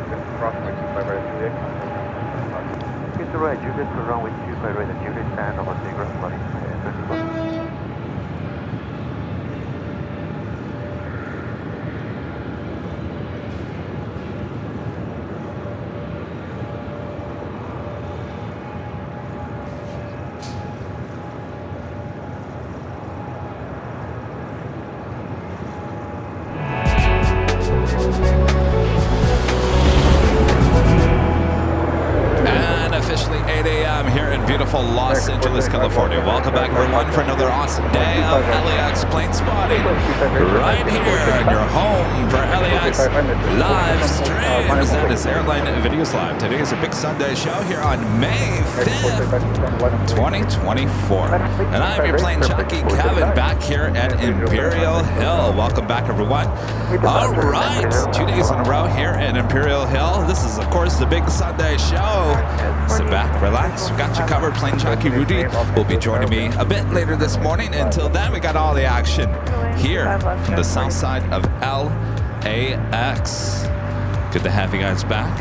Hit the right, Juliet to runway 25 right, and Juliet stand over takeoff running 30 knots. Officially 8 a.m. here in beautiful Los Angeles, California. Welcome back, everyone, for another awesome day of LAX plane spotting right here in your home for LAX live streams. That is Airline Videos Live. Today is a big Sunday show here on May 5th, 2024. And I'm your plane jockey, Kevin, back here at Imperial Hill. Welcome back, everyone. All right, 2 days in a row here in Imperial Hill. This is, of course, the big Sunday show. Sit back, relax. We got you covered. Plane Jockey Rudy will be joining me a bit later this morning. Until then, we got all the action here from the south side of LAX. Good to have you guys back.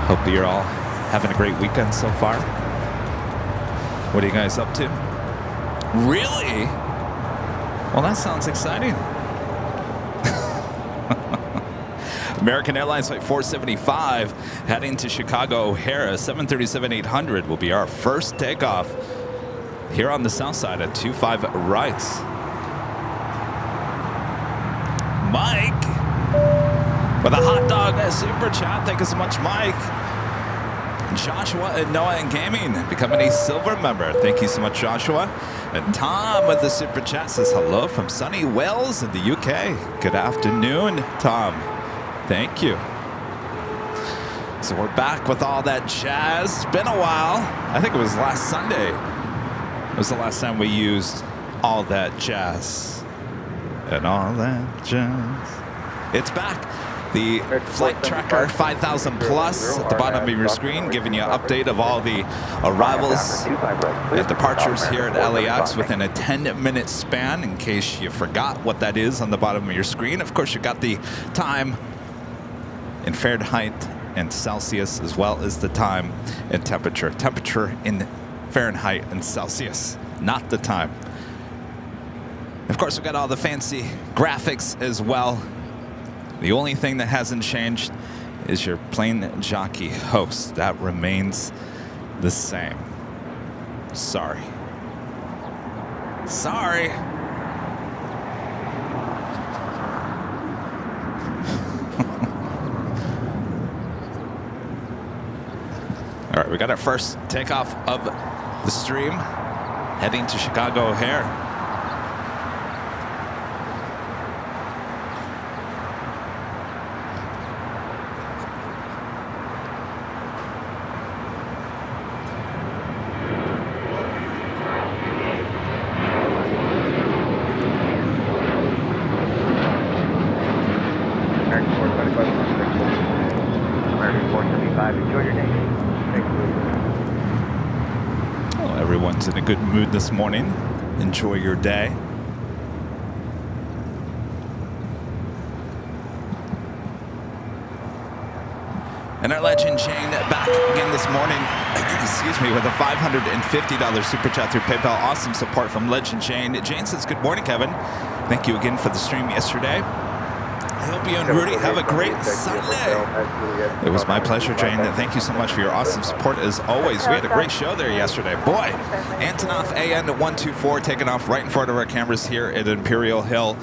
Hope you're all having a great weekend so far. What are you guys up to? Really? Well, that sounds exciting. American Airlines Flight 475 heading to Chicago O'Hare. 737-800 will be our first takeoff here on the south side at 25 right. Mike with a hot dog super chat. Thank you so much, Mike. Joshua and Noah and Gaming becoming a silver member. Thank you so much, Joshua. And Tom with the super chat says hello from sunny Wales in the UK. Good afternoon, Tom. Thank you. So we're back with all that jazz. It's been a while. I think it was last Sunday. It was the last time we used all that jazz. And all that jazz. It's back. The flight tracker 5000 plus at the bottom of your screen, giving you an update of all the arrivals and departures here at LAX within a 10-minute span, in case you forgot what that is on the bottom of your screen. Of course, you got the time in Fahrenheit and Celsius, as well as the time and temperature. Temperature in Fahrenheit and Celsius, not the time. Of course, we got all the fancy graphics as well. The only thing that hasn't changed is your plane jockey host. That remains the same. Sorry. Sorry. All right, we got our first takeoff of the stream, heading to Chicago O'Hare. Everyone's in a good mood this morning. Enjoy your day. And our legend Jane back again this morning, excuse me, with a $550 super chat through PayPal. Awesome support from legend Jane. Jane says, good morning, Kevin. Thank you again for the stream yesterday. I hope you and Rudy have a great Sunday. It was my pleasure, Jane. Thank you so much for your awesome support as always. We had a great show there yesterday. Boy, Antonov AN124 taking off right in front of our cameras here at Imperial Hill.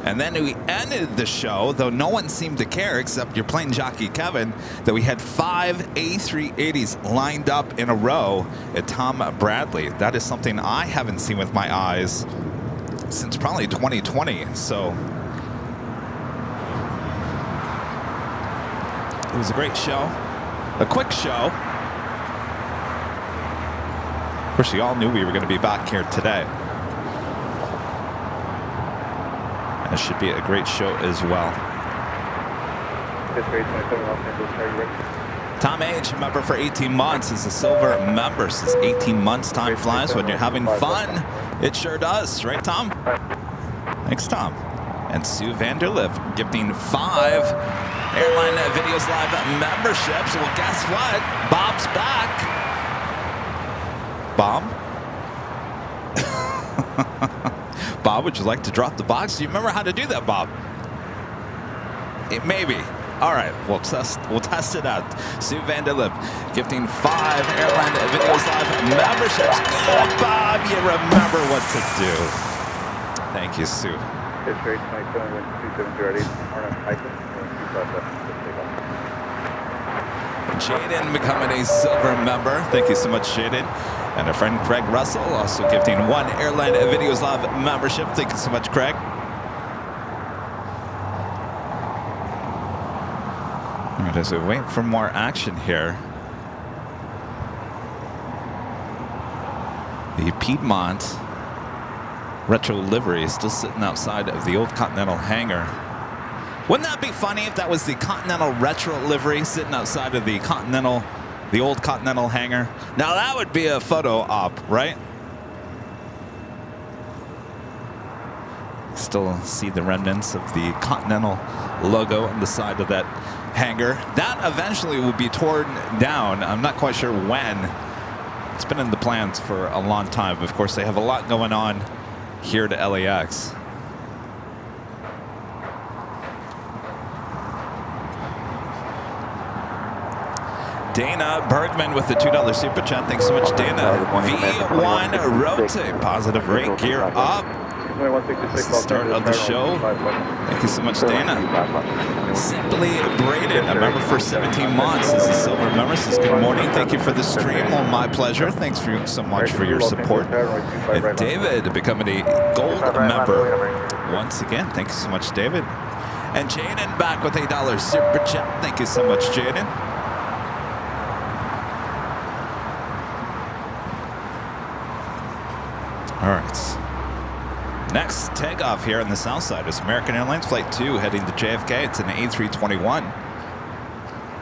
And then we ended the show, though no one seemed to care except your plane jockey, Kevin, that we had 5 A380s lined up in a row at Tom Bradley. That is something I haven't seen with my eyes since probably 2020. So it was a great show, a quick show. Of course, you all knew we were going to be back here today. And it should be a great show as well. Tom H., a member for 18 months, is a silver member. Says 18 months, time flies when you're having fun. It sure does, right, Tom? Thanks, Tom. And Sue Vanderlift gifting 5 Airline Videos Live memberships. Well, guess what? Bob's back. Bob? Bob, would you like to drop the box? Do you remember how to do that, Bob? Maybe. All right, we'll test it out. Sue Vanderlip gifting 5 Airline Videos Live memberships. Good, Bob. You remember what to do. Thank you, Sue. History 27, wind 270 Jaden becoming a silver member. Thank you so much, Jaden. And our friend Craig Russell also gifting 1 Airline Videos Live membership. Thank you so much, Craig. All right, as we wait for more action here, the Piedmont retro livery is still sitting outside of the old Continental hangar. Wouldn't that be funny if that was the Continental retro livery sitting outside of the old Continental hangar? Now that would be a photo op, right? Still see the remnants of the Continental logo on the side of that hangar. That eventually will be torn down. I'm not quite sure when. It's been in the plans for a long time. Of course, they have a lot going on here to LAX. Dana Bergman with the $2 super chat. Thanks so much, Dana. V1 rotate, positive rate, gear up. That's the start of the show. Thank you so much, Dana. Simply Braden, a member for 17 months, is a silver member. Says good morning. Thank you for the stream. Well, my pleasure. Thanks so much for your support. And David becoming a gold member once again. Thank you so much, David. And Jaden back with a $1 super chat. Thank you so much, Jaden. All right. Next takeoff here on the south side is American Airlines Flight 2 heading to JFK. It's an A321.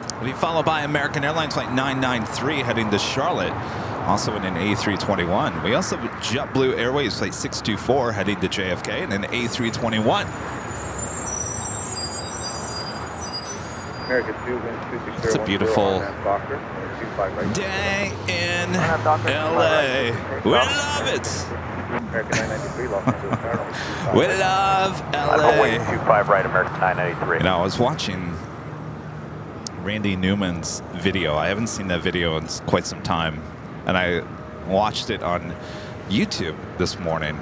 It'll be followed by American Airlines Flight 993 heading to Charlotte, also in an A321. We also have JetBlue Airways Flight 624 heading to JFK in an A321. It's a beautiful day in LA. We love it. We love LA. 25 right, American 993. You know, I was watching Randy Newman's video. I haven't seen that video in quite some time. And I watched it on YouTube this morning.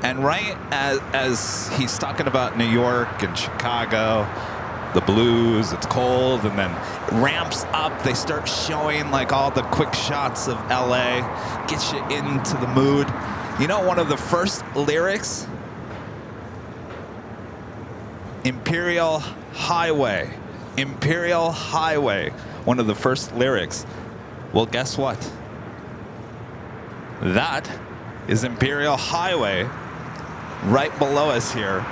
And right as he's talking about New York and Chicago, the blues, it's cold, and then ramps up. They start showing like all the quick shots of LA, gets you into the mood. You know, one of the first lyrics, Imperial Highway, Imperial Highway, one of the first lyrics. Well, guess what? That is Imperial Highway right below us here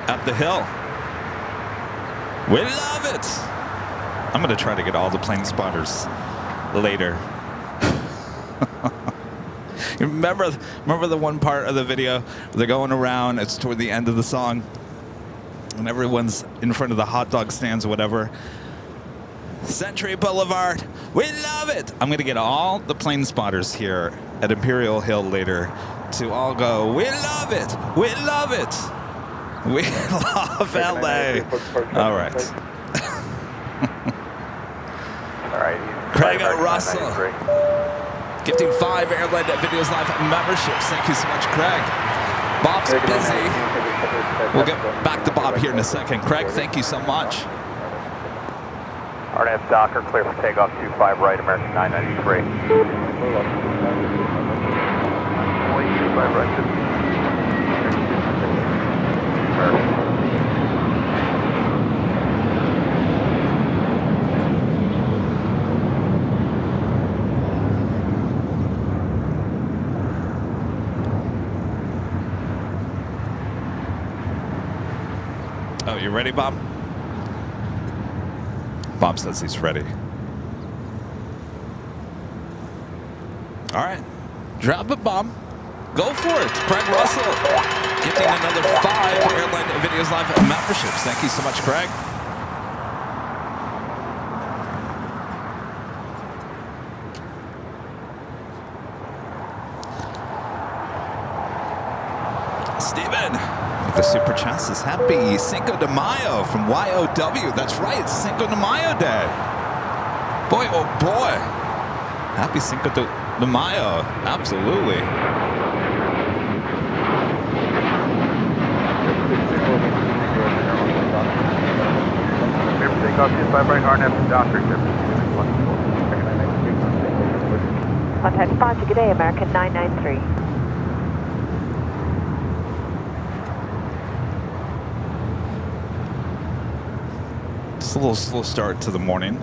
at the hill. We love it. I'm going to try to get all the plane spotters later. Remember the one part of the video where they're going around, it's toward the end of the song, and everyone's in front of the hot dog stands or whatever. Century Boulevard, we love it. I'm going to get all the plane spotters here at Imperial Hill later to all go, we love it, we love it. We love LA. All right. All right. Craig Russell gifting 5 Airline Videos Live memberships. Thank you so much, Craig. Bob's busy. We'll get back to Bob here in a second. Craig, thank you so much. RNS Docker, clear for takeoff 25 right, American 993. 25 right. Oh, you ready, Bob? Bob says he's ready. All right. Drop it, Bob. Go for it. Craig Russell getting another 5 Airline Videos Live memberships. Thank you so much, Craig. Steven, with the super chat says, happy Cinco de Mayo from YOW. That's right, it's Cinco de Mayo Day. Boy, oh boy. Happy Cinco de Mayo. Absolutely. Takeoff 25 right, RNF, Doctor. Contact sponsor, good day, American 993. It's a little slow start to the morning,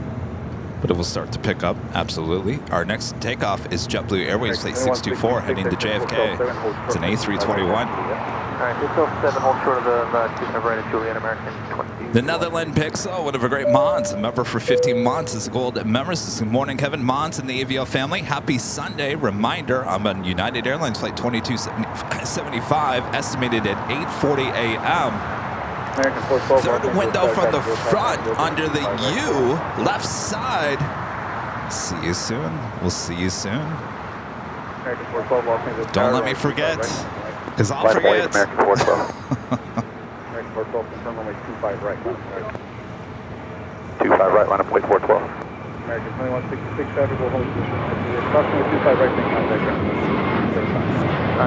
but it will start to pick up, absolutely. Our next takeoff is JetBlue Airways Flight 624 heading to JFK. It's an A321. Alright, 607, hold short of the 25 right at Juliet, American 20. The Netherlands Pixel, one of our great mods, a member for 15 months, is a gold member. Good morning, Kevin. Mods and the AVL family. Happy Sunday. Reminder, I'm on United Airlines Flight 2275, estimated at 8:40 a.m. Third window from the front under the U, left side. See you soon. We'll see you soon. Don't let me forget, because I'll forget. American 412. American 412, confirm runway 25 right. 25 right, line up plate 412. American 2166, traffic will hold position. Approximately 25 right, make contact ground.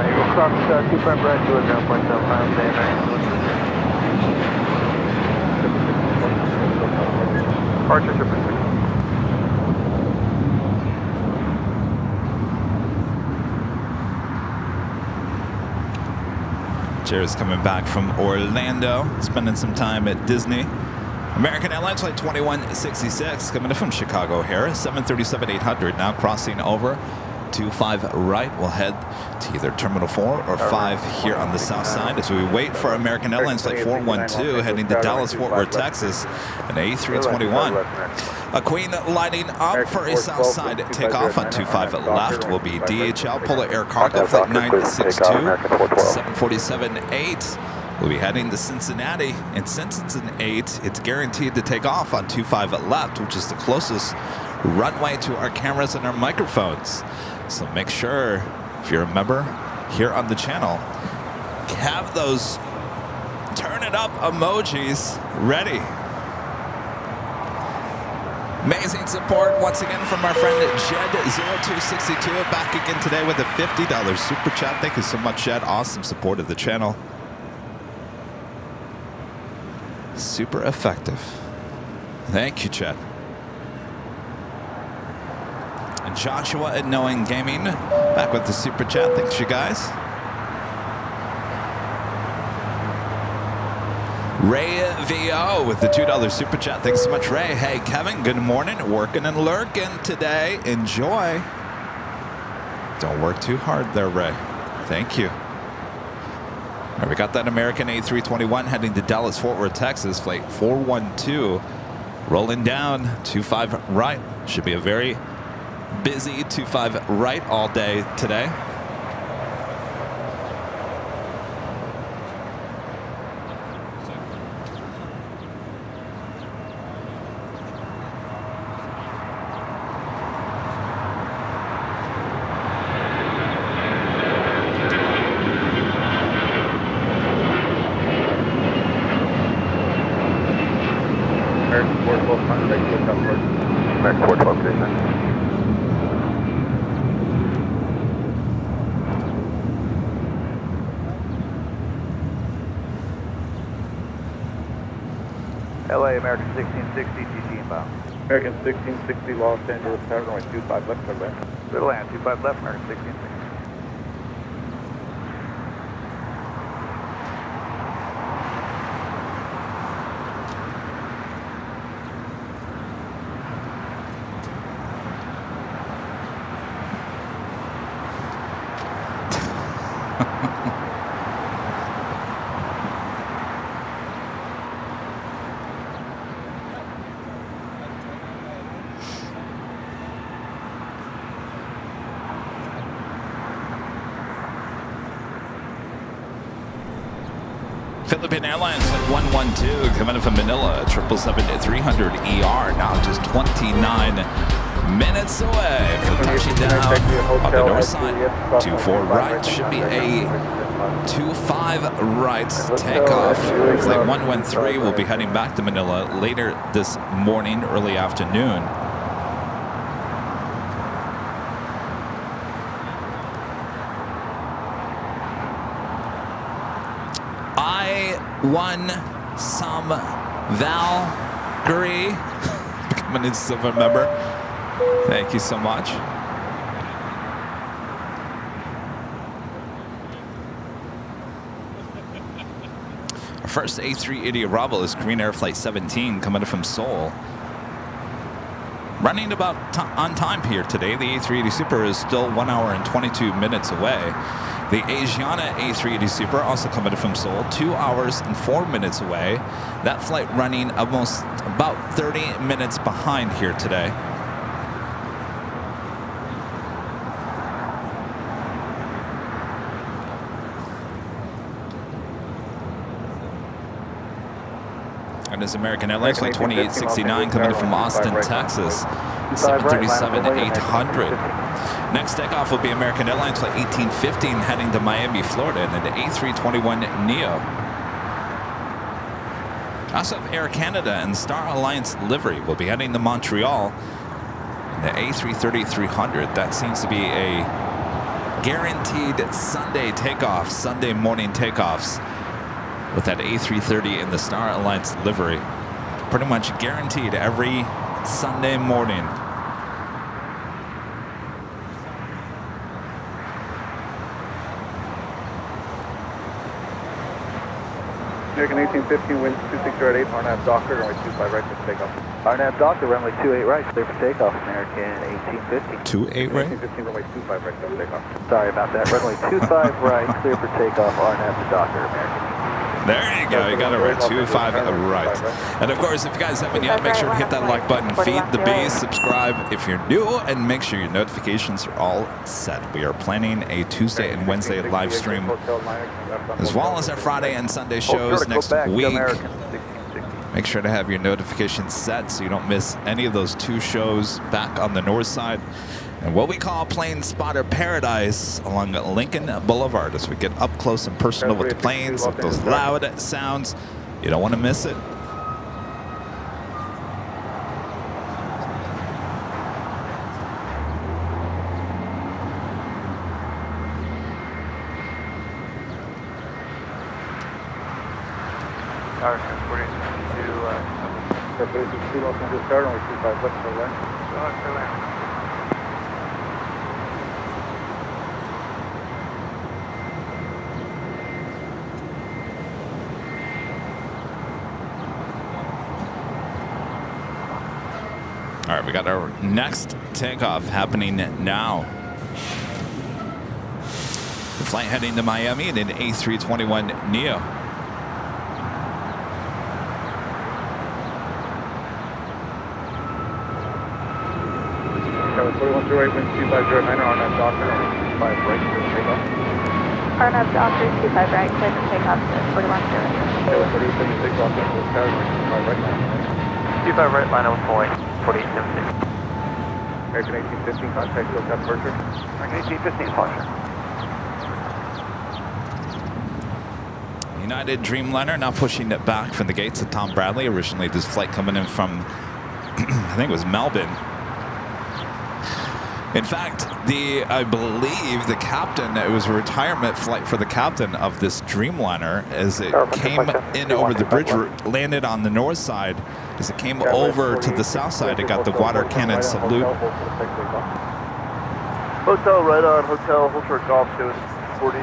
You will cross 25 right to a ground point 75, stay American. Departure Tripper 6. Jared's coming back from Orlando, spending some time at Disney. American Airlines Flight 2166 coming in from Chicago here, 737-800, now crossing over 25 right. We'll head to either Terminal 4 or 5 here on the south side as we wait for American Airlines Flight 412 heading to Dallas, Fort Worth, Texas, an A321. A Queen lighting up for a south side takeoff on 25 left will be DHL Polar Air Cargo Flight 962, 747-8. We'll be heading to Cincinnati, and since it's an 8, it's guaranteed to take off on 25 left, which is the closest runway to our cameras and our microphones. So make sure, if you're a member here on the channel, have those turn it up emojis ready. Amazing support once again from our friend Jed0262, back again today with a $50 super chat. Thank you so much, Jed. Awesome support of the channel. Super effective. Thank you, Jed. And Joshua at Knowing Gaming, back with the super chat. Thanks, you guys. Ray VO with the $2 super chat. Thanks so much, Ray. Hey, Kevin, good morning. Working and lurking today. Enjoy. Don't work too hard there, Ray. Thank you. All right, we got that American A321 heading to Dallas, Fort Worth, Texas, flight 412. Rolling down 25 right. Should be a very busy 25 right all day today. American 412 station. LA, American 1660, TC inbound. American 1660, Los Angeles, tower runway 25 left, clear land. Clear to land, 25 left, American 1660. Philippine Airlines at 112 coming in from Manila, 777-300 ER, now just 29 minutes away from touching down on the north side. 24 right should be a 25 right, takeoff. Flight 113 will be heading back to Manila later this morning, early afternoon. I-1 some Valkyrie becoming a silver member. Thank you so much. Our first A380 arrival is Korean Air Flight 17 coming in from Seoul. Running about on time here today. The A380 Super is still 1 hour and 22 minutes away. The Asiana A380 Super also coming in from Seoul, 2 hours and 4 minutes away. That flight running almost about 30 minutes behind here today. And as American Airlines Flight 2869 coming in from Austin, Texas, 737-800. Next takeoff will be American Airlines Flight 1815 heading to Miami, Florida, and the A321neo. Also have Air Canada and Star Alliance livery will be heading to Montreal. And the A330-300, that seems to be a guaranteed Sunday takeoff, Sunday morning takeoffs with that A330 and the Star Alliance livery. Pretty much guaranteed every Sunday morning. American 1815, wind 260 at 8, RNAV Docker, runway 25 right for takeoff. RNAV Docker, runway 28 right, clear for takeoff, American 1815. 28 right? 1815, runway 25 right, clear for takeoff. Sorry about that, runway 25 right, clear for takeoff, RNAV to Docker, American. There you go, you got it right, 25 right. And of course, if you guys haven't yet, make sure to hit that like button, feed the beast, subscribe if you're new, and make sure your notifications are all set. We are planning a Tuesday and Wednesday live stream, as well as our Friday and Sunday shows next week. Make sure to have your notifications set so you don't miss any of those two shows back on the north side. And what we call plane spotter paradise along Lincoln Boulevard as we get up close and personal with the planes, with those loud sounds. You don't want to miss it. All right, we got our next takeoff happening now. The flight heading to Miami in an A321neo. Tower 4108, wind 250 RNAV Docker, 25 right for takeoff. RNAV Docker, 25 right, clear for takeoff to 4108. Tower 3876, Los Angeles Tower, 25 right now. 25 right, line up point, 4876. American 1815, contact field test departure. American 1815, departure. United Dreamliner now pushing it back from the gates of Tom Bradley. Originally, this flight coming in from, I think it was Melbourne. In fact, I believe the captain, it was a retirement flight for the captain of this Dreamliner as it came in over the bridge, landed on the north side. As it came over to the south side, it got the water cannon salute. Hotel right on, hotel, Hotel Golf, shows 40.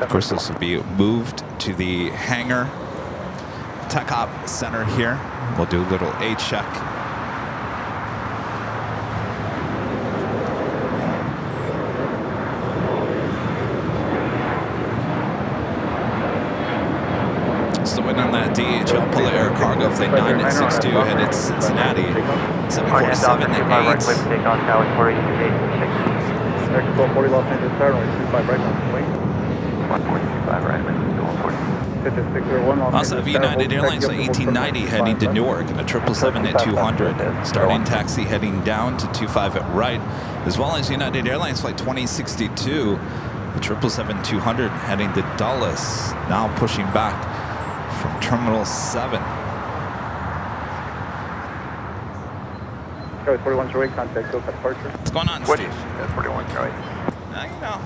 Of course, this will be moved to the hangar takeoff center here. We'll do a little A check. So in on that DHL Polar Air Cargo Flight 962 headed Cincinnati, 747-8. Takeoff, Tower 4886. American 1240, Los Angeles Tower, 25 right now. 145 right, 140. Also have United Airlines Flight 1890 heading to Newark and a 777-200. Starting taxi heading down to 25 at right. as well as United Airlines Flight 2062, the 777-200 heading to Dulles, now pushing back from Terminal 7. Charlie 41 Joey, contact Silva departure. What's going on, Steve? That's 41 Charlie. You know,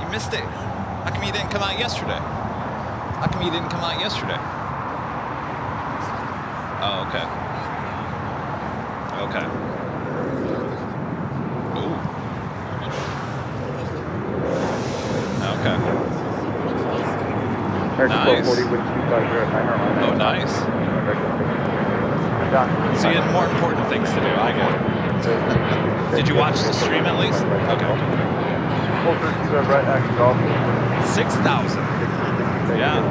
you missed it. How come you didn't come out yesterday? How come you didn't come out yesterday? Oh, okay. Okay. Ooh. Okay. Nice. 1240 with 250 Oh, nice. So you had more important things to do. I get it. Did you watch the stream at least? Okay. 6,000. Yeah.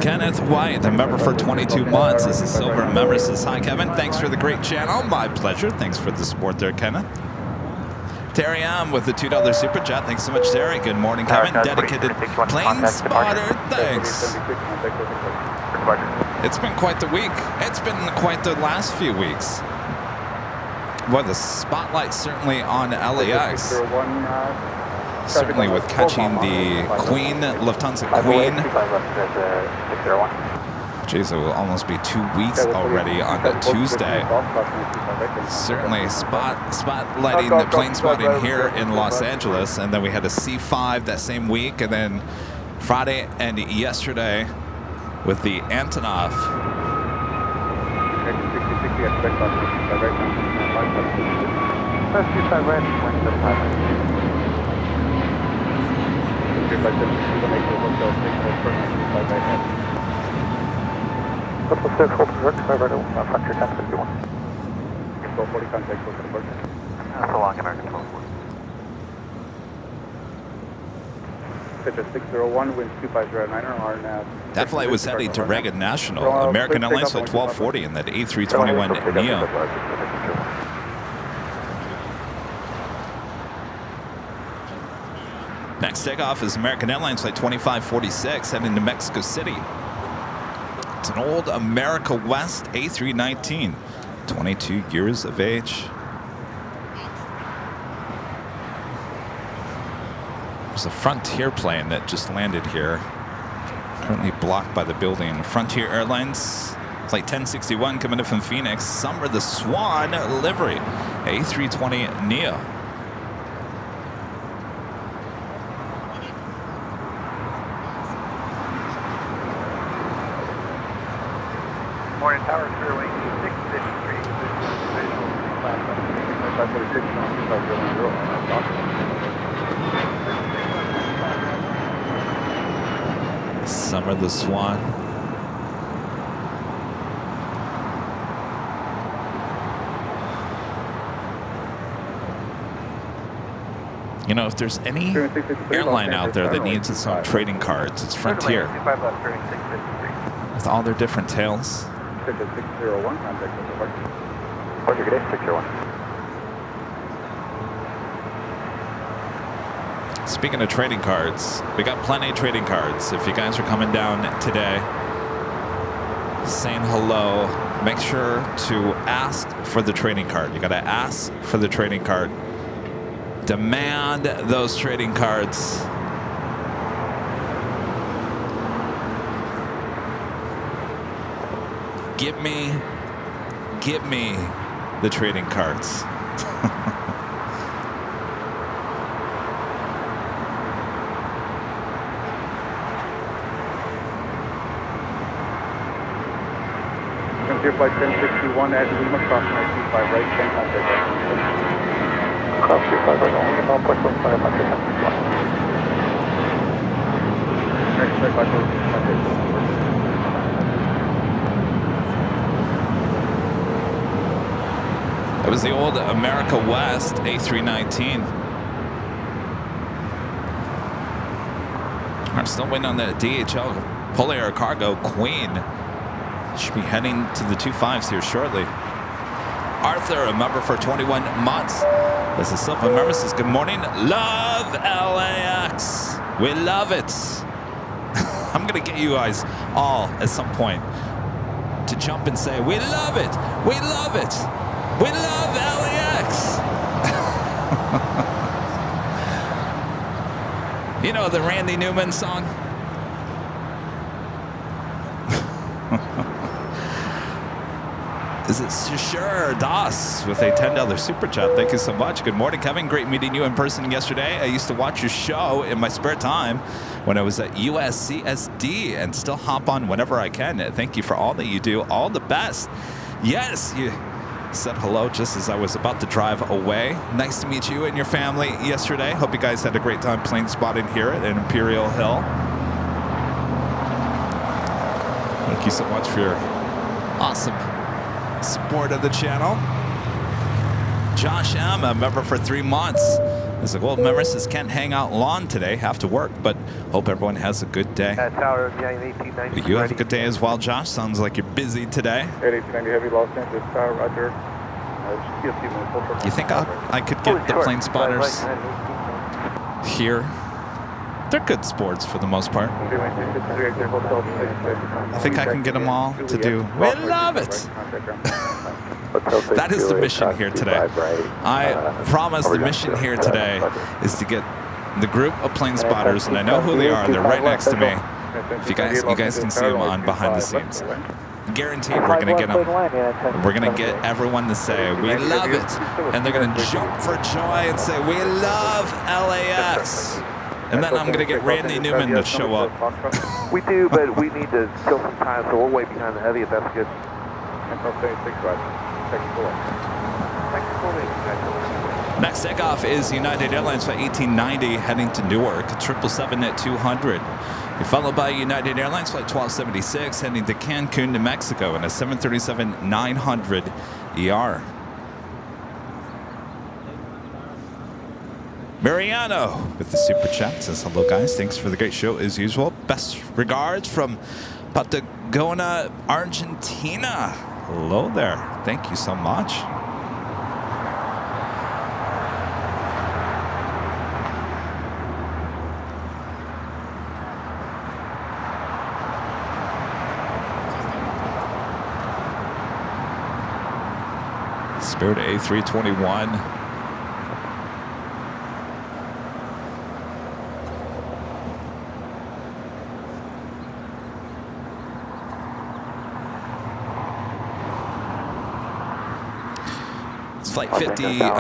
Kenneth White, a member for 22 months. This is Silver Member. Says, hi, Kevin. Thanks for the great channel. My pleasure. Thanks for the support there, Kenneth. Terry M with the $2 super chat. Thanks so much, Terry. Good morning, Kevin. Dedicated plane spotter. Thanks. It's been quite the week. It's been quite the last few weeks. Well, the spotlight certainly on LAX. Certainly with catching the Queen, Lufthansa Queen. Jeez, it will almost be 2 weeks already on the Tuesday. Certainly spotlighting the plane spotting here in Los Angeles. And then we had a C5 that same week. And then Friday and yesterday with the Antonov. That's a long American 1240. Pitcher 601, winds 2509 are now. That flight was heading to Reagan National. American Airlines Flight 1240 and that A321neo. Next takeoff is American Airlines Flight 2546 heading to Mexico City. It's an old America West A319, 22 years of age. There's a Frontier plane that just landed here, currently blocked by the building. Frontier Airlines Flight 1061 coming in from Phoenix. Summer the Swan livery, A320neo. Morning Tower, Fairway 653. Visual 546, 2509. Summer the Swan. You know, if there's any airline out there that needs its own trading cards, it's Frontier. With all their different tails. 601, contact Roger, good day, 601. Speaking of trading cards, we got plenty of trading cards. If you guys are coming down today, saying hello, make sure to ask for the trading card. You got to ask for the trading card. Demand those trading cards. Give me the trading cards. Frontier Flight 1061 at Lima, crossing I-25 right, 10 contact. Cross 25 right, only about point 500, Next, 5 That was the old America West A319. I'm still waiting on the DHL Polar Cargo Queen. Should be heading to the 25s here shortly. Arthur, a member for 21 months. This is Silva Member says, good morning. Love LAX. We love it. I'm going to get you guys all at some point to jump and say, we love it. We love it. We love LAX. You know the Randy Newman song? Is it sure Das with a $10 super chat? Thank you so much. Good morning, Kevin. Great meeting you in person yesterday. I used to watch your show in my spare time when I was at USCSD and still hop on whenever I can. Thank you for all that you do. All the best. Yes, you said hello just as I was about to drive away. Nice to meet you and your family yesterday. Hope you guys had a great time plane spotting here at Imperial Hill. Thank you so much for your awesome support of the channel. Josh M, a member for 3 months. As a gold member, says can't hang out long today, have to work, but hope everyone has a good day. Tower, yeah, 1890. You have a good day as well, Josh. Sounds like you're busy today. 1890 heavy, Los Angeles Tower, roger. Just be a few minutes. Full short. You think I could get the plane spotters here? They're good sports for the most part. I think I can get them all to do. We love it. That is the mission here today. I promise the mission here today is to get the group of plane spotters, and I know who they are. They're right next to me. If you guys can see them on behind the scenes. Guaranteed we're going to get them. We're going to get everyone to say, we love it. And they're going to jump for joy and say, we love LAX. And then I'm going to get Randy Newman to show up. We do, but we need to kill some time, so we're way behind the heavy if that's good. Next takeoff is United Airlines flight 1890 heading to Newark, 777 at 200. Followed by United Airlines flight 1276 heading to Cancun, New Mexico, and a 737-900 ER. Mariano with the super chat says, hello guys, thanks for the great show as usual. Best regards from Patagonia, Argentina. Hello there. Thank you so much. Spirit A321.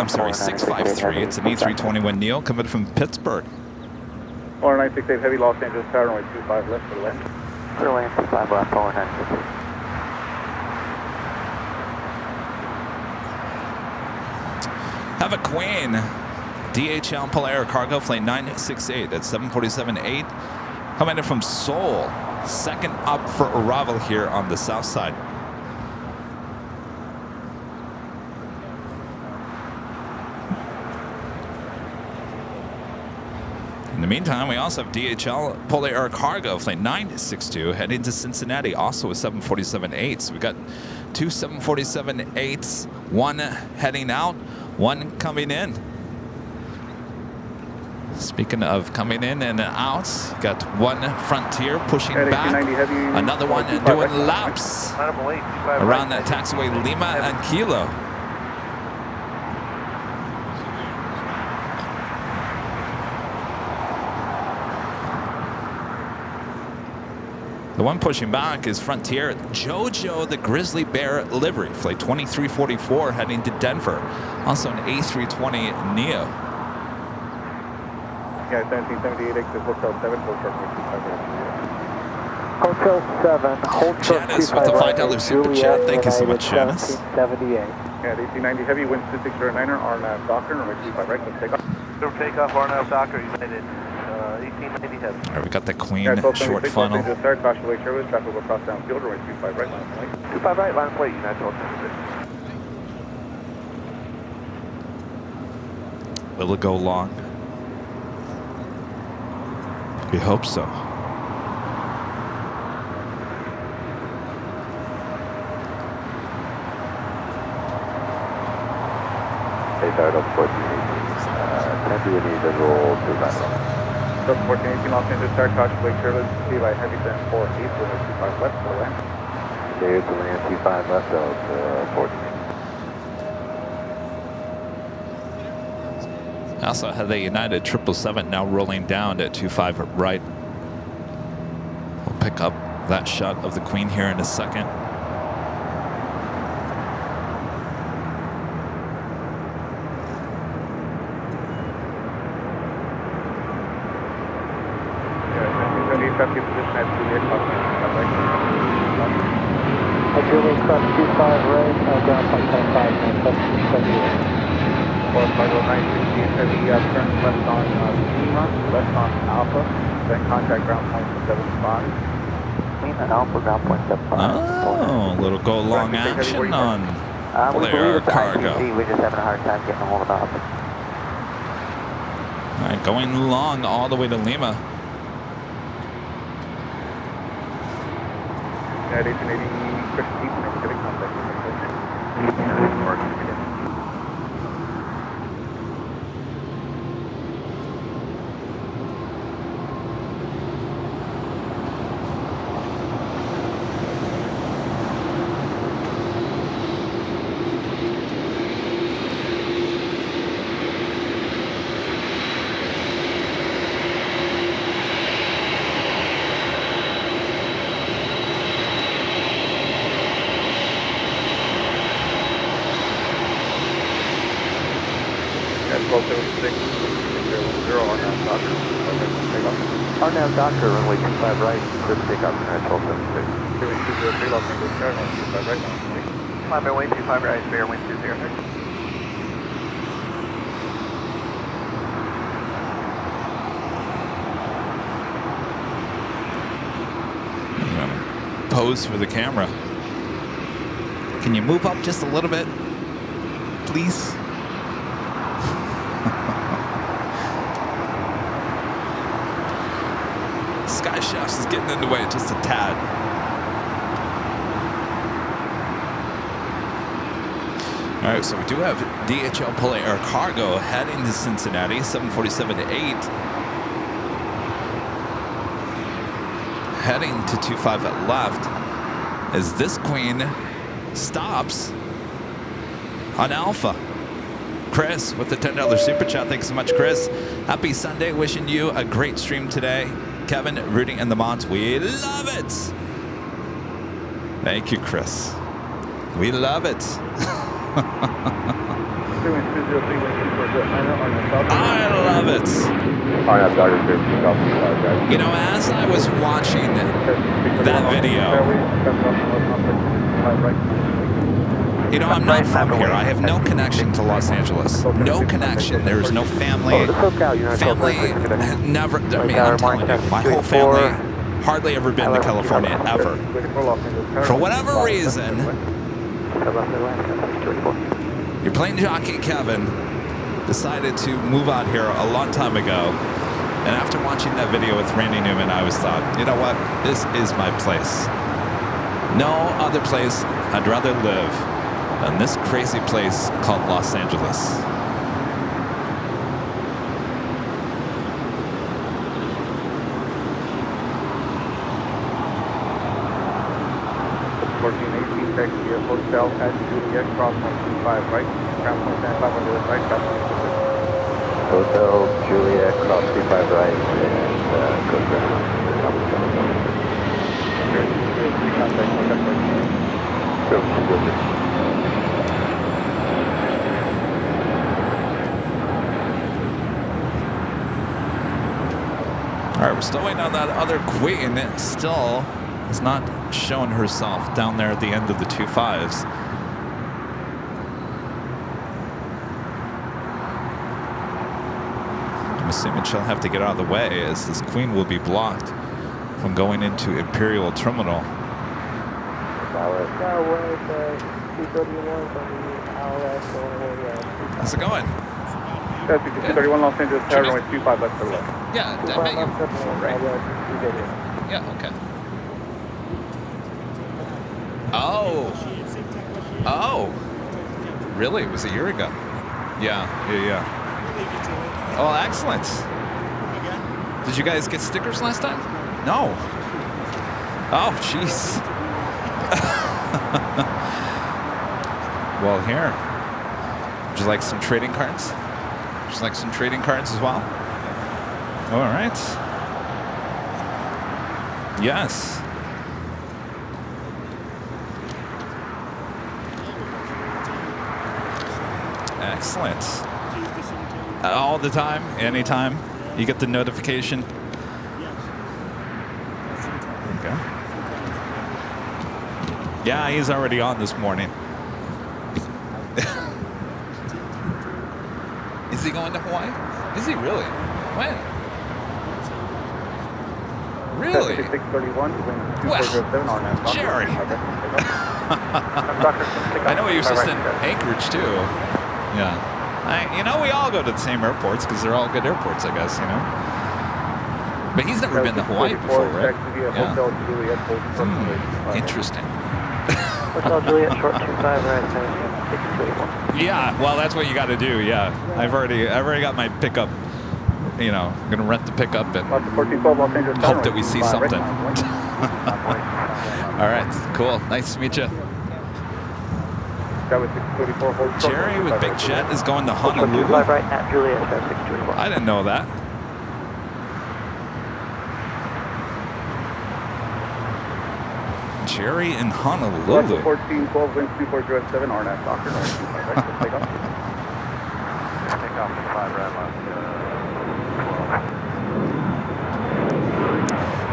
Flight 653. It's an E321neo coming from Pittsburgh. 4968 heavy, Los Angeles Tower, runway 25 left for the land. Clear land 25 left, 4968. Have a Queen. DHL Polair Cargo Flight 968 at 747-8. Coming in from Seoul. Second up for arrival here on the south side. In the meantime, we also have DHL Polar Cargo Flight 962 heading to Cincinnati, also a 747-8. So we got two 747-8s, one heading out, one coming in. Speaking of coming in and out, got one Frontier pushing back, another one doing laps around that taxiway Lima and Kilo. The one pushing back is Frontier Jojo, the Grizzly Bear livery, flight 2344 heading to Denver. Also an A320 Neo. Yeah, 1778 exit Hotel 7, full short Hotel 7, hold short Janice with the $5 super chat. Thank you so much, Janice. 78. Yeah, 1890 heavy, winds 2609er, RNAV Docker, runway 25 right, let's take off. Takeoff, RNAV Docker, United. 1890 heavy. All right, we got the Queen Yeah, short funnel. Start, caution Lake Shirley, traffic will cross downfield, runway 25 right, line plate. 25 right, line plate, United 1276. Will it go long? We hope so. They started up 1418. 10 visual 25. So 1418 Los Angeles, start, caution Lake Shirley, CY heavy send 48, runway 25 left, for land. Clear to land 25 left of 14. I also have the United 777 now rolling down at 25 right. We'll pick up that shot of the Queen here in a second. Juliet cross 25 right, ground point 10-5, Followed by 960 heavy turn left on Lima, left on Alpha, then contact ground point 75. Lima Alpha, ground point 75. Oh, a little go long action on We believe Blair it's the Cargo. ICC, we're just having a hard time getting a hold of Alpha. All right, going long all the way to Lima. Yeah, 1880, Chris Deep, never getting contact. RNAV Doctor, runway 25 right, clear for takeoff, United 1276. Climb by way 25 right, bear wind 20. Pose for the camera. Can you move up just a little bit, please? Sky Chefs is getting in the way just a tad. All right, so we do have DHL Pull Air Cargo heading to Cincinnati, 747 to 8. Heading to 25 at left as this Queen stops on Alpha. Chris with the $10 super chat. Thanks so much, Chris. Happy Sunday. Wishing you a great stream today. Kevin, Rudy, and the mods. We love it. Thank you, Chris. We love it. I love it. You know, as I was watching that video, you know, I'm not from here. I have no connection to Los Angeles. No connection. There's no family. Family never, I mean, I'm telling you, my whole family hardly ever been to California, ever. For whatever reason, your plane jockey, Kevin, decided to move out here a long time ago. And after watching that video with Randy Newman, I was thought, you know what? This is my place. No other place I'd rather live than this crazy place called Los Angeles. Hotel at Juliet, cross 125 right, ground point 5 on the right, cross 126. Hotel Juliet, cross 25 right, and go ground. All right, we're still waiting on that other Queen. Still is not showing herself down there at the end of the 25s. I'm assuming she'll have to get out of the way as this Queen will be blocked from going into Imperial Terminal. How's it going? 231 Los Angeles, Tower, runway 25 left to left. Yeah, I met you before, right? Yeah, okay. Oh. Oh. Really? It was a year ago. Yeah. Oh, excellent. Did you guys get stickers last time? No. Oh, jeez. Well, here. Would you like some trading cards? Just like some trading cards as well. All right. Yes. Excellent. All the time, anytime you get the notification. Okay. Yeah, he's already on this morning. Is he going to Hawaii? Is he really? When? Really? 631, Well, Jerry. I know he was just in Anchorage too. Yeah. You know, we all go to the same airports because they're all good airports, I guess, you know. But he's never been to Hawaii before, right? Yeah. Interesting. Hotel Juliet, short 25 right, 631. Yeah, well, that's what you got to do. Yeah, I've already got my pickup. You know, I'm gonna rent the pickup and hope that we see something. All right, cool. Nice to meet you. Jerry with Big Jet is going to Honolulu. Right at Juliet, 621. I didn't know that. Jerry in Honolulu. 14, 12, winds 2407, RNAV, Doctor. Takeoff. Takeoff at 5 right left.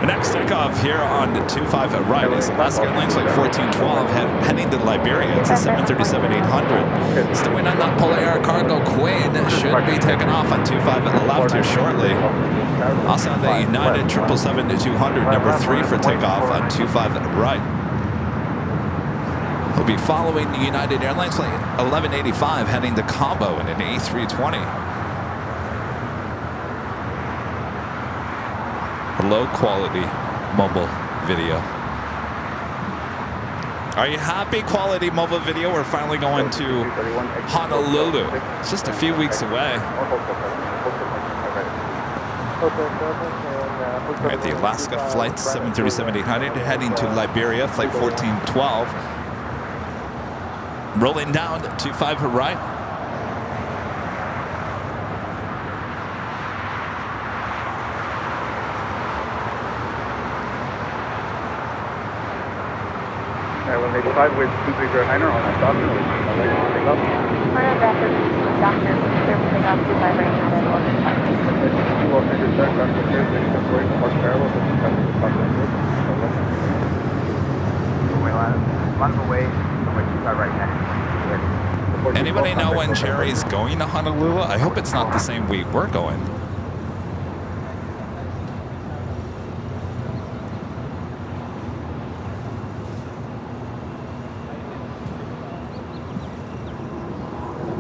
The next takeoff here on 25 right is Alaska Airlines Flight 1412 heading to Liberia. It's a 737-800. Stowing on that Polar Air Cargo Queen should be taking off on 25 left here shortly. Also on the United 777-200, number 3 for takeoff on 25 right. We'll be following the United Airlines Flight 1185 heading to Cabo in an A320. Low quality mobile video. Are you happy? Quality mobile video? We're finally going to Honolulu. It's just a few weeks away. We're at the Alaska Flight 737-800 heading to Liberia, Flight 1412. Rolling down to 25 right. Airline 85 with 2309 on that doctor. Takeoff. Doctor, clear for takeoff, 25 right, United, Los Angeles aircraft repairs, they should break the park parallel, but the traffic is parked Line of away, 25 right next. Anybody know when Jerry's going to Honolulu? I hope it's not the same week we're going.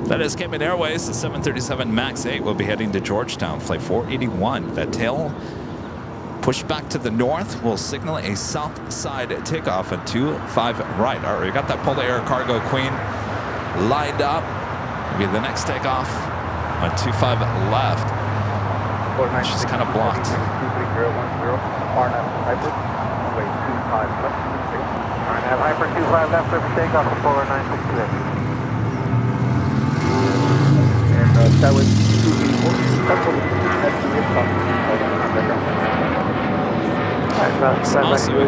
That is Cayman Airways. The 737 MAX 8 will be heading to Georgetown, Flight 481. That tail pushed back to the north will signal a south side takeoff on 25 right. All right, we got that Polar Air Cargo Queen lined up. Maybe the next takeoff on 25 left. She's kind of blocked. 23010, RNAV Hyper, runway 25 left. RNAV Hyper 25 left, clear for takeoff, Polar 962. That was 234. It's also a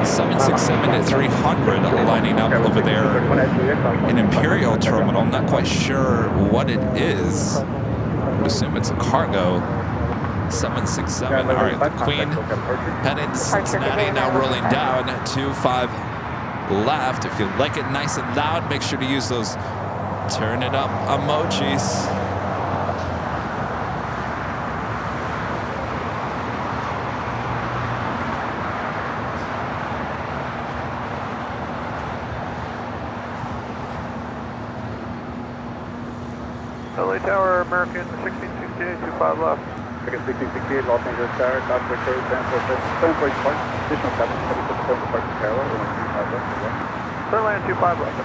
767-300 lining up over there in Imperial Terminal. I'm not quite sure what it is. I would assume it's a cargo 767. All right, the Queen heading to Cincinnati, now rolling down to 5 left. If you like it nice and loud, make sure to use those turn it up emojis. LA Tower, American 1668, 25 left. Second 1668, Los Angeles Tower, Dr. K, Stanford Park, additional cabin, 77 Park parallel, 25 left. Clear land 25 left.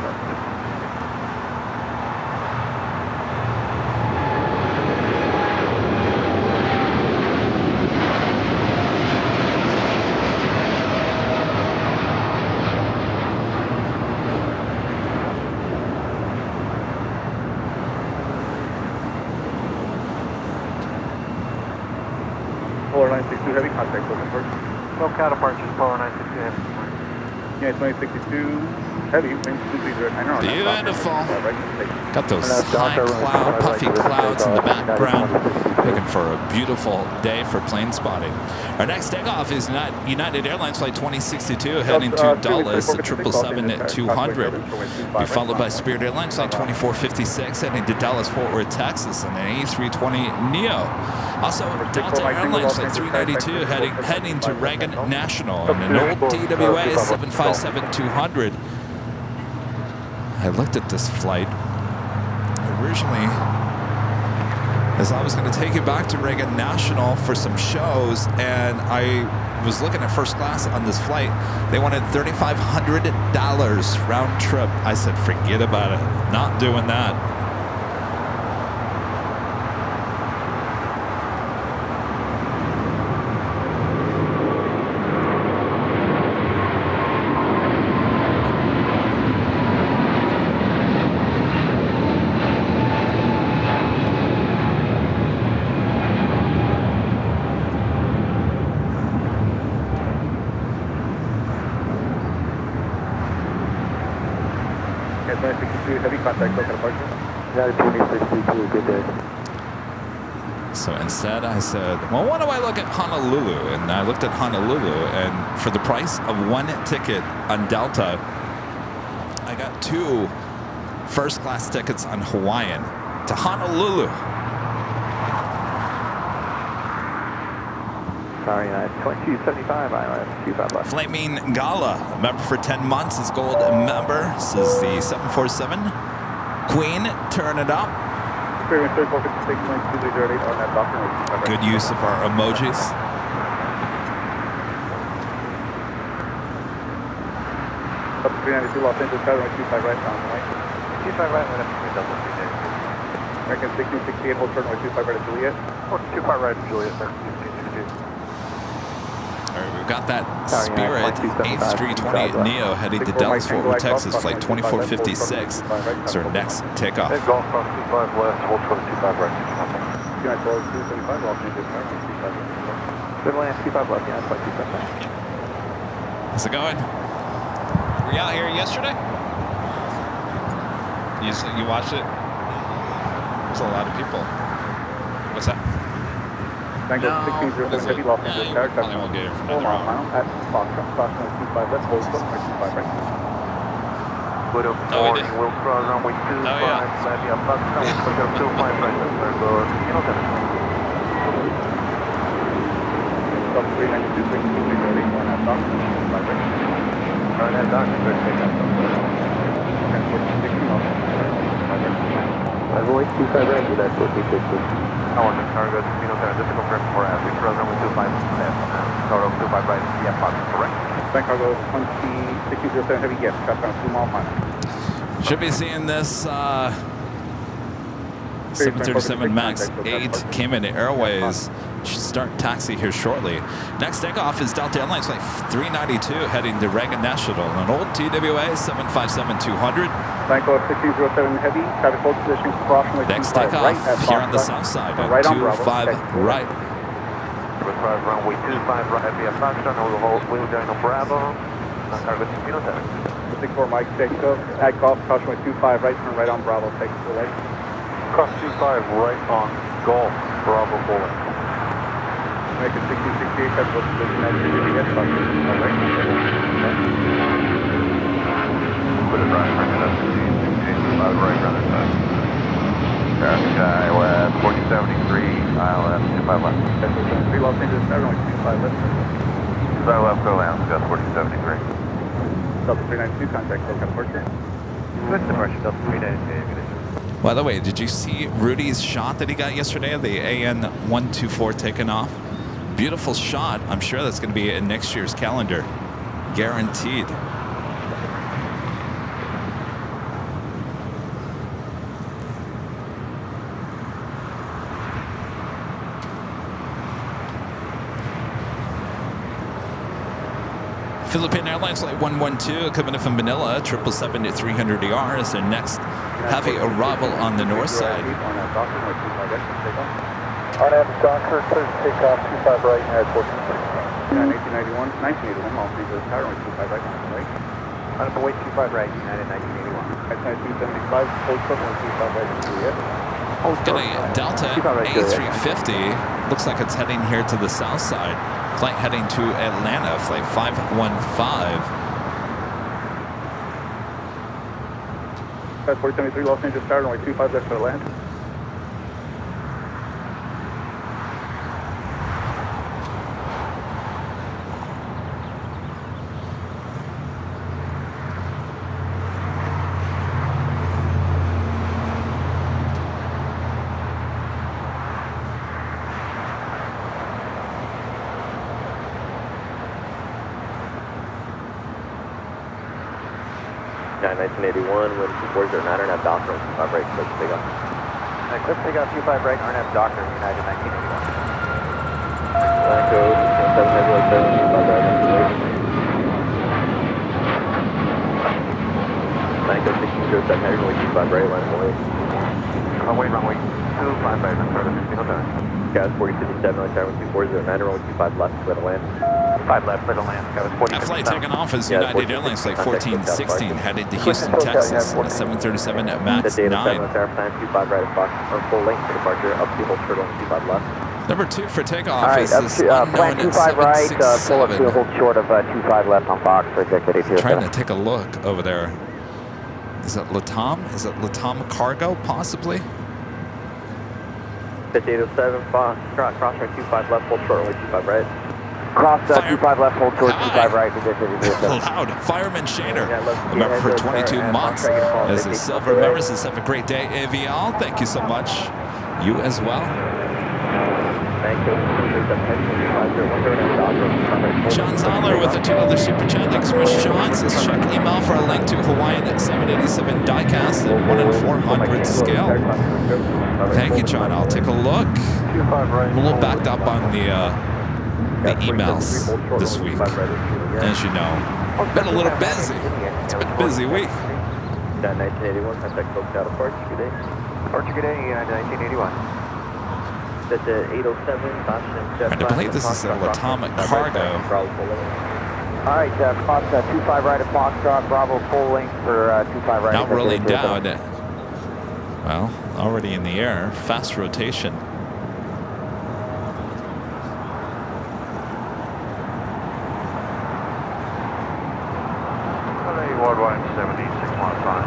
heavy contact, looking for. No counterpartures, Polo 962 heavy. Yeah, 2062 heavy, wind 230. Beautiful. Got those high puffy clouds in the background. Looking for a beautiful day for plane spotting. Our next takeoff is United Airlines Flight 2062 heading to Dulles at 777-200. Be followed by Spirit Airlines Flight 2456 heading to Dallas Fort Worth, Texas, and an A320neo. Also, Delta Airlines Flight 392 heading to Reagan National and an old TWA 757-200. I looked at this flight originally as I was going to take it back to Reagan National for some shows, and I was looking at first class on this flight. They wanted $3,500 round trip. I said, forget about it. Not doing that. Heavy contact, local departure. United 2062, good day. So instead I said, well, why do I look at Honolulu? And I looked at Honolulu, and for the price of one ticket on Delta, I got 2 first-class tickets on Hawaiian to Honolulu. Sorry, 2275, ILS 25 left. Flaming Gala, member for 10 months, is gold member. This is the 747. Queen, turn it up. Good use of our emojis. Up 392 Los Angeles, California, 25 right, sound right. 25 right, when I'm double days. American 1668, hold turn right, 25 right to Juliet. Oh, 25 right to Juliet, sir. All right, we've got that Spirit A320neo heading to Dallas Fort Worth, Texas, flight 2456. It's our next takeoff. Hey, golf cross 25 left, hold for the 25 right. United 275, Los Angeles, California, 25 right. Good land, 25 left, yeah, flight 25 left. How's it going? Were you out here yesterday? You watched it? There's a lot of people. What's that? Tango 1607 heavy, Los Angeles, probably won't get it from another hour. at Foxtrot, Foxtrot 25 left, hold foot, 25 right. Good morning, we'll cross runway 25, left, yeah, Foxtrot, we'll go 25 right, sir, go, you know that. Stop 392, 1608, one at Foxtrot, 25 right. Alright, that's Dr. Good, take that. Transport 16 Los Angeles, 25 right. Runway 25 right, do that, 1450. I want the cargo to Pino Center, just to confirm for as we cross runway 25 left, Toro 25 right, yeah, Foxtrot, correct? Bank cargo 1607 heavy, yes, southbound 2 mile final. Should be seeing this 737 MAX 8 Cayman Airways should start taxi here shortly. Next takeoff is Delta Airlines Flight 392 heading to Reagan National, an old TWA 757-200. Banco 1607 heavy, traffic hold position, crossing Next 25 takeoff right at here on the Foxtrot. south side at Right on 25 Bravo. right. Cross runway 25 right, via Foxtrot, and we'll hold, we'll join on Bravo, cargo to Pino Center. 64 Mike, take off, at Golf, crossing 25 right, turn right on Bravo, take the right. Cross 25 right on Golf, Bravo forward. American 1668, traffic hold position at 3 Foxtrot 25 right. Put it right, bring it up to 25 right, other side. Sky West 4073, ILS 25 left. 3 Los Angeles, everyone 25 left. 25 left, go down, Gus 4073. Delta 392, contact local departure. Good departure, Delta 392. By the way, did you see Rudy's shot that he got yesterday of the AN-124 taking off? Beautiful shot. I'm sure that's going to be in next year's calendar. Guaranteed. Philippine Airlines Flight 112 coming in from Manila, 777-300ER is their next heavy arrival on the north side. On Docker, clear takeoff, 25 right, airport. Yeah, 1991, 1981, Los Angeles Tower, runway 25 right, right. On the way 25 right, United 1981. That's 275, full short, runway 25 right, Juliet. Got a Delta A350. Looks like it's heading here to the south side. Flight heading to Atlanta, flight 515. That's 473, Los Angeles Tower, runway 25 left for Atlanta. Sky 1981, wind 240 9 and have Doctor on 25 right, clip takeoff. Clip takeoff 25 right, RNF Doctor, United 1981. Line code 7 Nebula 7, 25 right, line code 1607, heading runway 25 right, line away. Runway 25 right, and start at 15 hotel. Gas 4057, line tower 240 9, runway 25 left, clear to land. 5 left, clear to land. Got 40. That flight taking off is Yeah, United Airlines flight 1416 headed to Houston, Texas, on a 737 at Max 9. Tower plan 25 right at Fox, on full length for departure, up to hold turtle 25 left. Number 2 for takeoff All right, is up this to plan unknown 25 right, pull up to 767. hold short of 25 left on Fox for executive Trying to take a look over there. Is it Latam? Is it Latam Cargo, possibly? 5807, Fox, cross right 25 left, hold short, 25 right. Cross Fire. 25 left, hold short, Hi. 25 right, executive 07. Loud. Fireman Shader. Yeah, let's A member for get 22 there, months. and I'll try to get a call As on a 50. silver member says, have a great day, AVL. Thank you so much. You as well. Thank you. John Zoller with a $2 super chat. Thanks so much, John. Says check email for a link to Hawaiian 787 diecast and 1 in 400 scale. Thank you, John. I'll take a look. I'm a little backed up on the emails this week. As you know, been a little busy. It's been a busy week. 1981, contact folks out of Park, good day. Departure good day, United 1981. That's at 807, And I believe this is a Latam Cargo. All right, cross 25 right at Foxtrot, Bravo full length for 25 right. Now rolling executive down. Well, already in the air. Fast rotation. Worldwide 76 miles on.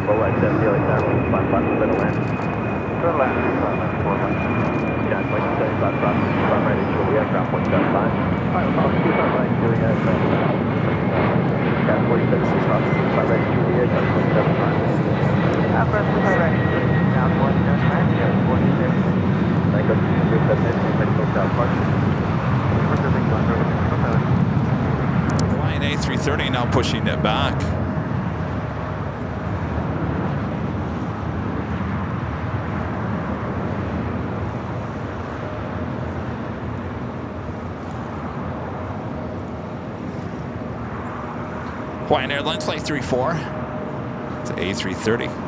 Worldwide 70, like that, 5 left, clear to land. Clear to land, 4 left. Yeah, 75 cross, 25 right, Juliet, ground point 75. Alright, well, 25 right, Juliet, got 47 cross, 25 right, Juliet, got 27 Upper 25 right. Down 179, yeah, 46. Like up to 207, contact folks out of Park. Flying A330 now pushing it back. Hawaiian Airlines Flight 34 to A330.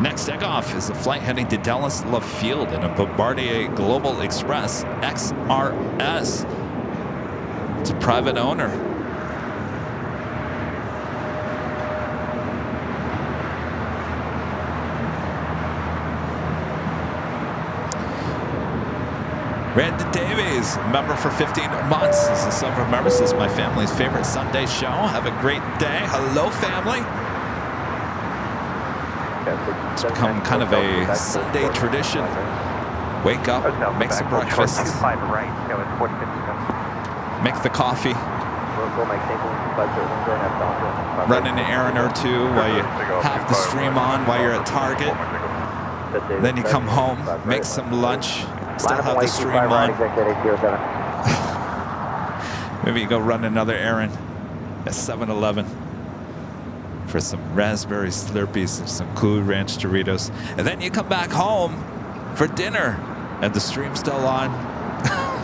Next takeoff is a flight heading to Dallas Love Field in a Bombardier Global Express XRS. It's a private owner. Randy Davies, member for 15 months, is a silver member. This is my family's favorite Sunday show. Have a great day. Hello, family. It's become kind of a Sunday tradition. Wake up, make some breakfast, make the coffee, run an errand or two while you have the stream on while you're at Target. Then you come home, make some lunch, still have the stream on. Maybe you go run another errand at 7-Eleven for some raspberry Slurpees and some Cool Ranch Doritos. And then you come back home for dinner and the stream's still on.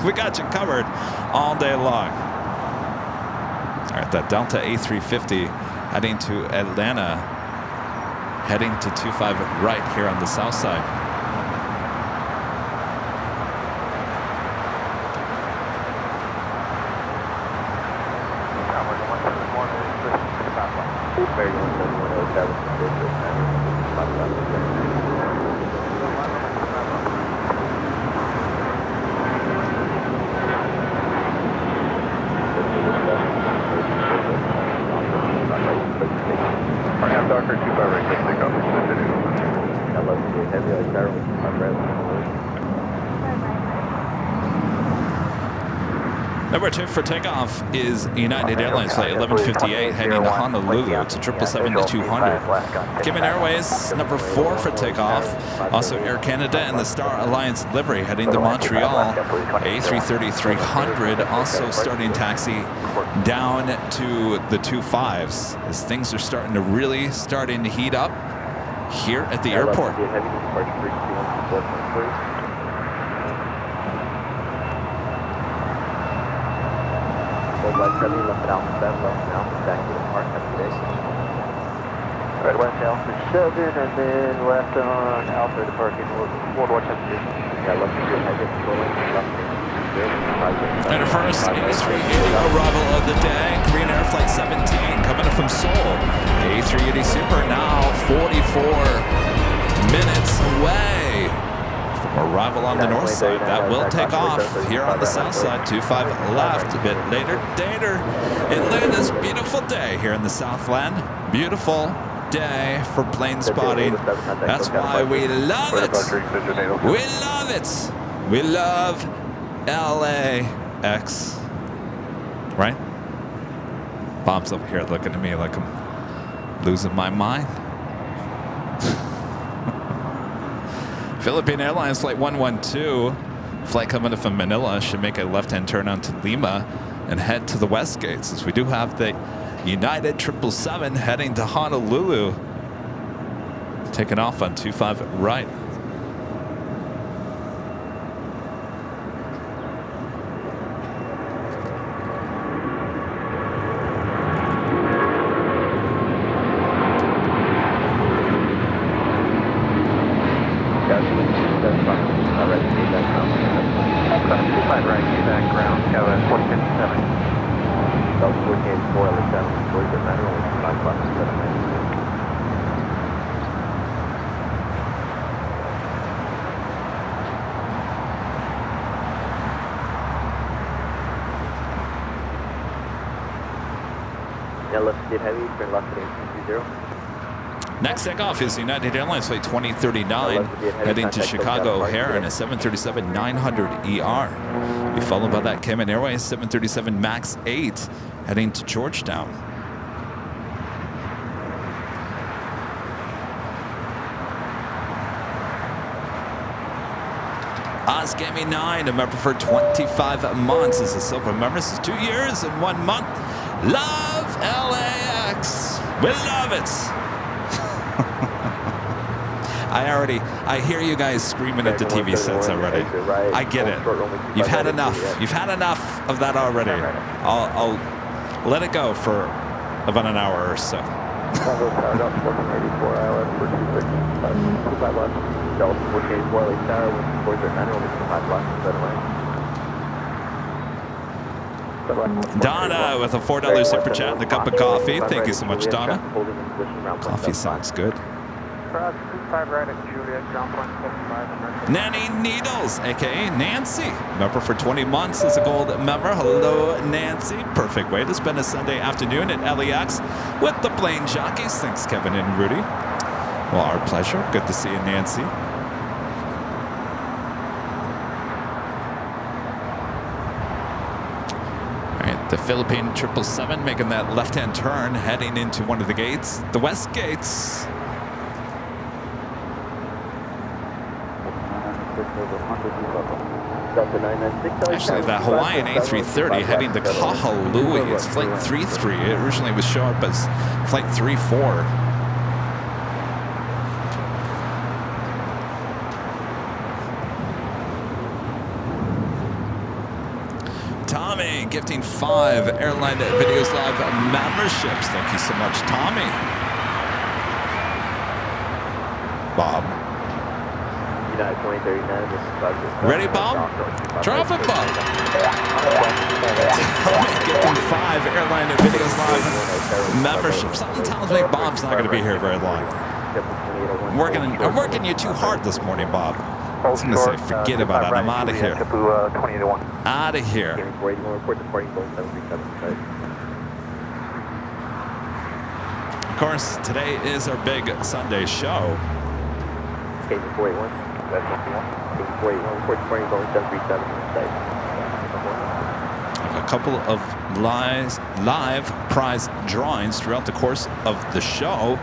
We got you covered all day long. All right, that Delta A350 heading to Atlanta heading to 25 right here on the south side. Doctor 25 right, takeoff. Number 2 for takeoff is United Airlines flight 1158 heading to Honolulu. It's a 777-200. Kevin Airways, number 4 for takeoff. Also Air Canada and the Star Alliance livery heading to Montreal. A330-300 also starting taxi down to the 25s as things are starting to heat up here at the airport. Right, west Alpha 7, and then left on Alpha departing World War 7. Yeah, left to your head, And our first A380 arrival of the day, Korean Air Flight 17, coming in from Seoul. A380 Super now 44 minutes away from arrival on the north side. That will take off here on the south side, 25 left, a bit later. And look at this beautiful day here in the Southland. Beautiful day for plane spotting. That's why we love it. We love it. We love LAX. Right? Bob's up here looking at me like I'm losing my mind. Philippine Airlines Flight 112, flight coming in from Manila, should make a left-hand turn onto Lima and head to the west gates, as we do have the United 777 heading to Honolulu, taking off on 25 right. Next takeoff is United Airlines Flight 2039, heading to Chicago O'Hare in a 737-900ER. Be followed by that Cayman Airways 737 MAX 8, heading to Georgetown. Osgami 9, a member for 25 months, is a silver member. This is 2 years and 1 month. Love LAX. We love it. I hear you guys screaming at the TV sets already. I get it. You've had enough. You've had enough of that already. I'll let it go for about an hour or so. Donna with a $4 super chat and a cup of coffee. Thank you so much, Donna. Coffee sounds good. Nanny Needles, aka Nancy, member for 20 months, is a gold member. Hello, Nancy. Perfect way to spend a Sunday afternoon at LAX with the Plane Jockeys. Thanks, Kevin and Rudy. Well, our pleasure. Good to see you, Nancy. The Philippine 777 making that left-hand turn, heading into one of the gates, the west gates. Actually, the Hawaiian A330 heading to Kahului. It's flight 33. It originally was showing up as flight 34. Tommy gifting 5 Airline Videos Live memberships. Thank you so much, Tommy. United 2039, this is Ready, Bob? Drop it, Bob. Getting 5 Airline Videos Live membership. Something tells me Bob's not going to be here very long. I'm working you too hard this morning, Bob. I was going to say, forget about it. I'm out of here. Out of here. Of course, today is our big Sunday show. A couple of live prize drawings throughout the course of the show.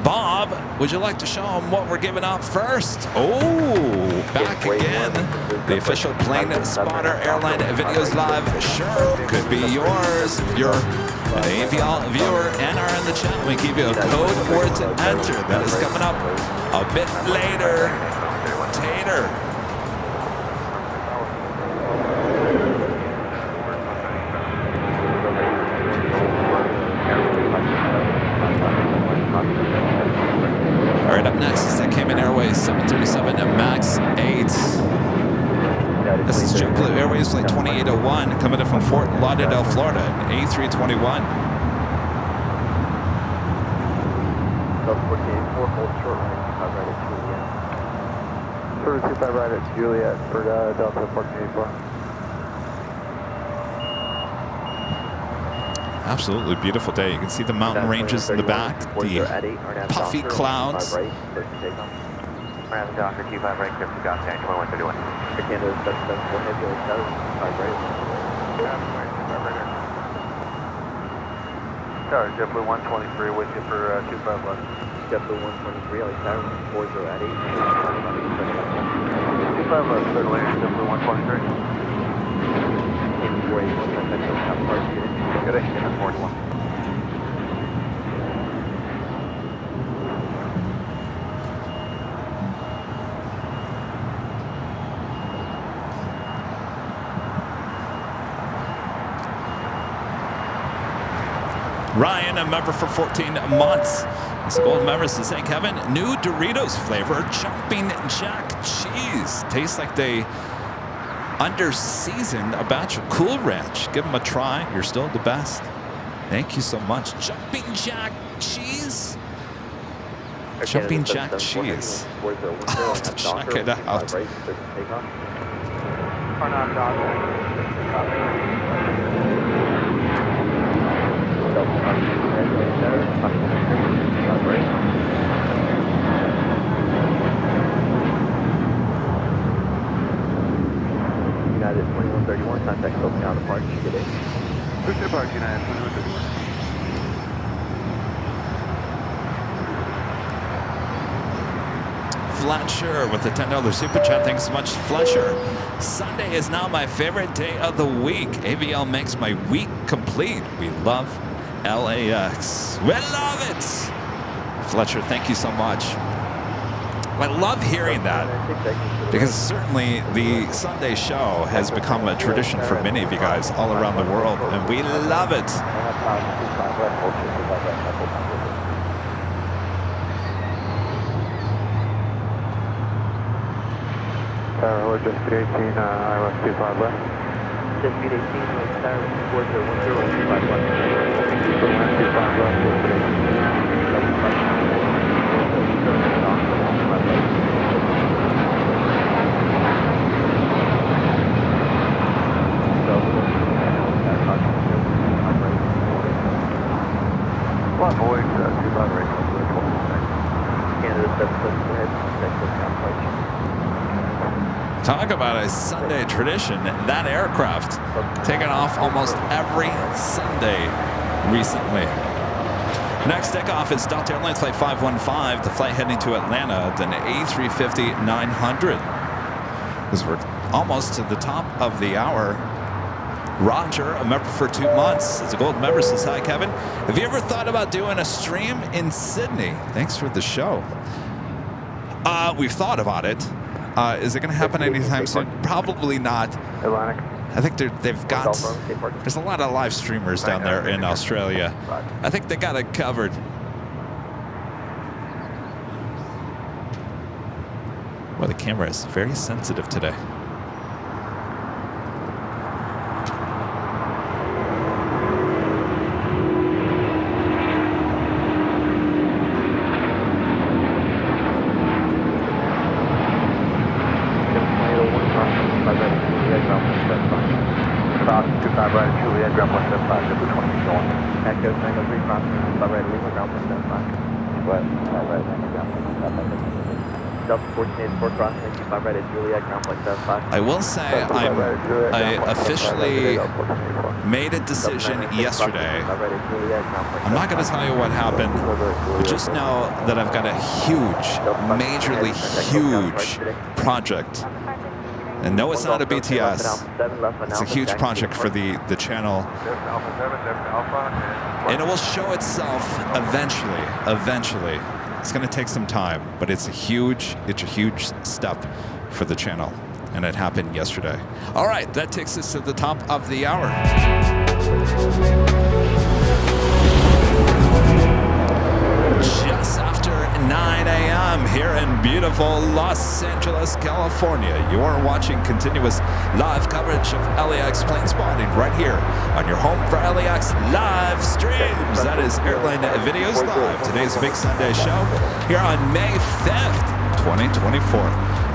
Bob, would you like to show them what we're giving out first? Oh, back again. The official Plane Spotter Airline Videos Live shirt could be yours. If you're an AVL viewer and are in the chat, we give you a code word to enter. That is coming up a bit later. Tater. All right, up next is the Cayman Airways 737 MAX 8. This is JetBlue Airways Flight 2801 coming in from Fort Lauderdale, Florida, A321. Sort of 25 right at Juliet for Delta 1484. Absolutely beautiful day. You can see the mountain ranges in the back, the puffy clouds. Docker 25 right, clear for Gas 2131. Tower, JetBlue 123 with you for 25 left. JetBlue 123, like Tower 40 at 8. 25 left, third lane, JetBlue 123. Good day, 41. Ryan, a member for 14 months. It's a gold member says, hey, Kevin, new Doritos flavor, jumping jack cheese. Tastes like they under-seasoned a batch of Cool Ranch. Give them a try. You're still the best. Thank you so much. Jumping jack cheese. Jumping jack cheese. I'll have to check it out. United 2131, contact open out of park. Good day. Push to park, United 2131. Fletcher with the $10 super chat. Thanks so much, Fletcher. Sunday is now my favorite day of the week. AVL makes my week complete. We love LAX. We love it. Fletcher, thank you so much. I love hearing that because certainly the Sunday show has become a tradition for many of you guys all around the world, and we love it. We're just 318, ILS 25 left. Just 18, Tower 4010, 25 left. 25 left, One boy, 25 right, Canada 7 go ahead, contact open out of park. Talk about a Sunday tradition. That aircraft taken off almost every Sunday recently. Next takeoff is Delta Airlines Flight 515, the flight heading to Atlanta, then A350-900. Because we're almost to the top of the hour. Roger, a member for 2 months, is a gold member, says, hi, Kevin. Have you ever thought about doing a stream in Sydney? Thanks for the show. We've thought about it. Is it going to happen anytime soon? Probably not. Atlantic. I think they've got, there's a lot of live streamers down there in Australia. I think they got it covered. Well, the camera is very sensitive today. About 25 right at Juliet, ground 175, number 20, going. Echo Tango 3 crossing, about ready to leave, ground 175. West, right, ground 175. Delta 1484 crossing, 25 right at Juliet, ground 175. I will say I officially made a decision yesterday. I'm not going to tell you what happened, but just know that I've got a huge, majorly huge project. And no, it's not a BTS. It's a huge project for the channel. And it will show itself eventually. It's going to take some time, but it's a huge step for the channel. And it happened yesterday. All right, that takes us to the top of the hour. Just after 9 a.m. here in beautiful Los Angeles, California. You're watching continuous live coverage of LAX plane spotting right here on your home for LAX live streams. That is Airline Videos Live. Today's Big Sunday show here on May 5th, 2024.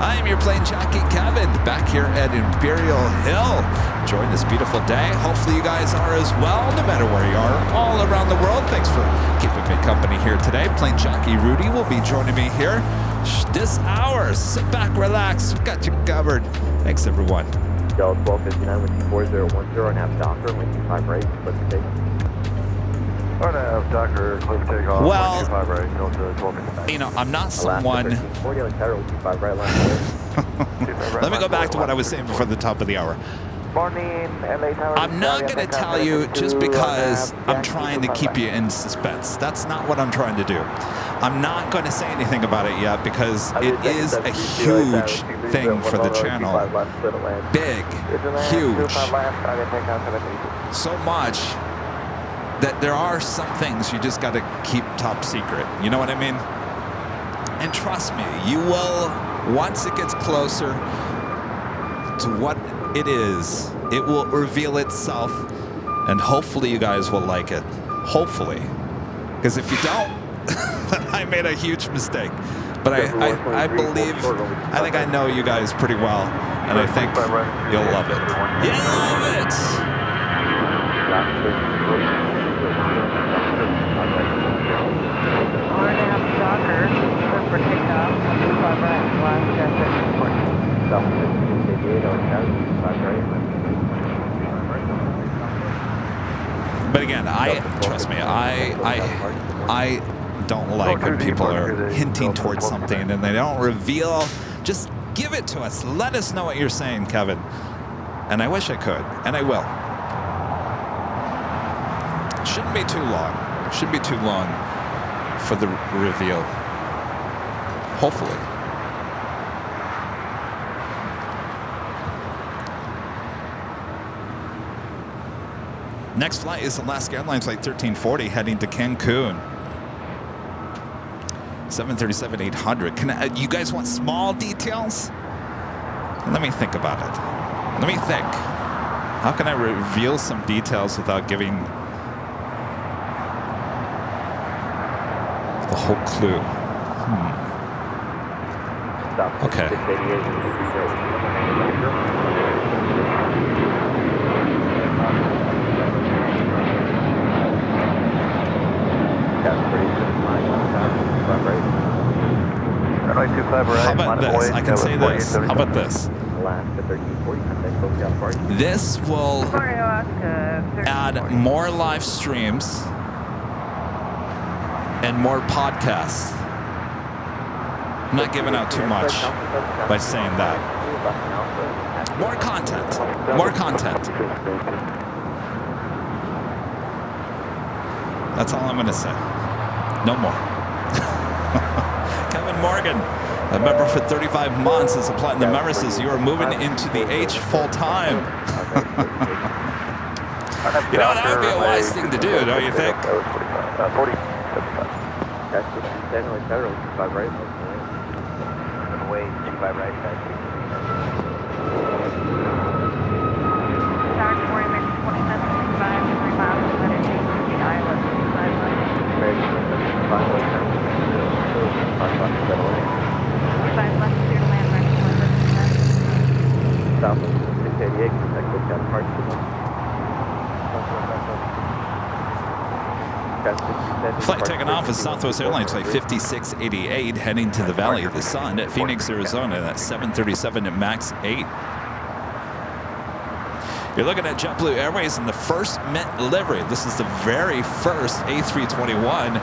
I am your plane jockey, Kevin, back here at Imperial Hill. Enjoying this beautiful day. Hopefully you guys are as well, no matter where you are, all around the world. Thanks for keeping me company here today. Plane jockey Rudy will be joining me here this hour. Sit back, relax. We got you covered. Thanks, everyone. Delta 1259 with 4010 and have Docker with 25 right, click the take. Or to have Docker, click takeoff. Well, 25 right, go to 1259. You know, I'm not someone... Let me go back to what I was saying before the top of the hour. Morning, LA Tower. I'm not going to tell you just because I'm trying to keep you in suspense. That's not what I'm trying to do. I'm not going to say anything about it yet because it is a huge thing for the channel. Big, huge. So much that there are some things you just got to keep top secret. You know what I mean? And trust me, you will, once it gets closer to what it is, it will reveal itself, and hopefully you guys will like it. Hopefully. Because if you don't, I made a huge mistake. But I think I know you guys pretty well, and I think you'll love it. You'll love it! For takeoff, 25 right, last But again, trust me, I don't like when people are hinting towards something and they don't reveal. Just give it to us. Let us know what you're saying, Kevin. And I wish I could, and I will. Shouldn't be too long. Shouldn't be too long for the reveal. Hopefully. Next flight is Alaska Airlines Flight 1340 heading to Cancun. 737-800. You guys want small details? Let me think about it. Let me think. How can I reveal some details without giving the whole clue? Okay. How about this? I can say this. How about this? This will add more live streams and more podcasts. I'm not giving out too much by saying that. More content. More content. That's all I'm going to say. No more. Kevin Morgan, a member for 35 months as a platinum member, says you are moving into the H full-time. You know, that would be a wise thing to do, don't you think? 25 right, guys. Tower 40, American 2765, 3 miles, United States, the island, 25 right. American 2765, what's that? 25 left, clear to land, American 2765. Southwest 688, contact lookout park signal. Flight taking off with Southwest Airlines Flight 5688 heading to the Valley of the Sun at Phoenix, Arizona. That's 737 at max 8. You're looking at JetBlue Airways in the first mint livery. This is the very first A321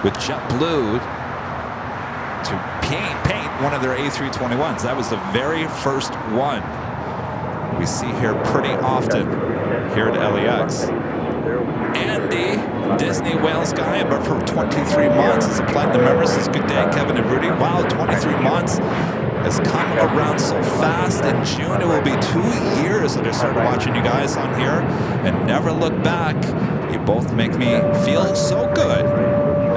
with JetBlue to paint one of their A321s. That was the very first one we see here pretty often here at LAX. Andy, Disney Wales guy, but for 23 months as a platinum member. Says, good day, Kevin and Rudy. Wow, 23 months has come around so fast. In June, it will be 2 years that I started watching you guys on here and never look back. You both make me feel so good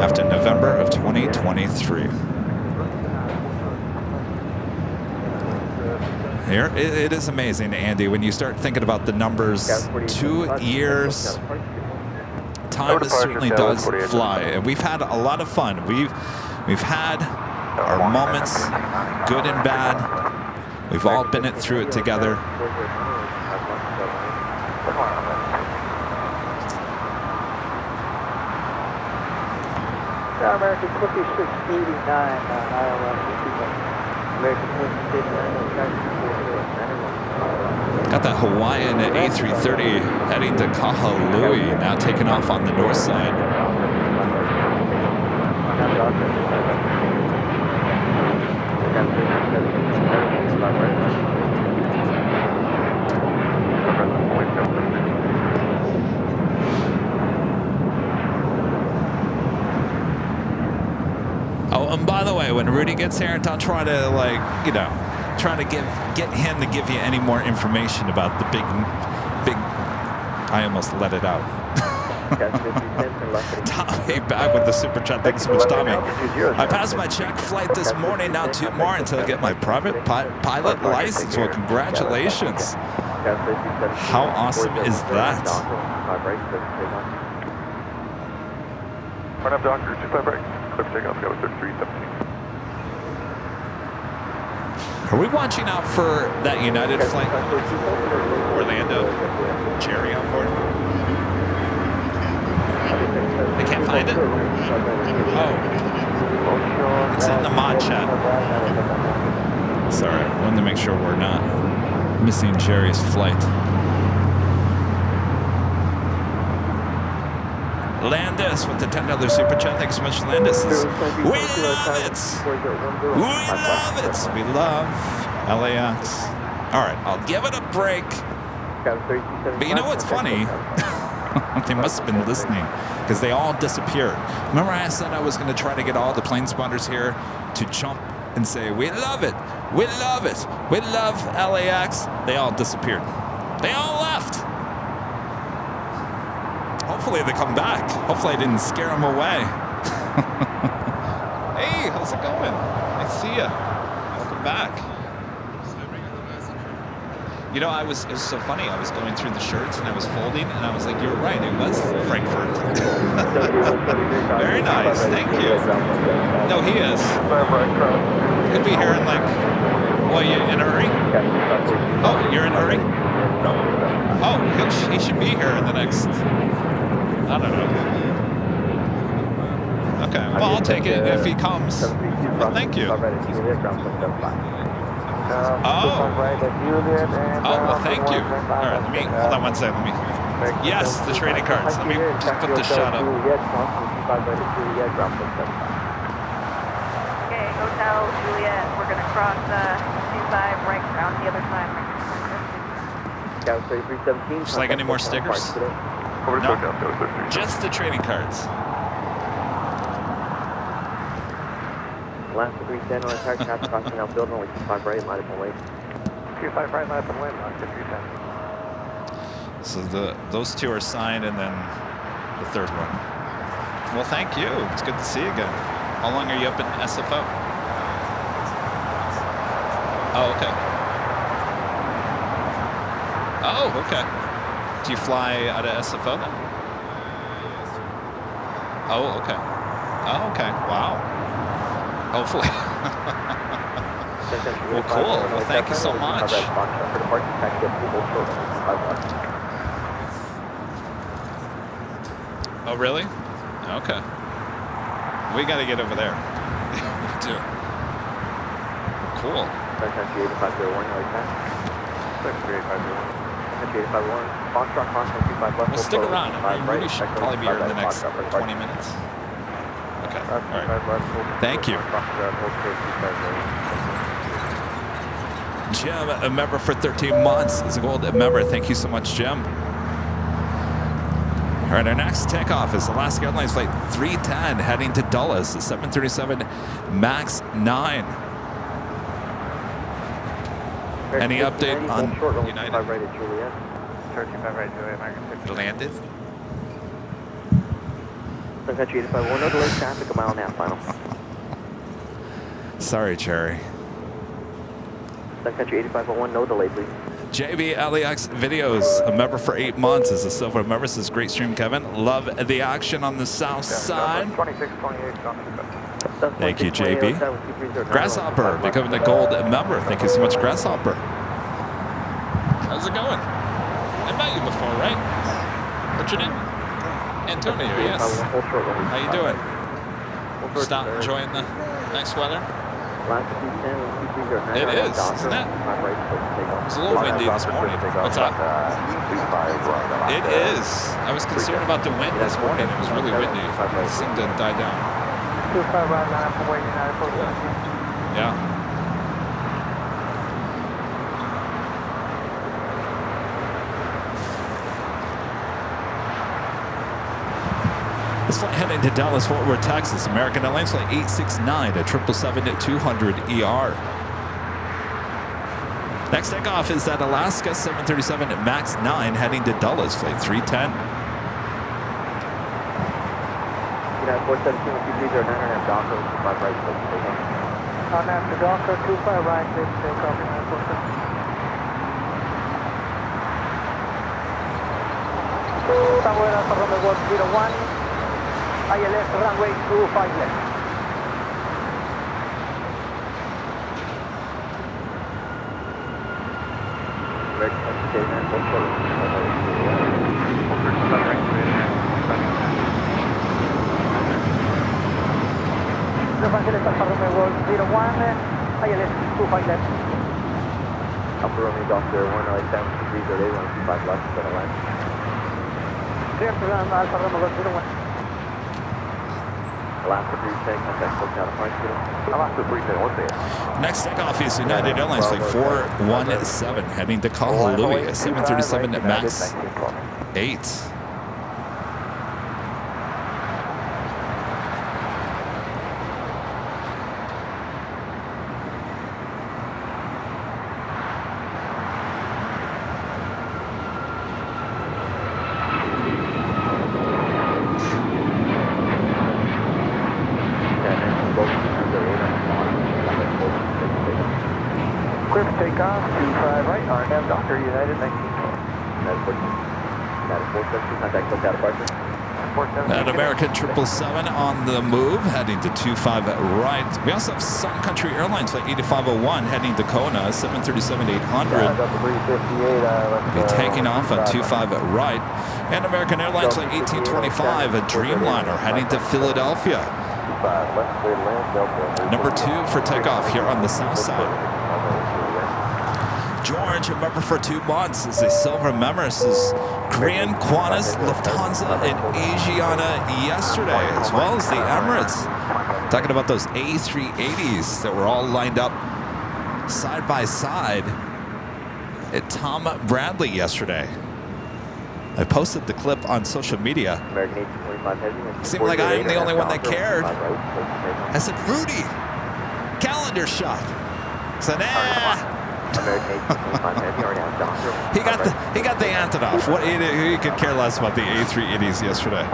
after November of 2023. Here, it is amazing, Andy, when you start thinking about the numbers. 2 years. Time certainly does fly, and we've had a lot of fun. We've had our moments, good and bad. We've all been through it together. American 2689 ILS. American 2689. Got that Hawaiian A330 heading to Kahului, now taking off on the north side. Oh, and by the way, when Rudy gets here, don't try to, like, you know, try to get him to give you any more information about the big, I almost let it out. Tommy back with the super chat. Thanks so much, Tommy. I passed my check flight this morning, now 2 more until I get my private pilot license. Well, congratulations. How awesome is that? Run up, Doctor, 25 right. Clear for takeoff, got a 3317. Are we watching out for that United flight? Orlando, Jerry on board? I can't find it. Oh, it's in the mod chat. Sorry, I wanted to make sure we're not missing Jerry's flight. Landis with the $10 super chat. Thanks so much, Landis. We love it. We love it. We love LAX. All right, I'll give it a break. But you know what's funny? They must have been listening because they all disappeared. Remember I said I was going to try to get all the plane spotters here to jump and say, we love it. We love it. We love LAX. They all disappeared. They all left. Hopefully they come back. Hopefully I didn't scare them away. Hey, how's it going? I see ya. Welcome back. You know, it was so funny. I was going through the shirts and I was folding and I was like, you're right, it was Frankfurt. Very nice, thank you. No, he is. He'll be here in like, well, you in a hurry? Oh, you're in a hurry? Oh, he should be here in the next, I don't know. Okay, well, I'll take it if he comes. Well, thank you. Oh, well, thank you. All right, let me, hold on one second. Let me, yes, the trading cards. Let me just put this shot up. Okay, Hotel Juliet, we're going to cross 25 right around the other side. Just like any more stickers? No, just the trading cards. Last 310 on entire traffic crossing out building, only 25 right, line up and wait. 25 right, line up and wait, line 310. So those two are signed, and then the third one. Well, thank you. It's good to see you again. How long are you up in SFO? Oh, okay. Oh, okay. Do you fly out of SFO then? Oh, okay. Oh, okay. Wow. Hopefully. Well, cool. Well, thank you so much. Oh, really? Okay. We got to get over there. We do. Cool. Well, stick around. I mean, Rudy should probably be here in the next 20 minutes. Okay. All right. Thank you. Jim, a member for 13 months, is a gold member. Thank you so much, Jim. All right, our next takeoff is Alaska Airlines Flight 310 heading to Dulles, the 737 MAX 9. Any update on United? 13 right, Juliet, American 6. It landed? Country 851, no delay, traffic, a mile and a half final. Sorry, Cherry. Country 8501, no delay, please. JB LAX Videos, a member for 8 months, is a silver member. Says great stream, Kevin. Love the action on the south side. 26, 28, Thank you, JB. Grasshopper, becoming a gold member. Thank you so much, Grasshopper. How's it going? I met you before, right? What's your name? Antonio, yes. How you doing? Stop enjoying the nice weather? It is, isn't it? It's a little windy this morning. What's up? It is. I was concerned about the wind this morning. It was really windy. It seemed to die down. Yeah. This flight heading to Dallas, Fort Worth, Texas. American Airlines Flight 869 at 777-200 ER. Next takeoff is at Alaska 737 MAX 9 heading to Dulles, Flight 310. United 417, 230, 9 Docker, 5 right, please take off. On after Docker, 25 right, please take off, United 417. Somewhere Alfa Romeo 01, ILS runway 25 left. Red, stay 9 Los Angeles Alfa Romeo 01, ILS 25 left. Alfa Romeo Doctor 107, 330, 125 left, center line. Clear to run Alfa Romeo 01. Alaska 310, contact full counterpoint, Alaska 310, what's it? Next takeoff is United Airlines Flight 417 heading to Kahului, 737 MAX 8. Quick takeoff, 25 right, RNM, Doctor United 19. That American 777 on the move, heading to 25 right. We also have Sun Country Airlines Flight 8501 heading to Kona, 737-800. Be taking off on 25 right. And American Airlines Flight 1825, a Dreamliner heading to Philadelphia. Number 2 for takeoff here on the south side. George, a member for 2 months, is a silver member. This is Korean, Qantas, Lufthansa, and Asiana yesterday, as well as the Emirates. Talking about those A380s that were all lined up side by side at Tom Bradley yesterday. I posted the clip on social media. Seemed like I'm the only one that cared. I said, Rudy, calendar shot. I said, he got the Antonov. What he could care less about the A380s yesterday.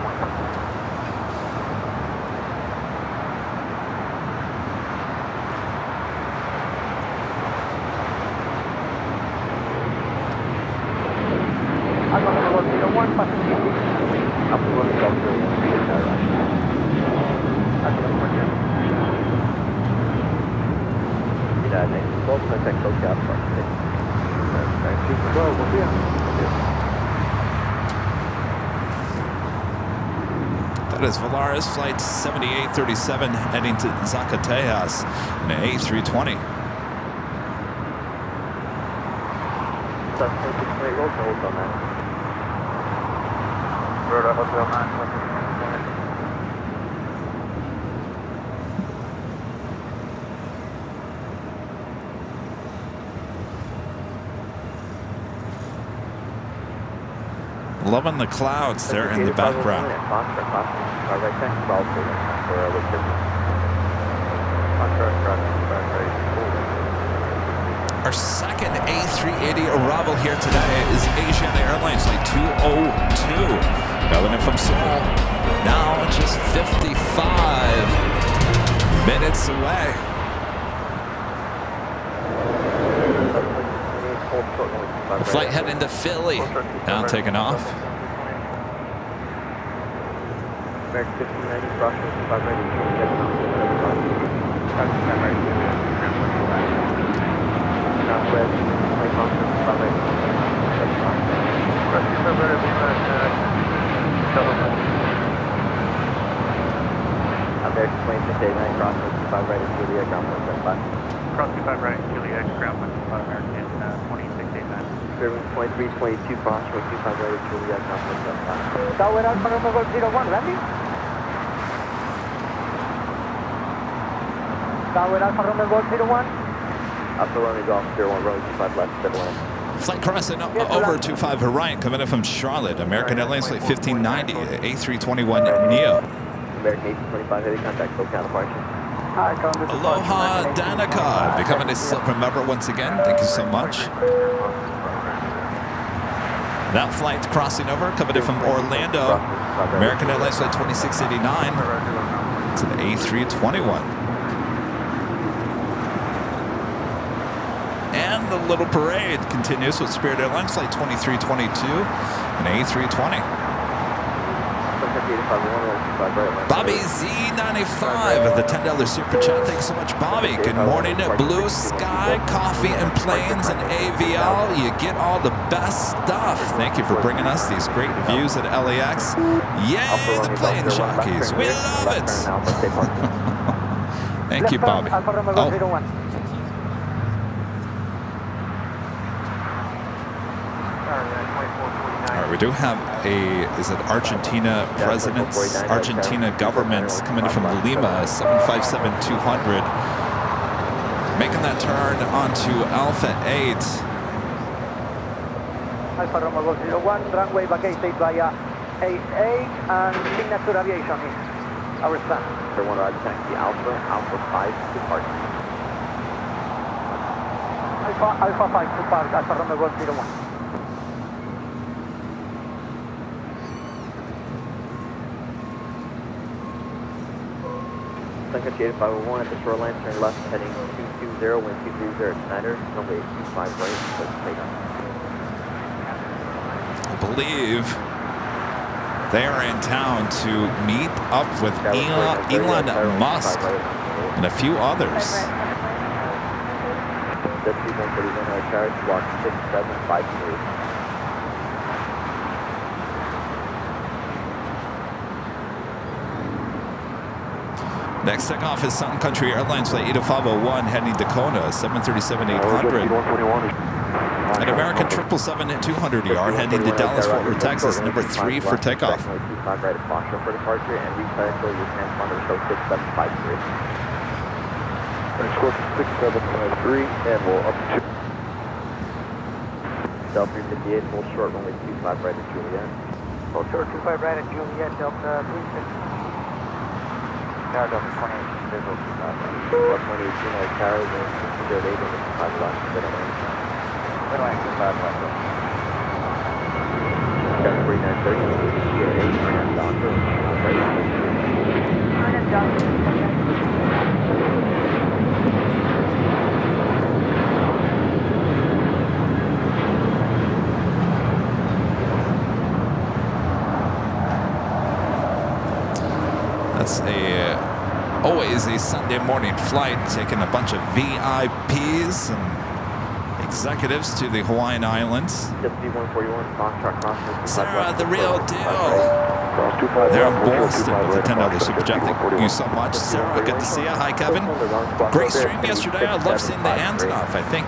Alpha 1 Golf Juliet, Airline. United 12, contact SoCal, approximately. 12, we'll see ya. That is Volaris Flight 7837 heading to Zacatecas in an A320. Roll hold on that. Rhoda Hotel 9, Loving the clouds there in the background. Our second A380 arrival here today is Asian Airlines Flight 202. Coming in from Seoul. Now just 55 minutes away. The flight heading to Philly. Now taking off. American 1590, crossing 5 ready, Northwest, plane crossing 5 ready, American plane 58 crossing 5 ready, Juliet, ground 175. Cross 25 right, Juliet, ground 175, American 2689. Serving 2322, cross 25 ready, Juliet, ground 175. Tower Alpha Romeo 01, landing. Tower Alpha Romeo 01. Alpha Romeo Golf 01, road 25 left, 71. Flight crossing over 25 Orion coming in from Charlotte. American Airlines Flight 1590, A321 Neo. American 1825, heavy contact, SoCal departure. Aloha Danica, becoming a silver member once again. Thank you so much. That flight crossing over, coming in from Orlando. American Airlines Flight 2689. It's an A321. And the little parade continues with Spirit Airlines Flight 2322, an A320. Bobby Z95 with the $10 super chat. Thanks so much, Bobby. Good morning. Blue Sky, Coffee and Planes and AVL. You get all the best stuff. Thank you for bringing us these great views at LAX. Yay, the Plane Jockeys. We love it. Thank you, Bobby. Oh. All right, we do have is it Argentina presidents, Argentina governments coming from Lima, 757-200, making that turn onto Alpha 8. Alpha Romeo 01, runway vacated via AA and Signature Aviation is our stand. For one ride taxi Alpha 5 departure. Alpha 5 to park, Alpha Romeo 01. Country 8501 at the shoreline, turn left heading 220, wind 230 Snyder, runway 25 right, let's take off. I believe they are in town to meet up with Elon Musk and a few others. That's 141 charge, block 6753. Next takeoff is Sun Country Airlines Flight 8501 heading to Kona, 737-800. An American 777-200ER heading to Dallas, Fort Worth, Texas, number 3 for takeoff. 25 right at Foxtrot for departure and recycle your transponder show 6753. Score 6753 and we'll up to Delta 358, full short runway 25 right at Juliet. Full short 25 right at Juliet, Delta 350. Tower Delta 28, visual 25 right. 118 right tower, wind 608 over 5 left, middle range. Middle range, 5 left. Tower 4930, 8 grand doctor, It's always a Sunday morning flight, taking a bunch of VIPs and executives to the Hawaiian Islands. Sarah, the real deal. They're in Boston with a $10 super chat. Thank you so much. Sarah, good to see you. Hi, Kevin. Great stream yesterday. I love seeing the Antonov. I think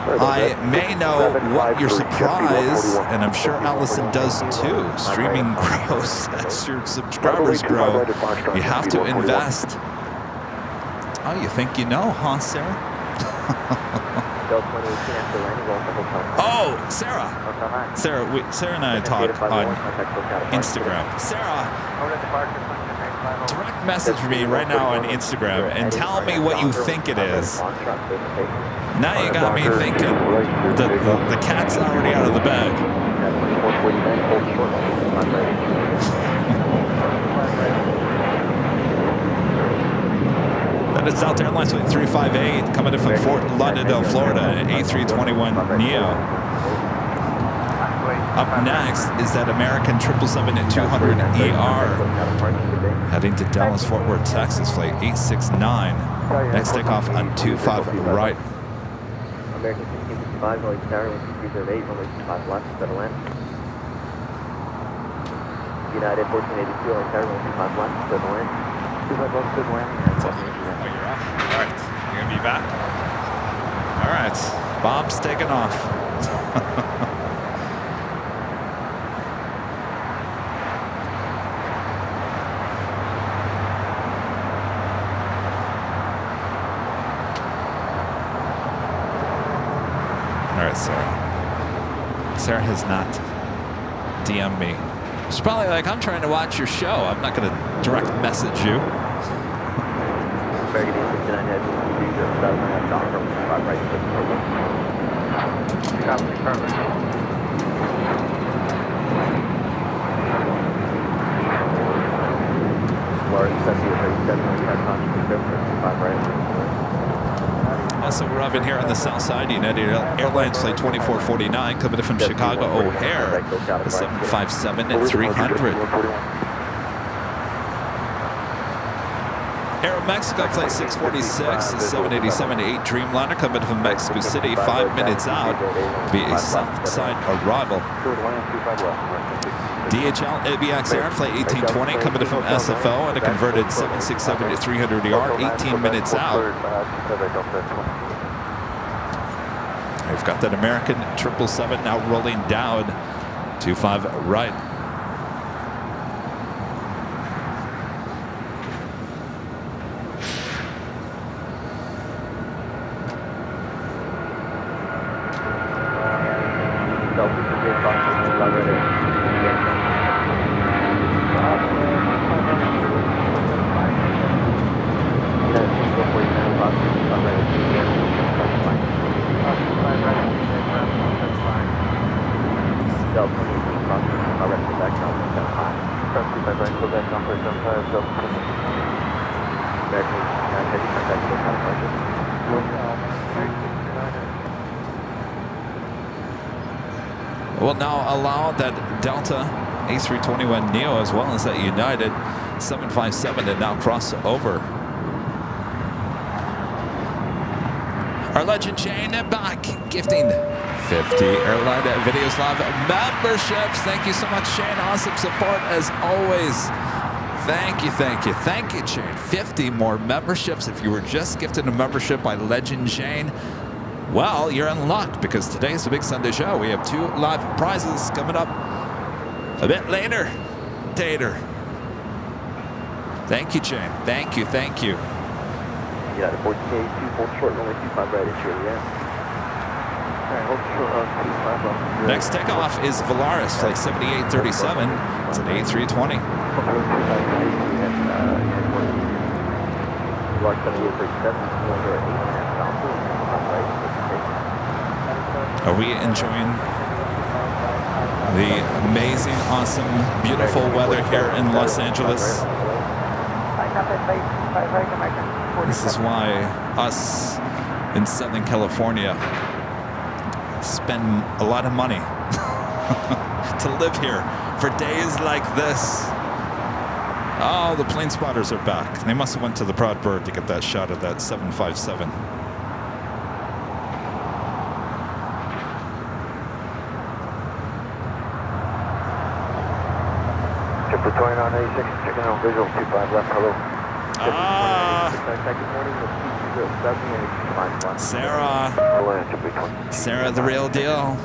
I may know what your surprise, and I'm sure Allison does too. Streaming grows as your subscribers grow. You have to invest. Oh, you think you know, huh, Sarah? Oh, Sarah. Sarah and I talk on Instagram. Sarah, direct message me right now on Instagram and tell me what you think it is. Now you got me thinking. The cat's already out of the bag. That is Delta Airlines Flight 358 coming in from Fort Lauderdale, Florida, an A321neo. Up next is that American 777-200ER heading to Dallas, Fort Worth, Texas, flight 869. Next takeoff on 25 right. American 1655, going tower, 1308, runway 25 left, settle in. United 1482, going tower, runway 25 left, settle in. 25 left, good landing. Oh, you're off. All right, you're gonna be back. All right, Bob's taking off. Sarah has not DM'd me. She's probably like, I'm trying to watch your show. I'm not going to direct message you. Also, we're up in here on the south side. United Airlines Flight 2449 coming in from Chicago O'Hare, the 757 and 300. Aeromexico Flight 646, the 787-8 Dreamliner coming from Mexico City, 5 minutes out. Be a south side arrival. DHL ABX Air Flight 1820 coming in from SFO and a converted 767-300ER, 18 minutes out. We've got that American 777 now rolling down 25 right. Will now allow that Delta A321neo as well as that United 757 to now cross over. Our legend Shane back, gifting 50 Airline Videos Live memberships. Thank you so much, Shane. Awesome support as always. Thank you, thank you, thank you, Shane. 50 more memberships. If you were just gifted a membership by Legend Shane, well, you're in luck because today's the big Sunday show. We have 2 live prizes coming up a bit later. Tater. Thank you, Shane. Thank you, thank you. Yeah, the 1482, hold short, runway 25 right at Shirley, yeah. Next takeoff is Volaris, flight 7837. It's an A320. Are we enjoying the amazing, awesome, beautiful weather here in Los Angeles? This is why us in Southern California spend a lot of money to live here for days like this. Oh, the plane spotters are back. They must have went to the Proud Bird to get that shot of that 757. Triple 29 on 86, checking on visual, 25 left, hello. Sarah, the real deal.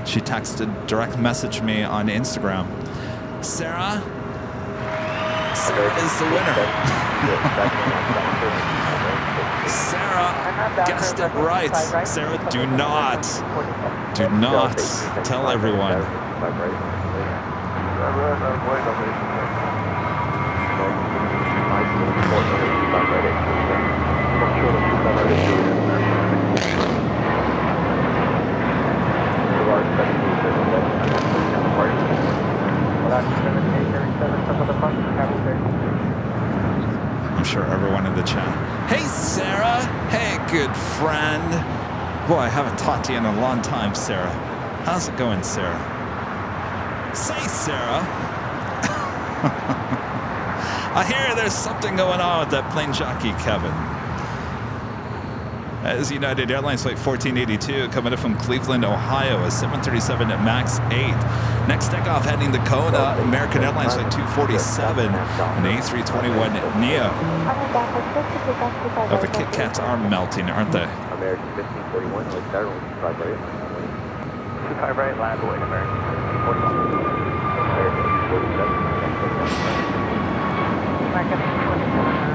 She texted, direct messaged me on Instagram. Sarah is the winner. Sarah guessed it right. Sarah, do not tell everyone. I'm sure everyone in the chat. Hey, Sarah. Hey, good friend. Boy, I haven't talked to you in a long time, Sarah. How's it going, Sarah? Say, Sarah. I hear there's something going on with that plane jockey, Kevin. That is United Airlines flight 1482 coming in from Cleveland, Ohio, a 737 at MAX 8. Next takeoff heading to Kona, American Airlines flight 247, an A321 Neo. Oh, the Kit Kats are melting, aren't they? American 1541, like that one, 25 right. 25 right, land away, American 1541. American 47. American 1541,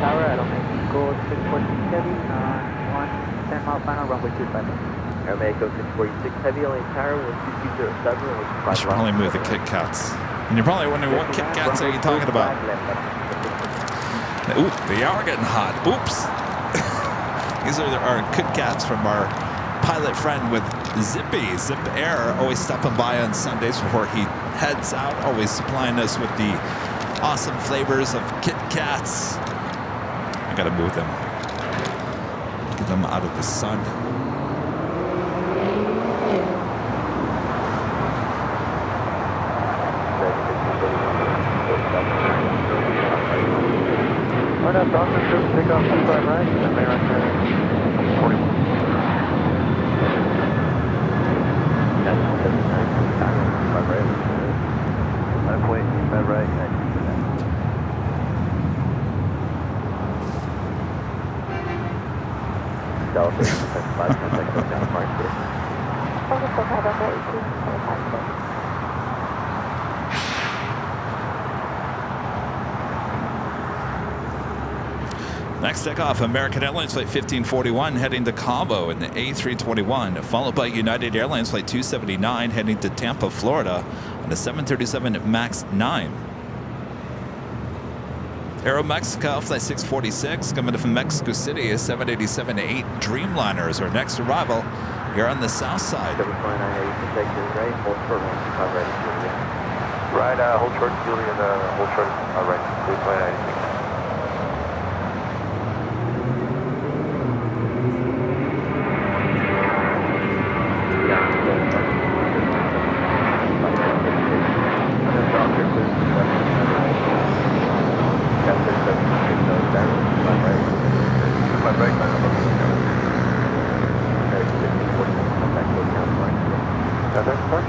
Tower, I don't think. Go 646 heavy, 110 mile final, runway 25. Airmaker 646 heavy, LA Tower, 12207, I should probably move the Kit Kats. And you're probably wondering, what Kit Kats are you talking about? Ooh, they are getting hot. Oops. These are our Kit Kats from our pilot friend with Zippy, Zip Air, always stopping by on Sundays before he heads out, always supplying us with the awesome flavors of Kit Kats. I gotta move them. Get them out of the sun. Right up, Dr. Troops, take off 25 right, American 41. Left wing, 25 right, Delta 5 contact down Mark 6. Next takeoff, American Airlines flight 1541 heading to Cabo in the A321, followed by United Airlines flight 279 heading to Tampa, Florida on the 737 MAX 9. Aeromexico flight 646 coming in from Mexico City, a 787-8 Dreamliner is our next arrival here on the south side. Right, hold short, Right, hold short, Julian, hold short, right, 3.96.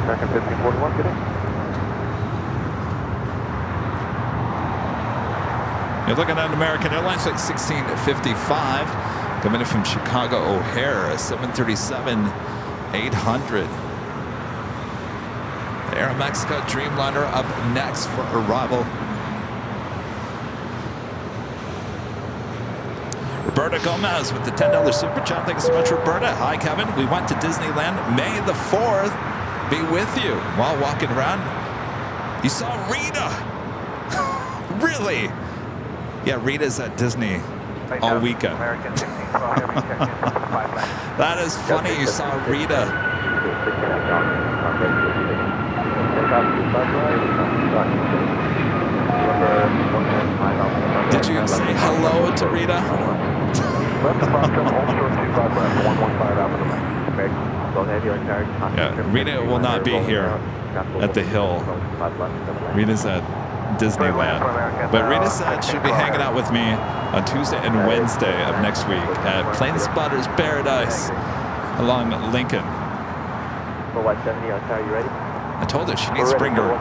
American 1541, good day. You're looking at American Airlines flight 1655 coming in from Chicago O'Hare, a 737-800. The Aeromexico Dreamliner up next for arrival. Roberta Gomez with the $10 super chat. Thank you so much, Roberta. Hi, Kevin. We went to Disneyland May the 4th. Be with you while walking around. You saw Rita. Really? Yeah, Rita's at Disney all weekend. That is funny. You saw Rita. Did you say hello to Rita? Left the box, hold short, 25 left, 115 out of the lane. Yeah, Rita will not be here at the Hill. Rita's at Disneyland. But Rita said she'll be hanging out with me on Tuesday and Wednesday of next week at Planespotters Paradise along Lincoln. I told her she needs to bring her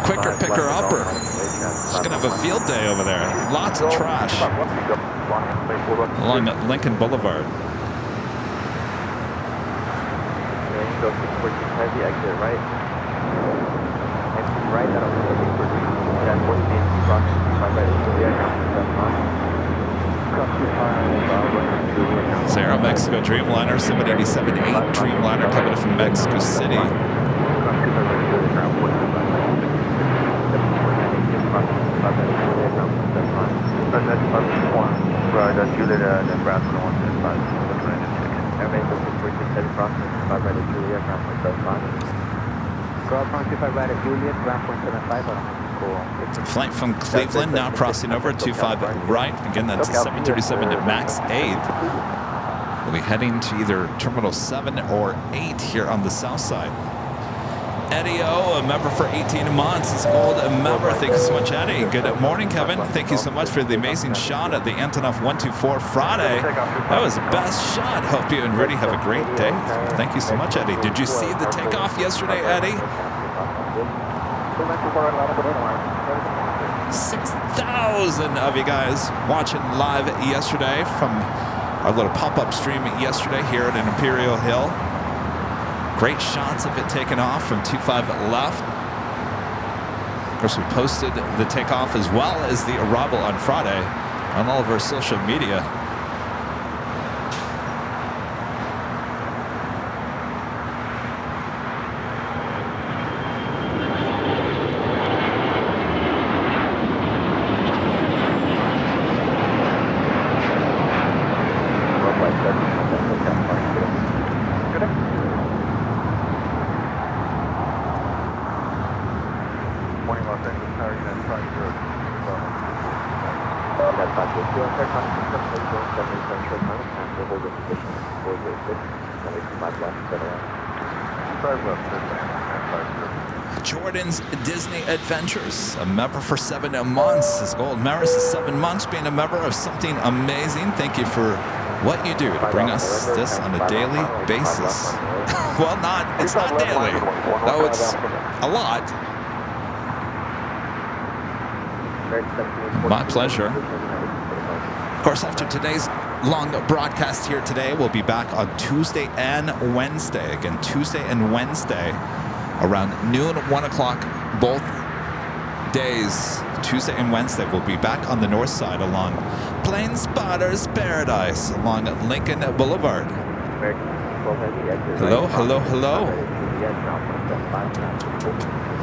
quicker picker-upper. She's going to have a field day over there. Lots of trash along Lincoln Boulevard. It's Aeromexico Dreamliner, 787-8 Dreamliner coming in from Mexico City. Flight from Cleveland now crossing over 25 right. Again, that's 737 to MAX 8. We'll be heading to either Terminal 7 or 8 here on the south side. Eddie O, a member for 18 months, is old a member. Thank you so much, Eddie. Good morning, Kevin. Thank you so much for the amazing shot at the Antonov 124 Friday. That was the best shot. Hope you and Rudy have a great day. Thank you so much, Eddie. Did you see the takeoff yesterday, Eddie? 6,000 of you guys watching live yesterday from our little pop-up stream yesterday here at Imperial Hill. Great shots of it taking off from 25 left. Of course, we posted the takeoff as well as the arrival on Friday on all of our social media. Jordan's Disney Adventures, a member for 7 months. His gold Maris is 7 months being a member of something amazing. Thank you for what you do to bring us this on a daily basis. Well, it's not daily, though it's a lot. My pleasure. Of course, after today's long broadcast here today, we'll be back on Tuesday and Wednesday. Again, Tuesday and Wednesday around noon, 1 o'clock, both days, Tuesday and Wednesday. We'll be back on the north side along Planespotters Paradise along Lincoln Boulevard. Hello, hello, hello.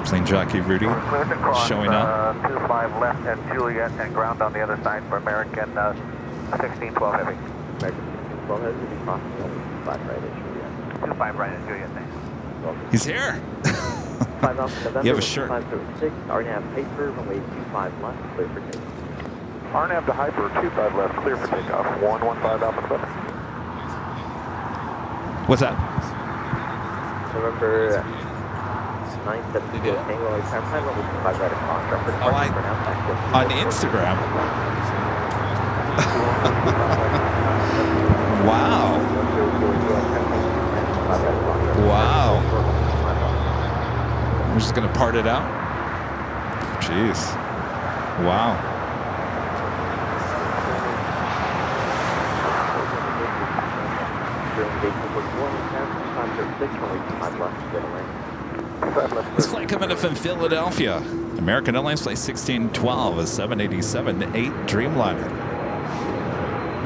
Plane Jockey Rudy showing up. 25 left at Juliet and ground on the other side for American 1612 Heavy. American 1612 Heavy, 25 right at Juliet, thanks. He's here. You have a shirt. RNAV paper, runway 25 left, clear for takeoff. RNAV to Hyper, 25 left, clear for takeoff. 115 Alpha November. What's that? November 974 Tango, time plan, runway 25 right across. On Instagram. Wow. Wow. We're just going to part it out? Jeez. Wow. This flight coming in from Philadelphia. American Airlines Flight 1612 is 787-8 Dreamliner.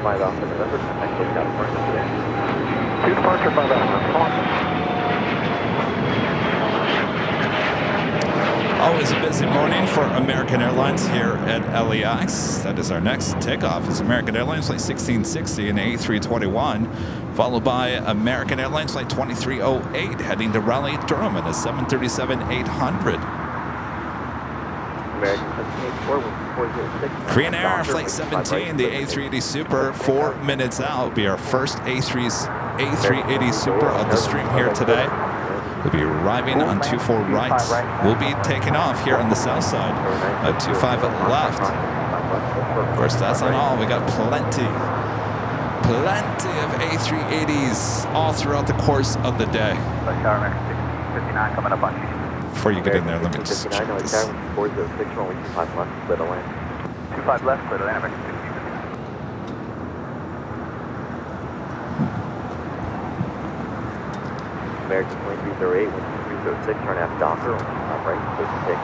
Flight off in November, actually got a partner today. Two departure, 5 Alpha. Always a busy morning for American Airlines here at LAX. That is our next takeoff. Is American Airlines Flight 1660 and A321, followed by American Airlines Flight 2308 heading to Raleigh-Durham in a 737-800. Korean Air Flight 17, the A380 Super, 4 minutes out, will be our first A3s A380 Super on the stream here today. We'll be arriving on 24 right. We'll be taking off here on the south side at 25 left. Of course, that's not all. We got plenty of A380s all throughout the course of the day. coming up on you. Before you get in there, let me just check this. 406, runway 25 left, clear to land. 25 left, clear to land, American 60. American 2308, 12306, turn aft Docker, 125 right, clear to take.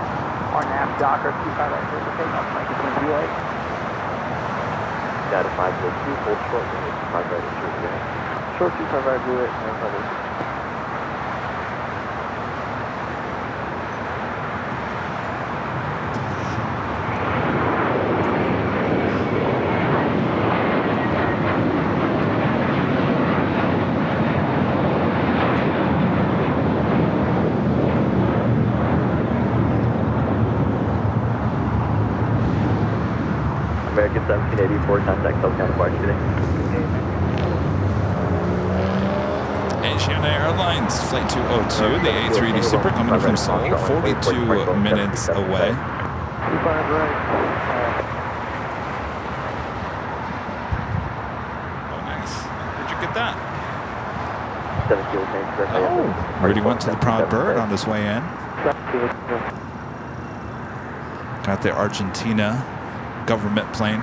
On aft Docker, 25 right, clear to takeoff, Mike 28. Data 502, full short, runway 25 right, ensure the end. Short 25 right, blue 8, 95. American 1784, contact Southbound Washington. Asiana Airlines Flight 202, the A380 Super coming in from Seoul, 42 minutes away. 25 right. Oh, nice. Where'd you get that? 7 kilo change, correct. Oh, Rudy went to the Proud Bird on this way in. Got the Argentina government plane.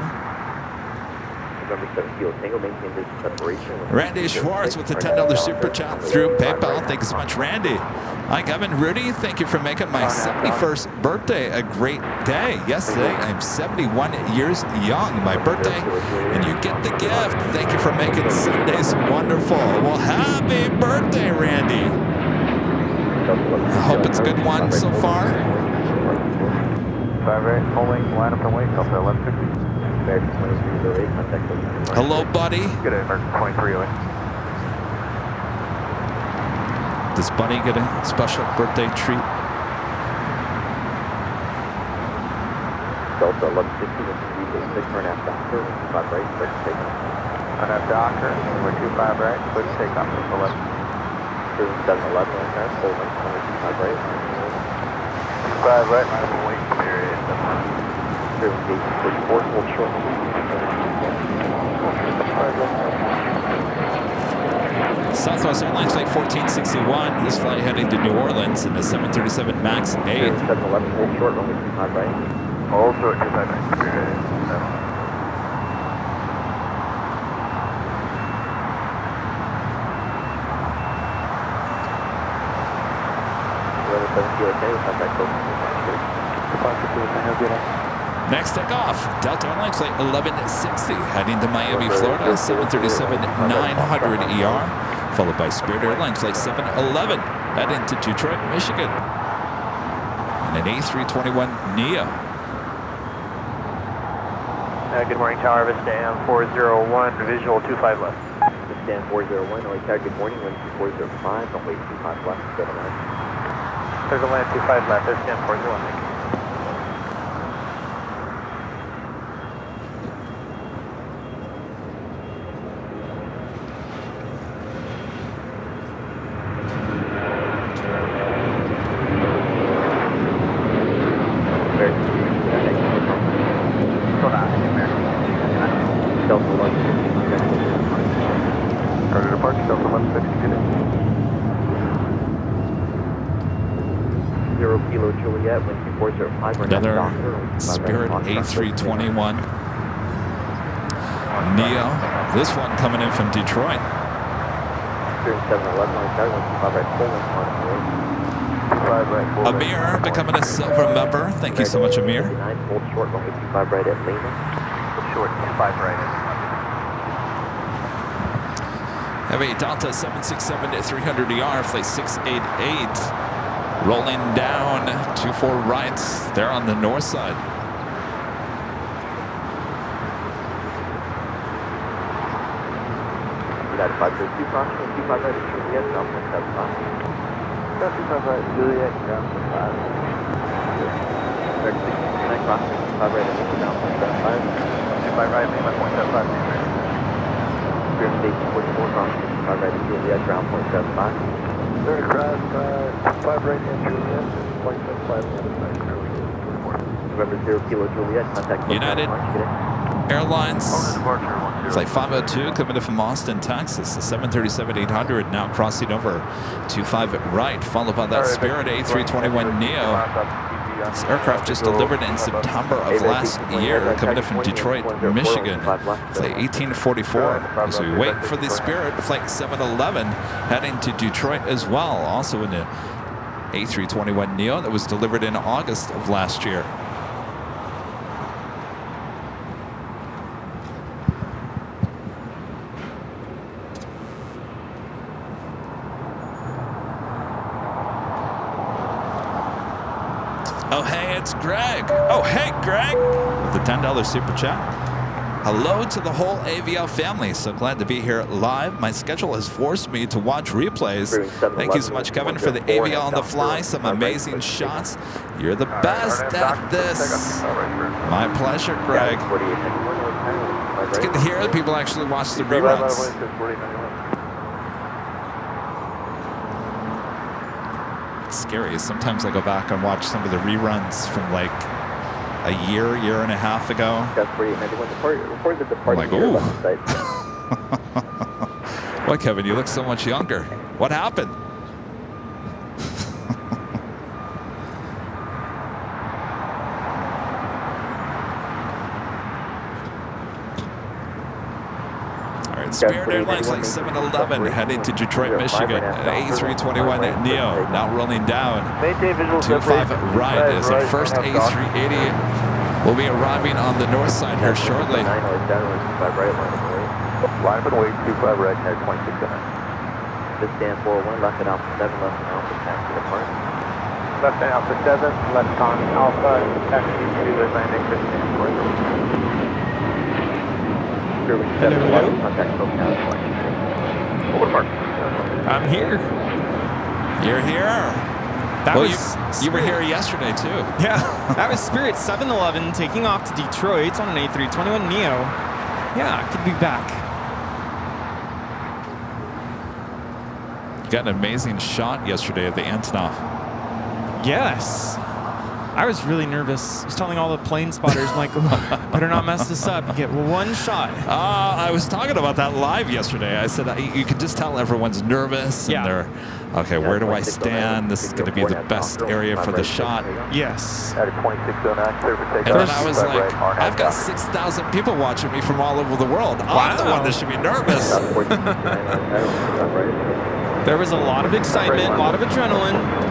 November 7 kilo tango, maintain this separation. Randy Schwartz with the $10 super chat through PayPal. Thank you so much, Randy. Hi, Kevin Rudy. Thank you for making my 71st birthday a great day. Yesterday, I'm 71 years young, my birthday, and you get the gift. Thank you for making Sundays wonderful. Well, happy birthday, Randy. I hope it's a good one so far. 5 right, full length, line up and wait, Delta 1150. American 2308, contact Southbound. Hello, buddy. Good day, American 2308. Does Bunny get a special birthday treat? Delta 1150, 1 turn aft Docker, 5 right, clear to take off. On that Docker, runway 25 right, clear to take off from 11. 711, right there, full length, 25 right. 25 right, line up and wait, clear it. 44, hold short. Southwest Airlines Flight 1461. This flight heading to New Orleans in the 737 MAX 8. 711, hold short, runway 25 right. All short, 25 right, clear it. 7 kilo tango, contact Southbound. Next takeoff, Delta Airlines Flight 1160 heading to Miami, Florida, 737-900 ER, followed by Spirit Airlines Flight 711 heading to Detroit, Michigan, and an A321neo. Good morning, Tower, Vistan 401, visual 25 left. Vistan 401, LA Tower, good morning, wind 405, runway 25 left, clear to land. There's a land 25 left, Vistan 401, thank you. Delta 1150, Carter departure, Delta 1150, get in. 0 kilo Juliet, wind 2405, Another Spirit A321 neo. This one coming in from Detroit. Spirit 711, LA Tower, wind 25 right, full length, on the way. 25 right, full length. Amir becoming a silver member. Thank you so much, Amir. 9, hold short, runway 25 right at Lima. Short, 25 right. Have a Delta 767 at 300 ER, flight 688. Rolling down 24 right. They're on the north side. United 532, crossing 25 right at Juliet, ground 175. 25 right, Juliet, ground 5. American 669, crossing 25 right at Lima, ground 175. 25 right, Lima, 0.75. Spirit Station 44 crossing 55 right at Juliet, ground point 75. Aircraft, 5 right hand Juliet, 0.75 November 0 Kilo Juliet, contact United Airlines. Departure 10. Flight 502 coming in from Austin, Texas. The 737-800 now crossing over 25 right, followed by that Spirit A321neo. This aircraft just delivered in September of last year, coming in from Detroit, Michigan. Flight 1844. As we wait for the Spirit, Flight 711 heading to Detroit as well, also in the A321neo that was delivered in August of last year. Oh, hey, it's Greg. Oh, hey, Greg. With the $10 super chat. Hello to the whole AVL family. So glad to be here live. My schedule has forced me to watch replays. Thank you so much, Kevin, for the AVL on the fly. Some amazing shots. You're the best at this. My pleasure, Greg. It's good to hear that people actually watch the reruns. It's scary. Sometimes I go back and watch some of the reruns from like a year and a half ago. I'm like, ooh. Boy, Kevin, you look so much younger. What happened? Spirit Airlines Flight 711 heading to Detroit, Michigan. A321neo now rolling down. 25 right as our first A380 will be arriving on the north side here shortly. Line and wait, 25 right, head 2609. Just stand 41, left and Alpha 7, left and Alpha, taxi depart. Left and Alpha 7, left on Alpha, taxi to the landing for stand 4. I'm here. You're here. That well, was you were here yesterday too. Yeah, that was Spirit 711 taking off to Detroit on an A321neo. Yeah, could be back. You got an amazing shot yesterday of the Antonov. Yes. I was really nervous. I was telling all the plane spotters, I'm like, better not mess this up. You get one shot. I was talking about that live yesterday. I said you could just tell everyone's nervous and they're, okay, where do I stand? This is going to be the best area for the shot. Yes. At a 2609, clear for takeoff. And then I was like, I've got 6,000 people watching me from all over the world. I'm the one that should be nervous. There was a lot of excitement, a lot of adrenaline.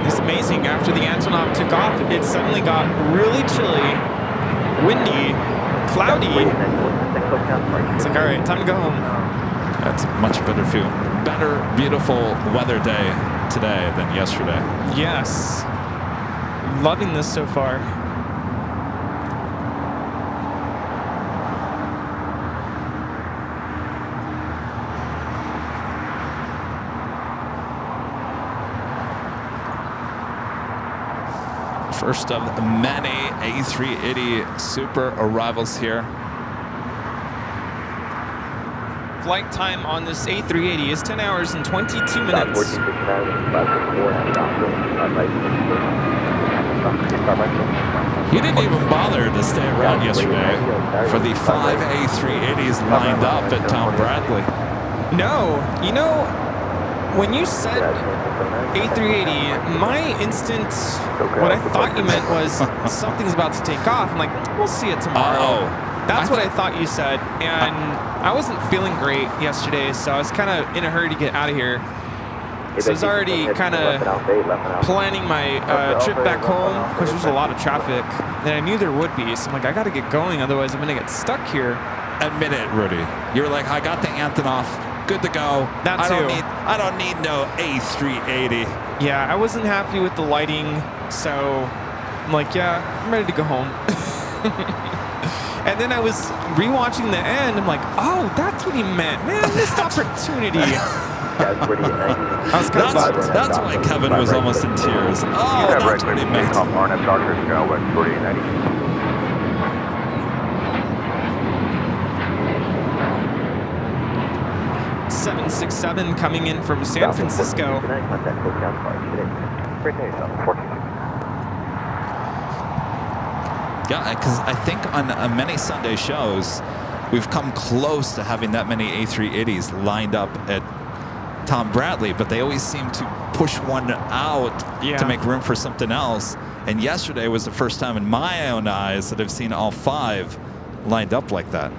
It's amazing. After the Antonov took off, it suddenly got really chilly, windy, cloudy. It's like, all right, time to go home. That's a much better feel. Better, beautiful weather day today than yesterday. Yes. Loving this so far. First of many A380 Super arrivals here. Flight time on this A380 is 10 hours and 22 minutes. He didn't even bother to stay around yesterday for the 5 A380s lined up at Tom Bradley. No, you know, when you said A380, my instant, what I thought you meant was something's about to take off. I'm like, we'll see it tomorrow. That's what I thought you said. And I wasn't feeling great yesterday, so I was kind of in a hurry to get out of here. So I was already kind of planning my trip back home. Of course, there's a lot of traffic, and I knew there would be. So I'm like, I got to get going, otherwise I'm going to get stuck here. Admit it, Rudy. You were like, I got the Antonov. Good to go. That too. I don't need no A380. Yeah, I wasn't happy with the lighting, so I'm like, yeah, I'm ready to go home. And then I was rewatching the end. I'm like, oh, that's what he meant. Man, missed opportunity. That's why Kevin was almost in tears. Oh, that's what he meant. 167 coming in from San Francisco. Contact close down car. Great day, 14. Yeah, because I think on many Sunday shows, we've come close to having that many A380s lined up at Tom Bradley, but they always seem to push one out to make room for something else. And yesterday was the first time in my own eyes that I've seen all 5 lined up like that.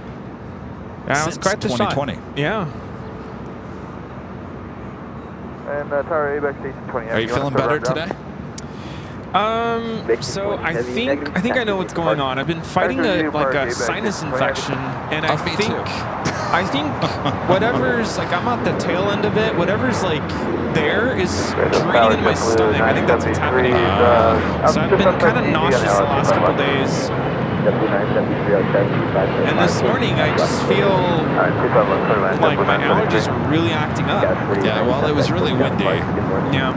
That was quite the 2020. shot. Yeah. And Tower A back station 20. Are you feeling better today? So I think I know what's going on. I've been fighting a sinus infection, and I think whatever's like, I'm at the tail end of it. Whatever's like there is draining in my stomach. I think that's what's happening. So I've been kind of nauseous the last couple days. And this morning I just feel like my allergies are really acting up. Yeah, well, it was really windy. Yeah.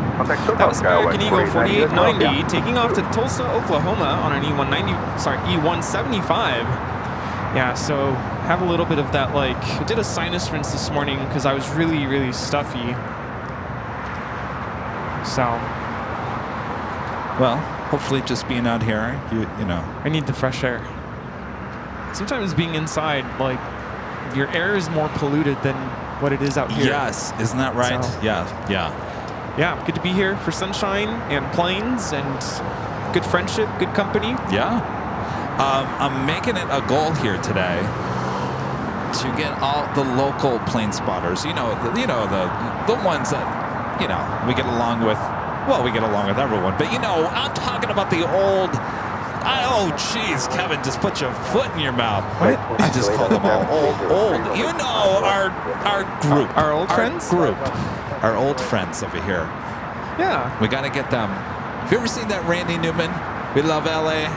That was American Eagle 4890 taking off to Tulsa, Oklahoma on an E175. Yeah, so have a little bit of that, like, I did a sinus rinse this morning because I was really, really stuffy. So. Well, hopefully just being out here, you know. I need the fresh air. Sometimes being inside, like, your air is more polluted than what it is out here. Yes, isn't that right? So, yeah. Yeah, good to be here for sunshine and planes and good friendship, good company. Yeah. I'm making it a goal here today to get all the local plane spotters. You know the ones that we get along with. Well, we get along with everyone, but I'm talking about the old. Oh, jeez, Kevin, just put your foot in your mouth. What? I just called them all old. You know, our group. Our old friends? Group. Our old friends over here. Yeah. We got to get them. Have you ever seen that Randy Newman? We love LA.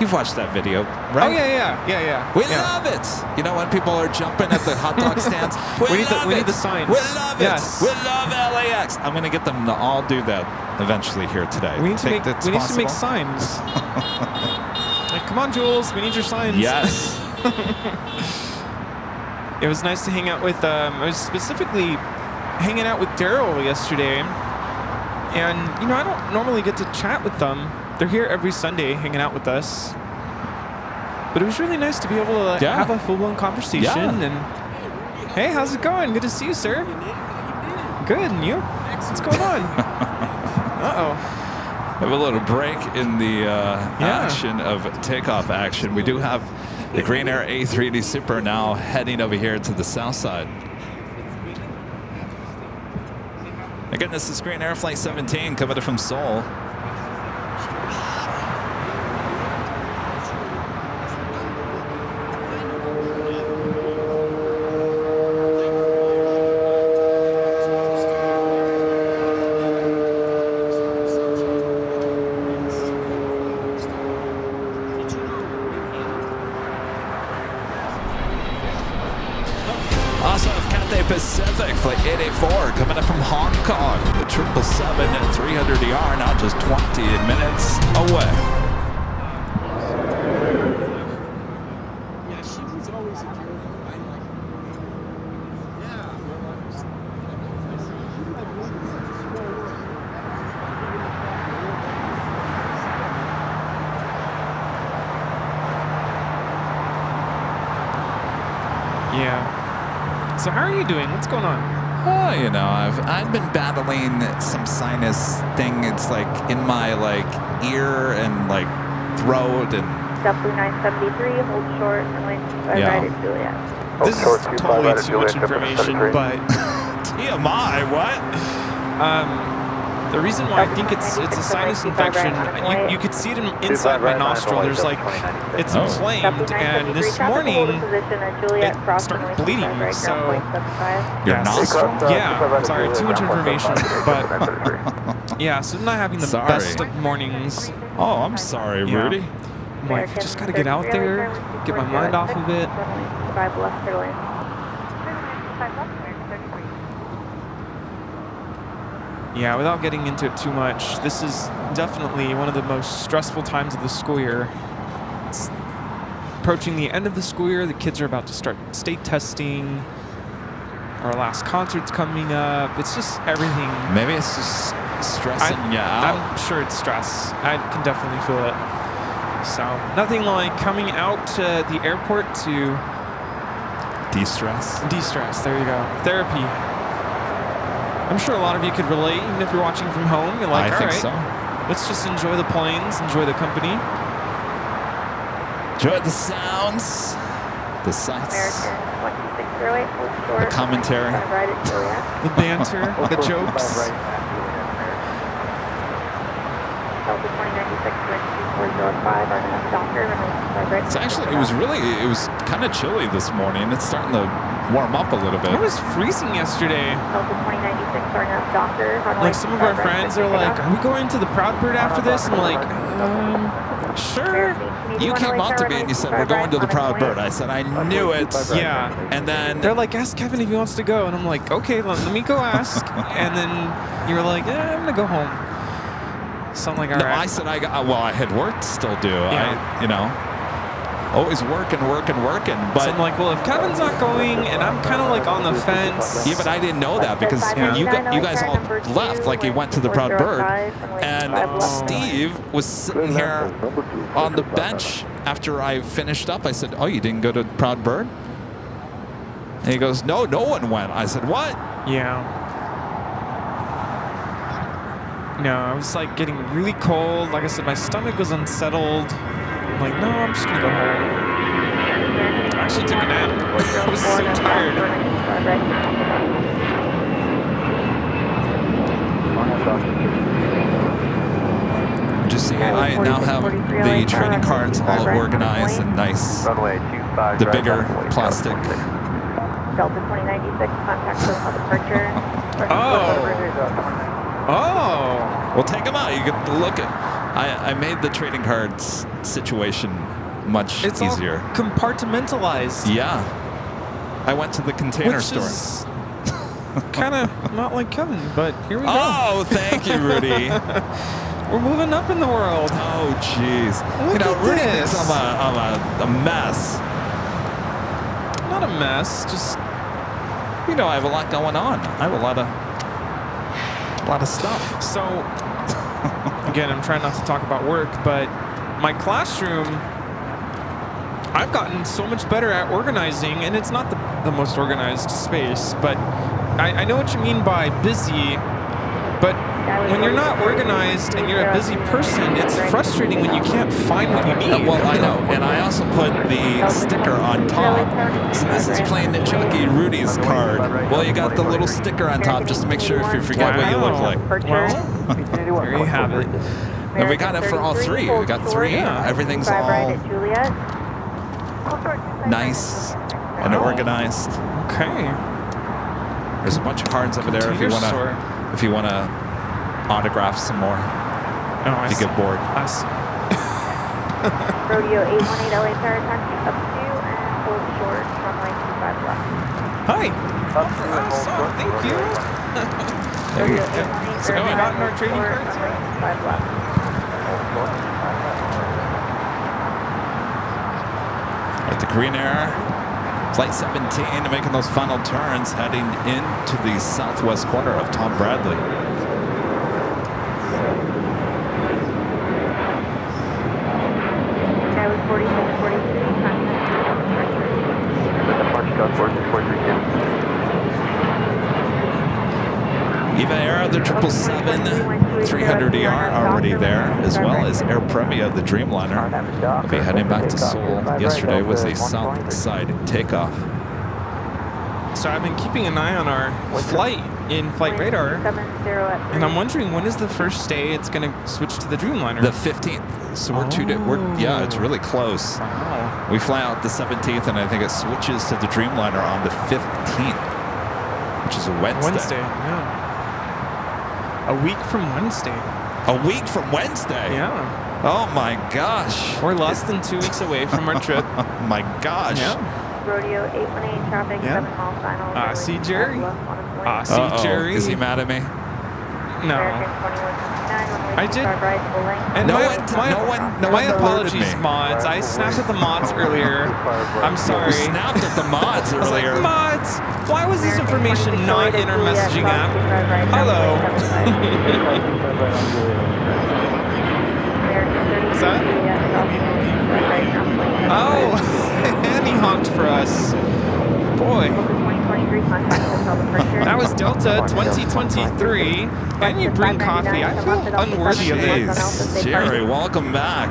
You've watched that video, right? Oh, yeah. We love it. You know, when people are jumping at the hot dog stands? We need the signs. We love it. Yes. We love LAX. I'm going to get them to all do that eventually here today. We need to make signs. Like, come on, Jules. We need your signs. Yes. It was nice to hang out with, I was specifically hanging out with Daryl yesterday. And, I don't normally get to chat with them. They're here every Sunday hanging out with us. But it was really nice to be able to have a full-blown conversation. Yeah. And, hey, how's it going? Good to see you, sir. Good, and you? What's going on? Uh-oh. Have a little break in the action of takeoff action. We do have the Green Air A380 Super now heading over here to the south side. Again, this is Green Air Flight 17 coming in from Seoul. Also of Cathay Pacific, Flight 884, coming in from Hong Kong. The 777 at 300ER, now just 20 minutes away. Yeah, she was always a girl. Yeah. So how are you doing? What's going on? Oh, I've been battling some sinus thing. It's like in my ear and throat and. W973, hold short, and right at Juliet. This is totally too much information, but TMI, what? The reason why I think it's a sinus infection, you could see it inside my nostril. There's it's inflamed, and this morning it started bleeding. So Your nostril? Yeah, sorry, too much information, but yeah, so I'm not having the best of mornings. Oh, I'm sorry, Rudy. I'm like, just gotta get out there, get my mind off of it. Yeah, without getting into it too much, this is definitely one of the most stressful times of the school year. It's approaching the end of the school year. The kids are about to start state testing. our last concert's coming up. It's just everything. Maybe it's just stressing you out. I'm sure it's stress. I can definitely feel it. So nothing like coming out to the airport to De-stress. de-stress. There you go. Therapy. I'm sure a lot of you could relate, even if you're watching from home. You're like, I all think right, so. let's just enjoy the planes, enjoy the company. Enjoy the sounds, the sights, American 2608, hold short. the commentary. Right at Juliet. The banter, the jokes. Delta 2096, wind 2405, our next doctor, runway 25 right. It's actually, it was kind of chilly this morning. It's starting to warm up a little bit. It was freezing yesterday. Delta 2096, our next doctor, runway Like some of our 25 right, friends are like, are we going to the Proud Bird after this? I'm like, sure. You came up to me and you said, we're going to the Proud Bird. I said, I knew it. Yeah. And then They're like, ask Kevin if he wants to go. And I'm like, okay, let me go ask. And then you were like, I'm going to go home. So I'm like, all no, right. I said, well, I had work to still do. Yeah. Always working. So But I'm like, well, if Kevin's not going and I'm kind of like on the fence. yeah, but I didn't know that because when you guys all left, like you went to the Proud Bird, and Steve was sitting here on the bench after I finished up. I said, oh, you didn't go to Proud Bird? And he goes, no one went. I said, what? Yeah. No, I was like getting really cold. Like I said, my stomach was unsettled. I'm like, no, I'm just gonna go home. I actually took a nap. I was so tired. Just seeing, I now have the training cards all organized and nice. Runway 25. The bigger plastic. Delta 2096, contact us on departure. Oh. Well, take them out. You can look at. I made the trading cards situation much It's easier. all compartmentalized. Yeah. I went to the container Which store. is kind of not like Kevin, but here we go. Oh, thank you, Rudy. We're moving up in the world. Oh, jeez. Look at Rudy this. thinks I'm a mess. Not a mess, just I have a lot going on. I have a lot of stuff. so. Again, I'm trying not to talk about work, but my classroom, I've gotten so much better at organizing, and it's not the most organized space, but I know what you mean by busy, but when you're not organized and you're a busy person, it's frustrating when you can't find what you need. Well, I know, and I also put the sticker on top. So this is Plane Jockeys Rudy's card. Well, you got the little sticker on top just to make sure if you forget what you look like. Well, there you have it. And we got it for all three. We got three. Yeah. Everything's all nice and organized. Okay. There's a bunch of cards over there if you want to autograph some more. Oh, If you get bored. I see. Rodeo 818 LA Paris, up to and hold short, runway 25 left. Hi. Awesome. Thank you. There you Rodeo go. 818 So go Have you ahead. gotten our training short, cards runway yet? 25 left. At the Korean Air, Flight 17 making those final turns, heading into the southwest corner of Tom Bradley. That was 4642, Departure code 4642. Eva Air, the 777, 300ER already there, as well as Air Premia, the Dreamliner. Will be heading back to Seoul. Yesterday was a south side takeoff. So I've been keeping an eye on our flight in Flight Radar, and I'm wondering when is the first day it's going to switch to the Dreamliner? The 15th. So yeah, it's really close. Wow. We fly out the 17th, and I think it switches to the Dreamliner on the 15th, which is a Wednesday. Yeah. A week from Wednesday. A week from Wednesday? Yeah. Oh my gosh. We're less than 2 weeks away from our trip. Oh my gosh. Yeah. Rodeo 818 traffic, Yeah. 7 miles final. I see Jerry. I see Uh-oh. Jerry. Is he mad at me? No. American 2159, runway I did. Right, full length. And No my one alerted apologies, me. mods. I snapped at the mods earlier. I'm sorry. You snapped at the mods I was like, earlier. mods, why was this information not in our messaging app? Hello. What's that? Oh, and he honked for us. Boy. That was Delta 2023, and you bring coffee. I feel unworthy of it. Jeez, Jerry, welcome back.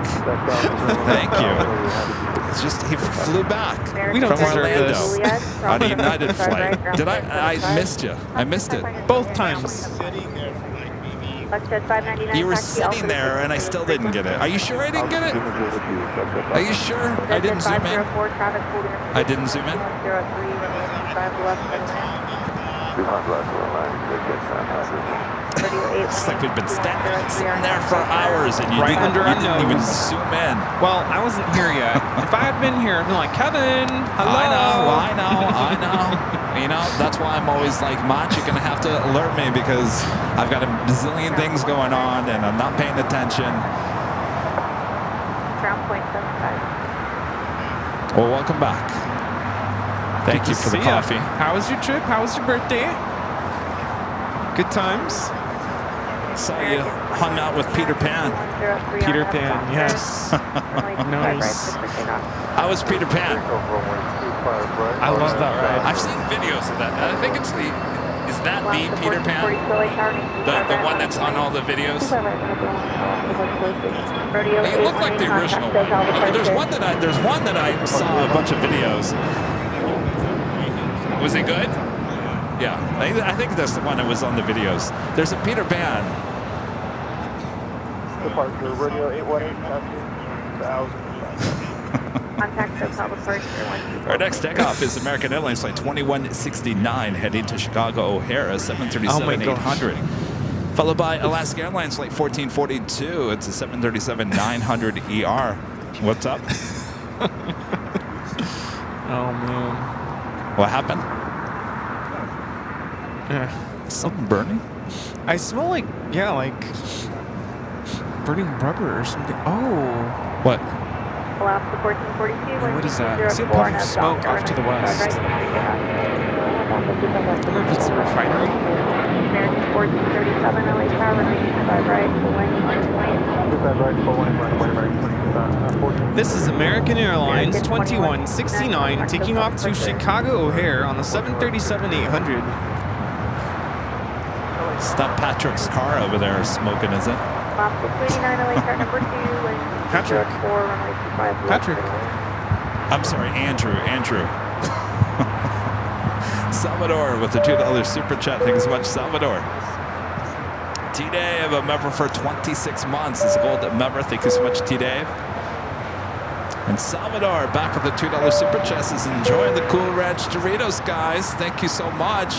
Thank you. It's just he flew back We don't from deserve Orlando this. on a United flight. Did I missed you. I missed it. Both times. You were sitting there and I still didn't get it. Are you sure I didn't get it? Are you sure I didn't zoom in? I didn't zoom in? It's like we've been sitting there for hours and you Right didn't, under our you didn't even nose. zoom in. Well, I wasn't here yet. If I had been here, I'd been like, Kevin, hello. I know. You know, that's why I'm always like, Mach, you're going to have to alert me because I've got a bazillion things going on and I'm not paying attention. Ground point 75. Well, welcome back. Thank you for the See ya. coffee. How was your trip? How was your birthday? Good times? So you hung out with Peter Pan. Peter Pan, yes. Nice. How was Peter Pan? I love that ride. I've seen videos of that. I think it's is that the Peter Pan? The one that's on all the videos? They look like the original one. Okay, there's one that I saw a bunch of videos. Was it good? Yeah, I think that's the one that was on the videos. There's a Peter Pan. Departure, radio 818, Contact SoCal departure. Our next takeoff is American Airlines flight 2169 heading to Chicago O'Hare, 737-800. Followed by Alaska Airlines flight 1442. It's a 737-900 ER. What's up? Oh, man. What happened? Yeah. Something burning? I smell like burning rubber or something. Oh. What? Alaska 1442. What is that? I see a puff of smoke off to the west. I wonder if it's the refinery. American 1437, LA Tower, 95 right, full length. This is American Airlines 2169 taking off to Chicago O'Hare on the 737-800. It's not Patrick's car over there smoking, is it? Patrick. Patrick. I'm sorry, Andrew. Salvador with the $2 super chat. Thank you so much, Salvador. T-Dave, a member for 26 months. Is a gold member. Thank you so much, T-Dave. And Salvador back with the $2 super chat. Is enjoying the Cool Ranch Doritos, guys. Thank you so much.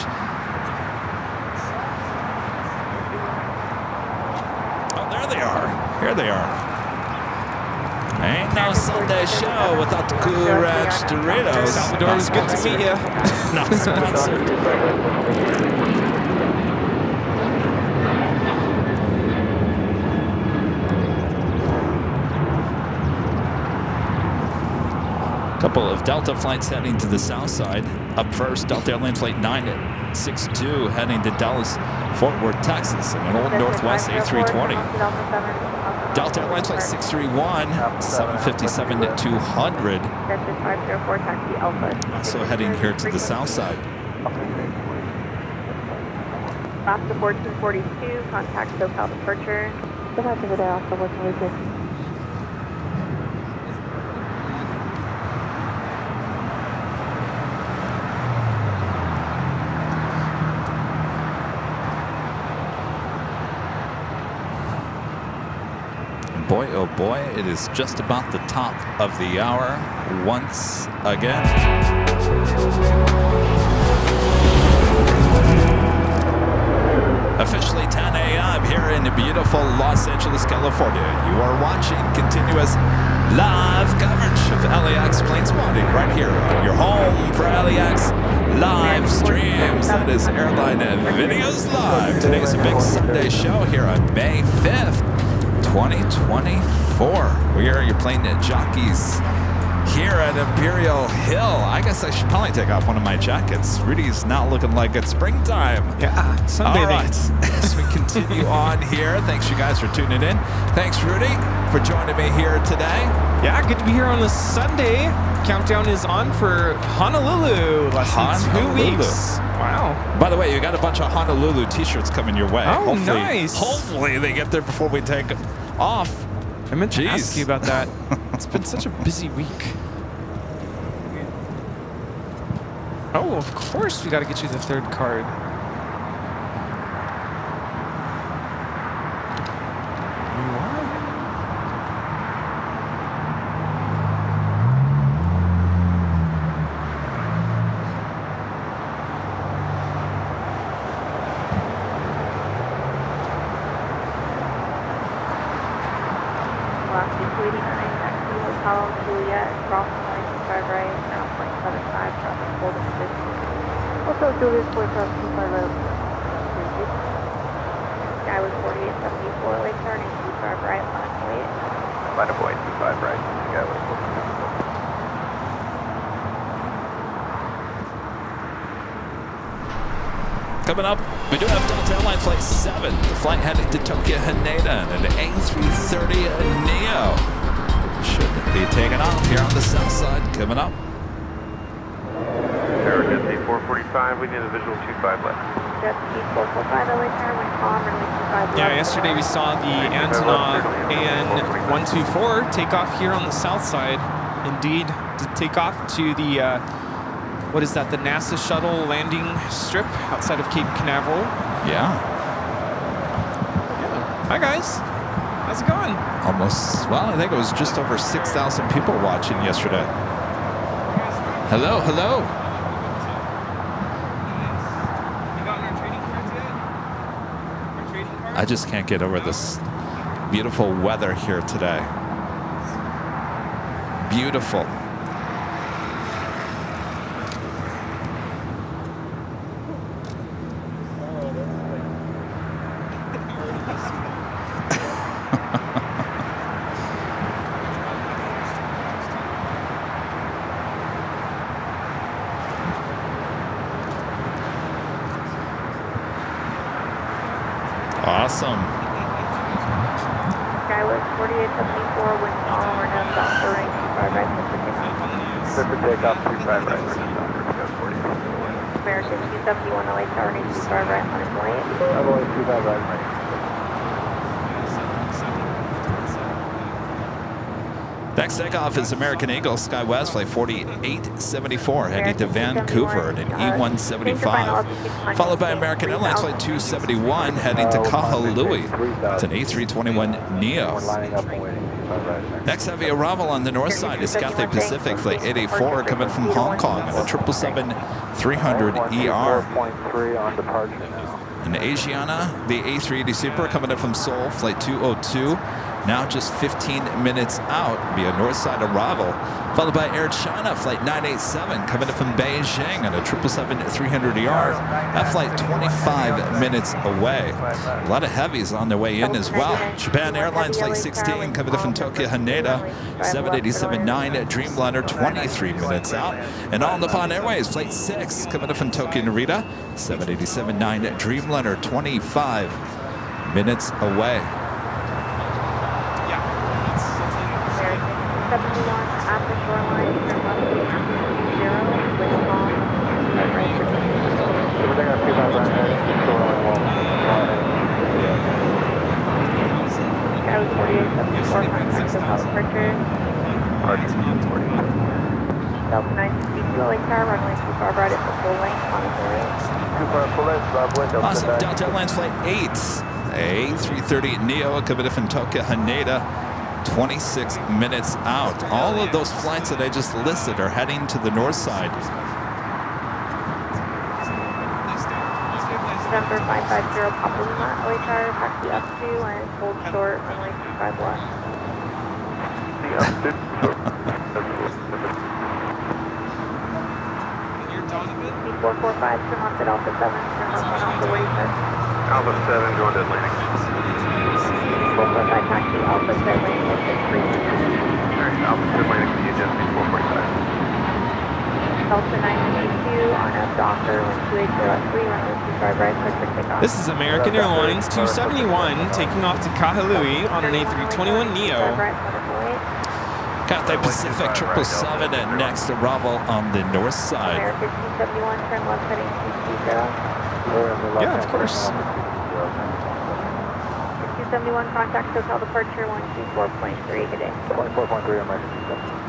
Here they are. Ain't no Sunday show without the Cool Ranch Doritos. Salvador, it's good to meet you. Not sponsored. Couple of Delta flights heading to the south side. Up first, Delta Airlines flight 962 heading to Dallas, Fort Worth, Texas, in an old Northwest A320. Delta Airlines flight 631, 757-200. Also heading here to the south side. Alaska 1442, contact SoCal departure. Good night, good day, Alaska 1442. Boy, oh boy, it is just about the top of the hour once again. Officially 10 a.m. here in beautiful Los Angeles, California. You are watching continuous live coverage of LAX plane spotting right here on your home for LAX live streams. That is Airline Videos Live. Today's a big Sunday show here on May 5th. 2024. We are your Plane Jockeys here at Imperial Hill. I guess I should probably take off one of my jackets. Rudy's not looking like it's springtime. Yeah, sunbathing. All right, as we continue on here, thanks you guys for tuning in. Thanks, Rudy, for joining me here today. Yeah, good to be here on this Sunday. Countdown is on for Honolulu. Less than 2 weeks. Wow. By the way, you got a bunch of Honolulu t-shirts coming your way. Oh, nice. Hopefully they get there before we take off. I meant to ask you about that. It's been such a busy week. Oh, of course we got to get you the third card. You are? Last 289, taxi Hotel Juliet, cross line 25 right, now 0.75, traffic hold of 50. Hotel Juliet, 45 right. Sky was 4874, late turning 25 right, line wait. Line of way 25 right. Sky was 4874. Coming up, we do have Delta Airline Flight 7, the flight heading to Tokyo Haneda, and an A330 Neo should be taking off here on the south side. Coming up. Jet 445, we need a visual 25 left. Jet 445, LA turn, wind calm, runway 25 left. Yeah, yesterday we saw the Antonov and 124 take off here on the south side. Indeed, to take off to the, what is that, the NASA shuttle landing strip outside of Cape Canaveral. Yeah. Hi, guys. How's it going? Almost, well, I think it was just over 6,000 people watching yesterday. Hello, hello. I just can't get over this beautiful weather here today. Beautiful. Awesome. Skywest 4874, wind calm, we're now south for range 25 right, Set for takeoff 25 right. American 271, LA tower, range 25 right, line wait. LA 25 right. Next takeoff is American Eagle SkyWest Flight 4874 heading to Vancouver at an E175, followed by American Airlines Flight 271 heading to Kahului. It's an A321 Neo. Next heavy arrival on the north side is Cathay Pacific Flight 884 coming from Hong Kong at a 777-300ER. 4.3 on departure now. In Asiana, the A380 Super coming in from Seoul, Flight 202, now just 15 minutes out via north side arrival, followed by Air China, Flight 987 coming in from Beijing on a 777-300ER. That flight 25 minutes away. A lot of heavies on their way in as well. Japan Airlines Flight 16 coming in from Tokyo Haneda, 787-9 Dreamliner 23 minutes out. And All Nippon Airways Flight 6 coming in from Tokyo Narita, 787-9 Dreamliner 25 minutes away. 71 at the shoreline, turn left to 0, wind calm, right right. Everything on 25 right, shoreline wall. Skywest 4874, contact South departure. Delta 962, Lake Tower, runway 25 right at the full length, monitoring. Awesome. Delta Airlines Flight 8, A330 Neo coming in from Tokyo Haneda, 26 minutes out. All of those flights that I just listed are heading to the north side. November 550, Papa Lima, LA Tower, taxi up to and hold short, runway 25 left. C445, turn left at Alpha 7, turn left on Alpha, what do you say? Alpha 7 going to Atlantic. by taxi Alpha Airline with 63. Alright, Alpha Airline, can you just be 445? Delta 982 on a Docker 12803, runway 25 right, clear for takeoff. This is American Airlines 271 taking off to Kahului on an A321neo. Cathay Pacific 777 and next arrival on the north side. American 271, turn left heading 220. Yeah, of course. 271, contact hotel departure 124.3, good day. 24.3 American 270.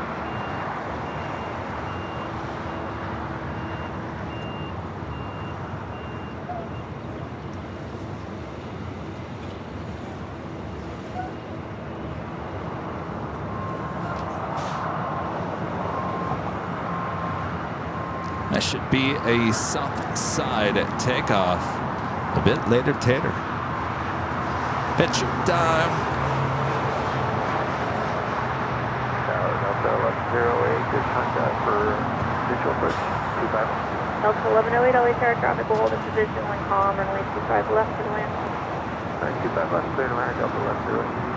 That should be a south side takeoff. A bit later, Tater. Picture time. Tower Delta 1108, good contact for visual approach 25. Delta 1108, LA Tower traffic will hold in position when calm, runway 25 left to the wind. 925 left, clear to land, Delta 1108.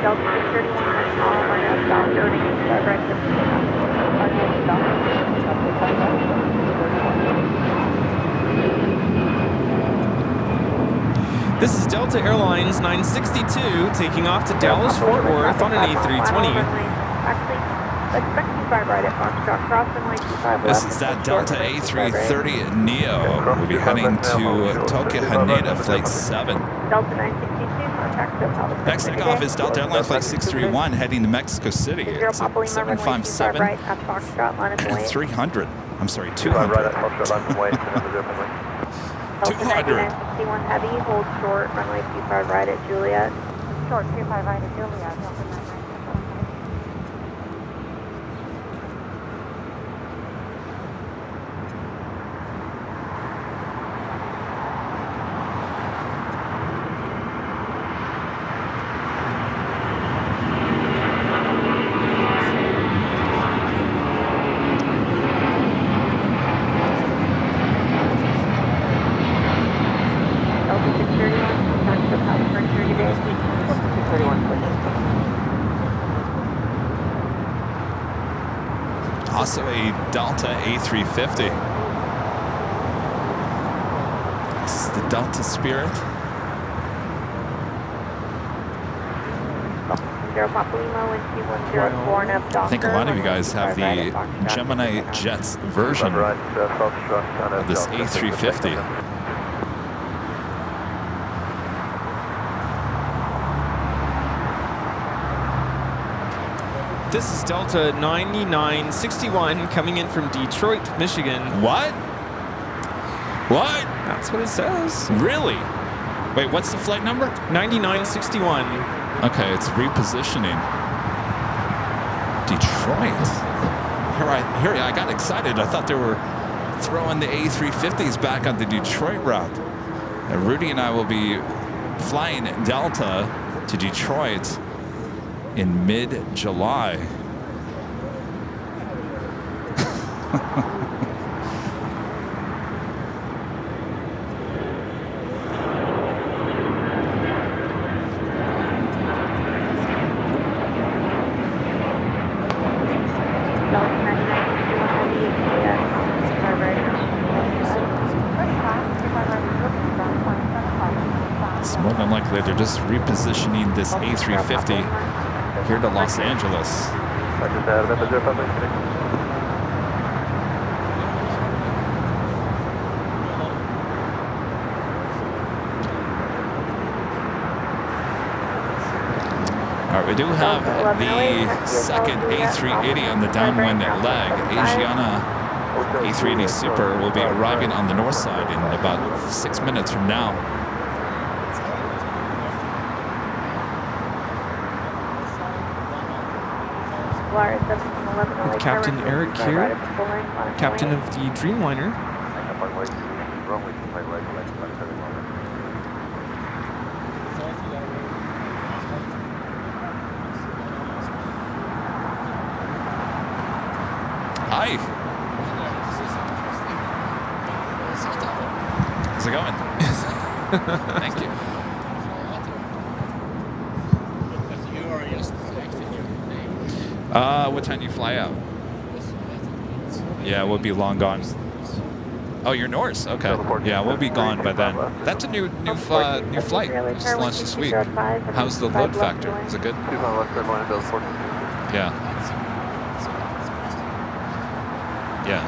Delta 631, when calm, runway south, loading 25 right, clear for takeoff. This is Delta Airlines 962 taking off to Dallas Fort Worth on an A320. Actually, expect 25 right at Foxtrot, cross runway 25 left. This is that Delta A330 Neo. We'll be heading to Tokyo Haneda Flight 7. Delta 962, contact hotel departure. Next takeoff is Delta Airlines Flight 631 heading to Mexico City. It's at 757 right at Foxtrot, line and 300. I'm sorry, 25 right 200. at Foxtrot, land and wait, Delta 200. 961 heavy, hold short, runway 25 right at Juliet. Short, 25 right at Juliet. Also a Delta A350. This is the Delta Spirit. I think a lot of you guys have the Gemini Jets version of this A350. This is Delta 9961 coming in from Detroit, Michigan. What? What? That's what it says. Really? Wait, what's the flight number? 9961. Okay, it's repositioning. Detroit. Here I got excited. I thought they were throwing the A350s back on the Detroit route. Rudy and I will be flying Delta to Detroit in mid-July. It's more than likely they're just repositioning this A350 here to Los Angeles. All right, we do have the second A380 on the downwind leg. Asiana A380 Super will be arriving on the north side in about 6 minutes from now. with Captain Eric here, captain of the Dreamliner. Runway 25 right, left, Hi. How's it going? Thank you. What time do you fly out? Yeah, we'll be long gone. Oh, you're Norse. Okay. Yeah, we'll be gone by then. That's a new flight. Just launched this week. How's the load factor? Is it good? Yeah. Yeah.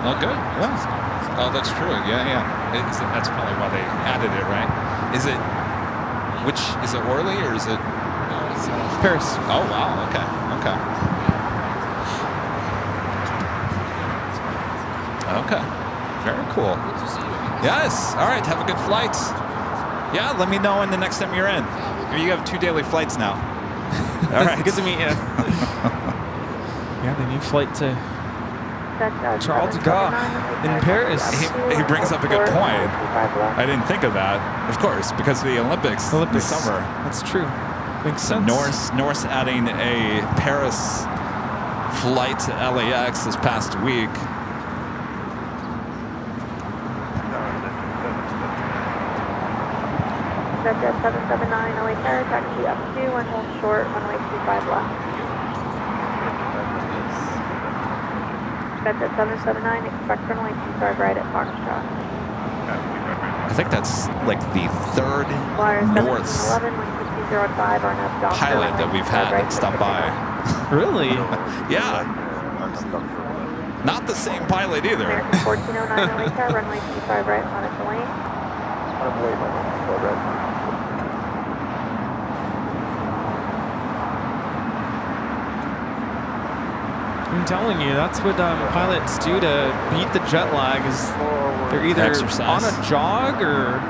Oh, good. Yeah. Oh, that's true. Yeah. That's probably why they added it, right? Is it Orly or is it Paris? Oh, wow. Okay. Very cool. Yes. All right. Have a good flight. Yeah. Let me know when the next time you're in. You have 2 daily flights now. All right. Good to meet you. Yeah, the new flight to Charles de Gaulle in Paris. He brings up a good point. I didn't think of that. Of course, because of the Olympics this summer. That's true. Makes sense. Norse adding a Paris flight to LAX this past week. Jet 779, LA Paris, taxi up 2 and hold short, runway 25 left. Jet 779, expect runway 25 right at Foxtrot. I think that's like the third Norse pilot that we've had that stopped by. Really? Yeah. Not the same pilot either. American 1409 LA car, runway 25 right, on its lane. I'm telling you, that's what pilots do to beat the jet lag. Is they're either exercise. on a jog or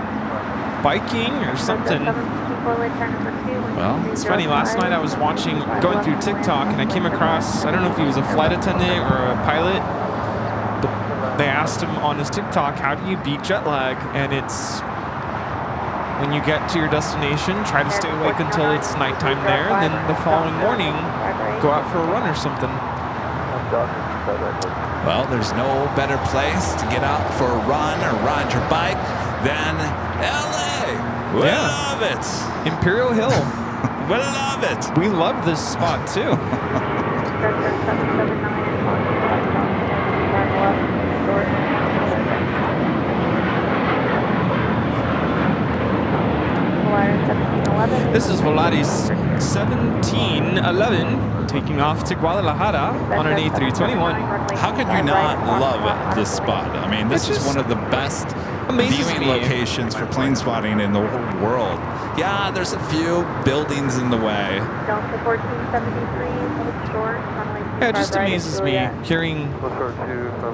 biking or something. Well, It's funny. Last night I was going through TikTok, and I came across, I don't know if he was a flight attendant or a pilot, but they asked him on his TikTok, how do you beat jet lag? And it's when you get to your destination, try to stay awake until it's nighttime there, and then the following morning, go out for a run or something. Well, there's no better place to get out for a run or ride your bike than LA. We love it. Imperial Hill. We love it. We love this spot too. This is Volaris 1711 taking off to Guadalajara on an A321. How could you not love this spot? I mean, this is one of the best viewing locations for plane spotting in the whole world. Yeah, there's a few buildings in the way. Delta 1473, short, runway 25 Yeah, it just right, amazes me Juliet. hearing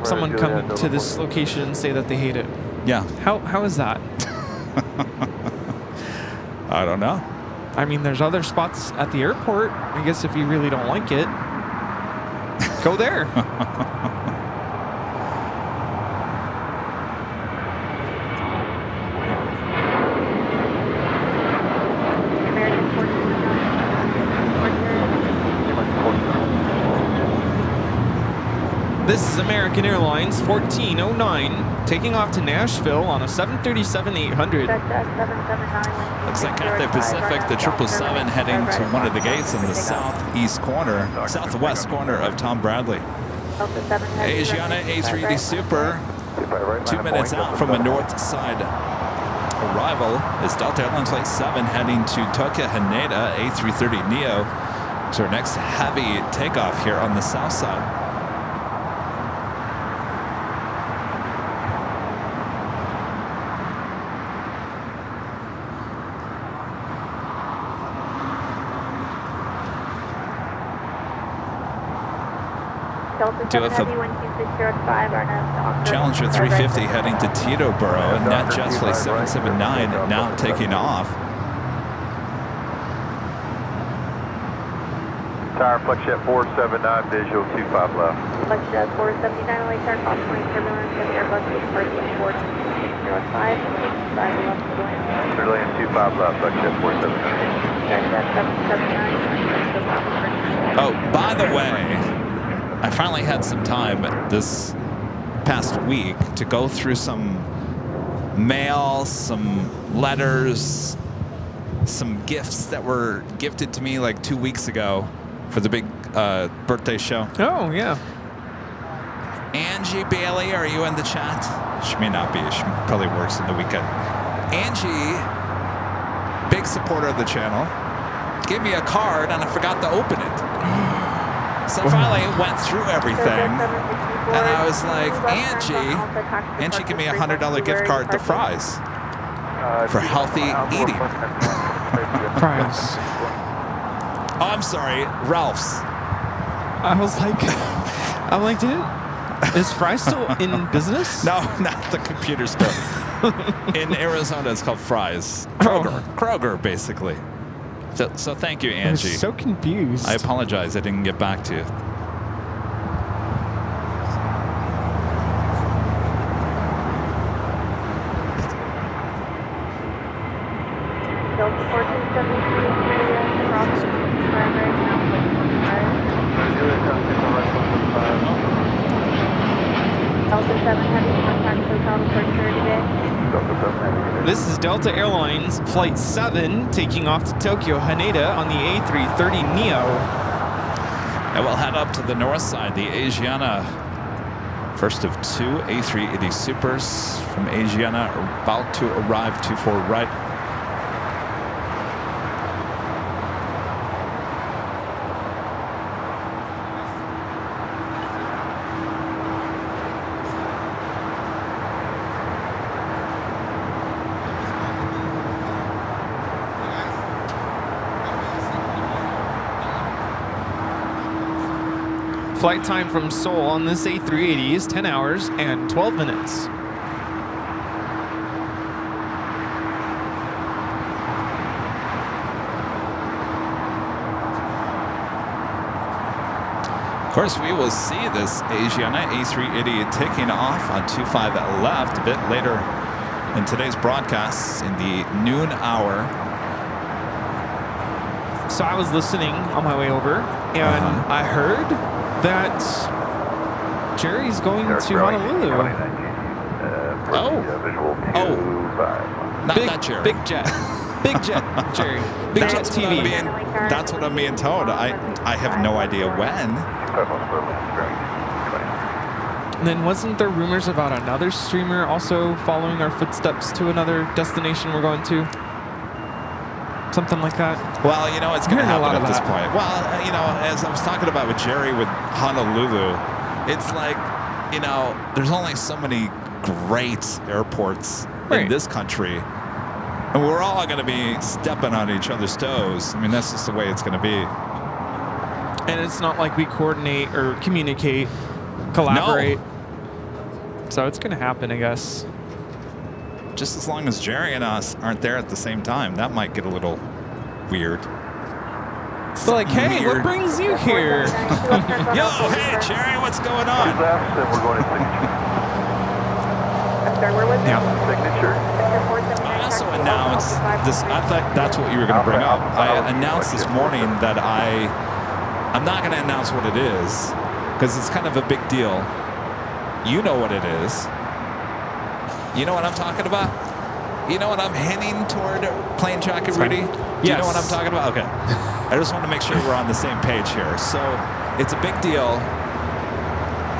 someone come to this location and say that they hate it. Yeah. How is that? I don't know. I mean, there's other spots at the airport. I guess if you really don't like it, go there. This is American Airlines 1409 taking off to Nashville on a 737-800. Looks like Cathay Pacific, the 777 heading to one of the gates in the southwest corner of Tom Bradley. Asiana A380 Super, 2 minutes out from a north side arrival is Delta Airlines Flight 7 heading to Tokyo Haneda A330neo to our next heavy takeoff here on the south side. Delta Challenger 350 heading to Teterboro and NetJets Flight 779 now taking off. Tower, flex jet 479, visual 25 left. Flex jet 479, LAX aircraft 20 turbulence, and Airbus departing 4605, side left to land. They're laying 25 left, flex jet 479. Jet 779, Oh, by the way, I finally had some time this past week to go through some mail, some letters, some gifts that were gifted to me like 2 weeks ago for the big birthday show. Oh, yeah. Angie Bailey, are you in the chat? She may not be. She probably works in the weekend. Angie, big supporter of the channel, gave me a card and I forgot to open it. So I finally went through everything and I was like, Angie gave me a $100 gift card to Fry's for healthy eating. Fry's. Oh, I'm sorry, Ralph's. I was like, is Fry's still in business? No, not the computer store. In Arizona, it's called Fry's. Kroger, basically. So thank you, I was Angie. so confused. I apologize. I didn't get back to you. Delta 1473, across the right now, Delta 7 heavy contact hotel departure today. This is Delta Airlines Flight 7 taking off to Tokyo Haneda on the A330neo. And we'll head up to the north side, the Asiana. First of two A380 Supers from Asiana about to arrive 24 right. Flight time from Seoul on this A380 is 10 hours and 12 minutes. Of course, we will see this Asiana A380 taking off on 25 left a bit later in today's broadcast in the noon hour. So I was listening on my way over, and I heard that Jerry's going to Honolulu. Not that Jerry. Big jet. Big jet, Jerry. Big jet TV. That's what I'm being told. I have no idea when. And then wasn't there rumors about another streamer also following our footsteps to another destination we're going to? Something like that. Well, you know, it's going to Hearing a lot happen at of this that. point. Well, you know, as I was talking about with Jerry with Honolulu, it's like, you know, there's only so many great airports in this country. And we're all going to be stepping on each other's toes. I mean, that's just the way it's going to be. And it's not like we coordinate or communicate, collaborate. No. So it's going to happen, I guess. Just as long as Jerry and us aren't there at the same time, that might get a little weird. So like, hey, what brings you here? Yo, hey, Jerry, what's going on? Two left, and we're going to signature. Where was it? Signature. I also announced this. I thought that's what you were going to bring up. I announced this morning that I'm not going to announce what it is because it's kind of a big deal. You know what it is. You know what I'm talking about? You know what I'm hinting toward, Plane Jockeys Rudy? Do you know what I'm talking about? Okay. I just want to make sure we're on the same page here. So it's a big deal.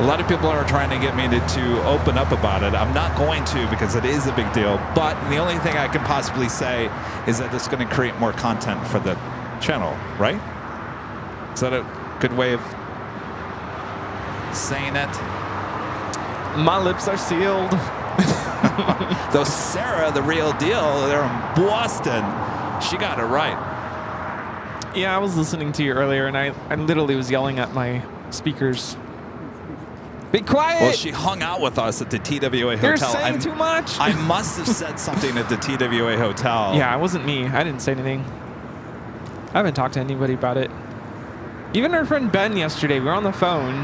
A lot of people are trying to get me to open up about it. I'm not going to because it is a big deal. But the only thing I can possibly say is that it's going to create more content for the channel, right? Is that a good way of saying it? My lips are sealed. Though Sarah, the real deal, they're in Boston. She got it right. Yeah, I was listening to you earlier, and I literally was yelling at my speakers. Be quiet! Well, she hung out with us at the TWA Hotel. You're saying too much! I must have said something at the TWA Hotel. Yeah, it wasn't me. I didn't say anything. I haven't talked to anybody about it. Even our friend Ben yesterday, we were on the phone,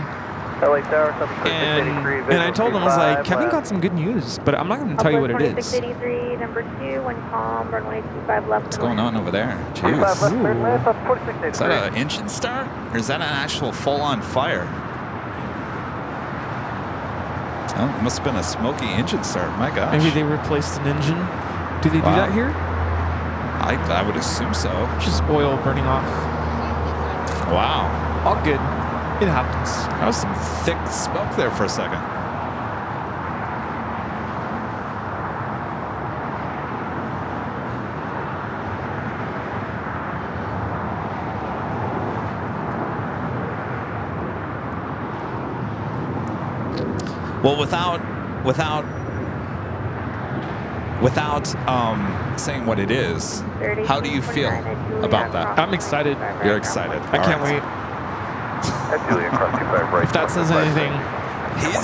LA Tower, 7683, and I told him, I was like, Kevin got some good news, but I'm not going to tell you what it is. 2683, number 2, when calm, runway 25 left. What's going on over there? Jeez. Is that an engine start? Or is that an actual full-on fire? Oh, it must have been a smoky engine start. My gosh. Maybe they replaced an engine. Do they do that here? I would assume so. Just oil burning off. Wow. All good. It happens. That was some thick smoke there for a second. Well, without saying what it is, how do you feel about that? I'm excited. You're excited. I can't wait. If that says anything. He's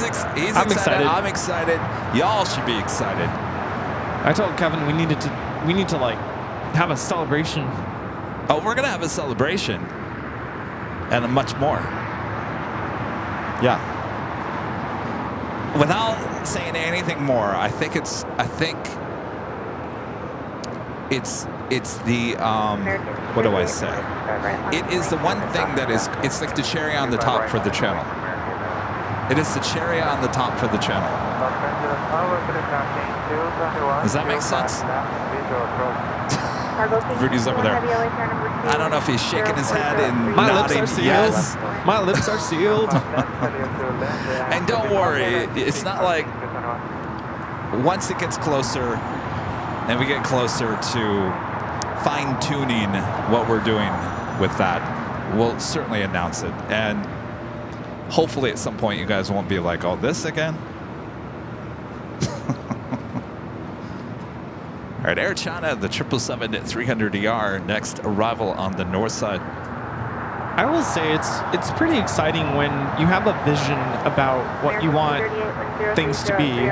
I'm excited. I'm excited. Y'all should be excited. I told Kevin we need to like have a celebration. Oh, we're gonna have a celebration and much more. Yeah. Without saying anything more, I think it's the what do I say? It is the one thing that is, it's like the cherry on the top for the channel. It is the cherry on the top for the channel. Does that make sense? Rudy's over there. I don't know if he's shaking his head and My lips nodding are sealed. yes. My lips are sealed. And don't worry, it's not like once it gets closer and we get closer to fine-tuning what we're doing with that, we'll certainly announce it. And hopefully at some point you guys won't be like, oh, this again? All right, Air China, the 777-300ER, next arrival on the north side. I will say it's pretty exciting when you have a vision about what you want things to be.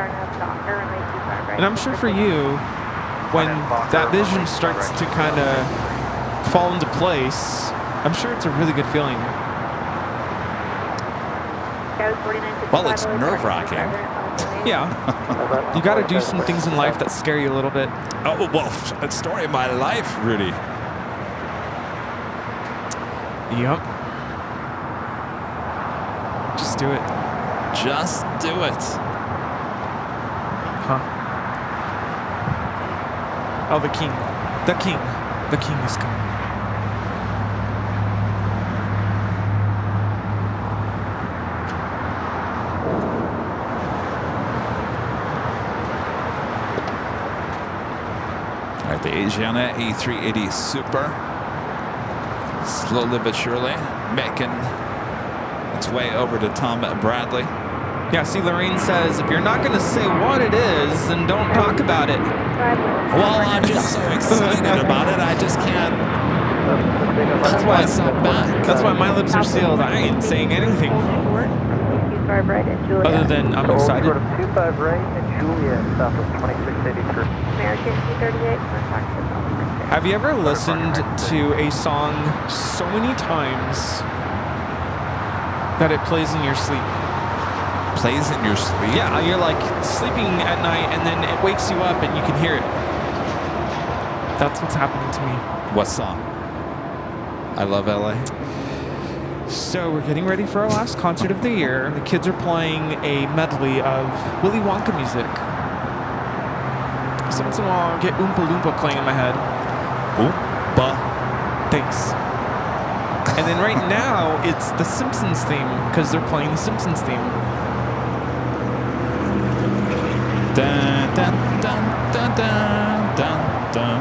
And I'm sure for you, when that vision starts to kind of fall into place, I'm sure it's a really good feeling. Well, it's nerve-wracking. Yeah. You got to do some things in life that scare you a little bit. Oh, well, a story of my life, Rudy. Yep. Just do it. Just do it. Huh. Oh, the king. The king. The king is coming. All right, the Asiana A380 Super. Slowly but surely making its way over to Tom Bradley. Yeah, see, Lorraine says, if you're not going to say what it is, then don't talk about it. Well, I'm just so excited about it, I just can't hold myself back. That's why my lips are sealed. I ain't saying anything. Other than I'm excited. 25 right and Juliet, south of 2683. American 238, contact with Have you ever listened to a song so many times that it plays in your sleep? Plays in your sleep? Yeah, you're like sleeping at night and then it wakes you up and you can hear it. That's what's happening to me. What song? I Love LA. So we're getting ready for our last concert of the year. The kids are playing a medley of Willy Wonka music. So once in a while I'll get Oompa Loompa playing in my head. Oompa. Thanks. And then right now it's the Simpsons theme because they're playing the Simpsons theme. Dun, dun, dun, dun, dun, dun, dun.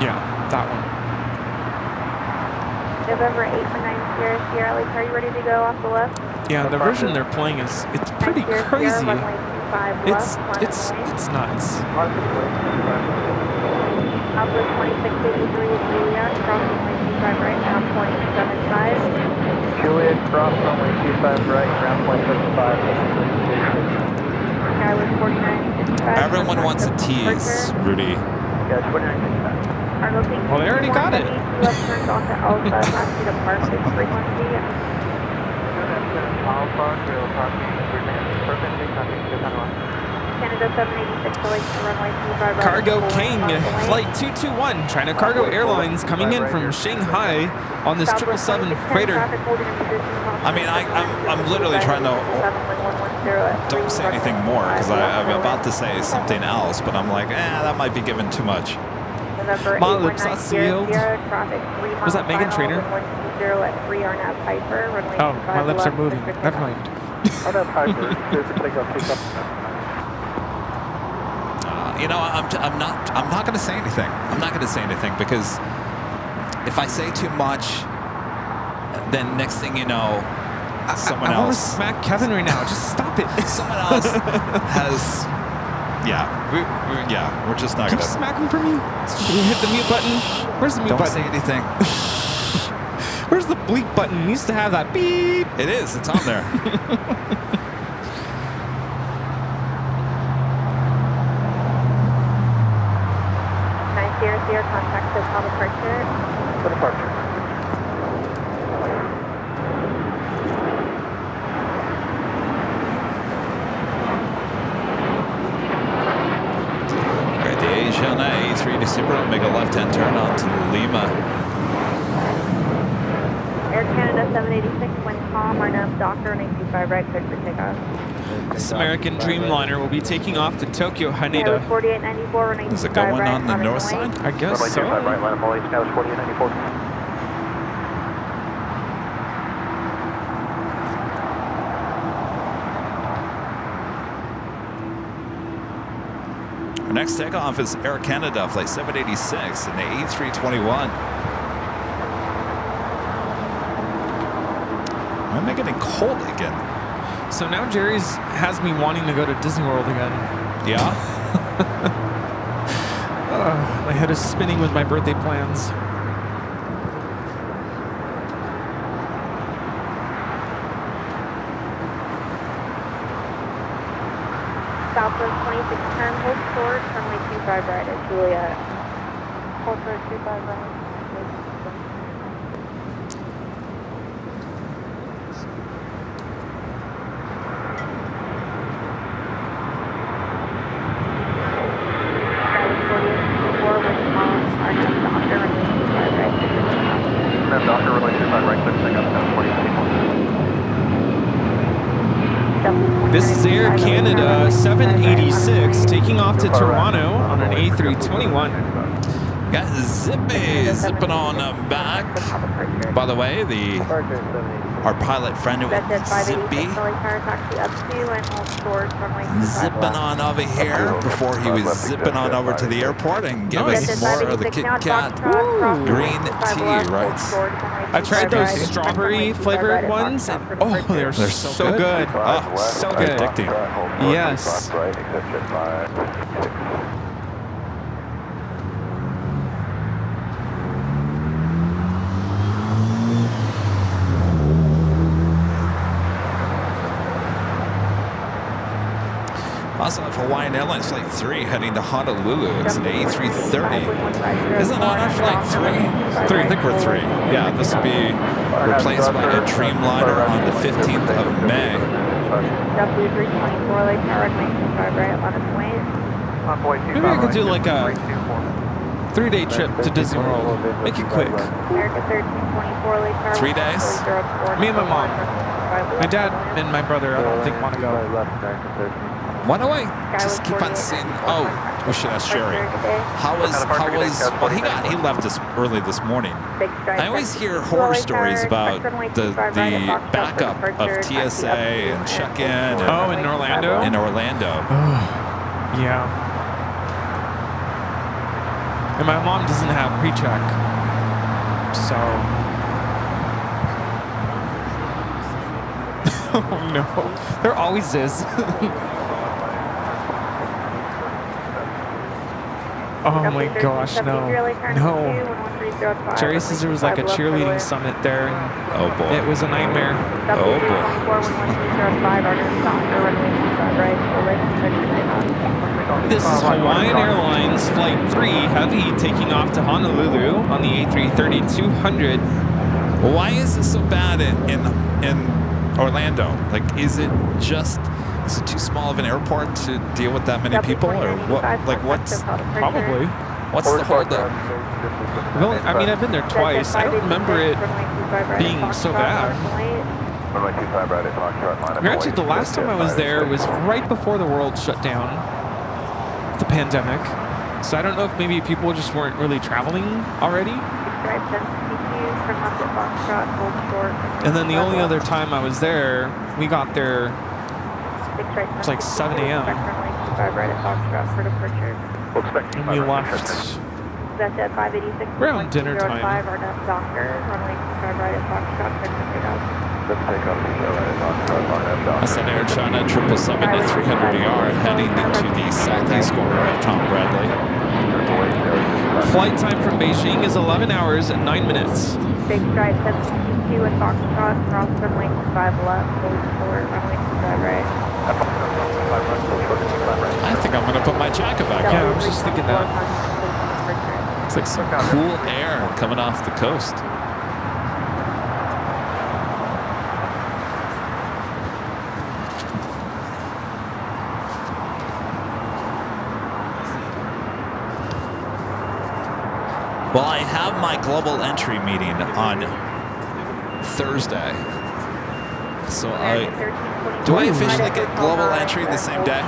Yeah, that one. November 8 for 9 Sierra Sierra Lake. Are you ready to go off the left? Yeah, the version they're playing is it's pretty crazy. It's nuts. Outlook 2683 is Juliet, crossing runway 25 right, now 0.75. Juliet, cross runway 25 right, ground point 75. Skyway 4965. Everyone wants a tease, Rudy. Yeah, 2965. Cargo King. Well, they already got it. Left turns onto Alpha, last to depart this frequency. Alpha, trail crossing, perfectly crossing to Panama. Canada 786, release to runway 25 right. Cargo King, flight 221, China Cargo Airlines coming in from Shanghai on this 777 freighter. I mean, I'm literally trying to don't say anything more because I'm about to say something else, but I'm like, that might be given too much. My lips are sealed. Was that Megan Trainor? Oh, my lips are moving. Never mind. Oh, that's Piper. There's a takeoff. You know, I'm not going to say anything. I'm not going to say anything because if I say too much, then next thing you know, someone I want to else. smack Kevin right now. Just stop it. Someone else has. Yeah, we're just not Can going you to. smack him for me? Can you hit the mute button? Where's the mute Don't button? say anything. Where's the bleep button? It needs to have that beep. It is. It's on there. 900, contact to call departure. For departure. Great, the Asian A3 to Super, make a left-hand turn onto Lima. Air Canada 786, wind calm, RNAV Docker, 925 right, cleared for takeoff. This American Dreamliner will be taking off to Tokyo Haneda. 4894, 925 Is it going right, on the north side? I guess Runway so. 25 right, line up all H, now is 4894. Our next takeoff is Air Canada, flight 786 in the A321. Why am I getting cold again? So now Jerry's has me wanting to go to Disney World again. Yeah? My head is spinning with my birthday plans. Southwest 2610, hold short, runway 25 right at Juliet. Hold short 25 right. Doctor, runway 25 right, clear for takeoff, now 4894. This is Air Canada 786 taking off to Toronto on an A321. Got Zippy zipping on back. By the way, our pilot friend Zippy zipping on over here before he was zipping on over to the airport and give us more of the Kit Kat green tea, right? I tried those strawberry flavored ones. And, they're so good. Oh, so good. Addicting. Yes. Also have Hawaiian Airlines Flight 3 heading to Honolulu. It's an A330. Isn't that our Flight 3? I think we're 3. Yeah, this will be replaced by a Dreamliner on the 15th of May. W324, late tower, 925 right, let us wait. Maybe I could do like a 3-day trip to Disney World. Make it quick. America 1324, late tower. 3 days? Me and my mom. My dad and my brother, I don't think want to go. Why do I just keep on seeing? Oh, we should ask Sherry. How was? Well, he left us early this morning. I always hear horror stories about the backup of TSA and check-in. Oh, in Orlando. In Orlando. Yeah. And my mom doesn't have pre-check, so. Oh no, there always is. Oh my gosh, no. Jerry says there was like a cheerleading summit there, and Oh boy. it was a nightmare. Oh boy. This is Hawaiian Airlines Flight 3 Heavy taking off to Honolulu on the A330-200. Why is it so bad in Orlando? Like, is it too small of an airport to deal with that many people, or what? Like, what's Probably. what's the holdup? I've been there twice. I don't remember it being so bad. Runway 25 right at Foxtrot, line up. Actually, the last time I was there was right before the world shut down, the pandemic. So I don't know if maybe people just weren't really traveling already. And then the only other time I was there, we got there, it's like 7 a.m. And we left around dinner time. That's an Air China 777-300ER heading into the southeast corner of Tom Bradley. Flight time from Beijing is 11 hours and 9 minutes. Big stride 762 with Foxtrot, cross runway 25 left, hold short, runway 25 right. I think I'm gonna put my jacket back on. Yeah, I was just thinking that. It's like some cool air coming off the coast. Well, I have my global entry meeting on Thursday. So do I officially get global entry the same day?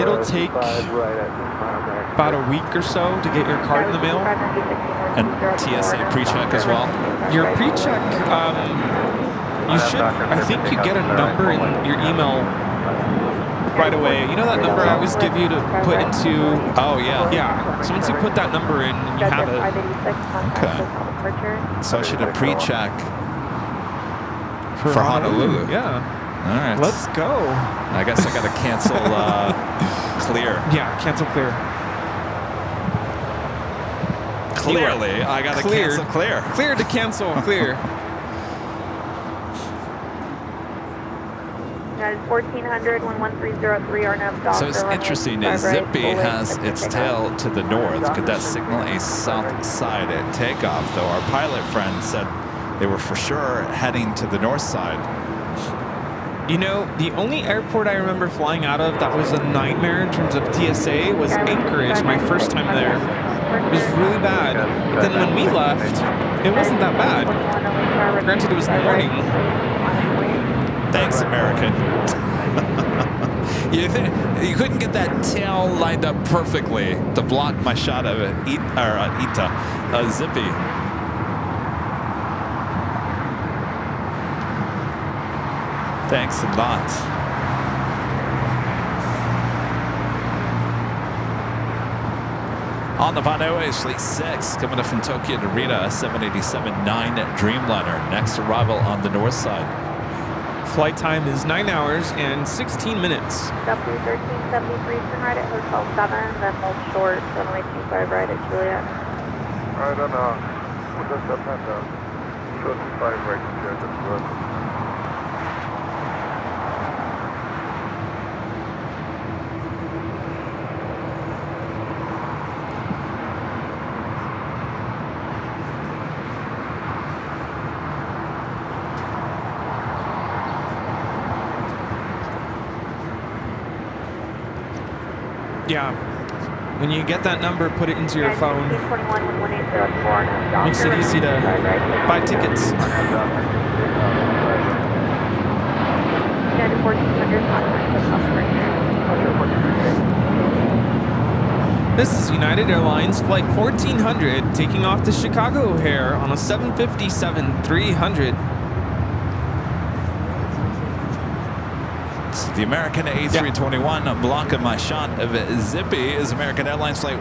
It'll take about a week or so to get your card in the mail. And TSA pre-check as well? Your pre-check, you should, I think you get a number in your email right away. You know that number I always give you to put into... Oh, yeah. Yeah. So once you put that number in, you have it. Okay. So I should have pre-check for Honolulu. Yeah. All right. Let's go. I guess I got to cancel clear. Yeah, cancel clear. Clearly, I got to cancel clear. Clear to cancel clear. That is 1400, 11303, RNAV Doctor. So it's interesting. Zippy has its tail to the north. Could that signal a south side at takeoff, though? Our pilot friend said they were for sure heading to the north side. You know, the only airport I remember flying out of that was a nightmare in terms of TSA was Anchorage, my first time there. It was really bad. But then when we left, it wasn't that bad. Granted, it was in the morning. Thanks, American. You couldn't get that tail lined up perfectly to block my shot of Zippy. Thanks a lot. On the Panoe is Fleet 6 coming up from Tokyo to Rita, 787-9 Dreamliner. Next arrival on the north side. Flight time is 9 hours and 16 minutes. W1373, turn right at Hotel 7, then hold short, runway 25 right at Juliet. Alright, on what's that Panda? Show 25 right to Juliet, that's good. Yeah. When you get that number, put it into your phone. Makes it easy to buy tickets. This is United Airlines Flight 1400 taking off to Chicago O'Hare on a 757-300. The American A321 blocking my shot of Zippy is American Airlines Flight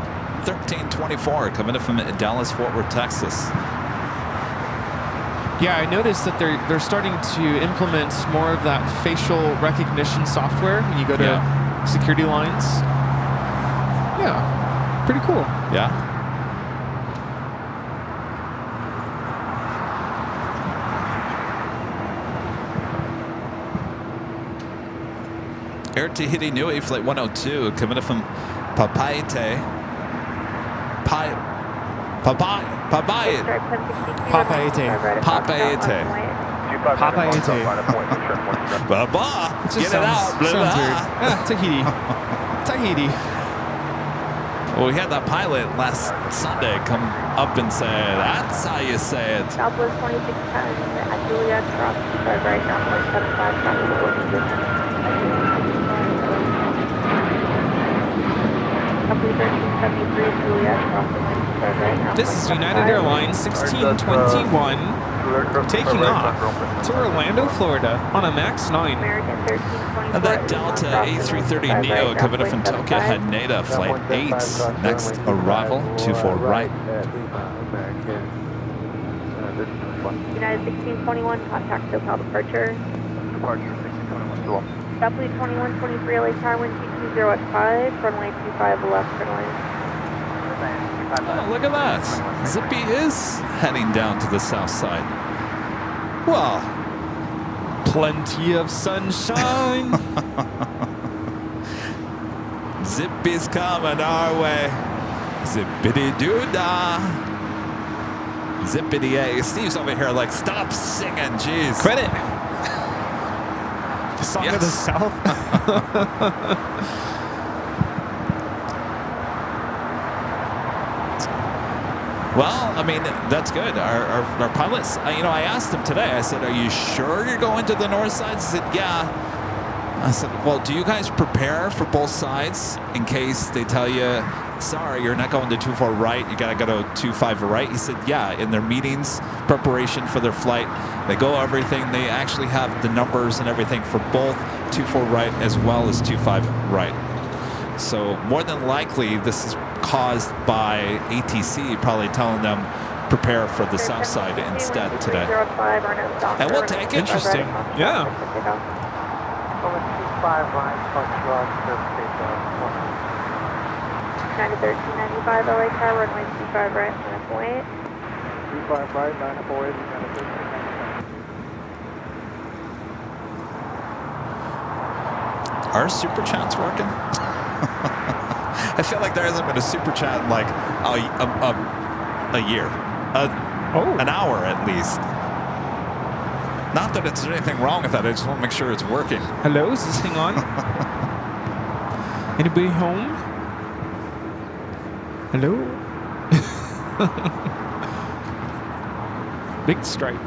1324 coming up from Dallas, Fort Worth, Texas. Yeah, I noticed that they're starting to implement more of that facial recognition software when you go to security lines. Yeah, pretty cool. Yeah. Air Tahiti Nui, Flight 102, coming in from Papaete. Papaete. Baba. It just Get it out. Blah, sounds blah. weird. Tahiti. Tahiti. Well, we had that pilot last Sunday come up and say, that's how you say it. Southwest 2610 at Juliet, cross 25 right, down 0.75, traffic working distance. Company 1373 Juliet, cross 25 right, down This is United Airlines 1621 taking off to Orlando, Florida on a MAX 9. American 1324. And that Delta A330 Neo coming in from Tokyo had NADA Flight 8. Next arrival, 24 right. United 1621, contact SoCal departure. Departure 1621. W 2123 LA Tower, wind 220 at 5, runway 25 left, runway. Oh, look at that. Zippy is heading down to the south side. Well, Plenty of sunshine. Zippy's coming our way. Zippity-doo-dah. Zippity-a. Steve's over here like, stop singing, jeez. Credit. Song of the Yes. South. Well, I mean, that's good. Our pilots, I asked him today, I said, are you sure you're going to the north side? He said, yeah. I said, well, do you guys prepare for both sides in case they tell you, sorry, you're not going to 24 right, you got to go to 25 right? He said, yeah, in their meetings, preparation for their flight, they go everything. They actually have the numbers and everything for both 24 right as well as 25 right. So more than likely, this is caused by ATC probably telling them prepare for the south side instead today. And we'll take it. Interesting. Yeah. United 1395 LA Tower, runway 25 right, 9.8. 25 right, 948, United 1395. Are super chats working? I feel like there hasn't been a super chat in like a year, an hour at least. Not that there's anything wrong with that. I just want to make sure it's working. Hello, is this thing on? Anybody home? Hello? Big stripe.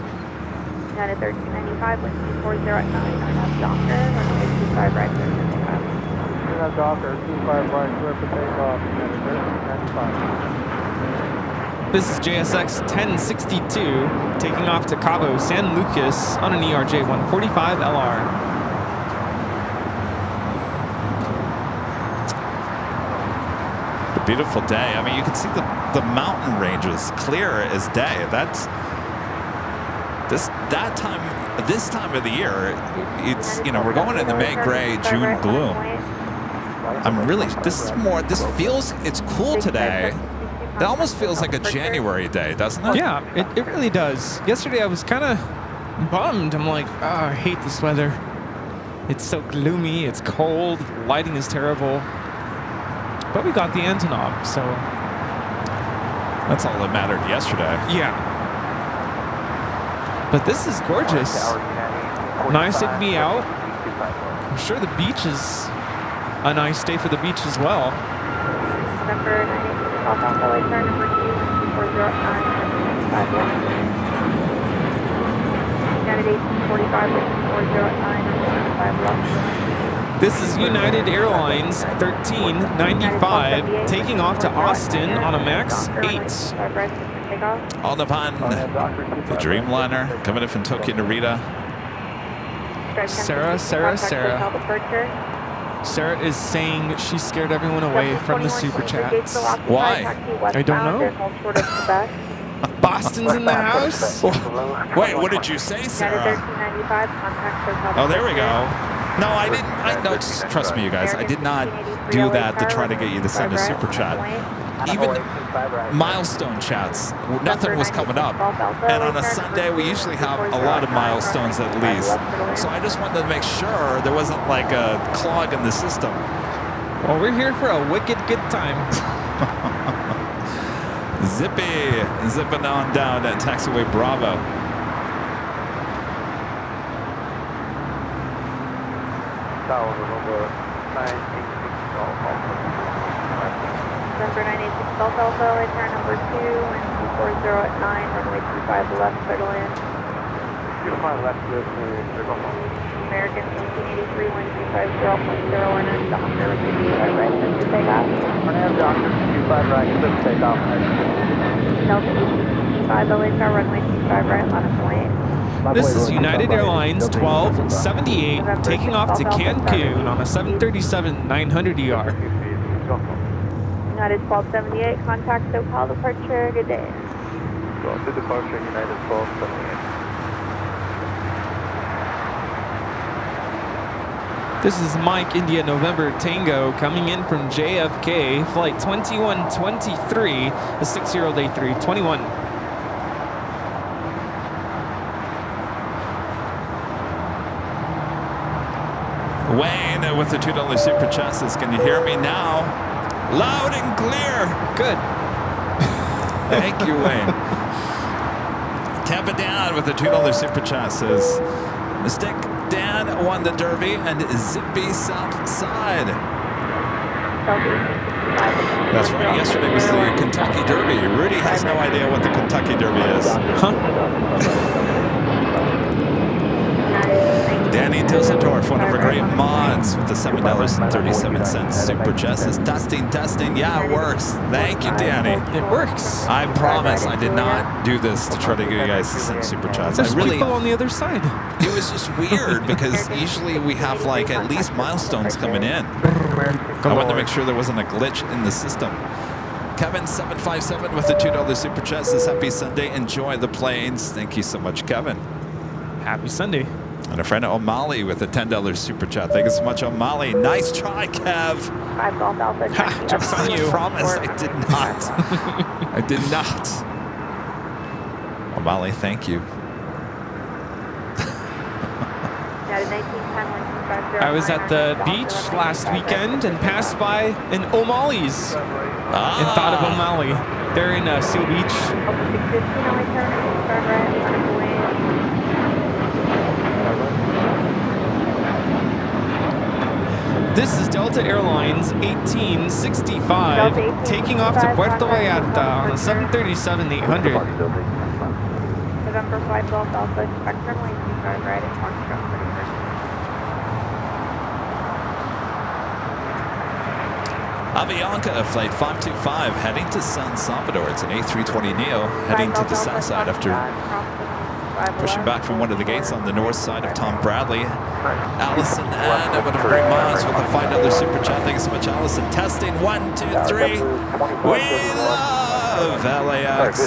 United 1395, wind 240 at 9, Docker, runway 25 right, 1395. United Docker, 25 right, clear for takeoff, United 1395. This is JSX 1062 taking off to Cabo San Lucas on an ERJ 145 LR. A beautiful day. I mean, you can see the mountain ranges clear as day. That's this time of the year. It's we're going into May gray, June gloom. This feels, it's cool today. It almost feels like a January day, doesn't it? Yeah, it really does. Yesterday I was kind of bummed. I'm like, oh, I hate this weather. It's so gloomy, it's cold, lighting is terrible. But we got the Antonov, so. That's all that mattered yesterday. Yeah. But this is gorgeous. Nice to be out. I'm sure the beach is a nice day for the beach as well. Number 98, South Alpha LA Tower, number 2, 240 at 9, 25 left. United 1845, wind 240 at 9, 25 left. This is United Airlines 1395 taking off to Austin on a MAX 8. On the pun, the Dreamliner coming in from Tokyo Narita. Sarah is saying she scared everyone away from the super chats. Why? I don't know. Boston's in the house. Wait, what did you say, Sarah? Oh, there we go. No, I didn't. Trust me, you guys. I did not do that to try to get you to send a super chat. even milestone chats. Nothing was coming up. And on a Sunday, we usually have a lot of milestones at least. So I just wanted to make sure there wasn't like a clog in the system. Well, we're here for a wicked good time. Zipping on down at taxiway Bravo. Tower, November 986 Golf Alpha. November 986 Golf Alpha, LA turn number 2 and 240 at 9, runway 25 left, settle in. 25 left, clear to circle home. American 1883 1250.0 and Doctor 55 right, clear to takeoff. Command Doctor 55 right, clear to takeoff. Delta 1865 LA tower, runway 25 right, line of point. This is United Airlines 1278 taking off to Cancun on a 737-900ER. United 1278, contact SoCal departure, good day. Go to departure, United 1278. This is Mike India November Tango coming in from JFK, flight 2123, a 60 day 321. Wayne with the $2 super chassis. Can you hear me now? Loud and clear. Good. Thank you, Wayne. Tampa Dan with the $2 super chassis. Mystic Dan won the Derby and Zippy South Side. That's right. Yesterday was the Kentucky Derby. Rudy has no idea what the Kentucky Derby is. Huh? Danny Dusseldorf, one of our great mods, with the $7.37 super chassis. Testing. Yeah, it works. Thank you, Danny. It works. I promise I did not do this to try to get you guys to send super chats. There's people on the other side. It was just weird because usually we have like at least milestones coming in. I wanted to make sure there wasn't a glitch in the system. Kevin757 with the $2 super chat says, happy Sunday. Enjoy the planes. Thank you so much, Kevin. Happy Sunday. And a friend O'Malley with a $10 super chat. Thank you so much, O'Malley. Nice try, Kev. Ha, joke's on you. I promise I did not. I did not. O'Malley, thank you. I was at the beach last weekend and passed by an O'Malley's and thought of O'Malley. They're in Seal Beach. This is Delta Airlines 1865 taking off to Puerto Vallarta on a 737-800. November 5 Golf Alpha, expect runway 25 right at Foxtrot 31. Avianca flight 525 heading to San Salvador. It's an A320neo heading to the south side after pushing back from one of the gates on the north side of Tom Bradley. Allison and one of our great moms with a $5 super chat. Thank you so much, Allison. Testing 1, 2, 3. We love LAX.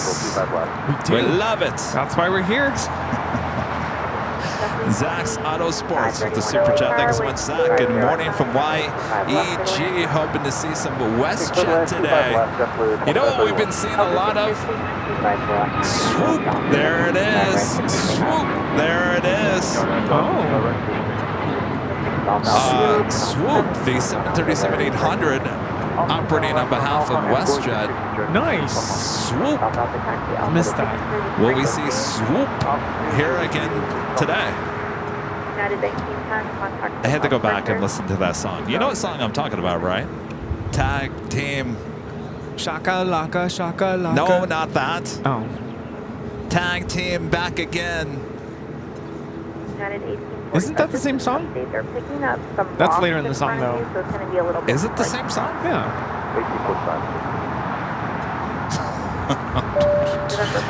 We love it. That's why we're here. Zach's Auto Sports with the super chat. Thank you so much, Zach. Good morning from YEG. Hoping to see some WestJet today. You know what we've been seeing a lot of? Swoop. There it is. Swoop. There it is. Swoop, the 737-800 operating on behalf of WestJet. Nice. Swoop. Missed that. Will we see Swoop here again today? I had to go back and listen to that song. You know what song I'm talking about, right? Tag Team. Shaka laka, shaka laka. No, not that. Oh. Tag Team back again. Isn't that the same song? That's later in the song, though. Is it the same song? Yeah.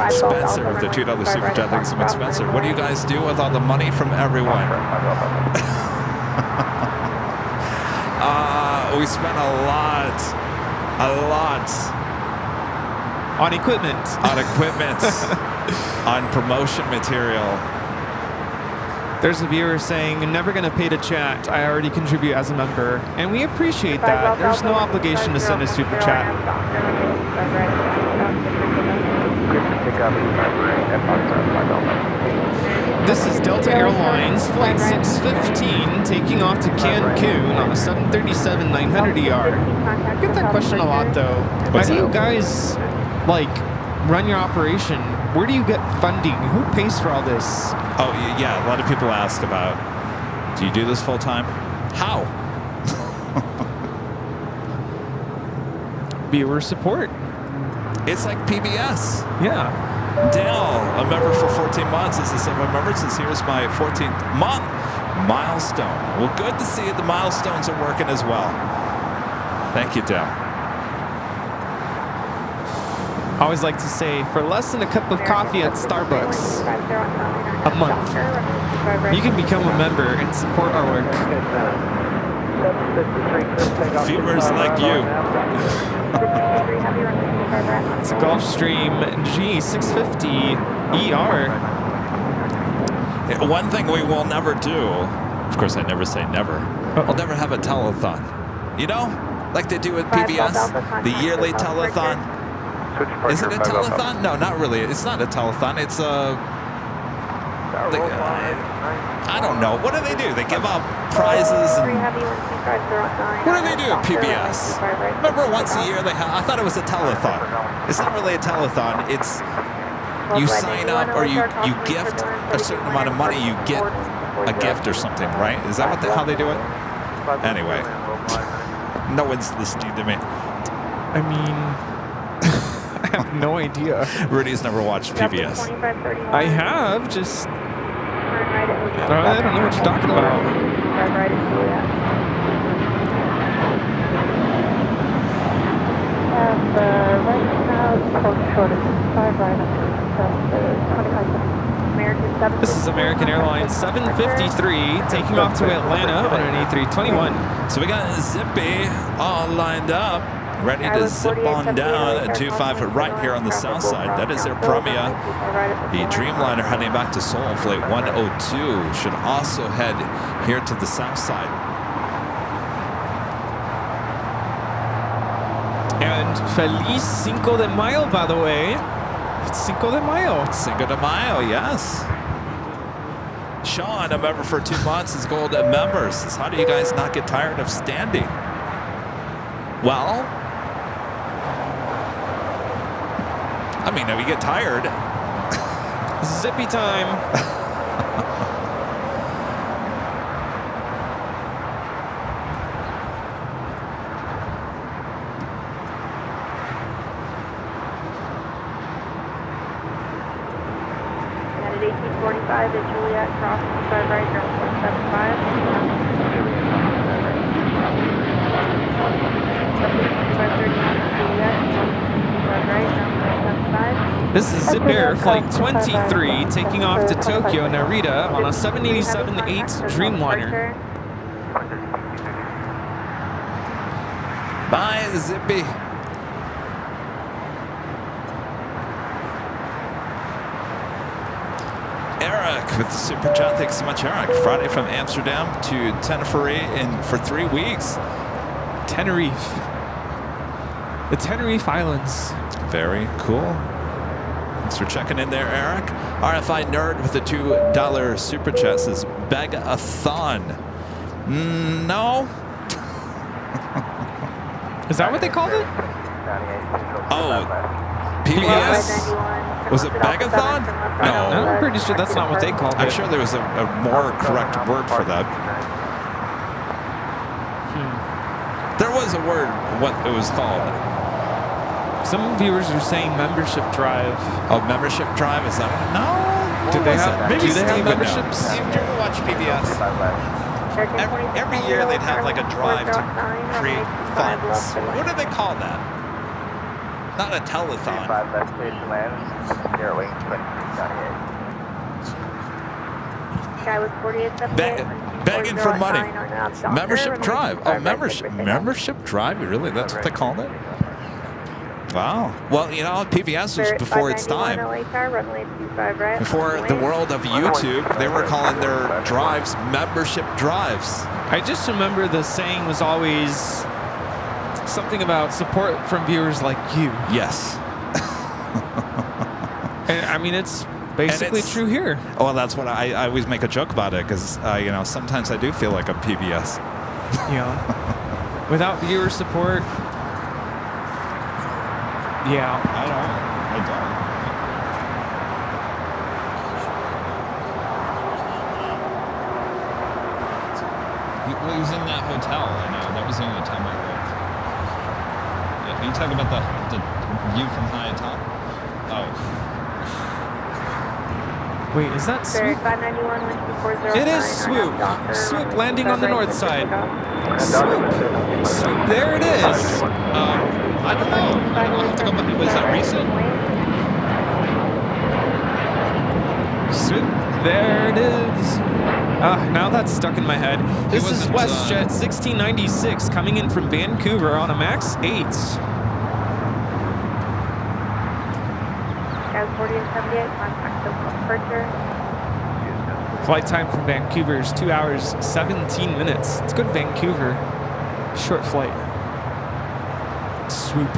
Spencer with the $2 super chat. Thanks so much, Spencer. What do you guys do with all the money from everyone? We spent a lot on equipment, on promotion material. There's a viewer saying, never going to pay to chat. I already contribute as a member. And we appreciate that. There's no obligation to send a super chat. This is Delta Airlines Flight 615 taking off to Cancun on a 737-900ER. I get that question a lot though. How do you guys like run your operation? Where do you get funding? Who pays for all this? Oh, yeah, a lot of people ask about, do you do this full time? How? Viewer support. It's like PBS. Yeah. Dale, a member for 14 months, is a silver member. Says, here's my 14th month milestone. Well, good to see the milestones are working as well. Thank you, Dale. I always like to say, for less than a cup of coffee at Starbucks a month, you can become a member and support our work. Viewers like you. It's Gulfstream G650ER. One thing we will never do, of course I never say never, I'll never have a telethon. You know, like they do with PBS, the yearly telethon. Is it a telethon? No, not really. It's not a telethon. It's a... I don't know. What do they do? They give out prizes and... What do they do at PBS? Remember once a year they have... I thought it was a telethon. It's not really a telethon. It's... You sign up or you gift a certain amount of money, you get a gift or something, right? Is that how they do it? Anyway. No one's listening to me. I mean... I have no idea. Rudy's never watched PBS. I have, just... I don't know what you're talking about. This is American Airlines 753 taking off to Atlanta on an A321. So we got Zippy all lined up, ready to zip on down at 25 right here on the south side. That is their Premia. The Dreamliner heading back to Seoul, flight 102, should also head here to the south side. And Feliz Cinco de Mayo, by the way. It's Cinco de Mayo. Cinco de Mayo, yes. Sean, a member for 2 months, is gold member. Says, how do you guys not get tired of standing? Well, I mean, if you get tired. Zippy time. At 1845 at Juliet, crossing 5 right, 0.75. This is Zip Air Flight 23 taking off to Tokyo, Narita on a 787-8 Dreamliner. Bye, Zippy. Eric with the super chat. Thanks so much, Eric. Friday from Amsterdam to Tenerife for 3 weeks. Tenerife. The Tenerife Islands. Very cool. Thanks for checking in there, Eric. RFI Nerd with the $2 super chat says, Beg-a-thon. No. Is that what they called it? Oh, PBS? Was it Beg-a-thon? No. I'm pretty sure that's not what they called it. I'm sure there was a more correct word for that. There was a word, what it was called. Some viewers are saying membership drive. Oh, membership drive? Is that what? No. Do they have memberships? Steve, did you ever watch PBS? Every year they'd have like a drive to create funds. What do they call that? Not a telethon. Begging for money. Membership drive. Oh, membership drive? Really? That's what they called it? Wow. Well, you know, PBS was before its time. Runway 25 right. Before the world of YouTube, they were calling their drives membership drives. I just remember the saying was always something about support from viewers like you. Yes. And I mean, it's basically true here. Well, that's what I always make a joke about it because, you know, sometimes I do feel like I'm PBS. Yeah. Without viewer support, yeah. I don't. Well, he was in that hotel. I know. That was the only time I looked. Yeah, you talking about the view from high atop? Oh. Wait, is that Swoop? 591, It is Swoop. Swoop landing on the north side. Swoop. Swoop, there it is. I don't know. I'll have to go back. Was that recent? Swoop, there it is. Now that's stuck in my head. This is WestJet 1696 coming in from Vancouver on a MAX 8. As 40 and 78, contact departure. Flight time from Vancouver is 2 hours, 17 minutes. Let's go to Vancouver. Short flight. Swoop.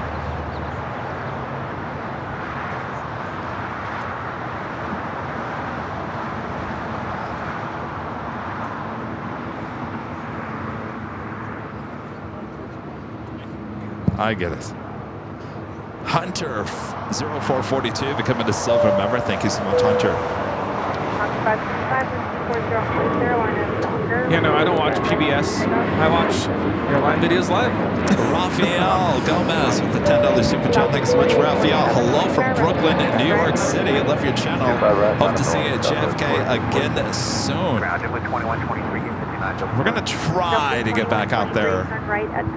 I get it. Hunter 0442 becoming a silver member. Thank you so much, Hunter. Yeah, no, I don't watch PBS. I watch Airline videos live. Rafael Gomez with the $10 super chat. Thanks so much, Rafael. Hello from Brooklyn, New York City. Love your channel. Hope to see you at JFK again soon. We're going to try to get back out there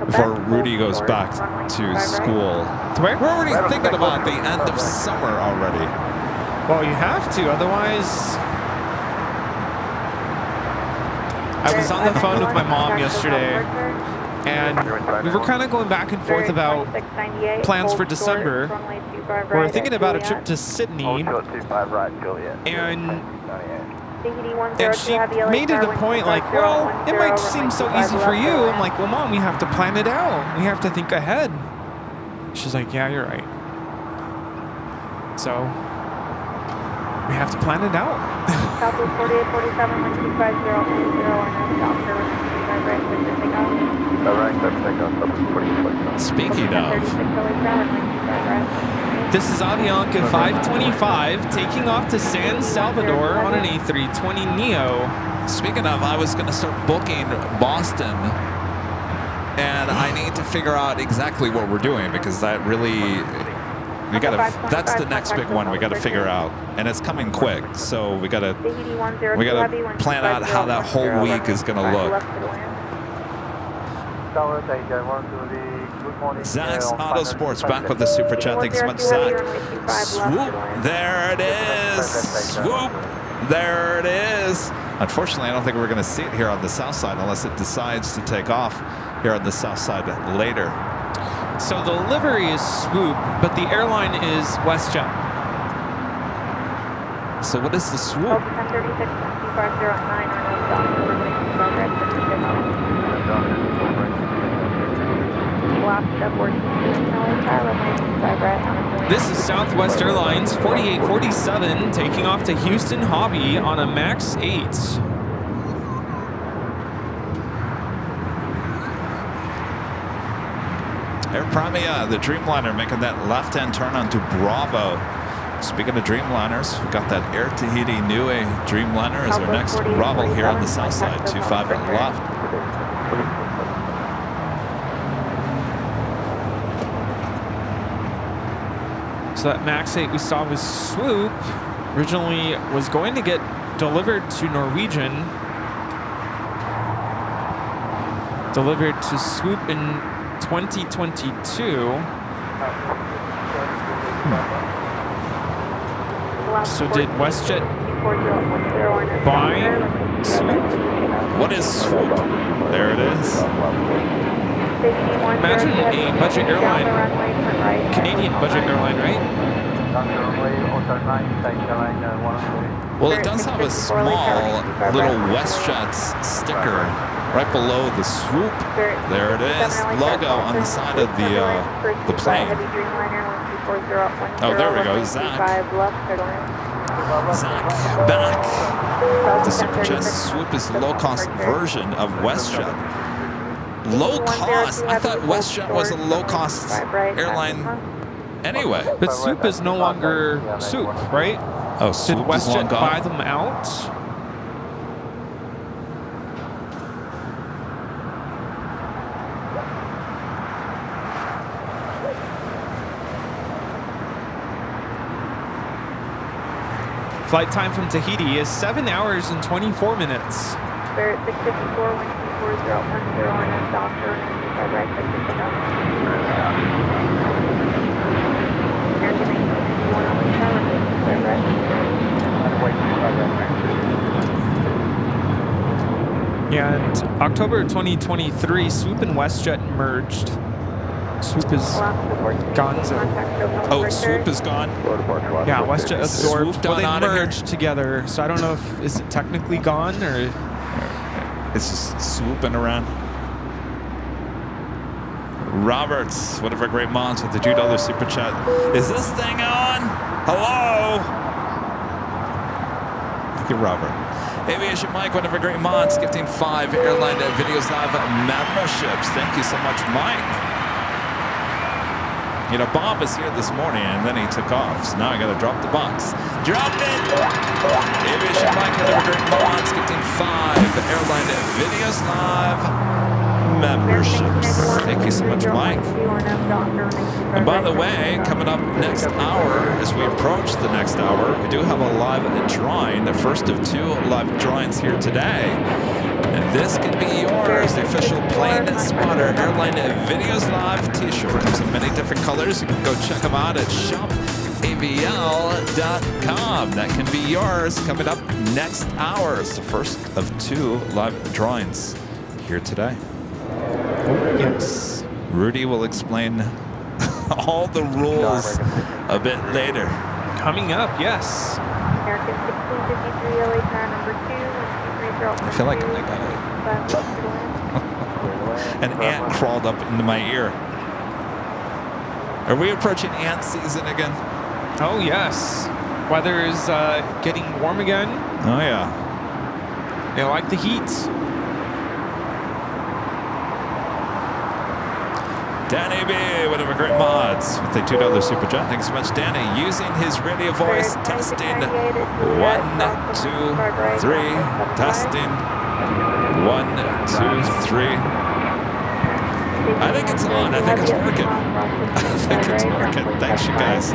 before Rudy goes back to school. We're already thinking about the end of summer already. Well, you have to, otherwise... I was on the phone with my mom yesterday, and we were kind of going back and forth about plans for December. We're thinking about a trip to Sydney, and she made it a point like, well, it might seem so easy for you. I'm like, well, Mom, we have to plan it out. We have to think ahead. She's like, yeah, you're right. So we have to plan it out. Southwest 4847, 1250, and Doctor with 25 right, with the takeoff. Speaking of, this is Avianca 525 taking off to San Salvador on an A320 Neo. speaking of, I was going to start booking Boston, and I need to figure out exactly what we're doing because that really. That's the next big one we gotta figure out, and it's coming quick. So we gotta plan out how that whole week is gonna look. Zach's Auto Sports back with the super chat. Thanks so much, Zach. Swoop, there it is. Swoop, there it is. Unfortunately, I don't think we're gonna see it here on the south side unless it decides to take off here on the south side later. So the livery is Swoop, but the airline is WestJet. So what is the Swoop? This is Southwest Airlines 4847 taking off to Houston Hobby on a MAX 8. Air Premia, the Dreamliner, making that left-hand turn onto Bravo. Speaking of Dreamliners, we've got that Air Tahiti Niue Dreamliner as our next Bravo here on the south side, 25 at left. So that MAX 8 we saw was Swoop. Originally was going to get delivered to Norwegian. Delivered to Swoop in 2022. So did WestJet buy Swoop? What is Swoop? There it is. Imagine a budget airline, Canadian budget airline, right? Well, it does have a small little WestJet's sticker right below the swoop. There it is, logo on the side of the plane. Oh, there we go, Zach. Zach back. The Superjet Swoop is the low-cost version of WestJet. Low cost? I thought WestJet was a low-cost airline anyway. But Swoop is no longer Swoop, right? Oh, Did Swoop is long WestJet gone? buy them out? Flight time from Tahiti is 7 hours and 24 minutes. Spirit 654, 124, 010 on a doctor, and 25 right, click to pick up. American 1891 on the tower, 25 right. Yeah, and October 2023, Swoop and WestJet merged. Swoop is gone. Oh, Swoop is gone? Yeah, WestJet absorbed. Swooped Well, on they out of here? merged together, so I don't know if is it technically gone or. It's just swooping around. Roberts, one of our great moms with the $2 super chat. Is this thing on? Hello? Thank you, Robert. Aviation Mike, one of our great mods, gifting 5 Airline Videos Live memberships. Thank you so much, Mike. You know, Bob was here this morning and then he took off. So now I gotta drop the box. Drop it! Aviation Mike, one of our great mods, gifting 5 Airline Videos Live memberships. Thank you so much, Mike. And by the way, coming up next hour, as we approach the next hour, we do have a live drawing, the first of 2 live drawings here today. And this could be yours, the official Plane Spotter Airline Videos Live t-shirt. Comes in many different colors. You can go check them out at shopavl.com. That can be yours coming up next hour. It's the first of 2 live drawings here today. Yes. Rudy will explain all the rules a bit later. Coming up, yes. American 1653 LA tower number 2, 123 I feel like an ant crawled up into my ear. Are we approaching ant season again? Oh, yes. Weather is getting warm again. Oh, yeah. They like the heat. Danny B, one of our great mods with a $2 super chat. Thanks so much, Danny. Using his radio voice, testing 1, 2, 3, testing 1, 2, 3. I think it's on. I think it's working. I think it's working. Thanks, you guys.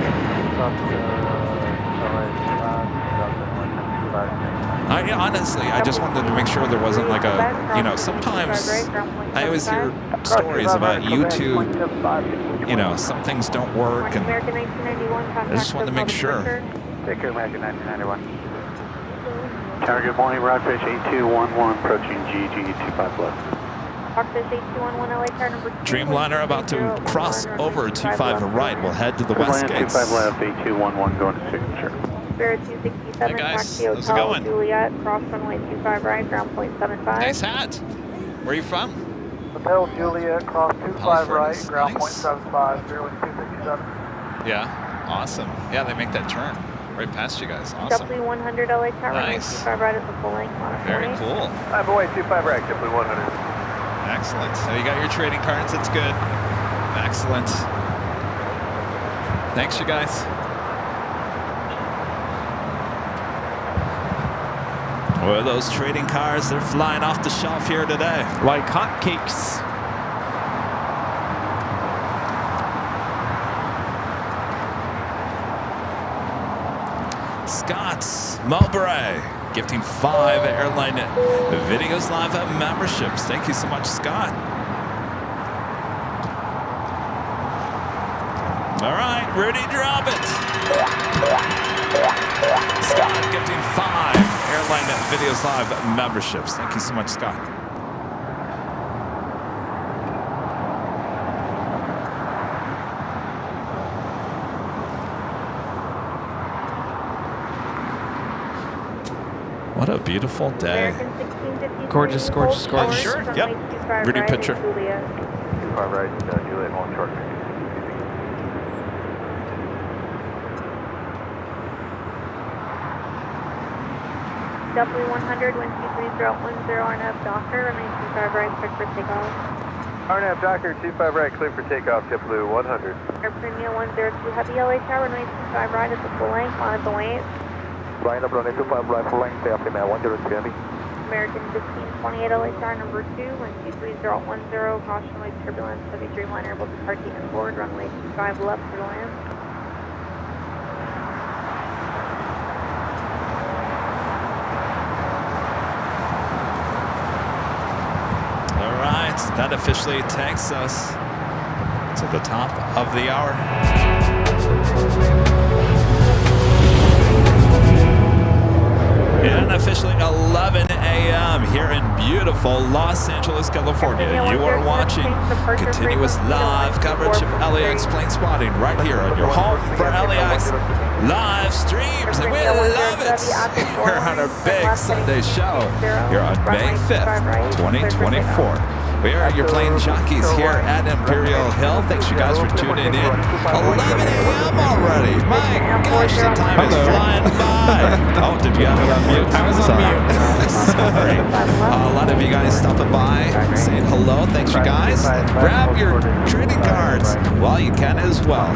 Honestly, I just wanted to make sure there wasn't like a, you know, sometimes I always hear stories about YouTube, you know, some things don't work, and I just wanted to make sure. Take care, American 1991. Tower, good morning, Rockfish 8211, approaching GG25 left. Rockfish 8211 LA tower number 2. Dreamliner about to cross over 25 right. We'll head to the west gates. 25 left, 8211 going to signature. Spirit 267, Hey guys, taxi how's it Hotel going? Juliet, cross runway 25 right, ground point 75. Nice hat. Where are you from? Hotel Juliet, cross 25 right, California's ground nice. point 75, 267. Yeah, awesome. Yeah, they make that turn right past you guys. Awesome. W100 LA tower runway Nice. 25 right at the full length. Very cool. I'm away 25 right, W100. Excellent. So you got your trading cards. That's good. Excellent. Thanks, you guys. Well, those trading cards, they're flying off the shelf here today. Like hotcakes. Scott's Mulberry gifting 5 Airline Videos Live memberships. Thank you so much, Scott. All right, Rudy, drop it. Scott gifting 5 Airline Videos Live memberships. Thank you so much, Scott. What a beautiful day. American 1653. Gorgeous, gorgeous, hold gorgeous. short, Sure, runway yep. 25 Rudy right, picture. Juliet. 25 right, Juliet, hold short. Double 100, wind 23010, RNF Docker, remain 25 right, quick for takeoff. RNAV Docker, 25 right, clear for takeoff, JetBlue 100. Air Premium 102, heavy LA tower, runway 25 right at the full length, line at the weight. Line up, runway 25 right, full length, Air Premium 102 heavy. American 1528 LA tower number 2, wind 23010, caution wave turbulence, heavy Dreamliner able to depart and forward, runway 25 left for land. All right, that officially takes us to the top of the hour. And officially 11 a.m. here in beautiful Los Angeles, California. You are watching continuous live coverage of LAX plane spotting right here on your home for LAX live streams. And we love it here on our big Sunday show here on May 5th, 2024. We are your plane jockeys here at Imperial Hill. Thanks you guys for tuning in. 11 a.m. already. My gosh, the time is flying by. Oh, did you have me on mute? I was on mute. Sorry. A lot of you guys stopping by, saying hello. Thanks you guys. And grab your trading cards while you can as well.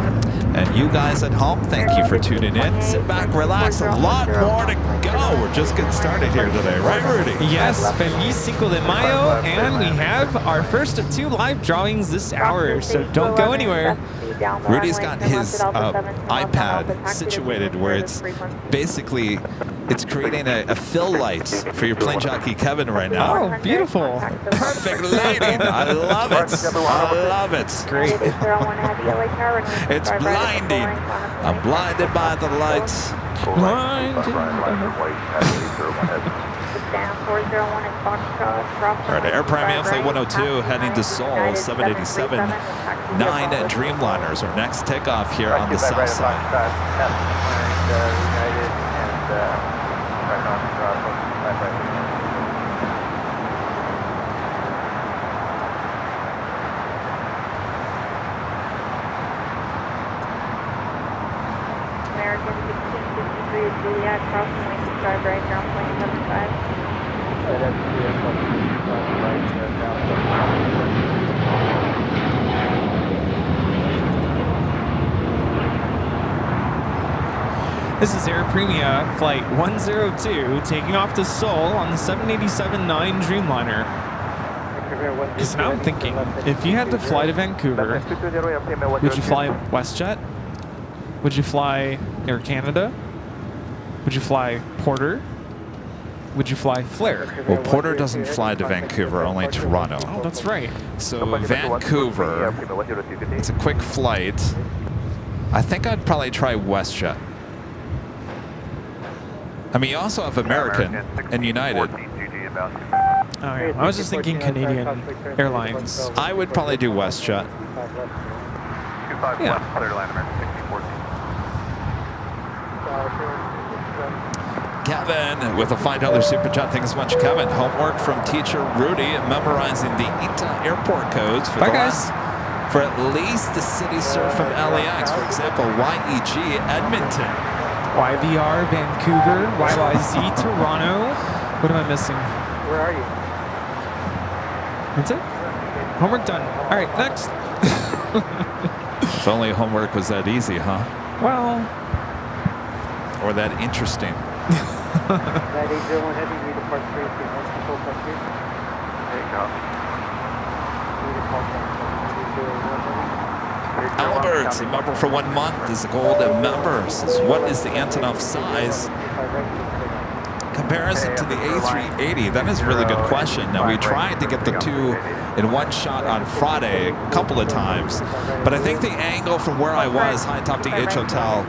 And you guys at home, thank you for tuning in. Sit back, relax. A lot more to go. We're just getting started here today, right, Rudy? Yes, Feliz Cinco de Mayo, and we have our first of 2 live drawings this hour, so don't go anywhere. Rudy's got his iPad situated where it's basically, it's creating a fill light for your plane jockey Kevin right now. Oh, beautiful. Perfect lighting. I love it. I love it. Great. It's blinding. I'm blinded by the lights. Blinded. All right, Air Premium Flight 102 heading to Seoul, 787. 9 Dreamliners. Our next takeoff here on the south side. American 1653 Juliet, crossing wing 25 right, ground plane 75. This is Air Premia Flight 102 taking off to Seoul on the 787-9 Dreamliner. Because now I'm thinking, if you had to fly to Vancouver, would you fly WestJet? Would you fly Air Canada? Would you fly Porter? Would you fly Flair? Well, Porter doesn't fly to Vancouver, only Toronto. Oh, that's right. So Vancouver, it's a quick flight. I think I'd probably try WestJet. I mean, you also have American and United. I was just thinking Canadian Airlines. I would probably do WestJet. Yeah. Kevin with a $5 super chat. Thanks so much, Kevin. Homework from teacher Rudy, memorizing the ITA airport codes for Bye, guys. for at least the city served from LAX. For example, YEG Edmonton. YVR Vancouver, YYZ Toronto. What am I missing? Where are you? That's it? Homework done. All right, next. If only homework was that easy, huh? Well, Or that interesting. That 801 heavy, need to park 3, 1 control park here. Takeoff. Need to park 801 heavy. Albert, a member for 1 month, is a gold member. Says, what is the Antonov size? Comparison to the A380, that is a really good question. Now, we tried to get the 2 in one shot on Friday a couple of times, but I think the angle from where I was, high atop the H Hotel,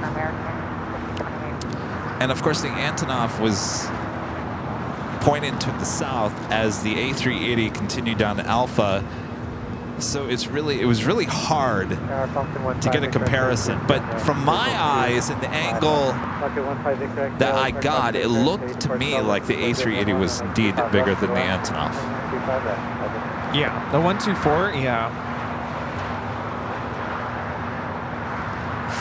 and of course the Antonov was pointing to the south as the A380 continued down to Alpha. So it was really hard to get a comparison. But from my eyes and the angle that I got, it looked to me like the A380 was indeed bigger than the Antonov. Yeah, the 124, yeah.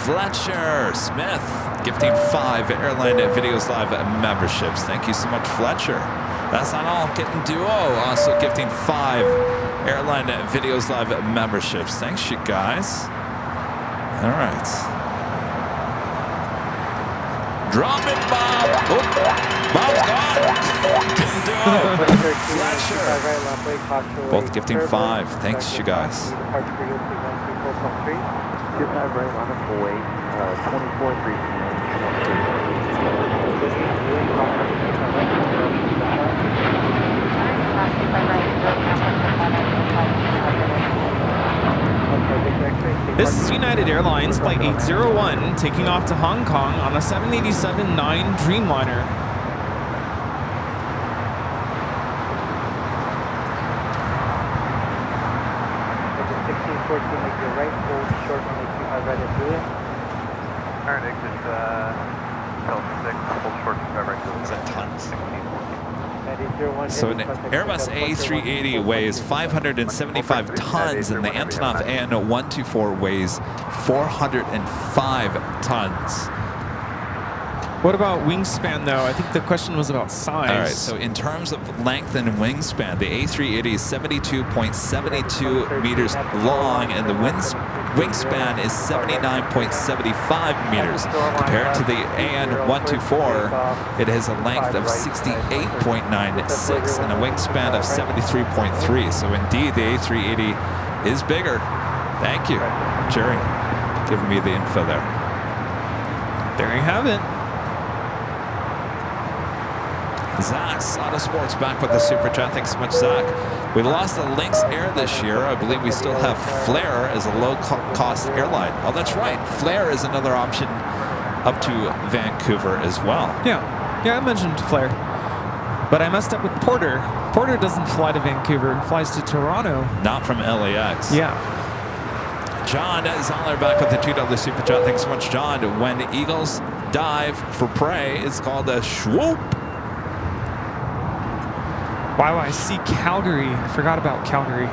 Fletcher Smith gifting 5 Airline Videos Live memberships. Thank you so much, Fletcher. That's not all. Kitten Duo also gifting 5 Airline Videos Live memberships. Thanks, you guys. All right. Drop it, Bob. Oh, Bob's gone. Kitten Duo. Fletcher. Both gifting 5. Thanks, you guys. 25 right, line up full weight, 24-3. This is United Airlines Flight 801 taking off to Hong Kong on a 787-9 Dreamliner. Alright, exit L6, hold short, right to Is that tons? So an Airbus A380 weighs 575 tons, and the Antonov AN124 weighs 405 tons. What about wingspan, though? I think the question was about size. All right, so in terms of length and wingspan, the A380 is 72.72 meters long, and the wingspan is 79.75 meters. Compared to the AN124, it has a length of 68.96 and a wingspan of 73.3. So indeed, the A380 is bigger. Thank you, Jerry, giving me the info there. There you have it. Zach's Auto Sports back with the super chat. Thanks so much, Zach. We lost the Lynx Air this year. I believe we still have Flair as a low-cost airline. Oh, that's right. Flair is another option up to Vancouver as well. Yeah, I mentioned Flair. But I messed up with Porter. Porter doesn't fly to Vancouver. Flies to Toronto. Not from LAX. Yeah. John Zoller back with the $2 super chat. Thanks so much, John. When eagles dive for prey, it's called a swoop. Wow, I see Calgary. I forgot about Calgary.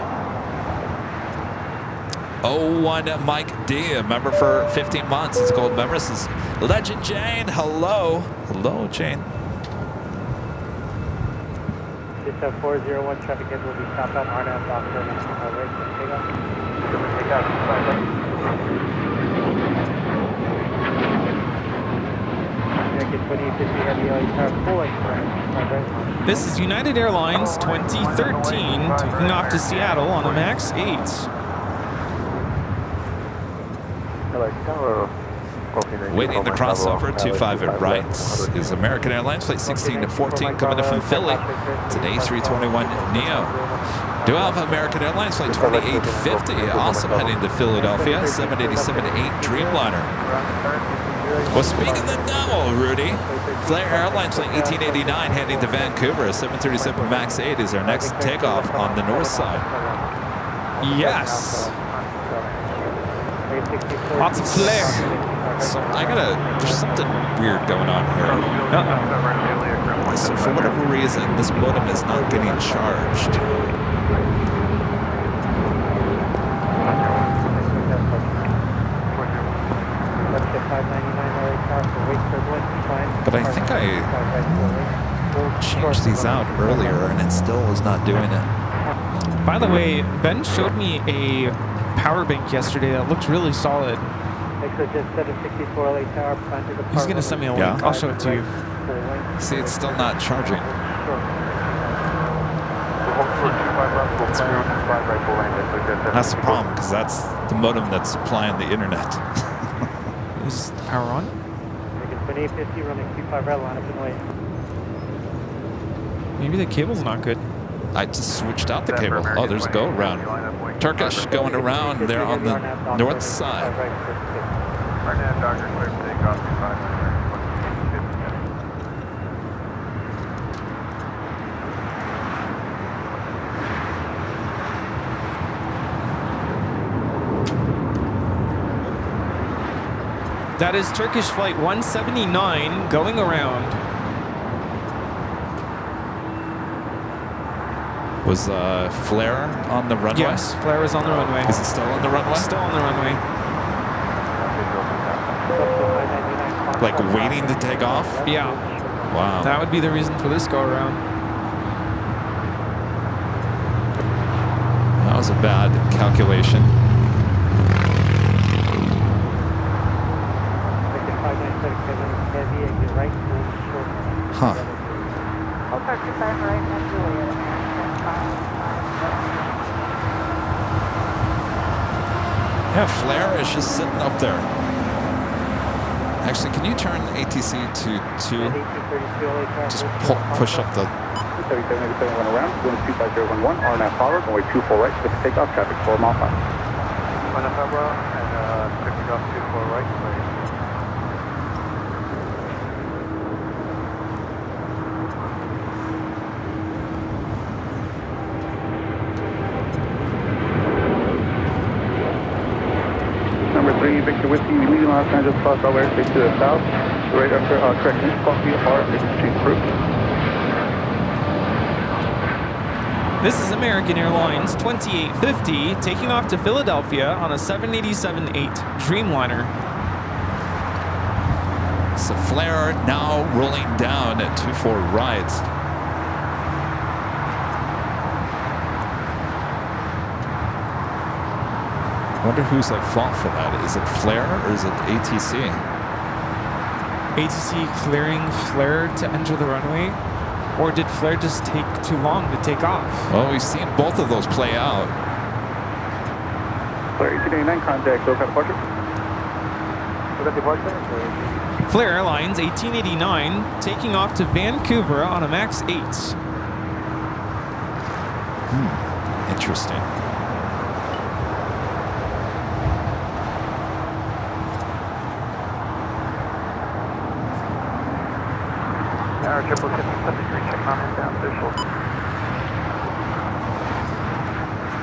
01 Mike D, a member for 15 months. It's gold member. This is Legend Jane. Hello. Hello, Jane. This 401 traffic will be stopped on RNAV Doctor National Highway. This is United Airlines 2013 taking off to Seattle on a MAX 8. Waiting to cross over 25 at right is American Airlines Flight 16-14 coming in from Philly. It's an A321 Neo. Do have American Airlines Flight 2850 also heading to Philadelphia. 787-8 Dreamliner. Well, speaking of the devil, Rudy, Flair Airlines Flight 1889 heading to Vancouver. 737 MAX 8 is our next takeoff on the north side. Yes. Lots of Flair. So there's something weird going on here. So for whatever reason, this modem is not getting charged. But I think I changed these out earlier and it still was not doing it. By the way, Ben showed me a power bank yesterday that looked really solid. He's going to send me a link. Yeah. I'll show it to you. See, it's still not charging. That's the problem, because that's the modem that's supplying the internet. Is the power on? Maybe the cable's not good. I just switched out the cable. Oh, there's a go around. Turkish going around there on the north side. Doctor, clear for takeoff, 25. That is Turkish flight 179 going around. Was Flare on the runway? Yes, Flare was on the runway. Is it still on the runway? Still on the runway. Like waiting to take off? Yeah. Wow. That would be the reason for this go around. That was a bad calculation. Huh. Hotel 25 right, and Juliet. Yeah, Flare is just sitting up there. Actually, can you turn ATC to 2? Just push up the... 237 went around, going to 25011, RNF forward, going 24 right, with takeoff, traffic 4 mile 5. RNF forward, and picking up 24 right, please. Number 3, Victor Whiskey, leaving Los Angeles, cross Delaware, stay to the south, right after, correction, Coffee R, exchange group. This is American Airlines 2850 taking off to Philadelphia on a 787-8 Dreamliner. So Flare now rolling down at 24 right. I wonder who's at fault for that. Is it Flare or is it ATC? ATC clearing Flare to enter the runway? Or did Flare just take too long to take off? Well, we've seen both of those play out. Flare 1889, contact SoCal departure. SoCal departure. Flare Airlines 1889 taking off to Vancouver on a MAX 8. Interesting. Our 777 checking on inbound visual.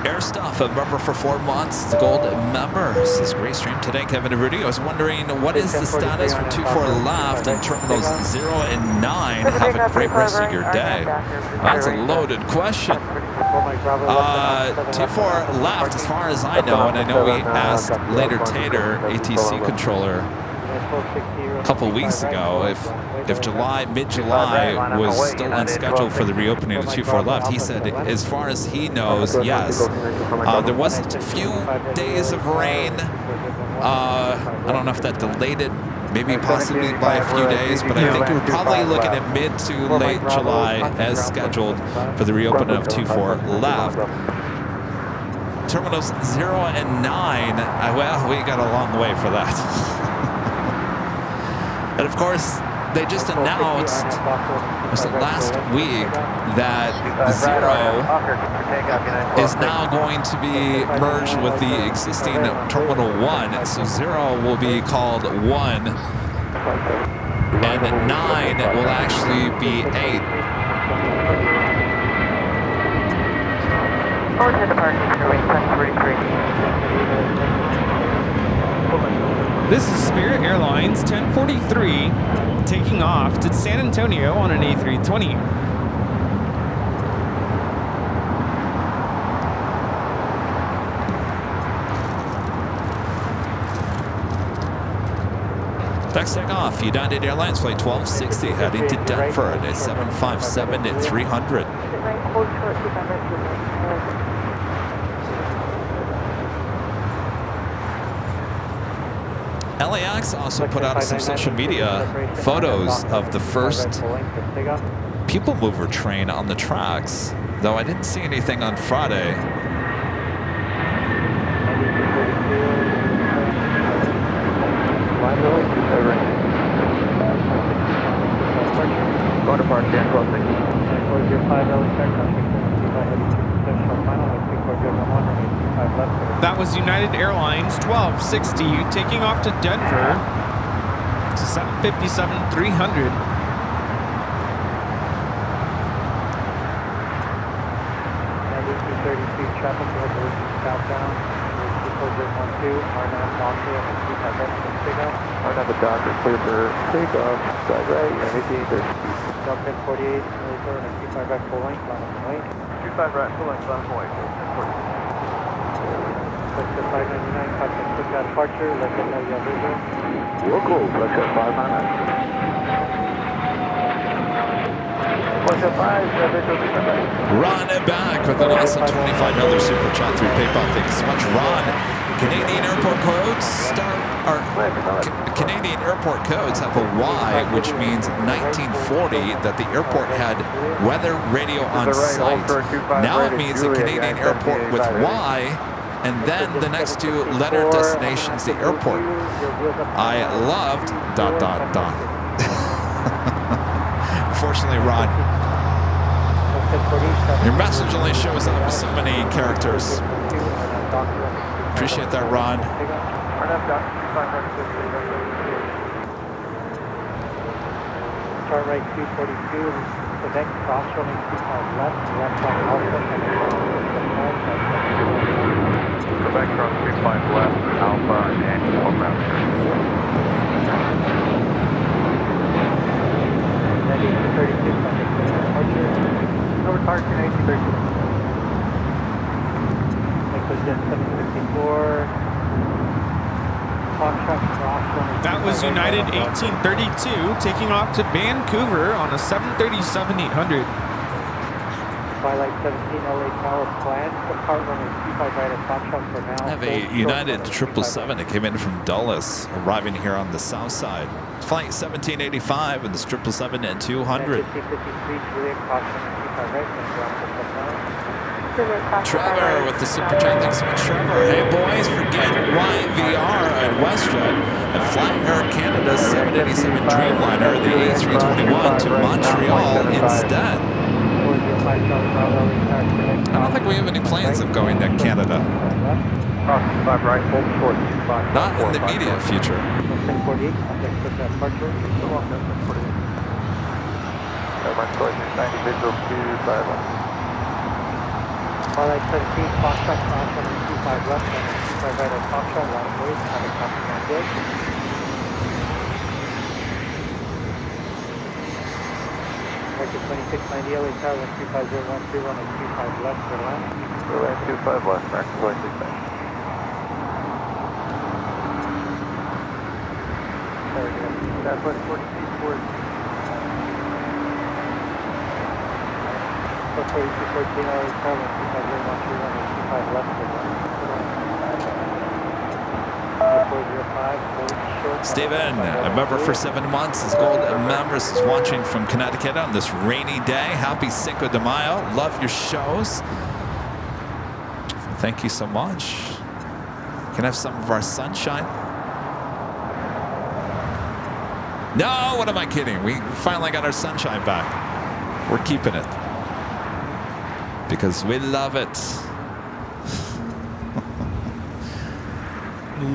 Air Stuff, a member for 4 months. It's a gold member. This is a great stream today, Kevin Rudy. I was wondering, what is the status for 24 left in terminals 0 and 9? Have a great rest of your day. That's a loaded question. 24 left, as far as I know, and I know we asked Later Tater, ATC controller, a couple weeks ago if mid-July was still on schedule for the reopening of 24 left. He said, as far as he knows, yes. There wasn't a few days of rain. I don't know if that delayed it, maybe possibly by a few days, but I think we're probably looking at mid to late July as scheduled for the reopening of 24 left. Terminals 0 and 9, well, we got a long way for that. And of course, they just announced, was it last week, that 0 is now going to be merged with the existing Terminal 1. So 0 will be called 1, and 9 will actually be 8. This is Spirit Airlines 1043 taking off to San Antonio on an A320. Next takeoff, United Airlines Flight 1260 heading to Denver at 757 at 300. LAX also put out some social media photos of the first people mover train on the tracks, though I didn't see anything on Friday. Going to park here, closing. That was United Airlines 1260 taking off to Denver to 757-300. RNAV Doctor, clear for takeoff, side right, anything, there's Jump in 48, laser and a 25 right full length, line up and wait. 25 right, full length, on point. Flex to 599, contact quick out departure, let them know you have visual. local, flex at 599. Flex at 5, visual 25. Ron back with an awesome $25 super chat through PayPal. Thank you so much, Ron. Canadian airport codes Canadian airport codes have a Y, which means 1940, that the airport had weather radio on site. Now it means a Canadian airport with Y, and then the next two letter destinations, the airport. I loved ... Unfortunately, Ron, your message only shows up with so many characters. Appreciate that, Ron. Chart right 242, Quebec cross running 25 left, left side alpha, Quebec cross 35 left, Alpha, and 12 round. and 1836 on the departure. Over target 1836. Jet 754. That was United 1832 taking off to Vancouver on a 737-800. Twilight 17 LA Tower planned. Depart running 25 right at top shot for now. I have a United 777 that came in from Dulles, arriving here on the south side. Flight 1785 and the 777 and 200. Trevor with the super chat. Thanks so much, Trevor. Hey boys, forget YVR at WestJet and fly Air Canada's 787 Dreamliner, the A321 to Montreal instead. I don't think we have any plans of going to Canada. Not in the immediate future. Twilight 17, Foxtrot, cross running 25 left, and 25 right at top shot, line of waves, have a copy on deck. Market 2690 LA Tower, 13501, on a 25 left for land. Runway 25 left, American 2690. Southwest 42 towards 4214 LA Tower, 13501, on a 25 left for land. 405, Steven, a member for 7 months. His gold members is watching from Connecticut on this rainy day. Happy Cinco de Mayo. Love your shows. Thank you so much. Can I have some of our sunshine? No, what am I kidding? We finally got our sunshine back. We're keeping it because we love it.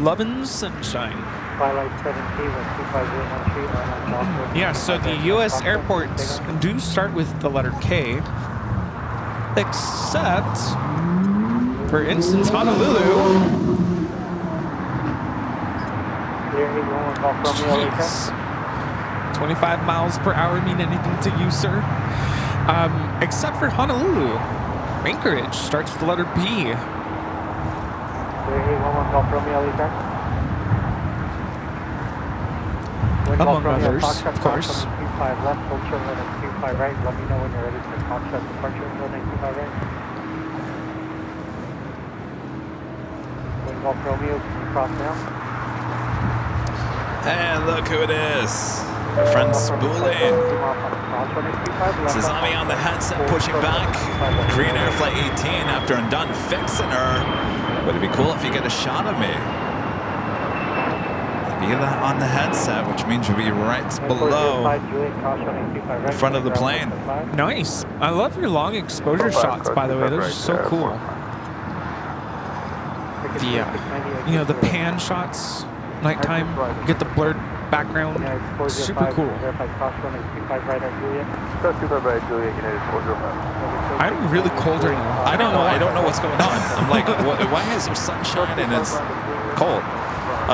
Lovin' sunshine. Twilight 17, 12501, Yeah, so the U.S. airports do start with the letter K, except, for instance, Honolulu. Jeez. 25 miles per hour mean anything to you, sir? Except for Honolulu. Anchorage starts with the letter B. Among others, of course. 25 left, full turn running 25 right. Let me know when you're ready for top shot departure, running 25 right. Wind Golf Romeo, can you cross now? And look who it is. My friend Spooling. This is Ami on the headset, pushing back. Korean Air Flight 18 after I'm done fixing her. Would it be cool if you get a shot of me? If you get that on the headset, which means you'll be right below the front of the plane. Nice. I love your long exposure shots, by the way. Those are so cool. The pan shots, nighttime, get the blurred background. Super cool. I'm really cold right now. I don't know. I don't know what's going on. I'm like, why is there sunshine and it's cold?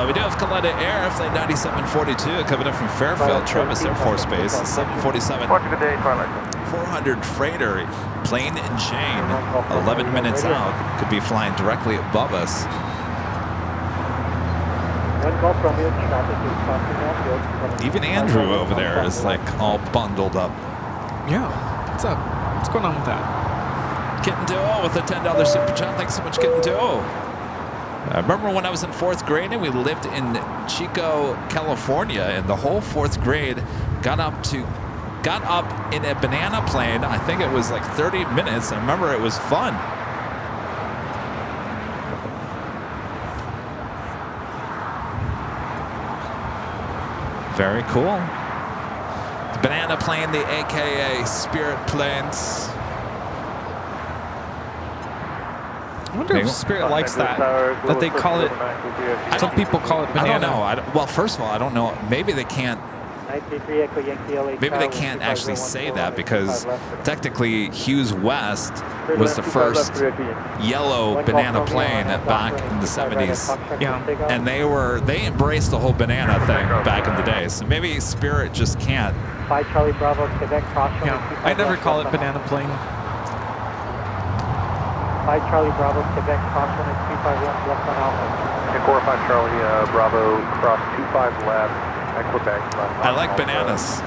We do have Kaleta Air, flight 9742, coming in from Fairfield, Travis Air Force Base, 747. 400 freighter, Plane Jane, 11 minutes out, could be flying directly above us. Even Andrew over there is like all bundled up. Yeah. What's up? What's going on with that? Kitten Duo with a $10 super chat. Thanks so much, Kitten Duo. I remember when I was in 4th grade and we lived in Chico, California, and the whole 4th grade got up in a banana plane. I think it was like 30 minutes. I remember it was fun. Very cool. The banana plane, the AKA Spirit planes. I wonder if Spirit likes that they call it, some people call it banana. I don't know. Well, first of all, I don't know. Maybe they can't actually say that because technically Hughes West was the first yellow banana plane back in the 70s. Yeah. And they embraced the whole banana thing back in the day. So maybe Spirit just can't. By Charlie Bravo, Quebec, cross. Yeah. I never call it banana plane. By Charlie Bravo, Quebec, cross 251 left on Alpha. 45 Charlie Bravo, cross 25 left at Quebec. I like bananas.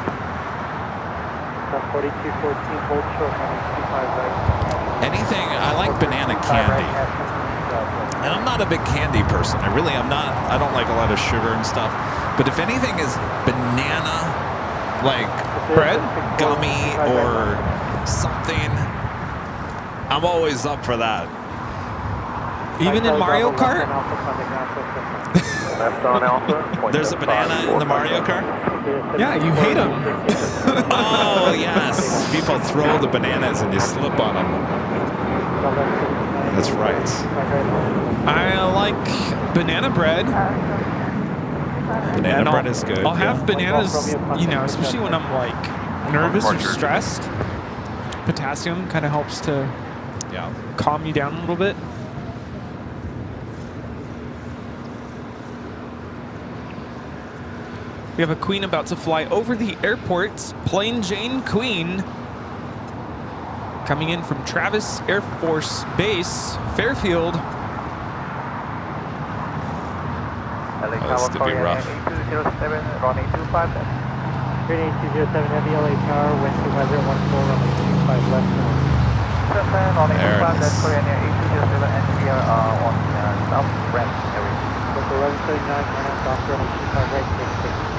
4214, hold short, 25 right. Anything, I like banana candy. And I'm not a big candy person. I don't like a lot of sugar and stuff. But if anything is banana, like bread, gummy, or something, I'm always up for that. Even in Mario Kart? Left on Alpha. There's a banana in the Mario Kart? Yeah, you hate them. Oh, yes. People throw the bananas and you slip on them. That's right. I like banana bread. Banana bread is good. I'll have bananas, you know, especially when I'm like nervous or stressed. Potassium kind of helps to calm you down a little bit. We have a Queen about to fly over the airport. Plane Jane Queen. Coming in from Travis Air Force Base, Fairfield. This could be rough. 8207, runway 25 left. 8207 heavy LA tower, wind 200, 14, runway 25 left. Runway There 25 it left, is. Korea near 8207, and we are on south ramp area. 1139, runway south, runway 25 right, 66.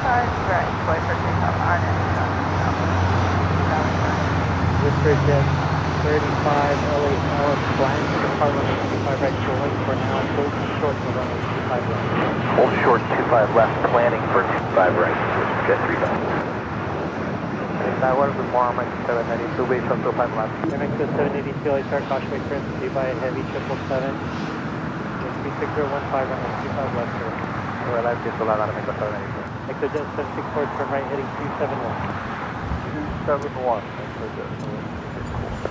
Right, for takeoff on it. Whisper jet 35 LA tower, flying to the car, runway 25 right, showing for now, hold short to runway 25 left. Hold short 25 left, planning for 25 right, jet 35. Tower, good morning, 792, base on 25 left. MX 780 CLA tower, caution wait first, by a heavy 777. 3015, runway 25 left, sir. Well, I've just allowed out of MX 782. Exojet 764, turn right, heading 271. 271.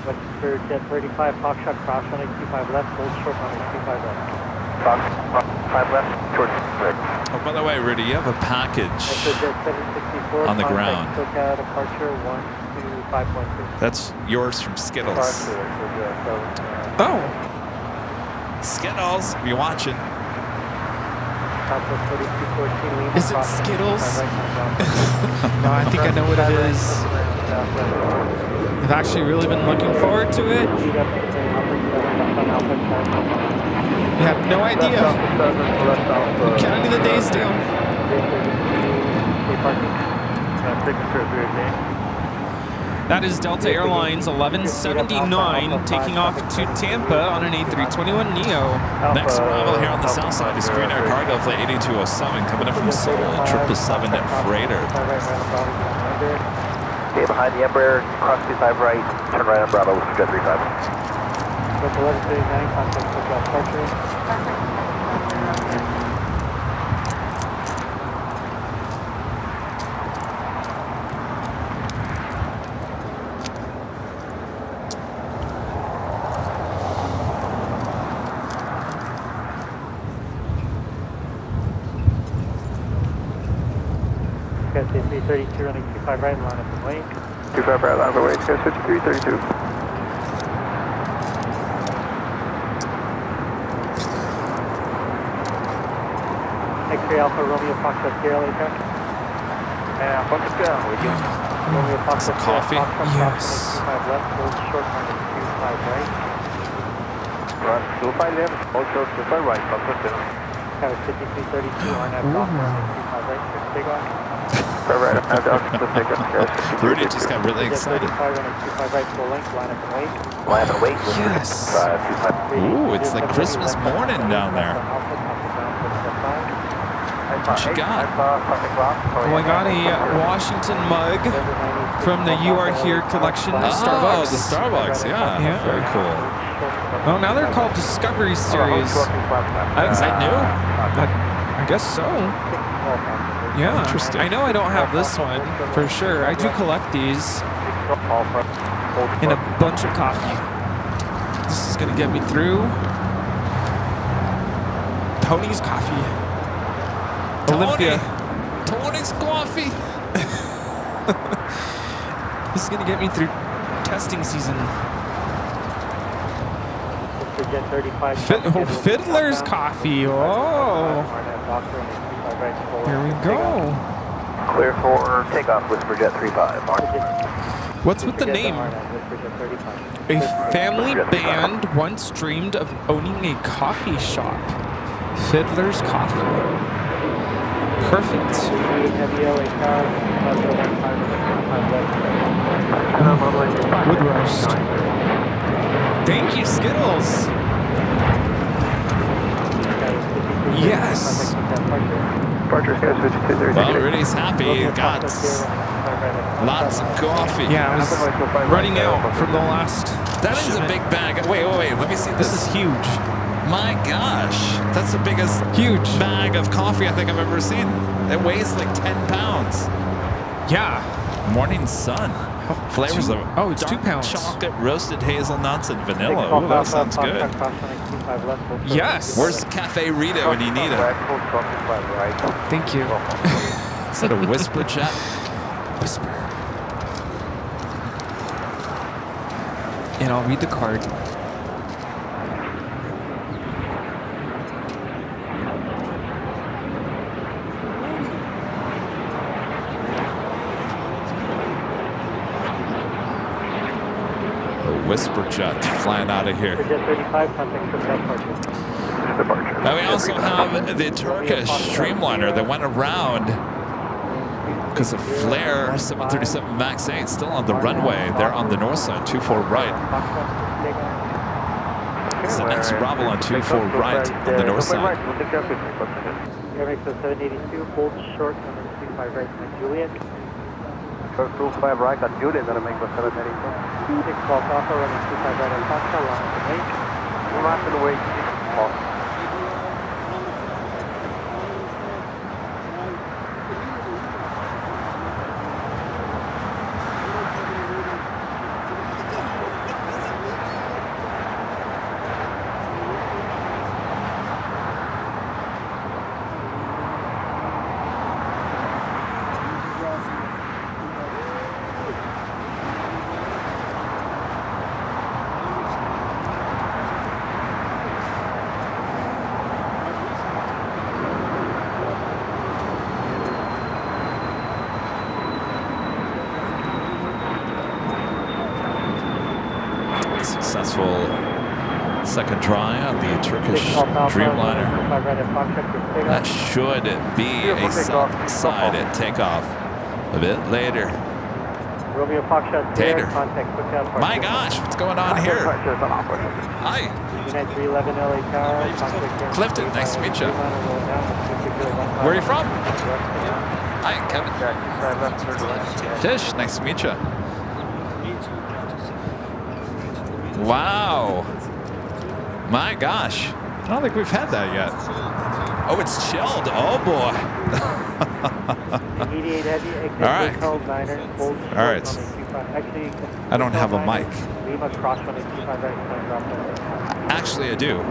Western jet 35, Hawkshot cross runway 25 left, hold short runway 25 left. Fox 5 left, short 6. Oh, by the way, Rudy, you have a package Exojet 764, on the ground. SoCal departure 125.6. That's yours from Skittles. Oh, Skittles, if you're watching. is it Skittles? No, I think I know what it is. I've actually really been looking forward to it. You have no idea. I'm counting the days down. That is Delta Airlines 1179 taking off to Tampa on an A321neo. Next arrival here on the south side is Green Air Cargo Flight 8207 coming in from Seoul, 777 Freighter. Okay, behind the Embraer, cross 25 right, turn right on Bravo, jet 35. 1139, contact SoCal departure. Okay, 332 running 25 right, line up and wait. 25 right, line up and wait. Guys, 5332. X-ray Alpha Romeo Foxtrot Sierra LA track. And focus down, we do. Romeo Foxtrot coffee? Yes. 25 left, hold short running 25 right. Run 25 left, hold short 25 right, focus down. Tower 5332, line up off running 25 right, take off. Right, I'm down to the takeoff, guys. Rudy just got really Jet excited. 35 running 25 right, full length, line up and wait. Line up and wait. Yes. 25. Ooh, it's like Christmas morning down there. What you got? Well, I got a Washington mug from the You Are Here collection at Starbucks. Oh, the Starbucks, yeah. Yeah. Very cool. Oh, now they're called Discovery Series. Is that new? I guess so. Yeah. Interesting. I know I don't have this one for sure. I do collect these in a bunch of coffee. This is gonna get me through. Tony's Coffee. Olympia. Tony's coffee. This is gonna get me through testing season. Jet 35. Fiddler's Coffee. Oh. Here we go. Clear for takeoff, Whisperjet 35. What's with the name? A family band once dreamed of owning a coffee shop. Fiddler's Coffee. Perfect. Wood roast. Thank you, Skittles. Yes. Departures, guys, 5230. Well, Rudy's happy. He got lots of coffee. Yeah, I was running out from the last. That is a big bag. Wait. Let me see This this. is huge. My gosh. That's the biggest Huge. bag of coffee I think I've ever seen. It weighs like 10 pounds. Yeah. Morning Sun. Flavors of Oh, it's 2 dark pounds. chocolate, roasted hazelnuts, and vanilla. Ooh, that sounds good. Yes. Where's Cafe Rita when you need it? Thank you. Is that a whisper chat? Whisper. And I'll read the card. Whisper jet flying out of here. Jet 35, contact from departure. Now we also have the Turkish Streamliner that went around because of flare 737 MAX 8 still on the runway. They're on the north side, 24 right. It's the next Bravo on 24 right on the north side. Airmax 782, hold short, number 25 right, Juliet. 25 right on Juliet, gonna make the 782. 6 Golf Alpha, running 25 right on Foxtrot, line up and wait. Line up and wait, 6 Golf. Successful second try on the Turkish Dreamliner. That should be a south side at takeoff a bit later. Romeo Foxtrot, Tater. contact quick My gosh, what's going on here? Hi, Unit 311 LA Tower, contact Clifton, nice to meet you. Where are you from? Hi, Kevin. Tish, nice to meet you. Wow. My gosh. I don't think we've had that yet. Oh, it's chilled. Oh, boy. All right. All right. I don't have a mic. Actually, I do.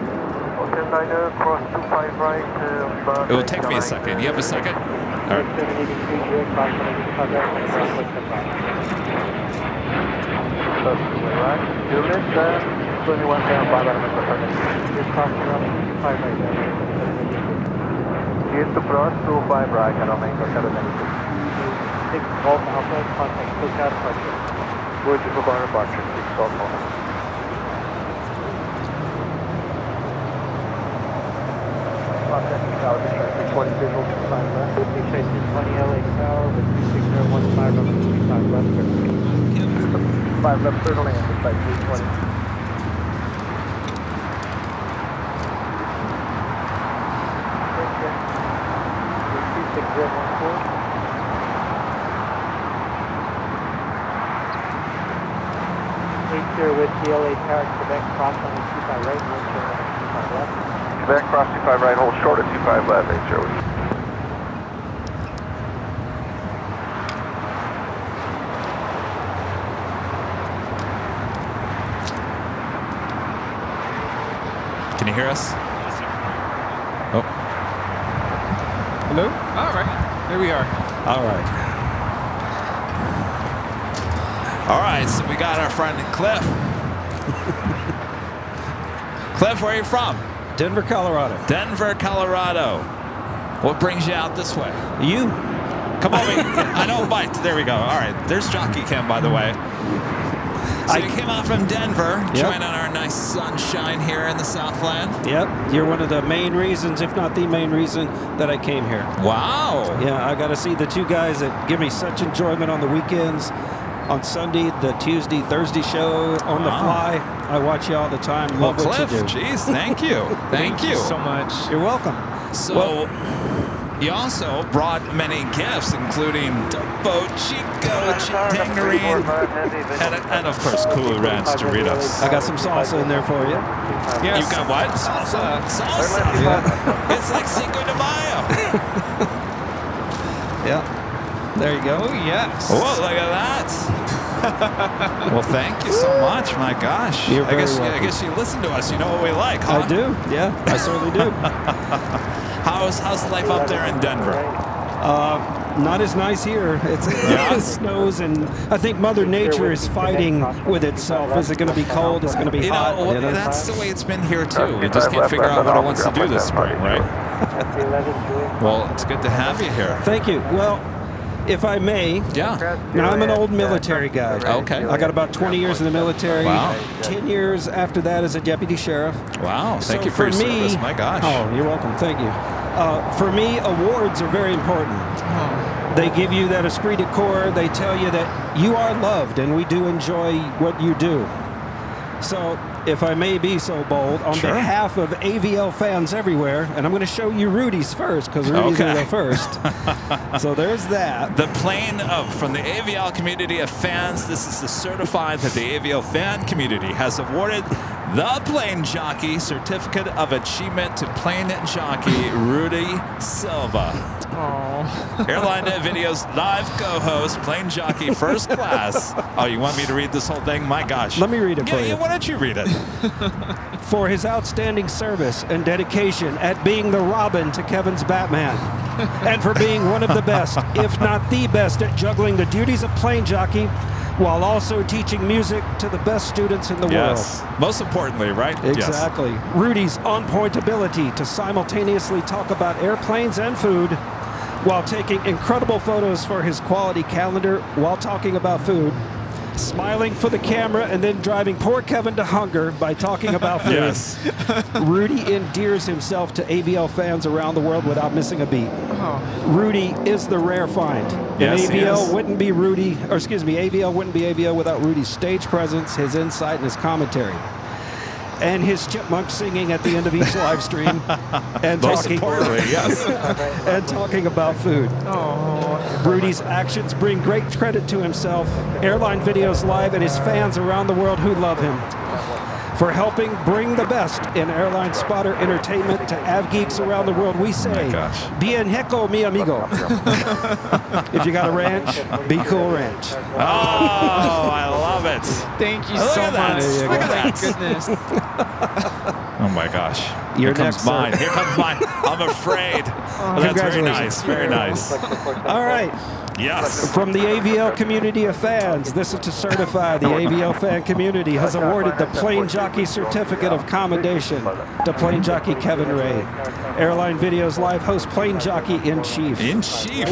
It will take me a second. You have a second? All right. 783 Juliet, cross 185 right, and ground point 75. Right, Juliet, 21 down, 5 out of the target. You're crossing around 65 right now. Into cross, 25 right, and I'll make a 796. 6 Golf Alpha, contact SoCal departure. Would you provide departure, 6 Golf Alpha. Contact Tower, 620 visual, 25 left. Detroit 620 LA Tower with 26015 on the 25 left. 5 left, turtle land, site 320. With LA Tower, Quebec, cross on the 25 right, one short on the 25 left. Quebec, cross 25 right, hold short at 25 left, 80. Can you hear us? Oh, Hello? All right. There we are. all right. All right, so we got our friend Cliff. Cliff, where are you from? Denver, Colorado. Denver, Colorado. What brings you out this way? You? Come on, I know a bite. There we go. All right, there's Jockey Cam, by the way. So you came out from Denver, joining our nice sunshine here in the Southland. Yep. You're one of the main reasons, if not the main reason, that I came here. Wow. Yeah, I got to see the two guys that give me such enjoyment on the weekends. On Sunday, the Tuesday, Thursday show on the fly. I watch you all the time. Well, Love what Cliff, you do. geez, thank you. Thank you so much. You're welcome. So, you also brought many gifts, including Dumbo, Chico, Tangerine, and of course, Cool Ranch Doritos. I got some salsa in there for you. Yes. You got what? Salsa. Salsa. Yeah. It's like Cinco de Mayo. Yeah. There you go. Oh, yes. Whoa, look at that. Well, thank you so much. My gosh. You're I very guess welcome. you listen to us. You know what we like, huh? I do. Yeah, I certainly do. How's life up there in Denver? Not as nice here. It snows, and I think Mother Nature is fighting with itself. Is it going to be cold? Is it going to be hot? You know, that's the way it's been here too. We just can't figure out what it wants to do this spring, right? Well, it's good to have you here. Thank you. Well, if I may, now I'm an old military guy. Okay. I got about 20 years in the military. Wow. 10 years after that as a deputy sheriff. Wow. Thank So you for your for me- service. My gosh. Oh, you're welcome. Thank you. For me, awards are very important. They give you that esprit de corps. They tell you that you are loved and we do enjoy what you do. So, if I may be so bold, on Sure. behalf of AVL fans everywhere, and I'm going to show you Rudy's first, because Rudy's going to go first. So there's that. The plane from the AVL community of fans. This is the certified that the AVL fan community has awarded the Plane Jockey Certificate of Achievement to Plane Jockey Rudy Silva. Oh. Airline Video's live co-host, Plane Jockey First Class. Oh, you want me to read this whole thing? My gosh. Let me read it for you. Why don't you read it? For his outstanding service and dedication at being the Robin to Kevin's Batman, and for being one of the best, if not the best, at juggling the duties of plane jockey while also teaching music to the best students in the Yes. Most importantly, right? world. Exactly. Rudy's on-point ability to simultaneously talk about airplanes and food while taking incredible photos for his quality calendar while talking about food. Smiling for the camera and then driving poor Kevin to hunger by talking about food. Yes. Rudy endears himself to AVL fans around the world without missing a beat. Rudy is the rare find. Yes, And he AVL is. wouldn't be Rudy, or excuse me, AVL wouldn't be AVL without Rudy's stage presence, his insight, and his commentary. And his chipmunk singing at the end of each live stream. And Most talking, importantly, yes. and talking about food. Rudy's actions bring great credit to himself, Airline Videos Live, and his fans around the world who love him. For helping bring the best in airline spotter entertainment to AvGeeks around the world, we say, bien heco, mi amigo. If you got a ranch, be cool ranch. Oh, I love it. Thank you Look so at that. much. Look at Oh, my that. goodness. Oh my gosh. You're Here comes next, sir. mine. Here comes mine. I'm afraid. Well, that's very nice. Very nice. All right. Yes. From the AVL community of fans, this is to certify the AVL fan community has awarded the Plane Jockey Certificate of Commendation to Plane Jockey Kevin Rudy. Airline Videos Live host Plane Jockey in Chief. In chief.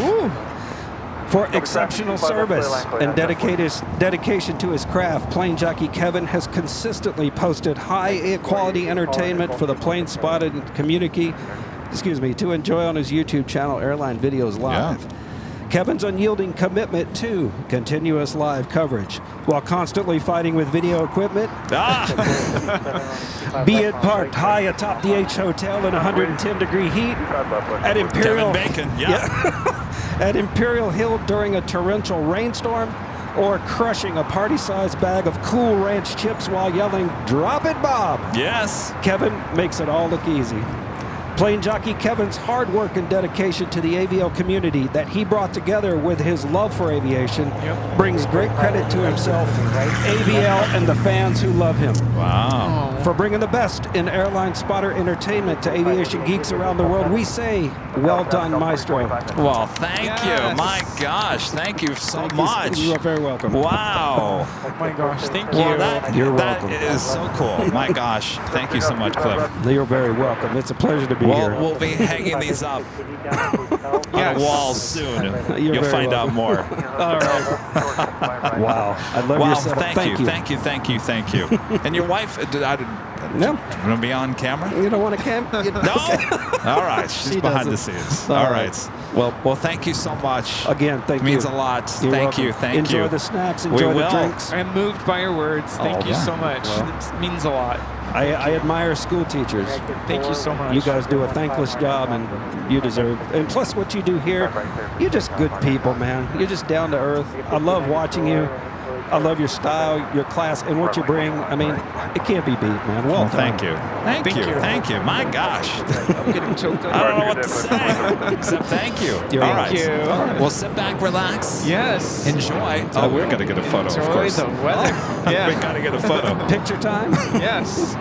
For exceptional service and dedication to his craft, Plane Jockey Kevin has consistently posted high-quality entertainment for the plane spotted community, to enjoy on his YouTube channel, Airline Videos Live. Yeah. Kevin's unyielding commitment to continuous live coverage, while constantly fighting with video equipment, be it parked high atop the H Hotel in 110-degree heat, at Imperial Kevin Bacon. at Imperial Hill during a torrential rainstorm, or crushing a party-sized bag of Cool Ranch chips while yelling, "Drop it, Bob!" Yes. Kevin makes it all look easy. Plane Jockey Kevin's hard work and dedication to the AVL community that he brought together with his love for aviation brings great credit to himself, AVL, and the fans who love him. Wow. For bringing the best in airline spotter entertainment to aviation geeks around the world, we say, well done, Maestro. Well, thank you. My gosh, thank you so much. You are very welcome. Wow. Oh my gosh, thank you. Well, that welcome. is so cool. My gosh, thank you so much, Cliff. You're very welcome. It's a pleasure to be here. We'll be hanging these up on a wall soon. You'll very find out welcome. more. All right. Wow. I love Wow, your setup. thank you. And your wife, No. going to be on camera? You don't want to camp? No? All right, she's She behind the doesn't. scenes. All All right. right. Well, thank you so much. Again, thank It means you. a lot. You're Thank you, welcome. thank enjoy you. Enjoy the snacks, We enjoy the will. drinks. I am moved by your words. Thank you yeah. so much. It means a lot. I admire school teachers. Thank you so much. You guys do a thankless job, and you deserve. And plus, what you do here, you're just good people, man. You're just down to earth. I love watching you. I love your style, your class, and what you bring. I mean, it can't be beat, man. Well done. Thank you. Thank you. My gosh. I'm getting choked up. I don't know what to say except thank you. You're All welcome. right. Thank you. All right. Well, sit back, relax. Yes. Enjoy. Oh, we're going to get a photo, of Enjoy course. the weather. We Yeah. got to get a photo. Picture time? Yes.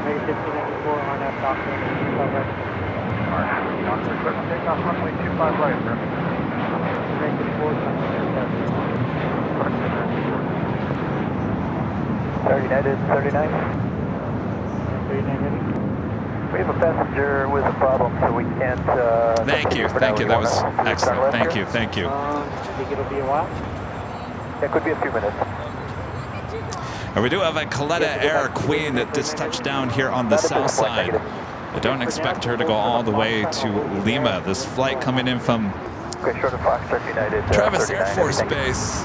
Negative 294 on that document. Takeoff runway 25 right, sir. Negative 4 United 39. 39 We have a passenger with a problem, so we can't. Thank you. That was excellent. Thank you. I think it'll be a while. It could be a few minutes. And we do have a Coletta Air Queen that just touched down here on the south side. I don't expect her to go all the way to Lima. This flight coming in from Okay, short of Foxtrot United. Travis Air Force Base.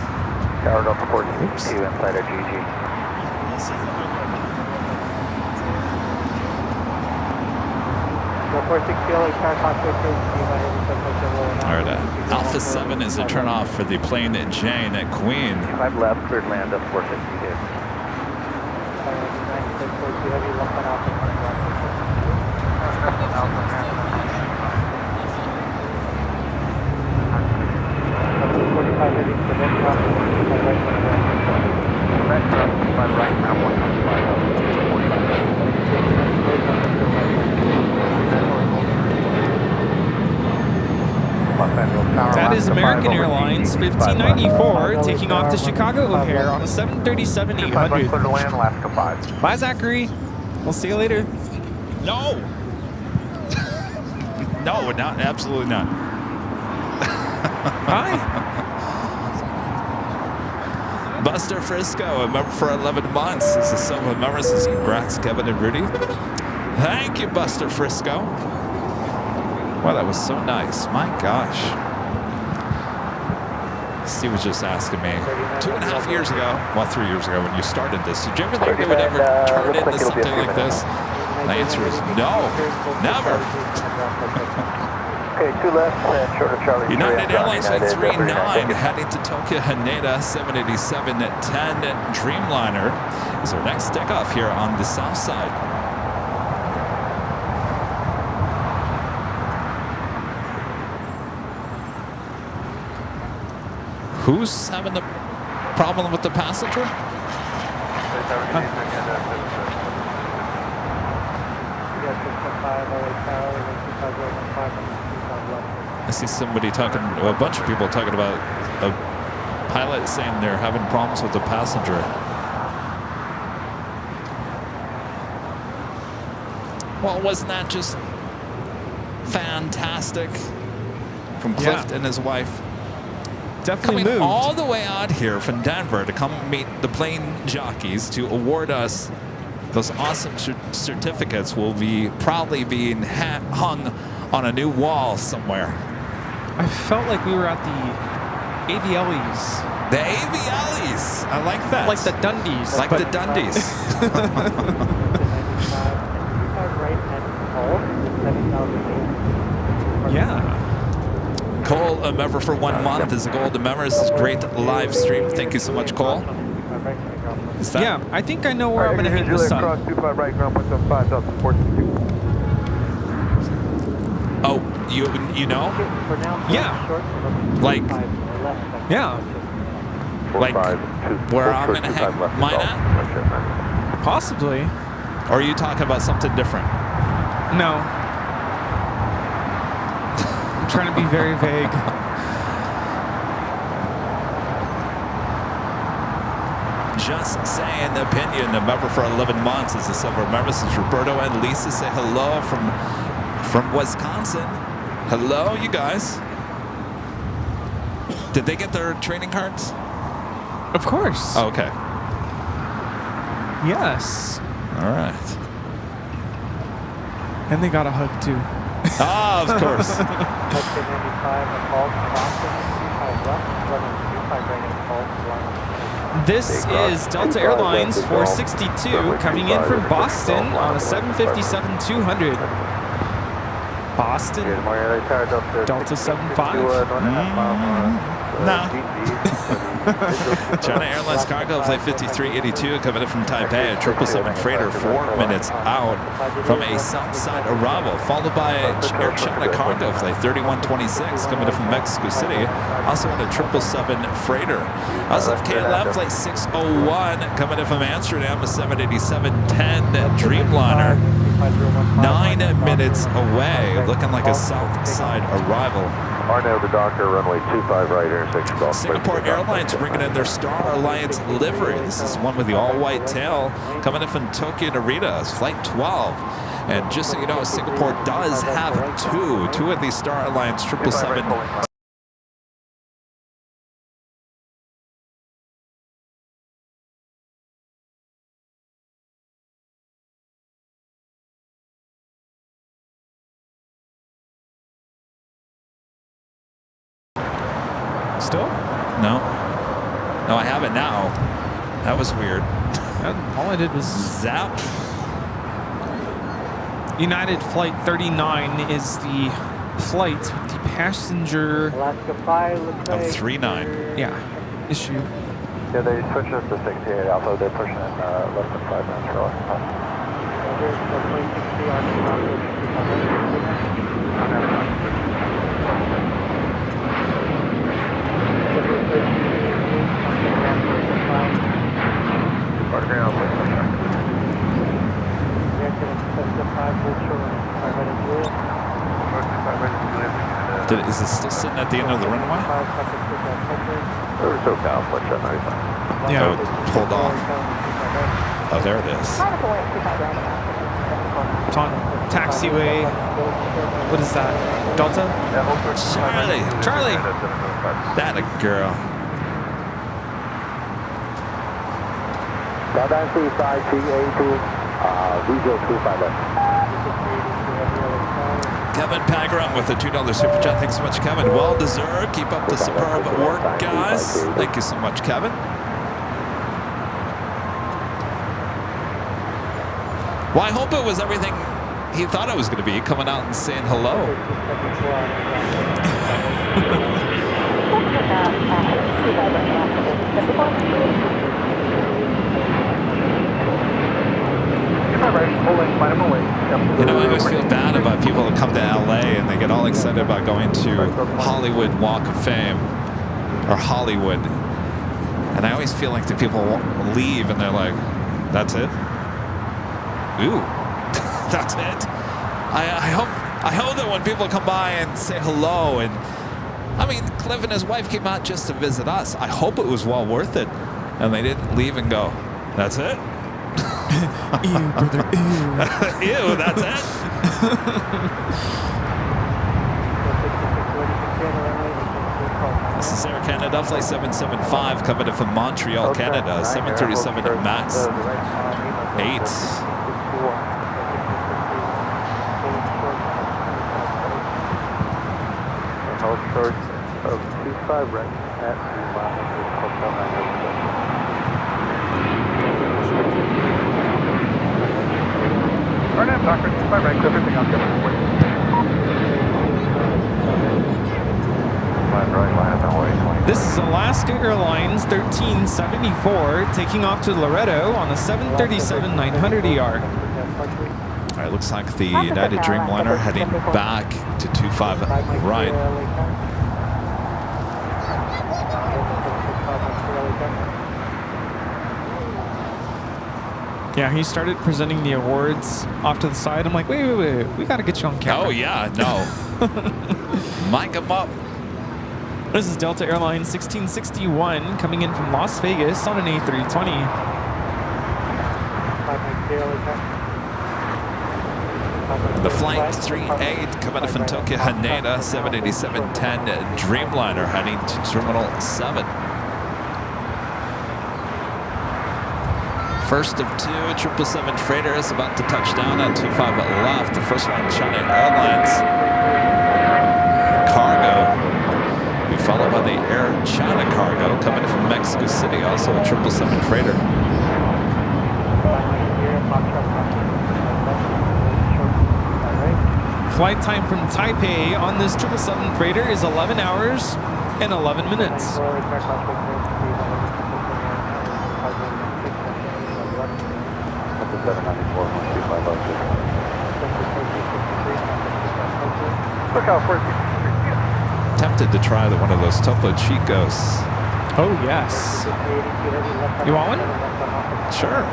Tower Delta 14 to inside our GG. All right, Alpha 7 is a turnoff for the Plane Jane at Queen. 5 left, cleared land up 450. That is American Airlines 1594 taking off to Chicago O'Hare on a 737-800. Clear to land, Alaska 5. Bye, Zachary. We'll see you later. No! No, not absolutely not. Hi. Buster Frisco, a member for 11 months. This is Silva member. Says congrats, Kevin and Rudy. Thank you, Buster Frisco. Wow, that was so nice. My gosh. Steve was just asking me, 2.5 years ago, well, 3 years ago when you started this, did you ever think it would ever turn into something like this? The answer is no, never. Okay, 2 left, short of Charlie. United Airlines Flight 39 heading to Tokyo Haneda 787-10 Dreamliner is our next takeoff here on the south side. Who's having the problem with the passenger? I see somebody talking, a bunch of people talking about a pilot saying they're having problems with the passenger. Well, wasn't that just fantastic from Clift and his wife? Definitely Coming moved. all the way out here from Denver to come meet the plane jockeys to award us those awesome certificates will be proudly being hung on a new wall somewhere. I felt like we were at the AVLEs. The AVLEs. I like that. Like the Dundies. Like the Dundies. Yeah. Cole, a member for 1 month, is a golden member. This is a great live stream. Thank you so much, Cole. Is that Yeah, I think I know where I'm going to hit this Julia, time. cross 25 right, ground point 75, Delta 42. Oh, you know? Yeah. Like, Yeah. like where I'm going to hang mine at? Possibly. Or are you talking about something different? No. I'm trying to be very vague. Just saying the opinion. A member for 11 months is a silver member. This is Roberto and Lisa. Say hello from Wisconsin. Hello, you guys. Did they get their training cards? Of course. Oh, okay. Yes. All right. And they got a hug too. Ah, of course. This is Delta Airlines 462 coming in from Boston on a 757-200. Boston, Delta 75. No. China Airlines cargo flight 5382 coming in from Taipei, a 777 freighter 4 minutes out from a south side arrival, followed by Air China cargo flight 3126 coming in from Mexico City, also on a 777 freighter. Also KLM flight 601 coming in from Amsterdam, a 787-10 Dreamliner, 9 minutes away, looking like a south side arrival. Arno to Docker, runway 25 right, intersection Gulf. Singapore Airlines bringing in their Star Alliance livery. This is one with the all-white tail coming in from Tokyo Narita. It's flight 12. And just so you know, Singapore does have two of these Star Alliance 777. Still? No. No, I have it now. That was weird. All I did was Zap. United Flight 39 is the flight with the passenger Of 39. issue. Yeah, they switched us to 68 Alpha. They're pushing in less than 5 minutes for us. Is it still sitting at the end of the runway? We're so conflict at 95. Yeah. Oh, it pulled off. Oh, there it is. It's on taxiway. What is that? Delta? Charlie. Charlie! That a girl. Kevin Pagram with a $2 super chat. Thanks so much, Kevin. Well deserved. Keep up the superb work, guys. Thank you so much, Kevin. Well, I hope it was everything he thought it was going to be, coming out and saying hello. You know, I always feel bad about people that come to LA and they get all excited about going to Hollywood Walk of Fame or Hollywood. And I always feel like the people leave and they're like, that's it? Ooh, that's it? I hope that when people come by and say hello, and I mean, Cliff and his wife came out just to visit us. I hope it was well worth it. And they didn't leave and go, that's it? Ew, brother, ew. Ew, that's it? This is Air Canada, flight 775, coming in from Montreal, Canada, 737 MAX 8. Hold short of 25 right at the hotel 907. Our name, Doctor, 25 right, everything else going to wait. This is Alaska Airlines 1374 taking off to Loretto on the 737-900ER. All right, looks like the United Dreamliner heading back to 25 right. Yeah, he started presenting the awards off to the side. I'm like, wait, we got to get you on camera. Oh, yeah, no. Mic him up. This is Delta Airlines 1661 coming in from Las Vegas on an A320. The flight 38 coming from Tokyo Haneda 787-10 Dreamliner heading to Terminal 7. First of two 777 freighters about to touch down at 25 left. The first one, China Airlines cargo. Be followed by the Air China cargo coming from Mexico City, also a 777 freighter. Flight time from Taipei on this 777 freighter is 11 hours and 11 minutes. Tempted to try one of those Topo Chicos. Oh, yes. You want one? Sure.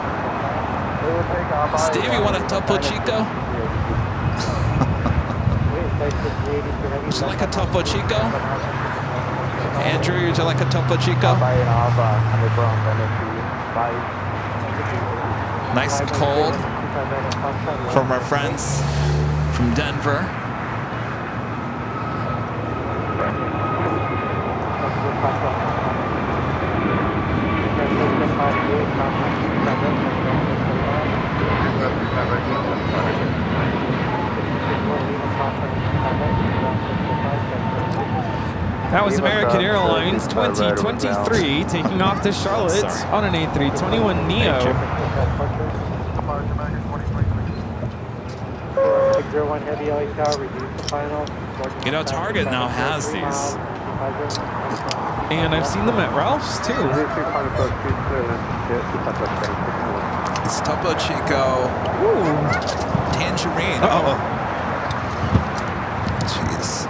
Steve, you want a Topo Chico? Would you like a Topo Chico? Andrew, would you like a Topo Chico? Nice and cold from our friends from Denver. That was American Airlines 2023 taking off to Charlotte on an A321neo. You know, Target now has these. And I've seen them at Ralph's too. It's Topo Chico. Ooh. Tangerine. Oh. Jeez.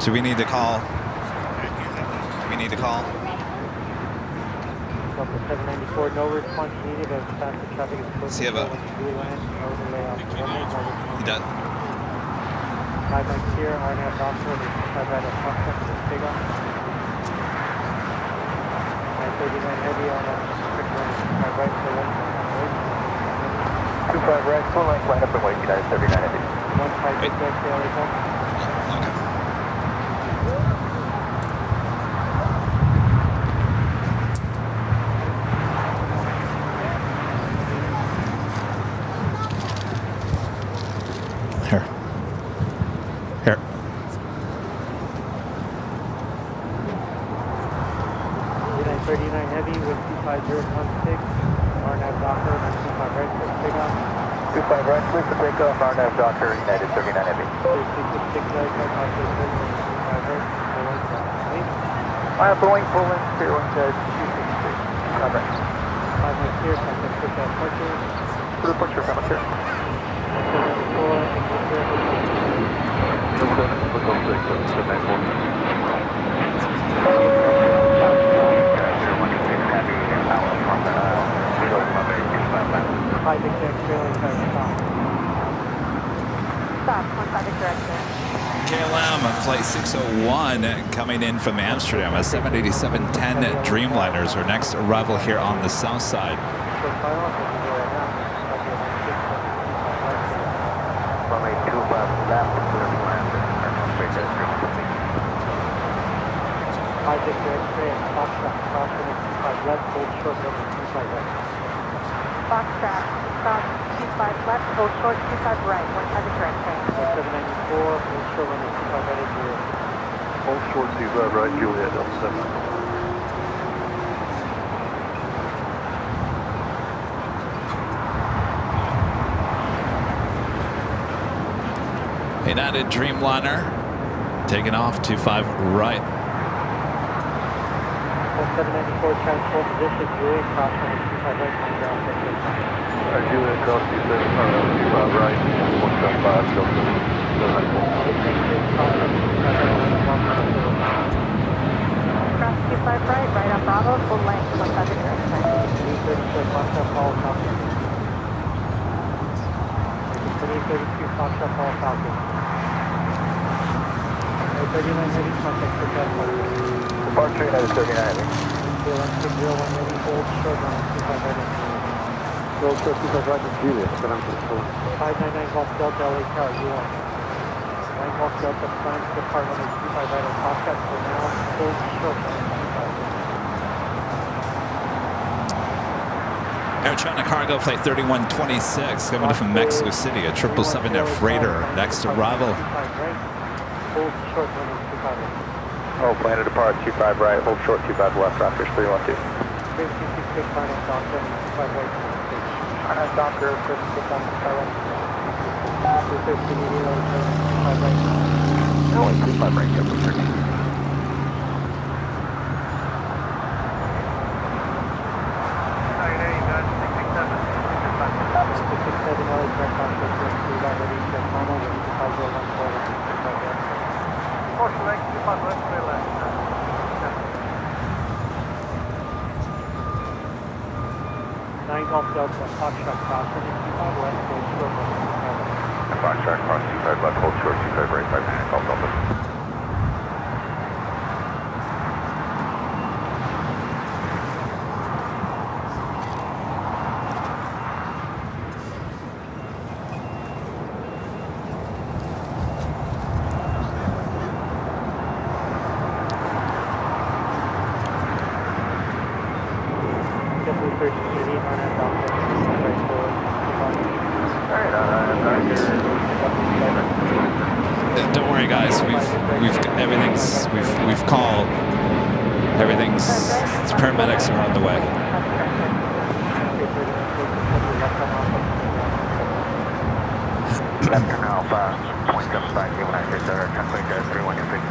Do we need to call? Do we need to call? 794, no response needed as passenger traffic is close to He does. High back here, I have doctor, I've had a prospect for the takeoff. 939 heavy on a my right to left. 25 right, full length, line up and wait, United 39 heavy. 156 daily time. Okay. 5016, RNAV Docker, 25 right for takeoff. 25 right, clear for takeoff, RNAV Docker, United 39 Heavy. 3666 right, contact with 25 right, full length, wing. Full length, clear wind says 263. 25 right. 5 right clear, contact with departure. For departure, come clear. 174, English clear. 07, look on 6, 794. High Victor X-ray, stop. Stop, 15 Victor X-ray. KLM Flight 601 coming in from Amsterdam. A 787-10 Dreamliners, our next arrival here on the south side. Runway 2 left, clear for land. High Victor X-ray, Foxtrot, crossing 25 left, hold short, runway 25 right. Foxtrot, stop, 25 left, hold short, 25 right, 15 Victor X-ray. 794, hold short, runway 25 right, Juliet. Hold short 25 right, Juliet, Delta 7. United Dreamliner taking off 25 right. 794, transport position, Juliet, cross runway 25 right, on ground, Juliet, cross 25 right, 175, Delta 794. Cross 25 right, right on Bravo, full length, 15 Victor X-ray. 336, Foxtrot, follow Falcon. 2832, Foxtrot, follow Falcon. 39 heavy, contact for departure. Departure, United 39 Heavy. KLM 601 ready, hold short, runway 25 right, Hold short 25 right, Juliet, set on to the full. 599 Golf Delta, LA Tower, U1. 9 Golf Delta, plans to depart runway 25 right on Foxtrot, for now, hold short, runway 25. Air China Cargo Flight 3126 coming in from Mexico City, a 777 freighter. Next arrival. Hold short, runway 25 right. Oh, plan to depart 25 right, hold short 25 left, Raptors 312. 3266, RNAV Docker, 25 right, RNAV Docker, 36 on the skyline. 250, medium, 25 right. Only 25 right, Delta 13. 667, LA track contact, 25 ready, check normal, 5014, 25 right. Caution left, 25 left, clear left. 9 Golf Delta, Foxtrot, cross runway 25 left, hold short, runway 25 right. Foxtrot, cross 25 left, hold short 25 right, 5 minutes, Golf Delta. Don't worry, guys. We've called. Everything's. Paramedics are on the way. Left turn Alpha, 0.75, given I hit there, 10 point 3126.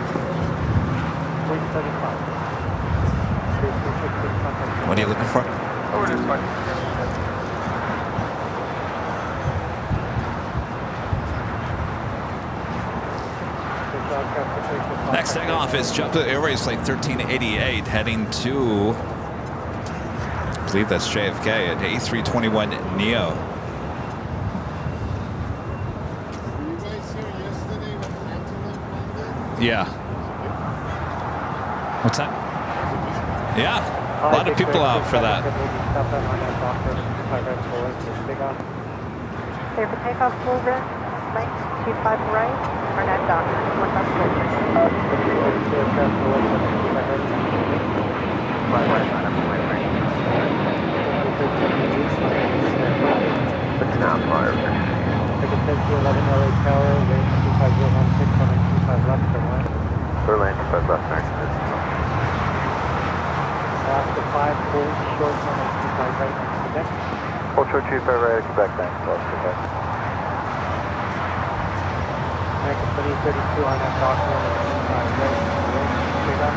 0.75. What are you looking for? Oh, it is fine. Next takeoff is JetBlue Airways Flight 1388 heading to, I believe that's JFK at A321 Neo. Were you guys here yesterday when Antelope landed? Yeah. What's that? Yeah. A lot of people out for that. Clear for takeoff, full rest, length, 25 right, RNAV Docker, 15 Victor. It's now fire. Ticket 10-11 LA Tower, range 25016, runway 25 left, turn left. Clear lane 25 left, next. Alaska 5, hold short runway 25 right, Quebec. Hold short 25 right at Quebec, thanks. Quebec. American 2032 on that dock runway 25 right, straight up.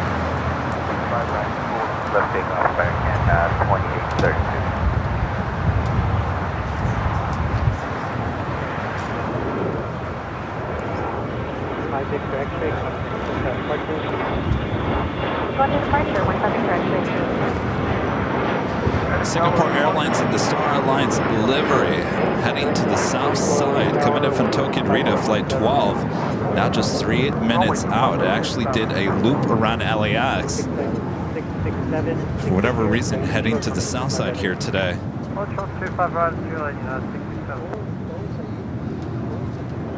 25 right, left takeoff, American at 2832. High Victor X-ray, departure. Go to departure, 1 Victor Singapore Airlines and the Star Alliance livery heading to the south side, coming in from Tokyo Narita, flight 12. Now just 3 minutes out. It actually did a loop around LAX. For whatever reason, heading to the south side here today.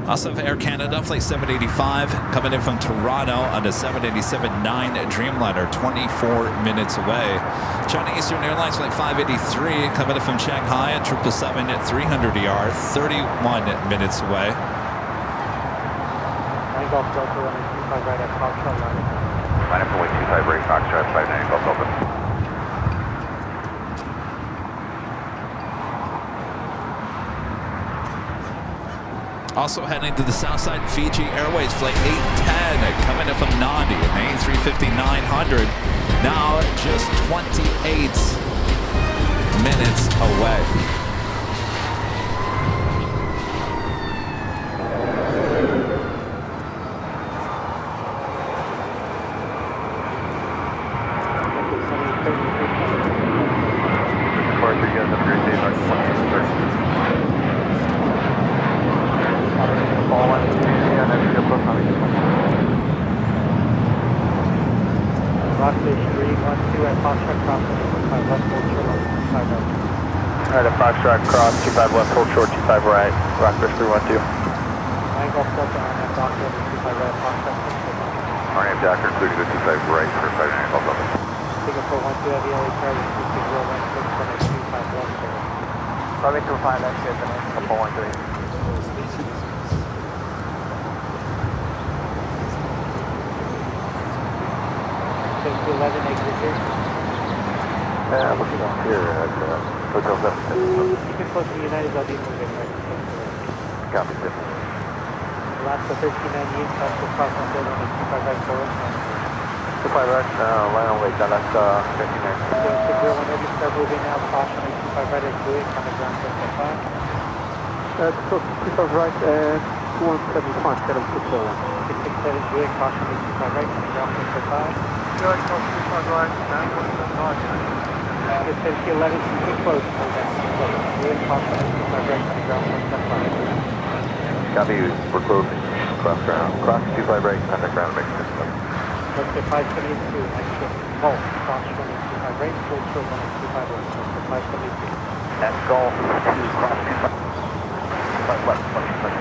Also have Air Canada, flight 785, coming in from Toronto on a 787-9 Dreamliner, 24 minutes away. China Eastern Airlines, flight 583, coming in from Shanghai at 777 at 300 ER, 31 minutes away. Golf Delta runway 25 right at Foxtrot line. Line up for way 25 right, Foxtrot, 59 Golf Delta. Also heading to the south side, Fiji Airways, flight 810, coming in from Nandi, an A350-900, now just 28 minutes away. Rockfish 312 at Foxtrot crossing 25 left, hold short on 25 right. Alright, at Foxtrot cross 25 left, hold short 25 right, Rockfish 312. Golf Delta on that dock runway 25 right at Foxtrot. RNAV Docker, clear to go 25 right for 59 Golf Delta. Singapore 12 Heavy LA Charlie 260 runway 25 left. Probably 25 exit, and then Singapore 13. Safety 11 exit here. Looking up here at Hotel 7. Keep it close to United, I'll be moving right. Copy, sir. Alaska 1398, Alaska cross on building on 25 right forward. 25 right, line on way, Alaska 59. Whenever you start moving out, caution on 25 right at Buick on the ground 75. 25 right and 175, set up 601. 667 Buick, caution on 25 right on the ground 75. Buick, 25 right, 917. It's safety 11, keep it close. Buick, caution on 25 right on the ground 175. Copy, we're closing. Cross 25 right, contact ground, make sure. Let's get 572, exit. Golf, cross 25 right, full short 125 left. Let's get 572. At Golf 2, cross 25 left, 25.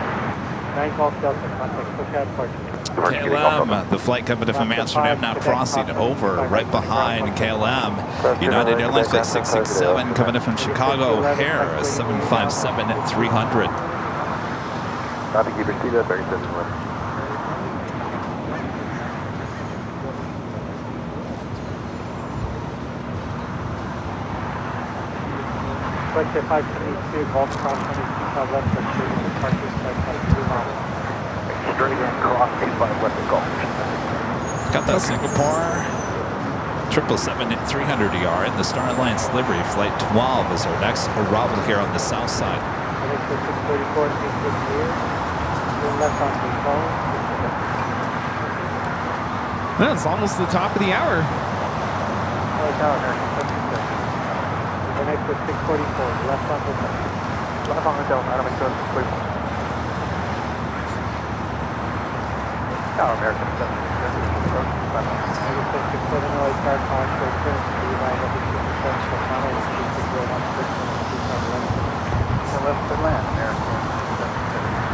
9 Golf Delta, contact push out departure. KLM, the flight coming in from Amsterdam now crossing over right behind KLM. United Airlines flight 667 coming in from Chicago O'Hare, 757 at 300. Copy, keep your seat up, 37 left. Flight 572, Golf cross 125 left, departure, flight 2 miles. Straight in, cross 25 left at Golf. Got that Singapore 777 at 300 ER in the Star Alliance livery. Flight 12 is our next arrival here on the south side. LAX 634, here. Turn left on the phone. It's almost the top of the hour. The next is 644, left on the phone. Left on the dome, Adam and Coast, please. American 767. 667 LA car, car, straight turn, United Airlines, for final, 260 Left to land, American.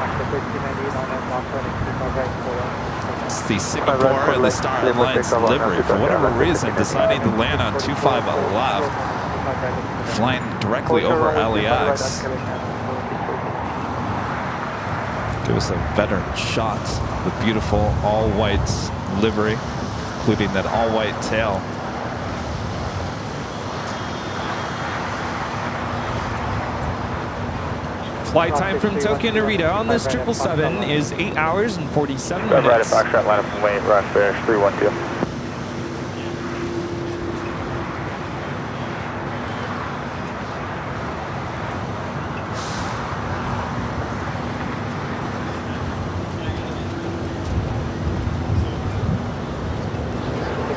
After 1398 on that block running, 25 right, 4 It's the Singapore and the Star Alliance livery. For whatever reason, deciding to land on 25 left, flying directly over LAX. Give us a better shot. The beautiful all-white livery, including that all-white tail. Flight time from Tokyo Narita on this 777 is 8 hours and 47 Right at minutes. Foxtrot, line up and wait, rush bearish 312.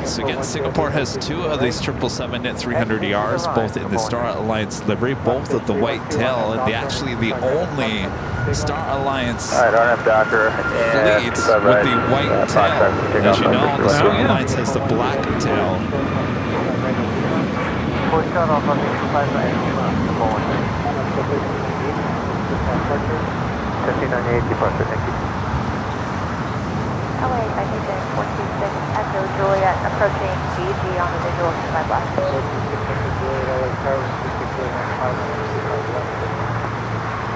So again, Singapore has 2 of these 777-300ERs, both in the Star Alliance livery, both with the white tail, and actually the only Star Alliance fleet with the white tail. As you know, the Star Alliance has the black tail. LA, citation 426, Echo Juliet, approaching GG on the visual to my left.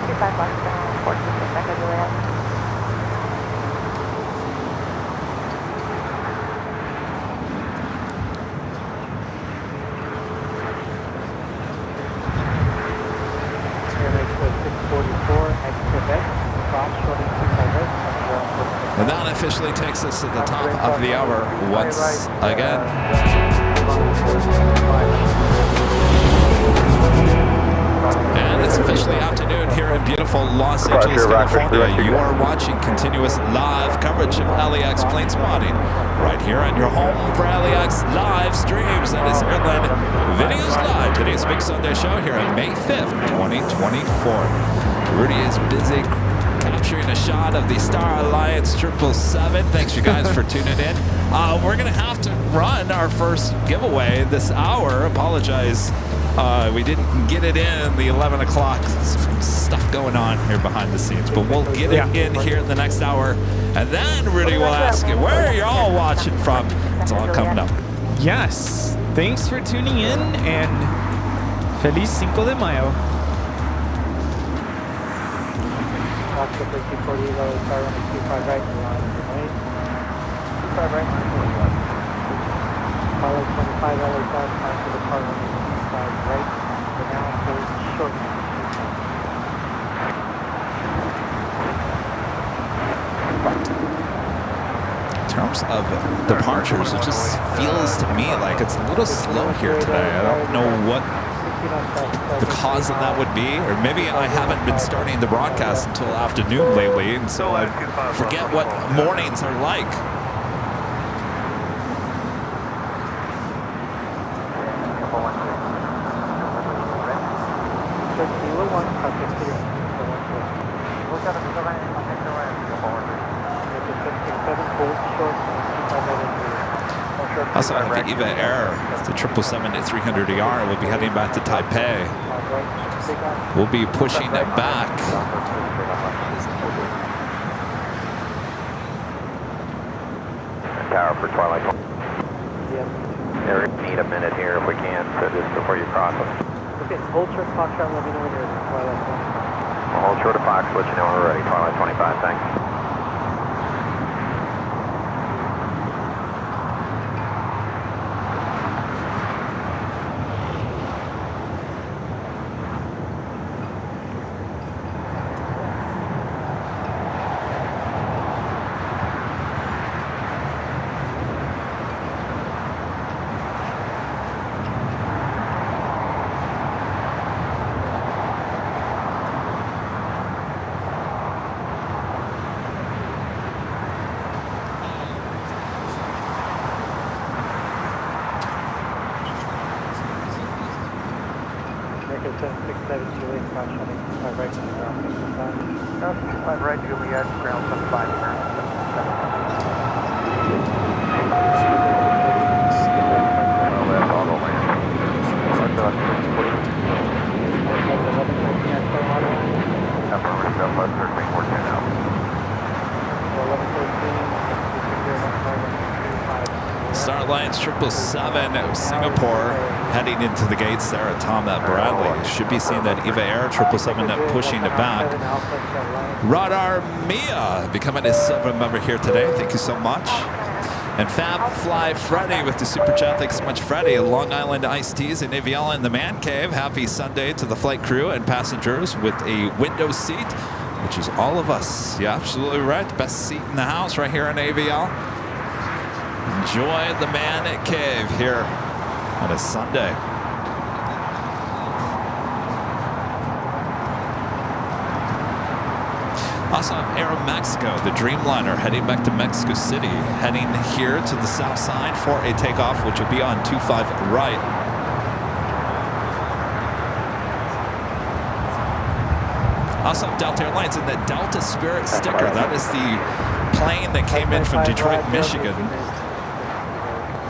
25 left, 426, Echo Juliet. And that officially takes us to the top of the hour once again. And it's officially afternoon here in beautiful Los Angeles, California. You are watching continuous live coverage of LAX plane spotting right here on your home for LAX live streams. That is Airline Videos Live. Today's Big Sunday show here on May 5th, 2024. Rudy is busy capturing a shot of the Star Alliance 777. Thanks you guys for tuning in. We're going to have to run our first giveaway this hour. Apologize. We didn't get it in the 11 o'clock. Some stuff going on here behind the scenes, but we'll get it in here in the next hour. And then Rudy will ask you, where are you all watching from? It's all coming up. Yes. Thanks for tuning in and Feliz Cinco de Mayo. Oscar 340, low, car running 25 right, line of the lane. 25 right, line of the left. Follow 25 LA south, line to the car running 25 right. We're now full short. In terms of departures, it just feels to me like it's a little slow here today. I don't know what the cause of that would be, or maybe I haven't been starting the broadcast until afternoon lately, and so I forget what mornings are like. Also, I think Eva Air, the 777-300ER, will be heading back to Taipei. We'll be pushing it back. Tower for Twilight. Yeah, we need a minute here if we can, so just before you cross us. Okay, hold short Foxtrot, let me know when you're ready. Twilight 1. We'll hold short of Fox, let you know when we're ready. Twilight 25, thanks. Star Alliance 777 Singapore heading into the gates there at Tom at Bradley. Should be seeing that Eva Air 777 pushing it back. Radar Mia becoming a silver member here today. Thank you so much. And Fab Fly Freddy with the super chat. Thanks so much, Freddy. Long Island Iced Teas and Aviala in the Man Cave. Happy Sunday to the flight crew and passengers with a window seat, which is all of us. You're absolutely right. Best seat in the house right here in AVL. Enjoy the Man Cave here on a Sunday. Also have Aeromexico, the Dreamliner, heading back to Mexico City, heading here to the south side for a takeoff, which will be on 25 right. Also have Delta Airlines and the Delta Spirit sticker. That is the plane that came in from Detroit, Michigan.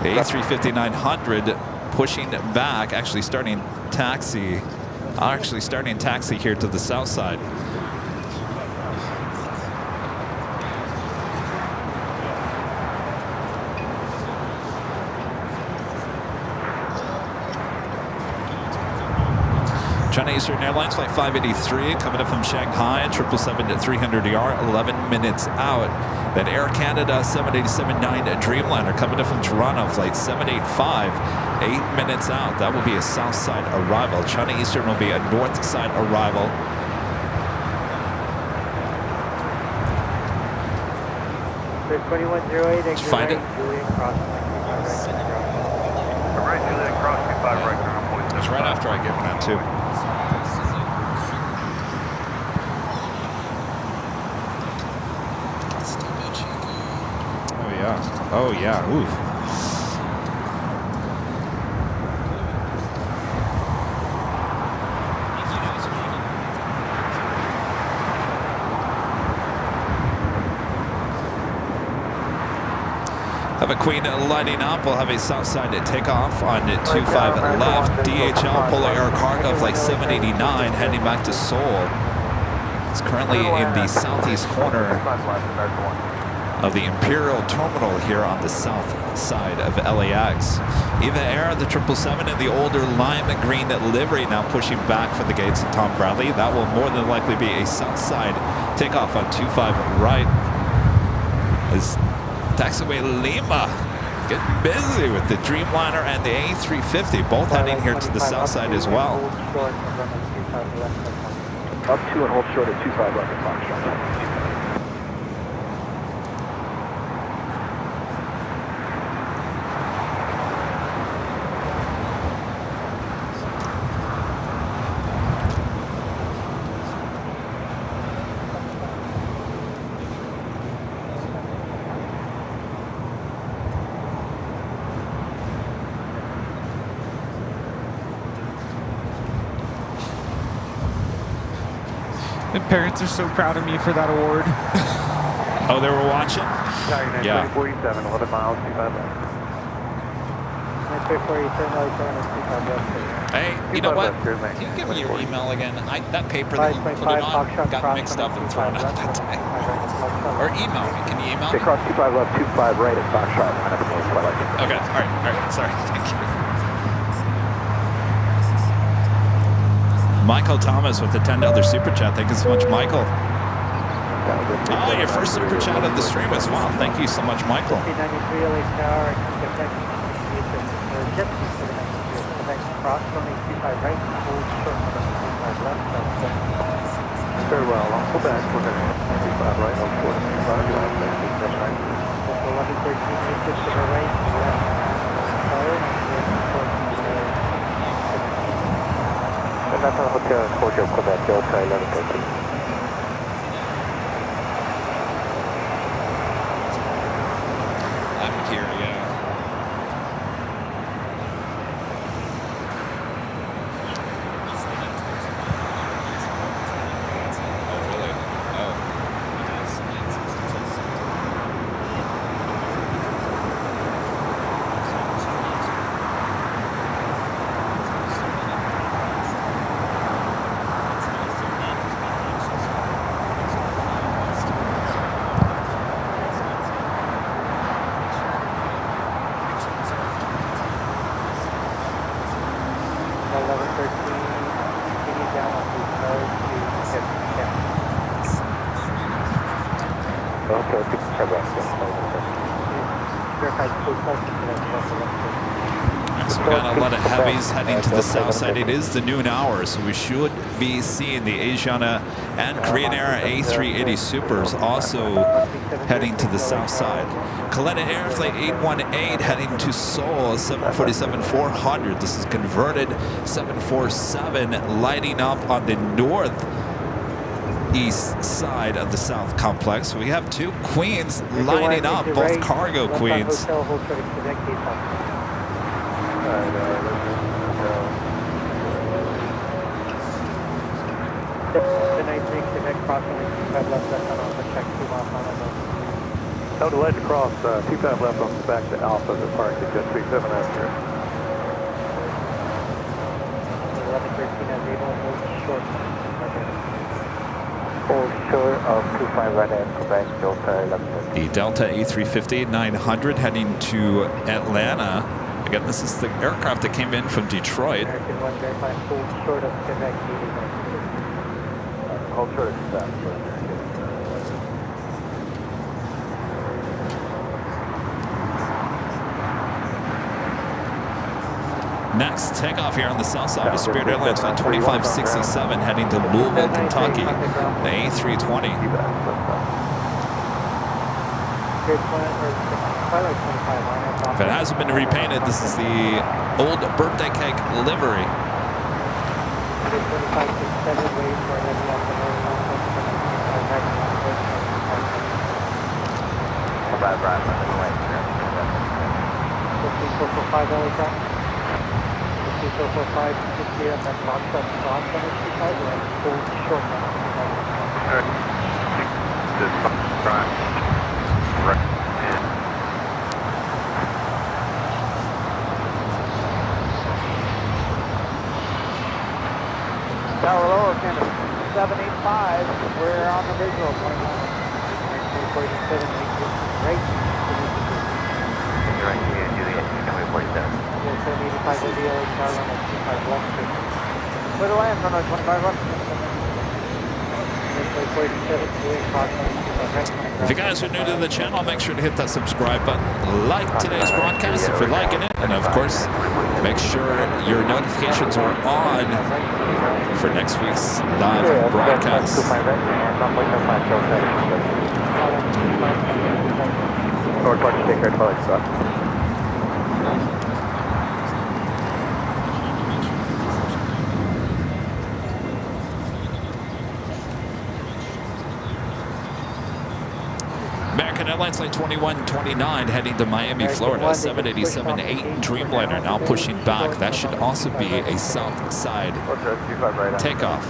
The A350-900 pushing back, actually starting taxi here to the south side. China Eastern Airlines Flight 583 coming up from Shanghai at 777-300ER, 11 minutes out. Then Air Canada 787-9 Dreamliner coming up from Toronto, Flight 785, 8 minutes out. That will be a south side arrival. China Eastern will be a north side arrival. There's 2108. Did you find it? Right, Juliet, cross 25 right, ground point. It's right after I get that too. Oh yeah, oof. Have a Queen lighting up. We'll have a south side takeoff on 25 left. DHL Polar Air Cargo Flight 789 heading back to Seoul. It's currently in the southeast corner of the Imperial Terminal here on the south side of LAX. Eva Air, the 777 in the older lime green livery now pushing back from the gates of Tom Bradley. That will more than likely be a south side takeoff on 25 right. As Taxiway Lima getting busy with the Dreamliner and the A350, both heading here to the south side as well. Up 2 and hold short at 25 left at Foxtrot. My parents are so proud of me for that award. Oh, they were watching? Yeah. 47, 11 miles, 25 left. Hey, you know what? Can you give me your email again? That paper that you put it on got mixed up and thrown out that day. Or email me. Can you email me? Cross 25 left, 25 right at Foxtrot. Okay, all right, sorry. Thank you. Michael Thomas with the $10 super chat. Thank you so much, Michael. Oh, your first super chat of the stream as well. Thank you so much, Michael. Very well. I'll pull back. We're going to 25 right, hold short at 25 left. 1113, to the right, And that's our hotel exposure, Quebec, Delta 1113. I'm here, yeah. Oh, really? Oh. verified full flight So we got a lot of heavies heading to the south side. It is the noon hour, so we should be seeing the Asiana and Korean Air A380 Supers also heading to the south side. Kaleta Air Flight 818 heading to Seoul, 747-400. This is converted 747 lighting up on the northeast side of the south complex. We have two Queens lining up, both cargo Queens. No delay to cross, 25 left on back to Alpha, the park at just 37 after. 1113 as able, hold short. Hold short of 25 right at Quebec, Delta 11. The Delta A350-900 heading to Atlanta. Again, this is the aircraft that came in from Detroit. American 1 verify, hold short of Quebec, 81. Hold short of Quebec. Next takeoff here on the south side of Spirit Airlines Flight 2567 heading to Louisville, Kentucky. The A320. If it hasn't been repainted, this is the old birthday cake livery. Tower lower, Canada 785, we're on the visual, 21. Right. Right, yeah, Juliet, runway 47. 785 with the LA tower, runway 25 left. Clear to land, runway 25 left. If you guys are new to the channel, make sure to hit that subscribe button, like today's broadcast if you're liking it, and of course, make sure your notifications are on for next week's live broadcast. North Park, take care, 12 stop. American Airlines Flight 2129 heading to Miami, Florida. 787-8 Dreamliner now pushing back. That should also be a south side takeoff.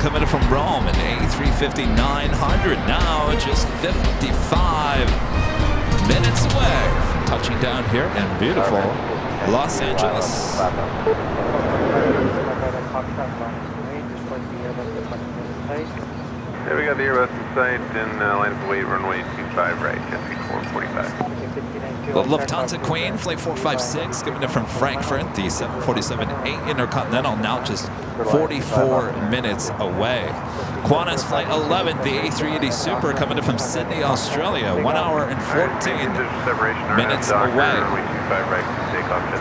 Coming in from Rome, an A350-900 now just 55 minutes away from touching down here in beautiful Los Angeles. Yeah, we got the Airbus in sight and line of weight runway 25 right, just 445. The Lufthansa Queen, Flight 456, coming in from Frankfurt, the 747-8 Intercontinental, now just 44 minutes away. Qantas Flight 11, the A380 Super, coming in from Sydney, Australia, 1 hour and 14 minutes away.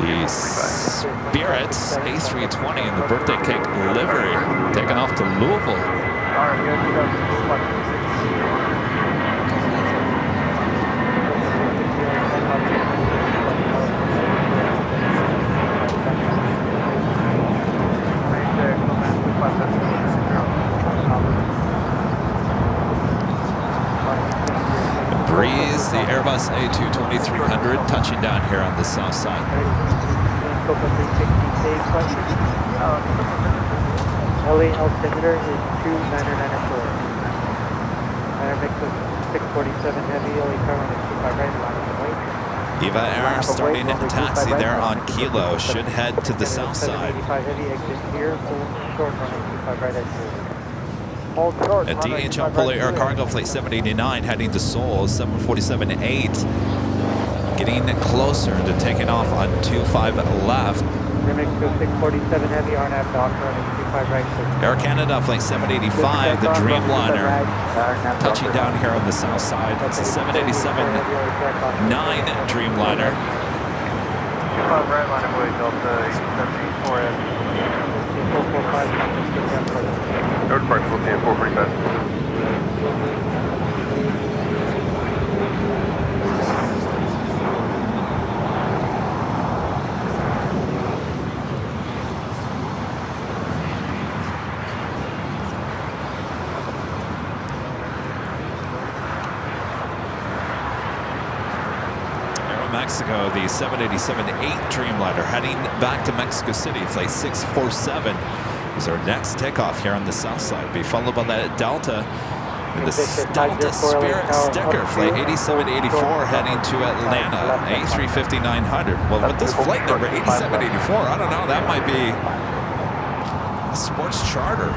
The Spirit A320 in the birthday cake livery, taking off to Louisville. Breeze, the Airbus A220-300, touching down here on the south side. LA altimeter is 2994. Mix of 647 heavy, LA current is 25 right, line of the way. Eva Air starting to taxi there on Kilo, should head to the south side. 785 heavy, exit here, full short running 25 right at 2. Hold short. At DHL Polar Air Cargo Flight 789 heading to Seoul, 747-8. Getting closer to taking off on 25 left. Mix of 647 heavy, RNAV dock running 25 right. Air Canada Flight 785, the Dreamliner, touching down here on the south side. That's the 787-9 Dreamliner. 25 right, line of way, Delta 874 Third park, we'll see at 445. Mexico, the 787-8 Dreamliner heading back to Mexico City. Flight 647 is our next takeoff here on the south side. Be followed by that Delta and the Delta Spirit Sticker, Flight 8784 heading to Atlanta, A350-900. Well, with this flight number 8784, I don't know, that might be a sports charter.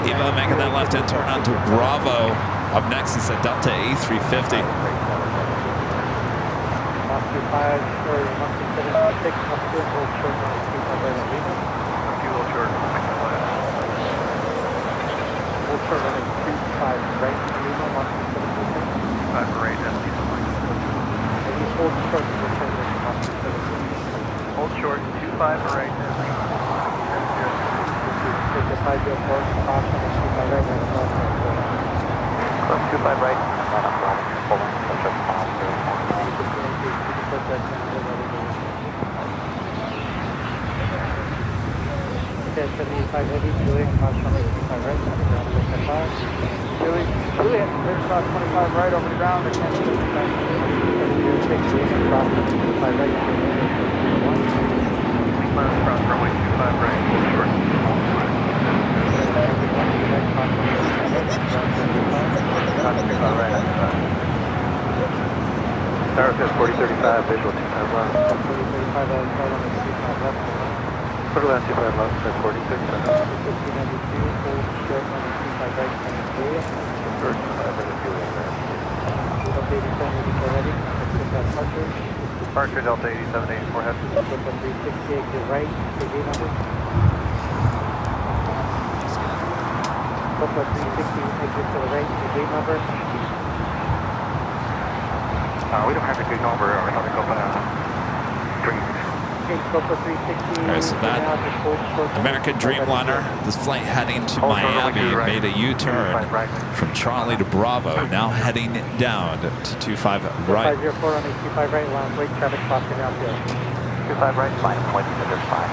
Eva making that left-hand turn onto Bravo. Up next is a Delta A350. Hold short, 25 right. Close 25 right. Okay, 75 heavy, Juliet, cross runway 25 right, ground 55. Juliet, clear cross 25 right over the ground, and 10 cross 25 right, Cross runway 25 right, short. Tower says 4035, visual 25 left. 4035 left. Put it left 25 left, says 46. 1592, full short runway 25 right, Juliet. First 25 right, Juliet there. Delta 8784 heavy, departure. Departure Delta 8784 heavy. Delta 360 exit right, gate number. Delta 360 exit to the right, gate number. We don't have the gate number, we're going to go green. Okay, Delta 360. All right, so that American Dreamliner, this flight heading to Miami, made a U-turn from Charlie to Bravo, now heading down to 25 right. 504 on 25 right, line wait, traffic crossing out there. 25 right, fine, pointing to this 5.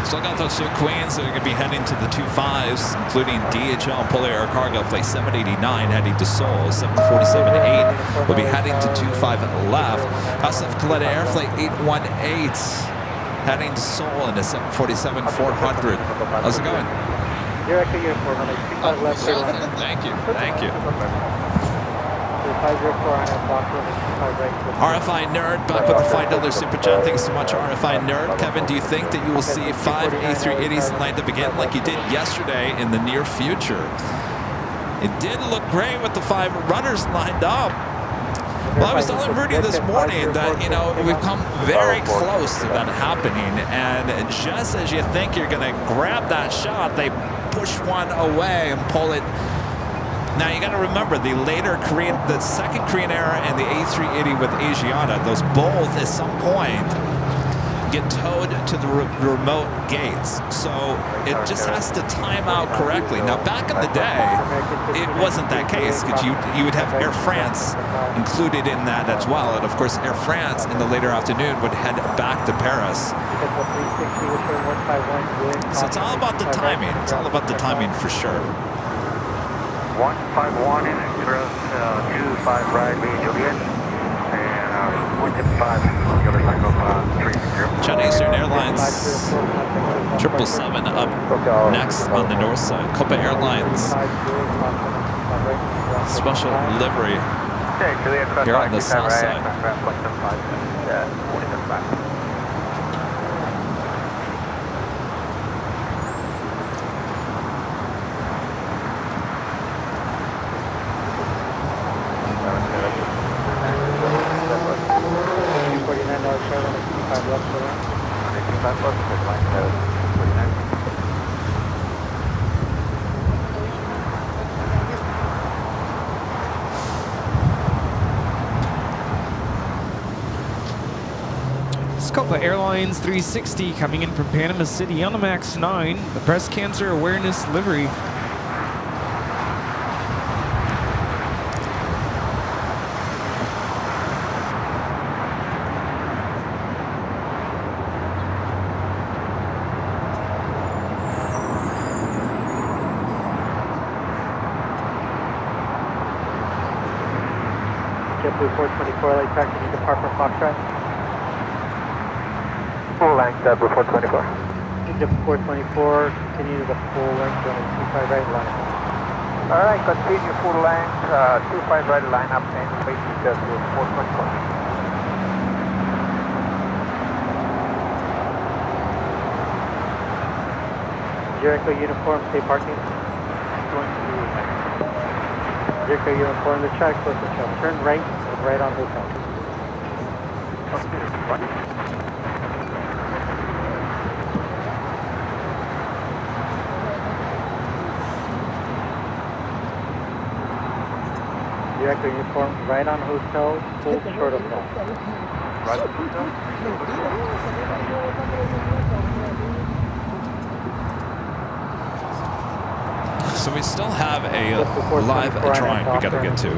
Still got those two queens that are going to be heading to the 25s, including DHL Polar Air Cargo Flight 789 heading to Seoul. 747-8 will be heading to 25 left. SF Coletta Air Flight 818 heading to Seoul in a 747-400. How's it going? Director uniform, runway 25 left. Thank you. Thank you. 504 on a block, runway 25 right. RFI Nerd, back with the $5 super chat. Thanks so much, RFI Nerd. Kevin, do you think that you will see 5 A380s lined up again like you did yesterday in the near future? It did look great with the 5 runners lined up. Well, I was telling Rudy this morning that, you know, we've come very close to that happening, and just as you think you're going to grab that shot, they push one away and pull it. Now, you got to remember, the second Korean Air and the A380 with Asiana, those both at some point get towed to the remote gates. So it just has to time out correctly. Now, back in the day, it wasn't that case, because you would have Air France included in that as well. And of course, Air France in the later afternoon would head back to Paris. So it's all about the timing. It's all about the timing for sure. 151 in express 25 right, lead Juliet, and 155 the other side of 30. China Eastern Airlines 777 up next on the north side. Copa Airlines special livery here on the south side. Copa Airlines 360 coming in from Panama City on the MAX 9, the breast cancer awareness livery. JetBlue 424 LA taxi to depart from Foxtrot. Full length, JetBlue 424. JetBlue 424, continue to the full length, runway 25 right line. Alright, continue full length, 25 right line up and facing JetBlue 424. Jericho uniform, stay parking. Jericho uniform, the track, close the track. Turn right, right on hotel. Director uniform, right on hotel, full short of that. Right on hotel? So we still have a live drawing we got to get to.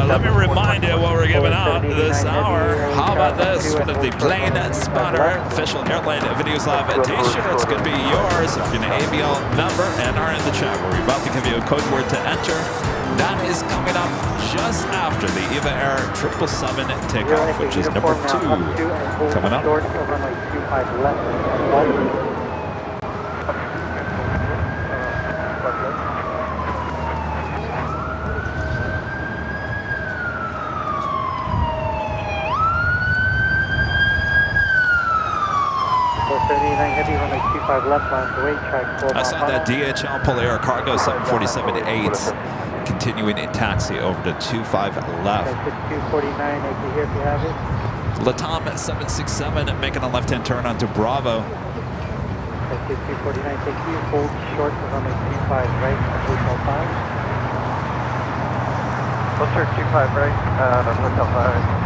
Let me remind you what we're giving out this hour. How about this? One of the Plane Spotter official airline videos live t-shirts could be yours if you're an ABL member and are in the chat. We're about to give you a code word to enter. That is coming up just after the EVA Air 777 takeoff, which is number 2 coming up. I saw that DHL Polar Air Cargo 747-8 continuing in taxi over to 25 left. 249, exit here if you have it. Latam 767 making a left-hand turn onto Bravo. 249, thank you. Hold short of runway 25 right, hotel 5. Hold short 25 right, hotel 5.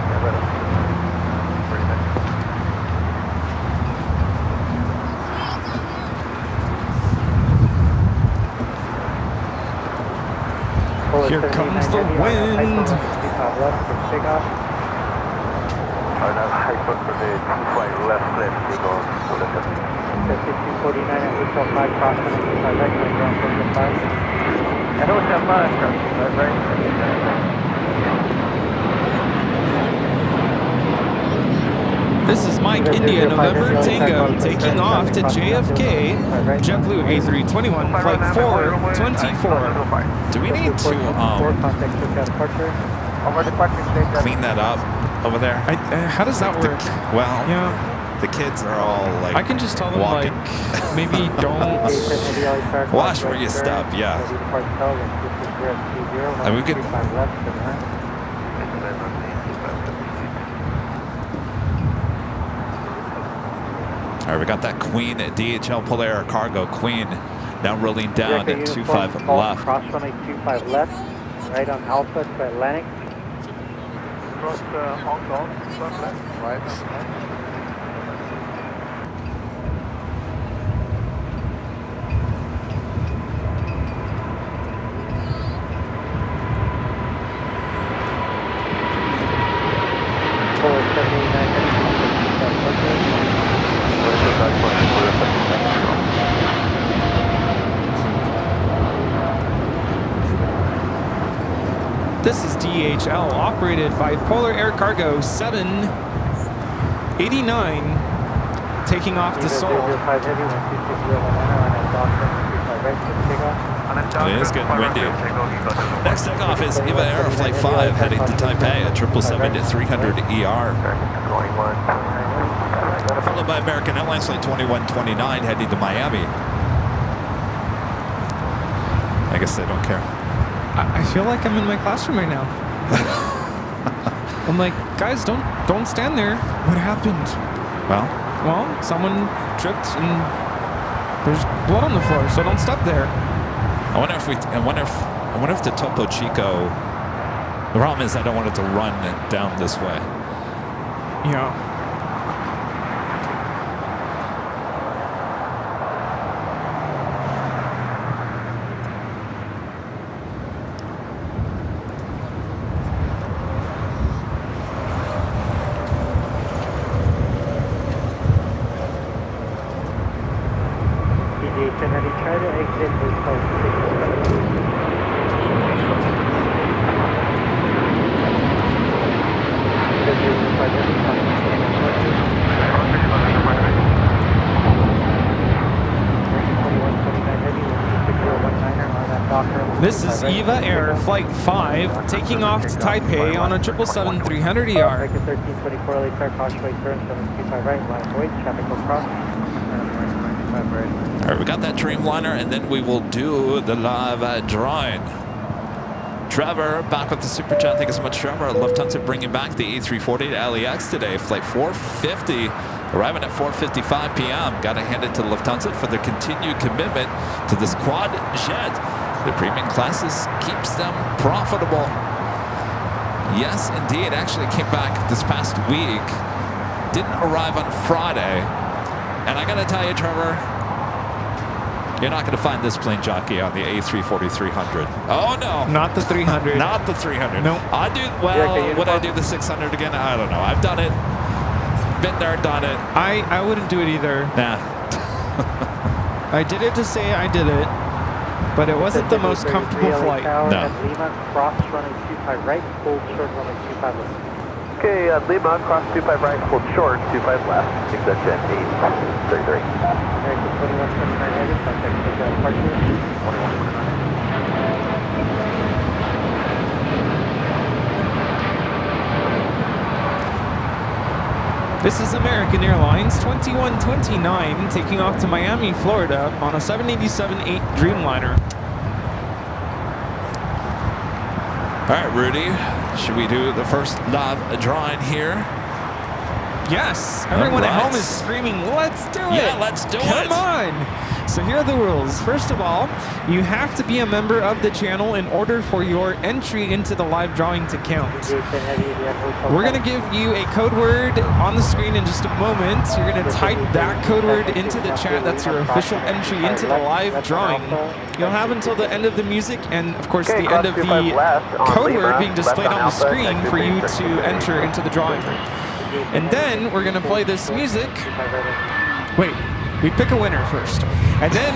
Here comes the wind. I put for the 2-flight left flip, takeoff, so that's it. 5249 at Hotel 5, cross 125 right, going ground point to 5. I know it's that 5, cross 25 right. This is Mike India November Tango taking off to JFK, JetBlue A321, flight 424. Do we need to clean that up over there? How does that work? Well, Yeah, the kids are all like I can just tell them walking. like maybe don't. Watch where you stop, yeah. And we could. All right, we got that Queen DHL Polair Cargo Queen now rolling down at 25 left. Cross 1825 left, right on Alpha to Atlantic. Cross Hong Kong, left, right, left. This is DHL, operated by Polar Air Cargo 789, taking off to Seoul. It is getting windy. Next takeoff is EVA Air Flight 5 heading to Taipei at 777-300 followed by American Airlines Flight 2129 heading to Miami. I guess they don't care. I feel like I'm in my classroom right now. I'm like, guys, don't stand there. What happened? Well, someone tripped and there's blood on the floor, so don't step there. I wonder if the Topo Chico. The problem is I don't want it to run down this way. Yeah. Try to exit this place. This is EVA Air Flight 5 taking off to Taipei on a 777-300ER. 1324 LAX Causeway turn 725 right, line void, traffic will cross. All right, we got that Dreamliner, and then we will do the live drawing. Trevor back with the super chat. Thank you so much, Trevor. Lufthansa bringing back the A340 to LAX today. Flight 450, arriving at 4:55 p.m. Got to hand it to Lufthansa for their continued commitment to this quad jet. The premium classes keeps them profitable. Yes, indeed. Actually came back this past week. Didn't arrive on Friday. And I got to tell you, Trevor, you're not going to find this plane jockey on the A340-300. Oh, no. Not the 300. Not the 300. No. Would I do the 600 again? I don't know. I've done it. Been there, done it. I wouldn't do it either. Nah. I did it to say I did it, but it wasn't the most comfortable flight. No. Cross running 25 right, hold short running 25 left. Okay, Lima, cross 25 right, hold short, 25 left. Extension 833. American 2129 headed, contact departure. 2129. This is American Airlines 2129 taking off to Miami, Florida on a 787-8 Dreamliner. All right, Rudy, should we do the first live drawing here? Yes, everyone at home is screaming, let's do it. Yeah, let's do it. Come on. So here are the rules. First of all, you have to be a member of the channel in order for your entry into the live drawing to count. We're going to give you a code word on the screen in just a moment. You're going to type that code word into the chat. That's your official entry into the live drawing. You'll have until the end of the music and, of course, the end of the code word being displayed on the screen for you to enter into the drawing. And then we're going to play this music. Wait, we pick a winner first. And then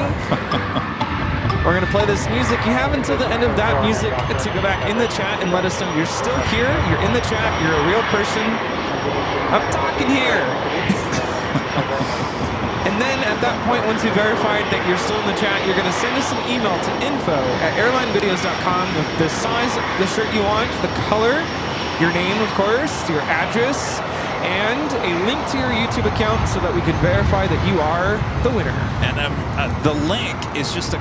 we're going to play this music. You have until the end of that music to go back in the chat and let us know you're still here, you're in the chat, you're a real person. I'm talking here. And then at that point, once you've verified that you're still in the chat, you're going to send us an email to info@airlinevideos.com with the size of the shirt you want, the color, your name, of course, your address, and a link to your YouTube account so that we can verify that you are the winner. And the link is just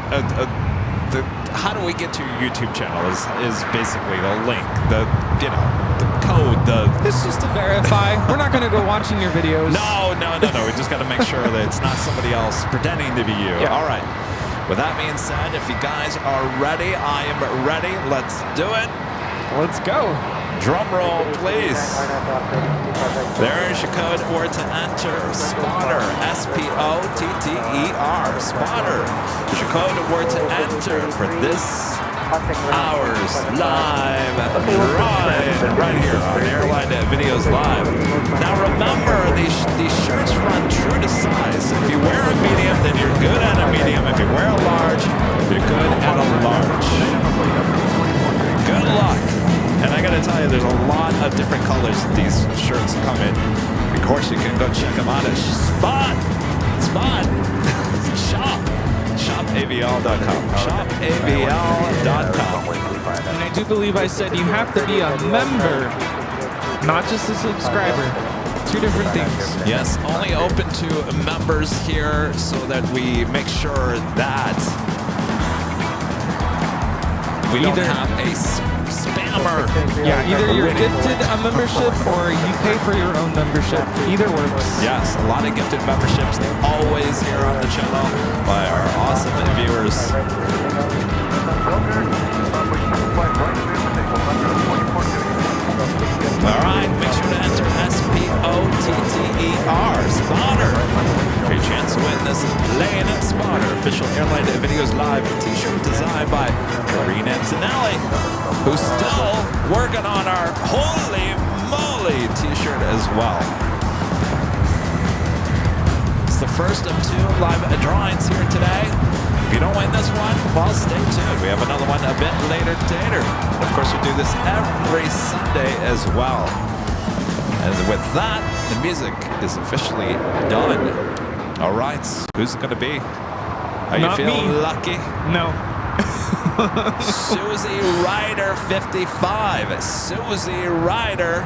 how do we get to your YouTube channel is basically the link, the code, It's just to verify. We're not going to go watching your videos. No. We just got to make sure that it's not somebody else pretending to be you. Yeah. All right. With that being said, if you guys are ready, I am ready. Let's do it. Let's go. Drum roll, please. There's your code word to enter. Spotter. SPOTTER. Spotter. There's your code word to enter for this hour's live drawing right here on Airline Videos Live. Now remember, these shirts run true to size. If you wear a medium, then you're good at a medium. If you wear a large, you're good at a large. Good luck. And I gotta tell you, there's a lot of different colors that these shirts come in. Of course, you can go check them out at shopavl.com. Shopavl.com. And I do believe I said you have to be a member, not just a subscriber. Two different things. Yes, only open to members here so that we make sure that we don't have a spammer. Yeah, either you're gifted a membership or you pay for your own membership. Either works. Yes, a lot of gifted memberships always here on the channel by our awesome viewers. All right, make sure to enter SPOTTER, Spotter, for your chance to win this Plane Spotter official Airline Videos Live t-shirt designed by Karina Antonelli, who's still working on our Holy Moly t-shirt as well. It's the first of two live drawings here today. If you don't win this one, well, stay tuned. We have another one a bit later. And of course, we do this every Sunday as well. And with that, the music is officially done. All right, who's it going to be? Are you feeling lucky? No. Susie Ryder 55. Susie Ryder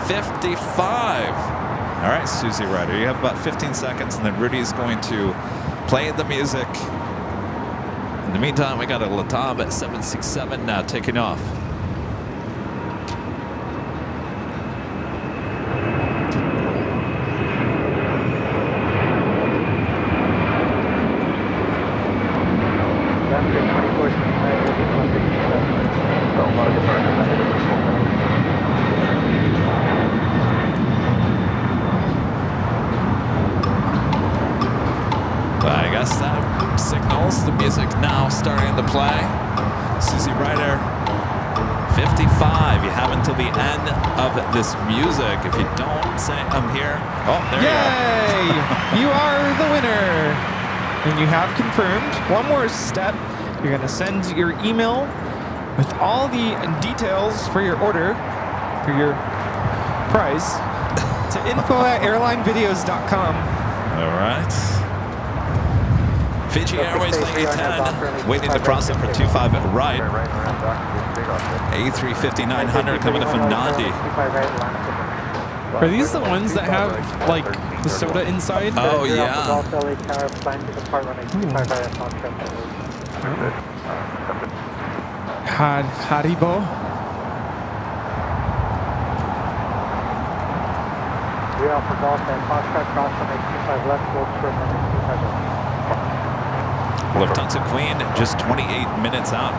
55. All right, Susie Ryder, you have about 15 seconds, and then Rudy is going to play the music. In the meantime, we got a Latam at 767 now taking off. I guess that signals the music now starting to play. Susie Ryder, 55. You have until the end of this music. If you don't say I'm here, oh, there you Yay! You are the winner. And you have confirmed. One more step. You're going to send your email with all the details for your order, for your prize, to info@airlinevideos.com. All right. Fiji Airways Flight 10 waiting to cross up for 25 right. A350-900 coming in from Nandi. Are these the ones that have, like, the soda inside? Oh, yeah. Haribo. We offer golf and Foxtrot cross on 825 left, gold short on 825 left. Lufthansa Queen just 28 minutes out.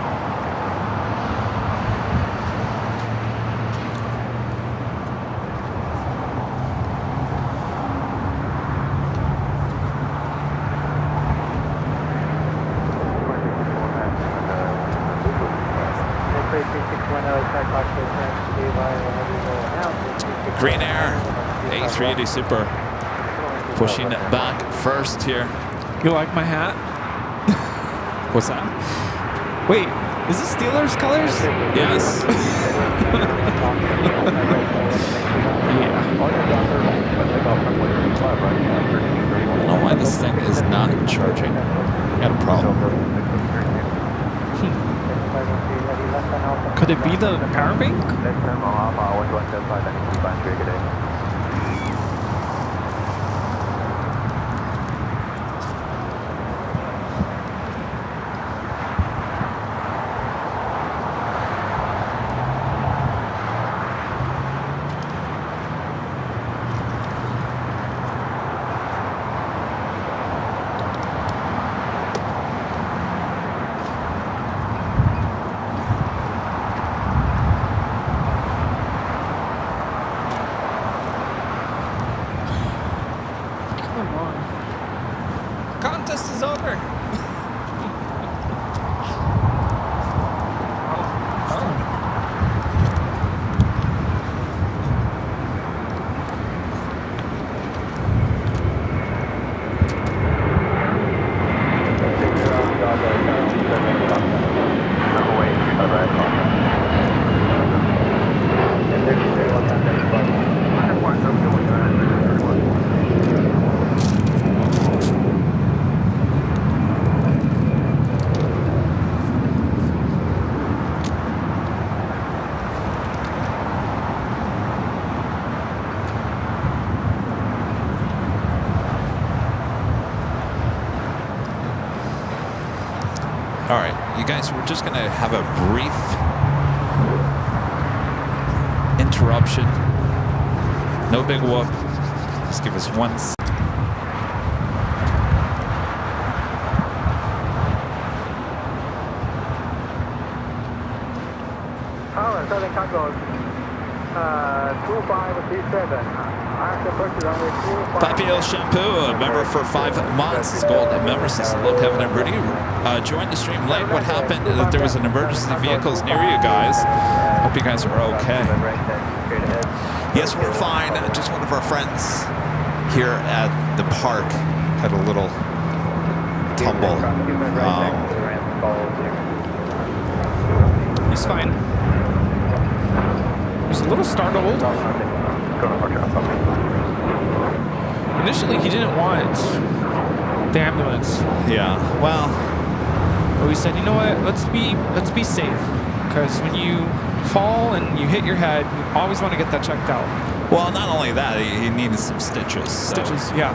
Green Air A380 Super pushing it back first here. You like my hat? What's that? Wait, is this Steelers colors? Yes. Yeah. I don't know why this thing is not charging. Got a problem. Could it be the power bank? Contest is over. All right, you guys, we're just gonna have a brief interruption. No big whoop. Just give us one. Tower, Southern Congo, 2537. Papio Shampoo, a member for 5 months. It's gold member says hello, Kevin and Rudy. Joined the stream late. What happened? That there was an emergency vehicles near you guys. Hope you guys are okay. Yes, we're fine. Just one of our friends here at the park had a little tumble. He's fine. He's a little startled. Initially, he didn't want the ambulance. Yeah. Well, but we said, you know what? Let's be safe, because when you fall and you hit your head, you always want to get that checked out. Well, not only that, he needed some stitches. Stitches, yeah.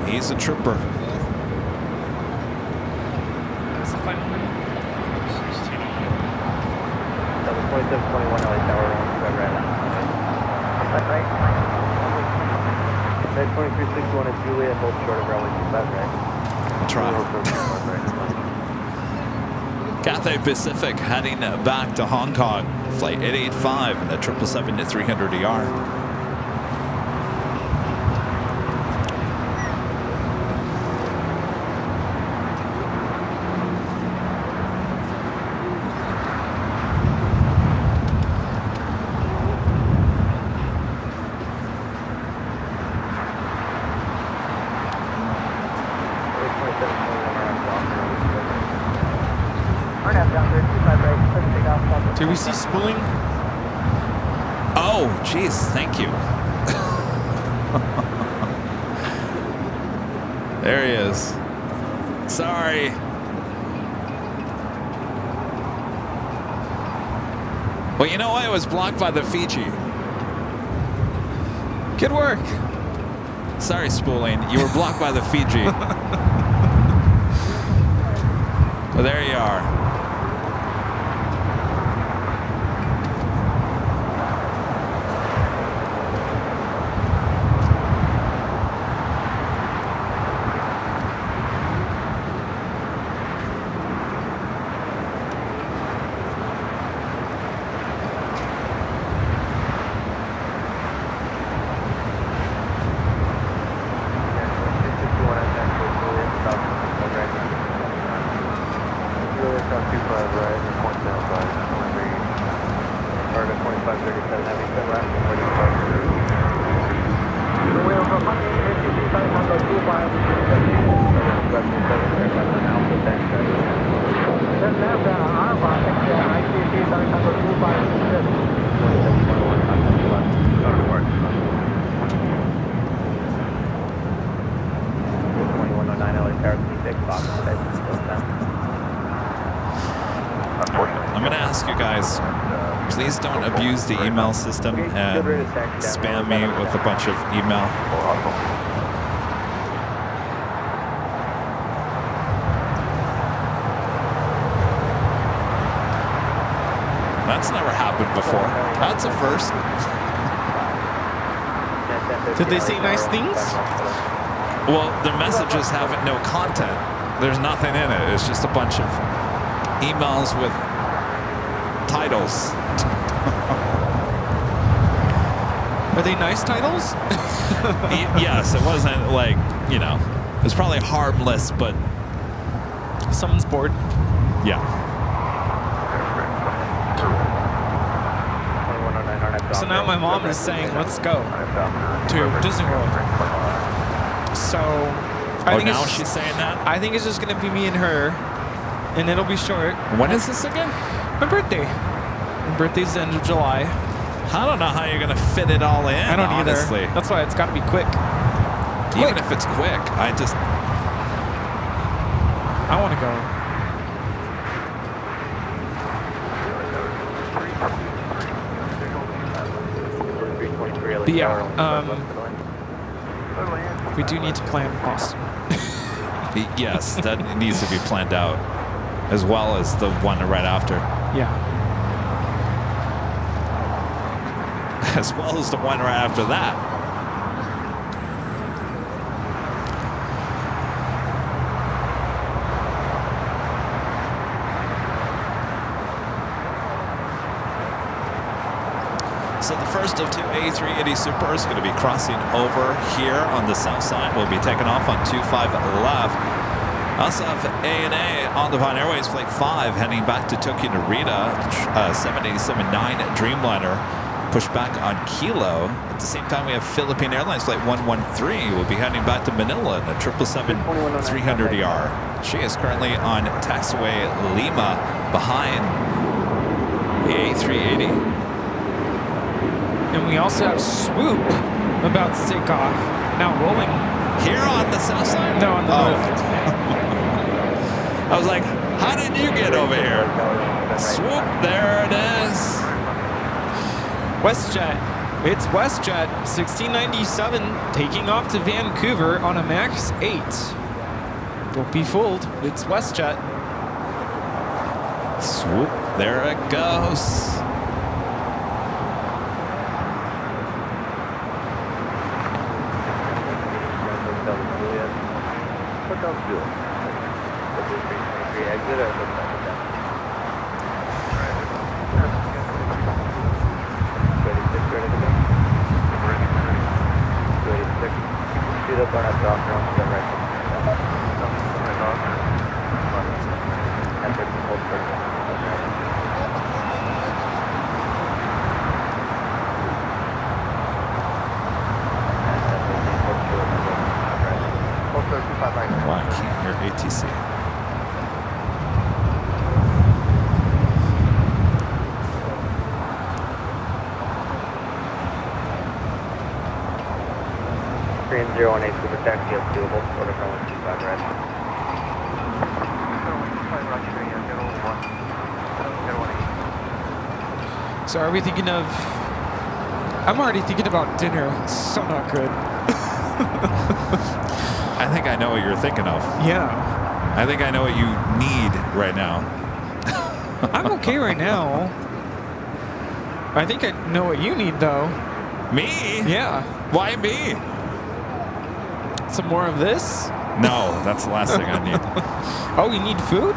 He's a trooper. That's the final one. 2721 LA Tower, right. 2361 at Juliet, hold short of runway 25 right. I'll try. Cathay Pacific heading back to Hong Kong. Flight 885 and the 777-300ER. Did we see spooling? Oh, geez, thank you. There he is. Sorry. Well, you know what? It was blocked by the Fiji. Good work. Sorry, spooling. You were blocked by the Fiji. Well, there you are. Juliet, 25 right, point down 5, I'm going to ask you guys, please don't abuse the email system and spam me with a bunch of email. That's never happened before. That's a first. Did they say nice things? Well, their messages have no content. There's nothing in it. It's just a bunch of emails with titles. Are they nice titles? Yes, it wasn't like, you know, it was probably harmless, but someone's bored. Yeah. So now my mom is saying, let's go to Disney World. So I think now she's saying that? I think it's just going to be me and her, and it'll be short. When is this again? My birthday. My birthday's the end of July. I don't know how you're going to fit it all in, I don't honestly. either. That's why it's got to be quick. Even if it's quick, I want to go. But yeah, we do need to plan Boston. Yes, that needs to be planned out, as well as the one right after. Yeah. As well as the one right after that. So the first of two A380 Supers going to be crossing over here on the south side. We'll be taking off on 25 left. Also have ANA on the Vine Airways Flight 5 heading back to Tokyo Narita, 787-9 Dreamliner push back on Kilo. At the same time, we have Philippine Airlines Flight 113. We'll be heading back to Manila in the 777-300ER. She is currently on taxiway Lima behind the A380. And we also have Swoop about to take off. Now rolling. Here on the south side? No, on the left. I was like, how did you get over here? Swoop, there it is. WestJet. It's WestJet 1697 taking off to Vancouver on a MAX 8. Don't be fooled. It's WestJet. Swoop, there it goes. Wow, I can't hear ATC. Korean 018 Super Taxi up doable, protocol 125 right. So are we thinking of... I'm already thinking about dinner. It's so not good. I think I know what you're thinking of. Yeah. I think I know what you need right now. I'm okay right now. I think I know what you need, though. Me? Yeah. Why me? Some more of this? No, that's the last thing I need. Oh, you need food?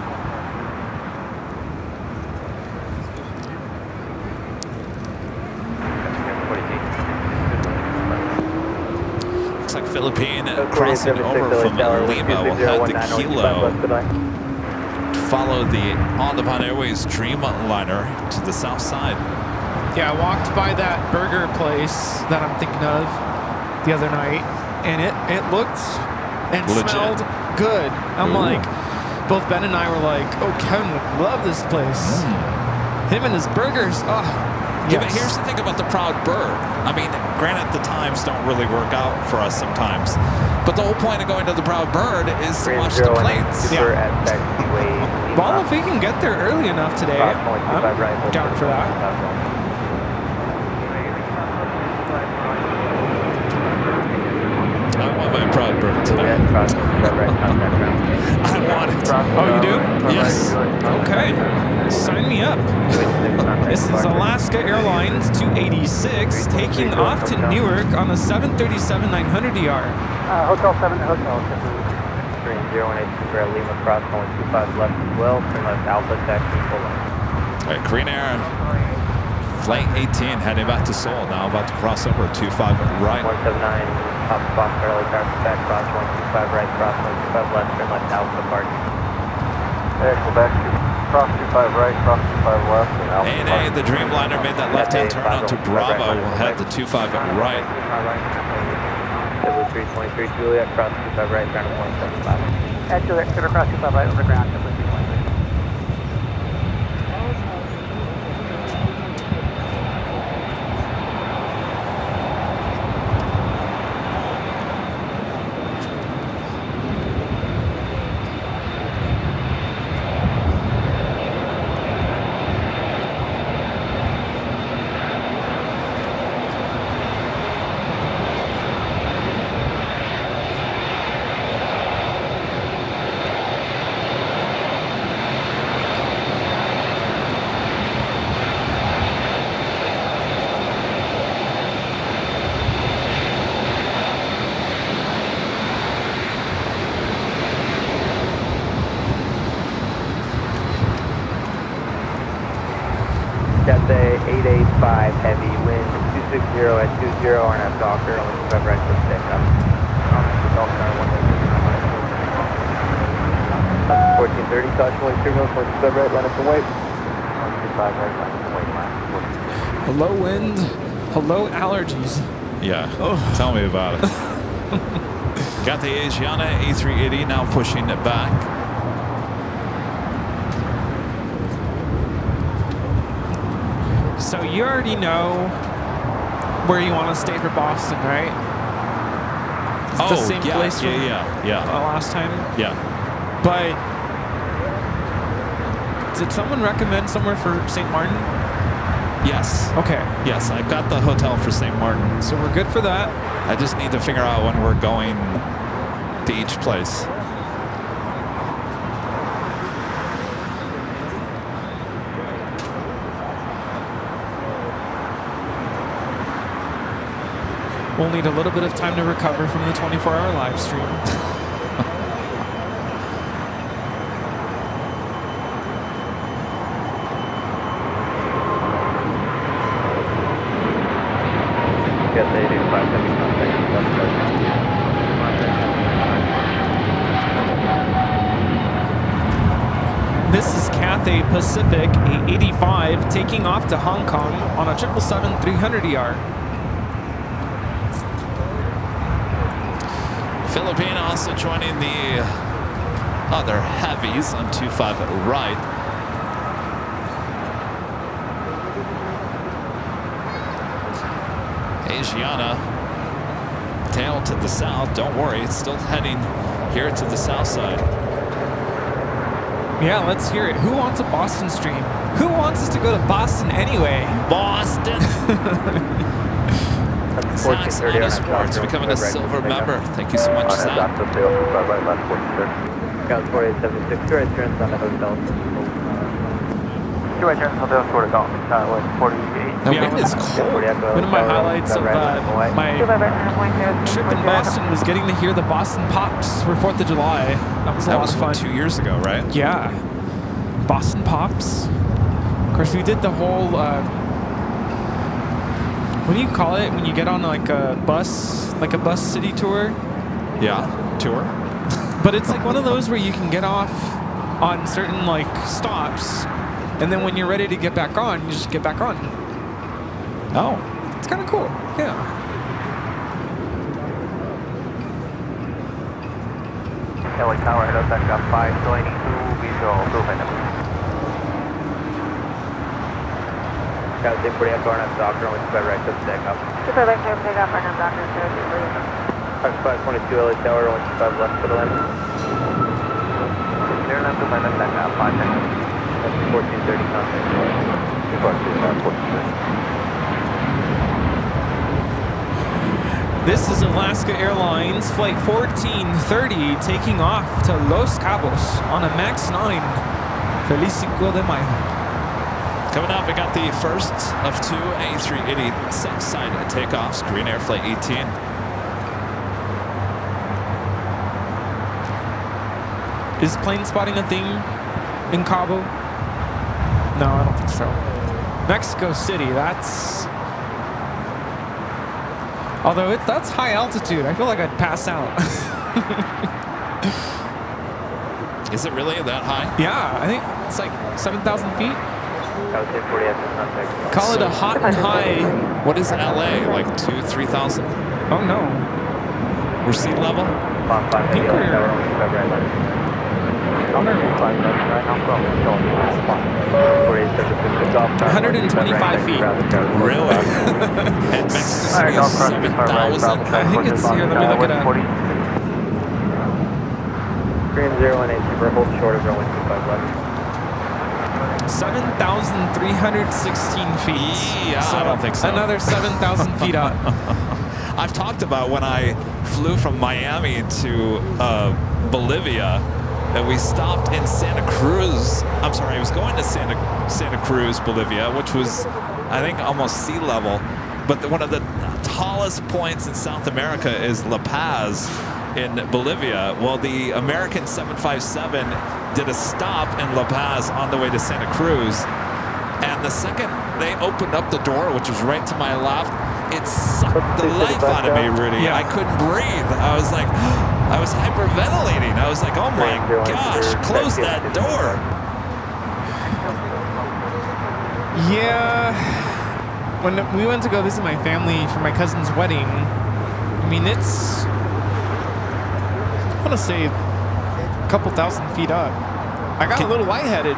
Looks like Philippine crossing over from Lima will head to Kilo to follow the On the Vine Airways Dreamliner to the south side. Yeah, I walked by that burger place that I'm thinking of the other night, and it looked and Legit. smelled good. I'm like, both Ben and I were like, oh, Kevin would love this place. Him and his burgers. Oh, Yeah, yes. but here's the thing about the Proud Bird. I mean, granted, the times don't really work out for us sometimes, but the whole point of going to the Proud Bird is to watch the planes. Super at taxiway. Well, if we can get there early enough today, I'm down for that. I want my Proud Bird today. I want it. Oh, you do? Yes. Okay. Sign me up. This is Alaska Airlines 286 taking off to Newark on a 737-900ER. Hotel 7, Hotel 3018 Lima cross 125 left as well. Turn left Alpha taxi full left. All right, Korean Air, Flight 18 heading back to Seoul. Now about to cross over 25 right. 179 top spot Charlie car back cross 125 right cross 125 left. Turn left Alpha parking. Actual back cross 25 right, cross 25 left, and Alpha. A&A, the Dreamliner made that left-hand turn onto Bravo. We'll head to 25 right. 323 Juliet cross 25 right, ground 175. At Juliet, clear across 25 right, overground, 323. Cathay 885 heavy wind 260 at 20 RNF Docker only 25 right for pickup. 1430 caution wait signal 45 right line up and wait. 125 right line up and wait line. Hello, wind. Hello, allergies. Yeah, tell me about it. Got the Asiana A380 now pushing it back. So you already know where you want to stay for Boston, right? It's the same yeah, place from yeah. last time. Yeah. But did someone recommend somewhere for St. Martin? Yes. Okay. Yes, I've got the hotel for St. Martin. So we're good for that. I just need to figure out when we're going to each place. We'll need a little bit of time to recover from the 24-hour live stream. Cathay 885 heavy contact. This is Cathay Pacific 885 taking off to Hong Kong on a 777-300ER. Philippine also joining the other heavies on 25 right. Asiana, tail to the south. Don't worry, it's still heading here to the south side. Yeah, let's hear it. Who wants a Boston stream? Who wants us to go to Boston anyway? Boston! Zach's Auto Sports becoming a silver member. Thank you so much, Zach. Got 4876, right turns on the hotel. Two right turns, hotel, sort of golf. 48. The wind is cold. One of my highlights of my trip in Boston was getting to hear the Boston Pops for 4th of July. That was a lot of fun. 2 years ago, right? Yeah. Boston Pops. Of course, we did the whole, what do you call it when you get on like a bus city tour? Yeah, tour. But it's like one of those where you can get off on certain like stops, and then when you're ready to get back on, you just get back on. Oh. It's kind of cool. Yeah. LA Tower, head up takeoff 522, visual 2 Got a 40 up going up doctor with spread right to takeoff. 25 right clear for takeoff, right now, Doctor, 023. 522 LA Tower, 125 left for the land. Clear enough to my left takeoff, 5 seconds. That's 1430 contact. 1430. This is Alaska Airlines Flight 1430 taking off to Los Cabos on a MAX 9. Feliz Cinco de Mayo. Coming up, we got the first of 2 A380 side takeoffs, Korean Air Flight 18. Is plane spotting a thing in Cabo? No, I don't think so. Mexico City, that's... Although that's high altitude, I feel like I'd pass out. Is it really that high? Yeah, I think it's like 7,000 feet. I would say 40 after contact. Call it a hot and high. What is LA? Like 2,000, 3,000? Oh no. We're sea level? I think we're... 125 feet. Really? And Mexico City is 7,000? I think it's here. Let me look it up. Korean 018, super, hold short of runway 25 left. 7,316 feet. Yeah, I don't think so. Another 7,000 feet up. I've talked about when I flew from Miami to Bolivia, that we stopped in Santa Cruz. I'm sorry, I was going to Santa Cruz, Bolivia, which was, I think, almost sea level. But one of the tallest points in South America is La Paz in Bolivia. Well, the American 757 did a stop in La Paz on the way to Santa Cruz. And the second they opened up the door, which was right to my left, it sucked the life out of me, Rudy. Yeah. I couldn't breathe. I was like, I was hyperventilating. I was like, oh my gosh, close that door. Yeah. When we went to go visit my family for my cousin's wedding, I mean, it's, I want to say a couple thousand feet up. I got a little lightheaded.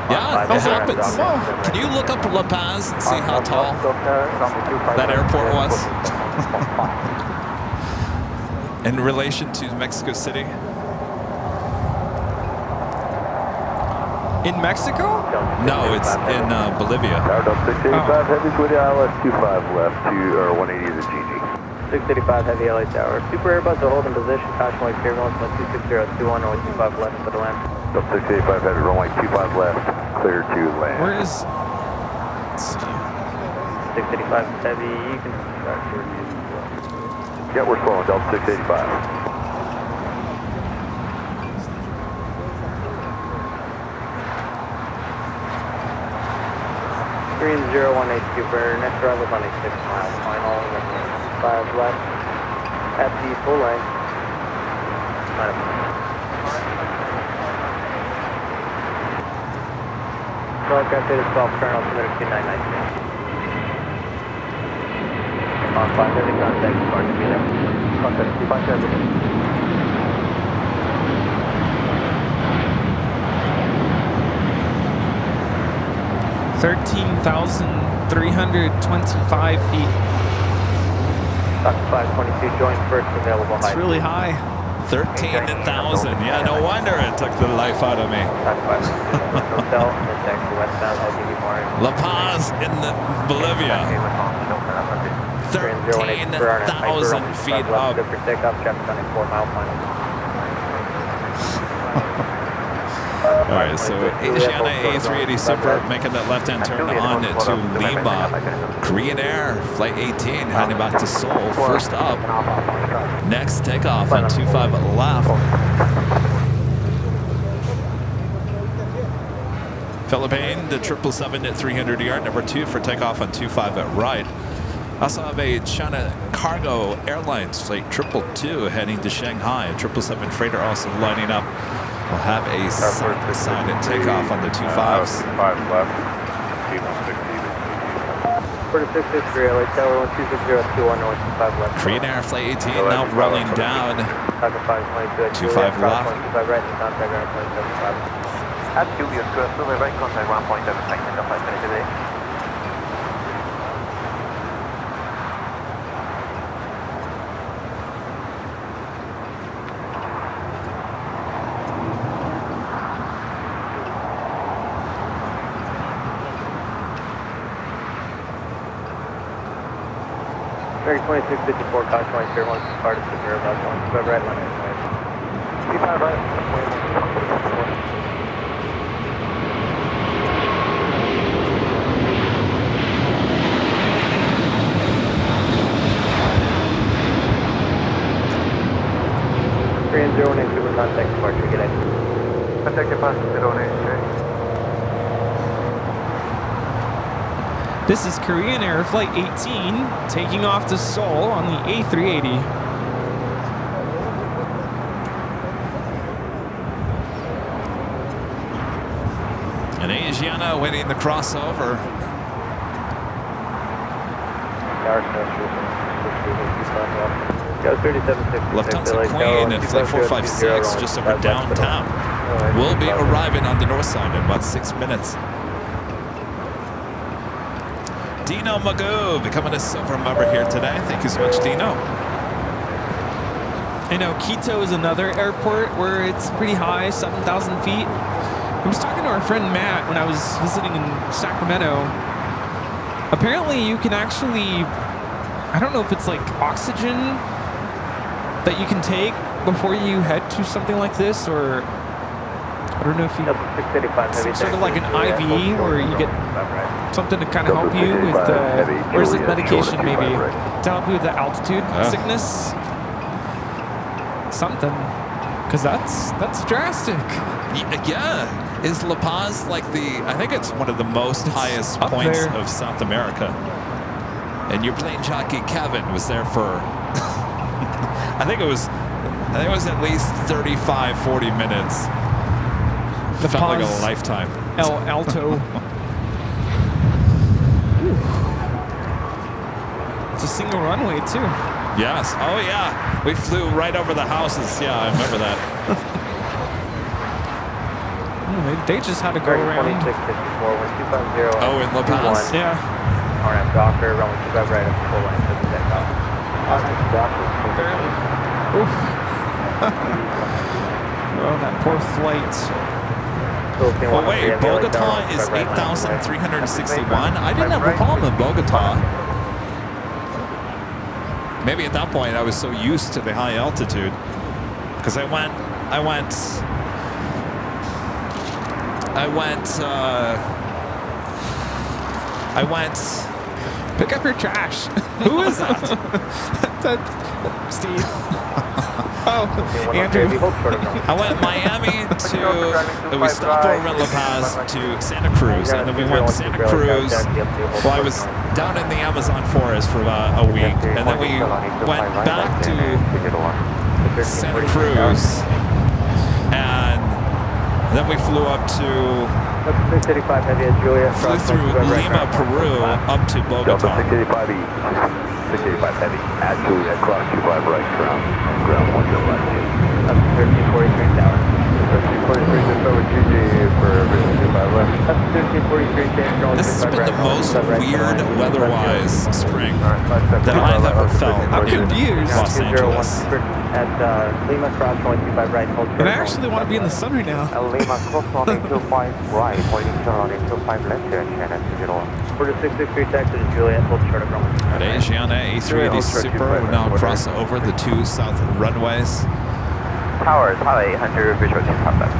Yeah, it happens. Can you look up La Paz and see how tall that airport was? In relation to Mexico City? In Mexico? No, it's in Bolivia. Tower 685, heavy 20 ILS 25 left, 180 is a GG. 685 heavy LA Tower. Super Airbus will hold in position. Caution white clear, 26021, runway 25 left for the land. 685 heavy, runway 25 left, clear to land. Where is... Let's see. 685 heavy, you can start here. Yeah, we're slowing, Delta 685. Green 018 Super, next arrival is on a 6 mile final, 5 left, at the full line. Broadcast data 12, current altimeter 2993. On 5 heavy contact, going to be there. Contact 25 heavy. 13,325 feet. Doctor 522, join first available height. It's really high. 13,000. Yeah, no wonder it took the life out of me. Hotel, and westbound, I'll give you more. La Paz in Bolivia. 13,000 feet up. For takeoff, traffic on a 4 mile final. All right, so Asiana A380 Super making that left-hand turn on to Lima. Korean Air Flight 18 heading back to Seoul. First up, next takeoff on 25 left. Philippine, the 777 at 300 yard, number 2 for takeoff on 25 at right. Also have a China Cargo Airlines Flight 222 heading to Shanghai. A 777 freighter also lining up. We'll have a side-by-side and takeoff on the 25s. 5 left, T160. 4663, LA Tower 126021 north 25 left. Korean Air Flight 18 now rolling down. Talking 522 25 left. 25 right and contact ground 1.75. At Julius, silver right, contact 1.7, takeoff 5 minutes today. American 2654, Cox 20, 1, Sparta, Severe, about 1, right, line, 25 right. Korean 0 super contact departure, get in. Contact departure 0 This is Korean Air Flight 18 taking off to Seoul on the A380. And Asiana waiting the crossover. Lufthansa Queen at Flight 456 just over downtown. We'll be arriving on the north side in about 6 minutes. Dino Magoo becoming a silver member here today. Thank you so much, Dino. I know Quito is another airport where it's pretty high, 7,000 feet. I was talking to our friend Matt when I was visiting in Sacramento. Apparently you can actually, I don't know if it's like oxygen that you can take before you head to something like this, or I don't know if you, sort of like an IV where you get something to kind of help you with or is it medication maybe to help you with the altitude sickness? Something, because that's drastic. Yeah. Is La Paz like I think it's one of the most highest points of South America. And your plane jockey Kevin was there for I think it was at least 35, 40 minutes. The felt like a Paz lifetime. El Alto. It's a single runway too. Yes. Oh yeah. We flew right over the houses. Yeah, I remember that. They just had to go around. Oh, in La Paz? Yeah. RF Docker, runway 25 right up the full line for the takeoff. Barely. Oof. Oh, that poor flight. Oh wait, Bogota is 8,361. I didn't have a problem in Bogota. Maybe at that point I was so used to the high altitude because I went. Pick up your trash. Who is that? That's Steve. Oh, Andrew. I went Miami we stopped over in La Paz to Santa Cruz, and then we went to Santa Cruz. Well, I was down in the Amazon forest for about a week, and then we went back to Santa Cruz, and then we flew up to flew through Lima, Peru, up to Bogota. 685 heavy at Juliet, cross 25 right, ground 1 to left. Up to 1343 tower. 1343 just over GG for 25 left. Up to 1343 James. This has been the most weird weather-wise spring that I've ever felt I'm in confused. Los Angeles. At Lima, cross 25 right, hold And I actually want to be in the sun right now. Lima, cross 25 right, holding turn 25 left, Channel 201. 4663 Texas, Juliet, hold short of runway. At Asiana A380 Super, we now cross over the 2 south runways. Towers, Highway 800, visual team contact.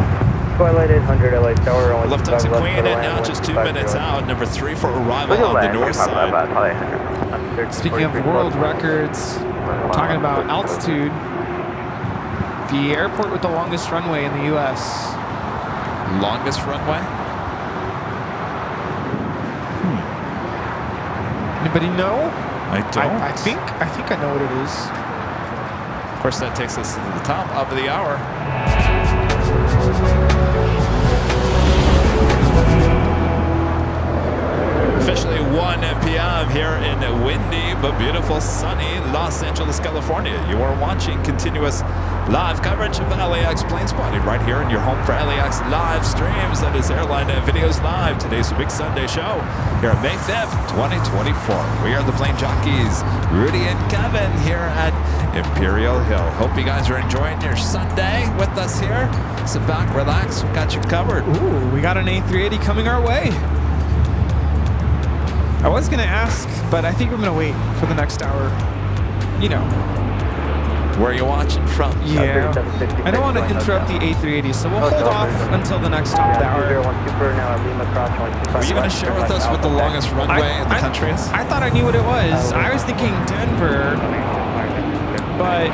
Twilight 800, LA Tower, only Lufthansa Queen, and now just 2 minutes out, number 3 for arrival on the north side. Speaking of world records, talking about altitude, the airport with the longest runway in the U.S. Longest runway? Anybody know? I don't. I think I know what it is. Of course, that takes us to the top of the hour. Officially 1 p.m. here from a beautiful, sunny Los Angeles, California. You are watching continuous live coverage of LAX plane spotting right here in your home for LAX live streams. That is Airline Videos Live. Today's a big Sunday show here on May 5th, 2024. We are the Plane Jockeys, Rudy and Kevin, here at Imperial Hill. Hope you guys are enjoying your Sunday with us here. Sit back, relax, we got you covered. Ooh, we got an A380 coming our way. I was going to ask, but I think we're going to wait for the next hour. You know. Where are you watching from? Yeah. I don't want to interrupt the A380, so we'll hold off until the next top of the hour. Are you going to share with us what the longest runway in the country is? I thought I knew what it was. I was thinking Denver, but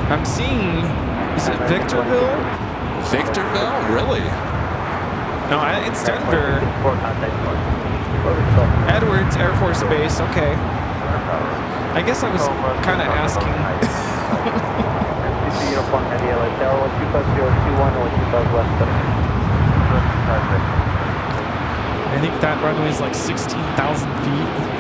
I'm seeing, is it Victorville? Victorville? Really? No, it's Denver. Edwards Air Force Base, okay. I guess I was kind of asking. I think that runway is like 16,000 feet.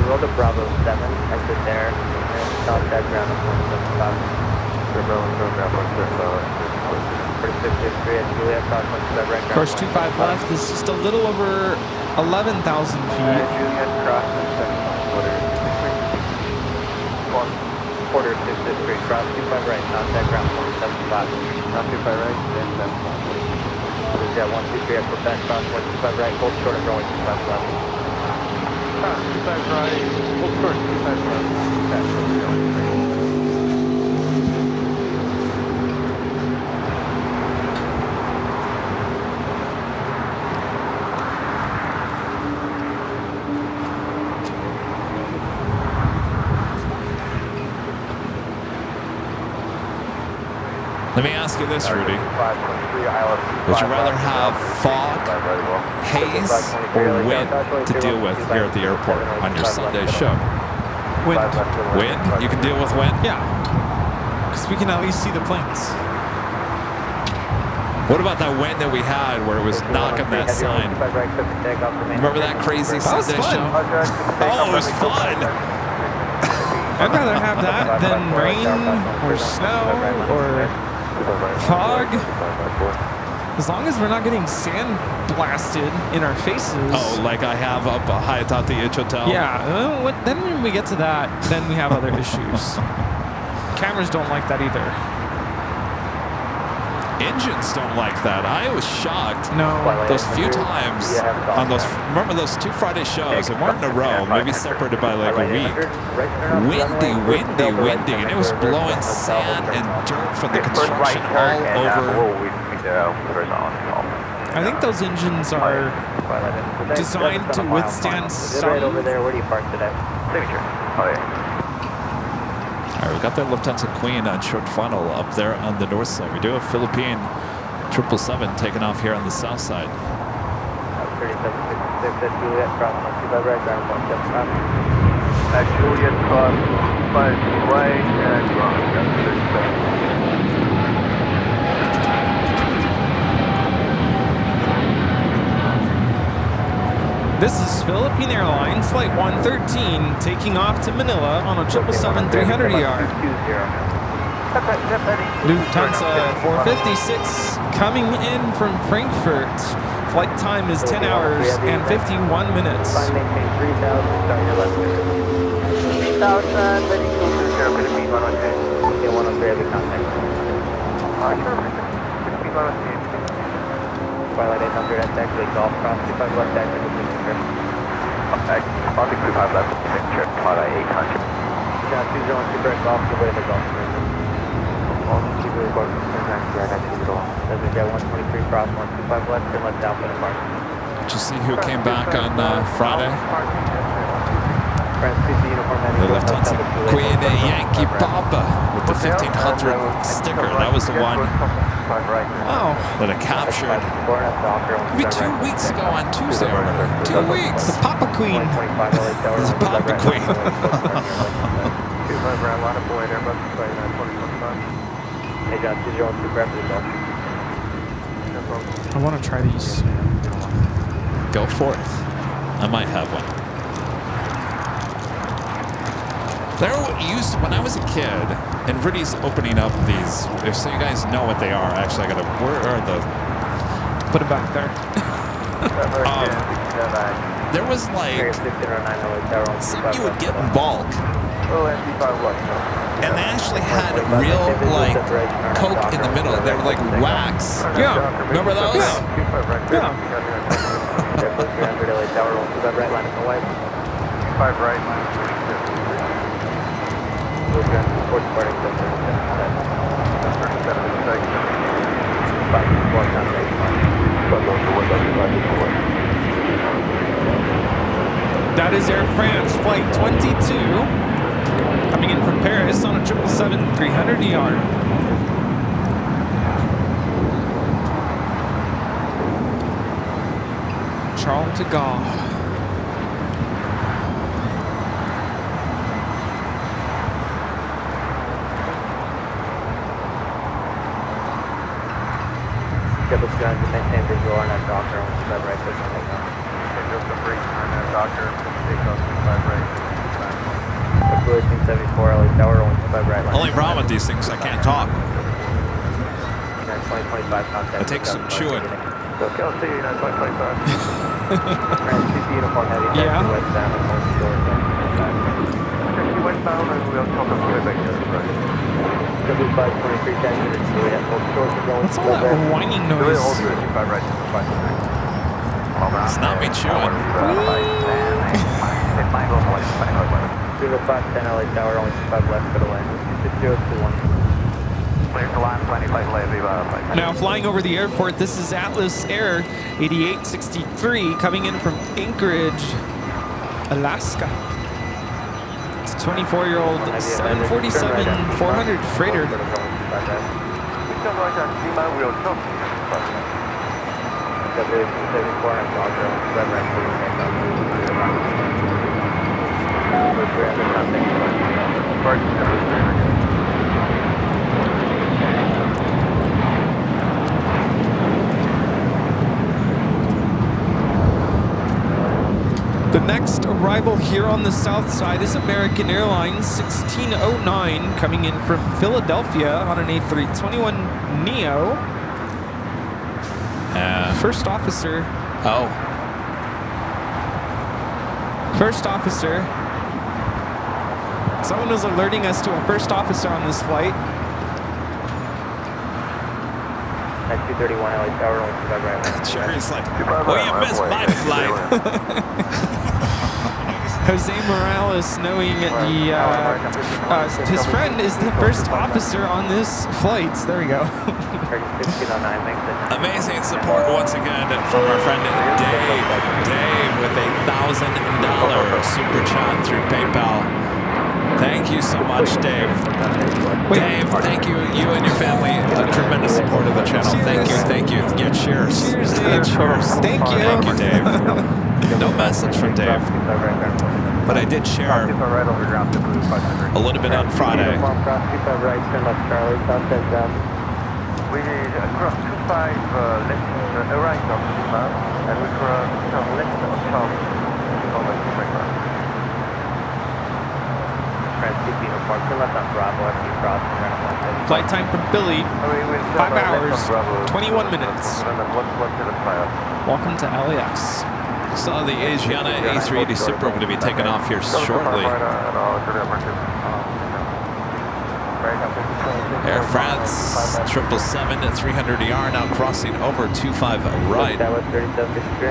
Roll to Bravo 7, exit there, and stop that ground at 175. Course 25 left is just a little over 11,000 feet. Quarter 6th Street, cross 25 right, contact ground 175. Cross 25 right, then 7. Yeah, 123 at Quebec, cross 125 right, hold short and going 25 left. Cross 25 right, hold short 25 left. Let me ask you this, Rudy. Would you rather have fog, haze, or wind to deal with here at the airport on your Sunday show? Wind. Wind? You can deal with wind? Yeah. Because we can at least see the planes. What about that wind that we had where it was knocking that sign? Remember that crazy Sunday show? Oh, it was fun. I'd rather have that than rain or snow or fog. As long as we're not getting sand blasted in our faces. Oh, like I have up high atop the Itch Hotel? Yeah. Then when we get to that, then we have other issues. Cameras don't like that either. Engines don't like that. I was shocked. No. Those few times on those, remember those 2 Friday shows, they weren't in a row, maybe separated by like a week. Windy, and it was blowing sand and dirt from the construction all over. I think those engines are designed to withstand some. Right over there. Where do you park today? Signature. Oh yeah. All right, we got that Lufthansa Queen on short funnel up there on the north side. We do have Philippine 777 taking off here on the south side. 3766 at Juliet, cross 125 right, ground 175. At Juliet, cross 5 right, and ground 175. This is Philippine Airlines Flight 113 taking off to Manila on a 777-300ER. Lufthansa 456 coming in from Frankfurt. Flight time is 10 hours and 51 minutes. Maintain 3,000, start your left. 3,000, ready to go to Air Philippine 102. Okay, 103, heavy contact. Philippine 102. Twilight 800 at actually golf cross 25 left active with signature. Crossing 25 left signature, Twilight 800. Down 201 super at golf, good way to golf. Julie Borg, Desert Jet 123 cross 125 left, turn left Alpha to Park. Did you see who came back on Friday? France 50 uniform heading The Lufthansa Queen Yankee Papa with the 1500 sticker. That was the one Wow. that I captured maybe 2 weeks ago on Tuesday or whatever. 2 weeks. The Papa Queen. This is Papa Queen. 25 ground line up Airbus 2025. Hey John, 202 grab the bell. I want to try these. Go for it. I might have one. There used to, when I was a kid, and Rudy's opening up these, so you guys know what they are. Actually, I gotta, where are the? Put it back there. There was like something you would get in bulk, and they actually had real like Coke in the middle. They were like wax. Yeah. Remember those? Yeah. Right line in the white. 5 right line. That is Air France Flight 22 coming in from Paris on a 777 300 ER. Charles de Gaulle. Double John, to maintain visual on that doctor on the right push on takeoff. Joseph Briggs, on that doctor, takeoff 25 right. Blue 274, LA Tower, 125 right line. Only problem with these things, I can't talk. 2025 contact. It takes some chewing. Okay, I'll see you 9.25. France 2 uniform heavy. Yeah. Westbound and hold short. She westbound and we'll talk up way back here. W523 10 units, so we have hold short to go. What's all that whining noise? It's not me chewing. 0510 LA Tower, only 5 left for the land. 6021. Clear to line, plenty light lay, Viva. Now flying over the airport, this is Atlas Air 8863 coming in from Anchorage, Alaska. It's a 24-year-old 747-400 freighter. The next arrival here on the south side is American Airlines 1609 coming in from Philadelphia on an A321 Neo. First officer. Oh. First officer. Someone was alerting us to a first officer on this flight. At 231 LA Tower, only 25 right. Jerry's like, well, you missed my flight. Jose Morales, knowing his friend is the first officer on this flight. There we go. Amazing support once again from our friend Dave. Dave with $1,000 super chat through PayPal. Thank you so much, Dave. Dave, thank you. You and your family, a tremendous support of the channel. Thank you. Yeah, cheers. Cheers, Dave. Cheers. Thank you. Thank you, Dave. No message from Dave, but I did share a little bit on Friday. We cross 25 left, right of Lima, and we cross some left of Charles on the frequency. Flight time from Philly, 5 hours, 21 minutes. Welcome to LAX. So the Asiana A380 Super going to be taking off here shortly. Air France 777 at 300 ER now crossing over 25 right. That was 3753.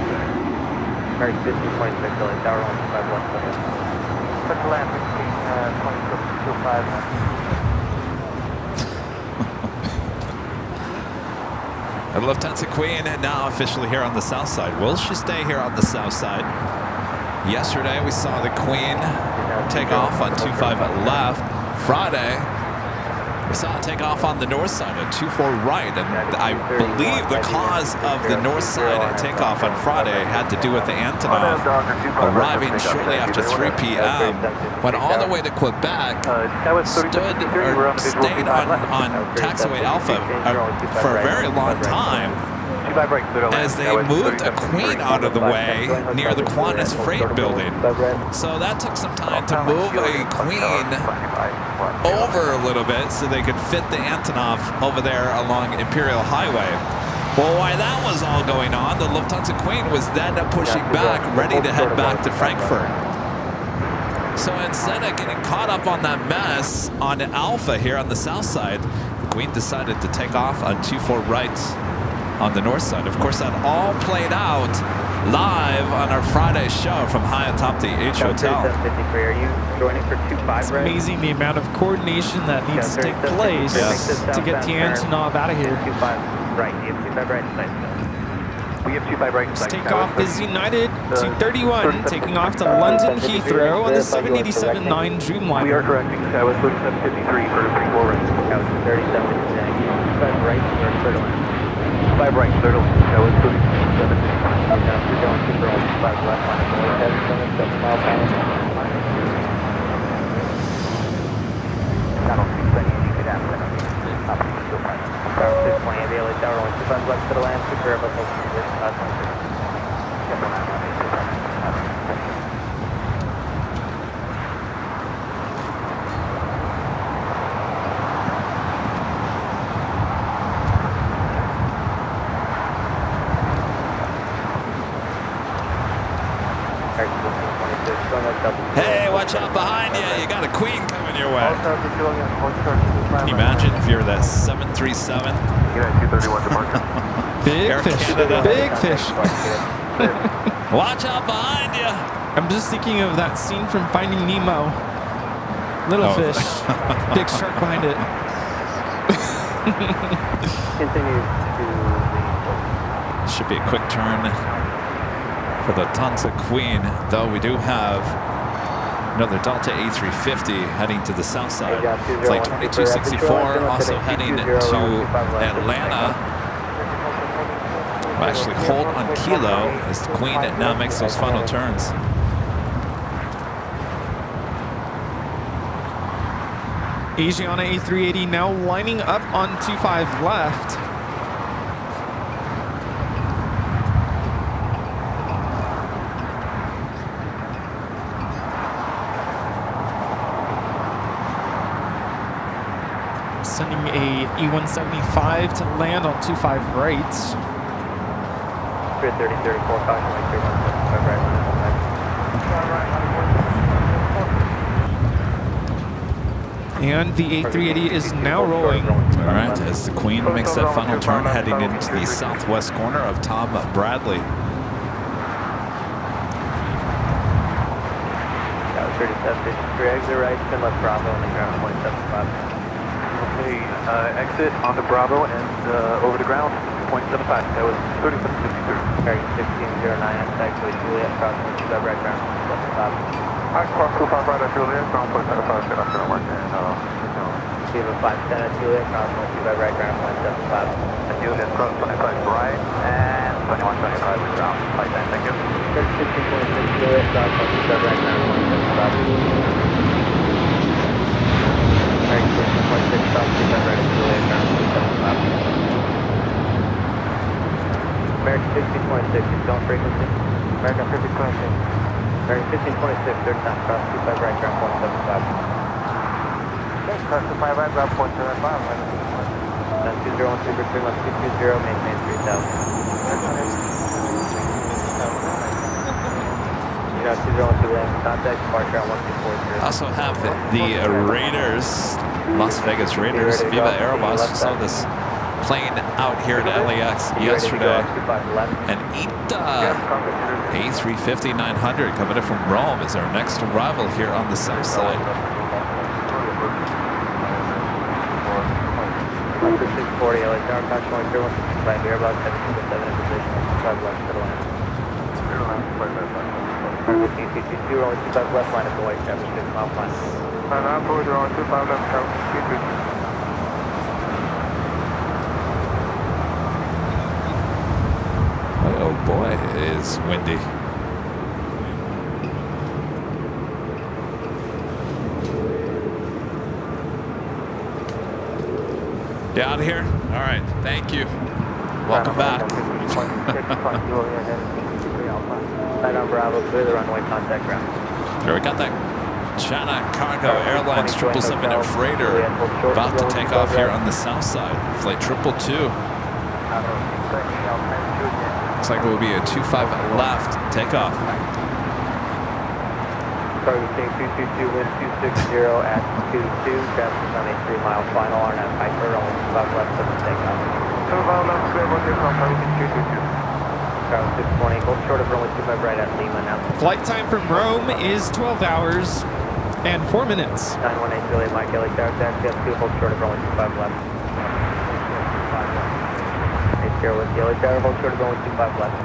American 5026 LA Tower 151. But land between 2625. And Lufthansa Queen now officially here on the south side. Will she stay here on the south side? Yesterday we saw the Queen take off on 25 left. Friday we saw it take off on the north side at 24 right. And I believe the cause of the north side takeoff on Friday had to do with the Antonov arriving shortly after 3 p.m. Went all the way to Quebec, stayed on taxiway Alpha for a very long time as they moved a Queen out of the way near the Qantas Freight Building. So that took some time to move a Queen over a little bit so they could fit the Antonov over there along Imperial Highway. Well, while that was all going on, the Lufthansa Queen was then pushing back, ready to head back to Frankfurt. So instead of getting caught up on that mess on Alpha here on the south side, the Queen decided to take off on 24 right on the north side. Of course, that all played out live on our Friday show from high atop the H Hotel. Are you joining for 25? It's amazing the amount of coordination that needs to take place to get the Antonov out of here. 25 right. You have 25 right. Nice. We have 25 right. Takeoff is United 231, taking off to London Heathrow on the 787-9 Dreamliner. We are correcting. That was 3753 for the pre-forward. That was 37. 25 right or 31? 5 right, turtle. That was 37. You're going super on 5 left on the way ahead, 7 mile power. I don't think any could happen. Tower 6, 20 AVLA tower, only 25 left to the land, secure about the Hey, watch out behind you. You got a Queen coming your way. Can you imagine if you're that 737? United 231 departure. Big Air fish. Canada. Big fish. Watch out behind you. I'm just thinking of that scene from Finding Nemo. Little fish, big shark behind it. Continue to the Should be a quick turn for the Lufthansa Queen, though we do have another Delta A350 heading to the south side. Flight 2264 also heading to Atlanta. We'll actually hold on Kilo as the Queen now makes those final turns. Asiana A380 now lining up on 25 left. Sending a E175 to land on 25 right. 30, 34, caution, like 31, right. And the A380 is now rolling. All right, as the Queen makes that final turn, heading into the southwest corner of Tom Bradley. That was 37, exit right, spin left Bravo, and the ground 27.5. Okay, exit onto Bravo and over the ground, 0.75. That was 3753. Carry 1609, actually Juliet, cross 25 right ground, 27.5. Alright, cross 25 right at Juliet, ground 0.75, good, I'm gonna mark that. Give a 510 at Juliet, cross 25 right ground, 0.75. At Juliet, cross 25 right, and 2125 with ground, 510, thank you. 16.6 Juliet, cross 25 right ground, 0.75. American 16.6, cross 25 right at Juliet, ground 0.75. American 16.6, is zone frequency. American 1526. American 1526, third time, cross 25 right ground, 0.75. Okay, cross 25 right ground, 0.75. Then 2013 for 3 left 220, maintain 3000. You know, 202 land, contact, departure on 1240. Also have the Raiders, Las Vegas Raiders, Viva Aerobus. Saw this plane out here at LAX yesterday. And ITA A350-900 coming in from Rome is our next arrival here on the south side. Up to 640, LA Tower, approximately 0165 here, about 727 in position, 25 left, middle line. Cargo King 222, only 25 left line at the white, average 6 mile flying. 25 left, Tower, Oh boy, it is windy. You out of here? All right, thank you. Welcome back. Side on Bravo, clear the runway, contact ground. Here we got that China Cargo Airlines 777 freighter about to take off here on the south side. Flight 222. Looks like it will be a 25 left takeoff. Cargo King 222, wind 260 at 22, traffic on a 3 mile final, RNAV Piper, only 25 left of the takeoff. 25 left, clear for takeoff, Cargo King 222. Cargo 620, hold short of runway 25 right at Lima now. Flight time from Rome is 12 hours and 4 minutes. 918 Juliet Mike, LA Tower, taxi up 2, hold short of runway 25 left. 80 with LA Tower, hold short of runway 25 left.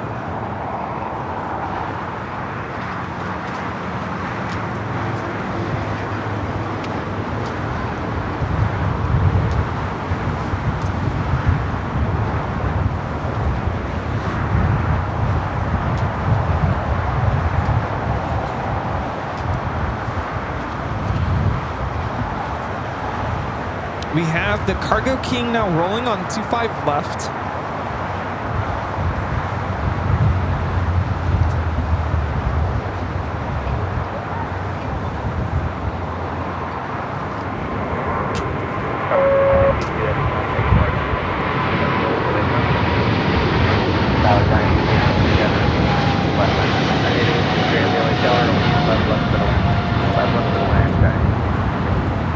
We have the Cargo King now rolling on 25 left.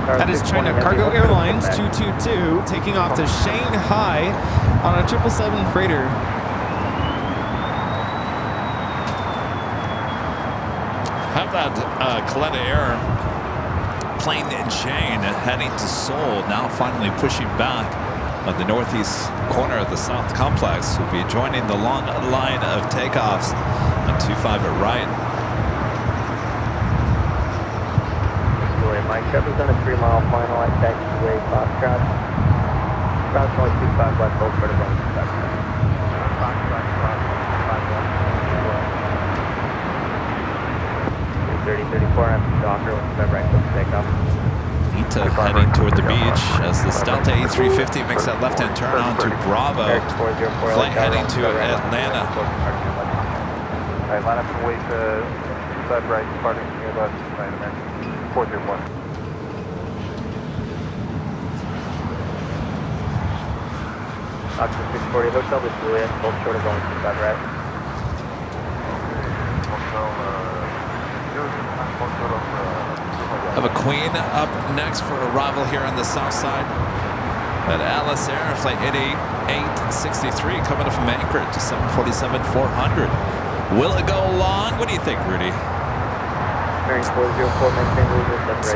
That is China Cargo Airlines 222 taking off to Shanghai on a 777 freighter. Have that Coletta Air Plane Jane heading to Seoul, now finally pushing back on the northeast corner of the South Complex. Will be joining the long line of takeoffs on 25 at right. Mike, traffic's on a 3 mile final at taxiway Foxtrot. Approximately 25 left, hold for the run. 30-34 after Docker, with right foot takeoff. Ita heading toward the beach as the Delta A350 makes that left-hand turn onto Bravo. Flight heading to Atlanta. Alright, line up and wait side right, departing near left, 401. Oxford 640, Hotel de Juliet, hold short of going 25 right. Have a Queen up next for arrival here on the south side. At Alice Air, flight 8863 coming up from Anchorage to 747-400. Will it go long? What do you think, Rudy? It's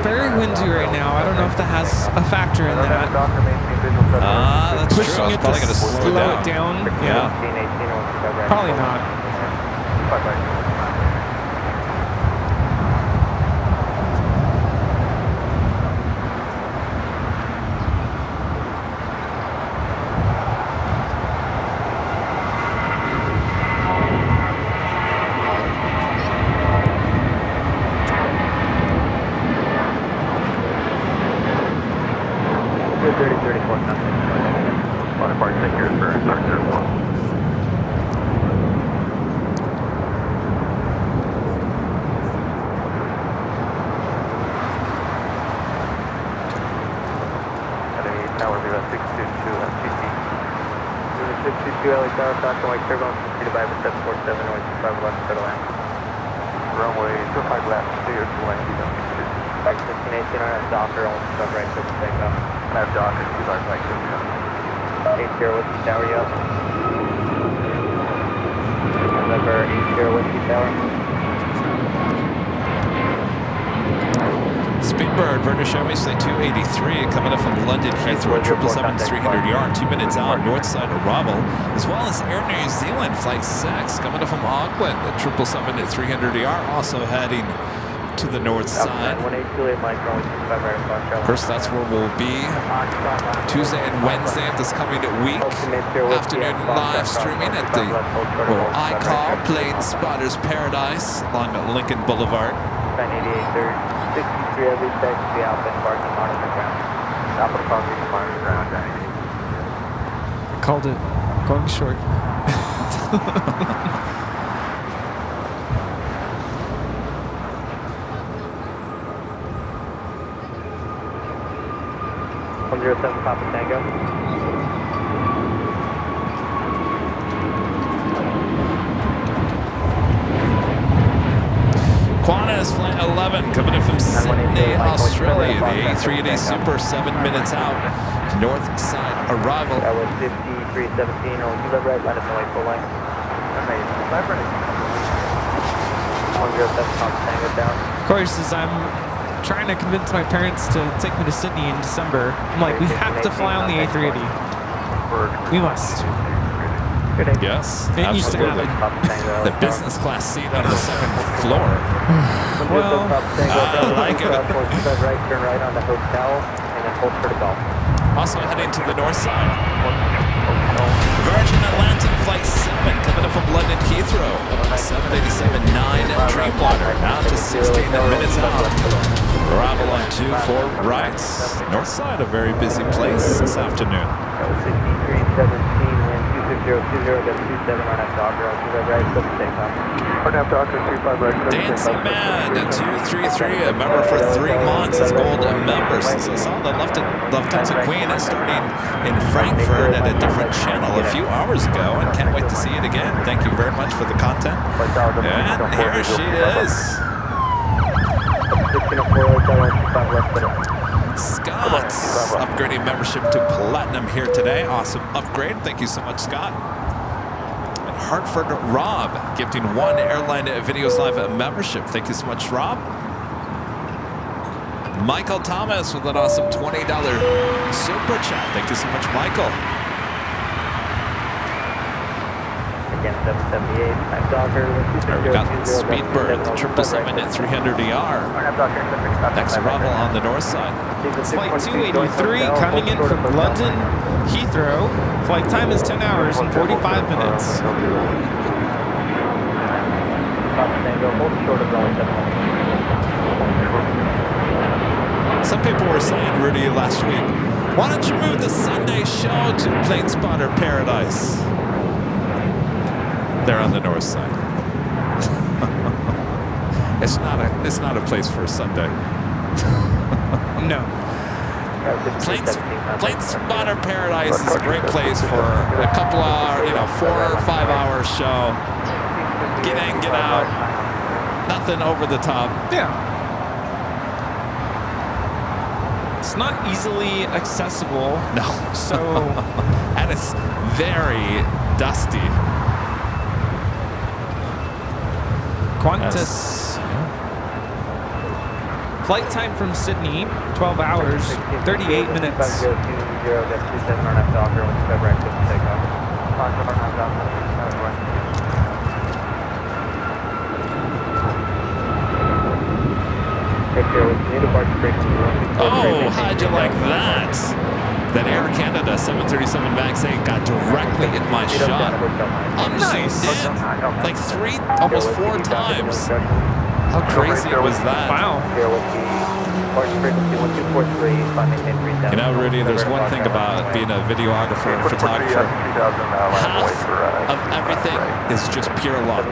very windy right now. I don't know if that has a factor in that. That's Pushing true. it to Probably going to slow it down. Yeah. Probably not. Runway 25 left, clear to land, Flight 1618 on Docker, only 25 right, clear to takeoff. Nav Docker, 25 right, clear to 80 Whiskey Tower, you up? November 80 Whiskey Tower. Speedbird, British Airways Flight 283 coming up from London Heathrow, 777-300 2 minutes out, north side arrival, as well as Air New Zealand Flight 6 coming up from Auckland, 777-300 also heading to the north side. Of course, that's where we'll be Tuesday and Wednesday of this coming week. Afternoon live streaming at the I call Plane Spotters Paradise along Lincoln Boulevard. 63 every six, the outbound parking monitor ground. Outbound parking monitor ground, Called it. Going short. Seven Papa Tango. Qantas Flight 11 coming in from Sydney, Australia. The A380 Super 7 minutes out. North side arrival. That was 5317. On you right, let us know full length. 107 Papa Tango down. Of course, as I'm trying to convince my parents to take me to Sydney in December, I'm like, we have to fly on the A380. We must. Yes, It used to absolutely. happen. The business class seat on the second floor. Well, I like it. Right, turn right on the hotel, and then hold for the golf. Also heading to the north side. Virgin Atlantic Flight 7 coming up from London Heathrow. 787-9 Dreamliner now to 16 minutes out. Arrival on 24 right. North side, a very busy place this afternoon. That was 6317, wind 26020, got 27 on that Docker, on 25 right, flip the takeoff. Dancing Man 233, a member for 3 months, as gold members. So I saw the Lufthansa Queen starting in Frankfurt at a different channel a few hours ago, and can't wait to see it again. Thank you very much for the content. And here she is. Scott, upgrading membership to Platinum here today. Awesome upgrade. Thank you so much, Scott. And Hartford Rob, gifting 1 Airline Videos Live membership. Thank you so much, Rob. Michael Thomas with an awesome $20 super chat. Thank you so much, Michael. Again, 778, I'm Docker. We got Speedbird, the 777-300ER. Next arrival on the north side. it's Flight 283 coming in from London Heathrow. Flight time is 10 hours and 45 minutes. Some people were saying, Rudy, last week, why don't you move the Sunday show to Plane Spotter Paradise? They're on the north side. It's not a place for a Sunday. No. Plane Spotter Paradise is a great place for a couple hour, 4 or 5 hour show. Get in, get out. Nothing over the top. Yeah. It's not easily accessible. No. So. And it's very dusty. Qantas. Flight time from Sydney, 12 hours, 38 minutes. Oh, how'd you like that? That Air Canada 737 MAX 8 got directly in my shot. Nice. Like 3, almost 4 times. How crazy was that? Wow. You know, Rudy, there's one thing about being a videographer, photographer. Half of everything is just pure luck.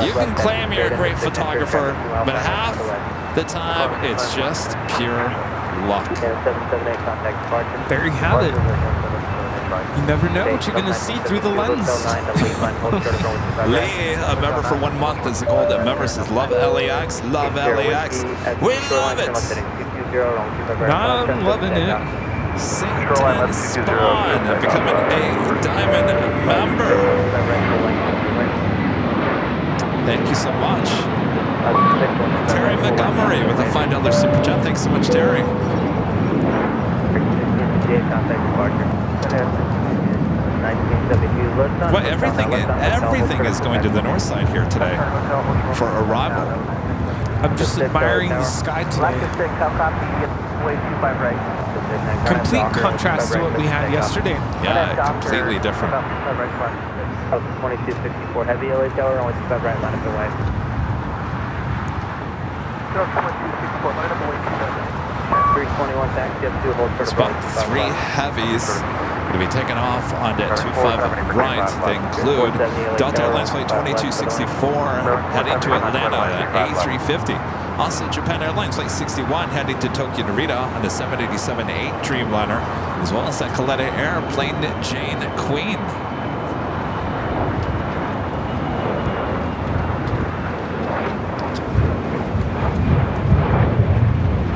You can claim you're a great photographer, but half the time it's just pure luck. There you have it. You never know what you're going to see through the lens. Lee, a member for 1 month, is a gold member, says, love LAX, love LAX. We love it. I'm loving it. St. Spawn, becoming a diamond member. Thank you so much. Terry Montgomery with a $5 super chat. Thanks so much, Terry. Well, everything is going to the north side here today for arrival. I'm just admiring the sky today. Complete contrast to what we had yesterday. Yeah, completely different. 2264 heavy LA tower, only 25 right, line up and away. Go 2264, line up away 321 taxi up 2, hold short of Spot runway 25 3 heavies going to be taken off on at 25 right. They include Delta Airlines Flight 2264 heading to Atlanta at A350. Also Japan Airlines Flight 61 heading to Tokyo Narita on the 787-8 Dreamliner, as well as that Kaleta Air Plane Jane Queen.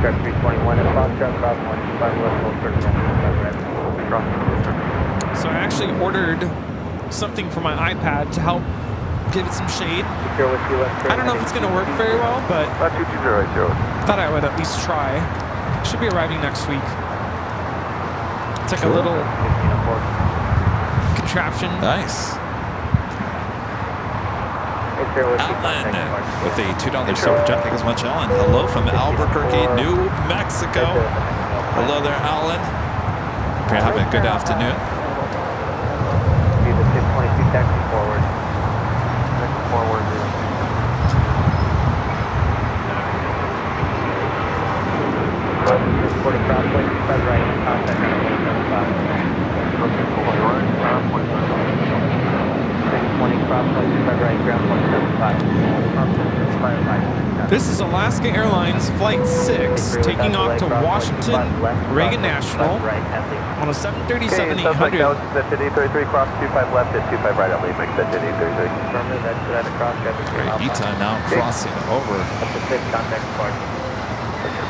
Track 321 at Foxtrot, Bravo 125 left, hold short of runway 25 right. So I actually ordered something for my iPad to help give it some shade. I don't know if it's going to work very well, but thought I would at least try. Should be arriving next week. It's like a little contraption. Nice. Alan with a $2 super chat. Thank you so much, Alan. Hello from Albuquerque, New Mexico. Hello there, Alan. Hope you're having a good afternoon. See the 622 taxi forward. Forward. 40 crossway, 25 right, contact on 175. 620 crossway, 25 right, ground 175. This is Alaska Airlines Flight 6 taking off to Washington Reagan National on a 737-800. That's at 833, cross 25 left at 25 right, I'll leave, make that at 833. Affirmative, that's at a cross traffic. Great. Ita now crossing over. Up to 6, contact departure.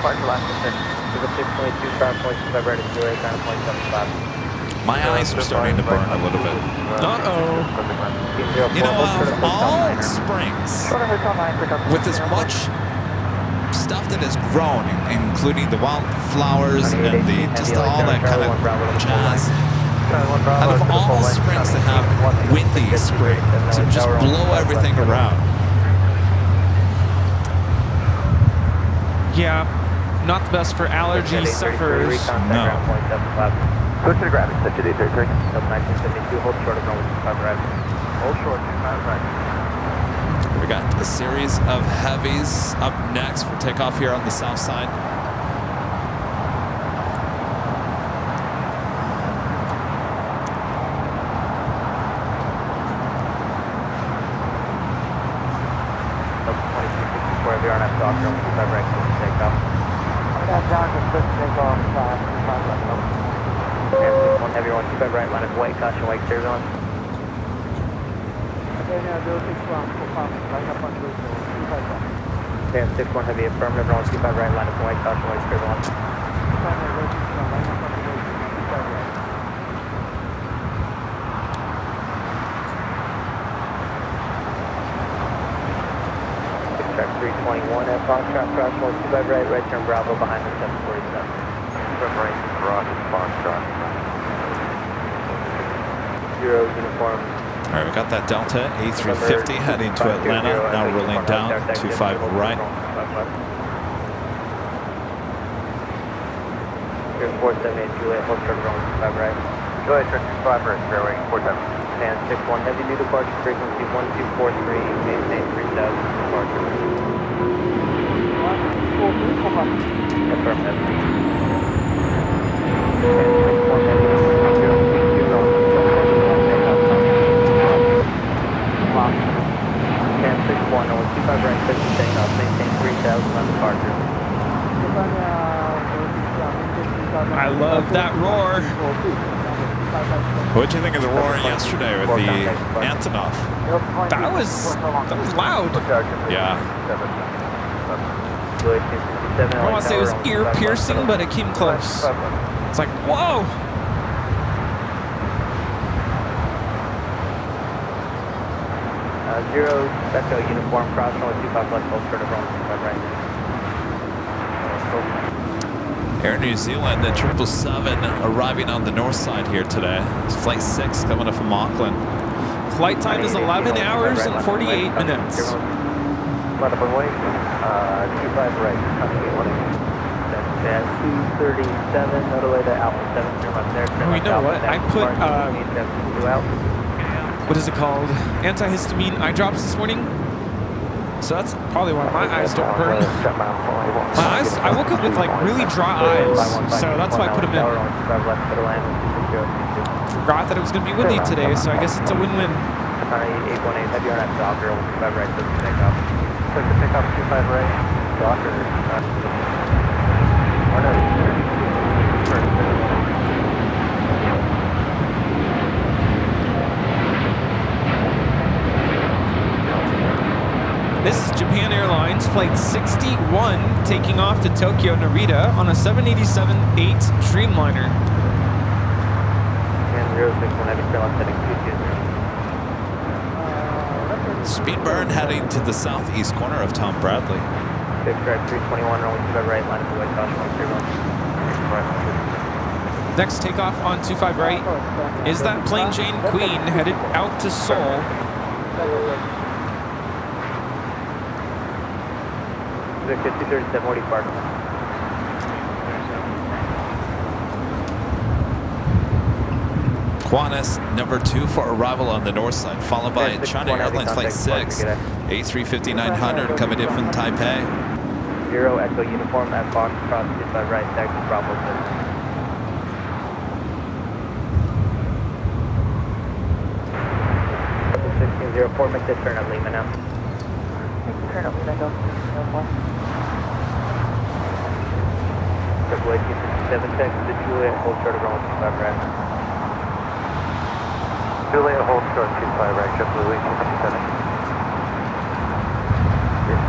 Departure last to 6. To the 622, crossway, 25 right at 28, ground 175. My eyes are starting to burn a little bit. Uh-oh. You know, of all springs, with as much stuff that has grown, including the wildflowers and the just all that kind of jazz, out of all springs to have windy spring, to just blow everything around. Yeah, not the best for allergy sufferers. No. Go to the ground, it's at 833. Up 1972, hold short of runway 25 right. Hold short, 25 right. We got a series of heavies up next for takeoff here on the south side. Up 2264, every RNF doctor, 25 right, takeoff. That down to quick takeoff, 25 left. One heavy, 125 right, line of white, caution, white turbulence. Okay, 61 heavy, affirmative, 125 right, line of white, caution, white turbulence. Track 321 at Foxtrot, cross 125 right turn Bravo behind the 747. Right, garage is Foxtrot. 0 uniform. All right, we got that Delta A350 heading to Atlanta, now rolling down, 25 right. Here's 478 Juliet, hold short of 25 right. Juliet, turn 25 right, fairway, 47. And 61 heavy, new departure frequency 1243, maintain 3000 departure. Affirmative. And 61, 25 right, 50 takeoff, maintain 3000 on departure. I love that roar. What'd you think of the roar yesterday with the Antonov? That was loud. Yeah. I don't want to say it was ear piercing, but it came close. It's like, whoa! 0 Echo uniform, cross runway 25 left, hold short of runway 25 right. Air New Zealand, the 777 arriving on the north side here today. It's flight 6 coming up from Auckland. Flight time is 11 hours and 48 minutes. Line up runway, 25 right, that's 237, no delay to Alpha 7, turn left there. Oh, you know what? I put, out. what is it called? Antihistamine eye drops this morning. So that's probably why my eyes don't burn. My eyes, I woke up with like really dry eyes, so that's why I put them in. Forgot that it was going to be windy today, so I guess it's a win-win. 818, heavy on that Docker, 25 right, so takeoff. Click the takeoff 25 right, Docker. This is Japan Airlines Flight 61 taking off to Tokyo Narita on a 787-8 Dreamliner. And 061 heavy trail on setting 220. Speed burn heading to the southeast corner of Tom Bradley. 6 right, 321, runway 25 right, line up the way, caution 131. Next takeoff on 25 right is that Plane Jane Queen headed out to Seoul. Victor 237, what do you park? Qantas number 2 for arrival on the north side, followed by China Airlines Flight 6, A350-900 coming in from Taipei. 0 Echo uniform at Fox, cross 25 right, taxi Bravo 1604, make the turn up Lima now. Turn up Lima, go. Triple 867, text to Juliet, hold short of runway 25 right. Juliet, hold short 25 right, triple 867.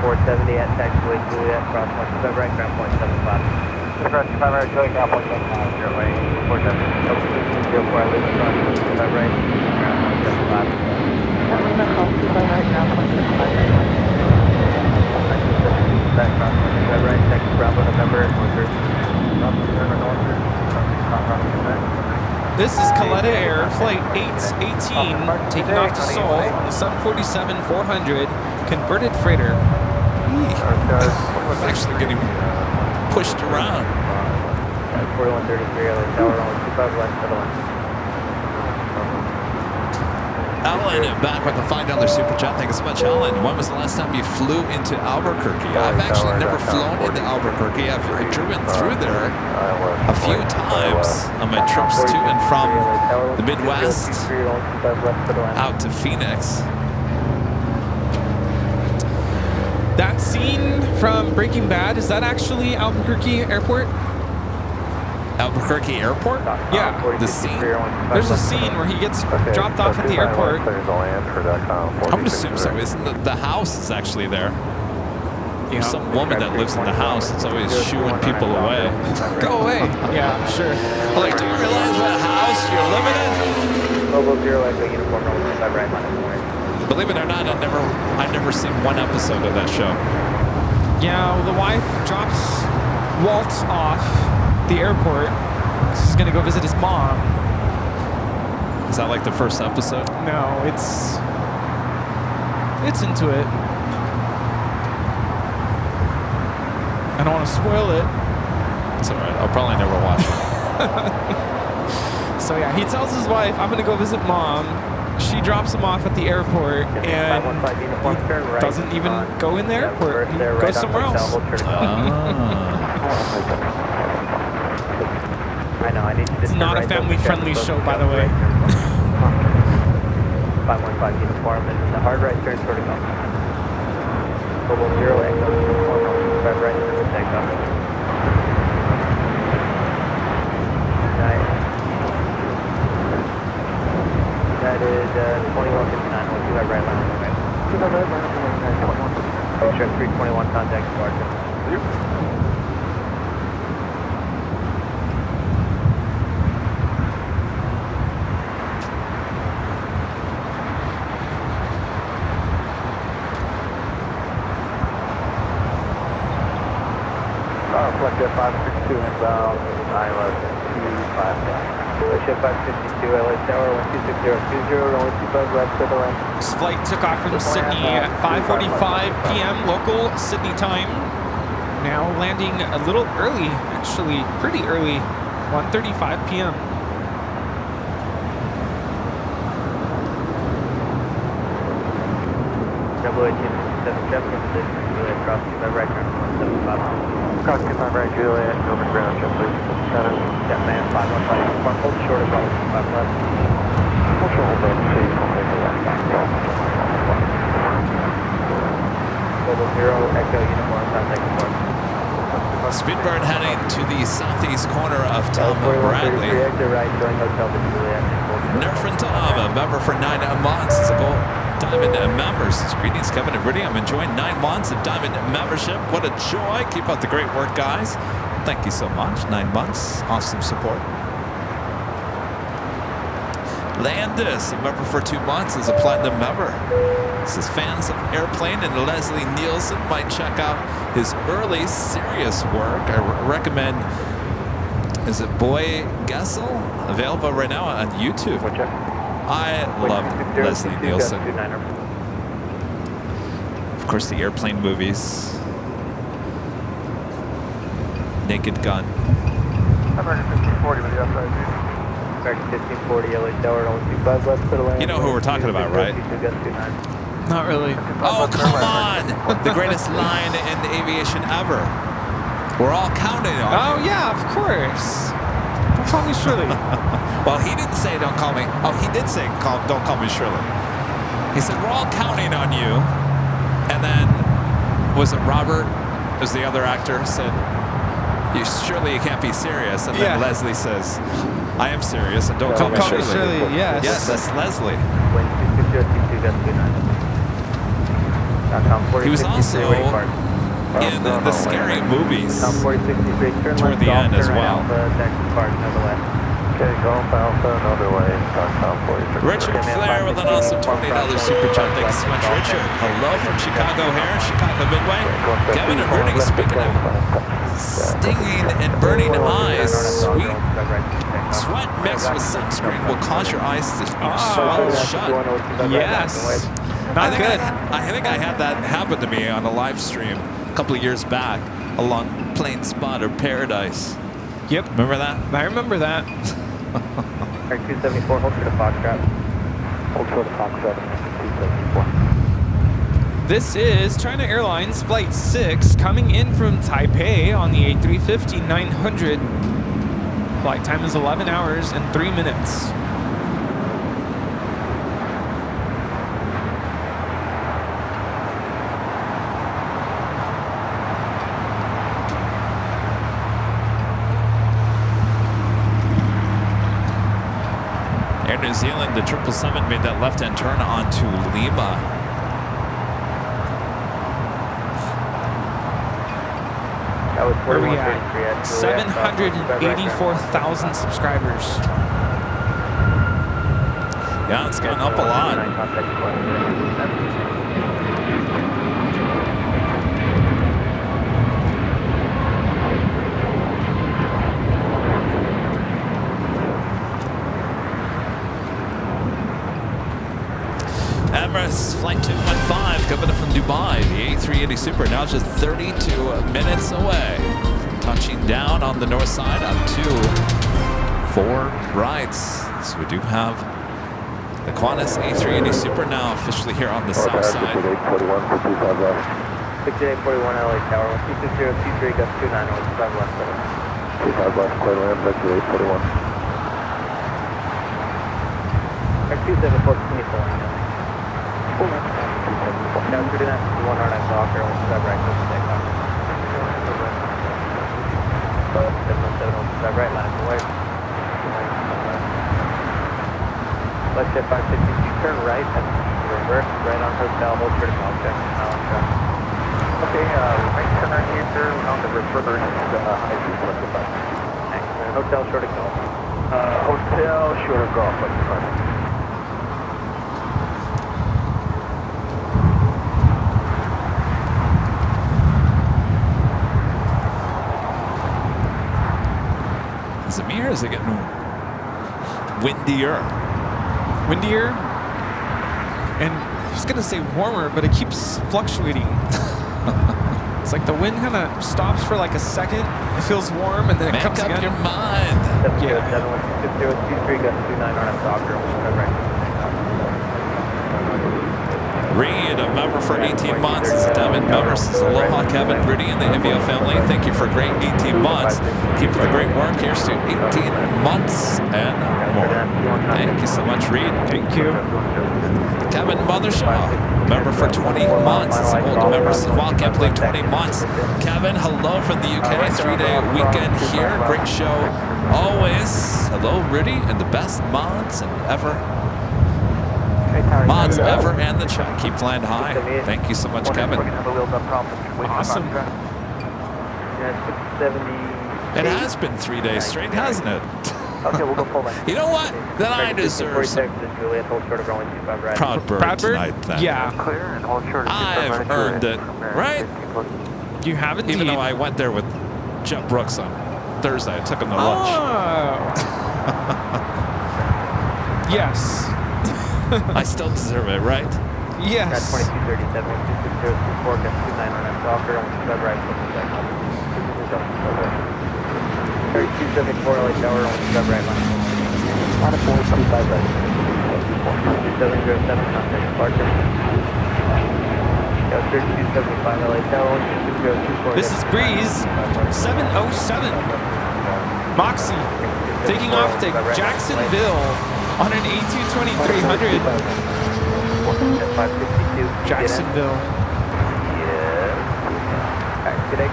470 at taxiway Juliet, cross 125 right, ground point 75. Cross 25 right, Juliet, ground point 75, runway 470. 04, Lima, cross 25 right, ground point 75. Lima, cross 25 right, ground point 75 right. Back cross 25 right, taxi Bravo, November, This is Kaleta Air Flight 818 taking off to Seoul on the 747-400 converted freighter. It's actually getting pushed around. 4133, LA Tower, only 25 left, settle in. Alan, back with a $5 super chat. Thank you so much, Alan. When was the last time you flew into Albuquerque? I've actually never flown into Albuquerque. I've driven through there a few times on my trips to and from the Midwest out to Phoenix. That scene from Breaking Bad, is that actually Albuquerque Airport? Albuquerque Airport? Yeah. The scene? There's a scene where he gets dropped off at the airport. I would assume so. Isn't the house is actually there? There's some woman that lives in the house that's always shooing people away. Go away. Yeah, I'm sure. Like, do you realize what house you're living in? Logo 0 Echo uniform, roll 25 right, line of Believe it or not, I've never seen one episode of that show. Yeah, well, the wife drops Walt off the airport. He's gonna go visit his mom. Is that like the first episode? No, it's into it. I don't want to spoil it. It's all right. I'll probably never watch it. So yeah, he tells his wife, "I'm gonna go visit mom." She drops him off at the airport and he doesn't even go in the airport. He goes somewhere else. I know, I need to. It's not a family-friendly show, by the way. 515 uniform and the hard right turn sort of go. Global 0 Echo uniform, 5 right turn to takeoff. Nice. That is 2159, 125 right line on the way. 25 right line on the way, 321 contact departure. Flight Jet 562 inbound, ILS 255. Flight Jet 562, LA Tower, 126.020, runway 25 left, clear the lane. This flight took off from Sydney at 5:45 p.m. local Sydney time. Now landing a little early, actually pretty early, 1:35 p.m. WH77 in position, Juliet, cross 25 right, turn 175. Cross 25 right, Juliet, over ground, check please. Jet man, 515, front, hold short of runway 25 left. Hold short of runway 25 left. Global 0, Echo, Uniform, contact report. Speedbird heading to the southeast corner of Tom Bradley. Exit right, showing hotel to Juliet. Nerf and Tom, a member for 9 months. It's a gold Diamond members. Greetings, Kevin and Rudy. I'm enjoying 9 months of Diamond membership. What a joy. Keep up the great work, guys. Thank you so much. 9 months. Awesome support. Landis, a member for 2 months, is a platinum member. Says fans of Airplane and Leslie Nielsen might check out his early serious work. I recommend, is it Boy Gessel? Available right now on YouTube. I love Leslie Nielsen. Of course, the Airplane movies. Naked Gun. American 1540 with the outside view. American 1540, LA Tower, 125 left, clear the lane. You know who we're talking about, right? Not really. Oh, come on! The greatest line in aviation ever. We're all counting on you. Oh, yeah, of course. Don't call me Shirley. Well, he didn't say don't call me. Oh, he did say don't call me Shirley. He said we're all counting on you. And then, was it Robert, as the other actor, said, surely you can't be serious. And then Leslie says, I am serious and don't call me Shirley. Yes. Yes, that's Leslie. He was also in the scary movies toward the end as well. Okay, Golf Alpha, another way. Richard Flair with an awesome $20 super chat. Thanks so much, Richard. Hello from Chicago here, Chicago Midway. Kevin and Rudy, speaking of stinging and burning eyes, sweat mixed with sunscreen will cause your eyes to swell shut. Yes. Not good. I think I had that happen to me on a live stream a couple of years back along Plane Spotter Paradise. Yep. Remember that? I remember that. 274, hold short of Foxtrot. Hold short of Foxtrot, 274. This is China Airlines Flight 6 coming in from Taipei on the A350-900. Flight time is 11 hours and 3 minutes. Air New Zealand, the 777 made that left-hand turn onto Lima. Where are we at? 784,000 subscribers. Yeah, it's gone up a lot. Emirates Flight 215 coming in from Dubai. The A380 Super now just 32 minutes away. Touching down on the north side on 4 rights. So we do have the Qantas A380 Super now officially here on the south side. 6841 LA Tower, 12023, gust 29, 25 left. 25 left, clear land, vector 841. 274, continue flying. Now 229, 1 RNX Hawker, 125 right, close to takeoff. 717, 125 right, line away. Let's get 552, turn right, and reverse, right on hotel, hold short of contact, now on track. Okay, right center here, on the further into high speed, left to 5. Excellent, hotel short of golf. Hotel short of golf, left to 5. Is it me or is it getting windier? Windier. And I was going to say warmer, but it keeps fluctuating. It's like the wind kind of stops for like a second. It feels warm and then it comes Make up again. your mind. Yeah. 717-023, got 29 on Soccer, Reed, a member for 18 months. Devin member says, aloha, Kevin Rudy and the Invio family. Thank you for a great 18 months. Keep up the great work. Here's to 18 months and more. Thank you so much, Reed. Thank you. Kevin Mothershaw, member for 20 months. Old member says, wow, can't believe 20 months. Kevin, hello from the UK. 3-day weekend here. Great show always. Hello, Rudy, and the best mods and ever. Mods ever and the chat. Keep flying high. Thank you so much, Kevin. Awesome. It has been 3 days straight, hasn't it? Okay, we'll go full length. You know what? Then I deserve some proud bird tonight, then. Yeah. I've earned it, right? You have indeed. Even though I went there with Jeff Brooks on Thursday. I took him to lunch. Yes. I still deserve it, right? Yes. 2237, 2604, got 29 on Soccer, and web right from the second. 274 LA Tower, on web right line. On a 425 right. 2707, contact departure. Got 3275 LA Tower, 2024. This is Breeze 707. Moxie taking off to Jacksonville on an A220-300. Jacksonville. Yes. Today.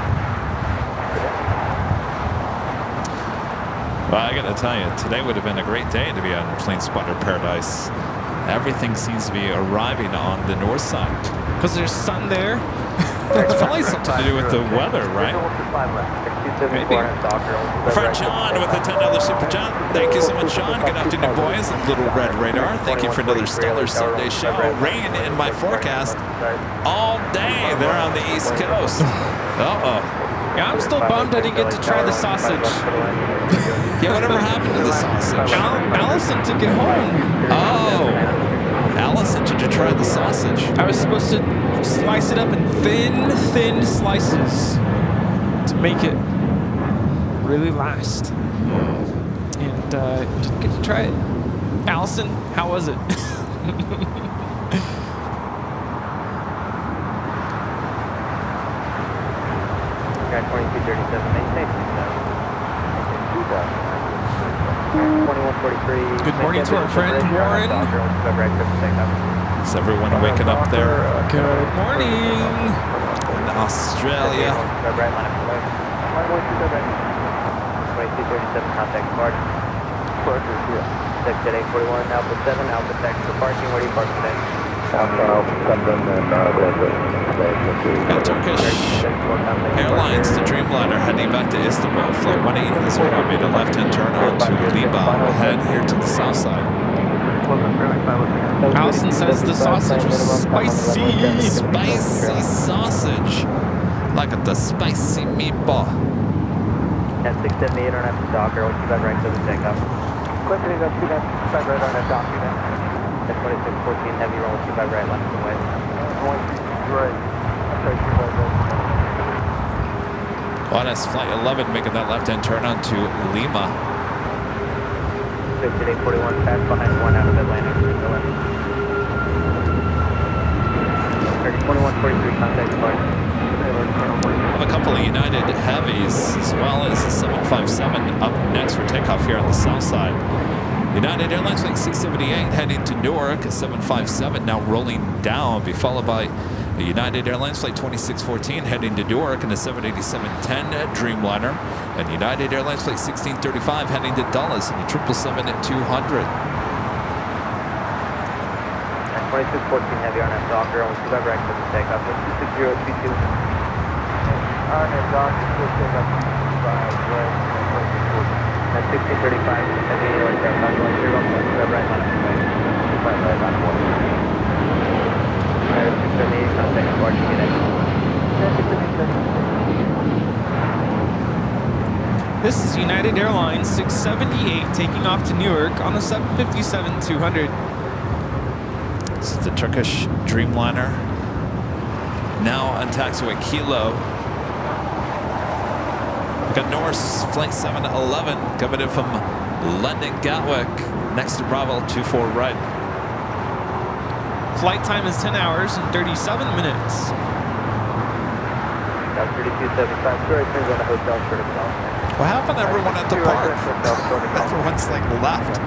Well, I got to tell you, today would have been a great day to be on Plane Spotter Paradise. Everything seems to be arriving on the north side. Because there's sun there. It's probably something to do with the weather, right? Maybe. Friend John with a $10 super chat. Thank you so much, John. Good afternoon, boys. Little Red Radar. Thank you for another stellar Sunday show. Rain in my forecast all day there on the East Coast. Uh-oh. Yeah, I'm still bummed I didn't get to try the sausage. Yeah, whatever happened to the sausage? Allison took it home. Oh. Allison, did you try the sausage? I was supposed to slice it up in thin slices to make it really last. And didn't get to try it. Allison, how was it? Got 2237, maintain 2143. Good morning to our friend Warren. Is everyone waking up there? Good morning. In Australia. 2237, contact park. Exit 841, Alpha 7, Alpha Tax for parking. Where do you park today? And Turkish Airlines to Dreamliner heading back to Istanbul. Flight 180 is here. I made a left-hand turn onto Liba. We'll head here to the south side. Allison says the sausage was spicy. Spicy sausage. Like the spicy meatball. At 678 on after Docker, what's that right to the takeoff? Quickly, that's 295 right on that Docker then. At 2614, heavy roll, 25 right, left and away. 163 right. Well, that's flight 11 making that left-hand turn onto Lima. 841, pass behind one out of Atlanta. 2143, contact departure. I have a couple of United Heavies as well as a 757 up next for takeoff here on the south side. United Airlines Flight 678 heading to Newark, a 757 now rolling down, be followed by a United Airlines Flight 2614 heading to Newark in a 787-10 Dreamliner, and United Airlines Flight 1635 heading to Dulles in a 777-200. 2614 heavy on that Docker, only 25 right to the takeoff. 26022. On that Docker, still takeoff 25 right. At 1635, heavy aircraft, not going 0, 25 right on the way. 25 right on the way. 678, contact departure, get in. This is United Airlines 678 taking off to Newark on a 757-200. This is the Turkish Dreamliner. Now on taxiway Kilo. We got Norse Flight 711 coming in from London Gatwick. Next to Bravo 24 right. Flight time is 10 hours and 37 minutes. Got 3275, short turns on the hotel, short of What happened to everyone at the park? Everyone's like left.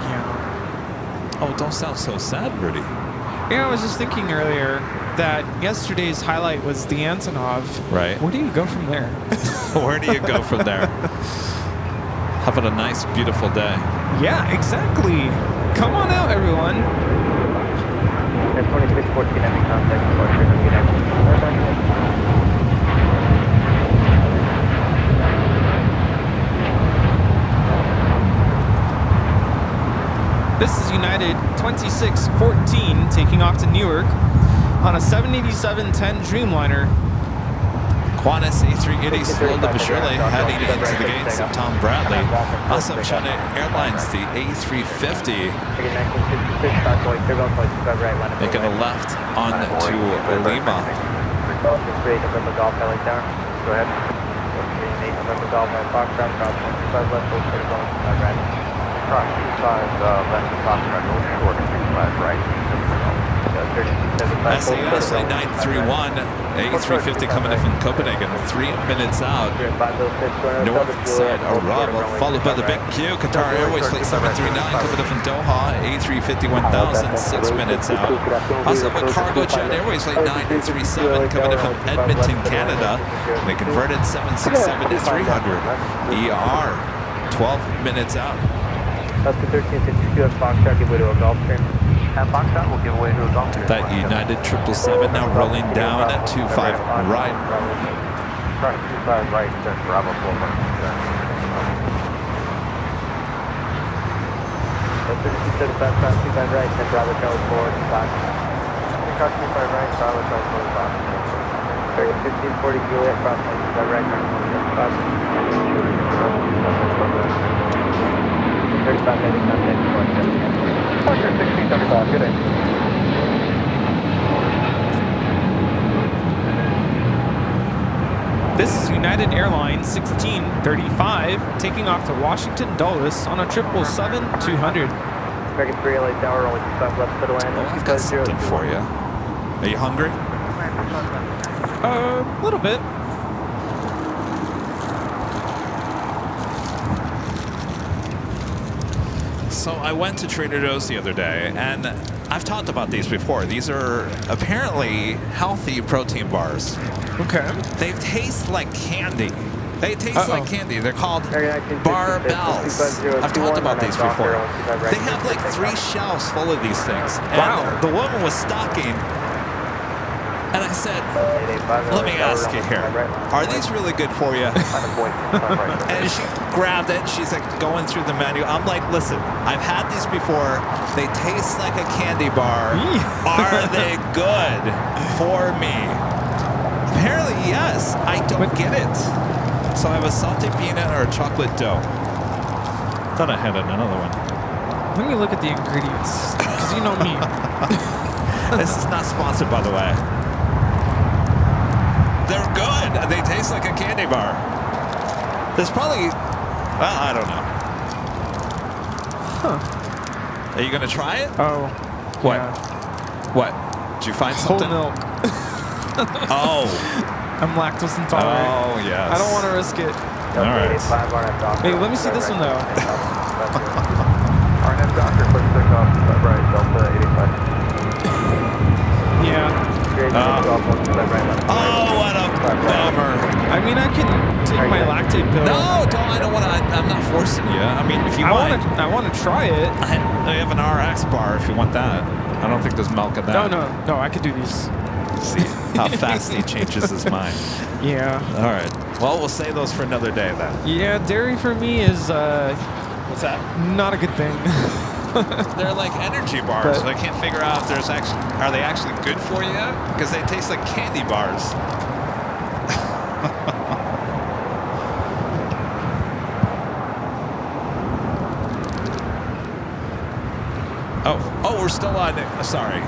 Yeah. Oh, don't sound so sad, Rudy. Yeah, I was just thinking earlier that yesterday's highlight was the Antonov. Right. Where do you go from there? Where do you go from there? Having a nice, beautiful day. Yeah, exactly. Come on out, everyone. 2614, having contact with Porter. This is United 2614 taking off to Newark on a 787-10 Dreamliner. Qantas A380 slowly but surely heading into the gates of Tom Bradley. Also China Airlines, the A350, making a left on to Lima. Go ahead. 8 November Golf by Foxtrot, cross 125 left, hold short of going 25 right. Cross 25 left to Foxtrot, hold short of 25 right. SAS 931, A350 coming in from Copenhagen, 3 minutes out. North side Araba, followed by the big Q, Qatar Airways Flight 739 coming in from Doha, A350 1000, 6 minutes out. Also a Cargo Jet Airways Flight 937 coming in from Edmonton, Canada. And they converted 767 to 300. ER, 12 minutes out. Up to 1352 at Foxtrot, give way to a Gulf stream. At Foxtrot, we'll give way to a Gulf stream. That United 777 now rolling down at 25 right. Cross 25 right, then Bravo 4. Up to 3275, cross 25 right, then Bravo Charlie 4, 5. Cross 25 right, Bravo Charlie 4, 5. 1540 Juliet, cross 25 right, cross 25. 35 heading contact, 1675, good day. This is United Airlines 1635 taking off to Washington Dulles on a 777-200. American 3 LA Tower, only 25 left to the land. Oh, I've got something for you. Are you hungry? A little bit. So I went to Trader Joe's the other day, and I've talked about these before. These are apparently healthy protein bars. Okay. They taste like candy. They taste like candy. They're called barbells. I've talked about these before. They have like 3 shelves full of these things. And the woman was stocking. And I said, let me ask you here, are these really good for you? And she grabbed it. She's like going through the menu. I'm like, listen, I've had these before. They taste like a candy bar. Are they good for me? Apparently, yes. I don't get it. So I have a salted peanut or a chocolate dough. Thought I had another one. Let me look at the ingredients, because you know me. This is not sponsored, by the way. They're good. They taste like a candy bar. There's probably, well, I don't know. Huh. Are you going to try it? Oh. What? Yeah. What? Did you find Whole something? milk. Oh. I'm lactose intolerant. Oh, yes. I don't want to risk it. All right. Hey, let me see this one, though. Arnett Doctor, quick takeoff, right, Delta 85. Yeah. Oh, what a bummer. I mean, I can take my lactate pill. No, don't. I don't want to. I'm not forcing you. I mean, if you want. I want to try it. I have an RX bar if you want that. I don't think there's milk in that. No, I could do these. See how fast he changes his mind. Yeah. All right. Well, we'll save those for another day then. Yeah, dairy for me is what's that? Not a good thing. They're like energy bars. So I can't figure out if there's actually are they actually good for you? Because they taste like candy bars. we're still on. Sorry.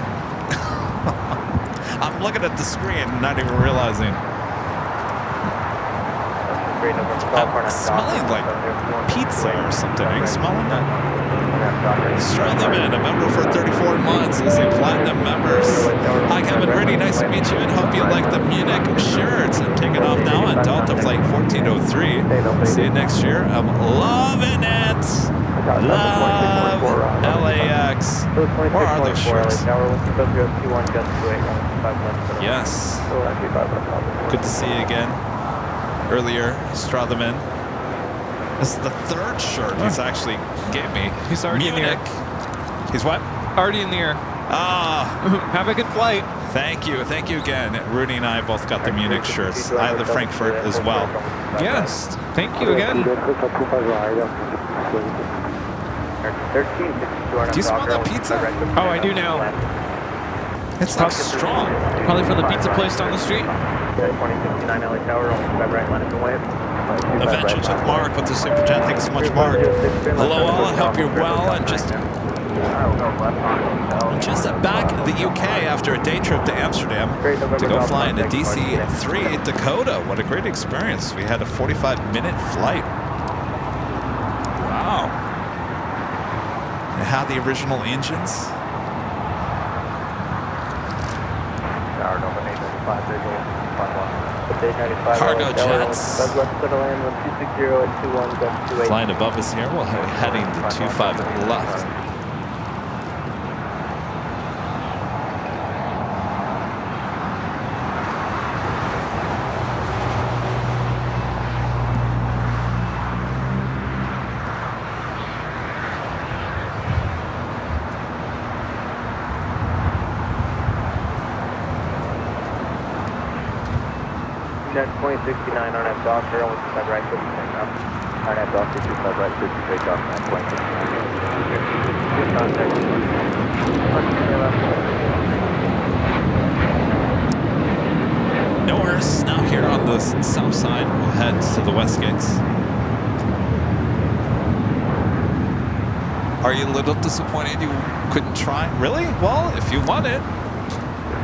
I'm looking at the screen, not even realizing. I'm smelling like pizza or something. Are you smelling that? Strotherman, a member for 34 months, is a platinum member. Hi, Kevin Rudy. Nice to meet you, and hope you like the Munich shirts. I'm taking off now on Delta Flight 1403. See you next year. I'm loving it. Love LAX. Where are those shirts? Yes. Good to see you again. Earlier, Strotherman. This is the third shirt he's actually gave me. He's already in the air. He's what? Already in the air. Ah. Have a good flight. Thank you. Thank you again. Rudy and I both got the Munich shirts. I have the Frankfurt as well. Yes. Thank you again. Do you smell that pizza? Oh, I do now. It's not strong. Probably from the pizza place down the street. Adventures with Mark with the super chat. Thanks so much, Mark. Hello, all. I hope you're well. I'm just back in the UK after a day trip to Amsterdam to go fly into DC-3 Dakota. What a great experience. We had a 45-minute flight. Wow. It had the original engines. Cargo jets. Flying above us here. We're heading to 25 left. Net 2069 on that doctor, only 25 right, 50 takeoff. On that doctor, 25 right, 50 takeoff, net 2069. Norris, now here on the south side, we'll head to the west gates. Are you a little disappointed you couldn't try? Really? Well, if you want it.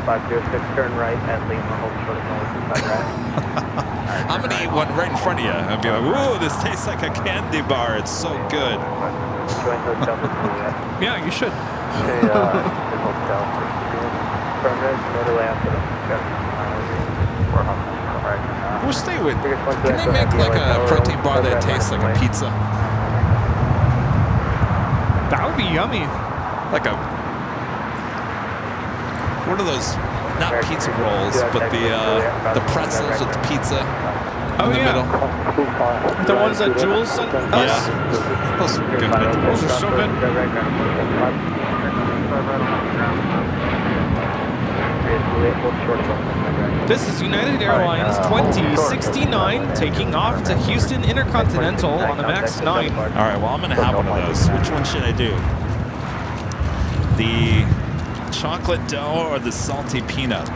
506, turn right and lean on hold short of 25 right. I'm gonna eat one right in front of you. I'll be like, ooh, this tastes like a candy bar. It's so good. Yeah, you should. I wish they would. Can they make like a protein bar that tastes like a pizza? That would be yummy. Like a, what are those? Not pizza rolls, but the pretzels with the pizza in the middle. The ones that Jules sent us? Yeah. Those are good. Those are so good. This is United Airlines 2069 taking off to Houston Intercontinental on the MAX 9. All right, well, I'm going to have one of those. Which one should I do? The chocolate dough or the salty peanut?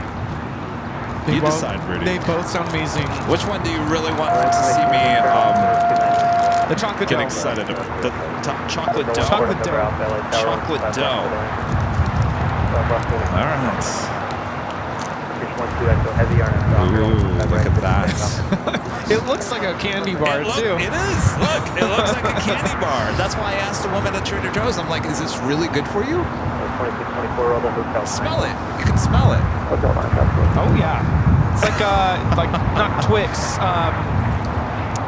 You decide, Rudy. They both sound amazing. Which one do you really want to see me the chocolate get dough. excited about? The chocolate dough? Chocolate dough. Chocolate dough. All right. Ooh, look at that. It looks like a candy bar, too. It is. Look, it looks like a candy bar. That's why I asked the woman at Trader Joe's. I'm like, is this really good for you? Smell it. You can smell it. Oh, yeah. It's like not Twix.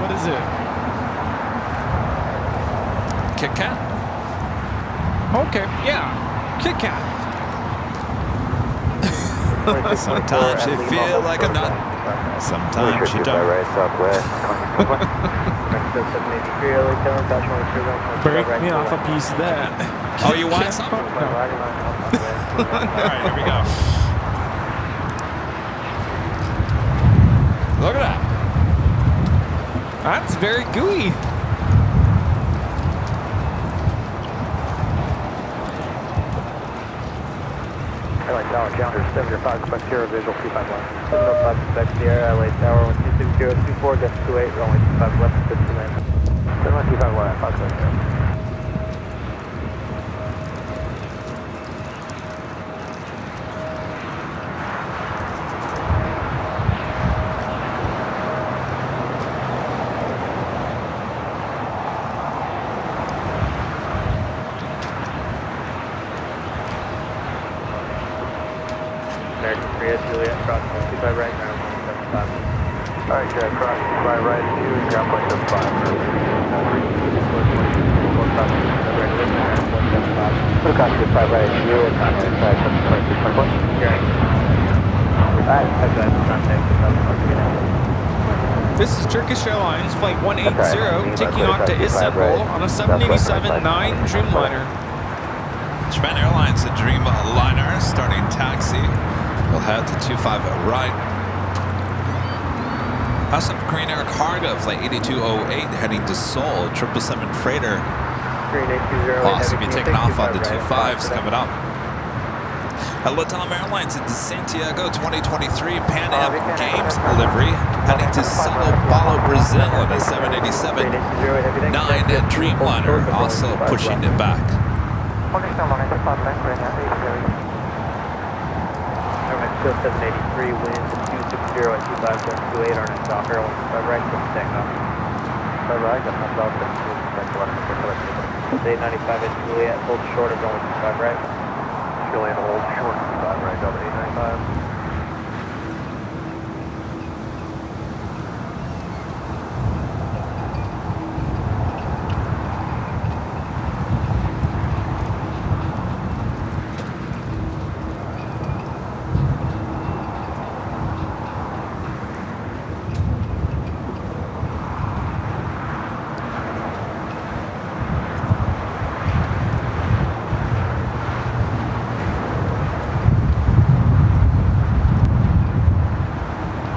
What is it? Kit Kat? Okay, yeah. Kit Kat. Sometimes you feel like a nut. Sometimes you don't. Break me off a piece of that. Oh, you want some? All right, here we go. Look at that. That's very gooey. Airline Tower, Calendar 75, Quebec Sierra, visual 251. 705, Quebec Sierra, LA Tower, 126.024, gets 28, runway 25 left, 59. 725, 5 Quebec Sierra. Alright, Jack, cross 25 right to you, ground point 75. Cross 25 right to you, contact 5 Alright, This is Turkish Airlines Flight 180 taking off to Istanbul on a 787-9 Dreamliner. Japan Airlines, the Dreamliner, starting taxi. We'll head to 25 right. Also, Korean Air Cargo, Flight 8208, heading to Seoul, 777 freighter. We'll also be taking off on the 25s coming up. Latam Airlines into Santiago 2023 Pan Am Games livery, heading to Sao Paulo, Brazil on a 787-9 Dreamliner, also pushing it back. Still 783, winds 260 at 25.28 on its off Airline 25 right, from takeoff. 5 right, got thumbs up, 895 at Juliet, hold short of going 25 right. Juliet, hold short, 5 right, Delta 895.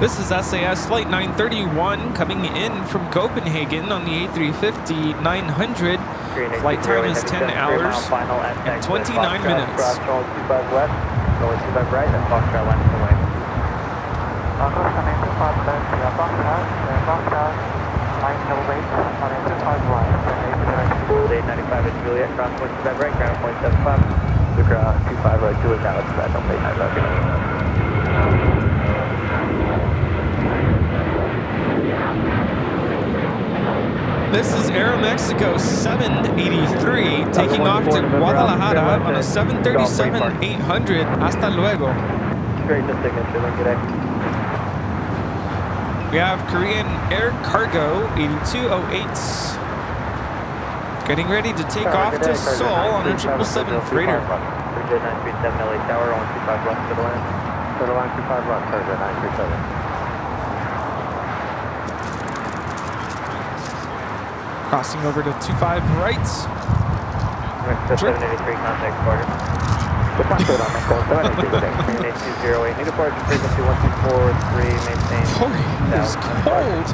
This is SAS Flight 931 coming in from Copenhagen on the A350-900. Flight time is 10 hours and 29 minutes. Cross 25 west, going 25 right, and Foxtrot line to the way. Hold 895 at Juliet, cross 25 right, ground point 75. The ground 25 right, Juliet, now it's back on 895. This is Aeromexico 783 taking off to Guadalajara on a 737-800. Hasta luego. Straight to signature, link it X. We have Korean Air Cargo 8208 getting ready to take off to Seoul on a 777 freighter. Bridge 937 LA Tower, on 25 left to the land. To the line 25 left, Target 937. Crossing over to 25 right. Mexico 783, contact departure. Green 8208, new departure frequency 1243, maintain. Holy, it is cold.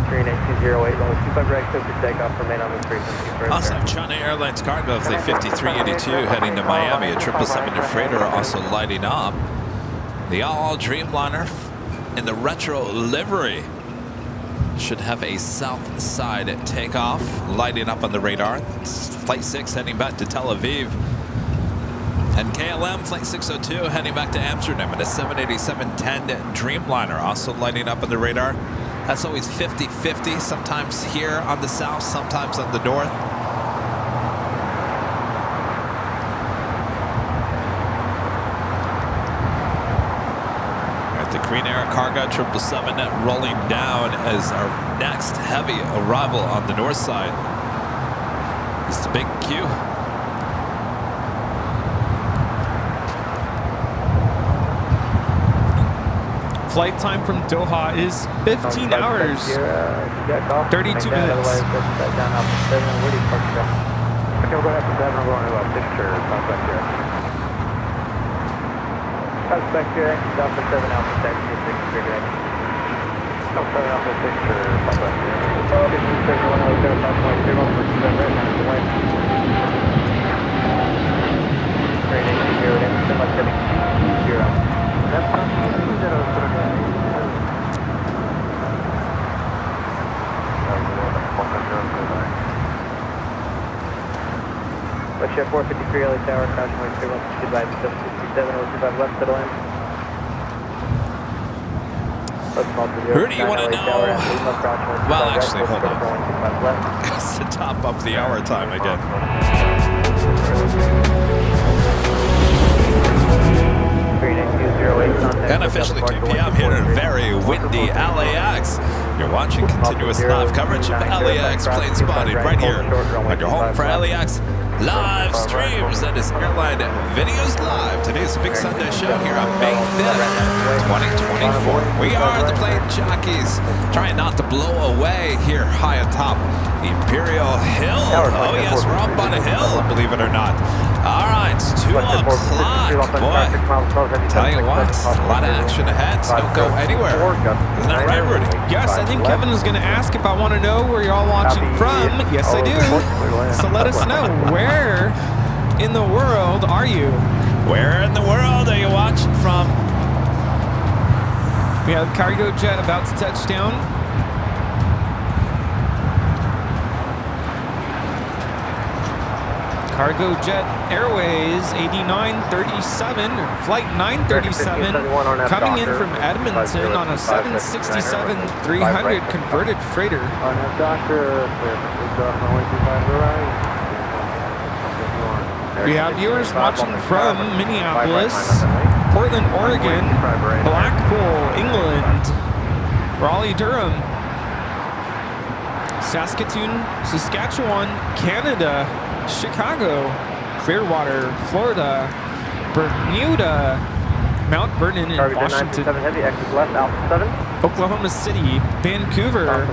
Green 8208, level 25 right, clear for takeoff, remain on this frequency for Also, China Airlines Cargo, Flight 5382, heading to Miami, a 777 freighter also lighting up. The all Dreamliner in the retro livery should have a south side takeoff, lighting up on the radar. It's Flight 6 heading back to Tel Aviv. And KLM Flight 602 heading back to Amsterdam in a 787-10 Dreamliner, also lighting up on the radar. That's always 50-50, sometimes here on the south, sometimes on the north. The Korean Air Cargo 777 rolling down as our next heavy arrival on the north side. It's the big Q. Flight time from Doha is 15 hours, 32 minutes. Suspect here, Delta 7 Alpha Taxi, 6 trigger. Delta 7 Alpha 6 for Delta 7. 15 trigger, 1 0 0 for 7 right now, the way. Green 80, semi heavy 0. That's not 0. West Chef 453 LA Tower, caution wait 31 by 767, 025 left to the land. Who do you want to know? Well, actually, hold on. It's the top of the hour time again. And officially 2 p.m. here in very windy LAX. You're watching continuous live coverage of LAX plane spotting right here on your home for LAX live streams. That is Airline Videos Live. Today's a big Sunday show here on May 5th, 2024. We are the Plane Jockeys, trying not to blow away here high atop the Imperial Hill. Oh yes, we're up on a hill, believe it or not. All right, it's 2 o'clock. Boy, tell you what, a lot of action ahead, so don't go anywhere. Isn't that right, Rudy? Yes, I think Kevin is going to ask if I want to know where you're all watching from. Yes, I do. So let us know, where in the world are you? Where in the world are you watching from? We have cargo jet about to touch down. Cargo Jet Airways 8937, flight 937, coming in from Edmonton on a 767-300 converted freighter. We have viewers watching from Minneapolis, Portland, Oregon, Blackpool, England, Raleigh, Durham, Saskatoon, Saskatchewan, Canada, Chicago, Clearwater, Florida, Bermuda, Mount Vernon in Washington, Oklahoma City, Vancouver,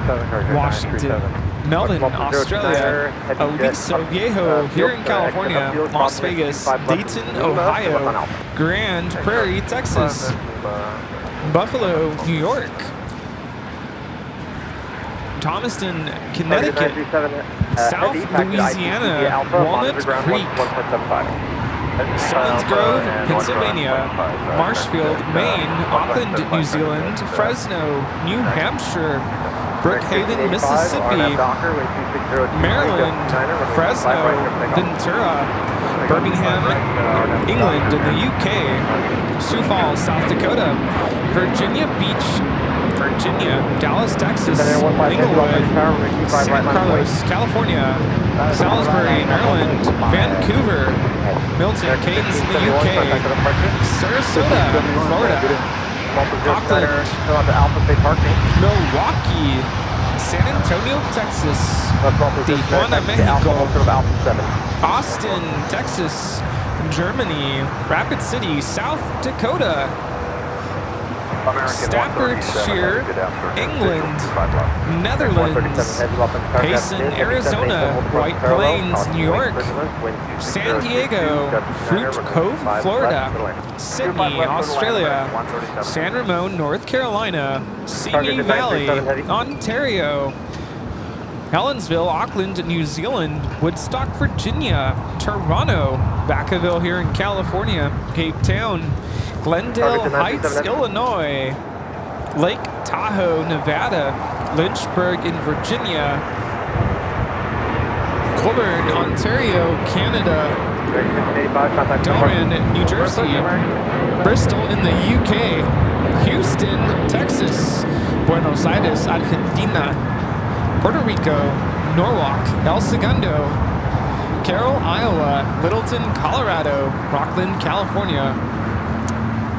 Washington, Melbourne, Australia, Aliso Viejo here in California, Las Vegas, Dayton, Ohio, Grand Prairie, Texas, Buffalo, New York, Thomaston, Connecticut, South Louisiana, Walnut Creek, Sullens Grove, Pennsylvania, Marshfield, Maine, Auckland, New Zealand, Fresno, New Hampshire, Brookhaven, Mississippi, Maryland, Fresno, Ventura, Birmingham, England in the UK, Sioux Falls, South Dakota, Virginia Beach, Virginia, Dallas, Texas, Inglewood, San Carlos, California, Salisbury, Maryland, Vancouver, Milton Keynes in the UK, Sarasota, Florida, Auckland, Milwaukee, San Antonio, Texas, Tijuana, Mexico, Austin, Texas, Germany, Rapid City, South Dakota, Staffordshire, England, Netherlands, Payson, Arizona, White Plains, New York, San Diego, Fruit Cove, Florida, Sydney, Australia, San Ramon, North Carolina, Simi Valley, Ontario, Helensville, Auckland, New Zealand, Woodstock, Virginia, Toronto, Vacaville here in California, Cape Town, Glendale Heights, Illinois, Lake Tahoe, Nevada, Lynchburg in Virginia, Colburn, Ontario, Canada, Delran, New Jersey, Bristol in the UK, Houston, Texas, Buenos Aires, Argentina, Puerto Rico, Norwalk, El Segundo, Carroll, Iowa, Littleton, Colorado, Rockland, California,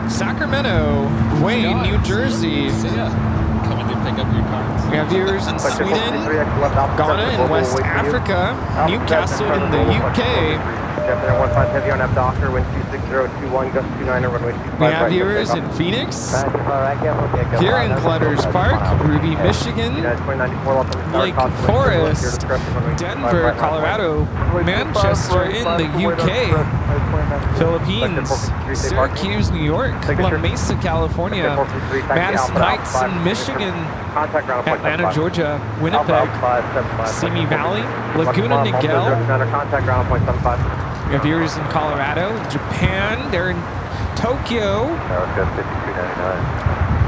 Sacramento, Wayne, New Jersey. Coming to pick up your cards. We have viewers in Sweden, Ghana in West Africa, Newcastle in the UK. We have viewers in Phoenix, here in Clutters Park, Ruby, Michigan, Lake Forest, Denver, Colorado, Manchester in the UK, Philippines, Syracuse, New York, La Mesa, California, Madison Heights in Michigan, Atlanta, Georgia, Winnipeg, Simi Valley, Laguna Niguel. We have viewers in Colorado, Japan, they're in Tokyo. We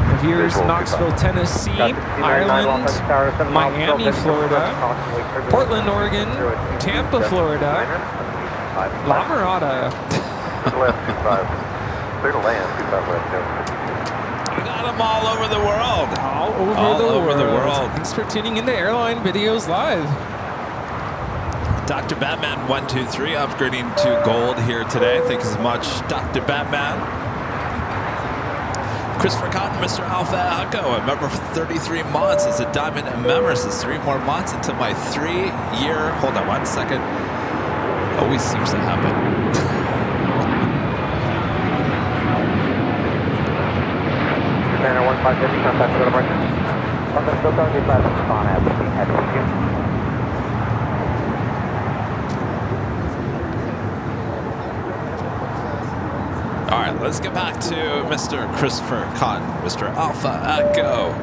have viewers in Knoxville, Tennessee, Ireland, Miami, Florida, Portland, Oregon, Tampa, Florida, La Mirada, We got them all over the world. All over the world. Thanks for tuning into Airline Videos Live. Dr. Batman 123 upgrading to gold here today. Thank you so much, Dr. Batman. Christopher Cotton, Mr. Alpha Echo, a member for 33 months as a diamond member. Says 3 more months until my 3-year. Hold on 1 second. Always seems to happen. Banner 1550, contact with departure. London Filter, departure on at All right, let's get back to Mr. Christopher Cotton, Mr. Alpha Echo,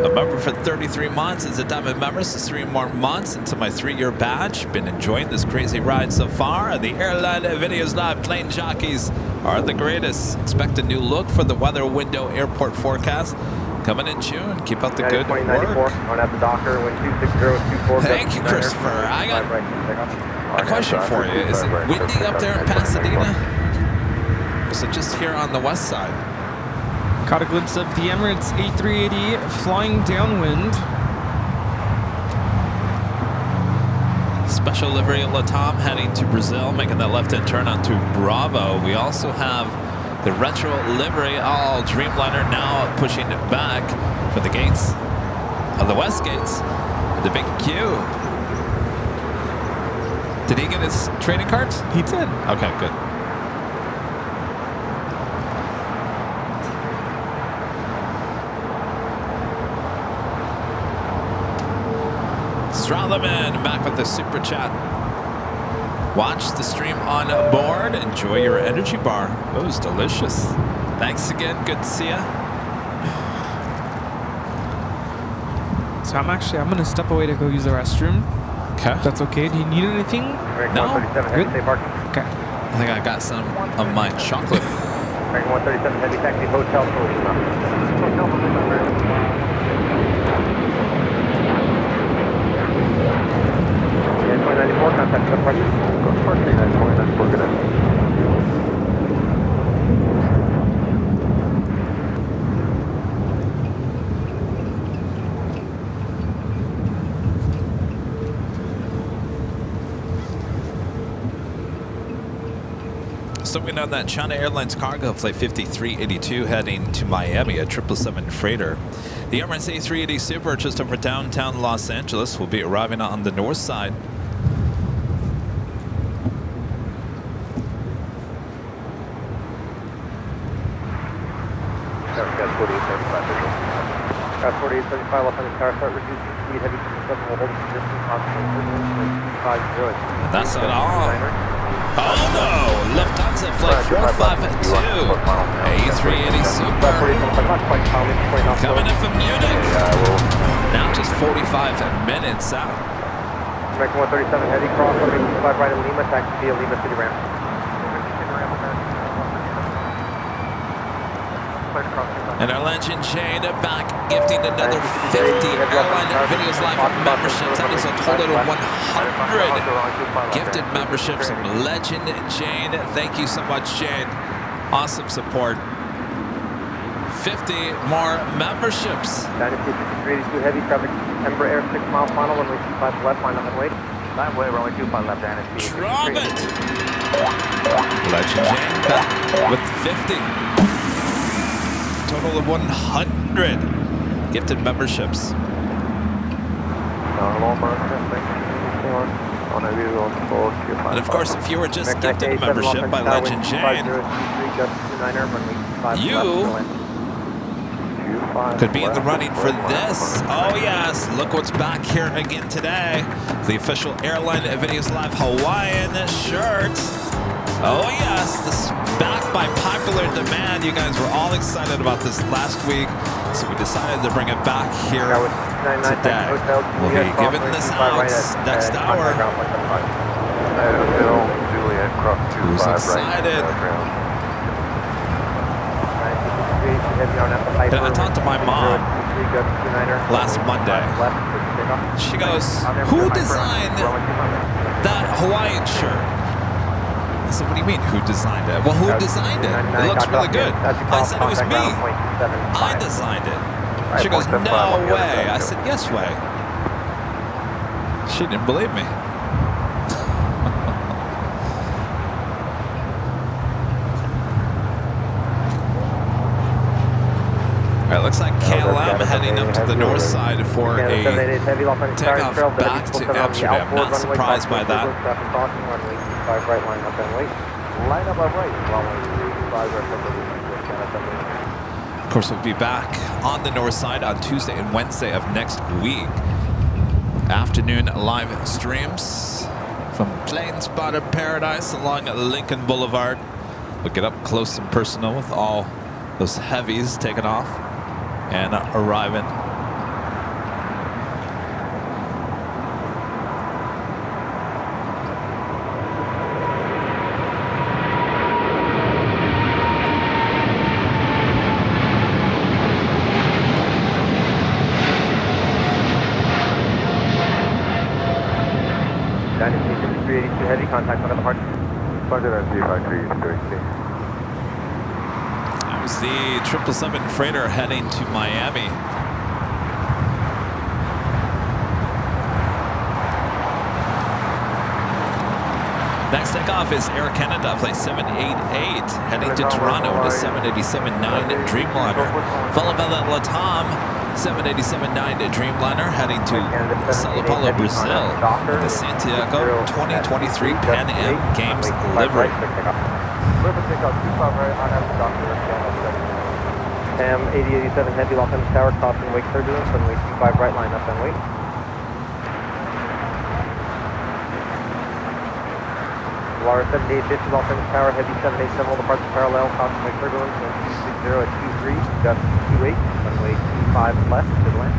a member for 33 months as a diamond member. So 3 more months until my 3-year badge. Been enjoying this crazy ride so far. The Airline Videos Live Plane Jockeys are the greatest. Expect a new look for the weather window airport forecast coming in June. Keep up the good work. On at the Docker, wind 26024. Thank you, Christopher. I got a question for you. Is it windy up there in Pasadena? Is it just here on the west side? Caught a glimpse of the Emirates A380 flying downwind. Special livery at Latam heading to Brazil, making that left-hand turn onto Bravo. We also have the retro livery, all Dreamliner, now pushing back for the gates of the west gates. The big Q. Did he get his trading cards? He did. Okay, good. Stralaman back with the super chat. Watch the stream on board. Enjoy your energy bar. It was delicious. Thanks again. Good to see ya. So I'm going to step away to go use the restroom. Okay. That's okay. Do you need anything? No. Good. I Okay. think I got some of my chocolate. American 137 Heavy Taxi Hotel for Lima. Hotel for Lima, American. 2094, contact departure. Go to park 3994, good night. So we know that China Airlines cargo flight 5382 heading to Miami, a 777 freighter. The Emirates A380 Super just over downtown Los Angeles will be arriving on the north side. Got 4835 left on the car, start reducing speed, heavy 7 will hold position, And that's not all. Oh no! Lufthansa flight 452, A380 Super, coming in from Munich. Now just 45 minutes out. American 137 heavy cross, 185 right in Lima, taxi via Lima City Ramp. And our legend Jade back gifting another 50 Airline Videos Live memberships. That is a total of 100 gifted memberships from Legend Jade. Thank you so much, Jade. Awesome support. 50 more memberships. Dynasty 6382 heavy traffic, Embraer Air 6 mile final, runway 25 left, line up and wait. Line way, runway 25 left, Dynasty. Drop it! Legend Jade back with 50. Total of 100 gifted memberships. And of course, if you were just gifted a membership by Legend Jane, you could be in the running for this. Oh yes, look what's back here again today. The official Airline Videos Live Hawaiian shirt. Oh yes, this back by popular demand. You guys were all excited about this last week, so we decided to bring it back here today. We'll be giving this out next hour. Who's excited? I talked to my mom last Monday. She goes, "Who designed that Hawaiian shirt?" I said, what do you mean, who designed it? Well, who designed it? It looks really good. I said, it was me. I designed it. She goes, no way. I said, yes way. She didn't believe me. All right, looks like KLM heading up to the north side for a takeoff back to Amsterdam. Not surprised by that. Line up right, runway 35 right. Of course, we'll be back on the north side on Tuesday and Wednesday of next week. Afternoon live streams from Plane Spotter Paradise along Lincoln Boulevard. We'll get up close and personal with all those heavies taking off and arriving. Heavy contact on the part. That was the 777 freighter heading to Miami. Next takeoff is Air Canada, flight 788, heading to Toronto with a 787-9 Dreamliner. Followed by the LATAM 787-9 Dreamliner heading to Sao Paulo, Brazil with the Santiago 2023 Pan Am Games livery. Am 8087 heavy lock on the tower, crossing wake turbulence, runway 25 right line up and wait. Water 7850 lock on the tower, heavy 787 all departure parallel, crossing wake turbulence, 260 at 23, gust 28, runway 25 left to the land.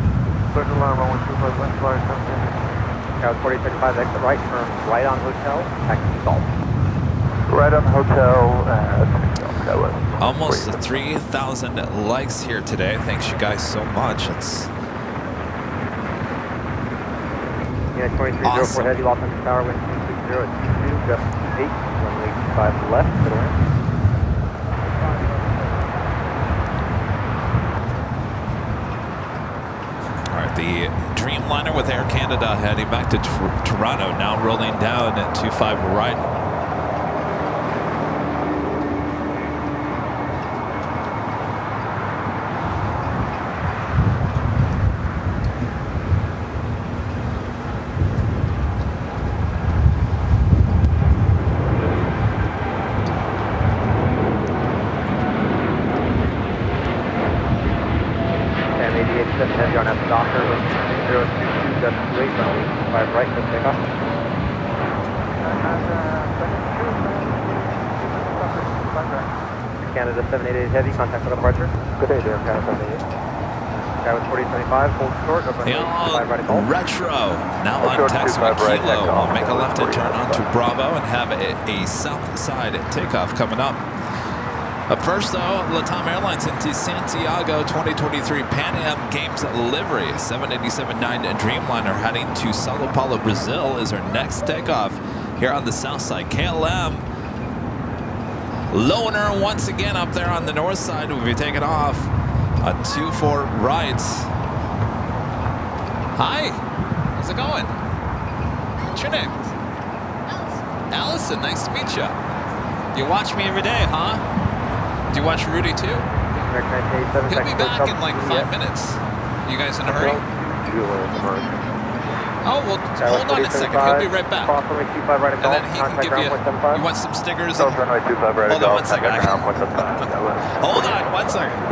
Clear to land, runway 25 left, flight 10. Tower 4035 exit right, turn right on hotel, taxi salt. Right on hotel, Almost 3,000 likes here today. Thanks you guys so much. It's Unit 2304 awesome. heavy lock on the tower, wind 260 at 22, gust 8, runway 25 left to the land. all right. The Dreamliner with Air Canada heading back to Toronto, now rolling down at 25 right. Heavy on at the Docker, 022, gust 28, runway 25 right, let's take off. Canada 788 heavy, contact for departure. Good day there, Canada 788. Sky with 4075, hold short, over The 25 right call. Retro, now on Texas Kilo. We'll make a left-hand turn onto Bravo and have a south side takeoff coming up. But first, though, LATAM Airlines into Santiago 2023 Pan Am Games livery. 787-9 Dreamliner heading to Sao Paulo, Brazil is our next takeoff here on the south side. KLM, loner once again up there on the north side. We'll be taking off on 24 right. Hi, how's it going? What's your name? Allison, nice to meet you. You watch me every day, huh? Do you watch Rudy too? He'll be back in like 5 minutes. You guys in a hurry? Oh, well, hold on a second. He'll be right back. And then he can give you, you want some stickers? And, hold on 1 second. Hold on 1 second.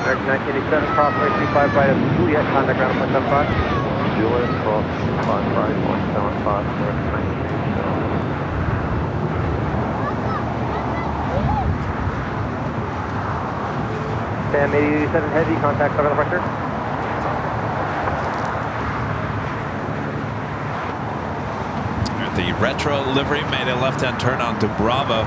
American 1987, cross right 25 right of Juliet, contact ground 175. Juliet, cross 5 right, 175, American 1987. Sam 8087 heavy, contact cover the pressure. The retro livery made a left-hand turn onto Bravo.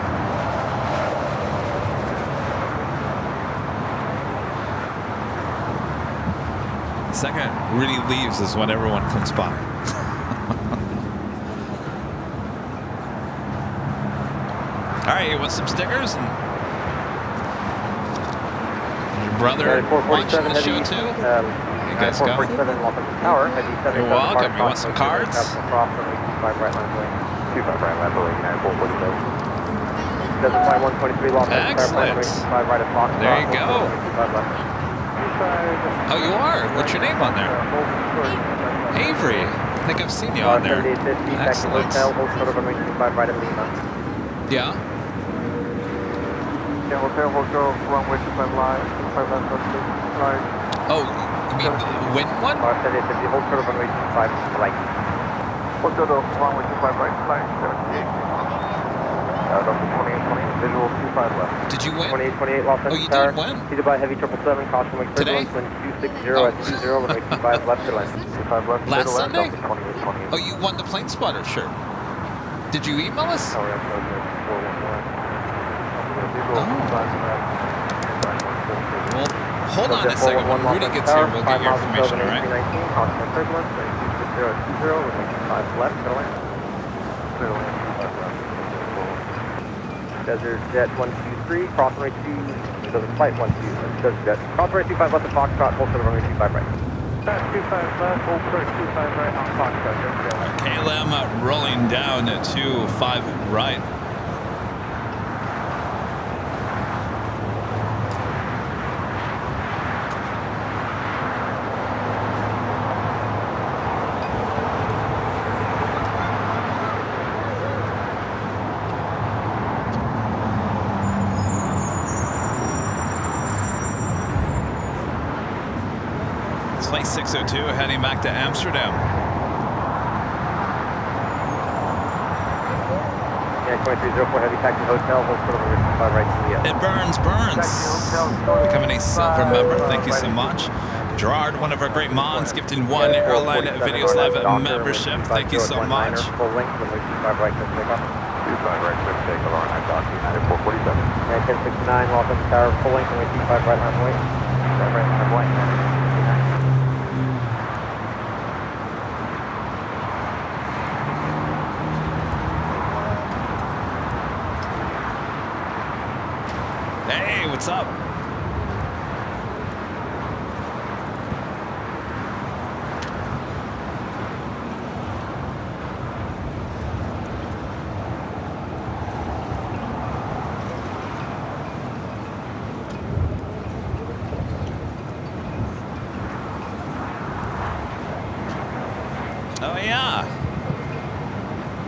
The second Rudy leaves is when everyone comes by. All right, you want some stickers? And your brother watching the show too? You guys go. You're welcome. You want some cards? 25 right line away. 25 right line away, 9447. Doesn't fly 123 lost. Excellent. Right at Fox. There you go. Oh, you are? What's your name on there? Avery. I think I've seen you on there. Excellent. Right at Lima. Yeah. Yeah, hotel, runway 25 line, 25 line. Oh, you mean the wind one? Hold short of runway 25 right. Hotel, runway 25 right, flying 78. Number 2820, visual 25 left. Did you win? 2828 Los Angeles. Oh, you did win? Heated by heavy 777, caution wing Today? turbulence, wind 260 at 20, runway 25 left to land. 25 left, Last to land, Sunday? 2820. Oh, you won the plane spotter shirt. Did you email us? Oh, yeah, 411. Well, hold on a second. When Rudy gets here, we'll get your information, all right? 319, caution wing turbulence, wind 260 at 20, runway 25 left to land. Clear to land, 25 left. Desert Jet 123, cross runway 2, Desert Flight 12, Desert Jet. Cross runway 25 left to Foxtrot, hold short of runway 25 right. 25 left, hold short 25 right on Foxtrot. KLM rolling down to 5 right. Flight 602 heading back to Amsterdam. Yeah, 2304 heavy taxi hotel, hold short of runway 25 right to the It burns. Becoming a silver member. Thank you so much. Gerard, one of our great mods, gifting 1 Airline Videos Live membership. Thank you so much. Full length, runway 25 right to takeoff. 25 right, clear to take alarm, I'm docking, 9447. Yeah, 1069, Los Angeles Tower, full length, runway 25 right line away. Right line away. Hey, what's up? Oh, yeah.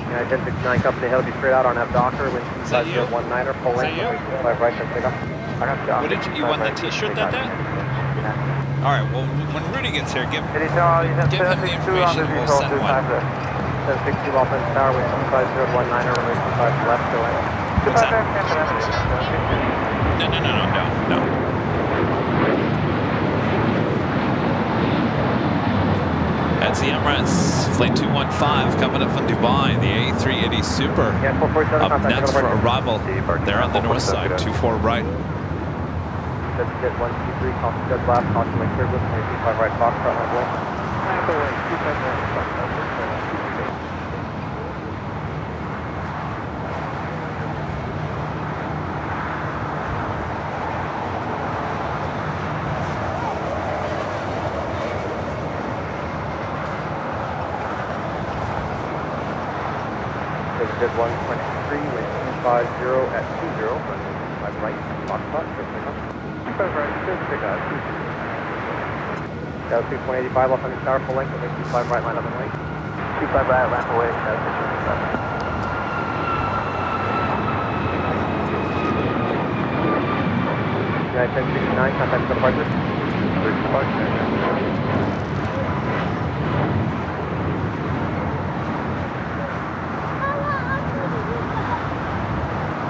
Yeah, 1069 company, he'll be straight out on F Docker, wind Is that you? 25019er, full Is that length, you? runway 25 right to takeoff. I got you. What did you won the T-shirt that day? All right. Well, when Rudy gets here, give him the information. We'll send one. 1060 Los Angeles Tower, wind 25019er, runway 25 left to land. What's that? No. That's the Emirates Flight 215 coming up from Dubai. The A380 Super Yeah, 447 up contact, next for over. arrival. They're on the north side, 24 right. Jet 123, caution jet left, caution wing turbulence, runway 25 right, Foxtrot, line away. Jet 123, wind 250 at 20, runway 25 right, Foxtrot, clear takeoff. 25 right, clear to take off. Altitude 185, Los Angeles Tower, full length, runway 25 right, line up and wait. 25 right, lamp away, altitude 25. United 1069, contact departure.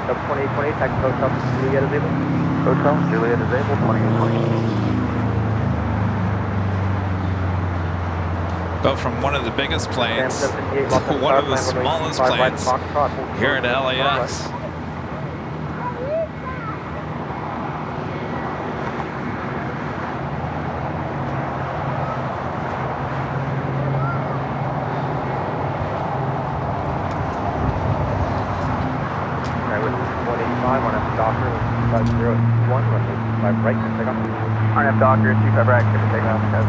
Sub 2820, taxi hotel, Juliet is able. Hotel, Juliet is able, 2820. Go from one of the biggest planes to one of the smallest planes here at LAX. Alright, with 185 on F Docker, 5021, runway 25 right, and take off. On F Docker, 25 right, give a takeoff, has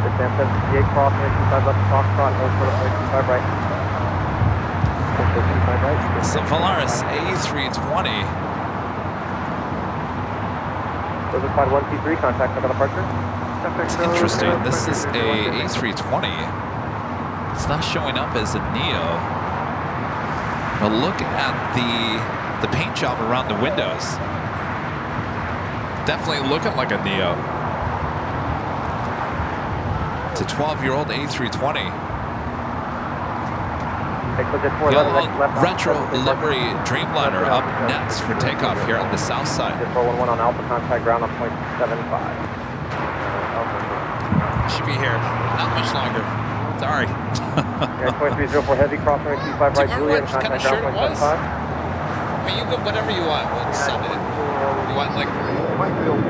6 78 crossing, 25 left, Foxtrot, hold short of 25 right. 25 right. So Polaris A320. Those are 1C3, contact for departure. It's interesting. This is a A320. It's not showing up as a Neo. But look at the paint job around the windows. Definitely looking like a Neo. It's a 12-year-old A320. Yellow retro livery Dreamliner up next for takeoff here on the south side. 411 on Alpha, contact ground on 0.75. Should be here. Not much longer. Sorry. Air 2304 heavy, crossing 25 right, Juliet, what kind of contact shirt ground it was? 0.75. I mean, you go whatever you want. We'll send it. You want like?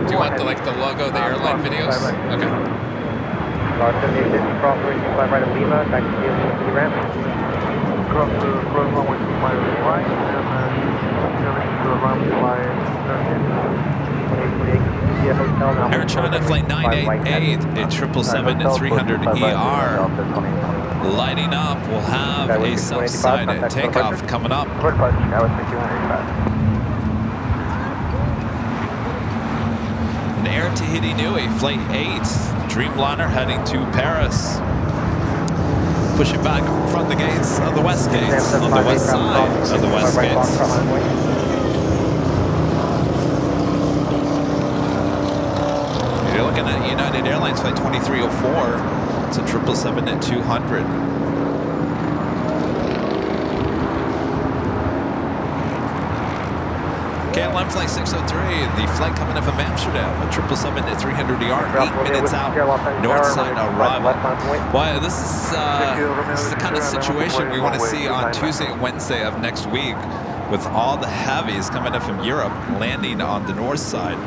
Do you want the logo, the airline videos? Okay. Star 7850, crossing 25 right of Lima, back to the ramp. Cross the road 115 right, and then going to the ramp by Air China Flight 988 at 777-300ER. Lighting up, we'll have a south side takeoff coming up. An Air Tahiti Nui, Flight 8, Dreamliner heading to Paris. Pushing back from the gates of the west gates, on the west side of the west gates. You're looking at United Airlines Flight 2304. It's a 777-200. KLM Flight 603, the flight coming in from Amsterdam, a 777-300ER, 8 minutes out, north side arrival. Boy, this is the kind of situation we want to see on Tuesday and Wednesday of next week, with all the heavies coming in from Europe landing on the north side.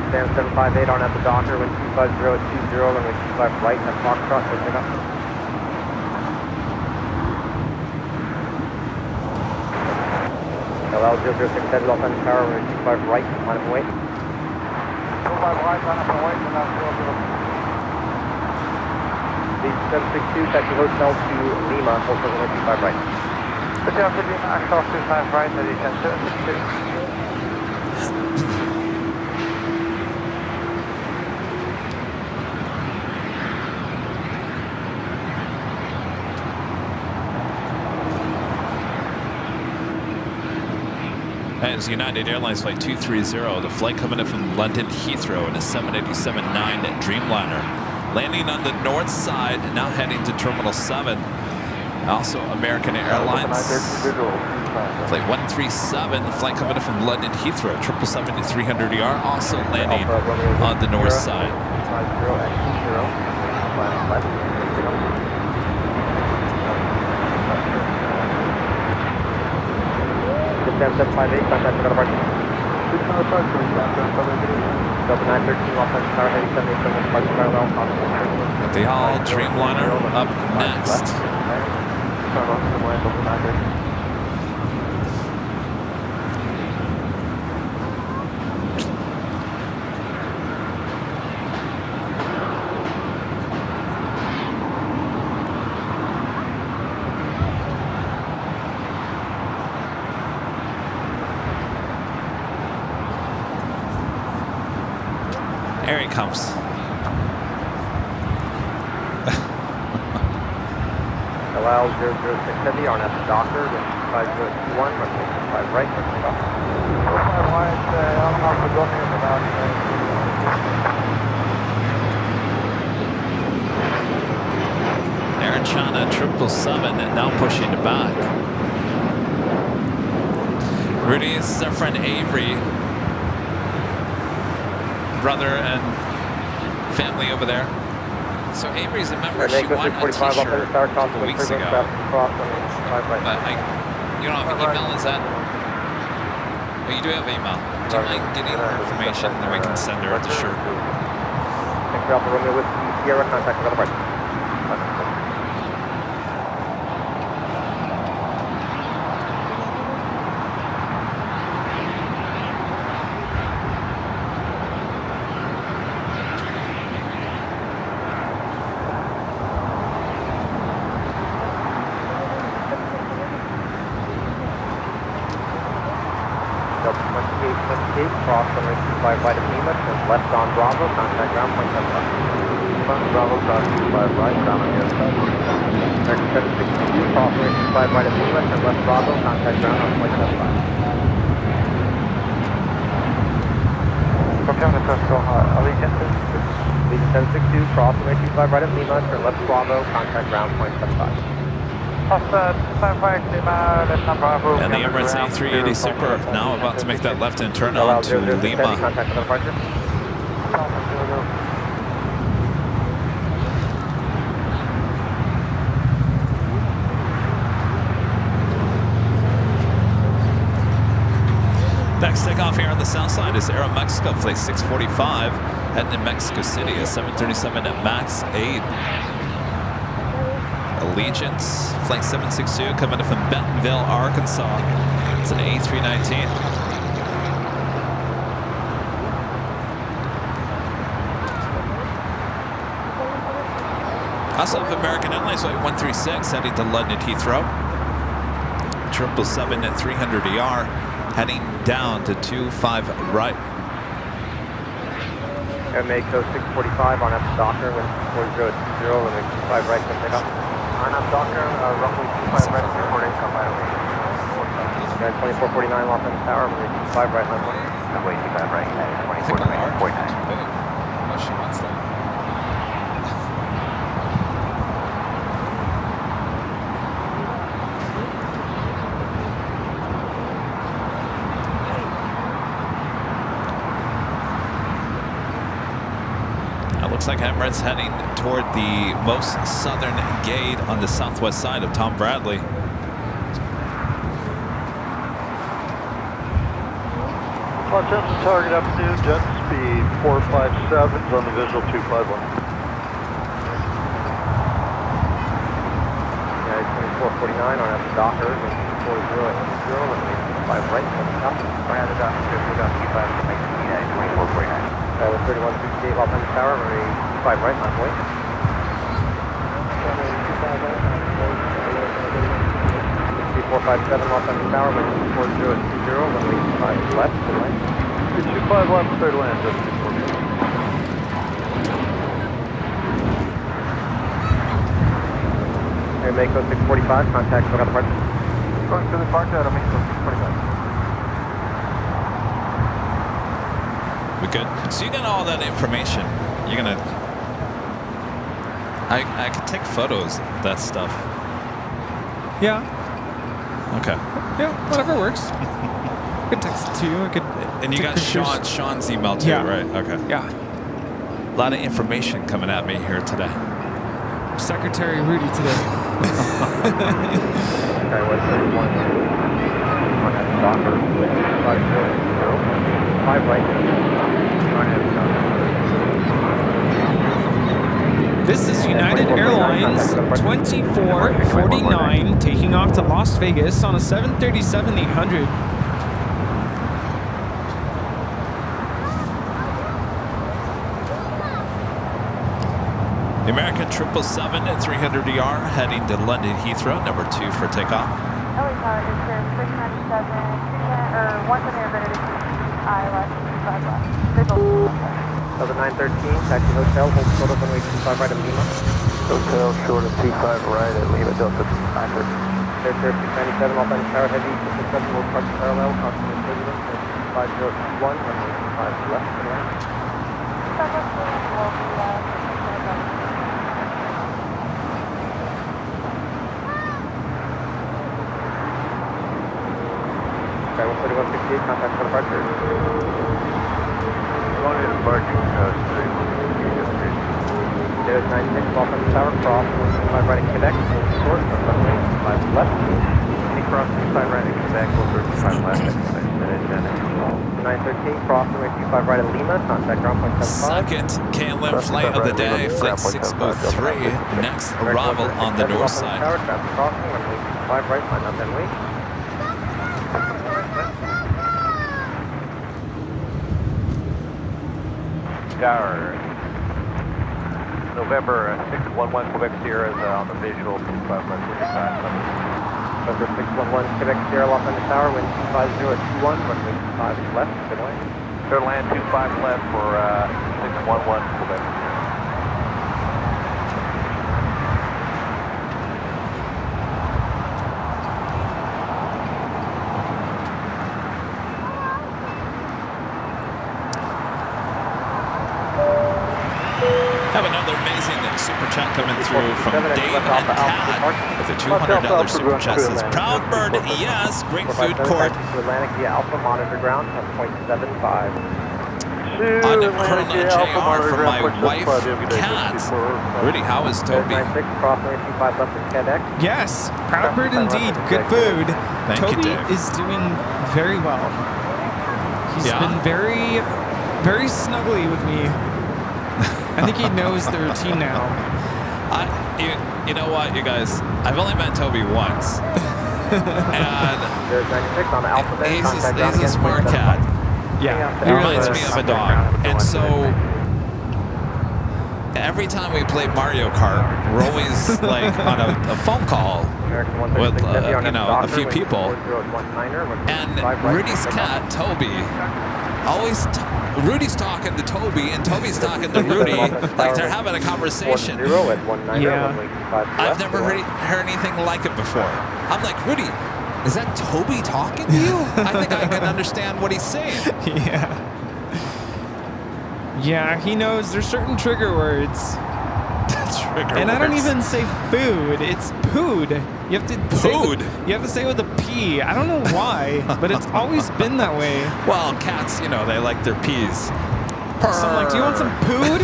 Stand 758 on at the Docker, wind 250 at 20, runway 25 right, and Foxtrot, so pick up. LL 006 headed off on tower, runway 25 right, line of weight. 25 right, line up and wait, and that's 762, taxi hotel to Lima, also runway 25 right. Hotel to Lima, across 25 right, that is 762. That is United Airlines Flight 230, the flight coming in from London Heathrow in a 787-9 Dreamliner. Landing on the north side, now heading to Terminal 7. Also American Airlines Flight 137, the flight coming in from London Heathrow, 777-300ER, also landing on the north side. 758, contact for departure. 913, offense tower, heading 787, departure parallel, At the all Dreamliner up next. Here he comes. Allow 006 heavy on at the Docker, wind 5021, runway 25 right, let's take off. 25 right, I'm not forgotten about Air China 777 and now pushing it back. Rudy, this is our friend Avery. Brother and family over there. So Avery's a member. She won a t-shirt a couple weeks ago. But you don't have an email, is that? Oh, you do have email. Do you mind getting her information and then we can send her the shirt? Thanks, Alpha Romeo with Sierra, contact with other parts. Cross runway 25 right of Lima, turn left on Bravo, contact ground point 75. Bravo, cross 25 right, ground on the other side. American 762, cross runway 25 right of Lima, turn left Bravo, contact ground on point 75. From Kevin Rudy, Allegiant. Allegiant 762, cross runway 25 right of Lima, turn left Bravo, contact ground point 75. And the Emirates A380 Super now about to make that left-hand turn on to Lima. Contact with departure. Next takeoff here on the south side is Aeromexico, flight 645, heading to Mexico City, a 737 at MAX 8. Allegiance, flight 762, coming in from Bentonville, Arkansas. It's an A319. Also have American Airlines flight 136 heading to London Heathrow. 777 at 300ER heading down to 25 right. Mexico 645 on F Docker with 4020 and 25 right to pick up. On up Docker, roughly 25 right, 48, come by away. 2449 Los Angeles Tower, 25 right, left one. Away, 25 right, 2449. She wants that. Looks like Emirates heading toward the most southern gate on the southwest side of Tom Bradley. Watch target up to jet speed 457s on the visual 251. Yeah, 2449 on F Docker with 40 and 5 right to pick up. Right on the Docker, 25 to make 2449. With 3168 Los Angeles Tower, 5 right, left way. 6457 Los Angeles Tower, 4020, runway 5 left to right. 225 left, clear to land, just before me. Air Mexico 645, contact with other parts. Going to the park out of Mexico 645. We good? So you got all that information. You're gonna... I could take photos of that stuff. Yeah. Okay. Yeah, whatever works. I could text it to you. I could. And you got Sean's email too, Yeah. right? Okay. Yeah. A lot of information coming at me here today. Secretary Rudy today. Okay, what's 31? On F Docker, 540, 5 right. This is United Airlines 2449 taking off to Las Vegas on a 737-800. The American 777 at 300ER heading to London Heathrow, number 2 for takeoff. LA Tower is there 697, or 170 benediction, ILS 5 left. Southern 913, taxi hotel, hold short of runway 25 right of Lima. Hotel short of 25 right at Lima Delta 913. Air 697, Los Angeles Tower, heavy, 667, will park parallel, constant turbulence, 5021, runway 25 left to right. Okay, 13168, contact for departure. Going into parking, There's 96, Los Angeles Tower, cross, 25 right at Quebec, hold short, runway 25 left. Cross 25 right at Quebec, 135 left, 913, crossing runway 25 right at Lima, contact ground point 75. Second KLM flight of the day, flight 603. Next arrival on the north side. Tower, traffic crossing, runway 25 right, line up and wait. Tower. November 611 Quebec Sierra is on the visual 25 right 45. November 611 Quebec Sierra, Los Angeles Tower, wind 25021, runway 25 left, good way. Clear land 25 left for 611 Quebec. Have another amazing super chat coming through from Dave and Tad with a $200 super chat. Says, Proud Bird, yes, great food court. Atlantic via Alpha monitor ground, 10.75. On Colonel JR for my wife, Kat. Rudy, how is Toby? 96, crossing 25 left of KEDX. Yes, Proud Bird indeed. Good food. Thank you, Toby Dave. is doing very well. He's been very, very snuggly with me. I think he knows the routine now. You know what, you guys? I've only met Toby once. And There's 96 on the Alpha bend, contact ground he's a again, smart cat. Yeah, He reminds me of a dog. And so every time we play Mario Kart, we're always like on a phone call with a few people. And Rudy's cat, Toby, always Rudy's talking to Toby and Toby's talking to Rudy like they're having a conversation. Yeah. I've never heard anything like it before. I'm like, Rudy, is that Toby talking to you? I think I can understand what he's saying. Yeah. Yeah, he knows there's certain trigger words. And I don't even say food, it's pood. You have to say with a P. I don't know why, but it's always been that way. Well, cats, they like their peas. So I'm like, do you want some pood?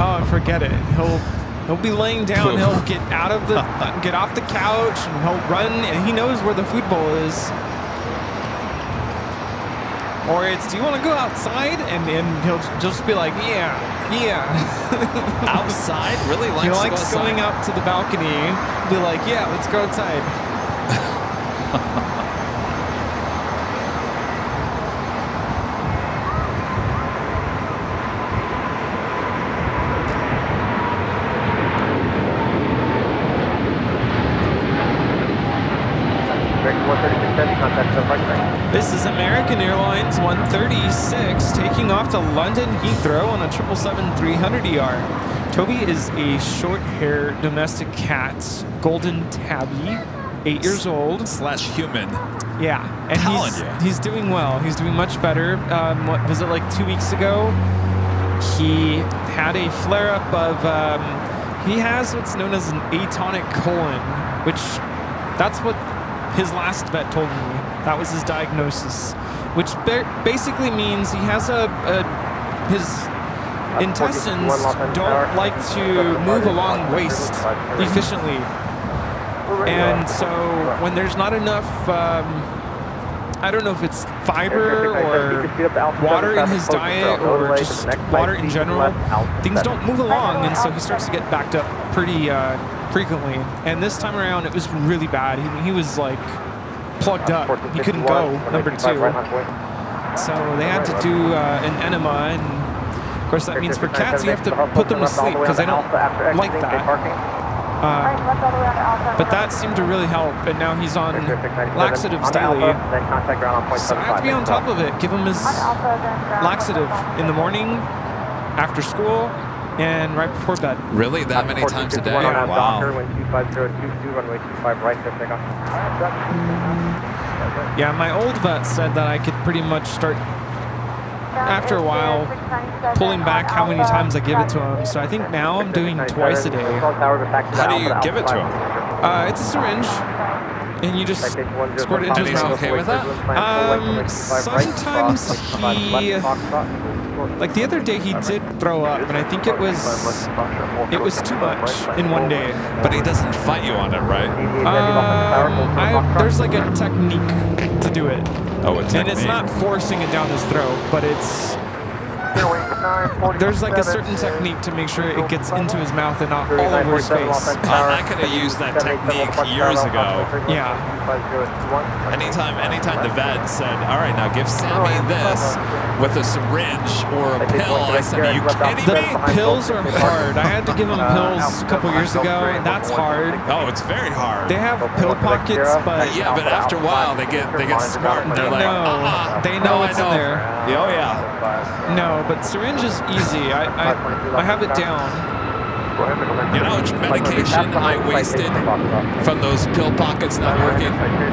Oh, forget it. He'll be laying down. He'll get off the couch, and he'll run, and he knows where the food bowl is. Or it's, do you want to go outside? And he'll just be like, yeah. Outside? Really likes he likes going out to the balcony. Be like, yeah, let's go outside. This is American Airlines 136 taking off to London Heathrow on a 777-300ER. Toby is a short-hair domestic cat, golden tabby, 8 years old. / human. Yeah, and he's doing well. He's doing much better. What was it, like 2 weeks ago? He had a flare-up of, he has what's known as an atonic colon, which that's what his last vet told me. That was his diagnosis, which basically means he has his intestines don't like to move along waste efficiently. And so when there's not enough, I don't know if it's fiber or water in his diet or just water in general, things don't move along, and so he starts to get backed up pretty frequently. And this time around, it was really bad. He was like plugged up. He couldn't go, number 2. So they had to do an enema, and of course that means for cats you have to put them to sleep because they don't like that. But that seemed to really help, and now he's on laxatives daily. So I have to be on top of it. Give him his laxative in the morning, after school, and right before bed. Really? That many times a day? Wow. Yeah, my old vet said that I could pretty much start, after a while, pulling back how many times I give it to him. So I think now I'm doing twice a day. How do you give it to him? It's a syringe, and you just squirt it into his mouth. Okay with that? Sometimes Like the other day he did throw up, and I think it was too much in one day. But he doesn't fight you on it, right? There's like a technique to do it. Oh, a technique. And it's not forcing it down his throat, but it's... There's like a certain technique to make sure it gets into his mouth and not all over his face. I could have used that technique years ago. Yeah. Anytime the vet said, all right, now give Sammy this with a syringe or a pill, I said, are you kidding me? The pills are hard. I had to give him pills a couple years ago, and that's hard. Oh, it's very hard. They have pill pockets, but... yeah, but after a while, they get smart and they're like, no, they know what's in there. Oh, yeah. No, but syringe is easy. I have it down. You know how much medication I wasted from those pill pockets not working?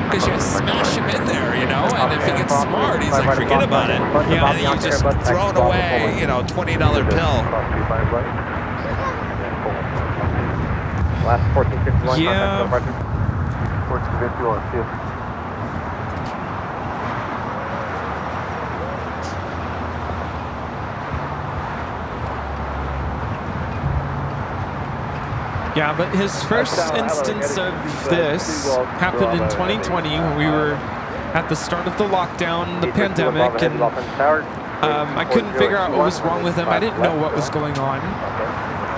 Because you smash him in there, you know, and if he gets smart, he's like, forget about it. Yeah, and then you just throw it away, you know, $20 pill. Last 1451. Yeah. Yeah, but his first instance of this happened in 2020 when we were at the start of the lockdown, the pandemic, and I couldn't figure out what was wrong with him. I didn't know what was going on.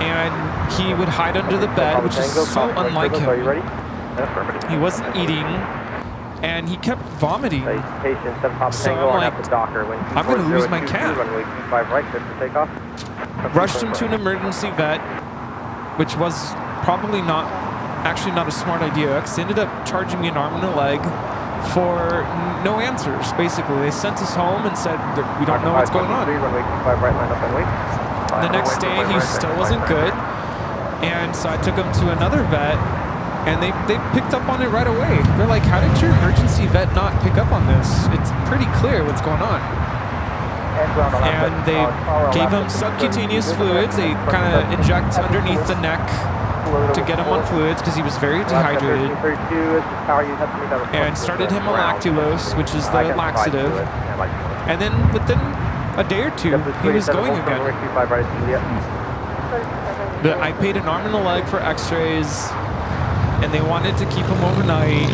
And he would hide under the bed, which is so unlike him. He wasn't eating, and he kept vomiting. So I'm like, I'm going to lose my cat. Rushed him to an emergency vet, which was probably not a smart idea, because they ended up charging me an arm and a leg for no answers, basically. They sent us home and said that we don't know what's going on. The next day, he still wasn't good, and so I took him to another vet, and they picked up on it right away. They're like, how did your emergency vet not pick up on this? It's pretty clear what's going on. And they gave him subcutaneous fluids. They kind of inject underneath the neck to get him on fluids because he was very dehydrated. And started him a lactulose, which is the laxative. And then within a day or two, he was going again. But I paid an arm and a leg for x-rays, and they wanted to keep him overnight.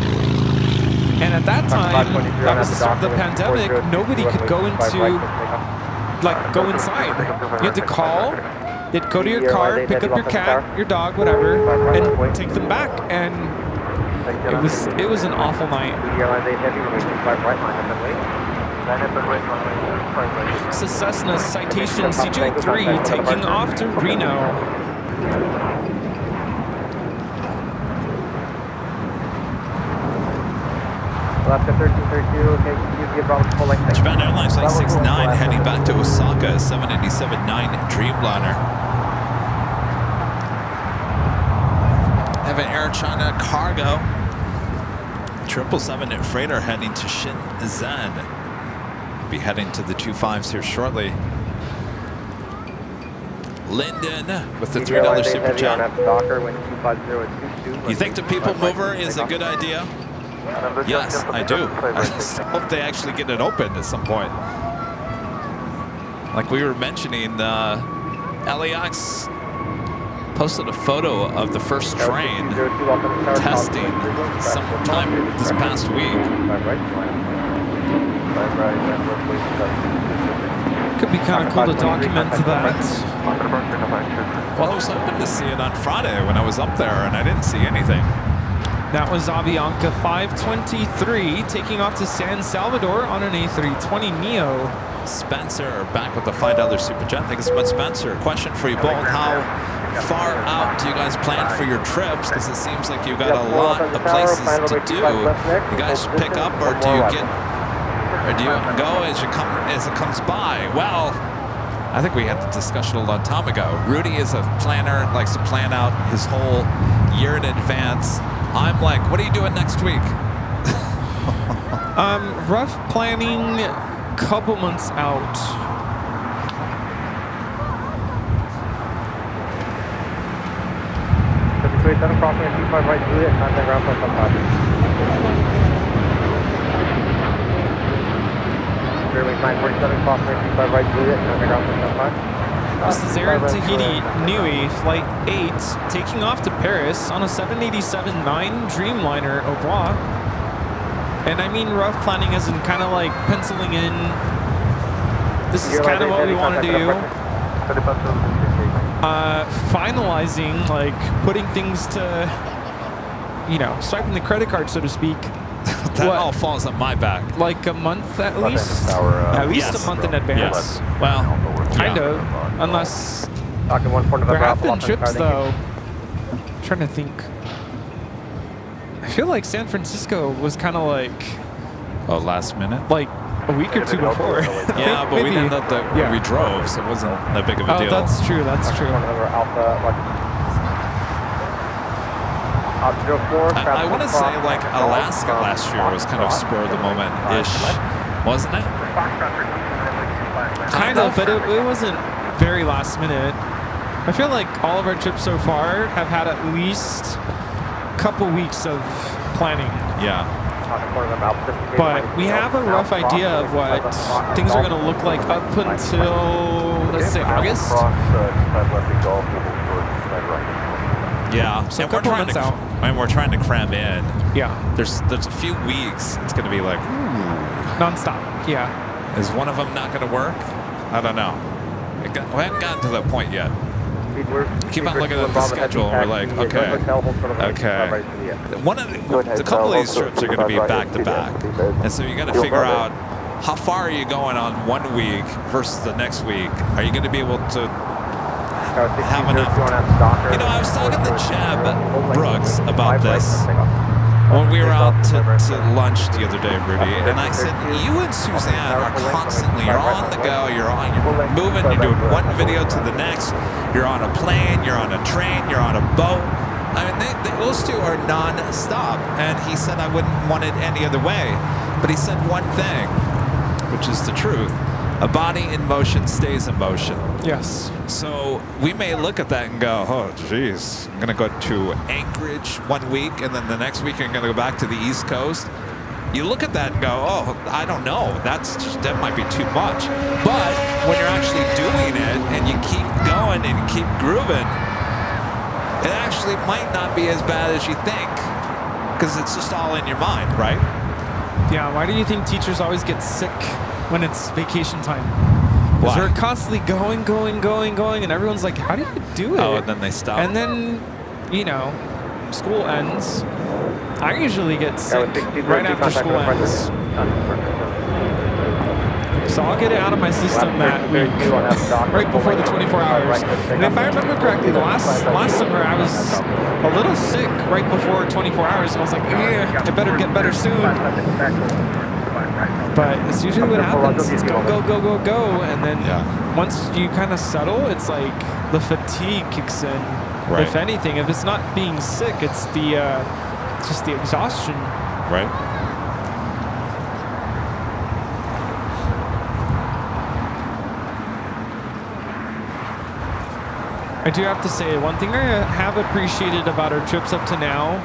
And at that time, that was the start of the pandemic, nobody could go inside. You had to call, they'd go to your car, pick up your cat, your dog, whatever, and take them back. And it was an awful night. This is Cessna Citation CJ3 taking off to Reno. Japan Airlines Flight 69 heading back to Osaka, 787-9 Dreamliner. Have an Air China cargo. 777 freighter heading to Shenzhen. Be heading to the 25s here shortly. Lyndon with the $3 super chat. You think the people mover is a good idea? Yes, I do. I just hope they actually get it open at some point. Like we were mentioning, LAX posted a photo of the first train testing sometime this past week. Could be kind of cool to document that. Well, I was hoping to see it on Friday when I was up there, and I didn't see anything. That was Avianca 523 taking off to San Salvador on an A320neo. Spencer back with the $5 super chat. Thank you so much, Spencer. Question for you both: how far out do you guys plan for your trips? Because it seems like you've got a lot of places to do. You guys pick up, or do you go as it comes by? Well, I think we had the discussion a long time ago. Rudy is a planner, likes to plan out his whole year in advance. I'm like, what are you doing next week? Rough planning, couple months out. Airway 947, cross 35 right Juliet, underground 175. This is Air Tahiti Nui, Flight 8, taking off to Paris on a 787-9 Dreamliner au revoir. And I mean rough planning as in kind of like penciling in, this is kind of what we want to do. Finalizing, like putting things to, you know, swiping the credit card, so to speak. That all falls on my back. Like a month at least? Yes. A month in advance. Yes. Well, kind yeah. of. Unless Talking 14 there November have been Alpha, trips thank though. I'm trying to think. I feel like San Francisco was kind of like Oh, last minute? a week or two before. Yeah, but we didn't know that we drove, so it wasn't that big of a deal. Oh, that's true. That's true. I want to say like Alaska last year was kind of spur of the moment-ish, wasn't it? Kind of, but it wasn't very last minute. I feel like all of our trips so far have had at least a couple weeks of planning. Yeah. But we have a rough idea of what things are going to look like up until, let's say, August. Yeah, So and a couple we're months out. we're trying to cram in. Yeah. There's a few weeks. It's going to be like, Non-stop. Yeah. is one of them not going to work? I don't know. We haven't gotten to that point yet. We keep on looking at the schedule and we're like, okay. One of the couple of these trips are going to be back to back, and so you got to figure out how far are you going on one week versus the next week. Are you going to be able to have enough? You know, I was talking to Jeb Brooks about this when we were out to lunch the other day, Rudy, and I said, you and Suzanne are constantly, you're on the go, you're moving, you're doing one video to the next, you're on a plane, you're on a train, you're on a boat. I mean, those two are non-stop, and he said I wouldn't want it any other way, but he said one thing, which is the truth. A body in motion stays in motion. Yes. So we may look at that and go, oh, geez, I'm going to go to Anchorage one week, and then the next week I'm going to go back to the East Coast. You look at that and go, oh, I don't know. That might be too much. But when you're actually doing it and you keep going and you keep grooving, it actually might not be as bad as you think, because it's just all in your mind, right? Yeah. Why do you think teachers always get sick when it's vacation time? Because Why? we're constantly going, and everyone's like, how do you do it? Oh, and then they stop. And then, you know, school ends. I usually get sick right after school ends. So I'll get it out of my system that week, right before the 24 hours. And if I remember correctly, the last summer I was a little sick right before 24 hours, and I was like, I better get better soon. But it's usually what happens. It's go, and then once you kind of settle, it's like the fatigue kicks in. Right. If anything, if it's not being sick, it's just the exhaustion. Right. I do have to say, one thing I have appreciated about our trips up to now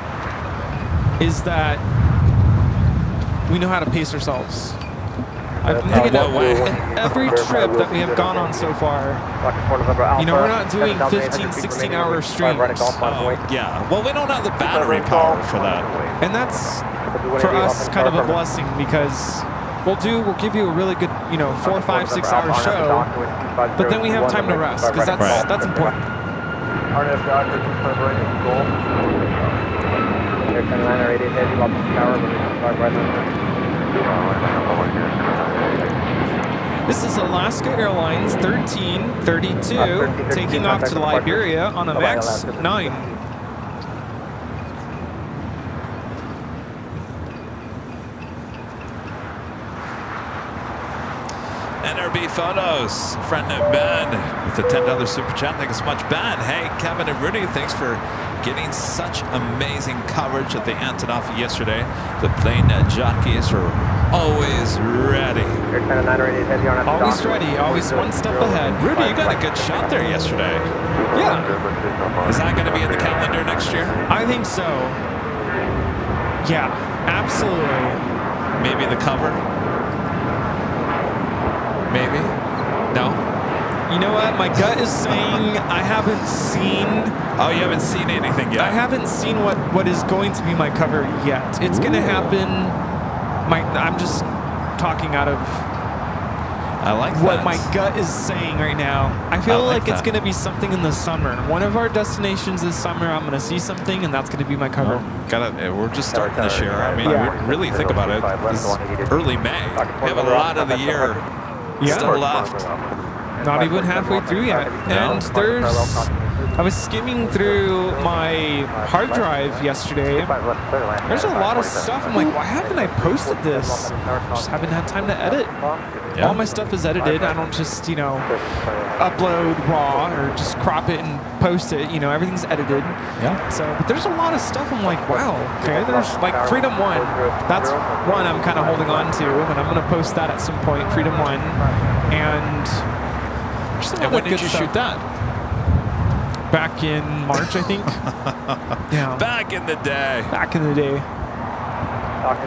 is that we know how to pace ourselves. I'm thinking that every trip that we have gone on so far, you know, we're not doing 15, 16-hour streams. Oh, yeah. Well, we don't have the battery power for that. And that's, for us, kind of a blessing, because we'll give you a really good, 4, 5, 6 hour show, but then we have time to rest, because that's important. This is Alaska Airlines 1332 taking off to Liberia on a MAX 9. NRB Photos, friend Ben with the $10 super chat. Thank you so much, Ben. Hey, Kevin and Rudy, thanks for getting such amazing coverage at the Antonov yesterday. The Plane Jockeys are always ready. Always ready, always one step ahead. Rudy, you got a good shot there yesterday. Yeah. Is that going to be in the calendar next year? I think so. Yeah, absolutely. Maybe the cover? Maybe. No. You know what? My gut is saying I haven't seen. Oh, you haven't seen anything yet. I haven't seen what is going to be my cover yet. It's going to happen. I'm just talking out of I like what that. my gut is saying right now. I feel like it's going to be something in the summer. One of our destinations this summer, I'm going to see something, and that's going to be my cover. We're just starting this year. I mean, really think about it. This is early May. We have a lot of the year still left. Not even halfway through yet. And I was skimming through my hard drive yesterday. There's a lot of stuff. I'm like, why haven't I posted this? Just haven't had time to edit. Yeah. All my stuff is edited. I don't just, upload raw or just crop it and post it. Everything's edited. Yeah. So, but there's a lot of stuff. I'm like, wow, okay. There's like Freedom 1. That's one I'm kind of holding on to, and I'm going to post that at some point, Freedom 1. And when did you shoot that? Back in March, I think. Yeah. Back in the day. Back in the day. Air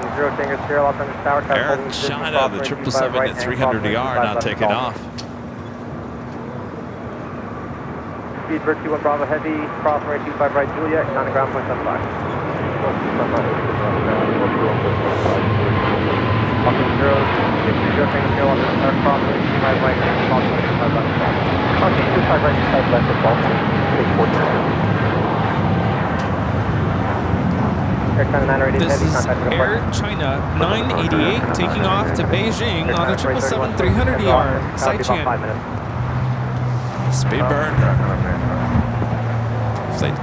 China, the 777 at 300ER not taking off. Speed Bird 21 Bravo Heavy, cross runway 25 right Juliet, on the ground point 75. Falcon 0, 60 Tango Zero, on the cross runway 25 right, cross runway 25 left. Okay, 25 right, 25 left of Baltimore, 640. This is Air China 988 taking off to Beijing on the 777 300ER Saichen. Speedbird. Flight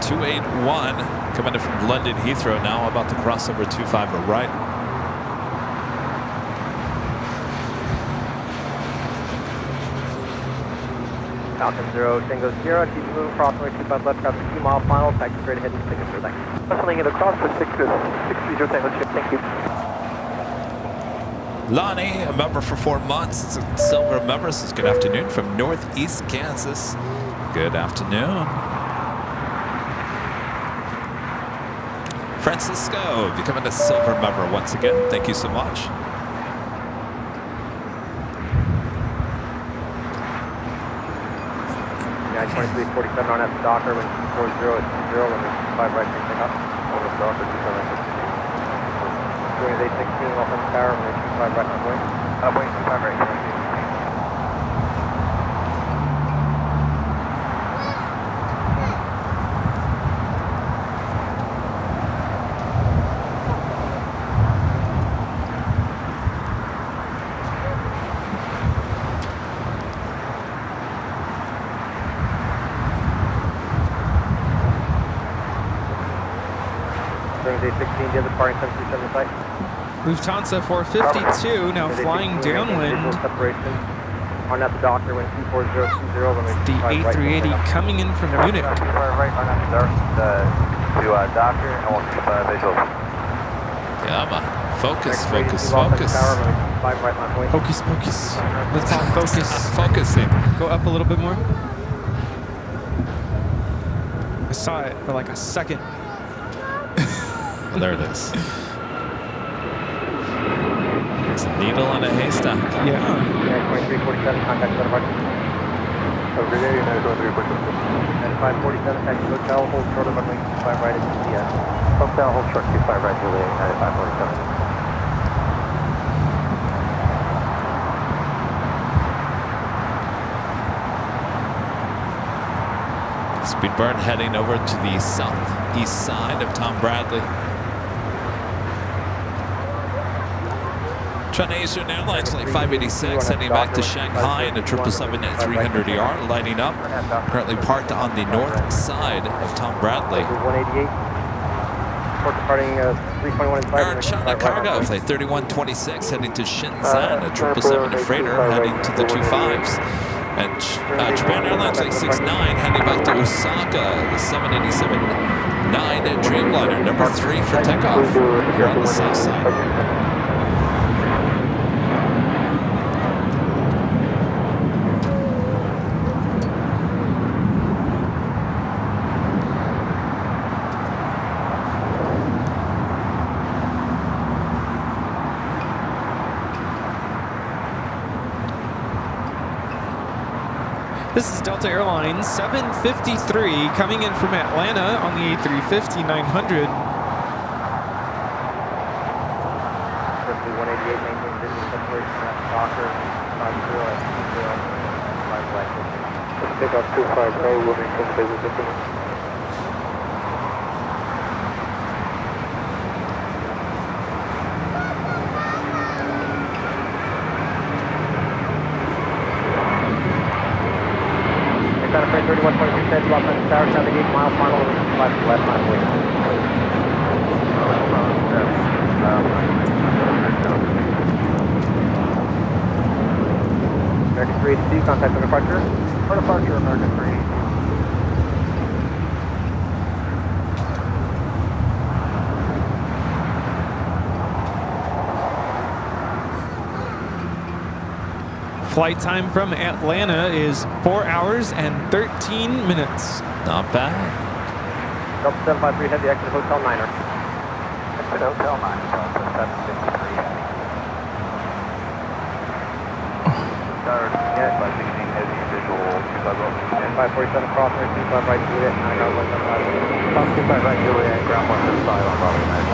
281 coming in from London Heathrow now, about to cross over 25 right. Falcon 0, Tango Sierra, keep moving, cross runway 25 left, grab the 2 mile final, taxi straight ahead and signature, thanks. Something in the cross for 630 Tango Sierra, thank you. Lonnie, a member for 4 months, it's a silver member, says good afternoon from Northeast Kansas. Good afternoon. Francisco, becoming a silver member once again. Thank you so much. Yeah, 2347 on at the Docker, when 40 is 0, when 5 right, pick up. Over the Docker, 27. 2816, off on the tower, when 25 right, on wing. Wing, 25 right, Lufthansa 452 now flying downwind. On at the Docker when 24020 the A380 coming in from Munich. Right on at the Docker, and we'll keep visual. Yeah, man. Focus, focus, focus. Hocus pocus. Let's all focus. Focusing. Go up a little bit more. I saw it for like a second. There it is. It's a needle in a haystack. Yeah. 2347, contact center mark. Over there, United 2347. And 547, taxi hotel, hold short of runway 25 right at GPS. Hotel, hold short 25 right, Juliet, United 547. Speedbird heading over to the southeast side of Tom Bradley. China Eastern Airlines Flight 586 heading back to Shanghai in a 777 at 300ER, lighting up. Currently parked on the north side of Tom Bradley. 188. Port departing 321 inside. Air China Cargo Flight 3126 heading to Shenzhen, a 777 freighter heading to the 25s. And Japan Airlines Flight 69 heading back to Osaka, the 787-9 Dreamliner, number 3 for takeoff here on the south side. This is Delta Airlines 753 coming in from Atlanta on the A350 900. 188, maintain business separation at Docker, 50, Takeoff 25, moving from the business system. Got a freight 31.2 cents, lost on tower, traffic 8 miles, final over 5 to the left, final wait. American 382, contact for departure. For departure, American 382. Flight time from Atlanta is 4 hours and 13 minutes. Not bad. Delta 753, head the exit Hotel Niner. Exit Hotel 9, Delta 753. Yeah, 516, heavy visual, 25 And 547 cross, 25 right, Juliet, 9 ground 175. Top 25 right, Juliet, ground 175 on Bravo 9.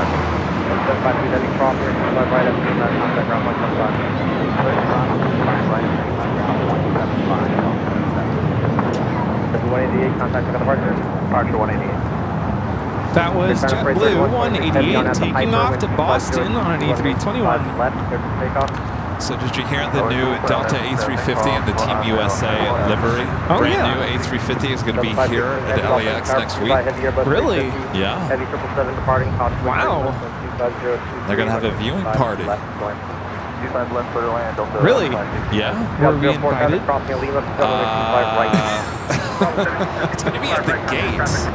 753 heading cross, 25 right, up to contact ground 175. 188, contact for departure. Departure 188. That was JetBlue 188 taking off to Boston on an A321. Left, clear for takeoff. So did you hear the new Delta A350 and the Team USA livery? Oh, Brand yeah. new A350 is going to be here at LAX next week. Really? Yeah. Heavy 777 departing. Wow. They're going to have a viewing party. 25 left for the land, Delta. Really? Yeah. Were we invited? Crossing Lima, 25 right. It's going to be at the gates.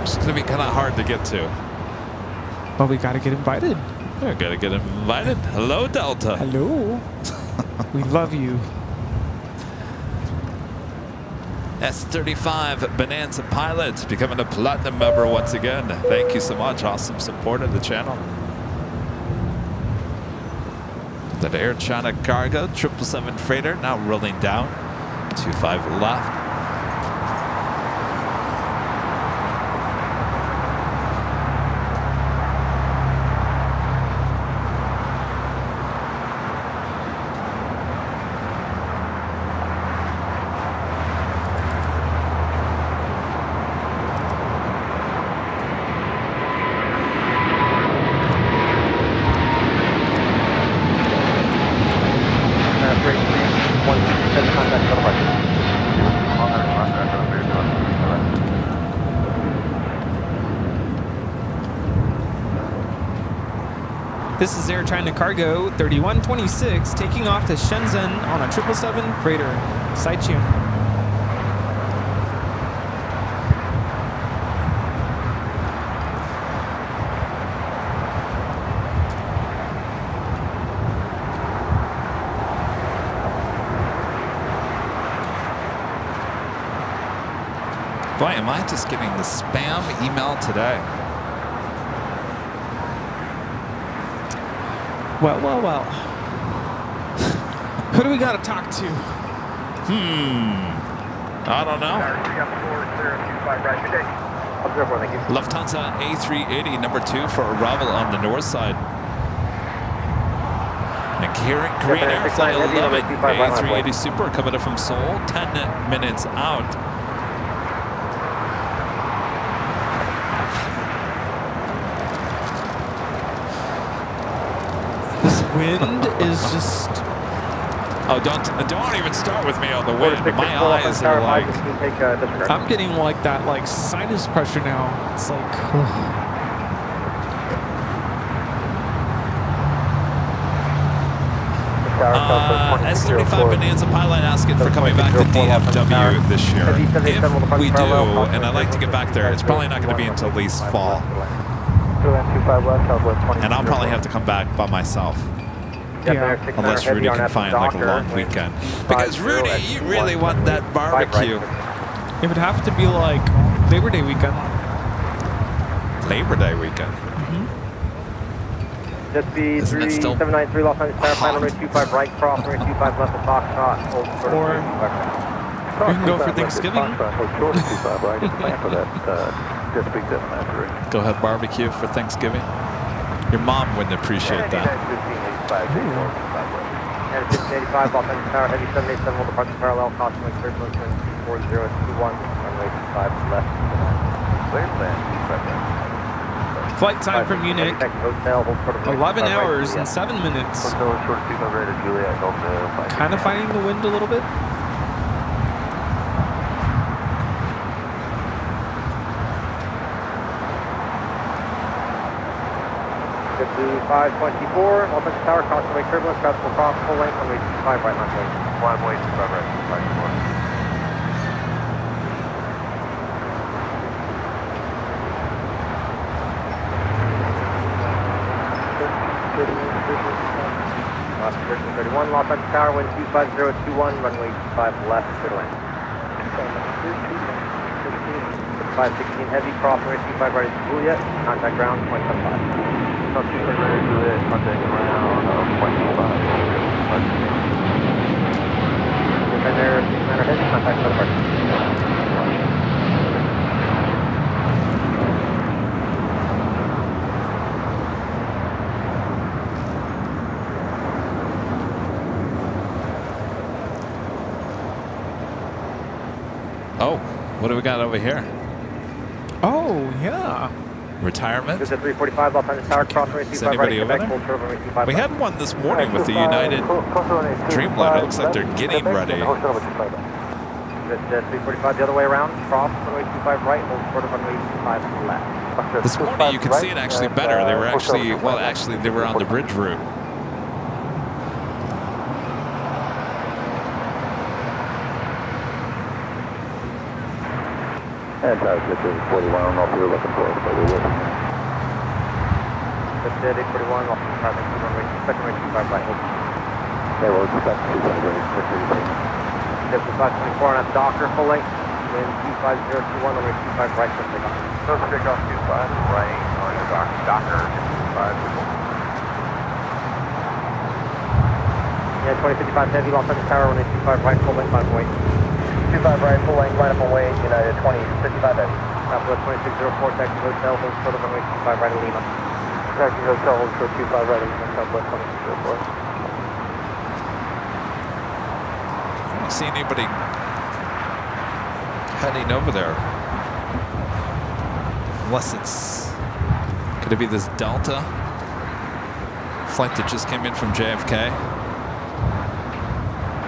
It's going to be kind of hard to get to. But we got to get invited. We're going to get invited. Hello, Delta. Hello. We love you. S35 Bonanza Pilots becoming a platinum member once again. Thank you so much. Awesome support of the channel. That Air China Cargo 777 freighter now rolling down. 25 left. This is Air China Cargo 3126 taking off to Shenzhen on a 777 freighter. Sight you. Boy, am I just getting the spam email today. Well, well, well. Who do we got to talk to? I don't know. Observe 1, thank you. Lufthansa A380, number 2 for arrival on the north side. And Korean Air Flight 11, A380 Super coming in from Seoul, 10 minutes out. Wind is just... Oh, don't even start with me on the wind. My eyes are like... I'm getting like that like sinus pressure now. It's like... S35 Bonanza pilot asking for coming back to DFW this year. If we do, and I'd like to get back there, it's probably not going to be until at least fall. And I'll probably have to come back by myself. Yeah. Unless Rudy can find like a long weekend. Because Rudy, you really want that barbecue. It would have to be like Labor Day weekend. Labor Day weekend. Just be 3793 Los Angeles, final runway 25 right, cross runway 25 left of Foxtrot. Or We can go for Thanksgiving. Short 25 right. Plan for that. Just speak 793. Go have barbecue for Thanksgiving. Your mom wouldn't appreciate that. And 1585, Los Angeles Tower, heavy 787, will depart the parallel, caution like turbulence, wind 4021, runway 25 left. Clear plan. Flight time from Munich, Hotel, hold short of 11 hours and 7 minutes. Hotel short 25 right at Juliet, Delta. Kind of fighting the wind a little bit. 5524, Los Angeles Tower, caution wake turbulence, craft will cross full length, runway 25 right, left lane. One way 25 right, 54. Last position 31, Los Angeles Tower, wind 25021, runway 25 left, clear to land. 516 heavy, cross runway 25 right at Juliet, contact ground, 0.75. 25 right at Juliet, contact ground, 0.75. Defender, 6 heavy, contact for the party. Oh, what do we got over here? Oh, yeah. Retirement? This is 345, Los Angeles Tower, cross runway 25 right, anybody over Quebec, there? full short of runway 25 We left. had one this morning with the United Dreamliner. It looks like they're getting ready. This is 345 the other way around, cross runway 25 right, hold short of runway 25 left. This morning you could see it actually better. They were actually, well, actually they were on the bridge route. And this is 41, I don't know if you're looking for it, but we're with you. This is 841, Los Angeles Tower, runway 25 right, hold. They will expect 200. This is 524 on a Docker, full length, wind 25021, runway 25 right, for takeoff. Those are takeoff 25 right on your Docker 25. Yeah, 2055 heavy, Los Angeles Tower, runway 25 right, full length, 5 weight. 25 right, full length, line up and wait, United 2055 heavy. Southwest 2604, Taxi Hotel, hold short of runway 25 right, Lima. Taxi Hotel, hold short 25 right, Southwest 2604. I don't see anybody heading over there. Unless it's, could it be this Delta flight that just came in from JFK?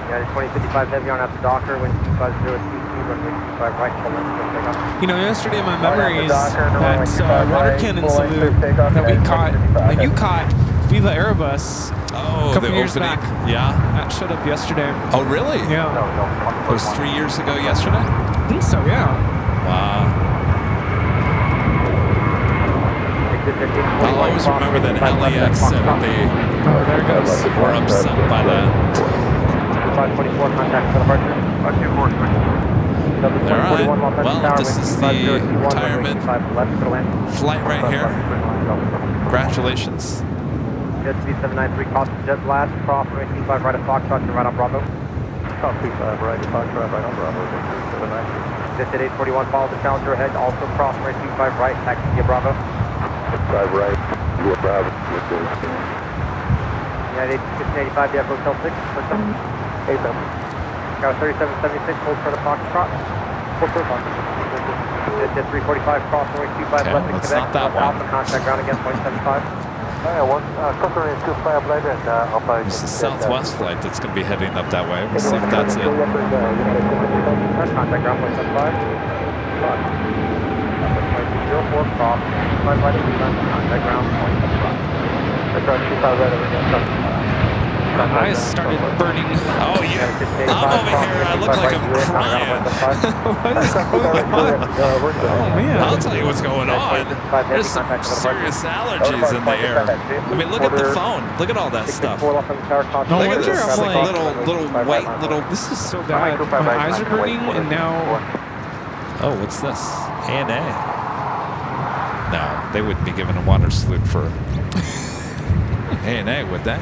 Yeah, 2055 heavy on after Docker, wind 25022, runway 25 right, full length, for takeoff. You know, yesterday my memory is that water cannon salute that we caught, that you caught, Viva Airbus, Oh, a couple the years opening. back. Yeah. That showed up yesterday. Oh, really? Yeah. It was 3 years ago yesterday? I think so, yeah. Wow. I'll always remember that LAX said that they Oh, there it goes. were upset by that. 524, contact for the departure. All right. Well, this is the retirement flight right here. Congratulations. Jet speed 793, cost jet blast, cross runway 25 right at Foxtrot, and right on Bravo. Cross 25 right, Foxtrot, right on Bravo, 793. Jet 841, follow the Challenger ahead, also cross runway 25 right, taxi via Bravo. 25 right, via Bravo. United 1585, via Hotel 6, system. 87. Tower 3776, hold short of Foxtrot. Jet 345, cross runway 25 Okay, left in that's Quebec, not that one. Alpha, contact ground again, 0.75. Customer is 25 right and Alpha. This is Southwest flight that's going to be heading up that way. We'll see if that's it. Contact ground 175. 2204, cross 25 right, contact ground 175. My eyes started burning. Oh, yeah. I'm over here. I look like I'm crying. What is going on? Oh, man. I'll tell you what's going on. There's some serious allergies in the air. I mean, look at the phone. Look at all that stuff. No Look at wonder this I'm like, little white little. this is so bad. My eyes are burning, and now Oh, what's this? A&A. No, they wouldn't be giving a water salute for A&A, would they?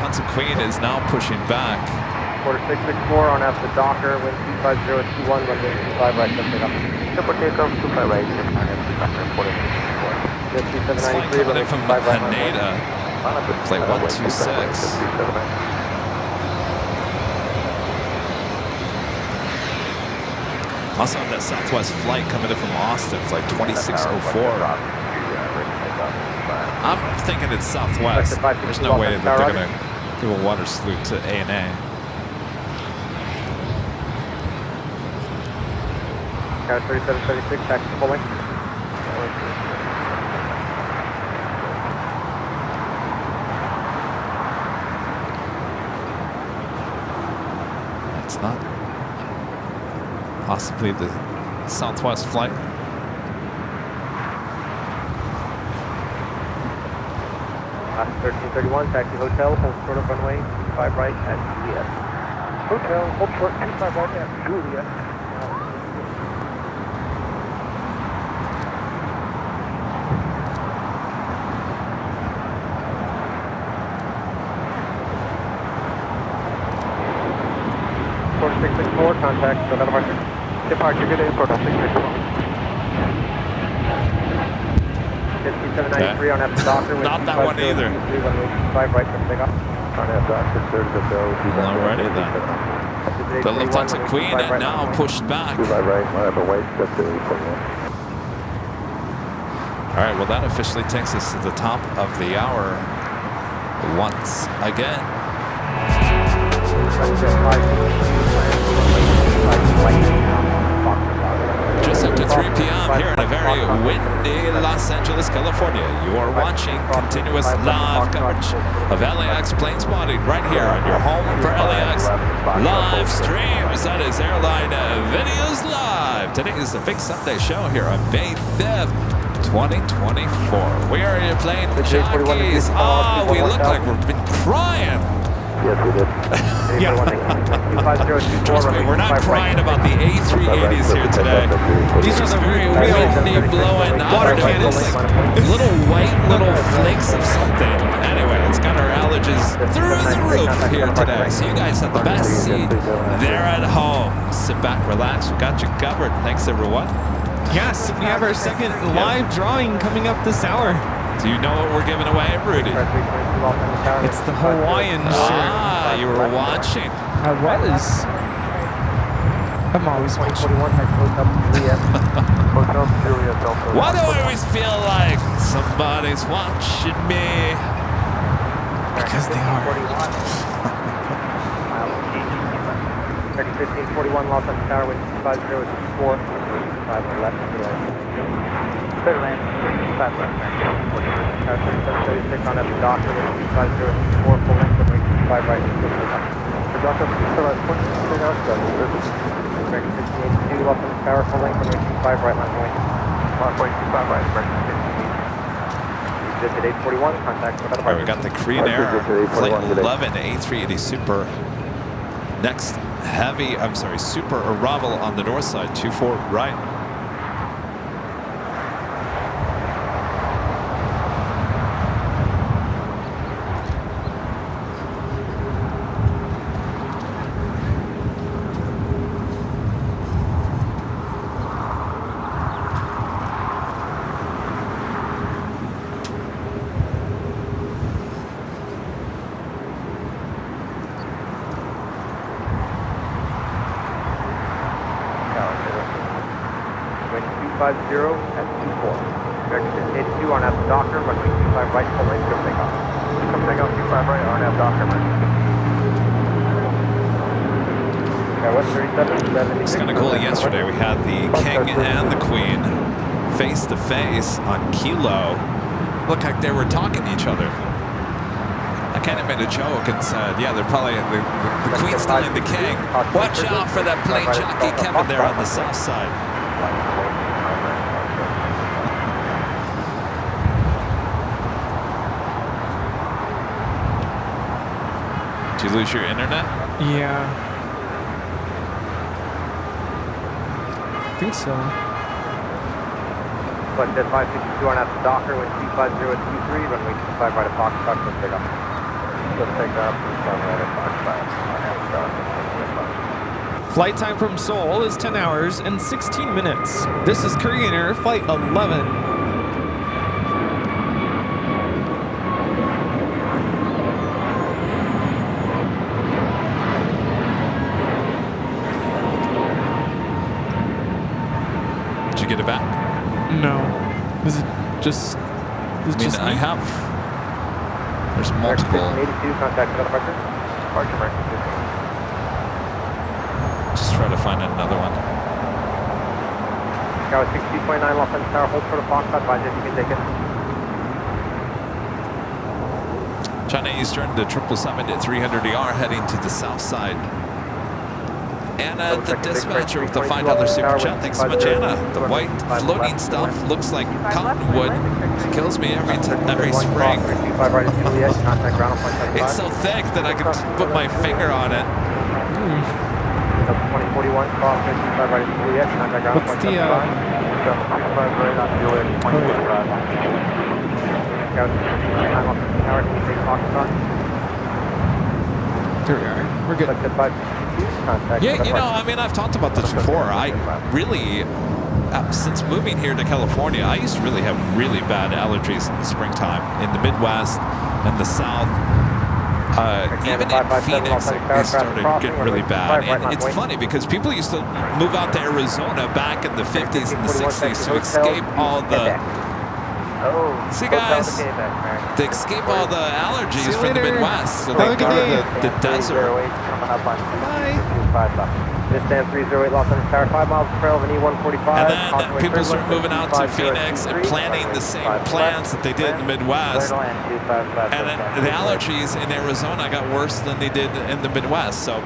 Lufthansa Queen is now pushing back. Quarter 664 on after Docker, wind 25021, runway 25 right, just pick up. Triple takeoff, 25 right, on after Docker, quarter 664. This flight coming in from Haneda, flight 126. Also on that Southwest flight coming in from Austin, flight 2604. I'm thinking it's Southwest. There's no way that they're going to do a water salute to ANA. Tower 3736, taxi pulling. It's not possibly the Southwest flight. Last 1331, taxi hotel, hold short of runway 25 right at Juliet. Hotel, hold short 25 right at Juliet. Quarter 664, contact, so departure. Departure, good day, quarter 664. 5793 on after Docker. Not that one either. 5 right from takeoff. Alrighty then. The Lufthansa Queen and now pushed back. Alright, well that officially takes us to the top of the hour once again. Just after 3 p.m. here in a very windy Los Angeles, California. You are watching continuous live coverage of LAX plane spotting right here on your home for LAX live streams. That is Airline Videos Live. Today is the Big Sunday show here on May 5th, 2024. We are your plane jockeys. Oh, we look like we've been crying. Yes, we did. Trust me, we're not crying about the A380s here today. These are the very windy, blowing water cannons. Little white little flakes of something. Anyway, it's got our allergies through the roof here today. So you guys have the best seat there at home. Sit back, relax. We got you covered. Thanks, everyone. Yes, we have our second live drawing coming up this hour. Do you know what we're giving away, Rudy? It's the Hawaiian shirt. Ah, you were watching. I was. I'm always watching. Why do I always feel like somebody's watching me? Because they are. 1541 Los Angeles Tower, wind 5024, 5 left, clear land, 5 left, Tower 3736 on after Docker, wind 5024, full length, runway 25 right, for Docker, still at 20 out, American 1582, Los Angeles Tower, full length, runway 25 right, line point, 25 right, American 1582. Exit 841, contact. All right, we got the Korean Air Flight 11 A380 Super. Next Super arrival on the north side, 24 right. At 24. American 1582 on after Docker, runway 25 right, full length, go takeoff. Come takeoff 25 right, on after Docker, man. It's kind of cool. Yesterday we had the King and the Queen face to face on Kilo. Looked like they were talking to each other. I kind of made a joke and said, yeah, they're probably the Queen's telling the King, watch out for that Plane Jockey Kevin there on the south side. Did you lose your internet? Yeah. I think so. But Jet 562 on after Docker, wind 25023, runway 25 right at Fox, Fox, let's take off. Let's take off from Sunlight at Fox 5. Flight time from Seoul is 10 hours and 16 minutes. This is Korean Air Flight 11. Did you get it back? No. Is it just... Is it just I me? have. There's multiple. 82, contact for departure. Departure American 15. Just try to find another one. Tower 6229 Los Angeles Tower, hold for the Fox, advise if you can take it. China Eastern to 777 at 300ER heading to the south side. Anna, the dispatcher with the $5 super chat. Thanks so much, Anna. The white floating stuff looks like cottonwood. It kills me every spring. It's so thick that I can put my finger on it. What's the... Here we are. We're good. Yeah, you know, I mean, I've talked about this before. I really, since moving here to California, I used to really have really bad allergies in the springtime in the Midwest and the South. Even in Phoenix, they started getting really bad. And it's funny because people used to move out to Arizona back in the 50s and the 60s to escape all the... See, guys, they escape all the allergies from the Midwest, so they go to the desert. Distance 308 Los Angeles Tower, 5 miles per hour of an E145. And then people start moving out to Phoenix and planting the same plants that they did in the Midwest. And then the allergies in Arizona got worse than they did in the Midwest. So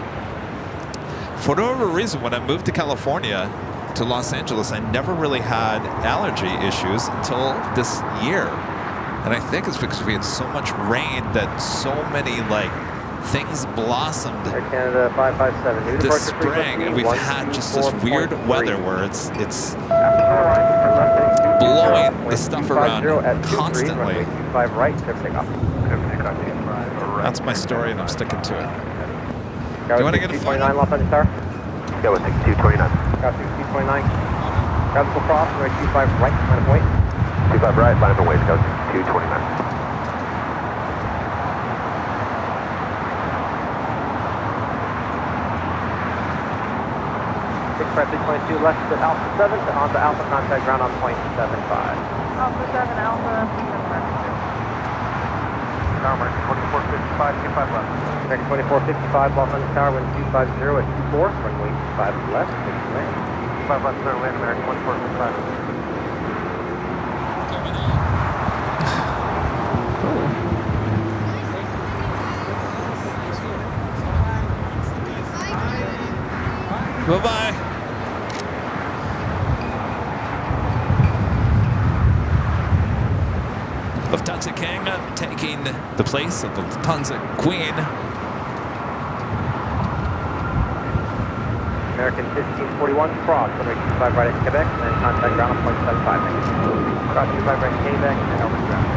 for whatever reason, when I moved to California, to Los Angeles, I never really had allergy issues until this year. And I think it's because we had so much rain that so many things blossomed Canada 557. this spring, and we've had just this weird weather where it's blowing the stuff around constantly. That's my story, and I'm sticking to it. Do you want to get a flight? Los Angeles Tower? Yeah, with 6229. Got 6229. Grab the cross, right 25 right, line of weight. 25 right, line of weight, Scout 229. Prep 22 left to Alpha 7 to onto Alpha contact ground on point 75. Alpha 7, Alpha, Tower mark 2455, 25 left. American 2455, Los Angeles Tower, wind 250 at 24, runway 25 left, 6 land. 5 left, clear land, American 1455. Bye-bye. Lufthansa King taking the place of the Lufthansa Queen. American 1541, cross, runway 25 right at Quebec, and contact ground on point 75. Cross 25 right at Quebec, and over ground.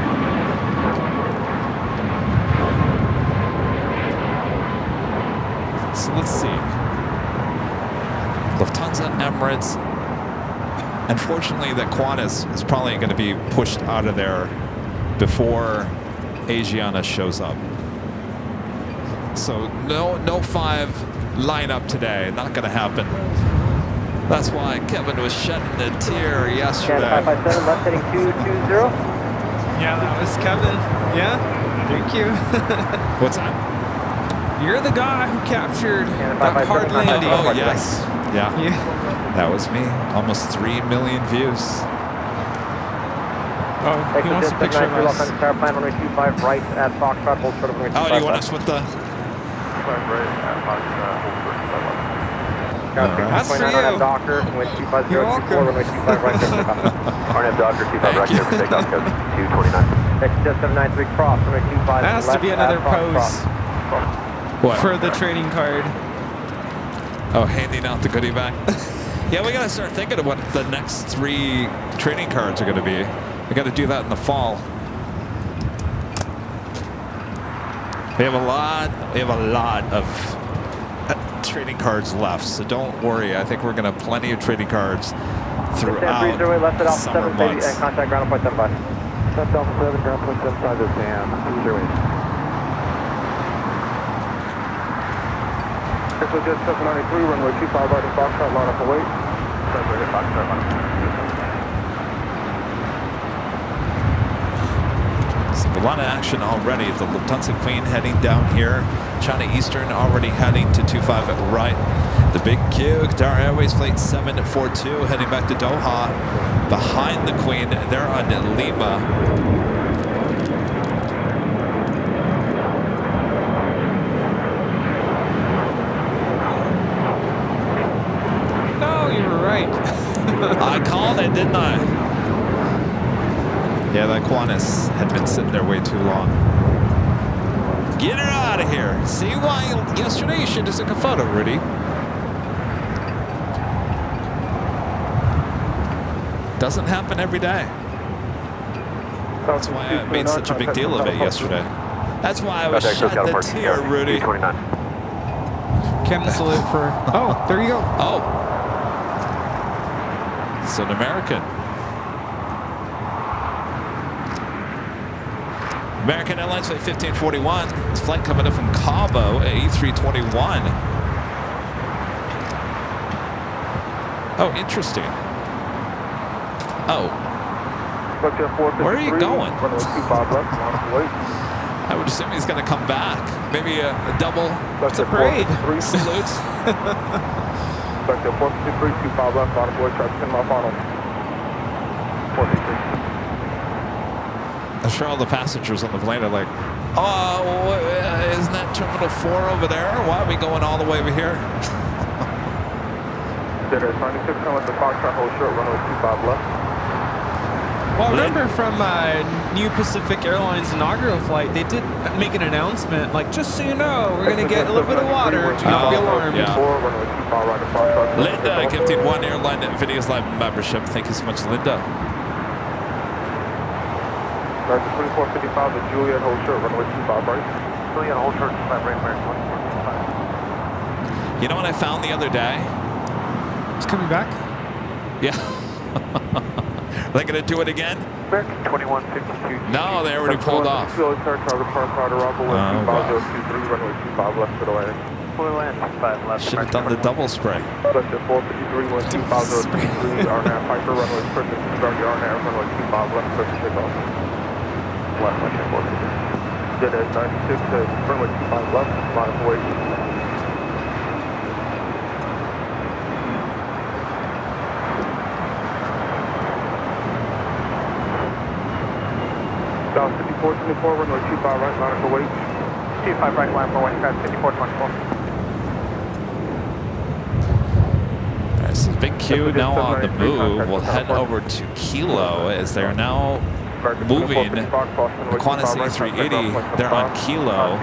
So let's see. Lufthansa, Emirates. Unfortunately, the Qantas is probably going to be pushed out of there before Asiana shows up. So no 5 lineup today. Not going to happen. That's why Kevin was shedding a tear yesterday. 557 left heading 220. Yeah, that was Kevin. Yeah, thank you. What's that? You're the guy who captured that hard landing. Oh, yes. Yeah. That was me. Almost 3 million views. Oh, he wants a picture of us. Los Angeles Plan runway 25 right at Foxtrot, hold short of runway 25 Oh, do you want us with the... That's for you. Docker, wind 250 You're 24, runway 25 right. RNF Docker 25 right here for takeoff, code 229. Next 793 cross, runway 25 That has to be another pose What? for the trading card. Oh, handing out the goodie bag? Yeah, we got to start thinking of what the next 3 trading cards are going to be. We got to do that in the fall. We have a lot of trading cards left, so don't worry. I think we're going to have plenty of trading cards throughout left at the Alpha summer 7 months. and contact ground point 75. Left Alpha 7, ground point 75 is Sam. Zero eight. This was just 793, runway 25 right in Foxtrot, line up await. So a lot of action already. The Lufthansa Queen heading down here. China Eastern already heading to 25 right. The big Q, Qatar Airways Flight 742 heading back to Doha. Behind the Queen, they're on Lima. No, you were right. I called it, didn't I? Yeah, that Qantas had been sitting there way too long. Get her out of here. See why yesterday you should have took a photo, Rudy. Doesn't happen every day. That's why I made such a big deal of it yesterday. That's why I was shed the tear, Rudy. Captain salute for. Oh, there you go. Oh. It's an American. American Airlines Flight 1541. This flight coming up from Cabo at E321. Oh, interesting. Oh. Where are you going? I would assume he's going to come back. Maybe a double. It's a parade. Salute. Vector 453, 25 left, on board, traffic 10 mile final. 453. I'm sure all the passengers on the plane are like, oh, isn't that Terminal 4 over there? Why are we going all the way over here? There's 96 coming with the Foxtrot, hold short, runway 25 left. Well, I remember from New Pacific Airlines inaugural flight, they did make an announcement, like, just so you know, we're going to get a little bit of water. Do not be alarmed. Yeah. Linda gifted one Airline Videos Live membership. Thank you so much, Linda. American 2455, the Juliet, hold short, runway 25 right. Juliet, hold short, 25 right, American 2455. You know what I found the other day? It's coming back? Yeah. Are they going to do it again? American 2152. No, they already pulled off. Target Park, arrival, Oh, wow. 5023, runway 25 left to the land. Full land, 25 left. Should have done the double spray. Vector 453, 125, RNAV, Piper, runway 36, start your RNAV, runway 25 left, clear for takeoff. Left, Vector 453. Jet at 96, runway 25 left, line of await. Down 5424, runway 25 right, line of await. 25 right, line for 1, 5424. This is Big Q now on the move. We'll head over to Kilo as they're now moving the Qantas A380. They're on Kilo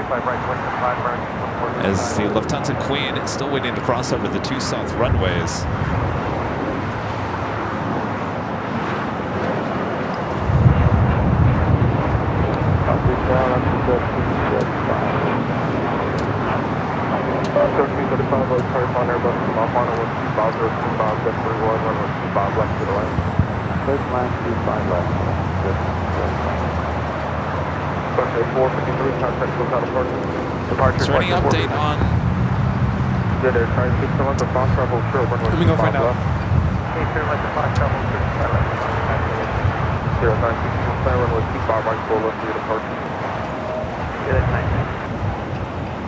as the Lufthansa Queen is still waiting to cross over the 2 south runways. Is there any update on? Let me go find out.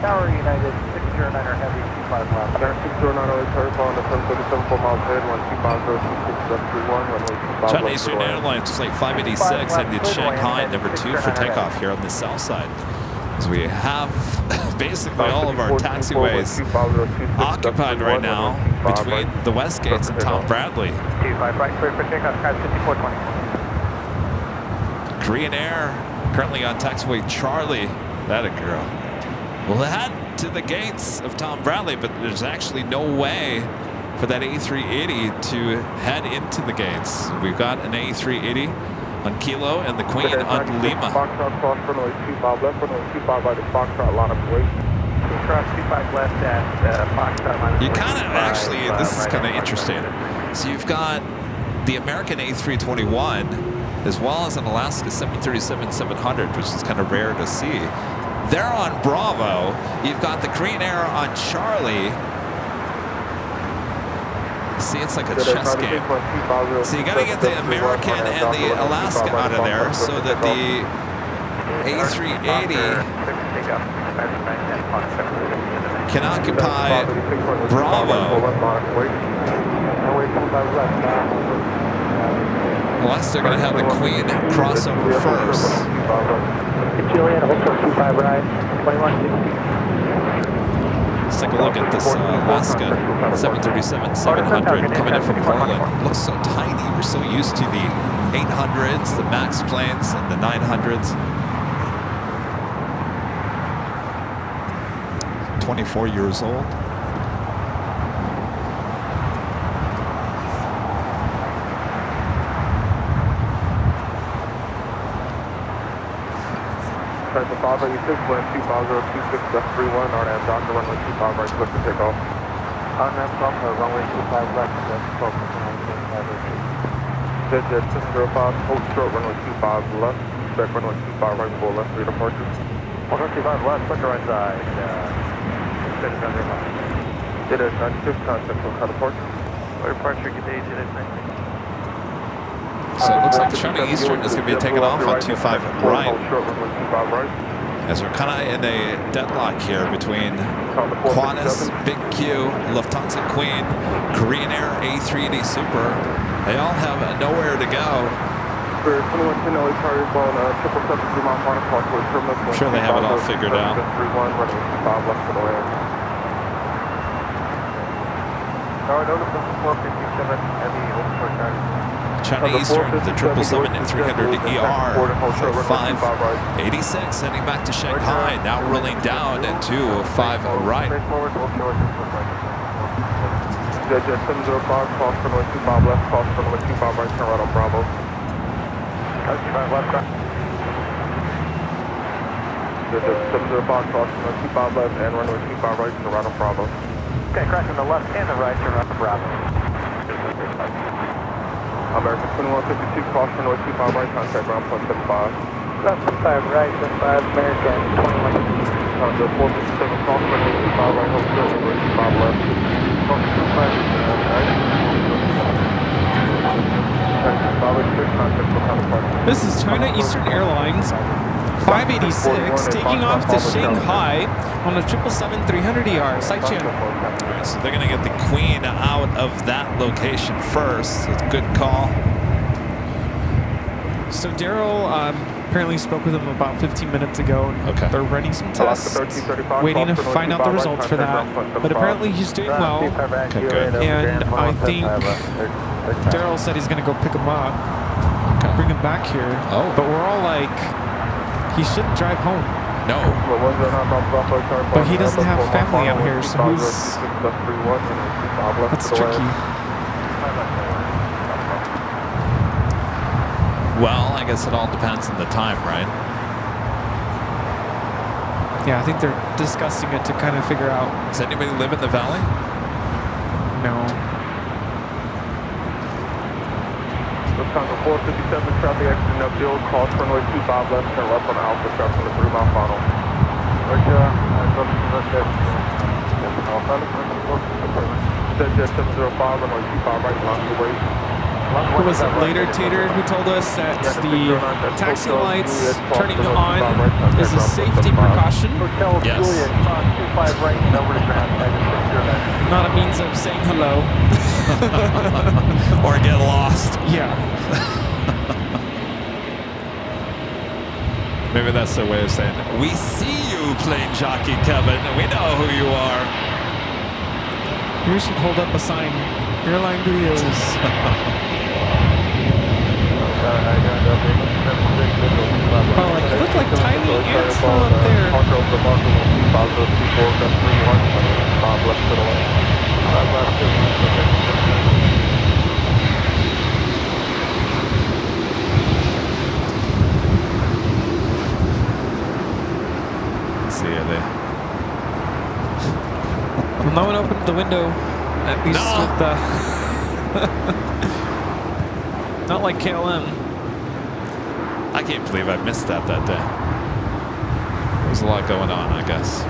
Tower United 609er heavy 25 left. 609 early turtle on the 1037 4 miles ahead, 125 China Eastern Airlines Flight 586 headed to Shanghai, number 2 for takeoff here on the south side. As we have basically all of our taxiways occupied right now between the West Gates and Tom Bradley. 25 right, clear for takeoff, skies 5420. Korean Air currently on taxiway Charlie. That a girl. We'll head to the gates of Tom Bradley, but there's actually no way for that A380 to head into the gates. We've got an A380 on Kilo and the Queen on Lima. Foxtrot cross runway 25 left, runway 25 right is Foxtrot, line up wait. Cross 25 left at Foxtrot minus You kind of actually, this is kind of interesting. So you've got the American A321 as well as an Alaska 737-700, which is kind of rare to see. They're on Bravo. You've got the Korean Air on Charlie. See, it's like a chess game. So you got to get the American and the Alaska out of there so that the A380 can occupy Bravo. Unless they're going to have the Queen crossover first. Juliet, Hotel 25 right, 2160. Let's take a look at this Alaska 737-700 coming in from Poland. It looks so tiny. We're so used to the 800s, the MAX planes, and the 900s. 24 years old. Delta 586, wind 25026, left 31, RNAV Doctor, runway 25 right, click to takeoff. RNAV Doctor, runway 25 left, left, focus on 705, hold short, runway 25 left, spec runway 25 right, full left, 3 departures. 125 left, put the right side, extended under line. It is 96, contact for car departure. Departure, good day, it is 96. So it looks like Charlie Eastern is going to be taken off on 25 right. As we're kind of in a deadlock here between Qantas, Big Q, Lufthansa Queen, Korean Air A380 Super. They all have nowhere to go. I'm sure they have it all figured out. China Eastern, the 777 and 300 ER for 586, heading back to Shanghai, now rolling down to 5 right. Jet 705, cross runway 25 left, cross runway 25 right, turn right on Bravo. 25 left, Jet 705, cross runway 25 left and runway 25 right, turn right on Bravo. Okay, crossing the left and the right, turn right on Bravo. American 2152, cross runway 25 right, contact ground plus 75. Left 25 right, 75, American 21. Contact 457, cross runway 25 right, hold short, runway 25 left. Focus 25 right. This is China Eastern Airlines 586 taking off to Shanghai on a 777-300ER. Side channel. All right, so they're going to get the Queen out of that location first. It's a good call. So Daryl apparently spoke with him about 15 minutes ago. Okay. They're running some tests, waiting to find out the results for that. But apparently he's doing well. Okay, good. And I think Daryl said he's going to go pick him up, bring him back here. Oh. But we're all like, he shouldn't drive home. No. But he doesn't have family out here, so who's... That's tricky. Well, I guess it all depends on the time, right? Yeah, I think they're discussing it to kind of figure out. Does anybody live in the valley? No. Lufthansa 457, traffic exit upfield, cross runway 25 left, turn left on Alpha, traffic on the 3-mile final. Jet 705, runway 25 right, line to wait. Who was it later, Tater, who told us that the taxi lights turning on is a safety precaution? Yes. Not a means of saying hello. Or get lost. Yeah. Maybe that's their way of saying, we see you, Plane Jockey Kevin. We know who you are. You should hold up a sign. Airline videos. Oh, like, you look like tiny ants from up there. see you there. Well, no one opened the window. At least with the... Not like KLM. I can't believe I missed that day. There's a lot going on, I guess.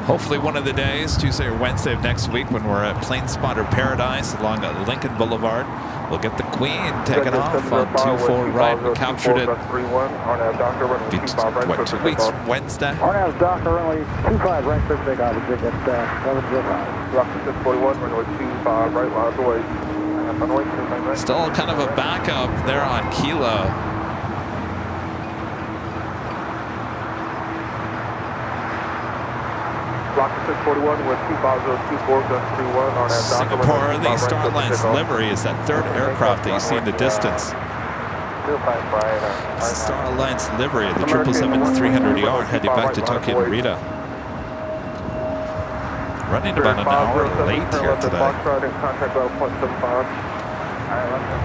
Hopefully one of the days, Tuesday or Wednesday of next week, when we're at Plane Spotter Paradise along at Lincoln Boulevard, we'll get the Queen taken off on 2-4 right. We captured it, what, 2 weeks from Wednesday? RNAV Doctor, runway 25 right, first takeoff, is at 1105. Rocket 641, runway 25 right, miles away. Still kind of a backup there on Kilo. Rocket 641 with 25024, gust 31 on that Singapore, the Star Alliance livery is that third aircraft that you see in the distance. It's the Star Alliance livery, the 777-300ER heading back to Tokyo Narita. Running about an hour late here today.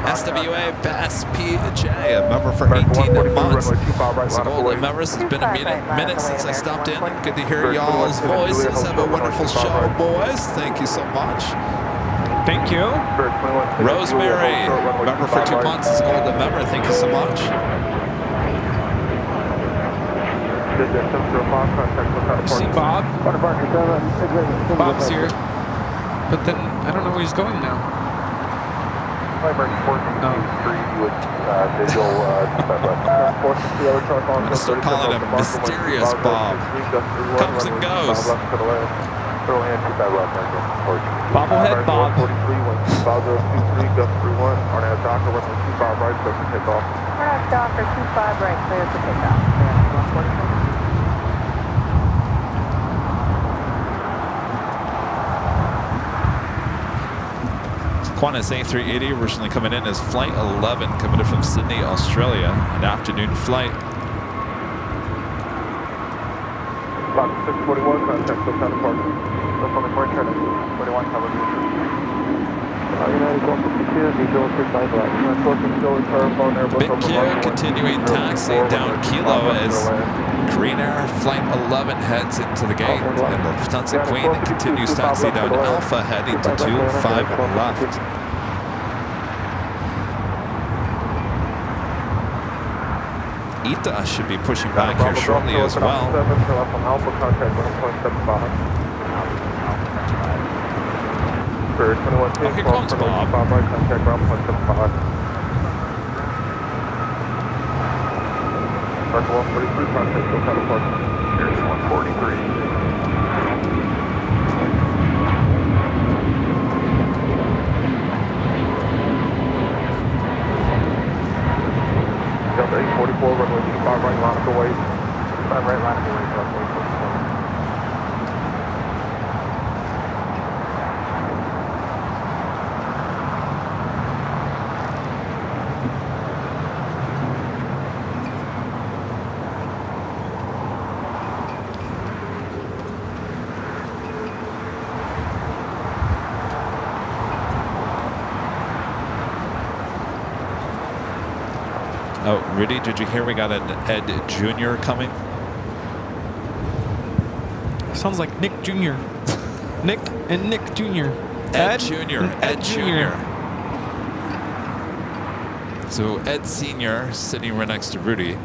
SWA Bass PJ, a member for 18 months. So Golden members, it's been a minute since I stopped in. Good to hear y'all's voices. Have a wonderful show, boys. Thank you so much. Thank you. Rosemary, member for 2 months, is a Golden member. Thank you so much. See Bob? Bob's here. But then I don't know where he's going now. I'm going to start calling him Mysterious Bob. Comes and goes. Bobblehead Bob. RNAV Doctor 25 right, clear for takeoff. Qantas A380 originally coming in as Flight 11, coming in from Sydney, Australia, an afternoon flight. Box 641, contact the counterpart. That's on the court chart. 41, cover. Big Q continuing taxi down Kilo as Korean Air Flight 11 heads into the gate, and the Lufthansa Queen continues taxi down Alpha heading to 25 left. Ita should be pushing back here shortly as well. Oh, here comes Bob. Mark 143, contact the counterpart. Here's 143. Delta 844, runway 25 right, line up away. 5 right, line up away, runway 24. Oh, Rudy, did you hear we got an Ed Jr. coming? Sounds like Nick Jr. Nick and Nick Jr. Ed Jr. Ed Jr. So Ed Sr. sitting right next to Rudy.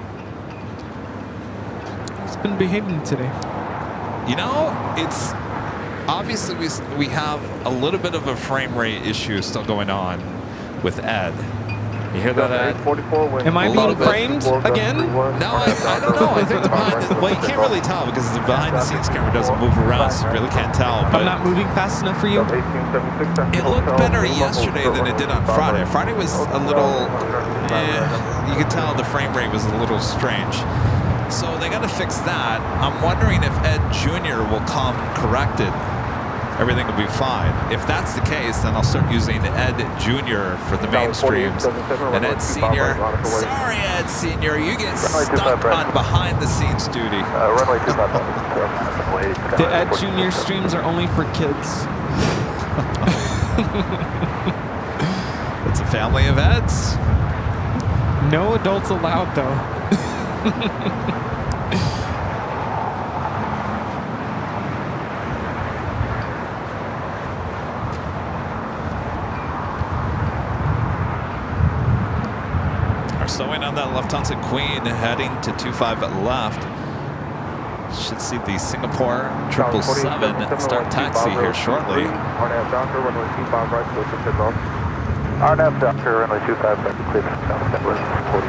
He's been behaving today. You know, it's obviously we have a little bit of a frame rate issue still going on with Ed. You hear that, Ed? Am I being framed again? No, I don't know. I think the well, you can't really tell because the behind-the-scenes camera doesn't move around, so you really can't tell. But I'm not moving fast enough for you? It looked better yesterday than it did on Friday. Friday was a little, you could tell the frame rate was a little strange. So they got to fix that. I'm wondering if Ed Jr. will come corrected everything will be fine. If that's the case, then I'll start using Ed Jr. for the main streams. And Ed Sr., sorry Ed Sr., you get stuck on behind the scenes duty. Runway 25. The Ed Jr. streams are only for kids. It's a family of Eds. No adults allowed, though. We're slowing on that Lufthansa Queen heading to 25 left. Should see the Singapore 777 start taxi here shortly. RNAV Doctor, runway 25 right, clear for takeoff. RNAV Doctor, runway 25 right, clear for takeoff. That was 40.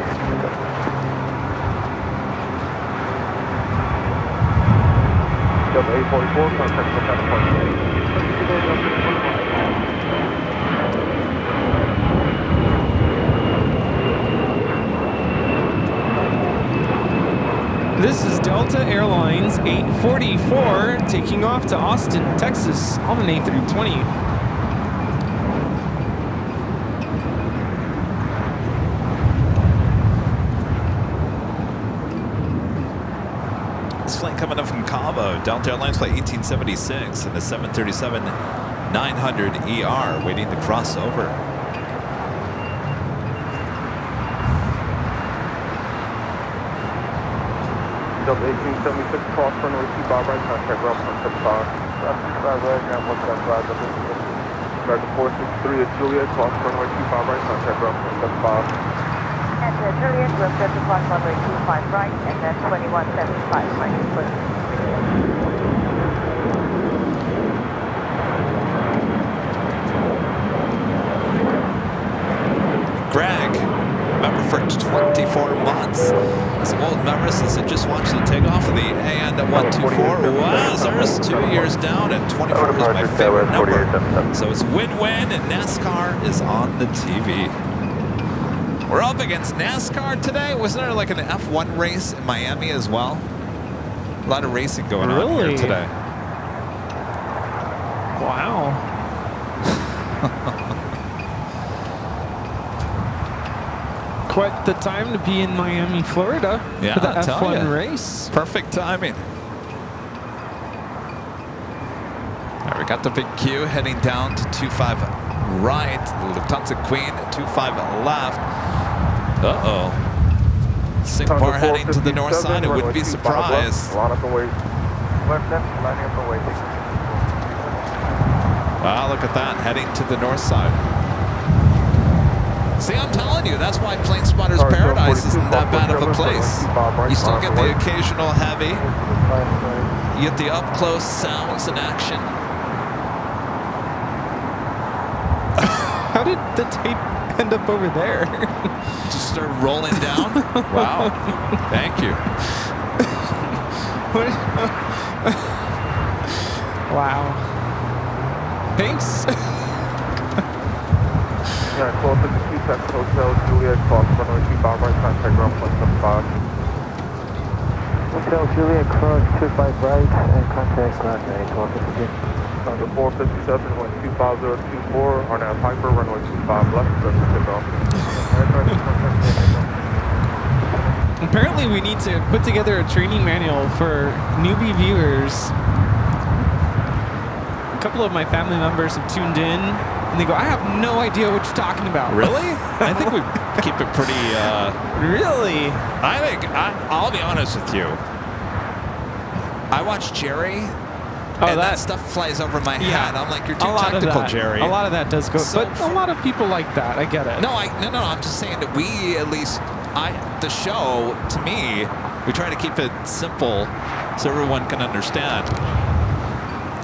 Delta 844, contact for California. This is Delta Airlines 844 taking off to Austin, Texas on an A320. This flight coming up from Cabo, Delta Airlines flight 1876 and the 737-900ER waiting to cross over. Delta 1876, cross runway 25 right, contact ground 175. Ground 25 right, ground 175, American 463 at Juliet, cross runway 25 right, contact ground 175. And Juliet will set to cross runway 25 right, and then 2175 right, clear. Greg, member for 24 months. As an old member since I just watched the takeoff of the AN 124. Wowzers, 2 years down, and 24 is my favorite number. So it's win-win, and NASCAR is on the TV. We're up against NASCAR today. Wasn't there like an F1 race in Miami as well? A lot of racing going on here today. Wow. Quite the time to be in Miami, Florida for the F1 race. Perfect timing. All right, we got the big Q heading down to 25 right. Lufthansa Queen, 25 left. Uh-oh. Singapore heading to the north side. I wouldn't be surprised. Line up and wait. Wow, look at that, heading to the north side. See, I'm telling you, that's why Plane Spotter's Paradise isn't that bad of a place. You still get the occasional heavy. You get the up-close sounds and action. How did the tape end up over there? Just start rolling down. Wow. Thank you. Wow. Thanks. Yeah, close at the Q-Tech Hotel, Juliet, cross runway 25 right, contact ground 175. Hotel Juliet, cross 25 right, and contact ground 912. Under 457, wind 25024, RNAV Hyper, runway 25 left, ready to take off. Apparently we need to put together a training manual for newbie viewers. A couple of my family members have tuned in, and they go, I have no idea what you're talking about. Really? I think we keep it pretty... Really? I'll be honest with you. I watch Jerry, and that stuff flies over my head. I'm like, you're too technical, Jerry. A lot of that does go, but a lot of people like that. I get it. No, I'm just saying that we, at least, the show, to me, we try to keep it simple so everyone can understand.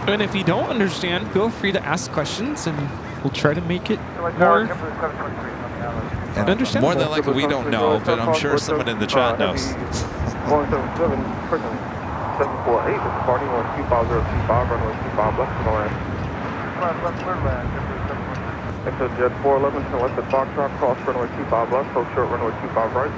And if you don't understand, feel free to ask questions, and we'll try to make it more understandable. More than likely, we don't know, but I'm sure someone in the chat knows. 177, 748 is departing on 25025, runway 25 left to the land. Exit Jet 411 to left at Foxtrot, cross runway 25 left, hold short runway 25 right.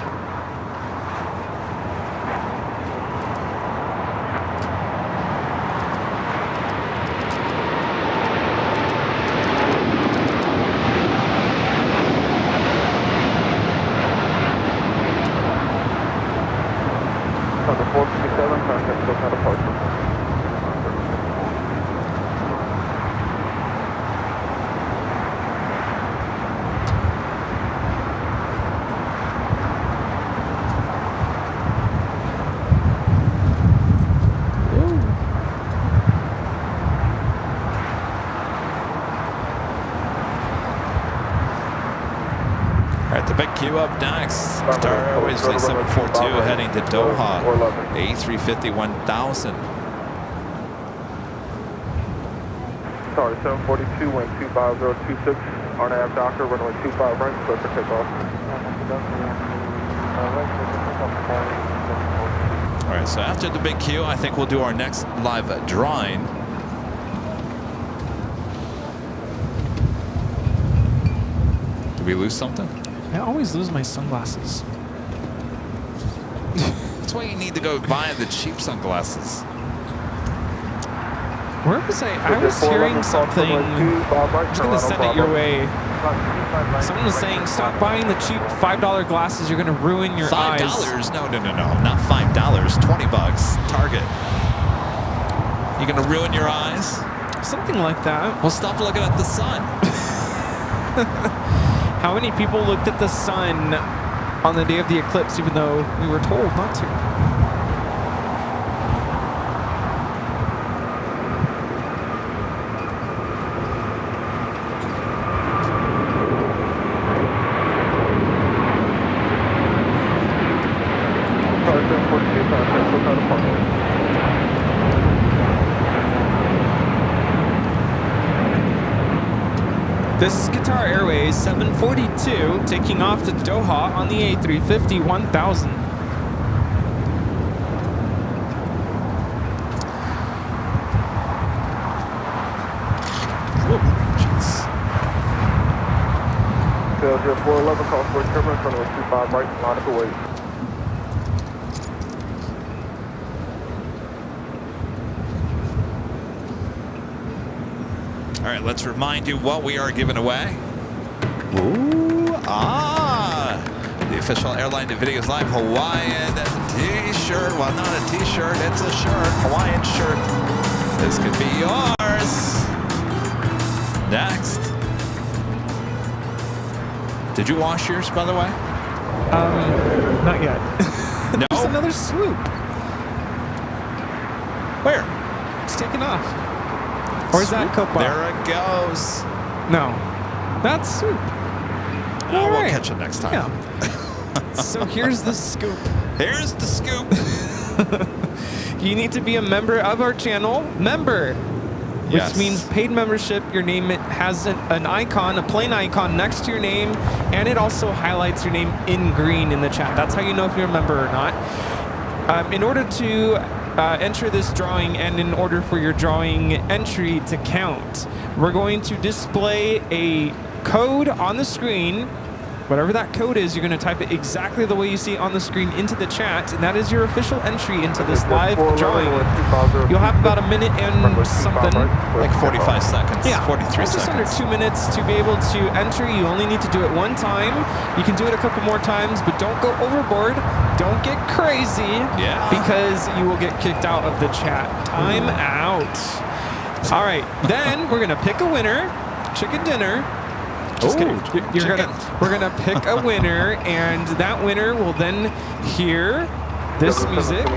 big queue up next. Qatar Airways flight 742 heading to Doha. A350 1000. Sorry, 742, wind 25026. RNAV Docker, runway 25 right, clear for takeoff. All right, so after the big queue, I think we'll do our next live drawing. Did we lose something? I always lose my sunglasses. That's why you need to go buy the cheap sunglasses. Where was I? I was hearing something. I'm just gonna send it your way. Someone was saying, stop buying the cheap $5 glasses. You're gonna ruin your eyes. $5? No, not $5. $20. Target. You're gonna ruin your eyes? Something like that. Well, stop looking at the sun. How many people looked at the sun on the day of the eclipse, even though we were told not to? This is Qatar Airways 742 taking off to Doha on the A350 1000. Whoa, jeez. Delta 411, call for turbulence, runway 25 right, line up away. All right, let's remind you what we are giving away. Ooh, the official Airline Videos Live Hawaiian t-shirt. Well, not a t-shirt, it's a shirt, Hawaiian shirt. This could be yours. Next. Did you wash yours, by the way? Not yet. No? There's another swoop. Where? It's taking off. Or is that Copa? There it goes. No. That's swoop. We'll right. catch it next time. Yeah. So here's the scoop. Here's the scoop. You need to be a member of our channel. Member. Which Yes. means paid membership. Your name has an icon, a plane icon next to your name, and it also highlights your name in green in the chat. That's how you know if you're a member or not. In order to enter this drawing and in order for your drawing entry to count, we're going to display a code on the screen. Whatever that code is, you're going to type it exactly the way you see it on the screen into the chat, and that is your official entry into this live drawing. You'll have about a minute and something. Like 45 seconds. Yeah, 43 just under seconds. 2 minutes to be able to enter. You only need to do it one time. You can do it a couple more times, but don't go overboard. Don't get crazy. Yeah. Because you will get kicked out of the chat. Time out. All right, then we're gonna pick a winner. Chicken dinner. Just kidding. We're gonna pick a winner, and that winner will then hear this music.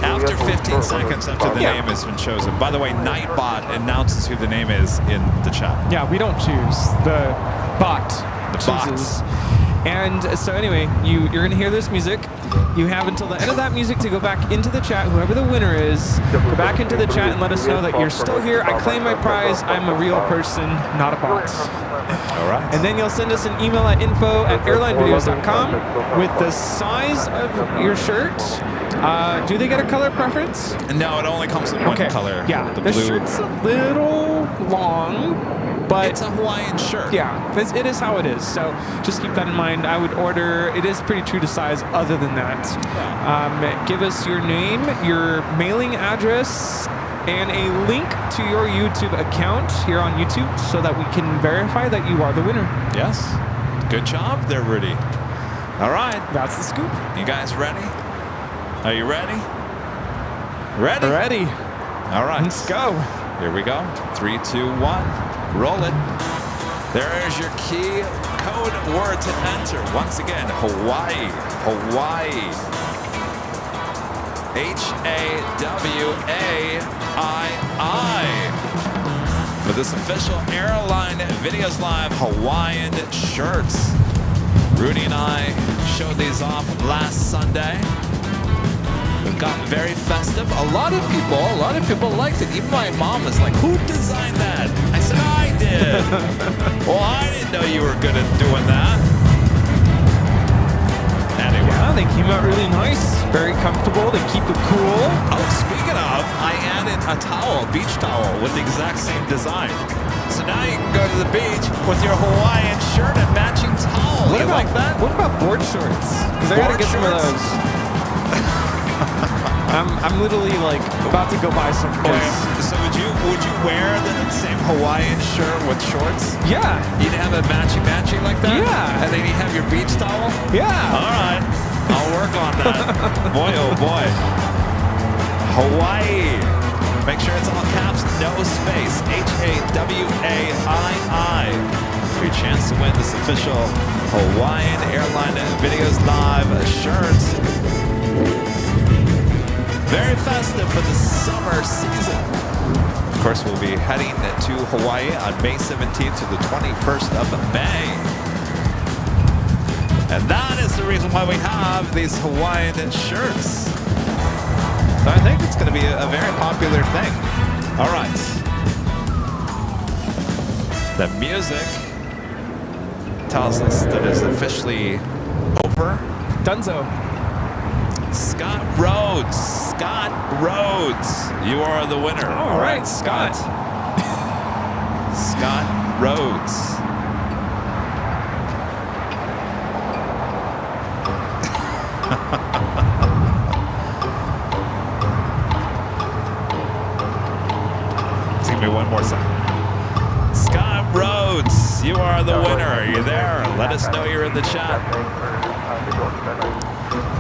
After 15 seconds after the name has been chosen. By the way, Nightbot announces who the name is in the chat. Yeah, we don't choose. The bot chooses. And so anyway, you're going to hear this music. You have until the end of that music to go back into the chat. Whoever the winner is, go back into the chat and let us know that you're still here. I claim my prize. I'm a real person, not a bot. All right. And then you'll send us an email at info@airlinevideos.com with the size of your shirt. Do they get a color preference? No, it only comes in one color. Yeah, the the blue. shirt's a little long, but it's a Hawaiian shirt. Yeah, it is how it is. So just keep that in mind. I would order, it is pretty true to size other than that. Give us your name, your mailing address, and a link to your YouTube account here on YouTube so that we can verify that you are the winner. Yes. Good job there, Rudy. All right. That's the scoop. You guys ready? Are you ready? Ready? Ready. All right. Let's go. Here we go. 3, 2, 1. Roll it. There is your key code word to enter. Once again, Hawaii. Hawaii. H-A-W-A-I-I. For this official Airline Videos Live Hawaiian shirts. Rudy and I showed these off last Sunday. We've gotten very festive. A lot of people liked it. Even my mom was like, "Who designed that?" I said, "I did." Well, I didn't know you were good at doing that. Anyway. Yeah, they came out really nice. Very comfortable. They keep it cool. Oh, speaking of, I added a towel, a beach towel, with the exact same design. So now you can go to the beach with your Hawaiian shirt and matching towel. What You about like that? What about board shorts? Because I gotta Board get some of shorts? those. I'm literally like about to go buy some. So would you wear the same Hawaiian shirt with shorts? Yeah. You'd have a matchy like that? Yeah. And then you'd have your beach towel? Yeah. All right. I'll work on that. Boy, oh boy. Hawaii. Make sure it's all caps, no space. Hawaii. For your chance to win this official Hawaiian Airline Videos Live shirt. Very festive for the summer season. Of course, we'll be heading to Hawaii on May 17th to the 21st of May. And that is the reason why we have these Hawaiian shirts. So I think it's going to be a very popular thing. All right. The music tells us that it's officially over. Dunzo. Scott Rhodes, you are the winner. All right, Scott. Scott Rhodes. Give me one more second. Scott Rhodes, you are the winner. Are you there? Let us know you're in the chat.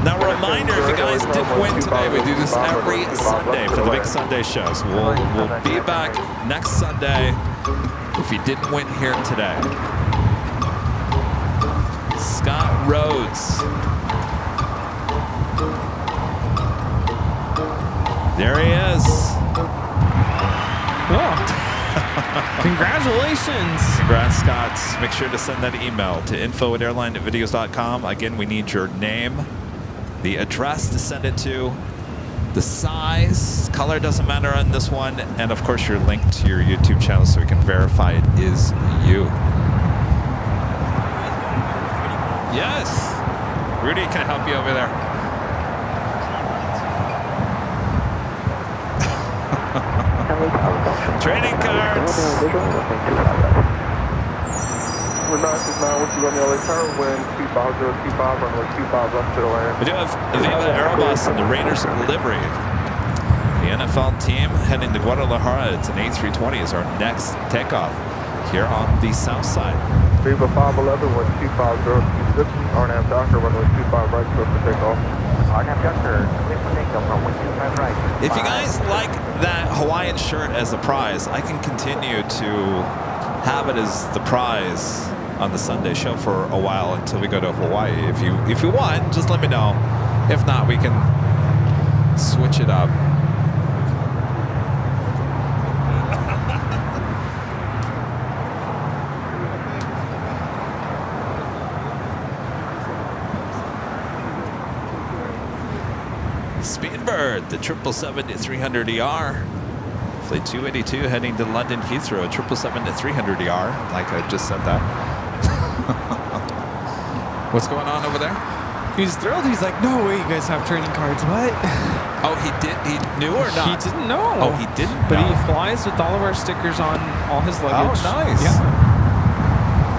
Now, a reminder, if you guys didn't win today, we do this every Sunday for the big Sunday shows. We'll be back next Sunday if you didn't win here today. Scott Rhodes. There he is. Oh. Congratulations. Congrats, Scott. Make sure to send that email to info@airlinevideos.com. Again, we need your name, the address to send it to, the size, color doesn't matter on this one, and of course your link to your YouTube channel so we can verify it is you. Yes. Rudy, can I help you over there? Training cards. We're 969 with you on the LA Tower, wind 25025, runway 25 left to the land. We do have Viva Aerobus and the Raiders livery. The NFL team heading to Guadalajara. It's an A320 is our next takeoff here on the south side. Viva 511 with 25026, RNAV Doctor, runway 25 right, clear for takeoff. RNAV Doctor, clear for takeoff, runway 25 right. If you guys like that Hawaiian shirt as a prize, I can continue to have it as the prize on the Sunday show for a while until we go to Hawaii. If you want, just let me know. If not, we can switch it up. Speedbird, the 777-300ER. Flight 282 heading to London Heathrow, 777-300ER. Like I just said that. What's going on over there? He's thrilled. He's like, no way, you guys have training cards. What? Oh, he did. He knew or not? He didn't know. Oh, he didn't But know. he flies with all of our stickers on all his luggage. Oh, nice. Yeah.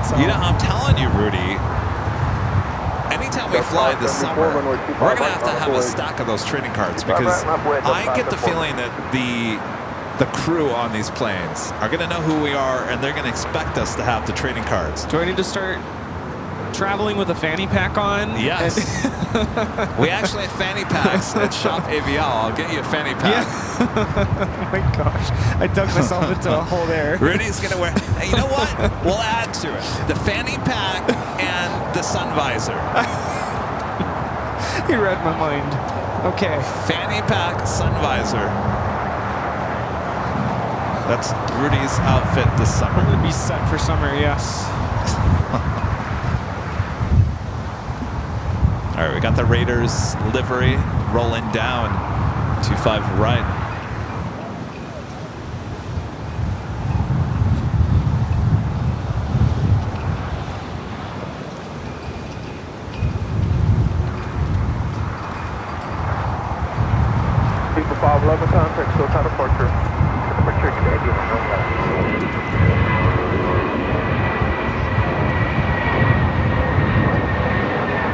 So, You know, I'm telling you, Rudy, anytime we fly this summer, we're going to have a stack of those training cards because I get the feeling that the crew on these planes are going to know who we are and they're going to expect us to have the training cards. do I need to start traveling with a fanny pack on? Yes. We actually have fanny packs at Shop AVL. I'll get you a fanny pack. Oh my gosh. I dug myself into a hole there. Rudy's going to wear... Hey, you know what? We'll add to it. The fanny pack and the sun visor. You read my mind. Okay. Fanny pack, sun visor. That's Rudy's outfit this summer. I'm going to be set for summer, yes. All right, we got the Raiders livery rolling down. 25 right. People 511 contact, still time departure. Departure Canadian on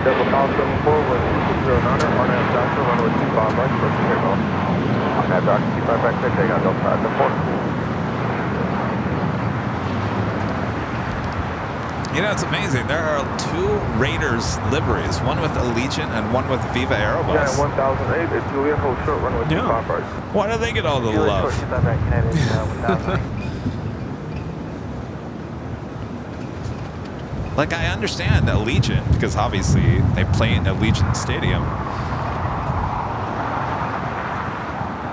Delta 574 with 209 on that Delta runway 25 right, first takeoff. On that Delta 25 right, takeoff, Delta 574. You know, it's amazing. There are 2 Raiders liveries, one with Allegiant and one with Viva Aerobus. Yeah, 1008 at Juliet, hold short, runway 25 right. Why do they get all the love? Short 25 right, Canadian, 1008. Like, I understand Allegiant, because obviously they play in Allegiant Stadium.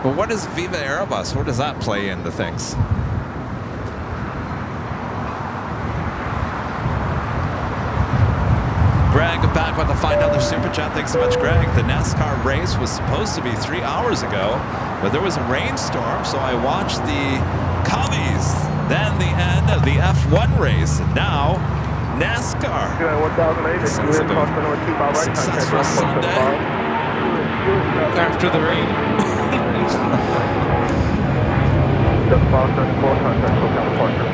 But what is Viva Aerobus? Where does that play into things? Greg back with a $5 super chat. Thanks so much, Greg. The NASCAR race was supposed to be 3 hours ago, but there was a rainstorm, so I watched the Cubbies, then the end of the F1 race, and now NASCAR. Yeah, 1008 at Juliet, runway 25 right. Successful Sunday. After the rain. Delta 574 contact, still time departure.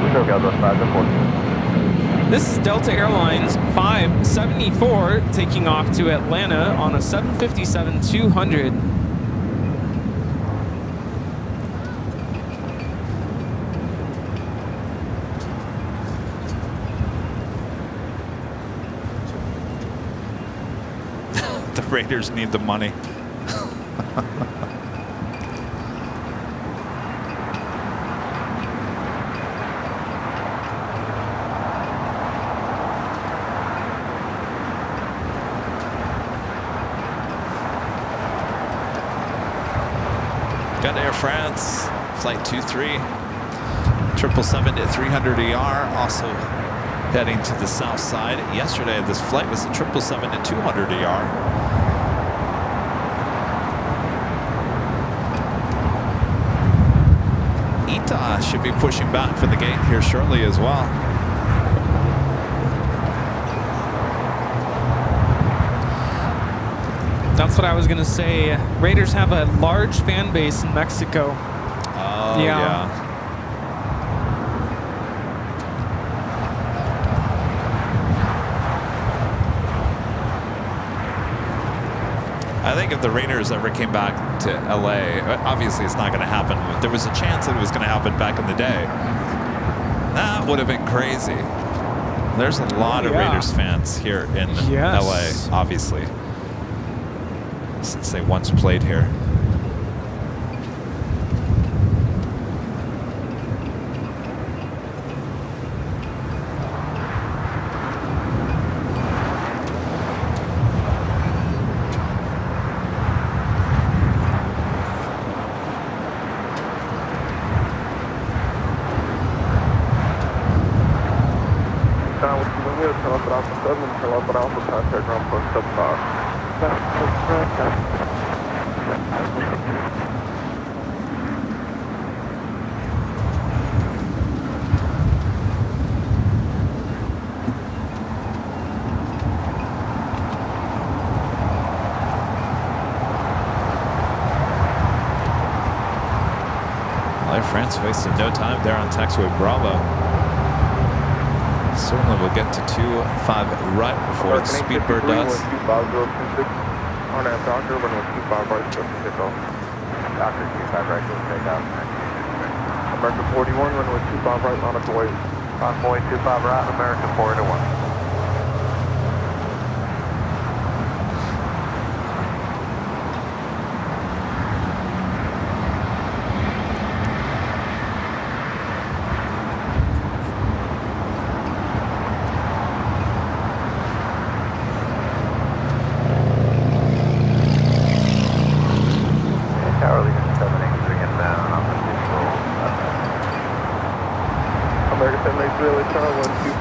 Still got those 574. This is Delta Airlines 574 taking off to Atlanta on a 757-200. The Raiders need the money. Got Air France, flight 23, 777 to 300ER, also heading to the south side. Yesterday, this flight was a 777 to 200ER. Ita should be pushing back for the gate here shortly as well. That's what I was going to say. Raiders have a large fan base in Mexico. Oh, yeah. I think if the Raiders ever came back to LA, obviously it's not going to happen, but there was a chance that it was going to happen back in the day. That would have been crazy. There's a lot of Raiders fans here in LA, obviously, since they once played here. France wasted no time there on taxiway Bravo. Certainly will get to 25 right before the Speedbird does. On that Doctor, runway 25 right, just to take off. Doctor 25 right, just take off. American 41, runway 25 right, on its way. Runway 25 right, American 4-1.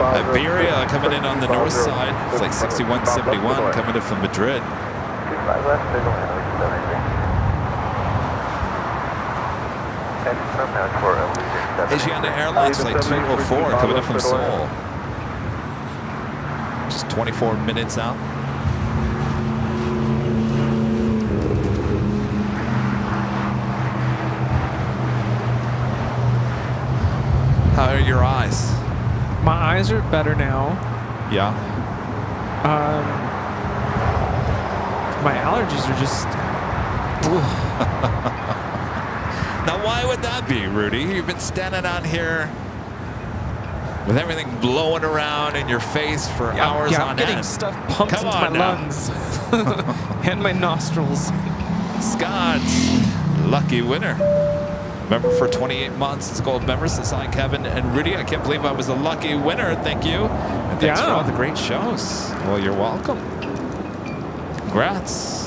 Iberia coming in on the north side. Flight 6171 coming in from Madrid. 25 left, signal runway 73. And from now for Asiana Airlines Flight 204 coming in from Seoul. Just 24 minutes out. How are your eyes? My eyes are better now. Yeah. My allergies are just. Now, why would that be, Rudy? You've been standing out here with everything blowing around in your face for hours on I'm getting end. stuff pumped Come into my on now. lungs and my nostrils. Scott's lucky winner. Member for 28 months. It's gold members. It's I, Kevin and Rudy. I can't believe I was a lucky winner. Thank you. And thanks for all the great shows. Well, you're welcome. Congrats.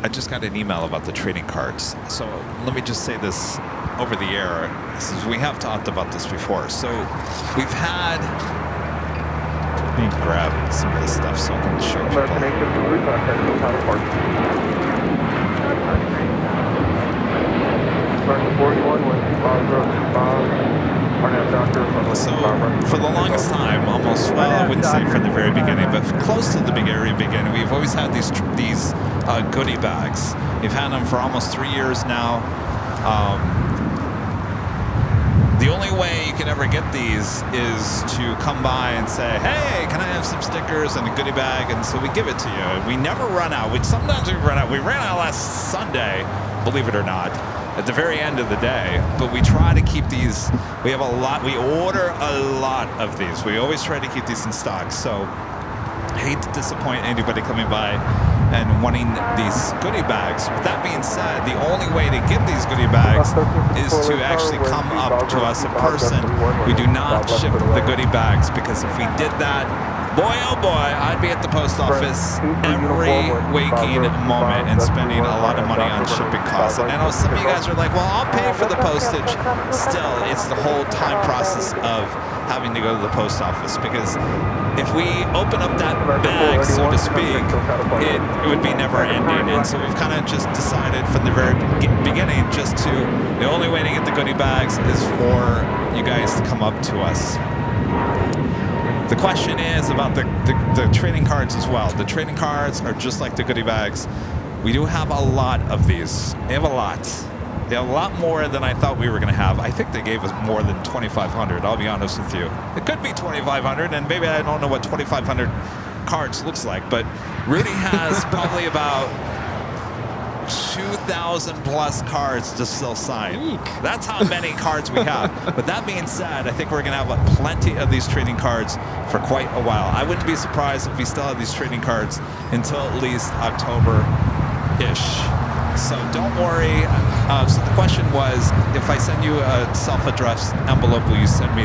I just got an email about the trading cards. So let me just say this over the air, since we have talked about this before. So we've had, let me grab some of this stuff so I can show people. So for the longest time, almost, well, I wouldn't say from the very beginning, but close to the very beginning, we've always had these goodie bags. We've had them for almost 3 years now. The only way you can ever get these is to come by and say, hey, can I have some stickers and a goodie bag? And so we give it to you. We never run out. Sometimes we run out. We ran out last Sunday, believe it or not, at the very end of the day. But we try to keep these. We have a lot. We order a lot of these. We always try to keep these in stock. So I hate to disappoint anybody coming by and wanting these goodie bags. With that being said, the only way to get these goodie bags is to actually come up to us in person. We do not ship the goodie bags, because if we did that, boy oh boy, I'd be at the post office every waking moment and spending a lot of money on shipping costs. And I know some of you guys are like, well, I'll pay for the postage. Still, it's the whole time process of having to go to the post office, because if we open up that bag, so to speak, it would be never ending. And so we've kind of just decided from the very beginning the only way to get the goodie bags is for you guys to come up to us. The question is about the trading cards as well. The trading cards are just like the goodie bags. We do have a lot of these. We have a lot. They have a lot more than I thought we were going to have. I think they gave us more than 2,500, I'll be honest with you. It could be 2,500, and maybe I don't know what 2,500 cards looks like, but Rudy has probably about 2,000 plus cards to still sign. That's how many cards we have. But that being said, I think we're going to have plenty of these trading cards for quite a while. I wouldn't be surprised if we still have these trading cards until at least October-ish. So don't worry. So the question was, if I send you a self-addressed envelope, will you send me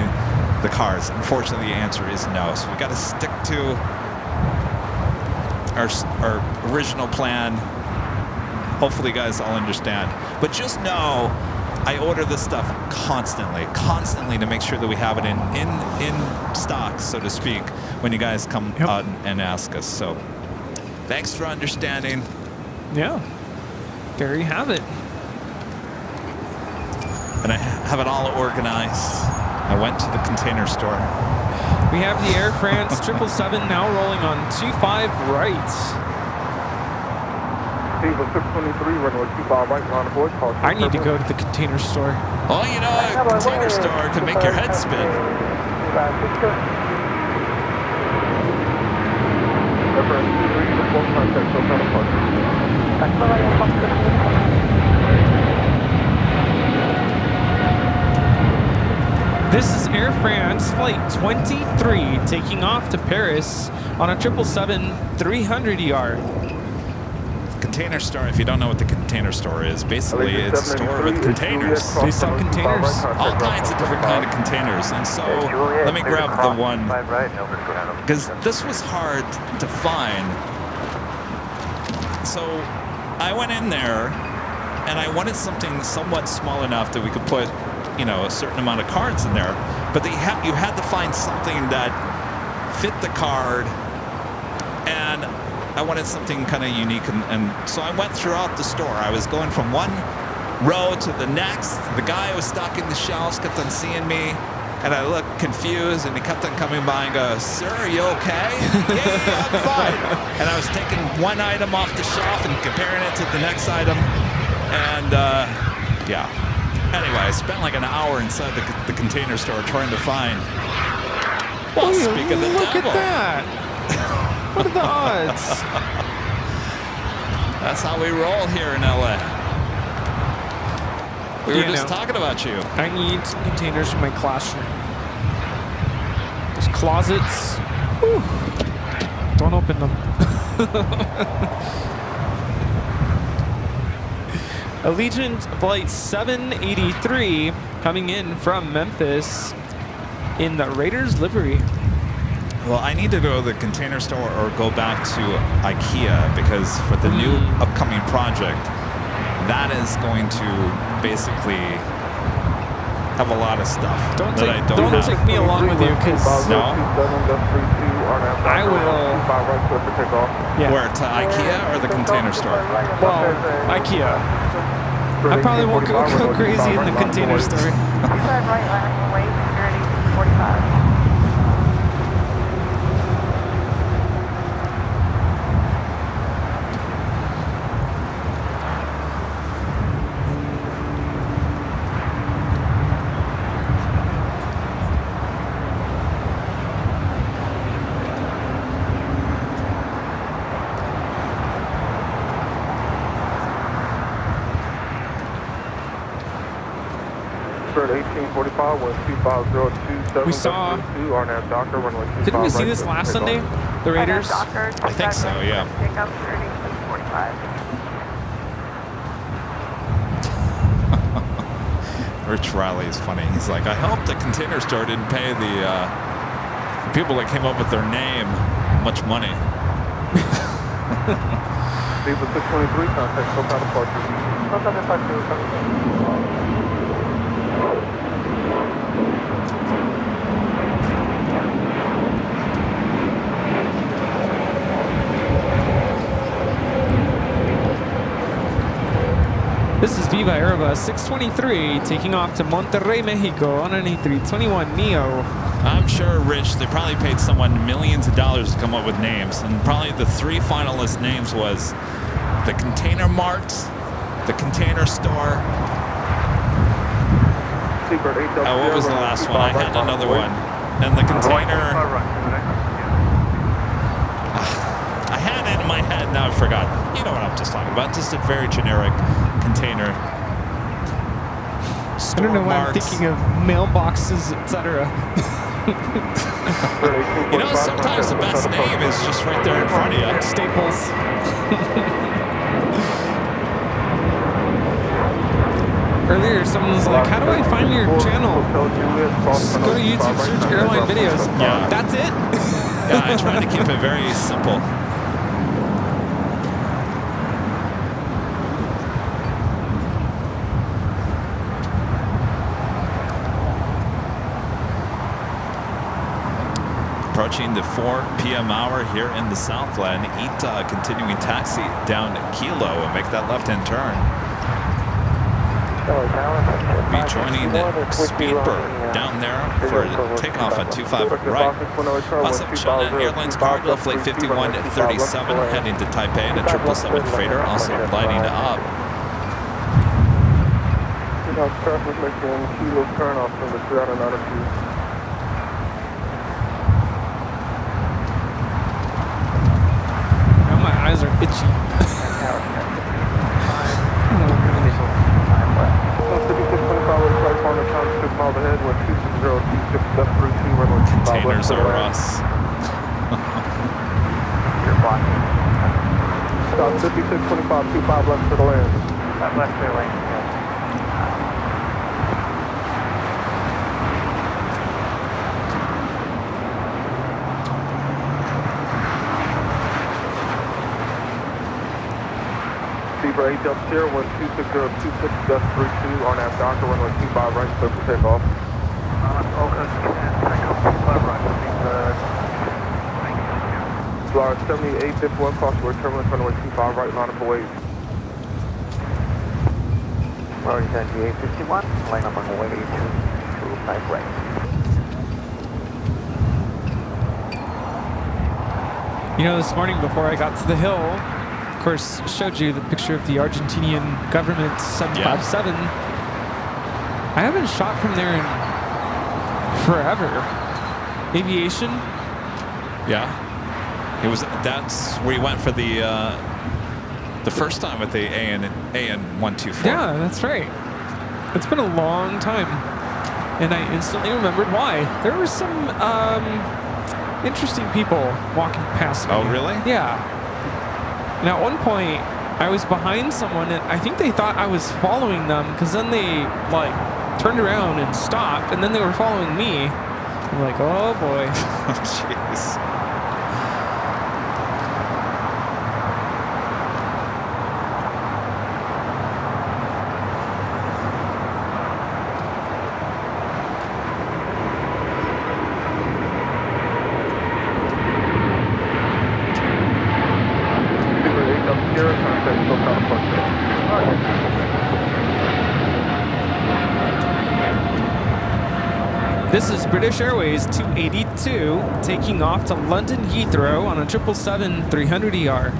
the cards? Unfortunately, the answer is no. So we got to stick to our original plan. Hopefully, you guys all understand. But just know, I order this stuff constantly to make sure that we have it in stock, so to speak, when you guys come out and ask us. So thanks for understanding. Yeah. There you have it. And I have it all organized. I went to the container store. We have the Air France 777 now rolling on 25 right. I need to go to the container store. Oh, you know, a container store can make your head spin. This is Air France Flight 23 taking off to Paris on a 777-300ER. Container store, if you don't know what the container store is, basically it's a store with containers. They sell containers. All kinds of different kind of containers. And so let me grab the one, because this was hard to find. So I went in there and I wanted something somewhat small enough that we could put, you know, a certain amount of cards in there. But you had to find something that fit the card, and I wanted something kind of unique, and so I went throughout the store. I was going from one row to the next. The guy was stocking the shelves kept on seeing me, and I looked confused, and he kept on coming by and goes, "Sir, are you okay?" "Yeah, I'm fine." And I was taking one item off the shelf and comparing it to the next item, and yeah. Anyway, I spent like an hour inside the container store trying to find. Well, speak of the Look devil. at that. What are the odds? That's how we roll here in LA. We were just talking about you. I need some containers for my classroom. There's closets. Whew. Don't open them. Allegiant Flight 783 coming in from Memphis in the Raiders livery. Well, I need to go to the container store or go back to IKEA, because for the new upcoming project, that is going to basically have a lot of stuff Don't that take, I don't have. take me along with you, because No? I will. Yeah. Where, to IKEA or the container store? Well, IKEA. I probably won't go crazy in the container store. 25 right, landing weight, security 45. We saw. Didn't we see this last Sunday? The Raiders? I think so, yeah. Takeoff 30, 45. Rich Riley is funny. He's like, I hope the container store didn't pay the people that came up with their name much money. Leave with 623, contact SoCal departure. SoCal departure. This is Viva Airbus 623 taking off to Monterrey, Mexico on an A321neo. I'm sure, Rich, they probably paid someone millions of dollars to come up with names, and probably the three finalist names was the Container Mart, the Container Store. What was the last one? I had another one. And the container. I had it in my head, now I forgot. You know what I'm just talking about. Just a very generic container. I don't know why I'm thinking of mailboxes, etc. You know, sometimes the best name is just right there in front of you. Staples. Earlier, someone was like, how do I find your channel? Just go to YouTube, search Airline videos. Yeah. That's it? Yeah, I tried to keep it very simple. Approaching the 4 p.m. hour here in the Southland. ETA continuing taxi down Kilo and make that left-hand turn. Be joining Speedbird down there for takeoff on 25 right. What's up, China Airlines cargo flight 5137 heading to Taipei in a 777 freighter, also lighting up. Traffic making Kilo turn off from the 2092. My eyes are itchy. Miles ahead with 2 260-26-32, runway 25 left Containers to the are land. us. You're blocking. Stop 56-25, 25 left to the land. Left clear lane. Yeah. Zebra 8 up here, 126-026-32, on that Docker, runway 25 right, clear for takeoff. Okay, takeoff 25 right. Florida 78, diff 1, crossword terminus, runway 25 right, line up away. Florida 5851, line up on the way to 25 right. You know, this morning before I got to the hill, of course, showed you the picture of the Argentinian government 757. I haven't shot from there in forever. Aviation. Yeah. It was, that's where you went for the first time with the AN 124. Yeah, that's right. It's been a long time. And I instantly remembered why. There were some interesting people walking past me. Oh, really? Yeah. And at one point, I was behind someone, and I think they thought I was following them, because then they, like, turned around and stopped, and then they were following me. I'm like, oh, boy. Jeez. This is British Airways 282 taking off to London Heathrow on a 777-300ER.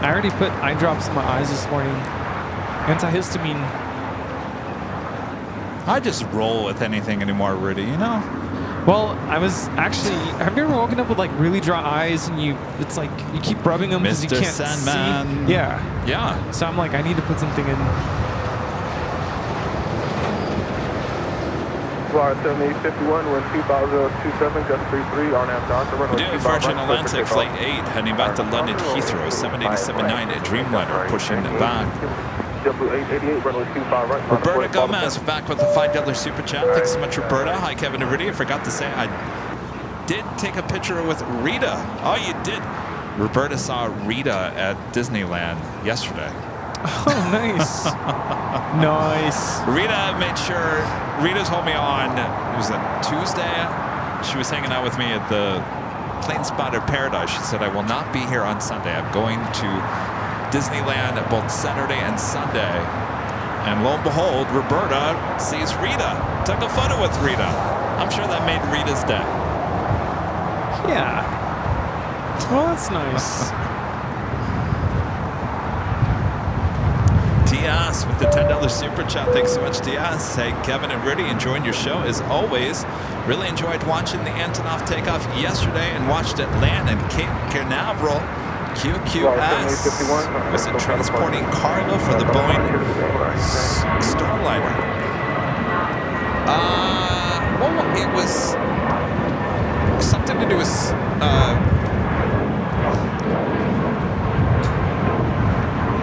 I already put eye drops in my eyes this morning. Antihistamine. I just roll with anything anymore, Rudy, you know? Well, I was actually, have you ever woken up with like really dry eyes and it's like you keep rubbing them because you Mr. can't Sandman. see? Yeah. Yeah. So I'm like, I need to put something in. Florida 7851, wind 2027, gust 33, RNAV Doctor, runway New 25 Virgin right, Atlantic clear for Flight 8 heading back to London Heathrow, 787-9 Dreamliner pushing back. W888, runway 25 right. Roberta Gomez back with the $5 super chat. Thanks so much, Roberta. Hi, Kevin and Rudy. I forgot to say I did take a picture with Rita. Oh, you did. Roberta saw Rita at Disneyland yesterday. Oh, nice. Nice. Rita made sure, Rita told me on, it was a Tuesday, she was hanging out with me at the Plane Spotter Paradise. She said, I will not be here on Sunday. I'm going to Disneyland both Saturday and Sunday. And lo and behold, Roberta sees Rita. Took a photo with Rita. I'm sure that made Rita's day. Yeah. Well, that's nice. Tias with the $10 super chat. Thanks so much, Tias. Hey, Kevin and Rudy, enjoying your show as always. Really enjoyed watching the Antonov takeoff yesterday and watched it land in Cape Canaveral. QQS was it transporting cargo for the Boeing Starliner? Well, it was something to do with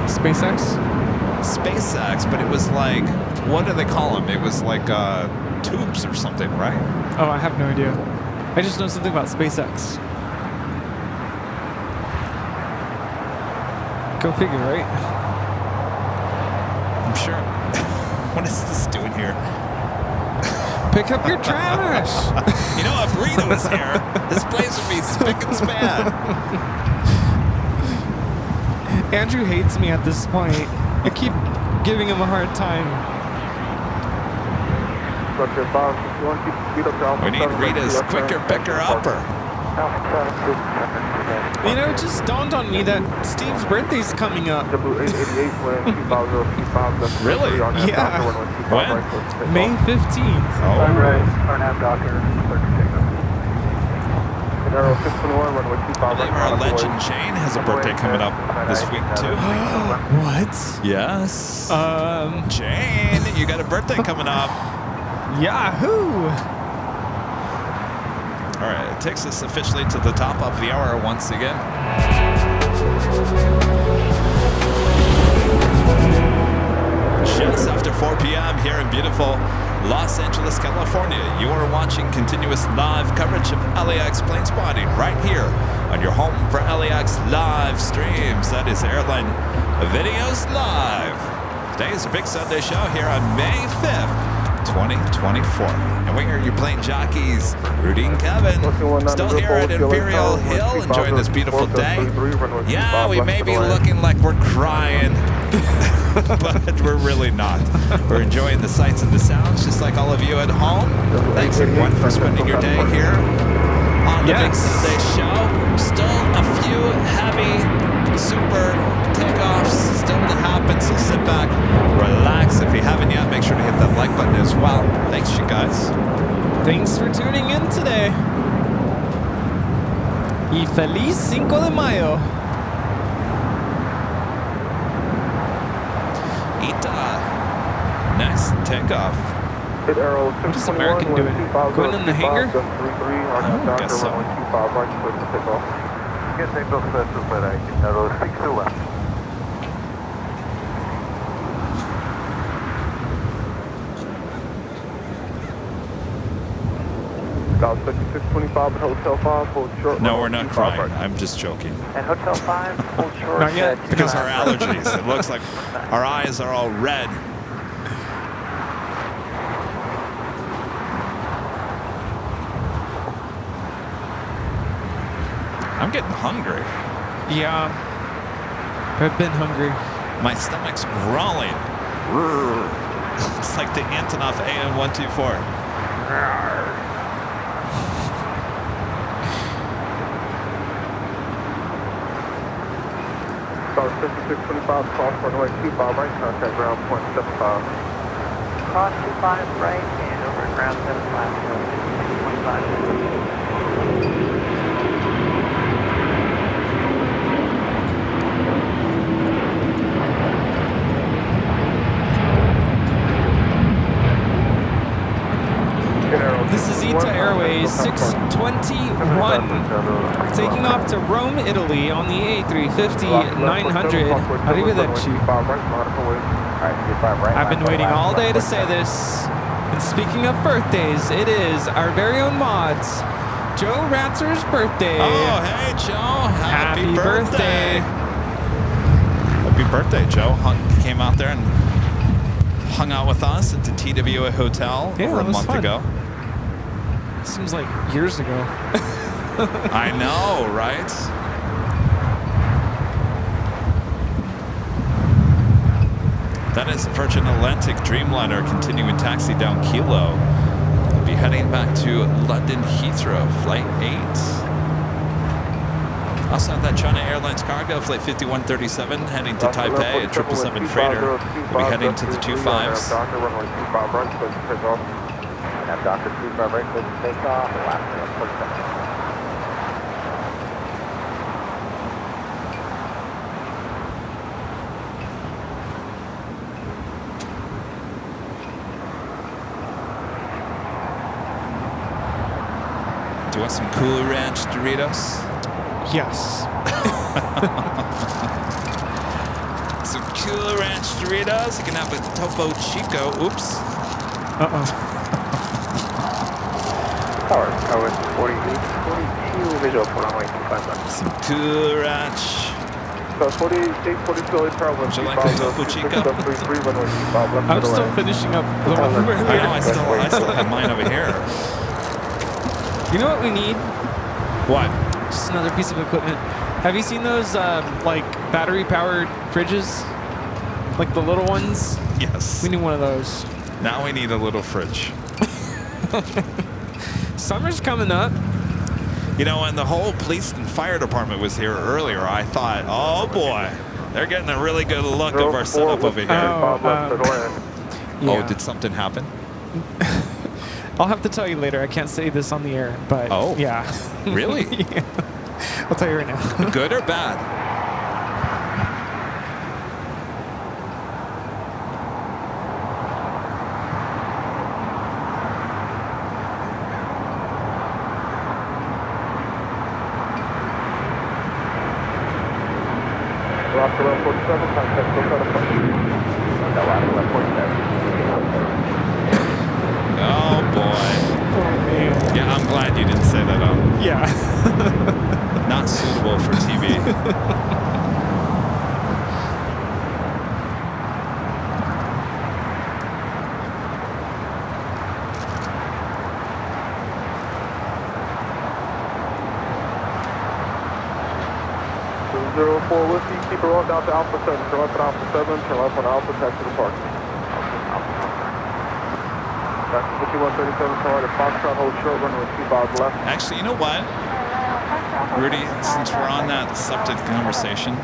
SpaceX? SpaceX, but it was like, what do they call them? It was like tubes or something, right? Oh, I have no idea. I just know something about SpaceX. Go figure, right? I'm sure. What is this doing here? Pick up your trash! You know, if Rita was here, this place would be spick and span. Andrew hates me at this point. I keep giving him a hard time. We need Rita's quicker picker upper. You know, it just dawned on me that Steve's birthday's coming up. Really? Yeah. When? May 15th. Oh. Right, RNAV Docker, clear for takeoff. Arrow 621, runway 25 I right. believe our legend Jane has a birthday coming up this week too. What? Yes. Jane, you got a birthday coming up. Yahoo! All right, it takes us officially to the top of the hour once again. Just after 4 p.m. here in beautiful Los Angeles, California. You are watching continuous live coverage of LAX plane spotting right here on your home for LAX live streams. That is Airline Videos Live. Today is a big Sunday show here on May 5th, 2024. And we are your plane jockeys, Rudy and Kevin, still here at Imperial Hill, enjoying this beautiful day. Yeah, we may be looking like we're crying, but we're really not. We're enjoying the sights and the sounds, just like all of you at home. Thanks everyone for spending your day here on the big Sunday show. Still a few heavy, super takeoffs still to happen, so sit back, relax. If you haven't yet, make sure to hit that like button as well. Thanks, you guys. Thanks for tuning in today. Y feliz 5 de Mayo. Next takeoff. What is American doing? Going in the hangar? I guess so. South 5625 and Hotel 5, hold short. No, we're not crying. I'm just joking. And Hotel 5, hold short. Not yet. Because our allergies. It looks like our eyes are all red. I'm getting hungry. Yeah. I've been hungry. My stomach's growling. It's like the Antonov AN-124. South 5625, cross runway 25 right, contact ground point 75. Cross 25 right and over at ground 75. This is ITA Airways 621, taking off to Rome, Italy on the A350-900. Arrivederci. I've been waiting all day to say this. And speaking of birthdays, it is our very own mods, Joe Ratzer's birthday. Oh, hey, Joe. Happy birthday. Happy birthday, Joe. Came out there and hung out with us at the TWA Hotel over a month ago. Seems like years ago. I know, right? That is Virgin Atlantic Dreamliner continuing taxi down Kilo. We'll be heading back to London Heathrow, flight 8. Also have that China Airlines cargo, flight 5137, heading to Taipei, a 777 freighter. We'll be heading to the 25s. Now Dr. 25 right, close to takeoff, and last minute, push back. Do you want some Cool Ranch Doritos? Yes. Some Cool Ranch Doritos. You can have a Topo Chico. Oops. Uh-oh. Tower 42, visual for runway 25 left. Some Cool Ranch. So 4842 Tower Would you like a Topo Chico? I'm still finishing up the one from earlier. I know, I still have mine over here. You know what we need? What? Just another piece of equipment. Have you seen those, like, battery-powered fridges? Like the little ones? Yes. We need one of those. Now we need a little fridge. Summer's coming up. You know, when the whole police and fire department was here earlier, I thought, oh boy, they're getting a really good look of our setup over here. Yeah. Oh, did something happen? I'll have to tell you later. I can't say this on the air, but Oh. yeah. Really? Yeah. I'll tell you right now. Good or bad? Rock around 47, contact SoCal to park. Oh boy. Oh, man. Yeah, I'm glad you didn't say that. Yeah. Not suitable for TV. 04 Whiskey, keep it rolling down to Alpha 7. Turn left on Alpha 7, turn left on Alpha, taxi to park. Taxi 5137, turn right at Foxtrot, hold short, running with 2 miles left. Actually, you know what? Rudy, since we're on that subject conversation,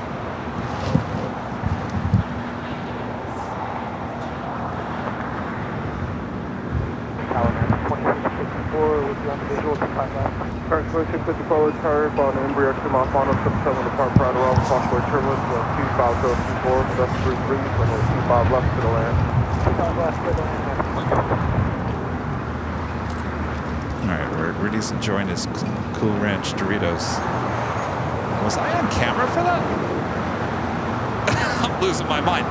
Current 2650 forward turn, on the Embraer Semi Final 77 depart prior to Robert Foxway turbulence, 25024, that's 33, runway 25 left to the land. 25 left to the land. all right, Rudy's enjoying his Cool Ranch Doritos. Was I on camera for that? I'm losing my mind.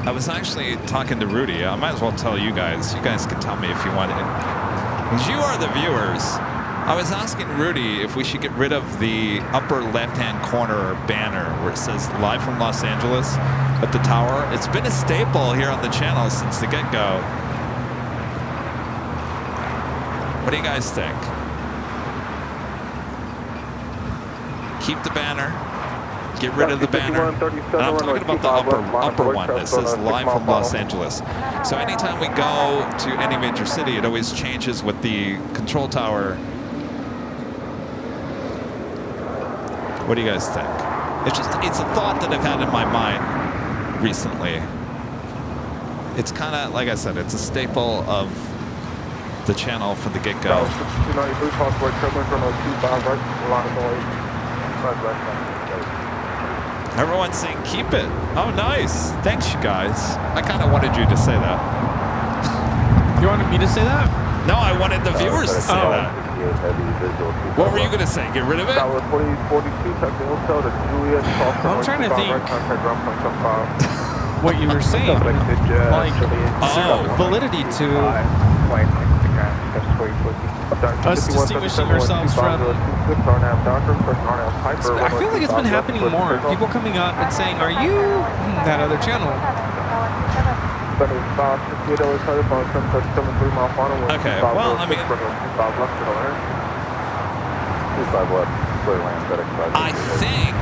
I was actually talking to Rudy. I might as well tell you guys. You guys can tell me if you want it. Because you are the viewers. I was asking Rudy if we should get rid of the upper left-hand corner banner where it says live from Los Angeles at the tower. It's been a staple here on the channel since the get-go. What do you guys think? Keep the banner. Get rid of the banner. And I'm talking about the upper one that says live from Los Angeles. So anytime we go to any major city, it always changes with the control tower. What do you guys think? It's a thought that I've had in my mind recently. It's kind of, like I said, it's a staple of the channel from the get-go. 293 Foxway turbulence, runway 25 right, a lot of noise. Everyone's saying keep it. Oh, nice. Thanks, you guys. I kind of wanted you to say that. You wanted me to say that? No, I wanted the viewers to say that. What were you going to say? Get rid of it? Tower 4042, taxi hotel to Juliet. I'm trying to think what you were saying. Like, validity to us distinguishing ourselves from... I feel like it's been happening more. People coming up and saying, are you that other channel? Okay, well, I mean... I think,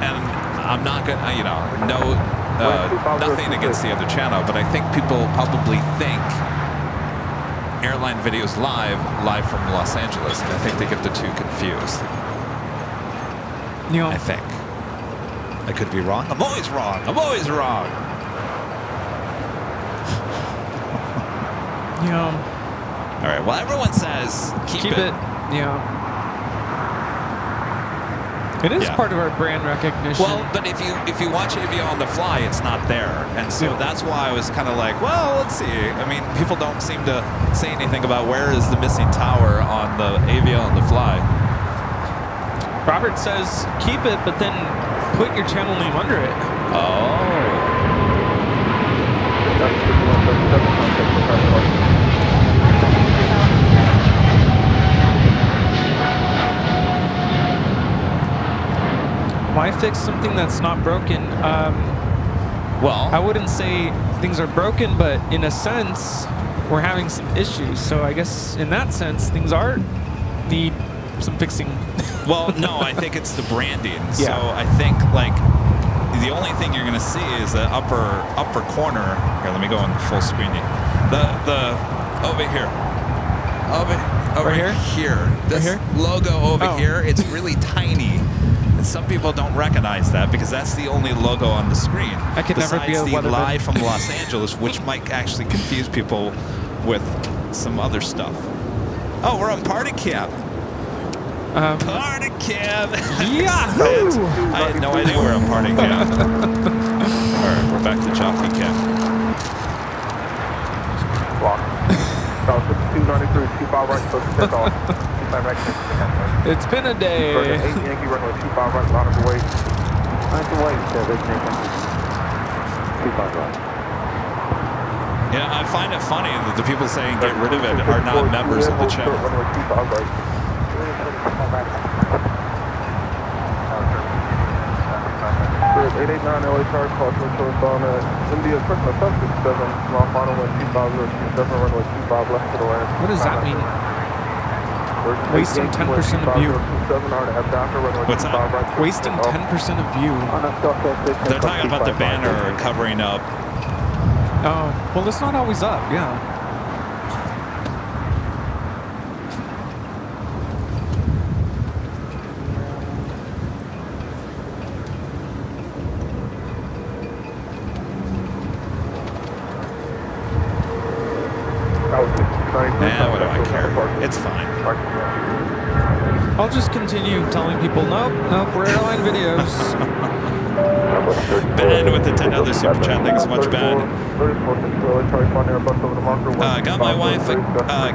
and I'm not going to, nothing against the other channel, but I think people probably think Airline videos live from Los Angeles, and I think they get the two confused. Yeah. I think. I could be wrong. I'm always wrong. I'm always wrong. Yeah. All right. Well, everyone says keep it. Yeah. It is part of our brand recognition. Well, but if you watch AVO on the fly, it's not there, and so that's why I was kind of like, well, let's see. I mean, people don't seem to say anything about where is the missing tower on the AVO on the fly. Robert says keep it, but then put your channel name under it. Oh. Why fix something that's not broken? Well, I wouldn't say things are broken, but in a sense, we're having some issues. So I guess in that sense, things need some fixing. Well, no, I think it's the branding. Yeah. So I think like the only thing you're going to see is the upper corner. Here, let me go on full screen. The over here. over Right here. This here? logo over Oh. here, it's really tiny. And some people don't recognize that because that's the only logo on the screen. I could never be a Besides the weatherman. live from Los Angeles, which might actually confuse people with some other stuff. Oh, we're on party camp. Party camp. Yahoo! I had no idea we were on party camp. All right, we're back to jockey camp. Block. 293, 25 right, supposed to take off. 25 right, It's been a day. 8 Yankee runway 25 right, line of the way. Line of the way, so this Nathan. 25 right. Yeah, I find it funny that the people saying get rid of it are not members of the channel. Runway 25 right. 889 LA Charlie, call to short on India, Christmas Sussex 7, small final wind 2027, runway 25 left to the land. What does that mean? Wasting 10% of view. What's that? Wasting 10% of view. They're talking about the banner covering up. Oh, well, it's not always up, yeah. Yeah, what do I care? It's fine. I'll just continue telling people, nope, we're airline videos. Ben with the $10 super chat. Thanks so much, Ben. Got my wife,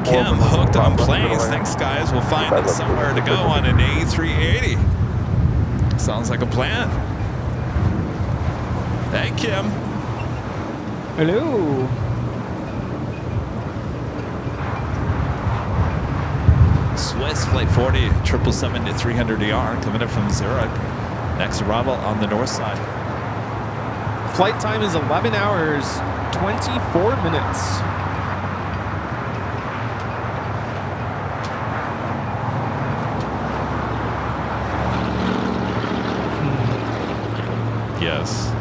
Kim, hooked on planes. Thanks, guys. We'll find somewhere to go on an A380. Sounds like a plan. Hey, Kim. Hello. Swiss Flight 40, 777 to 300ER, coming in from Zurich. Next arrival on the north side. Flight time is 11 hours, 24 minutes. Yes.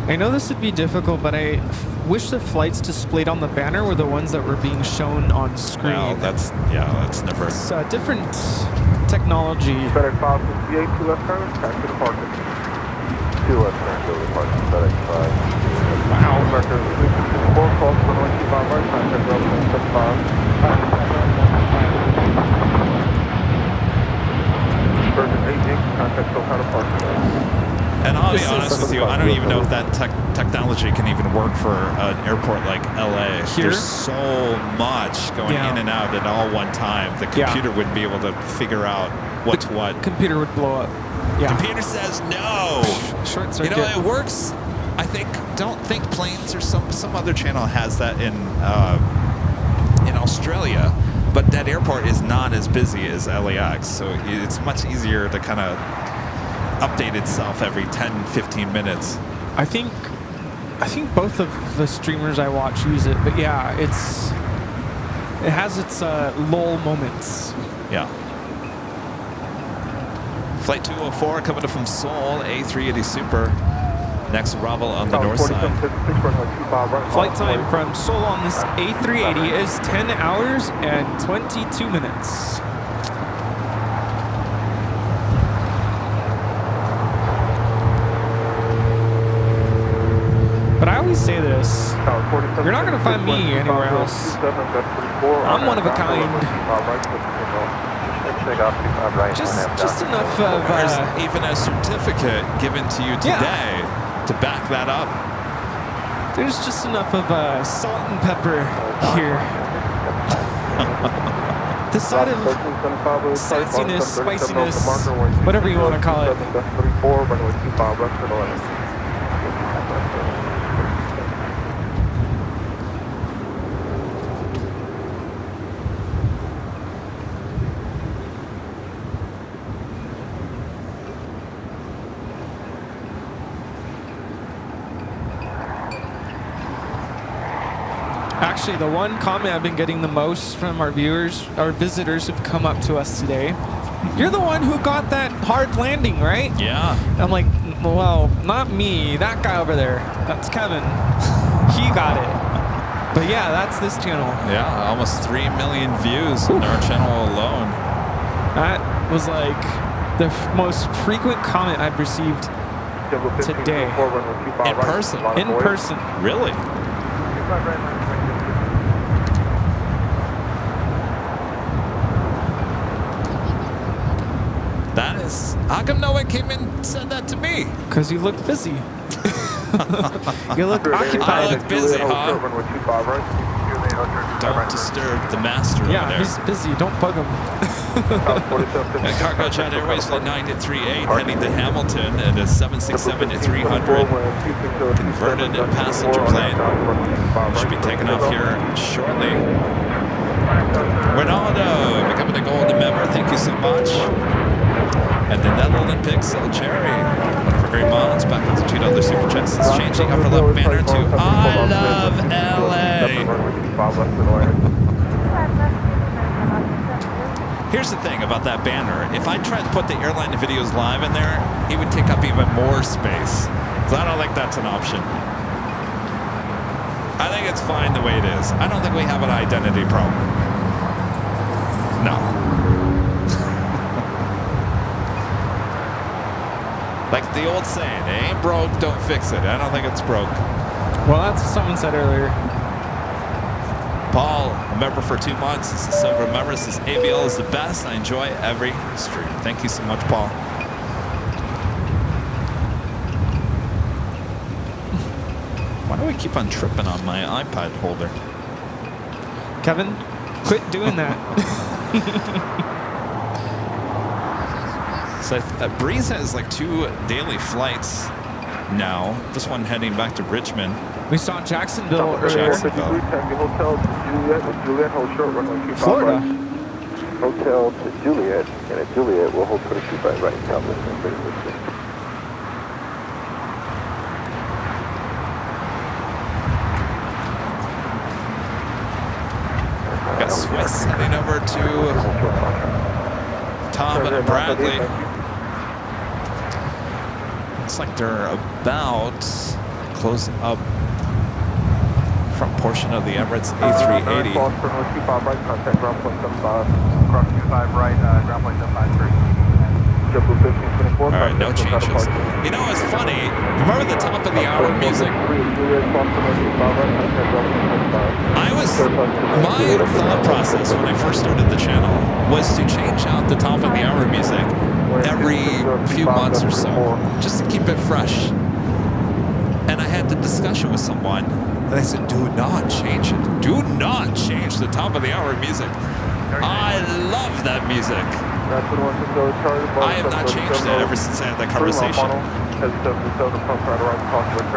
I know this would be difficult, but I wish the flights displayed on the banner were the ones that were being shown on screen. Well, that's never. It's different technology. FedEx 568, 2 left turn, back to the parking. 2 left turn, go to the parking, FedEx 5. Wow. American 4 calls, runway 25 right, contact relevant 75. Virgin 8 Yankee, contact SoCal parking. And I'll be honest with you, I don't even know if that technology can even work for an airport like LA. Here? There's so much going in and out at all one time. The computer wouldn't be able to figure out what's what. Computer would blow up. Yeah. Computer says no. Short circuit. You know, it works. I don't think planes or some other channel has that in Australia, but that airport is not as busy as LAX, so it's much easier to kind of update itself every 10-15 minutes. I think both of the streamers I watch use it, but yeah, it has its lull moments. Yeah. Flight 204 coming in from Seoul, A380 Super. Next arrival on the north side. Flight time from Seoul on this A380 is 10 hours and 22 minutes. But I always say this, you're not going to find me anywhere else. I'm one of a kind. Just enough of... There's even a certificate given to you today to back that up. There's just enough of salt and pepper here. The side of sassiness, spiciness, whatever you want to call it. Actually, the one comment I've been getting the most from our viewers, our visitors who've come up to us today, you're the one who got that hard landing, right? Yeah. I'm like, well, not me. That guy over there. That's Kevin. He got it. But yeah, that's this channel. Yeah, almost 3 million views on our channel alone. That was like the most frequent comment I've received today. In person? In person. Really? That is... How come no one came in and said that to me? Because you look busy. You look I occupied. look busy, huh? Don't disturb the master over Yeah, there. he's busy. Don't bug him. And Cargo Jet Airways flight 938 heading to Hamilton at a 767 to 300 converted passenger plane. Should be taking off here shortly. Ronaldo becoming a golden member. Thank you so much. And the Netherlands Pixel Cherry. One for Green Mods. Back with the $2 super chest. It's changing upper left banner to I love LA. Here's the thing about that banner. If I tried to put the airline videos live in there, he would take up even more space. So I don't think that's an option. I think it's fine the way it is. I don't think we have an identity problem. No. Like the old saying, it ain't broke, don't fix it. I don't think it's broke. Well, that's what someone said earlier. Paul, a member for 2 months. This is several members. This AVL is the best. I enjoy every stream. Thank you so much, Paul. Why do I keep on tripping on my iPad holder? Kevin, quit doing that. So Breeze has like 2 daily flights now. This one heading back to Richmond. We saw Jacksonville earlier. Jacksonville. Florida. Hotel to Juliet, and at Juliet we'll hold 22 right now. Got Swiss heading over to Tom and Bradley. Looks like they're about closing up front portion of the Emirates A380. All right, no changes. You know, it's funny. Remember the top of the hour music? My thought process when I first started the channel was to change out the top of the hour music every few months or so, just to keep it fresh. And I had the discussion with someone, and I said, do not change it. Do not change the top of the hour music. I love that music. I have not changed it ever since I had that conversation.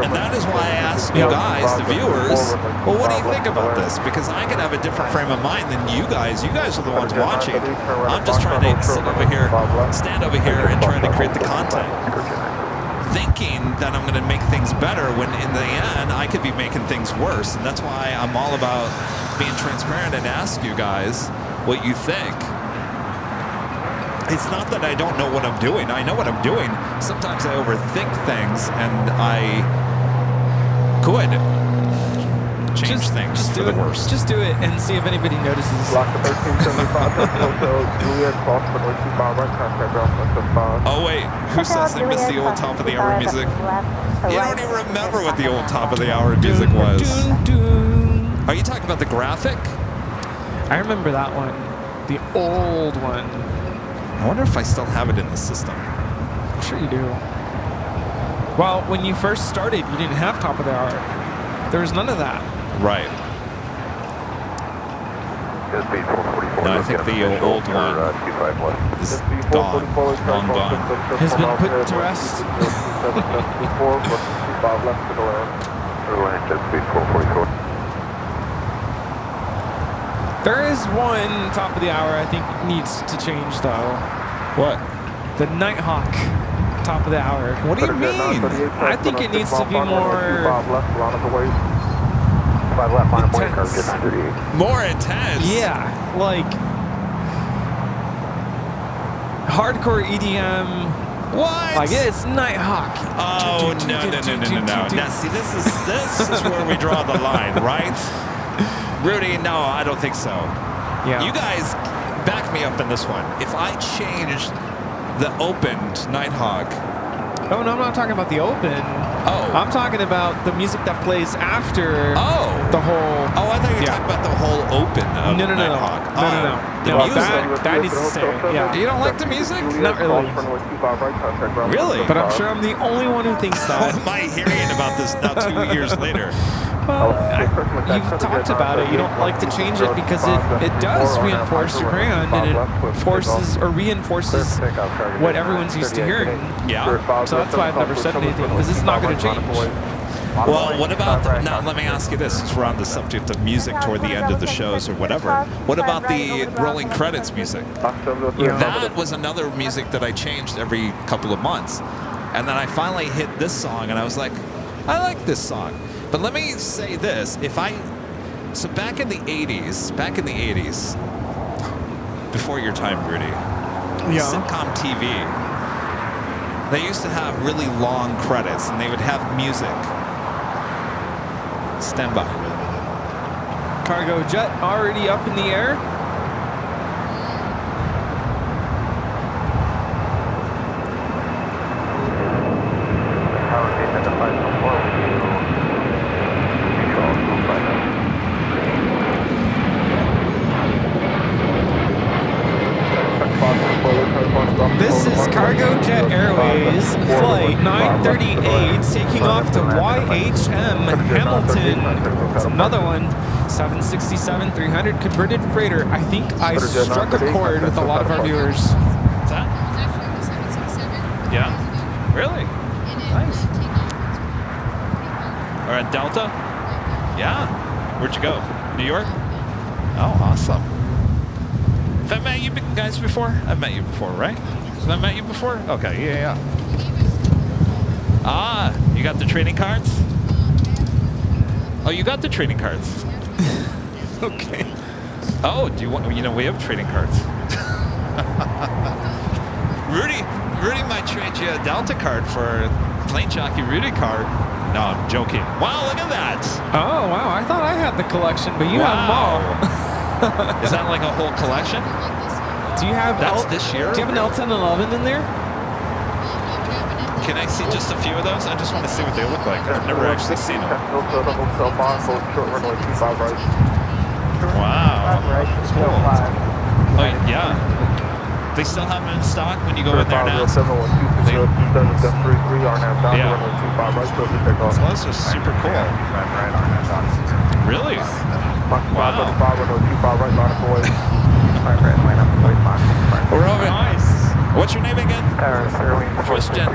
And that is why I asked you guys, the viewers, well, what do you think about this? Because I could have a different frame of mind than you guys. You guys are the ones watching. I'm just trying to sit over here, stand over here, and try to create the content, thinking that I'm going to make things better when in the end I could be making things worse. And that's why I'm all about being transparent and ask you guys what you think. It's not that I don't know what I'm doing. I know what I'm doing. Sometimes I overthink things, and I could change things for the worst. Just do it and see if anybody notices. Oh wait, who says they missed the old top of the hour music? You don't even remember what the old top of the hour music was. Are you talking about the graphic? I remember that one, the old one. I wonder if I still have it in the system. I'm sure you do. Well, when you first started, you didn't have top of the hour. There was none of that. Right. No, I think the old one is gone, long gone. Has been put to rest. There is one top of the hour I think needs to change though. What? The Nighthawk top of the hour. What do you mean? I think it needs to be more intense. More intense? Yeah, like hardcore EDM. What? Like it's Nighthawk. Oh no. Now see, this is where we draw the line, right? Rudy, no, I don't think so. Yeah. You guys back me up in this one. If I changed the opened Nighthawk. Oh, no, I'm not talking about the open. Oh. I'm talking about the music that plays after the whole... Oh, I thought you were talking about the whole open of No. Nighthawk. No. The music. That needs to stay. Yeah. You don't like the music? Not really. Really? But I'm sure I'm the only one who thinks How that. am I hearing about this now 2 years later? Well, you've talked about it. You don't like to change it because it does reinforce your brand and it forces or reinforces what everyone's used to hearing. Yeah. So that's why I've never said anything, because it's not going to change. Well, what about, now let me ask you this, since we're on the subject of music toward the end of the shows or whatever. What about the rolling credits music? That was another music that I changed every couple of months. And then I finally hit this song and I was like, I like this song. But let me say this, so back in the 80s, before your time, Rudy, sitcom TV, they used to have really long credits and they would have music. Stand by. Cargo jet already up in the air. This is Cargo Jet Airways Flight 938 taking off to YHM Hamilton. It's another one. 767-300 converted freighter. I think I struck a chord with a lot of our viewers. What's that? Yeah. Really? Nice. Or at Delta? Yeah. Where'd you go? New York? Oh, awesome. Have I met you guys before? I've met you before, right? Have I met you before? Okay, yeah. Ah, you got the trading cards? Oh, you got the trading cards. Okay. Oh, do you want, we have trading cards. Rudy might trade you a Delta card for a Plane Jockey Rudy card. No, I'm joking. Wow, look at that. Oh, wow. I thought I had the collection, but you have them all. Is that like a whole collection? Do you have this year? Do you have an L1011 in there? Can I see just a few of those? I just want to see what they look like. I've never actually seen them. Wow. Cool. Oh, yeah. They still have them in stock when you go in there now? So those are super cool. Really? Wow. We're over. Nice. What's your name again? Christian.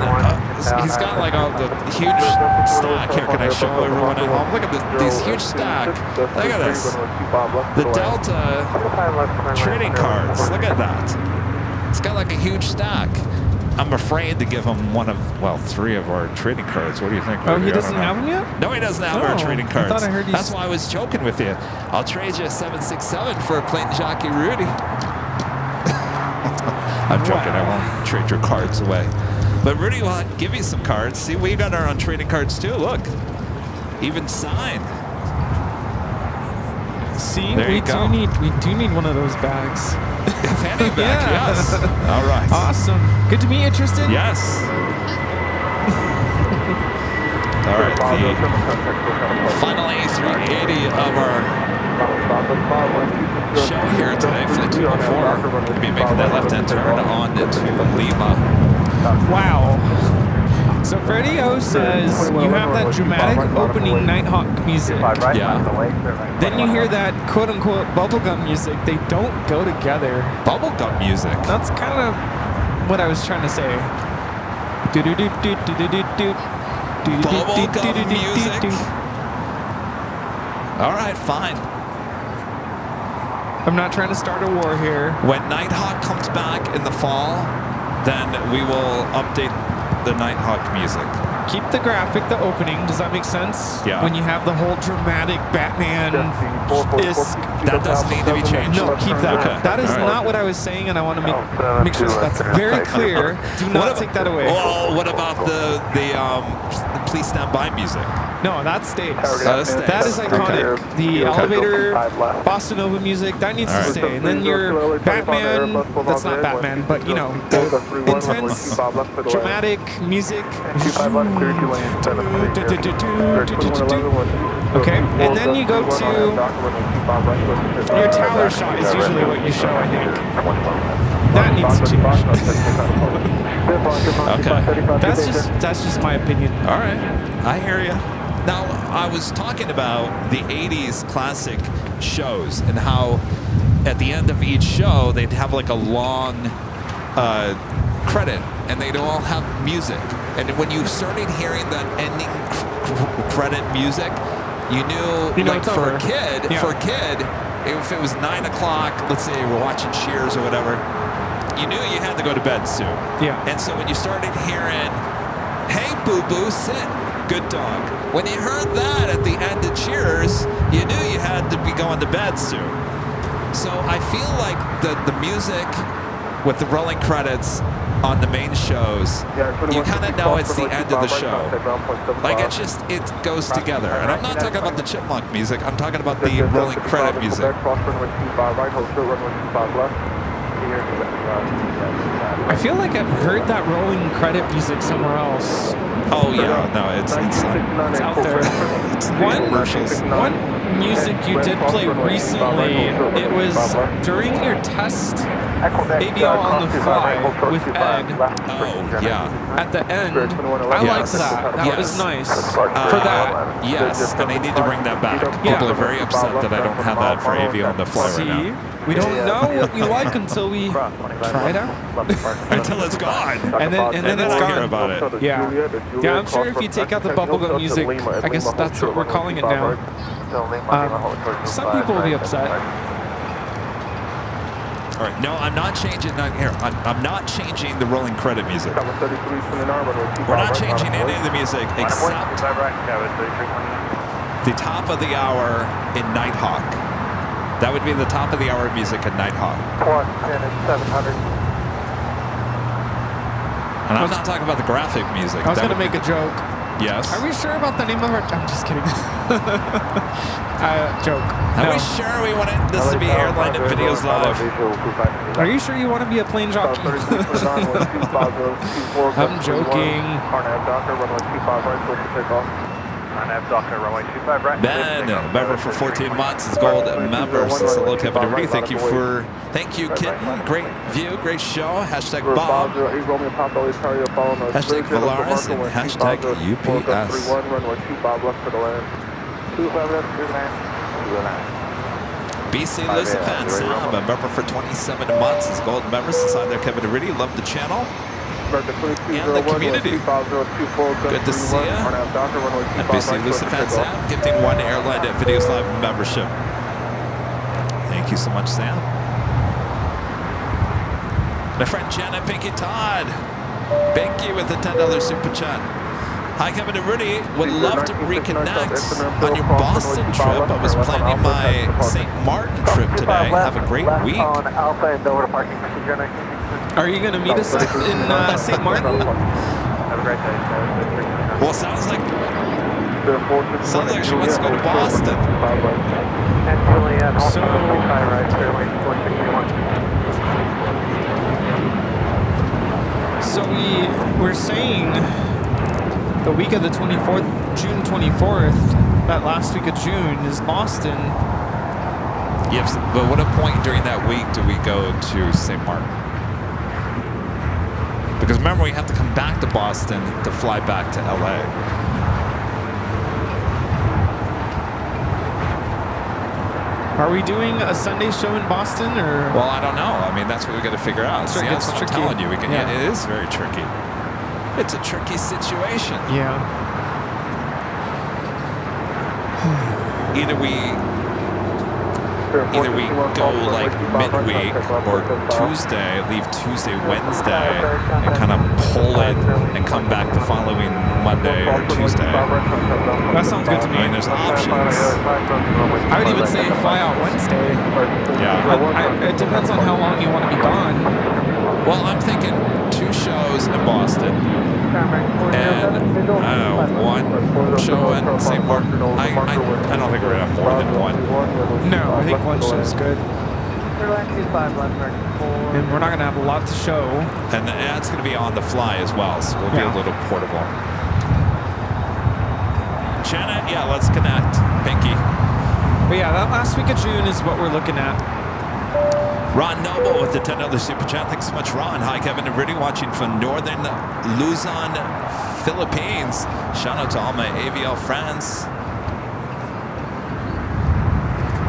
He's got like the huge stack here. Can I show everyone at home? Look at these huge stack. Look at this. The Delta trading cards. Look at that. It's got like a huge stack. I'm afraid to give him three of our trading cards. What do you think? Oh, he doesn't have them yet? No, he doesn't have our trading cards. I thought I heard That's why I was joking with you. I'll trade you a 767 for a Plane Jockey Rudy. I'm joking. I won't trade your cards away. But Rudy will give you some cards. See, we got our own trading cards too. Look, even signed. See, we do need one of those bags. Fanny bag, yes. All right. Awesome. Good to meet you, Tristan. Yes. All right. The final A380 of our show here today, Flight 204. We're going to be making that left-hand turn on into Lima. Wow. So Freddie O says you have that dramatic opening Nighthawk music. Yeah. Then you hear that quote-unquote bubblegum music. They don't go together. Bubblegum music? That's kind of what I was trying to say. Bubblegum music? All right, fine. I'm not trying to start a war here. When Nighthawk comes back in the fall, then we will update the Nighthawk music. Keep the graphic, the opening. Does that make sense? Yeah. When you have the whole dramatic Batman-esque. That doesn't need to be changed. No, keep that. Okay. That is not what I was saying, and I want to make sure that's very clear. Do not take that away. Well, what about the please stand by music. No, that stays. That stays. That is iconic. The elevator, Bossa Nova music, that needs to stay. And then your Batman, that's not Batman, but you know, intense, dramatic music. Okay, and then you go to your tower shot is usually what you show, I think. That needs to change. Okay. That's just my opinion. All right. I hear you. Now, I was talking about the 80s classic shows and how at the end of each show, they'd have like a long credit and they'd all have music. And when you started hearing that ending credit music, you knew, like for a kid, if it was 9 o'clock, let's say we're watching Cheers or whatever, you knew you had to go to bed soon. Yeah. And so when you started hearing, hey, boo-boo, sit, good dog. When you heard that at the end of Cheers, you knew you had to be going to bed soon. So I feel like the music with the rolling credits on the main shows, you kind of know it's the end of the show. Like it goes together. And I'm not talking about the chipmunk music, I'm talking about the rolling credit music. I feel like I've heard that rolling credit music somewhere else. Oh yeah, no, it's out there. One music you did play recently, it was during your test ABL on the fly with Ed. Oh yeah. At the end, I liked that. That was nice. For that. Yes, and they need to bring that back. People are very upset that I don't have that for ABL on the fly right now. We don't know what we like until we try it out. Until it's gone. And then it's gone. Hear about it. Yeah. Yeah, I'm sure if you take out the bubblegum music, I guess that's what we're calling it now. Some people will be upset. All right, no, I'm not changing. I'm not changing the rolling credit music. We're not changing any of the music except the top of the hour in Nighthawk. That would be the top of the hour music at Nighthawk. 700. And I'm not talking about the graphic music. I was going to make a joke. Yes. Are we sure about the name of our... I'm just kidding. Joke. Are we sure we want this to be Airline and Videos Live? Are you sure you want to be a plane jockey? I'm joking. Ben, member for 14 months, is gold member. Since hello, Kevin Rudy. Thank you, Kitten. Great view, great show. Hashtag Bob. Hashtag Valaris and hashtag UPS. BC Lucifan Sam, a member for 27 months, is gold member. Since hi there, Kevin Rudy. Love the channel and the community. Good to see you. And BC Lucifan Sam gifting 1 Airline at Videos Live membership. Thank you so much, Sam. My friend Janet Pinky Todd. Thank you with the $10 super chat. Hi, Kevin and Rudy. Would love to reconnect on your Boston trip. I was planning my St. Martin trip today. Have a great week. Are you going to meet us in St. Martin? Well, sounds like she wants to go to Boston. So we're saying the week of the 24th, June 24th, that last week of June is Boston. Yes, but what a point during that week do we go to St. Martin? Because remember, we have to come back to Boston to fly back to LA. Are we doing a Sunday show in Boston, or? Well, I don't know. I mean, that's what we got to figure out. See, that's what I'm telling you. Yeah, it is very tricky. It's a tricky situation. Yeah. Either we go like midweek or Tuesday, leave Tuesday, Wednesday, and kind of pull it and come back the following Monday or Tuesday. That sounds good to me. I mean, there's options. I would even say fly out Wednesday. Yeah. It depends on how long you want to be gone. Well, I'm thinking 2 shows shows in Boston. And I don't know, one show in St. Martin. I don't think we're gonna have more than one. No, I think one show's good. Airline 25 left American 4. And we're not going to have a lot to show. And that's going to be on the fly as well, so we'll be a little portable. Janet, yeah, let's connect. Pinky. But yeah, that last week of June is what we're looking at. Ron Noble with the $10 super chat. Thanks so much, Ron. Hi, Kevin and Rudy, watching from northern Luzon, Philippines. Shout out to all my AVL friends.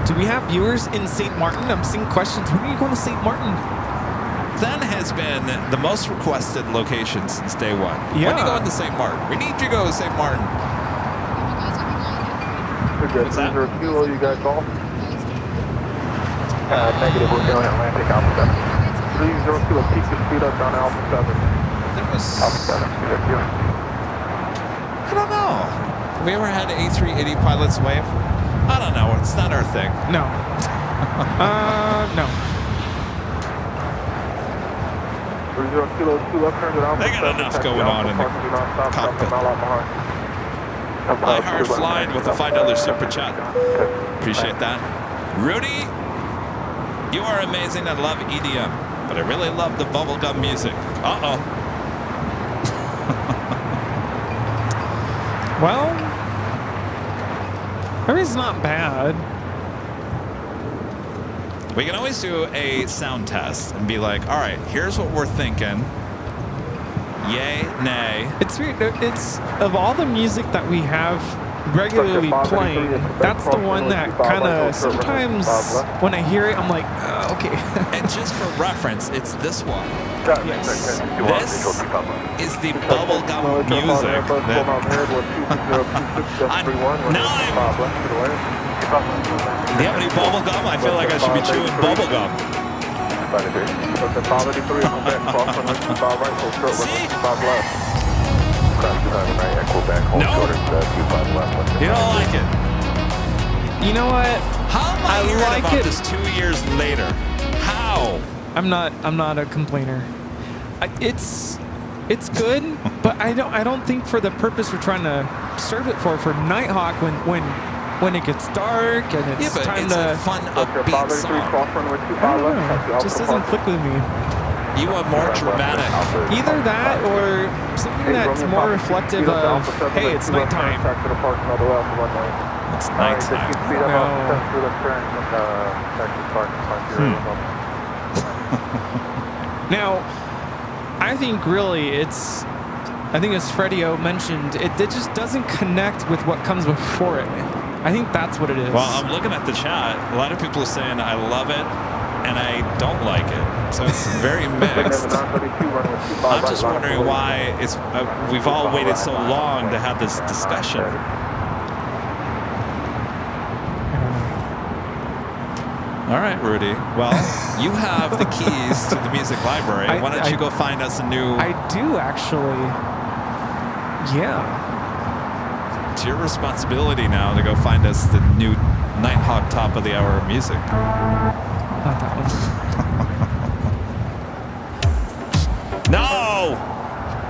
Do we have viewers in St. Martin? I'm seeing questions. When are you going to St. Martin? That has been the most requested location since day one. Yeah. When are you going to St. Martin? We need you to go to St. Martin. What's that? 0 kilo, you guys call? Negative, we're going Atlantic Alpha 7. 30 kilo, peak the speed up down Alpha 7. There was... Alpha 7, I don't know. Have we ever had A380 pilots wave? I don't know. It's not our thing. No. No. 30 kilo, 2 left turns at Alpha 7. They got enough going on in the cockpit. I Heart Flying with a $5 super chat. Appreciate that. Rudy, you are amazing. I love EDM, but I really love the bubblegum music. Uh-oh. Well, it's not bad. We can always do a sound test and be like, all right, here's what we're thinking. Yay, nay. It's weird. It's of all the music that we have regularly playing, that's the one that kind of sometimes when I hear it, I'm like, okay. And just for reference, it's this one. Yes. This is the bubblegum music. Do you have any bubblegum? I feel like I should be chewing bubblegum. No, you don't like it. You know what? How am I hearing like about it. this 2 years later? How? I'm not a complainer. It's good, but I don't think for the purpose we're trying to serve it for Nighthawk when it gets dark and it's time it's to a fun upbeat song. I don't know. It just doesn't click with me. You want more dramatic. Either that or something that's more reflective of, hey, it's nighttime. It's nighttime. Now, I think really I think as Freddie-O mentioned, it just doesn't connect with what comes before it. I think that's what it is. Well, I'm looking at the chat. A lot of people are saying I love it and I don't like it. So it's very mixed. I'm just wondering why we've all waited so long to have this discussion. All right, Rudy. Well, you have the keys to the music library. Why don't you go find us a new... I do, actually. Yeah. It's your responsibility now to go find us the new Nighthawk top of the hour music. Not that one. No!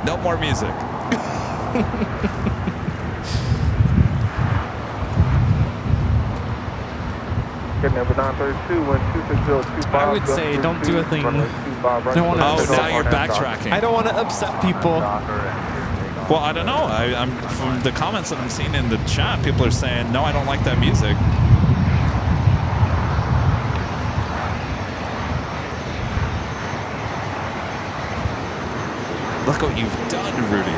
No more music. I would say don't do a thing. Now you're backtracking. I don't want to upset people. Well, I don't know. I'm from the comments that I'm seeing in the chat, people are saying, no, I don't like that music. Look what you've done, Rudy.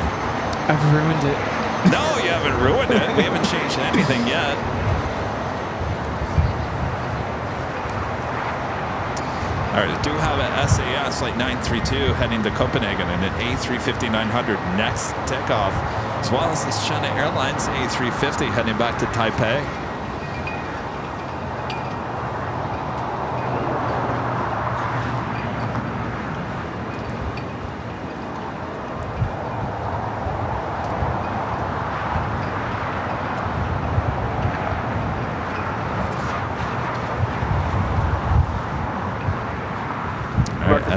I've ruined it. No, you haven't ruined it. We haven't changed anything yet. All right, I do have an SAS Flight 932 heading to Copenhagen and an A350-900 next takeoff, as well as this China Airlines A350 heading back to Taipei.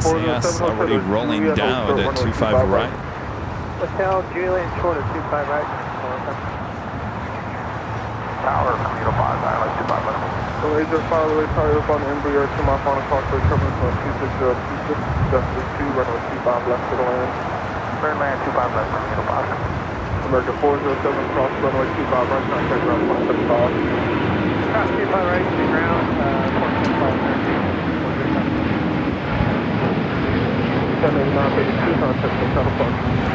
SAS already rolling down at 25 right. Hotel Julian short of 25 right. Tower, Camino 5, Island 25 left. So laser fire away, target up on the Embraer, to my final call for turbulence on 26026, Justice 2, runway 25 left to the land. Clear land 25 left, Camino 5. American 407, cross runway 25 right, contact ground 175. Cross 25 right to ground, 1089, contact from California.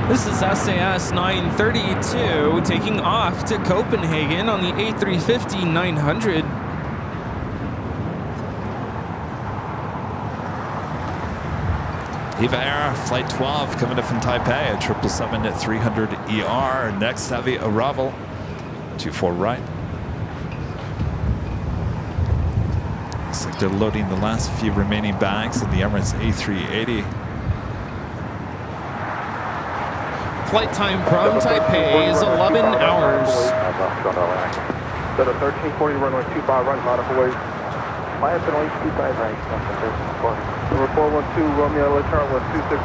This is SAS 932 taking off to Copenhagen on the A350-900. Eva Air, Flight 12, coming in from Taipei at 777 at 300 ER. Next heavy arrival, 24 right. Looks like they're loading the last few remaining bags in the Emirates A380. Flight time from Taipei is 11 hours. Set a 1340, runway 25 right, modified away. Fly up and only 25 right. Number 412, Romeo, let's turn with 26025,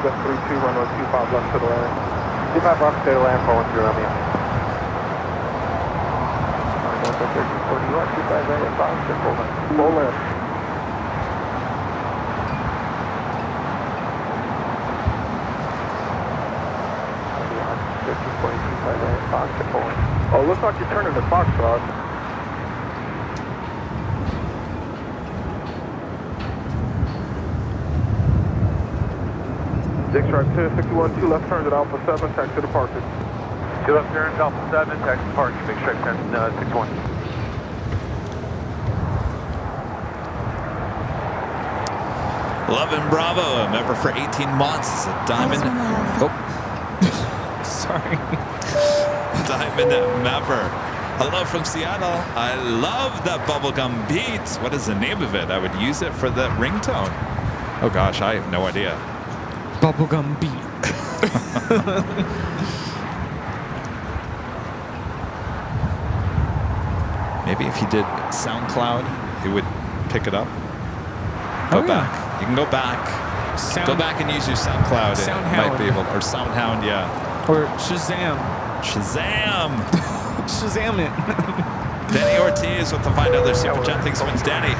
just 32, runway 25 left to the land. 25 left to the land, 412 Romeo. 1340, 25 right at bottom, Full land. Oh, looks like you're turning to Foxtrot. Six right to 61, 2 left turns at Alpha 7, taxi to departure. 2 left turns, Alpha 7, taxi departure, big strike 61. Lovin' Bravo, a member for 18 months. A diamond. Oh, sorry. Diamond member. Hello from Seattle. I love that bubblegum beat. What is the name of it? I would use it for the ringtone. Oh gosh, I have no idea. Bubblegum beat. Maybe if you did SoundCloud, it would pick it up. Go back. You can go back. Go back and use your SoundCloud. Soundhound. It might be able, or Soundhound, yeah. Or Shazam. Shazam! Shazam it. Danny Ortiz with the $5 super chat. Thanks so much, Danny.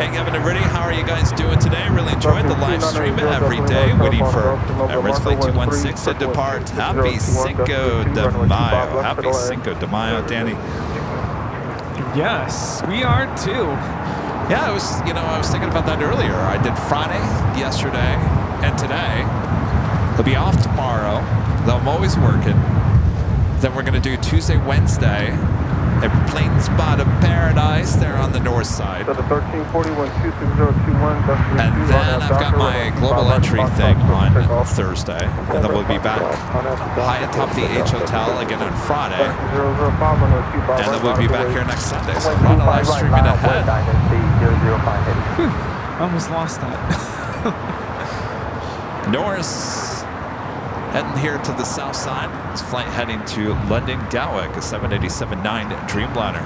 Hey, Kevin and Rudy, how are you guys doing today? Really enjoyed the live stream every day, waiting for Emirates Flight 216 to depart. Happy Cinco de Mayo. Happy Cinco de Mayo, Danny. Yes, we are too. Yeah, I was thinking about that earlier. I did Friday, yesterday, and today. I'll be off tomorrow, though I'm always working. Then we're going to do Tuesday, Wednesday at Plane Spotting Paradise there on the north side. So the 1341, 26021, And then I've got my global entry thing on Thursday. And then we'll be back high atop the H Hotel again on Friday. And then we'll be back here next Sunday. So I'm on a live streaming ahead. Whew, I almost lost that. Norris heading here to the south side. It's flight heading to London Gatwick, a 787-9 Dreamliner.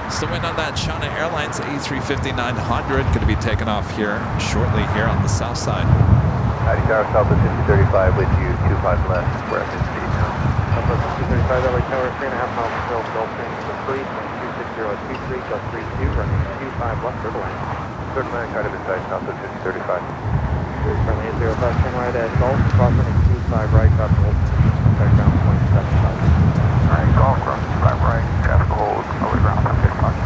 Still waiting on that China Airlines A350-900. Going to be taking off here shortly here on the south side. 90 Tower, Southwest 5035 with you, 25 left, we're at speed now. Southwest 235, LA Tower, 3.5 miles from Hill, Gulf Stream to the 3, 26023, just 32, running 25 left for the land. 39, kind of inside, Southwest 5035. Friendly 05, turn right at Gulf, cross running 25 right, traffic hold, contact ground 175. Alright, Gulf, cross 25 right, traffic hold, over ground 155.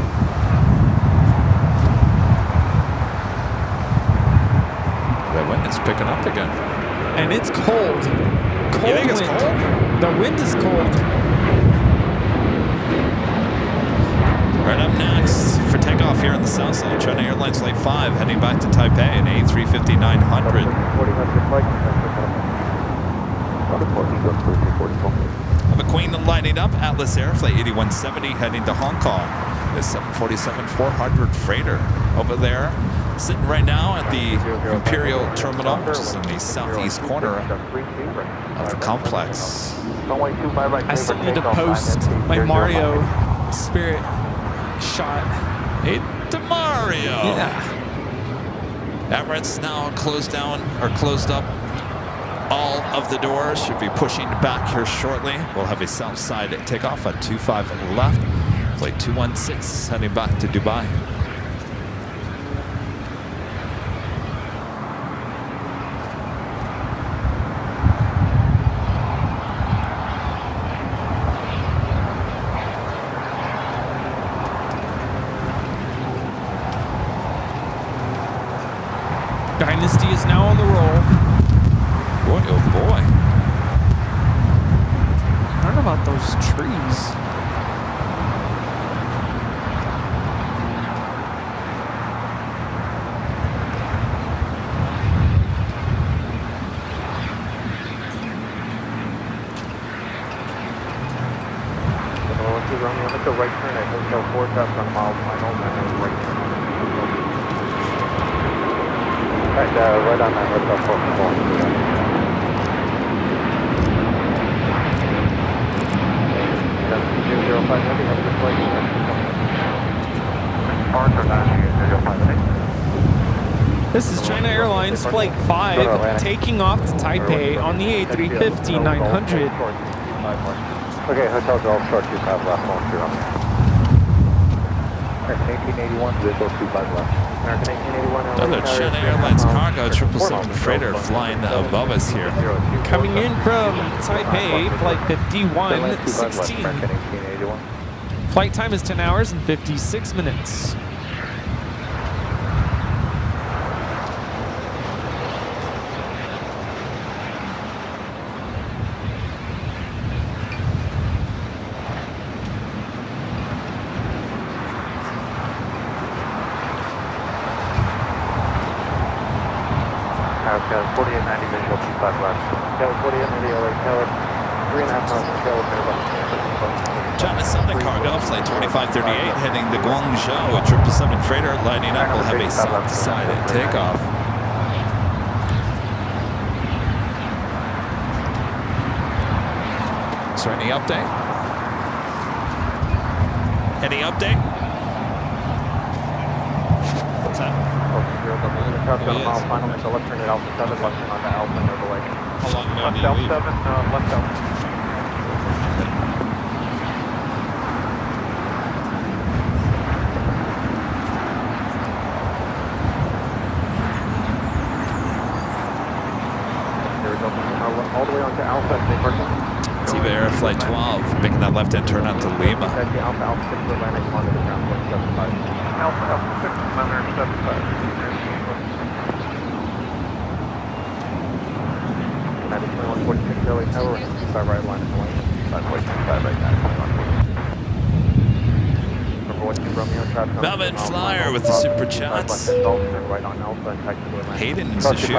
The wind is picking up again. And it's cold. Cold You think it's wind. cold? The wind is cold. Right up next for takeoff here on the south side, China Airlines Flight 5 heading back to Taipei, an A350-900. Have a Queen lining up, Atlas Air Flight 8170 heading to Hong Kong. The 747-400 freighter over there, sitting right now at the Imperial Terminal, which is in the southeast corner of the complex. I still need to post my Mario spirit shot. Hey, to Mario! Yeah. Emirates now closed up all of the doors. Should be pushing back here shortly. We'll have a south side takeoff at 25 left. Flight 216 heading back to Dubai. Dynasty is now on the roll. Boy, oh boy. I don't know about those trees. Let's go right turn at Hotel 4 South on mile final, and then right turn. Right on that Hotel 4. This is China Airlines Flight 5 taking off to Taipei on the A350-900. Okay, Hotel Golf Short 25 left, 1 0. American 1881, Visual 25 left. American 1881. Another China Airlines cargo 777 freighter flying above us here. Coming in from Taipei, Flight 5116. Flight time is 10 hours and 56 minutes. Got 4890 visual 25 left. Got 4890 LA Tower, 3.5 miles from Taylor. China Southern cargo, flight 2538, heading to Guangzhou. A 777 freighter lining up. We'll have a south side takeoff. Is there any update? Any update? What's that? Mile final, so left turn at Alpha 7, left turn onto Alpha near the lake. How long do I Left need to Alpha leave? 7, left Alpha. There we go, all the way onto Alpha, and parking. Tiva Air Flight 12, making that left-hand turn onto Lima. That's the Alpha, Alpha 6 to Atlantic, onto the ground, 175. Alpha, Alpha 6, Atlantic, 75. That is 2146 LA Tower, and 25 right line in the lane, 5.25 right now, 2146. Number 12 Romeo, traffic on Melvin Flyer with the super chats. Right on Alpha, and taxi to Atlantic. Hayden Sashu.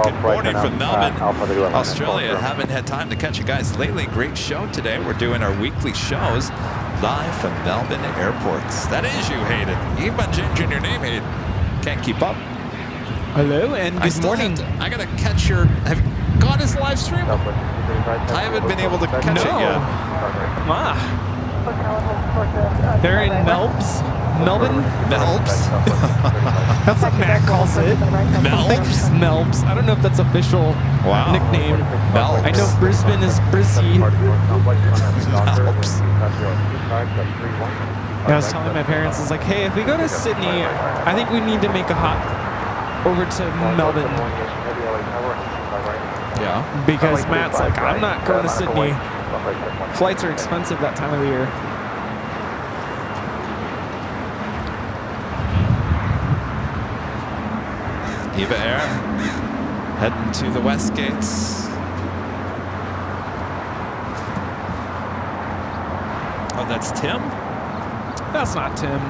Good morning from Melbourne, Australia. Haven't had time to catch you guys lately. Great show today. We're doing our weekly shows live from Melbourne airports. That is you, Hayden. You've been changing your name, Hayden. Can't keep up. Hello and good morning. I gotta catch your. Have you got his live stream? I haven't been able to catch it yet. Ah. They're in Melbs. Melbourne? Melbs? That's what Matt calls it. Melbs? Melbs. I don't know if that's official nickname. Melbs. I know Brisbane is Brizzy. Melbs. I was telling my parents, it's like, hey, if we go to Sydney, I think we need to make a hop over to Melbourne. Yeah. Because Matt's like, I'm not going to Sydney. Flights are expensive that time of the year. Eva Air heading to the west gates. Oh, that's Tim? That's not Tim.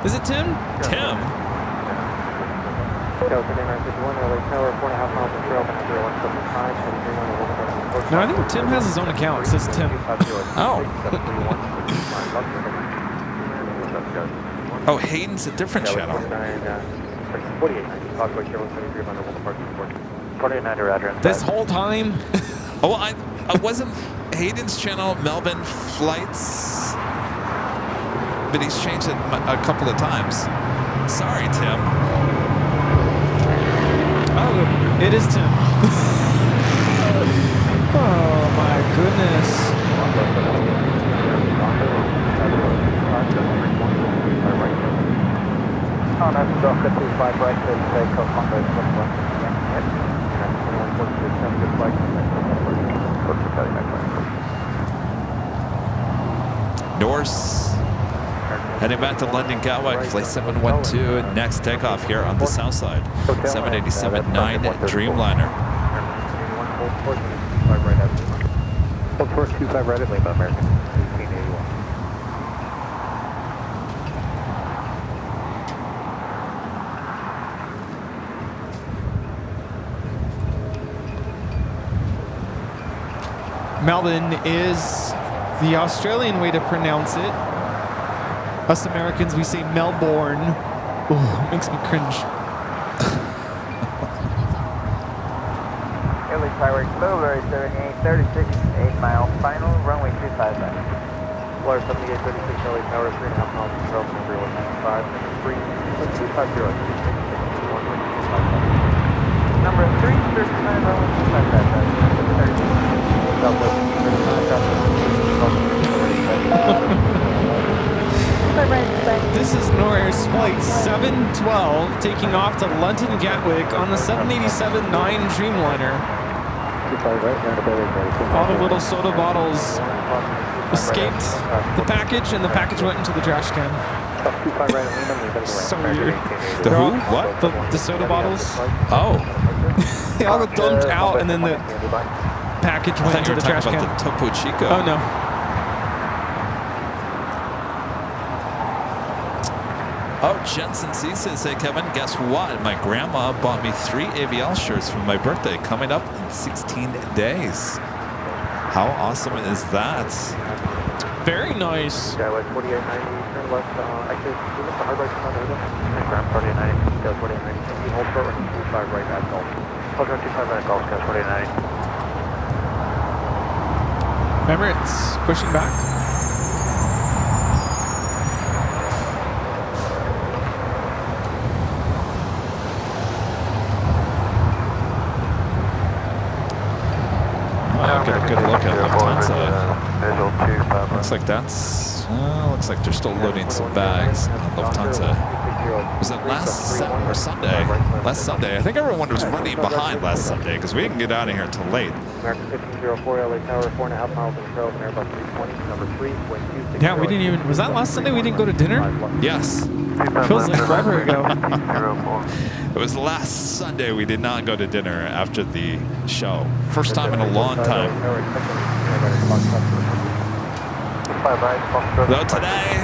Is it Tim? Tim? No, I think Tim has his own account. It says Tim. Oh. Oh, Hayden's a different channel. 4890, Roger. This whole time? Oh, I wasn't Hayden's channel Melbourne Flights, but he's changed it a couple of times. Sorry, Tim. It is Tim. Oh my goodness. Oh, that's Delta 25 right to takeoff on the 21. Norse. Heading back to London Gatwick, flight 712, next takeoff here on the south side. 787-9 Dreamliner. Hold 425 right at Lima, American 1881. Melbourne is the Australian way to pronounce it. Us Americans, we say Melbourne. Ooh, makes me cringe. Airline Tower, Blueberry 78, 36, 8 mile, final runway 25 back. Florida 78, 36, Airline Tower, 3.5 miles, control number 195, number 3, 250, 250, number 3, 39, runway 25 back, number 30, Southwest 39, This is Norris Flight 712 taking off to London Gatwick on the 787-9 Dreamliner. All the little soda bottles escaped the package and the package went into the trash can. So weird. The who? What? The soda bottles. Oh. They all got dumped out and then the package went into the trash can. The Topo Chico. Oh no. Oh, Jensen C says, hey Kevin, guess what? My grandma bought me 3 AVL shirts for my birthday coming up in 16 days. How awesome is that? Very nice. Skyway 4890, turn left, actually, we left the hard right turn on and ground 4890, Skyway 4890, you hold short right 25 right at Gulf. Hold short 25 right at Gulf, Skyway 4890. Remember, it's pushing back. Get a good look at Lufthansa. Looks like looks like they're still loading some bags on Lufthansa. Was it last Sunday? Last Sunday. I think everyone was running behind last Sunday because we didn't get out of here until late. American 1504, LA Tower, 4.5 miles in control, and Airbus 320, number 3, wind 260. Yeah, we didn't even. Was that last Sunday we didn't go to dinner? Yes. Feels like forever ago. It was last Sunday we did not go to dinner after the show. First time in a long time. Though today,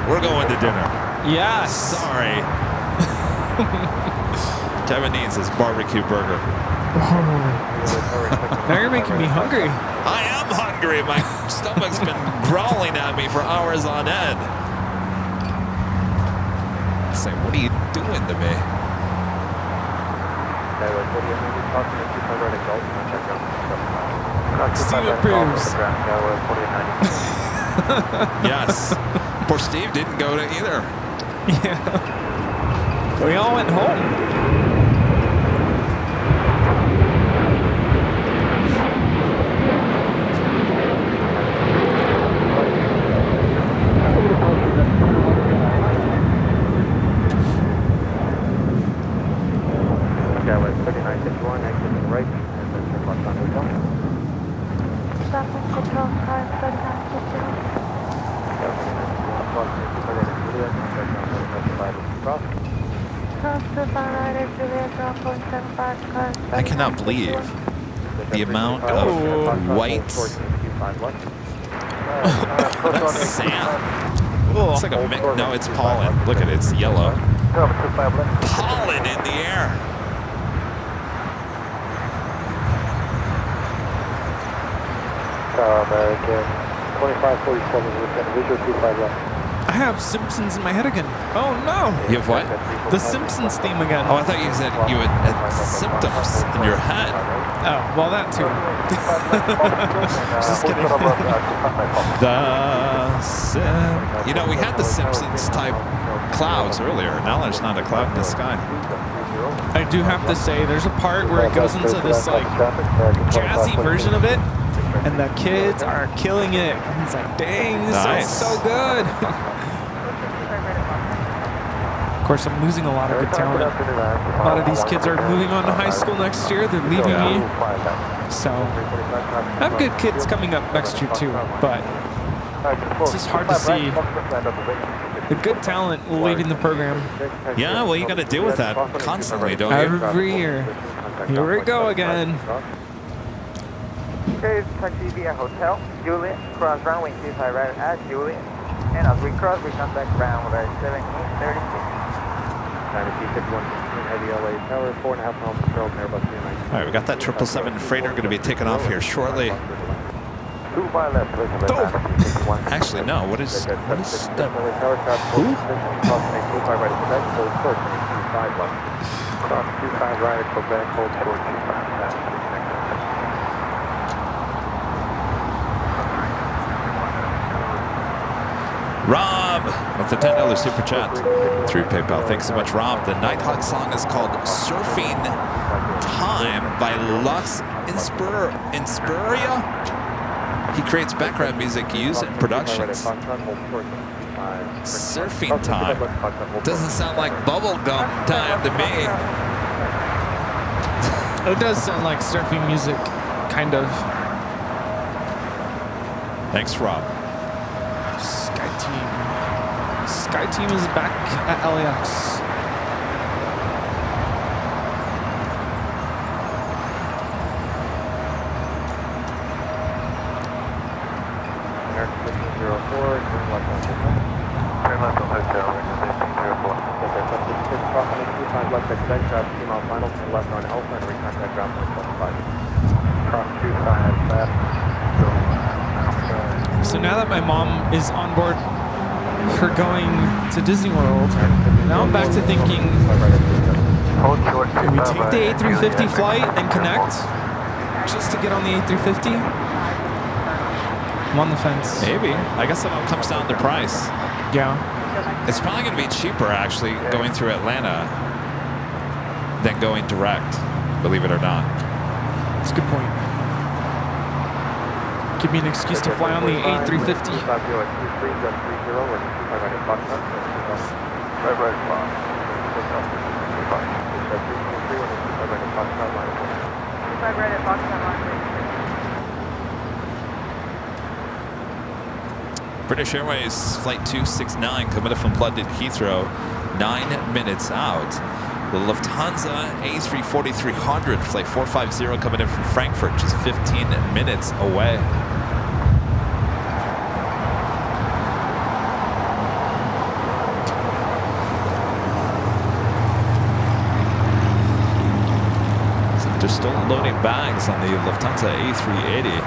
we're going to dinner. Yes. Sorry. Kevin needs his barbecue burger. Now you're making me hungry. I am hungry. My stomach's been growling at me for hours on end. Say, what are you doing to me? Steve approves. Yes. Poor Steve didn't go to either. Yeah. We all went home. Skyway 3951, exit to the right, and then turn left on hotel. Traffic control, car 3951. I cannot believe the amount of white sand. It's like a mix. No, it's pollen. Look at it. It's yellow. Pollen in the air. American 2547 with visual 25 left. I have Simpsons in my head again. Oh no! You have what? The Simpsons theme again. Oh, I thought you said you had symptoms in your head. Oh, well, that too. Just kidding. You know, we had the Simpsons type clouds earlier. Now there's not a cloud in the sky. I do have to say, there's a part where it goes into this like jazzy version of it, and the kids are killing it. It's like, dang, this sounds so good. Of course, I'm losing a lot of good talent. A lot of these kids are moving on to high school next year. They're leaving me. So I have good kids coming up next year too, but it's just hard to see the good talent leaving the program. Yeah, well, you got to deal with that constantly, don't you? Every year. Here we go again. Okay, taxi via hotel, Juliet, cross runway 25 right at Juliet, and as we cross, we contact runway 1736. Heavy LA Tower, 4.5 miles control, Airbus CMI. All right, we got that 777 freighter going to be taking off here shortly. Actually, no. What is that? Who? Cross 25 right at Quebec, hold short 25 Rob with the $10 super chat through PayPal. Thanks so much, Rob. The Nighthawk song is called Surfing Time by Lux Inspiria. He creates background music used in productions. Surfing Time. Doesn't sound like bubblegum time to me. It does sound like surfing music, kind of. Thanks, Rob. Sky Team is back at LAX. So now that my mom is on board for going to Disney World, now I'm back to thinking, can we take the A350 flight and connect just to get on the A350? I'm on the fence. Maybe. I guess it all comes down to price. Yeah. It's probably going to be cheaper, actually, going through Atlanta than going direct, believe it or not. That's a good point. Give me an excuse to fly on the A350. British Airways Flight 269 coming up from London Heathrow, 9 minutes out. The Lufthansa A340-300 Flight 450 coming in from Frankfurt, just 15 minutes away. So they're still loading bags on the Lufthansa A380.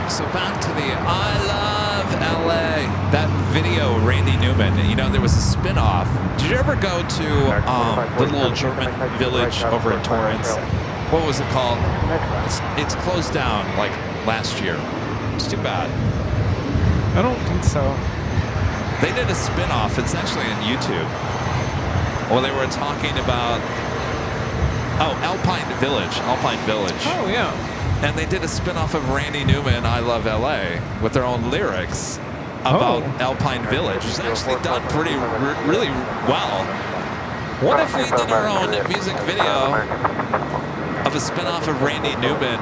So back to the I Love LA, that video, Randy Newman, you know, there was a spin-off. Did you ever go to the little German village over in Torrance? What was it called? It's closed down like last year. It's too bad. I don't think so. They did a spin-off. It's actually on YouTube. Well, they were talking about, Alpine Village. Oh, yeah. And they did a spin-off of Randy Newman, I Love LA, with their own lyrics about Alpine Village. It's actually done really well. What if we did our own music video of a spin-off of Randy Newman,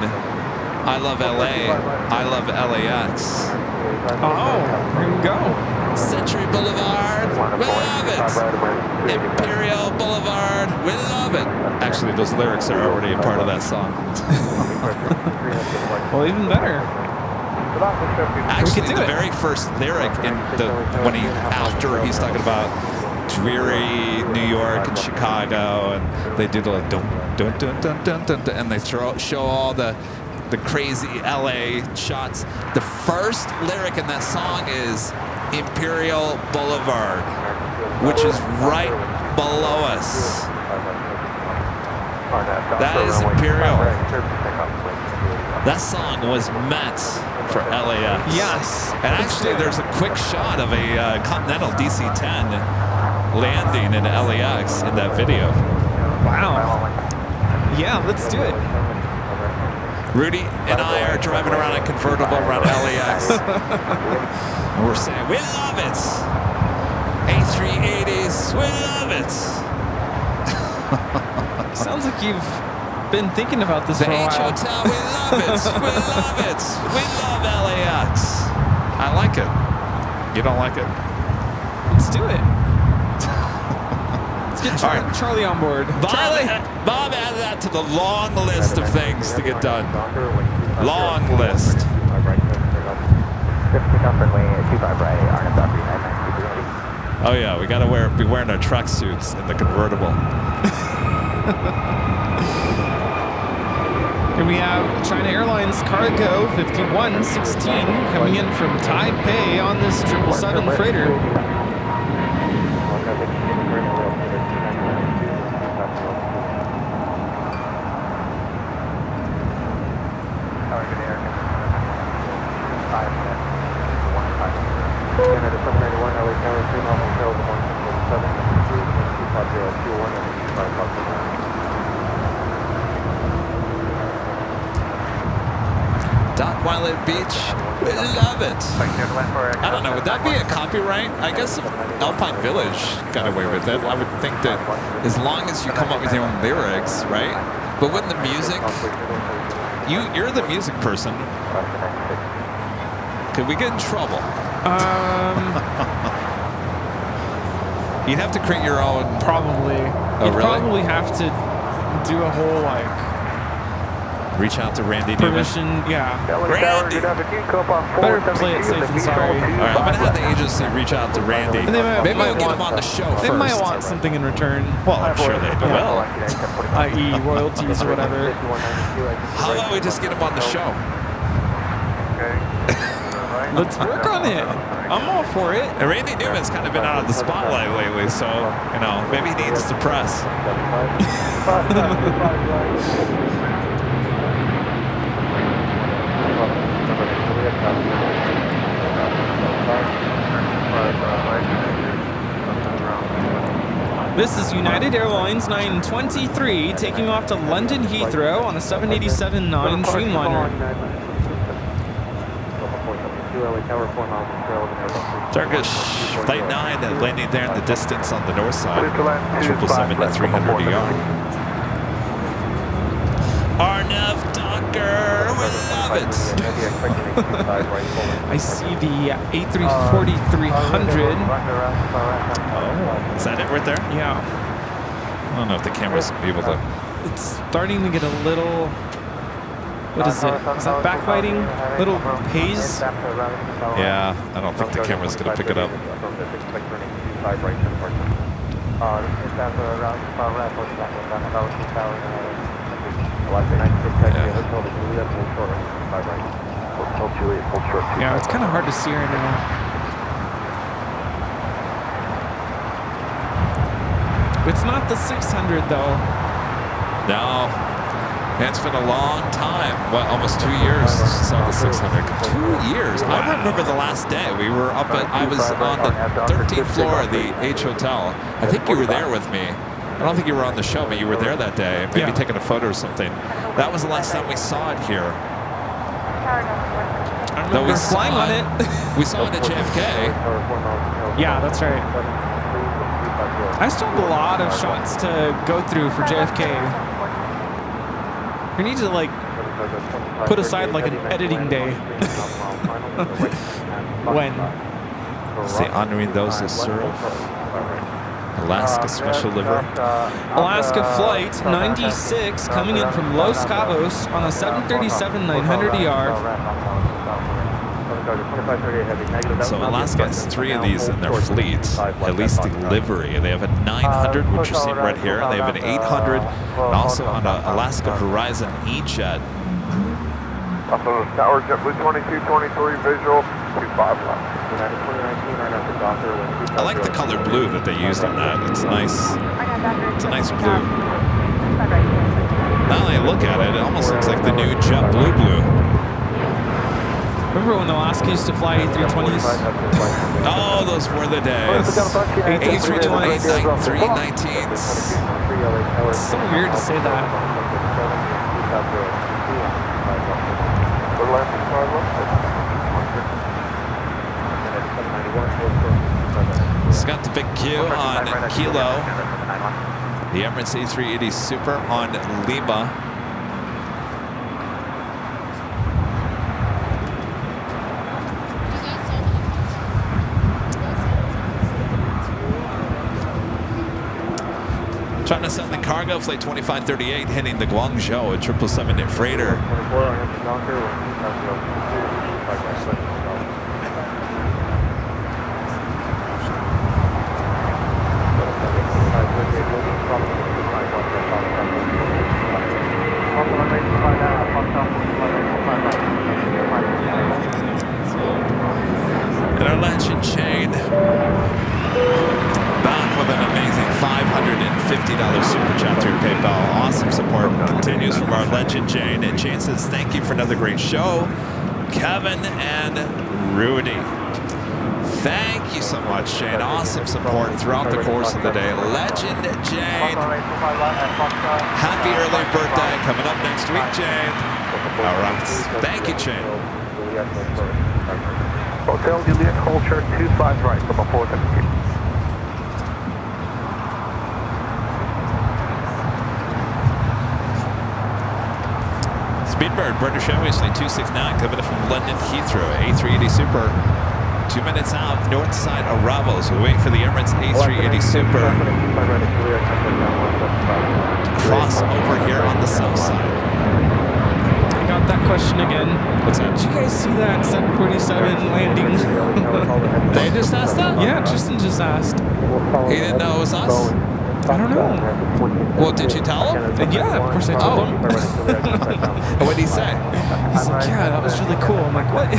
I Love LA, I Love LAX? Oh, here we go. Century Boulevard, we love it. Imperial Boulevard, we love it. Actually, those lyrics are already a part of that song. Well, even better. Actually, the very first lyric in after he's talking about dreary New York and Chicago, and they do the like dun dun dun dun dun dun, dun and they show all the crazy LA shots. The first lyric in that song is Imperial Boulevard, which is right below us. That is Imperial. That song was meant for LAX. Yes. And actually, there's a quick shot of a Continental DC-10 landing in LAX in that video. Wow. Yeah, let's do it. Rudy and I are driving around a convertible around LAX. And we're saying, we love it. A380s, we love it. Sounds like you've been thinking about this The for a H while. Hotel, we love it. We love it. We love LAX. I like it. You don't like it? Let's do it. Let's get Charlie on board. Bob added that to the long list of things to get done. Long list. Oh yeah, we gotta be wearing our track suits in the convertible. Here we have China Airlines Cargo 5116 coming in from Taipei on this 777 freighter. Dock Violet Beach, we love it. I don't know, would that be a copyright? I guess if Alpine Village got away with it, I would think that as long as you come up with your own lyrics, right? But wouldn't the music, you're the music person. Could we get in trouble? You'd have to create your own. Probably. Oh, You'd really? probably have to do a whole reach out to Randy Newman. permission. Yeah. Randy. Better play it safe than sorry. All right, I'm gonna have the agency reach out to Randy. And they Maybe might we'll get want- him on the show They first. might want something in return. Well, I'm sure they will. I.e. royalties or whatever. How about we just get him on the show? Let's work on it. I'm all for it. And Randy Newman's kind of been out of the spotlight lately, so, you know, maybe he needs the press. This is United Airlines 923 taking off to London Heathrow on a 787-9 Dreamliner. Turkish Flight 9 landing there in the distance on the north side. 777 to 300 ER. Arnav Docker, we love it. I see the A340-300. Oh, is that it right there? Yeah. I don't know if the camera's gonna be able to. It's starting to get a little. What is it? Is that backlighting? Little haze? Yeah, I don't think the camera's gonna pick it up. Yeah, it's kind of hard to see right now. It's not the 600 though. No. And it's been a long time. What, almost 2 years since you saw the 600. 2 years. I remember the last day. We were up at, I was on the 13th floor of the H Hotel. I think you were there with me. I don't think you were on the show, but you were there that day. Maybe taking a photo or something. That was the last time we saw it here. I remember flying on it. We saw it at JFK. Yeah, that's right. I still have a lot of shots to go through for JFK. We need to like put aside like an editing day. When? Say honoring those who serve. Alaska Special Liver. Alaska Flight 96 coming in from Los Cabos on a 737-900ER. So Alaska has 3 of these in their fleet, at least the livery. They have a 900, which you're seeing right here. They have an 800, and also on a Alaska Horizon E-Jet. Tower JetBlue 2223 visual 25 left. I like the color blue that they used on that. It's nice. It's a nice blue. Now that I look at it, it almost looks like the new JetBlue blue. Remember when Alaska used to fly A320s? Oh, those were the days. A320, 319s. It's so weird to say that. It's got the big Q on Kilo. The Emirates A380 Super on Lima. Trying to send the cargo, flight 2538, hitting the Guangzhou, a 777 freighter. And our legend chain back with an amazing $550 super chat through PayPal. Awesome support continues from our legend Jane. And Jane says, thank you for another great show, Kevin and Rudy. Thank you so much, Jane. Awesome support throughout the course of the day. Legend Jane. Happy early birthday coming up next week, Jane. All right. Thank you, Jane. Hotel Juliet Culture 25 right from a 417. Speedbird, British Airways, 269, coming in from London Heathrow, A380 Super. 2 minutes out, north side arrivals. We wait for the Emirates A380 Super to cross over here on the south side. I got that question again. What's that? Did you guys see that 747 landing? They just asked that? Yeah, Tristan just asked. He didn't know it was us? I don't know. Well, did you tell him? Yeah, of course I told him. What did he say? He's like, yeah, that was really cool. I'm like, what?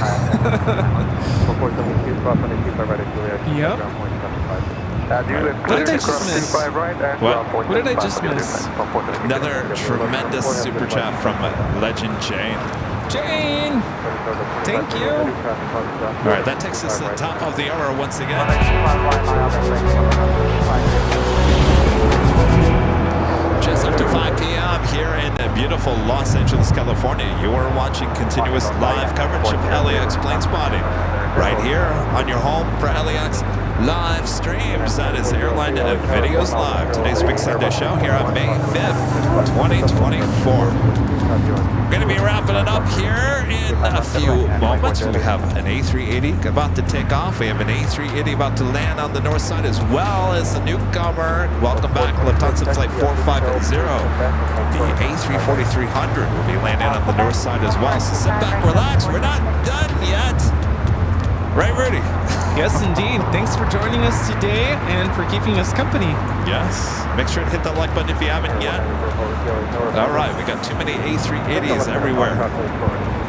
Yep. What did I just miss? What did I just miss? Another tremendous super chat from Legend Jane. Jane! Thank you. All right, that takes us to the top of the hour once again. Just after 5 p.m. here in beautiful Los Angeles, California, you are watching continuous live coverage of LAX plane spotting right here on your home for LAX live streams. That is Airline Videos Live. Today's Big Sunday show here on May 5th, 2024. We're going to be wrapping it up here in a few moments. We have an A380 about to take off. We have an A380 about to land on the north side, as well as the newcomer. Welcome back, Lufthansa Flight 450. The A340-300 will be landing on the north side as well. So sit back, relax. We're not done yet. Right, Rudy? Yes, indeed. Thanks for joining us today and for keeping us company. Yes. Make sure to hit that like button if you haven't yet. All right, we got too many A380s everywhere.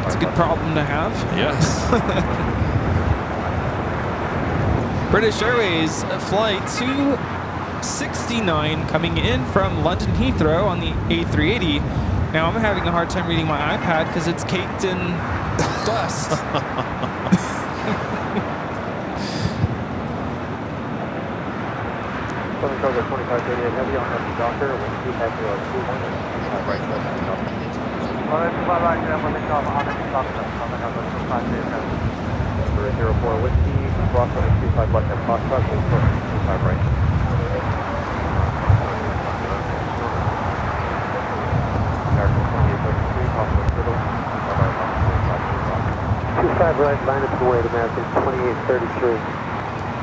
It's a good problem to have. Yes. British Airways flight 269 coming in from London Heathrow on the A380. Now I'm having a hard time reading my iPad because it's caked in dust. Southern Cargo 2538 heavy on empty docker, wind 250 21. Right, left, top. Number 04 whiskey, cross on 25 left at Foxtrot, 25 right. American 2833, possible middle, 25 right, line up the way to American 2833.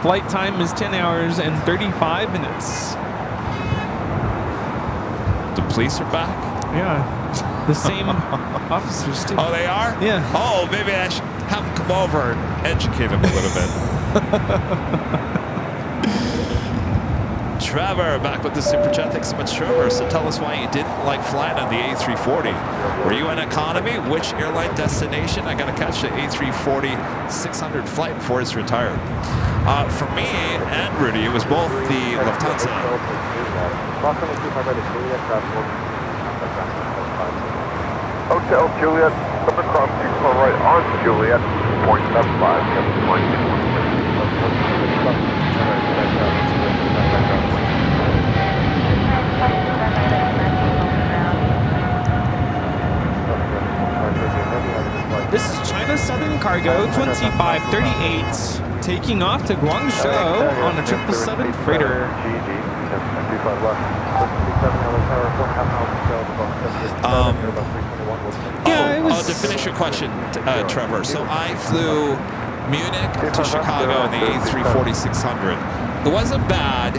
Flight time is 10 hours and 35 minutes. The police are back? Yeah. The same officers, too. Oh, they are? Yeah. Oh, maybe I should have them him over and educate him a little bit. Trevor, back with the super chat. Thanks so much, Trevor. So tell us why you didn't like flying on the A340. Were you in economy? Which airline destination? I got to catch the A340 600 flight before it's retired. For me and Rudy, it was both the Lufthansa. Hotel Juliet, come across to right on Juliet, 0.75. This is China Southern Cargo 2538 taking off to Guangzhou on a 777 freighter. Yeah, it was... to finish your question, Trevor. So I flew Munich to Chicago in the A340-600. It wasn't bad.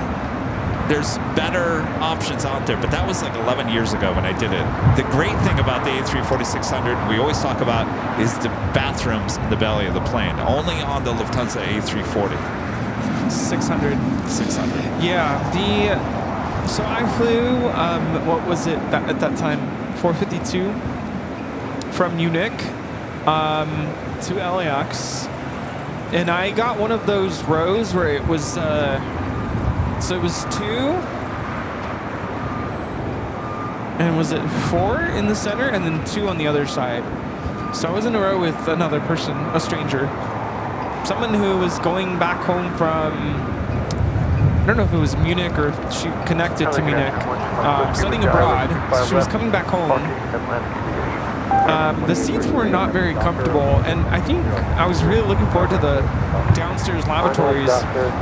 There's better options out there, but that was like 11 years ago when I did it. The great thing about the A340-600, we always talk about, is the bathrooms in the belly of the plane. Only on the Lufthansa A340. 600. Yeah, so I flew, what was it at that time? 452 from Munich to LAX. And I got one of those rows where it was, so it was 2, and was it 4 in the center, and then 2 on the other side. So I was in a row with another person, a stranger. Someone who was going back home from, I don't know if it was Munich or if she connected to Munich, studying abroad. So she was coming back home. The seats were not very comfortable, and I think I was really looking forward to the downstairs lavatories,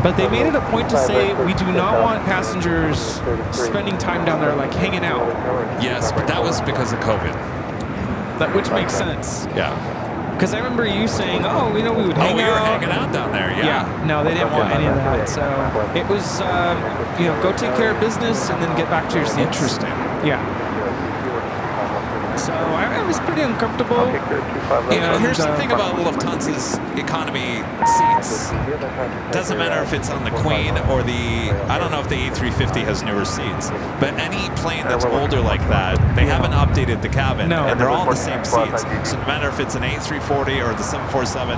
but they made it a point to say we do not want passengers spending time down there like hanging out. Yes, but that was because of COVID. Which makes sense. Yeah. Because I remember you saying, oh, we would hang out. We were hanging out down there, yeah. No, they didn't want any of that. So it was, go take care of business and then get back to your seats. Interesting. Yeah. So I was pretty uncomfortable. Here's the thing about Lufthansa's economy seats. Doesn't matter if it's on the Queen or I don't know if the A350 has newer seats, but any plane that's older like that, they haven't updated the cabin, and they're all the same seats. So no matter if it's an A340 or the 747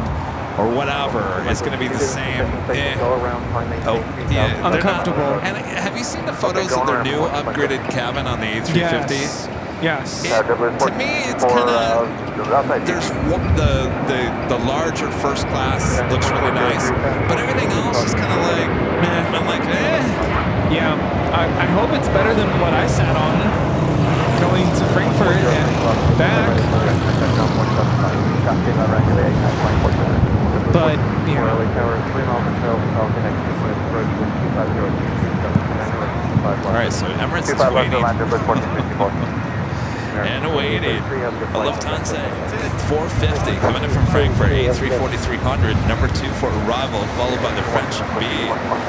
or whatever, it's going to be the same. Uncomfortable. And have you seen the photos of their new upgraded cabin on the A350? Yes. To me, it's kind of, there's the larger first class looks really nice, but everything else is kind of like, I'm like, Yeah, I hope it's better than what I sat on going to Frankfurt and back. But, all right, so Emirates is waiting. And waited. A Lufthansa 450 coming in from Frankfurt, A340-300, number 2 for arrival, followed by the French B,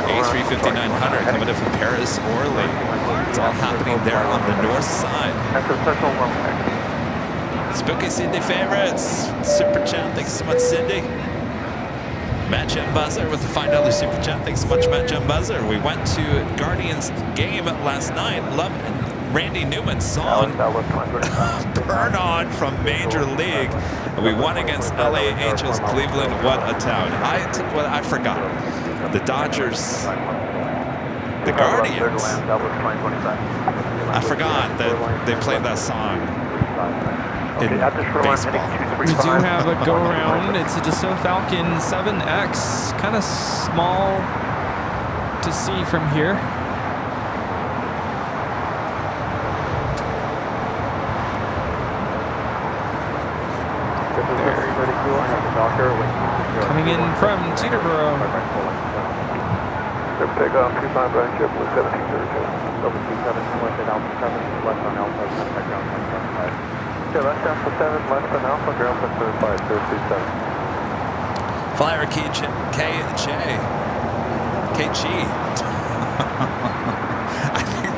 A350-900 coming in from Paris, Orly. It's all happening there on the north side. Spooky Cindy favorites. Super chat, thanks so much, Cindy. Matt Jem Buzzer with the $5 super chat. Thanks so much, Matt Jem Buzzer. We went to Guardians game last night. Love it. Randy Newman's song, Burn On from Major League. We won against LA Angels, Cleveland. What a town. I forgot. The Dodgers, the Guardians. I forgot that they played that song in baseball. We do have a go-around. It's a Dassault Falcon 7X. Kind of small to see from here. Coming in from Teterboro. Takeoff 25 Brian Ship with 1732. Over 27, left at Alpha 7, left on Alpha, contact ground 175. Okay, left Alpha 7, left on Alpha, ground 175, 027. Flyer KG. I think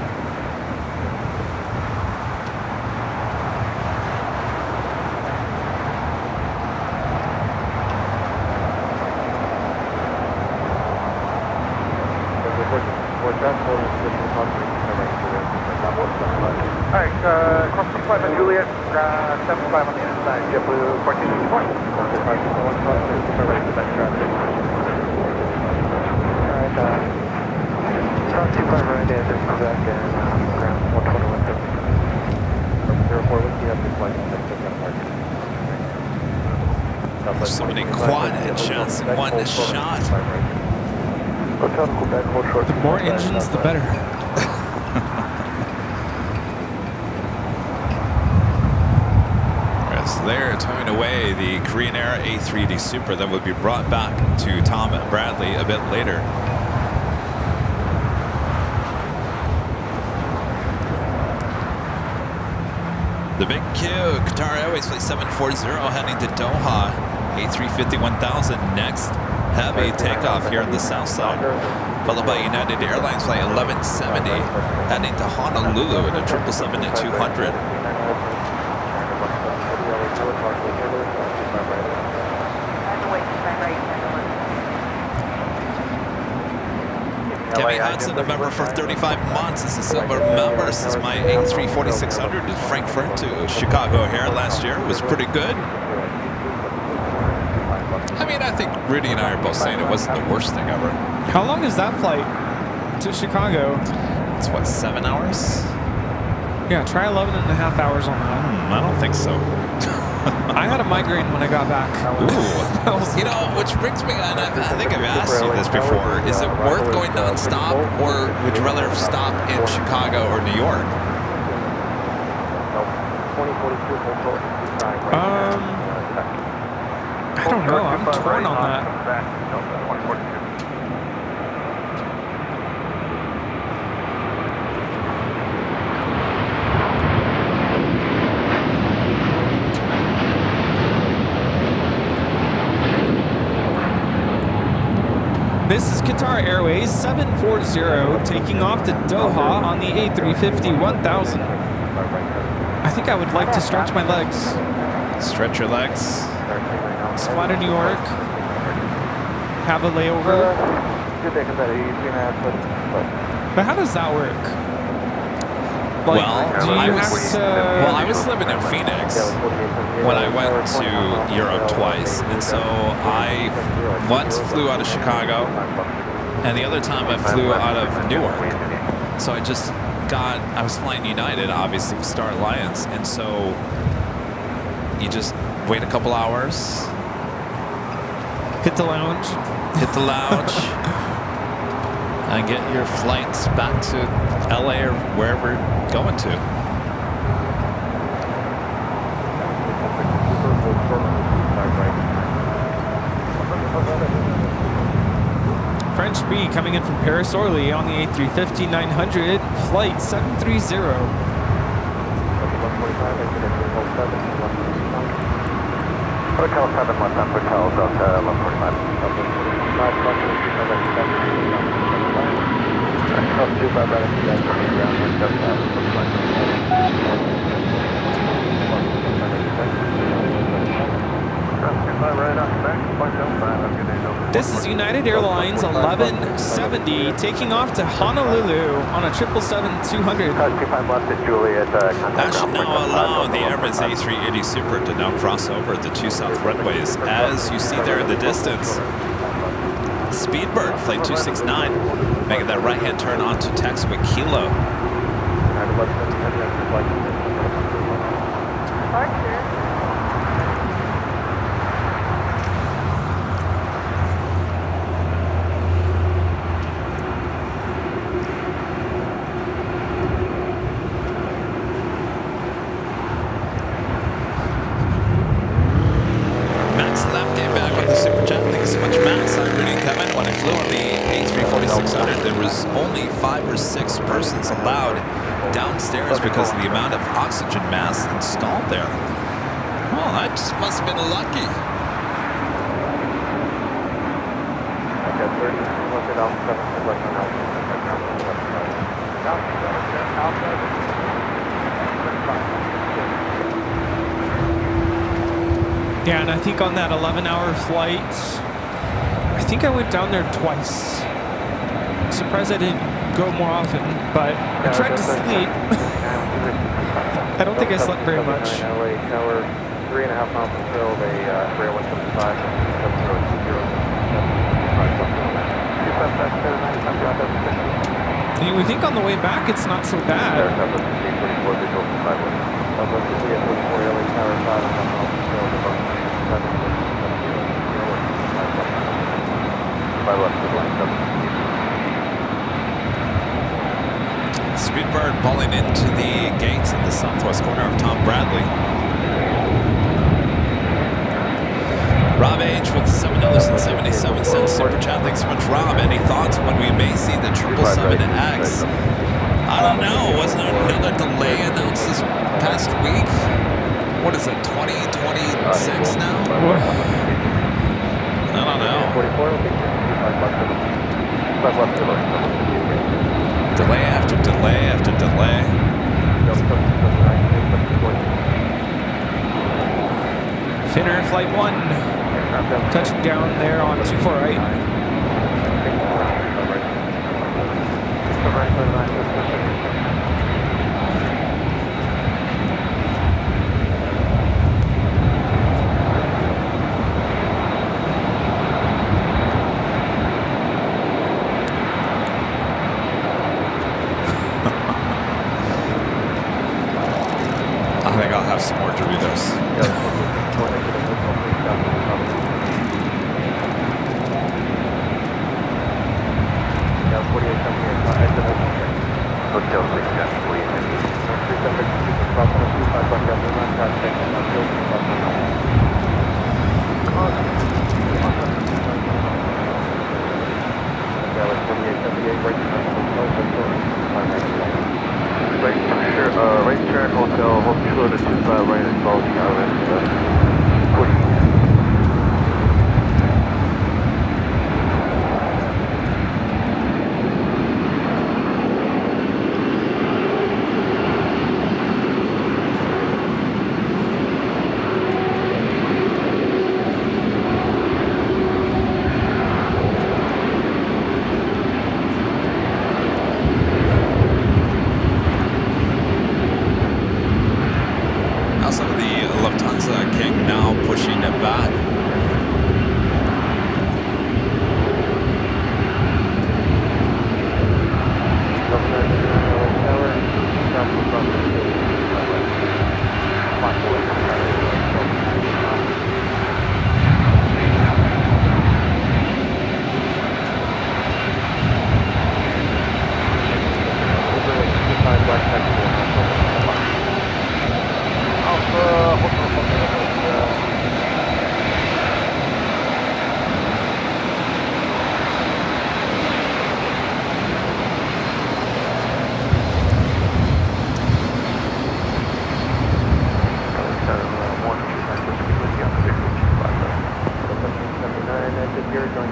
Alright, cross 25 and Juliet, 75 on the inside, JetBlue 1464. Alright, South 25 right, and this is back and ground 121. From 04, let's see up this flight. There's so many quad headshots in one shot. The more engines, the better. As they're towing away the Korean Air A380 Super that would be brought back to Tom Bradley a bit later. The Big Q, Qatar Airways Flight 740 heading to Doha. A350 1000 next. Heavy takeoff here on the south side. Followed by United Airlines Flight 1170 heading to Honolulu in a 777-200. Kevin Hudson, a member for 35 months, is a silver member. This is my A340-600 to Frankfurt to Chicago here last year. It was pretty good. I mean, I think Rudy and I are both saying it wasn't the worst thing ever. How long is that flight to Chicago? It's what, 7 hours? Yeah, try 11 and a half hours on that. I don't think so. I had a migraine when I got back. Ooh. You know, which brings me on, I think I've asked you this before. Is it worth going non-stop, or would you rather stop in Chicago or New York? 2042, hold short, I don't know. I'm torn on that. Back, Delta 2042. This is Qatar Airways 740 taking off to Doha on the A350 1000. I think I would like to stretch my legs. Stretch your legs. Fly to New York. Have a layover. But how does that work? Like, Well, do you I have was, to... well, I was living in Phoenix when I went to Europe twice, and so I once flew out of Chicago, and the other time I flew out of Newark. So I was flying United, obviously, with Star Alliance, and so you just wait a couple hours, Hit the lounge. and get your flights back to LA or wherever you're going to. French B coming in from Paris Orly on the A350 900, flight 730. Hotel 7, Hotel Delta 145. This is United Airlines 1170 taking off to Honolulu on a 777-200. That should now allow the Emirates A380 Super to now cross over the 2 south runways. As you see there in the distance, Speedbird, flight 269, making that right-hand turn onto Taxiway Kilo. Max Lap came back with the Super Chat. Thanks so much, Max. I'm Rudy and Kevin. When I flew on the A340-600, there was only 5 or 6 persons allowed downstairs because of the amount of oxygen mask installed there. Well, that just must have been lucky. Yeah, and I think on that 11-hour flight, I think I went down there twice. Surprised I didn't go more often, but I tried to sleep. I don't think I slept very much. Now we're 3.5 miles until the railway 75. And we think on the way back it's not so bad. Speedbird pulling into the gates in the southwest corner of Tom Bradley. Rob H with $7.77 Super Chat. Thanks so much, Rob. Any thoughts when we may see the 777X? I don't know. Wasn't there another delay announced this past week? What is it, 2026 now? I don't know. Delay after delay after delay. Finner Flight 1 touching down there on 248. I think I'll have some more Doritos. Hotel 6, Right turn, hotel, hold short to 25 right and follow the island, 40 east. Also, the Lufthansa King now pushing it back.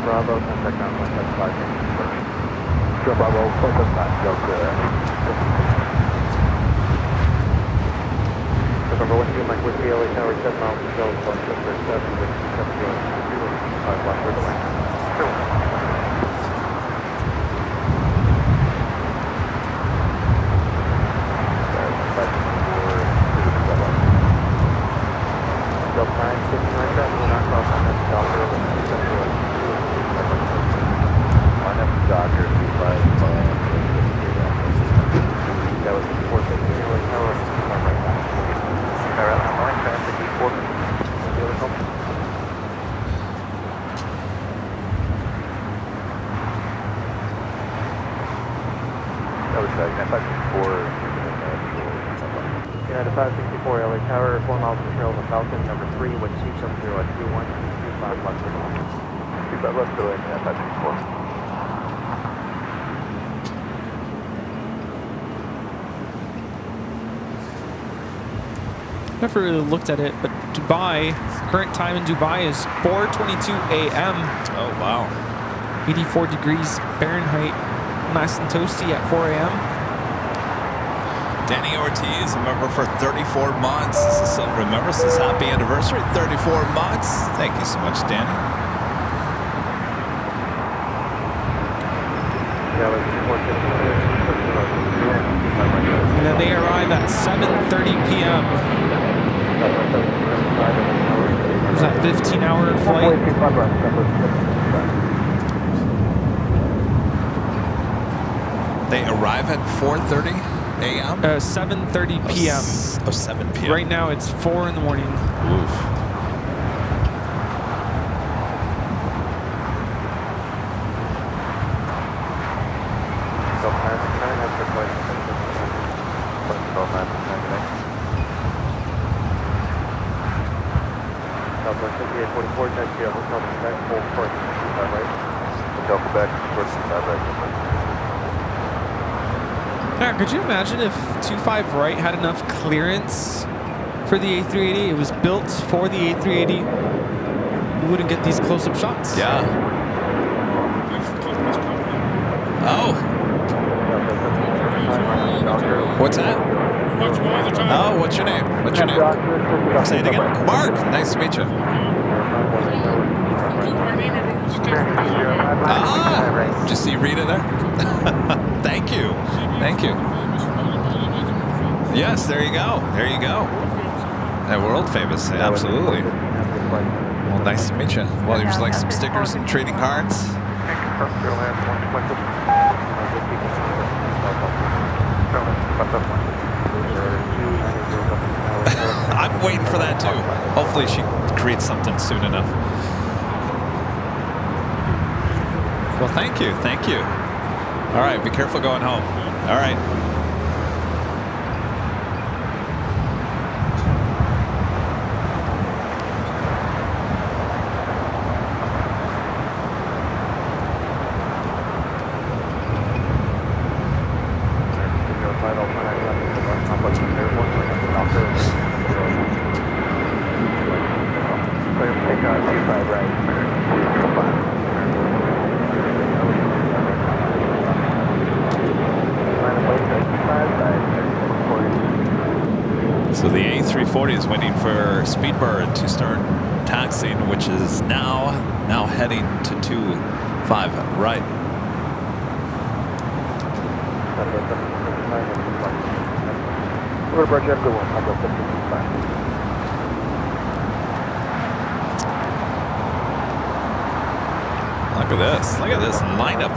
Bravo, contact ground 175. Joe Bravo, 175, go to November 1 2 Mike Whiskey, LA Tower 7 miles to go, plus 7 with 7 block for the line. Delta 9, 59 that will not cross on that Docker with line up to Docker, 25, that was 450 LA Tower, right back. Alright, I'm line traffic, D4. The other home. that was like 4. United 564 LA Tower, 4 miles from trail of the Falcon, number 3, with C70 at 2125 left to go. Keep that left to it, 564. Never really looked at it, but Dubai, current time in Dubai is 4:22 a.m. Oh, wow. 84 degrees Fahrenheit. Nice and toasty at 4 a.m. Danny Ortiz, a member for 34 months. So remember, this is happy anniversary, 34 months. Thank you so much, Danny. And then they arrive at 7:30 p.m. Was that 15-hour flight? They arrive at 4:30 a.m.? 7:30 p.m. Oh, 7 p.m. Right now it's 4 in the morning. Oof. Yeah, could you imagine if 25 right had enough clearance for the A380? It was built for the A380. We wouldn't get these close-up shots. Yeah. Oh. What's that? Oh, what's your name? What's your name? Say it again. Mark. Nice to meet you. Ah, did you see Rita there? Thank you. Thank you. Yes, there you go. There you go. That world famous. Absolutely. Well, nice to meet you. Well, there's like some stickers and trading cards. I'm waiting for that too. Hopefully she creates something soon enough. Well, thank you. Thank you. All right, be careful going home. All right. A340 is waiting for Speedbird to start taxiing, which is now heading to 25 right. Look at this lineup.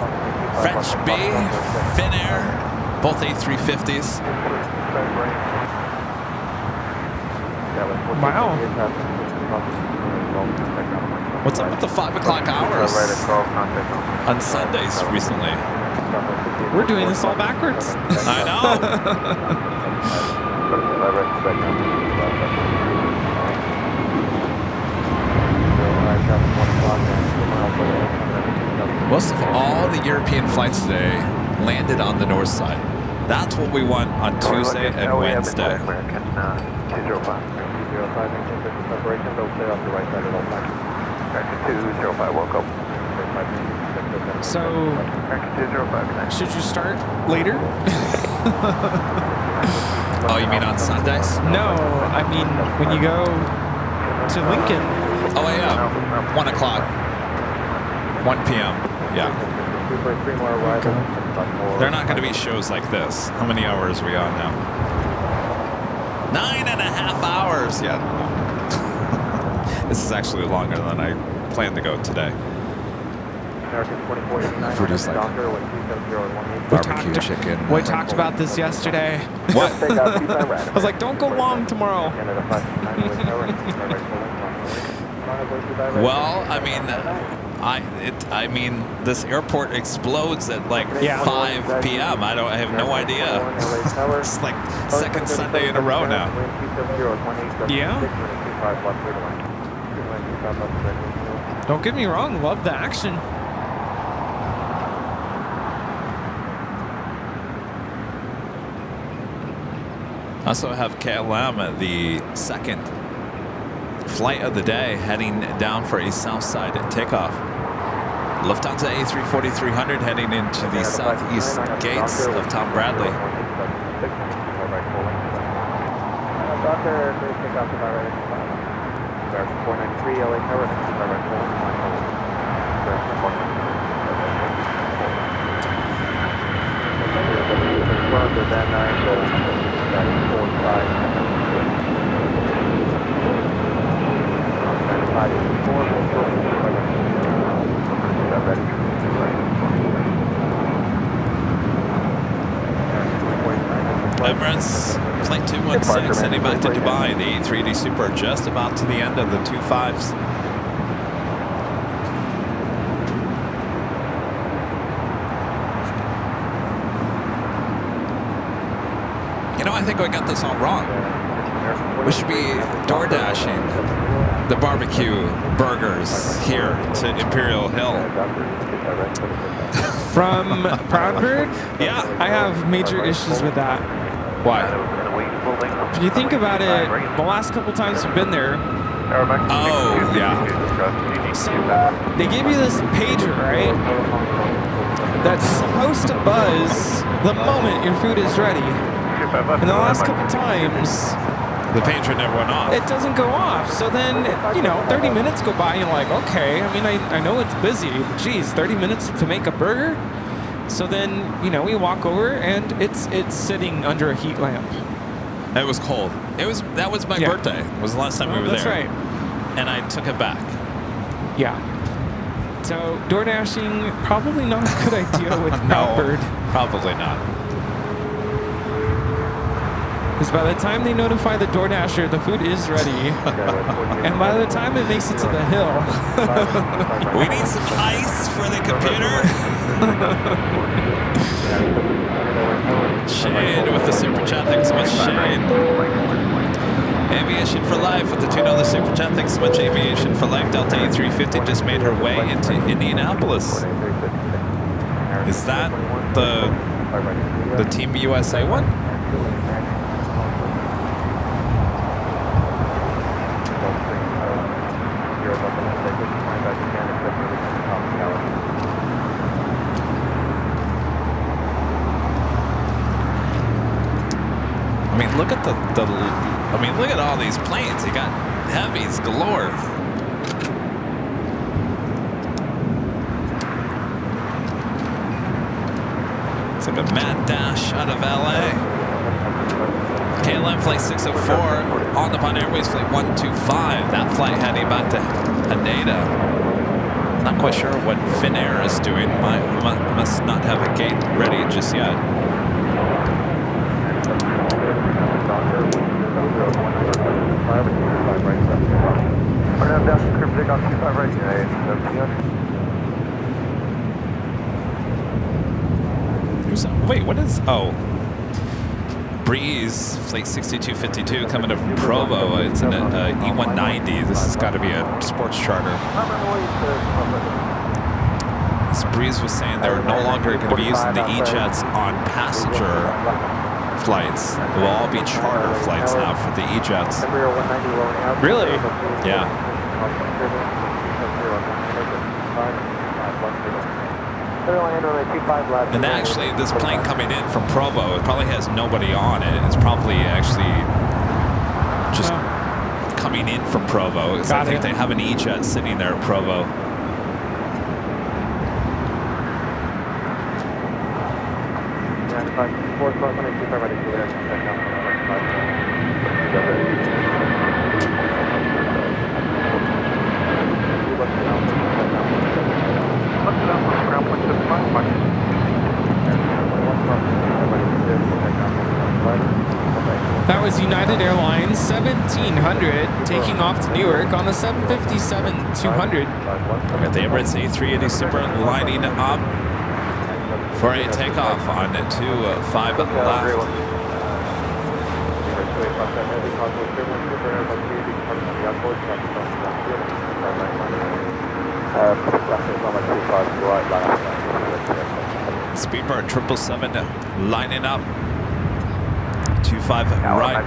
French B, Finnair, both A350s. Wow. What's up with the 5 o'clock hours on Sundays recently? We're doing this all backwards. I know. Most of all the European flights today landed on the north side. That's what we want on Tuesday and Wednesday. American 205. 205, separation, they'll stay off the right side at all times. American 205, welcome. So, American 205, should you start later? Oh, you mean on Sundays? No, I mean when you go to Lincoln. Oh, yeah. 1 o'clock. 1 p.m. Yeah. They're not going to be shows like this. How many hours are we on now? 9.5 hours. Yeah. This is actually longer than I planned to go today. We're just like barbecue chicken. We talked about this yesterday. What? I was like, don't go long tomorrow. Well, I mean, this airport explodes at like 5 p.m. I have no idea. It's like second Sunday in a row now. Yeah. Don't get me wrong, love the action. Also have KLM, the second flight of the day, heading down for a south side takeoff. Lufthansa A340-300 heading into the southeast gates of Tom Bradley. Emirates Flight 216 heading back to Dubai. The A380 Super just about to the end of the 25s. You know, I think we got this all wrong. We should be door dashing the barbecue burgers here to Imperial Hill. From Proudbird? Yeah. I have major issues with that. Why? If you think about it, the last couple times we've been there, oh, yeah. So they give you this pager, right? That's supposed to buzz the moment your food is ready. And the last couple times, the pager never went off. It doesn't go off. So then, 30 minutes go by and you're like, okay, I mean, I know it's busy, but geez, 30 minutes to make a burger? So then, we walk over and it's sitting under a heat lamp. It was cold. That was my birthday. It was the last time we were there. That's right. And I took it back. Yeah. So door dashing, probably not a good idea with Proudbird. Probably not. Because by the time they notify the DoorDasher, the food is ready. And by the time it makes it to the hill... We need some ice for the computer. Shade with the super chat. Thanks so much, Shade. Aviation for Life with the $2 super chat. Thanks so much, Aviation for Life. Delta A350 just made her way into Indianapolis. Is that the Team USA one? look at I mean, look at all these planes. You got heavies galore. It's like a mad dash out of LA. KLM flight 604 on the Pond Airways flight 125. That flight heading back to Haneda. Not quite sure what Finnair is doing. Must not have a gate ready just yet. Wait, what is... Oh. Breeze, flight 6252 coming to Provo. It's an E190. This has got to be a sports charter. This Breeze was saying they're no longer going to be using the E-jets on passenger flights. It will all be charter flights now for the E-jets. Really? Yeah. And actually, this plane coming in from Provo, it probably has nobody on it. It's probably actually just coming in from Provo. Because I think they have an E-jet sitting there at Provo. That was United Airlines 1700 taking off to Newark on the 757-200. Got the Emirates A380 Super lining up for a takeoff on 25 left. Speedbird 777 lining up. 25 right.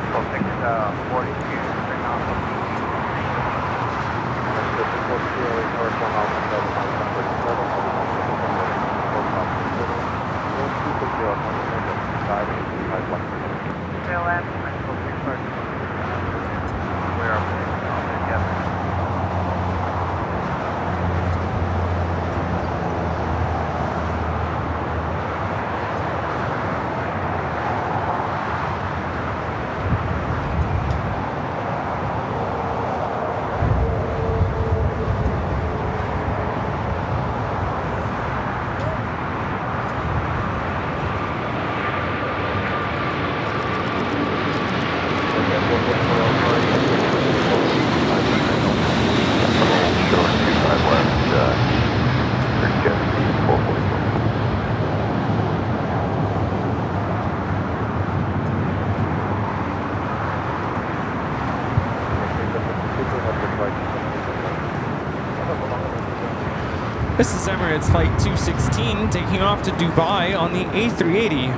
This is Emirates Flight 216 taking off to Dubai on the A380.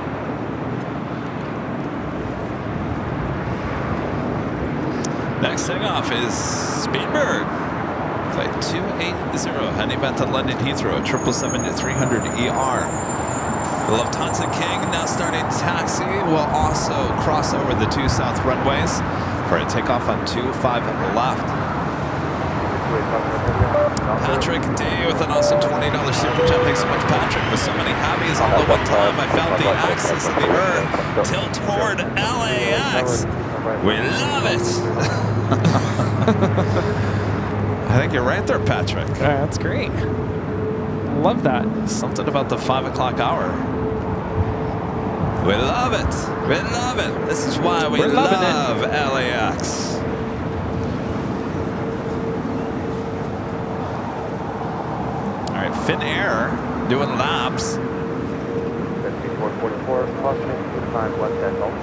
Next takeoff is Speedbird. Flight 280 heading back to London Heathrow, 777-300ER. The Lufthansa King now starting taxi will also cross over the 2 south runways for a takeoff on 25 left. Patrick D with an awesome $20 super chat. Thanks so much, Patrick. With so many hobbies all at one time, I found the axis of the Earth tilt toward LAX. We love it. I think you're right there, Patrick. That's great. Love that. Something about the 5 o'clock hour. We love it. We love it. This is why we love LAX. All right, Finnair doing laps. 5444, caution, 25 left at Gulf.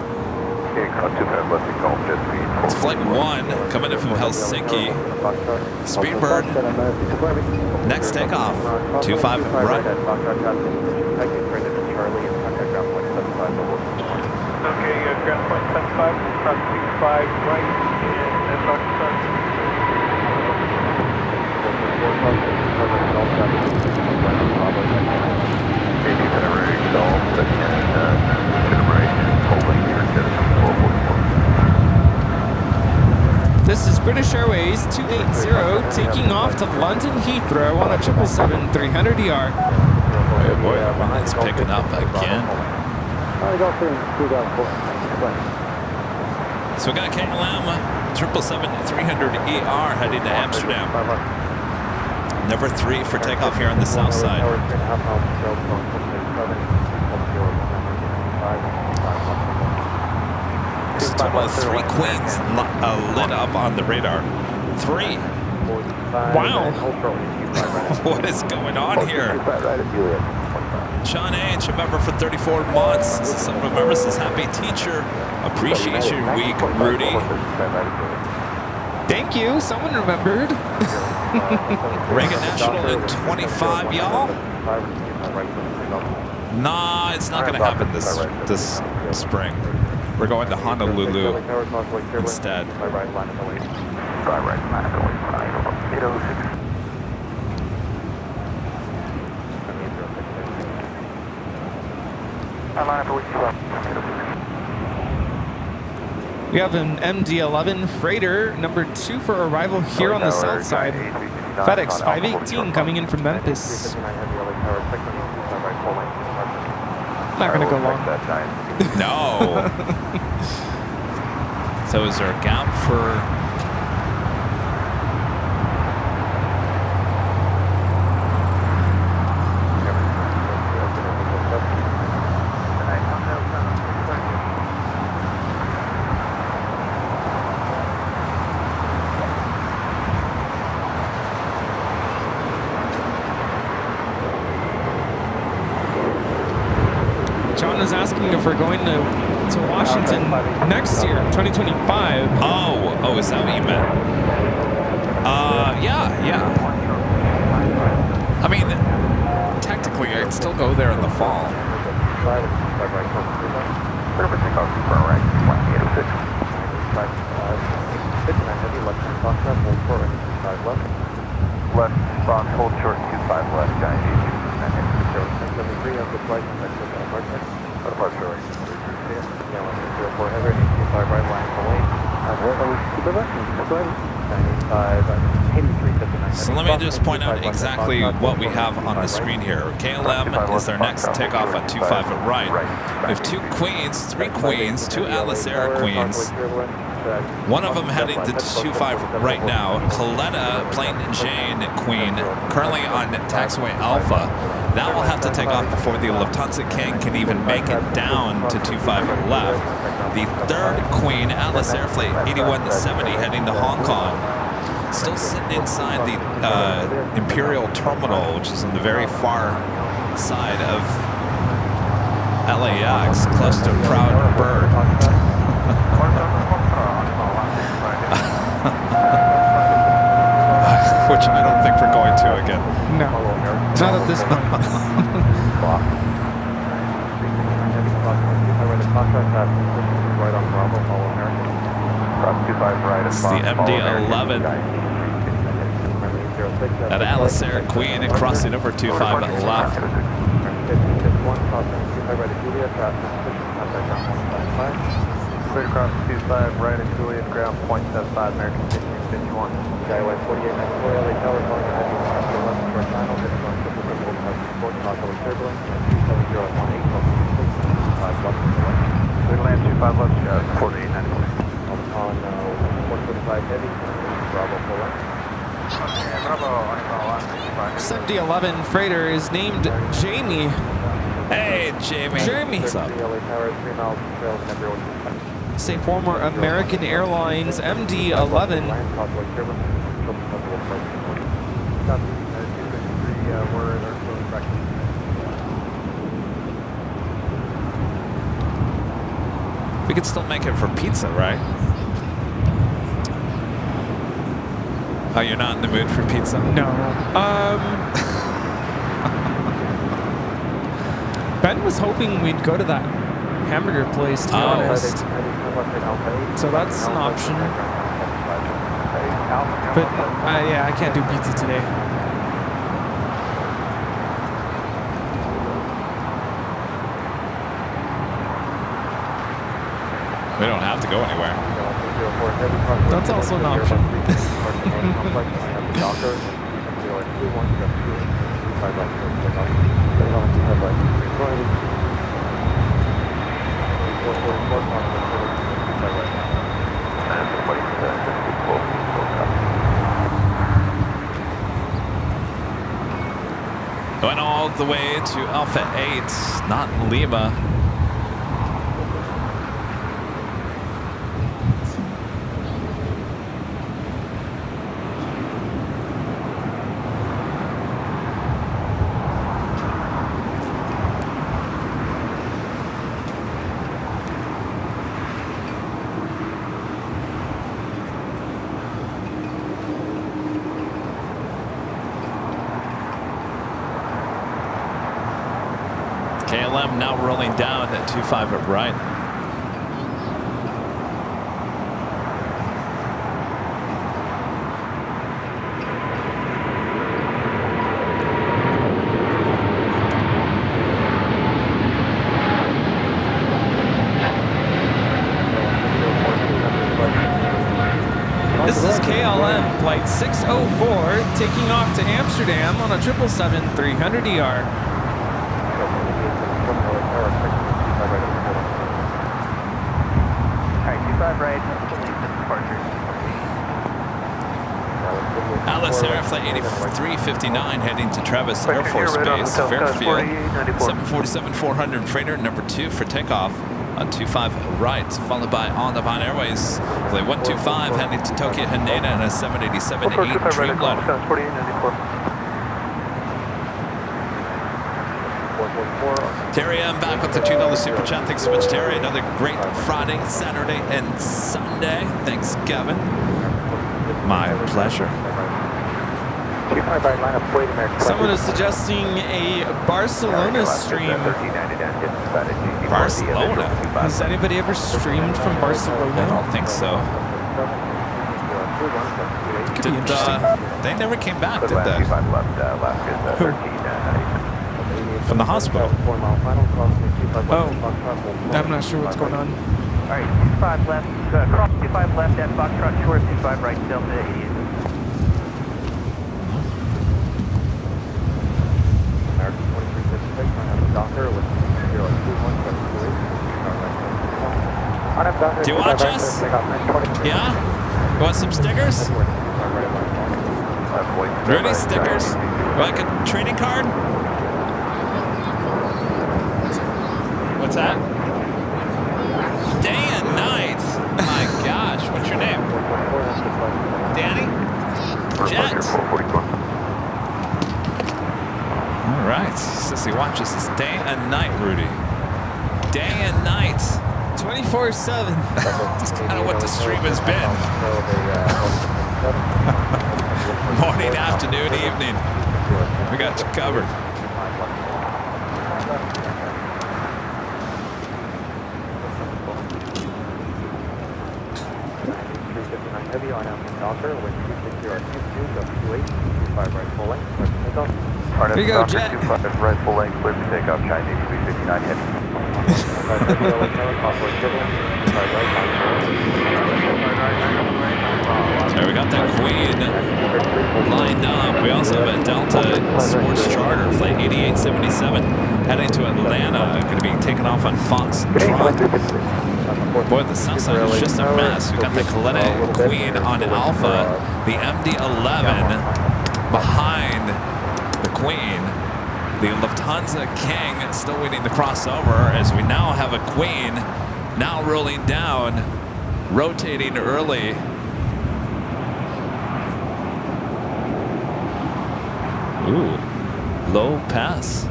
Okay, cut 25 left at Gulf, jet speed. It's flight 1 coming in from Helsinki. Speedbird. Next takeoff. 25 right. Okay, ground point 75, cross 25 right, and Fox Maybe better Gulf, and generation holding your jet 444. Liveries 280 taking off to London Heathrow on a 777-300ER. Oh boy, it's picking up again. So we got KLM 777-300ER heading to Amsterdam. Number 3 for takeoff here on the south side. There's a total of 3 queens lit up on the radar. 3. Wow. What is going on here? Sean H., a member for 34 months. Some member says, happy Teacher Appreciation Week, Rudy. Thank you. Someone remembered. Reagan National in 25, y'all. Nah, it's not going to happen this spring. We're going to Honolulu instead. We have an MD-11 freighter, number 2 for arrival here on the south side. FedEx 518 coming in from Memphis. Not going to go long. No. So is there a gap for... John is asking if we're going to Washington next year, 2025. Oh, is that what you meant? Yeah. I mean, technically, I'd still go there in the fall. Left, box, hold short, 25 left, giant 85, So let me just point out exactly what we have on the screen here. KLM is our next takeoff on 25 at right. We have 2 queens, 3 queens, 2 Atlas Air queens. One of them heading to 25 right now. Coletta, Plane Jane Queen, currently on taxiway Alpha. That will have to take off before the Lufthansa King can even make it down to 25 left. The 3rd Queen, Atlas Air Flight 8170, heading to Hong Kong. Still sitting inside the Imperial Terminal, which is on the very far side of LAX, close to Proud Bird. Which I don't think we're going to again. No, not at this moment. It's the MD-11 at Atlas Air Queen and crossing over 25 at left. Clear across 25 right at Juliet, ground 0.75, American 1551. Skyway 4894, LA Tower, calling ahead to 11 short final, heading on triple report, possible turbulence, 27018, 5 left. Clear land 25 left, 4894. On 145 heavy, Bravo full left. This MD-11 freighter is named Jamie. Hey, Jamie. Jamie. What's up? Say former American Airlines MD-11. We could still make it for pizza, right? Oh, you're not in the mood for pizza? No. Ben was hoping we'd go to that hamburger place, to be honest. So that's an option. But yeah, I can't do pizza today. We don't have to go anywhere. That's also an option. Going all the way to Alpha 8, not Lima. KLM now rolling down at 25 at right. This is KLM flight 604 taking off to Amsterdam on a 777-300ER. Alice Air Flight 8359 heading to Travis Air Force Base, Fairfield. 747-400 freighter number 2 for takeoff on 25 right, followed by On the Vine Airways. Flight 125 heading to Tokyo Haneda and a 787-8 Dreamliner. Terry, I'm back with the $2 super chat. Thanks so much, Terry. Another great Friday, Saturday, and Sunday. Thanks, Kevin. My pleasure. Someone is suggesting a Barcelona stream. Barcelona? Has anybody ever streamed from Barcelona? I don't think so. Could be interesting. They never came back, did they? Who? From the hospital. Oh, I'm not sure what's going on. All right, 25 left, cross 25 left at Foxtrot Shore, 25 right, Delta 88. Do you watch us? Yeah? You want some stickers? Rudy, stickers? You like a trading card? What's that? Day and night. My gosh, what's your name? Danny? Jet. All right. Sissy watches this day and night, Rudy. Day and night. 24/7. That's kind of what the stream has been. Morning, afternoon, evening. We got you covered. Heavy on Docker with 260 right full length. There you go, Jet. Right full length, clear for takeoff, Chinese 359 hit. There we got that Queen lined up. We also have a Delta Sports Charter, flight 8877, heading to Atlanta. Going to be taken off on Fox Trot. Boy, the Cessna is just a mess. We got the Kaleta Queen on Alpha, the MD-11 behind the Queen. The Lufthansa King still waiting to cross over as we now have a Queen now rolling down, rotating early. Ooh, low pass.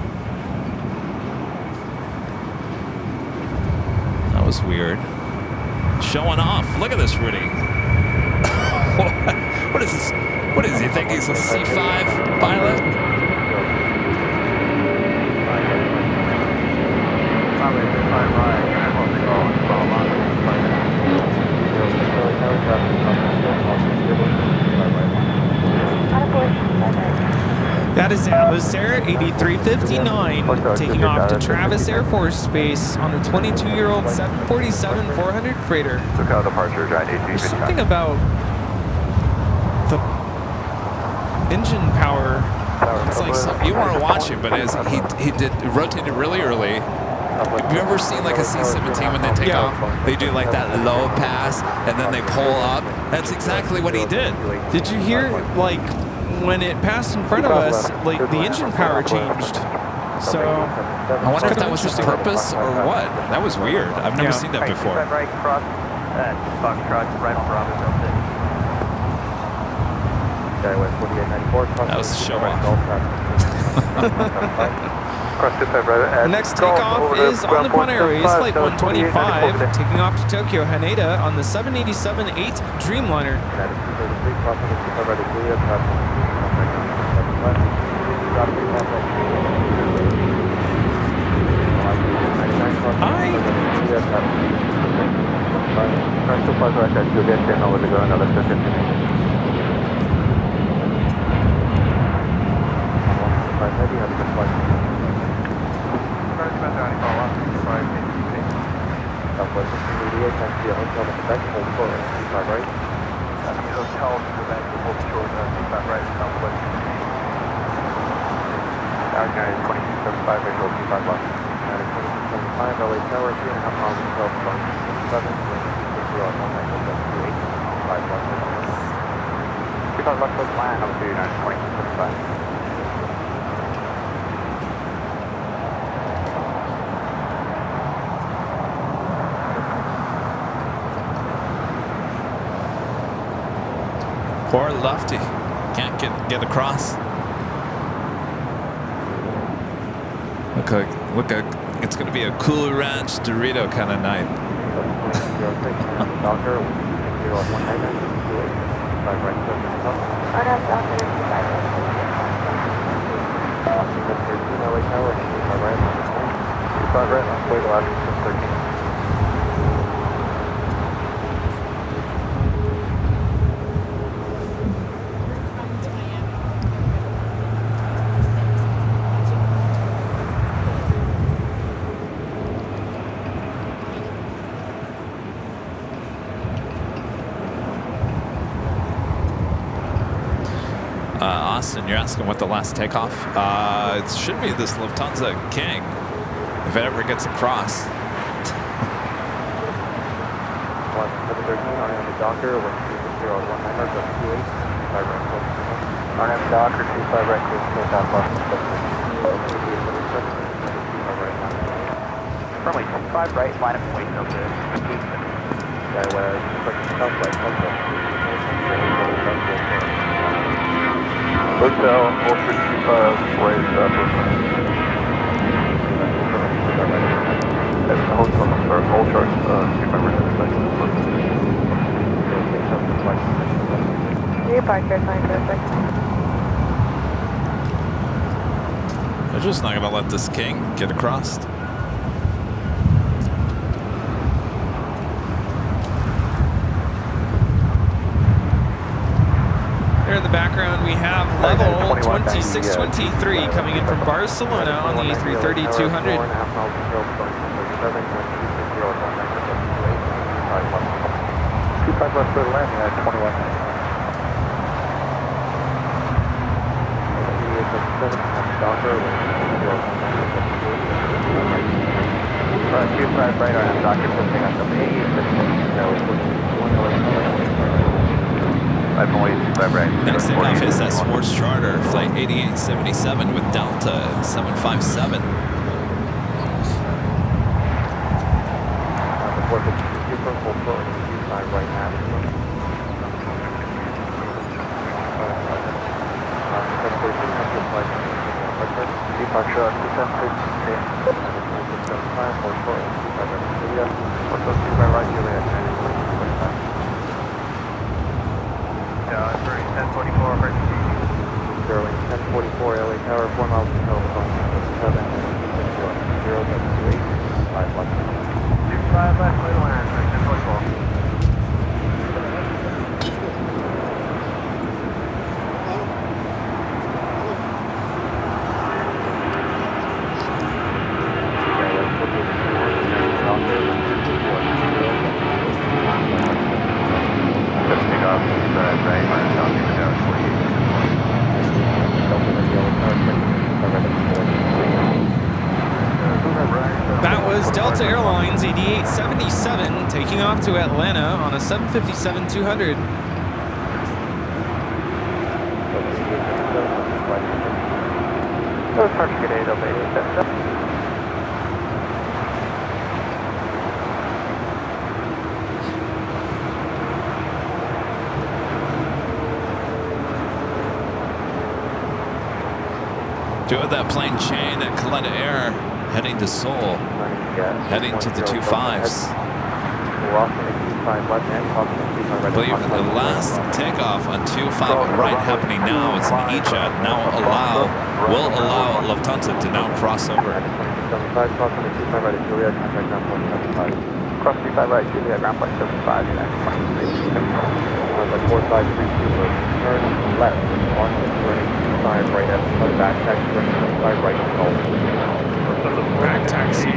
That was weird. Showing off. Look at this, Rudy. What is this? What is he think he's a C5 pilot? Yeah, That is Sarah 8359 taking off to Travis Air Force Base on a 22-year-old 747-400 freighter. SoCal departure, giant There's 1859. something about the engine power. It's like you weren't watching, but as he rotated really early. Have you ever seen like a C-17 when they take Yeah. off? They do like that low pass and then they pull up. That's exactly what he did. Did you hear, like, when it passed in front of us, like, the engine power changed? So, I wonder if that was his purpose or what. That was weird. I've never seen that before. Right cross, Foxtrot, right on Bravo, Delta. Skywest 4894. That was a show off. the next takeoff is on the Nippon Airways Flight 125, taking off to Tokyo Haneda on the 787-8 Dreamliner. Poor Lefty. Can't get across. Look like it's going to be a Cool Ranch Dorito kind of night. Austin, you're asking what the last takeoff? It should be this Lufthansa King, if it ever gets across. Firmly 25 right, line up wait over Hotel, Ultra 25, right, That's the hotel, I'm sorry, Ultra, 25 Departure sign perfect. They're just not going to let this King get across. There in the background, we have level 2623 coming in from Barcelona on the A330-200. Next takeoff is that sports charter, flight 8877 with Delta 757. was Delta Airlines 8877 taking off to Atlanta on a 757-200. Those hard to get 8 over 8. Doing that plane chain at Kaleta Air, heading to Seoul, heading to the 25s. I believe the last takeoff on 25 right happening now is in EJet. Now will allow Lufthansa to now cross over. Cross 35 right, Juliet, ground point 75, next point. 4532, turn left, on turning 25 right at the back taxi, turn 25 right, golf. Back taxi.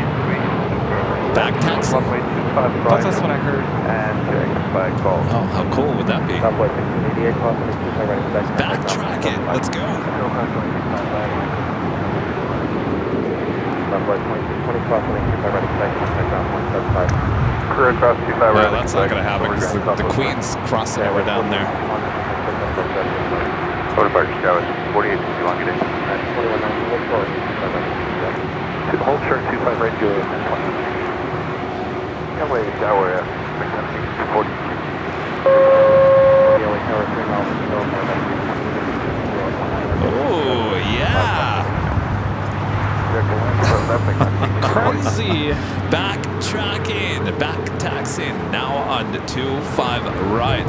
Back taxi? Runway 25 right. That's what I heard. And check by golf. Oh, how cool would that be? Southwest 1688, cross 25 right, Backtrack it, let's go. Southwest 20 cross 25 right, expect ground point 75. Career cross 25 right. No, that's not going to happen because the Queen's crossing over down there. Overarching Tower, 48, you want to get in? 2190, look forward. Hold short 25 right, Juliet, 20. LA Tower, 40. LA Tower, 3 miles, Oh, yeah. Crazy. Backtracking, back taxing, now on 25 right.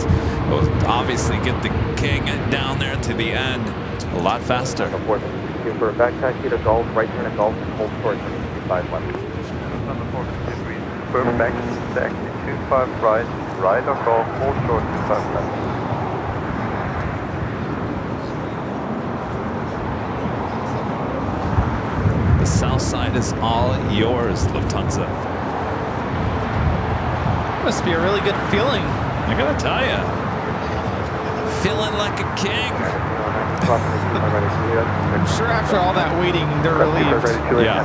We'll obviously get the King down there to the end a lot faster. For back taxi to Golf, right turn to Golf, and hold short 25 left. Number 423. For back taxi 25 right, right on Golf, hold short 25 left. The south side is all yours, Lufthansa. Must be a really good feeling. I gotta tell ya, feeling like a king. I'm sure after all that waiting, they're relieved. Yeah.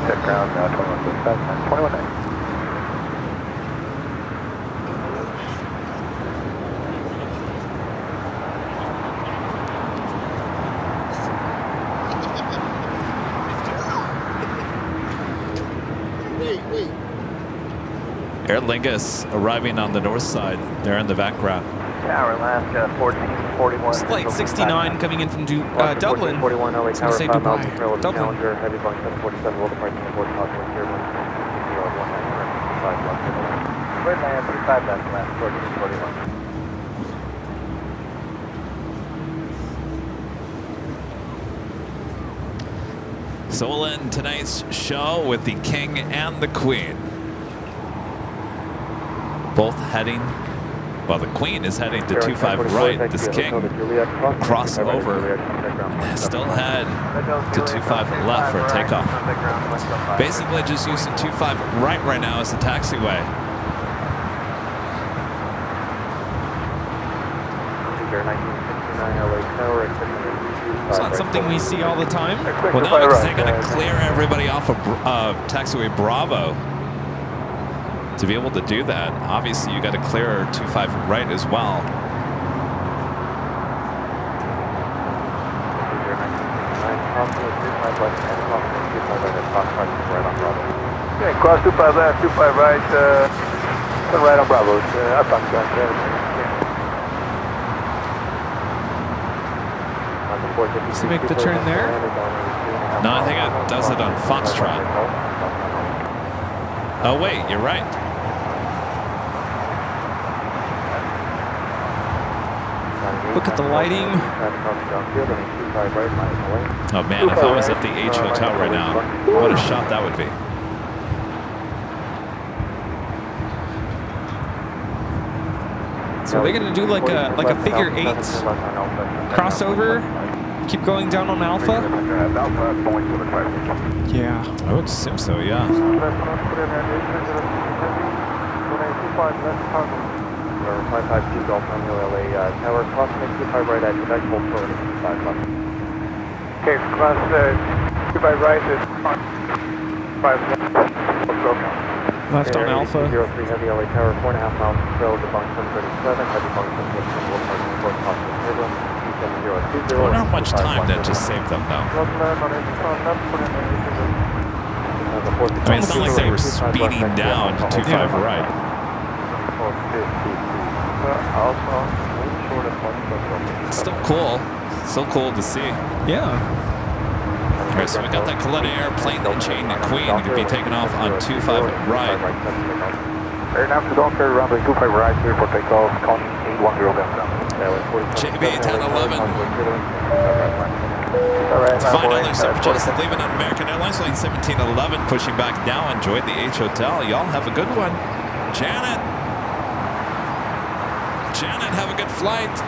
Wait. Aer Lingus arriving on the north side. They're in the background. Tower, Alaska, 1441. Flight 69 coming in from Dublin. 41, LA It's gonna Tower, say 5 miles Dubai. from Trail of the Dublin. Challenger, heavy Boeing 747, will depart from the board positive, 019, 5 left. Red land, 35 left, 1441. So we'll end tonight's show with the King and the Queen. Both heading, well, the Queen is heading to 25 right. This King cross over, still head to 25 left for a takeoff. Basically just using 25 right now as a taxiway. It's not something we see all the time. Well, no, because they're going to clear everybody off of taxiway Bravo. To be able to do that, obviously you got to clear 25 right as well. Okay, cross 25 left, 25 right, turn right on Bravo. Outbound Does he make the turn there? No, I think it does it on Foxtrot. Oh wait, you're right. Look at the lighting. Oh man, if I was at the H Hotel right now, what a shot that would be. So they're gonna do like a figure 8 crossover. Keep going down on Alpha. Yeah. I would assume so, yeah. 552 Golf Romeo LA Tower, cross 25 right at Quebec, hold short 5 left. Okay, cross 25 right is 5 left. Left on Alpha. 03 Heavy LA Tower, 4.5 miles trail to Boeing 737, Heavy Boeing 737 will park report possible turbulence, I wonder how much time that just saved them, though. I mean, it's not like they were speeding down to 25 right. Still cool. Still cool to see. Yeah. All right, so we got that Coletta Air plane chain and Queen going to be taking off on 25 right. Air nav to don't carry around the 25 right here for takeoff, caution 810 down. JB 1011. $5 super chats leaving on American Airlines lane 1711, pushing back now. Enjoyed the H Hotel. Y'all have a good one. Janet, have a good flight.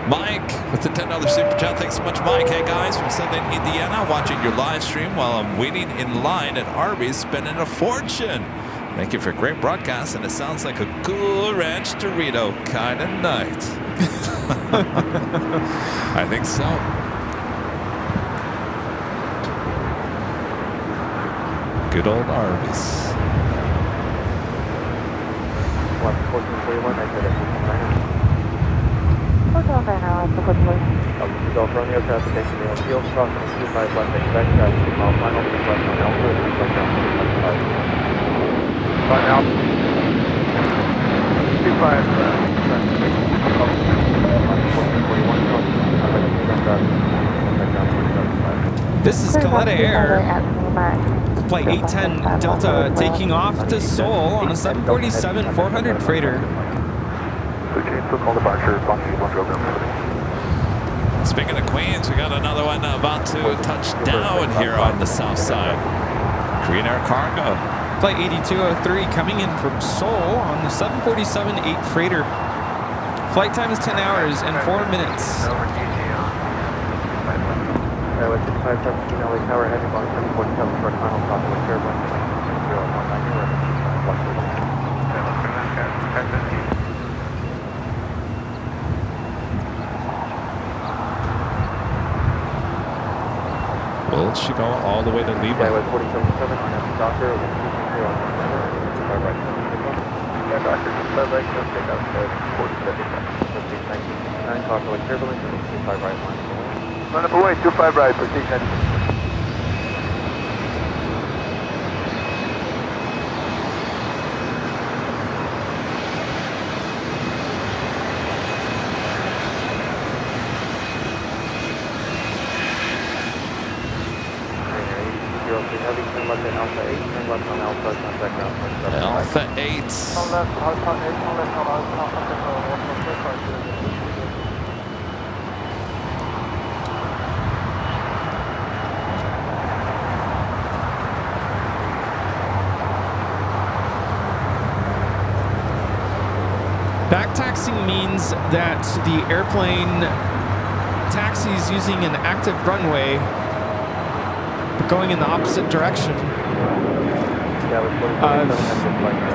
Mike with the $10 super chat. Thanks so much, Mike. Hey guys, from Southern Indiana, watching your live stream while I'm waiting in line at Arby's, spending a fortune. Thank you for a great broadcast, and it sounds like a Cool Ranch Dorito kind of night. I think so. Good old Arby's. Golf Romeo traffic taking the field, crossing 25 left, expect traffic 2 mile final, left on Alpha, left down 25. Right now. 25. This is Coletta Air. Flight 810 Delta taking off to Seoul on a 747-400 freighter. Speaking of Queens, we got another one about to touch down here on the south side. Korean Air Cargo. Flight 8203 coming in from Seoul on the 747-8 freighter. Flight time is 10 hours and 4 minutes. With 6517 LA Tower, heading Boeing 747 for final stop with turbulence 019. Will she go all the way to Lima? Yeah, with 47.7 on a Docker, with 260 on right. Yeah, Docker, just right, just take out the 47. 1969, talking with turbulence, and 25 right line. Run up away, 25 right, proceed 90. Alpha 8. Backtaxing means that the airplane taxis using an active runway, but going in the opposite direction of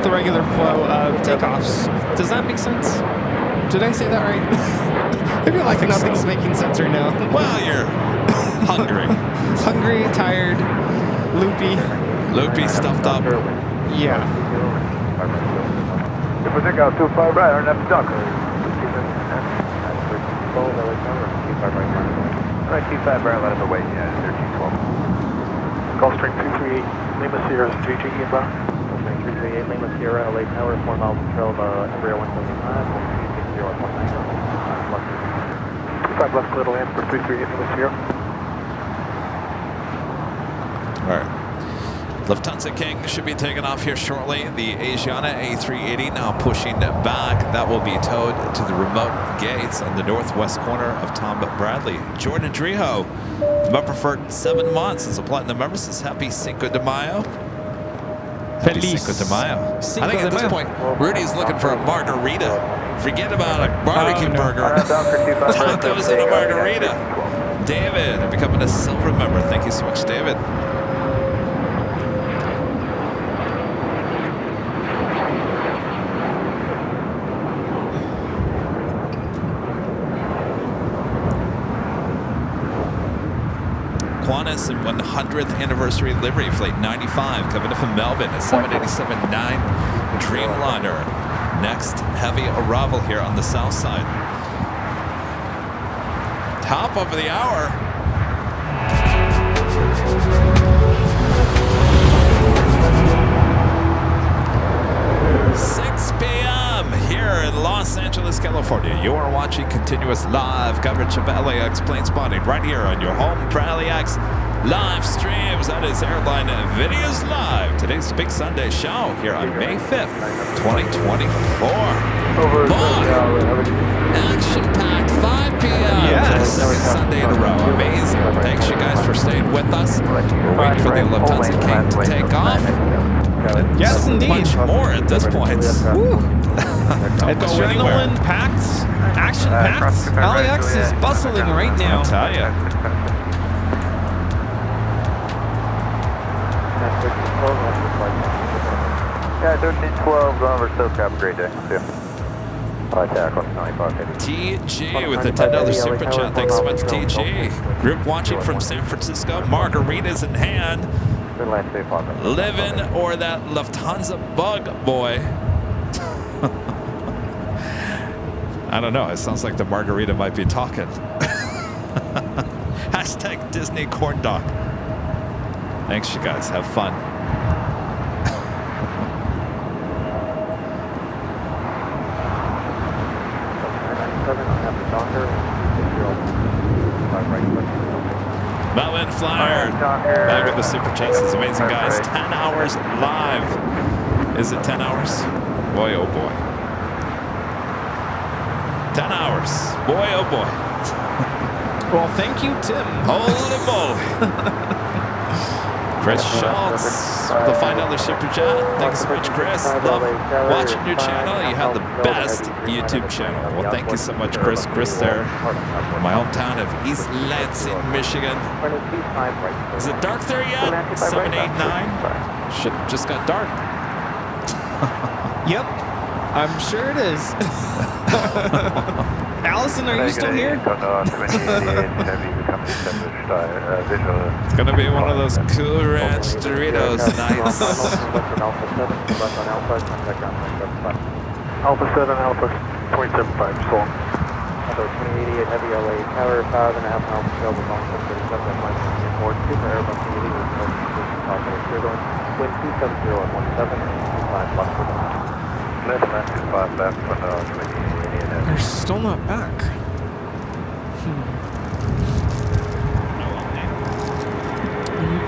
the regular flow of takeoffs. Does that make sense? Did I say that right? I feel like nothing's making sense right now. Well, you're hungry. Hungry, tired, loopy. Loopy, stuffed up. Yeah. If we take out 25 right, our next Docker. Right, 25 right, let him away, yeah, 1312. Gulfstream 238, Lima Sierra 3G inbound. Gulfstream 338, Lima Sierra, LA Tower, 4 miles of trail of Embraer 175, 160 5 left, little in for 338, Lima Sierra. All right. Lufthansa King should be taking off here shortly. The Asiana A380 now pushing back. That will be towed to the remote gates on the northwest corner of Tom Bradley. Jordan Trejo, member for 7 months as a platinum member, says happy Cinco de Mayo. Happy Cinco de Mayo. I think at this point, Rudy's looking for a margarita. Forget about a barbecue burger. Tacos and a margarita. David, becoming a silver member. Thank you so much, David. Qantas and 100th anniversary livery flight 95 coming in from Melbourne, a 787-9 Dreamliner. Next heavy arrival here on the south side. Top of the hour. 6 p.m. here in Los Angeles, California. You are watching continuous live coverage of LAX plane spotting right here on your home for LAX live streams. That is Airline Videos Live. Today's big Sunday show here on May 5th, 2024. Boy, action-packed 5 p.m. Yes. Second Sunday in a row. Amazing. Thanks you guys for staying with us. We're waiting for the Lufthansa King to take off. Yes, indeed. Much more at this point. Don't go anywhere. Adrenaline-packed, action-packed. LAX is bustling right now. I'll tell you. Yeah, 1312, going over SoCal. Have a great day. See you. Takeoff 95. TG with the $10 super chat. Thanks so much, TG. Group watching from San Francisco. Margaritas in hand. Living or that Lufthansa bug, boy. I don't know. It sounds like the margarita might be talking. Hashtag Disney corn dog. Thanks, you guys. Have fun. Melvin Flyer, back with the super chats. It's amazing, guys. 10 hours live. Is it 10 hours? Boy, oh boy. 10 hours. Boy, oh boy. Well, thank you, Tim. Holy moly. Chris Schultz, the $5 super chat. Thanks so much, Chris. Love watching your channel. You have the best YouTube channel. Well, thank you so much, Chris. Chris there from my hometown of East Lansing, Michigan. Is it dark there yet? 789? Shit, just got dark. Yep, I'm sure it is. Allison, are you still here? It's going to be one of those Cool Ranch Doritos nights. Alpha 7, Alpha 0.75, so. Number 2088 Heavy LA Tower, 5.5 miles to go with long 37 at line 24. Super Airbus 80 with no position south of clear going. Wind 270 at 17 and 25 left for the mile. Left, 25 left for the 2088. They're still not back.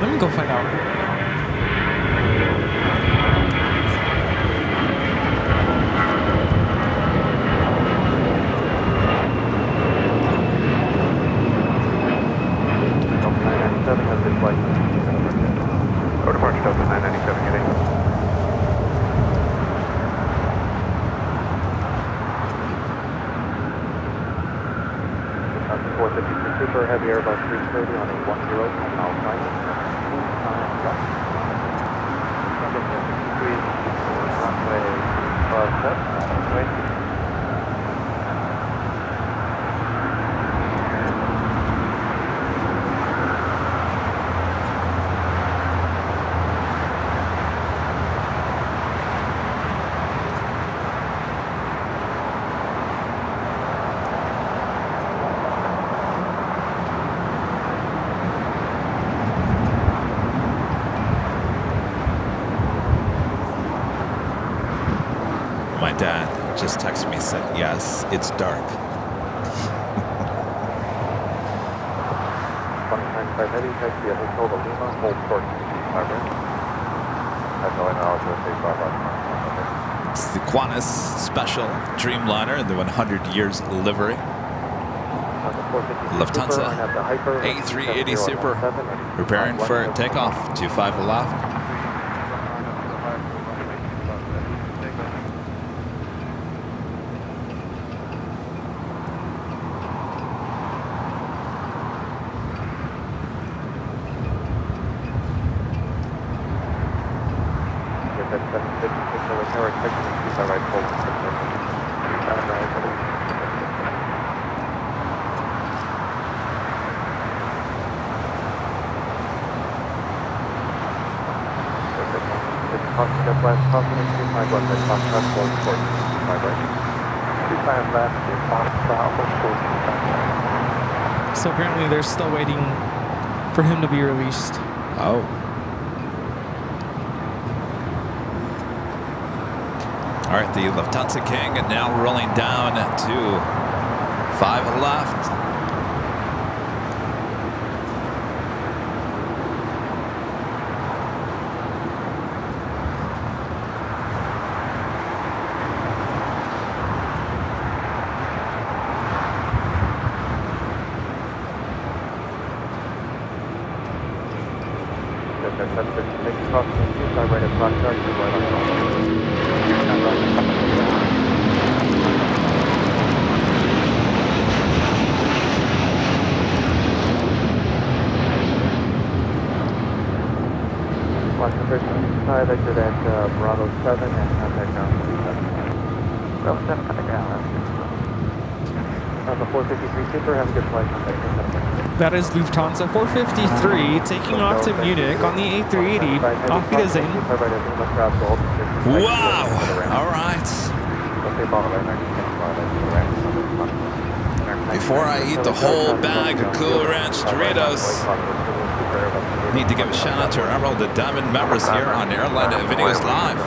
Let me go find out. Has been flight. Go to March Delta 997, getting. That's 453 Super Heavy Airbus 330 on a 10 mile flight. Runway 57. My dad just texted me, said, yes, it's dark. 195 Heavy, taxi at Hotel de Lima, hold short 25 right. That's all I know, so take off. It's the Qantas Special Dreamliner in the 100 years livery. Lufthansa A380 Super preparing for takeoff. 25 left. Caution jet blast, caution in 25 left, right, caution left, close, course, 25 right. 25 left, caution south, course, 25 right. So apparently they're still waiting for him to be released. Oh. All right, the Lufthansa King now rolling down to 5 left. Take caution in 25 right, approach right, right on exit at Bravo 7 and contact ground 27. Bravo 7, contact ground. The 453 Super, have a good flight. That is Lufthansa 453 taking off to Munich on the A380. Auf Wiedersehen. Wow! All right. Before I eat the whole bag of Cool Ranch Doritos, need to give a shout out to our Emerald and Diamond members here on Airline Videos Live.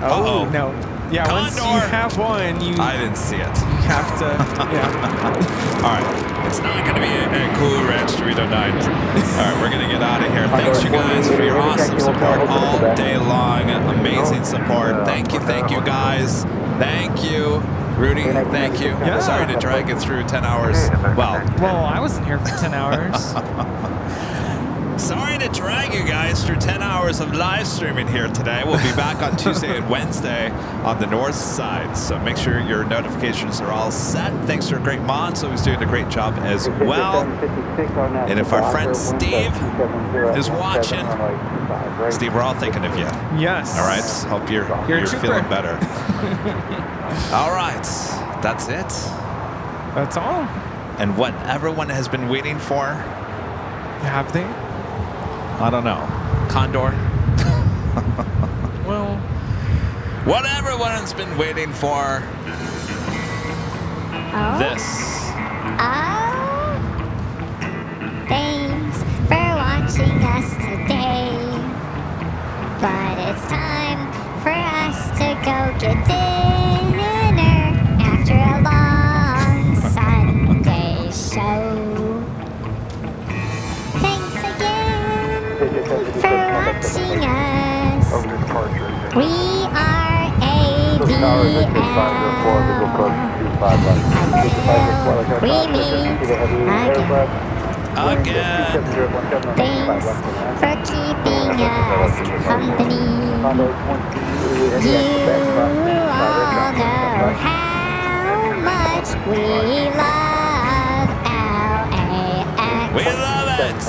Oh, no. Yeah, Condor. once you have one, I didn't see it. You have to, yeah. All right. It's not going to be a Cool Ranch Dorito night. All right, we're going to get out of here. Thanks, you guys, for your awesome support all day long. Amazing support. Thank you, guys. Thank you. Rudy, thank you. Yeah. Sorry to drag it through 10 hours. Well, I wasn't here for 10 hours. Sorry to drag you guys through 10 hours of live streaming here today. We'll be back on Tuesday and Wednesday on the north side. So make sure your notifications are all set. Thanks to our great mods, always doing a great job as well. And if our friend Steve is watching, Steve, we're all thinking of you. Yes. All right. Hope you're feeling better. All right. That's it. That's all. And what everyone has been waiting for. Have they? I don't know. Condor? Well, what everyone's been waiting for. Oh? This. Oh. Thanks for watching us today. But it's time for us to go get dinner after a long Sunday show. For watching us. We are AV out until we meet again. Again. Thanks for keeping us company. You all know how much we love LAX. We love it.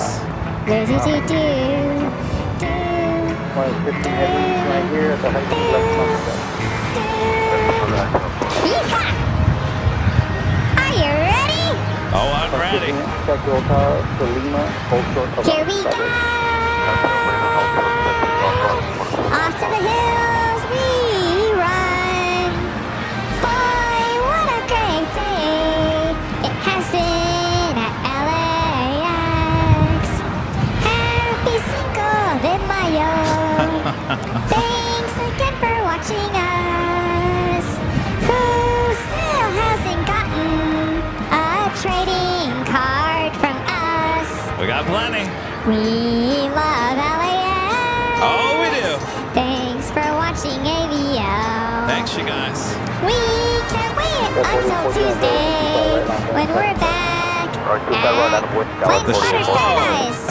Yeehaw! Are you ready? Oh, I'm ready. Here we go! Off to the hills we run. Boy, what a great day it has been at LAX. Happy Cinco de Mayo. Thanks again for watching us. Who still hasn't gotten a trading card from us? We got plenty. We love LAX. Oh, we do. Thanks for watching AVO. Thanks, you guys. We can't wait until Tuesday when we're back at Planespotters Paradise.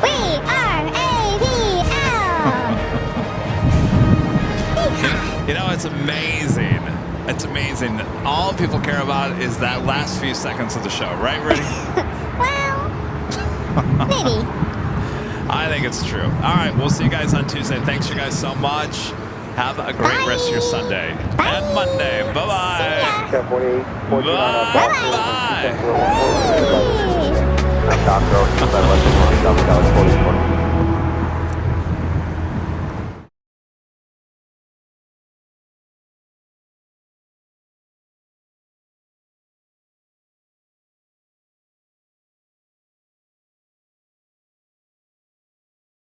We are AVL. You know, it's amazing. It's amazing. All people care about is that last few seconds of the show, right, Rudy? Well, maybe. I think it's true. All right, we'll see you guys on Tuesday. Thanks, you guys, so much. Have a great rest of your Sunday and Monday. Bye-bye. Bye-bye. Bye-bye.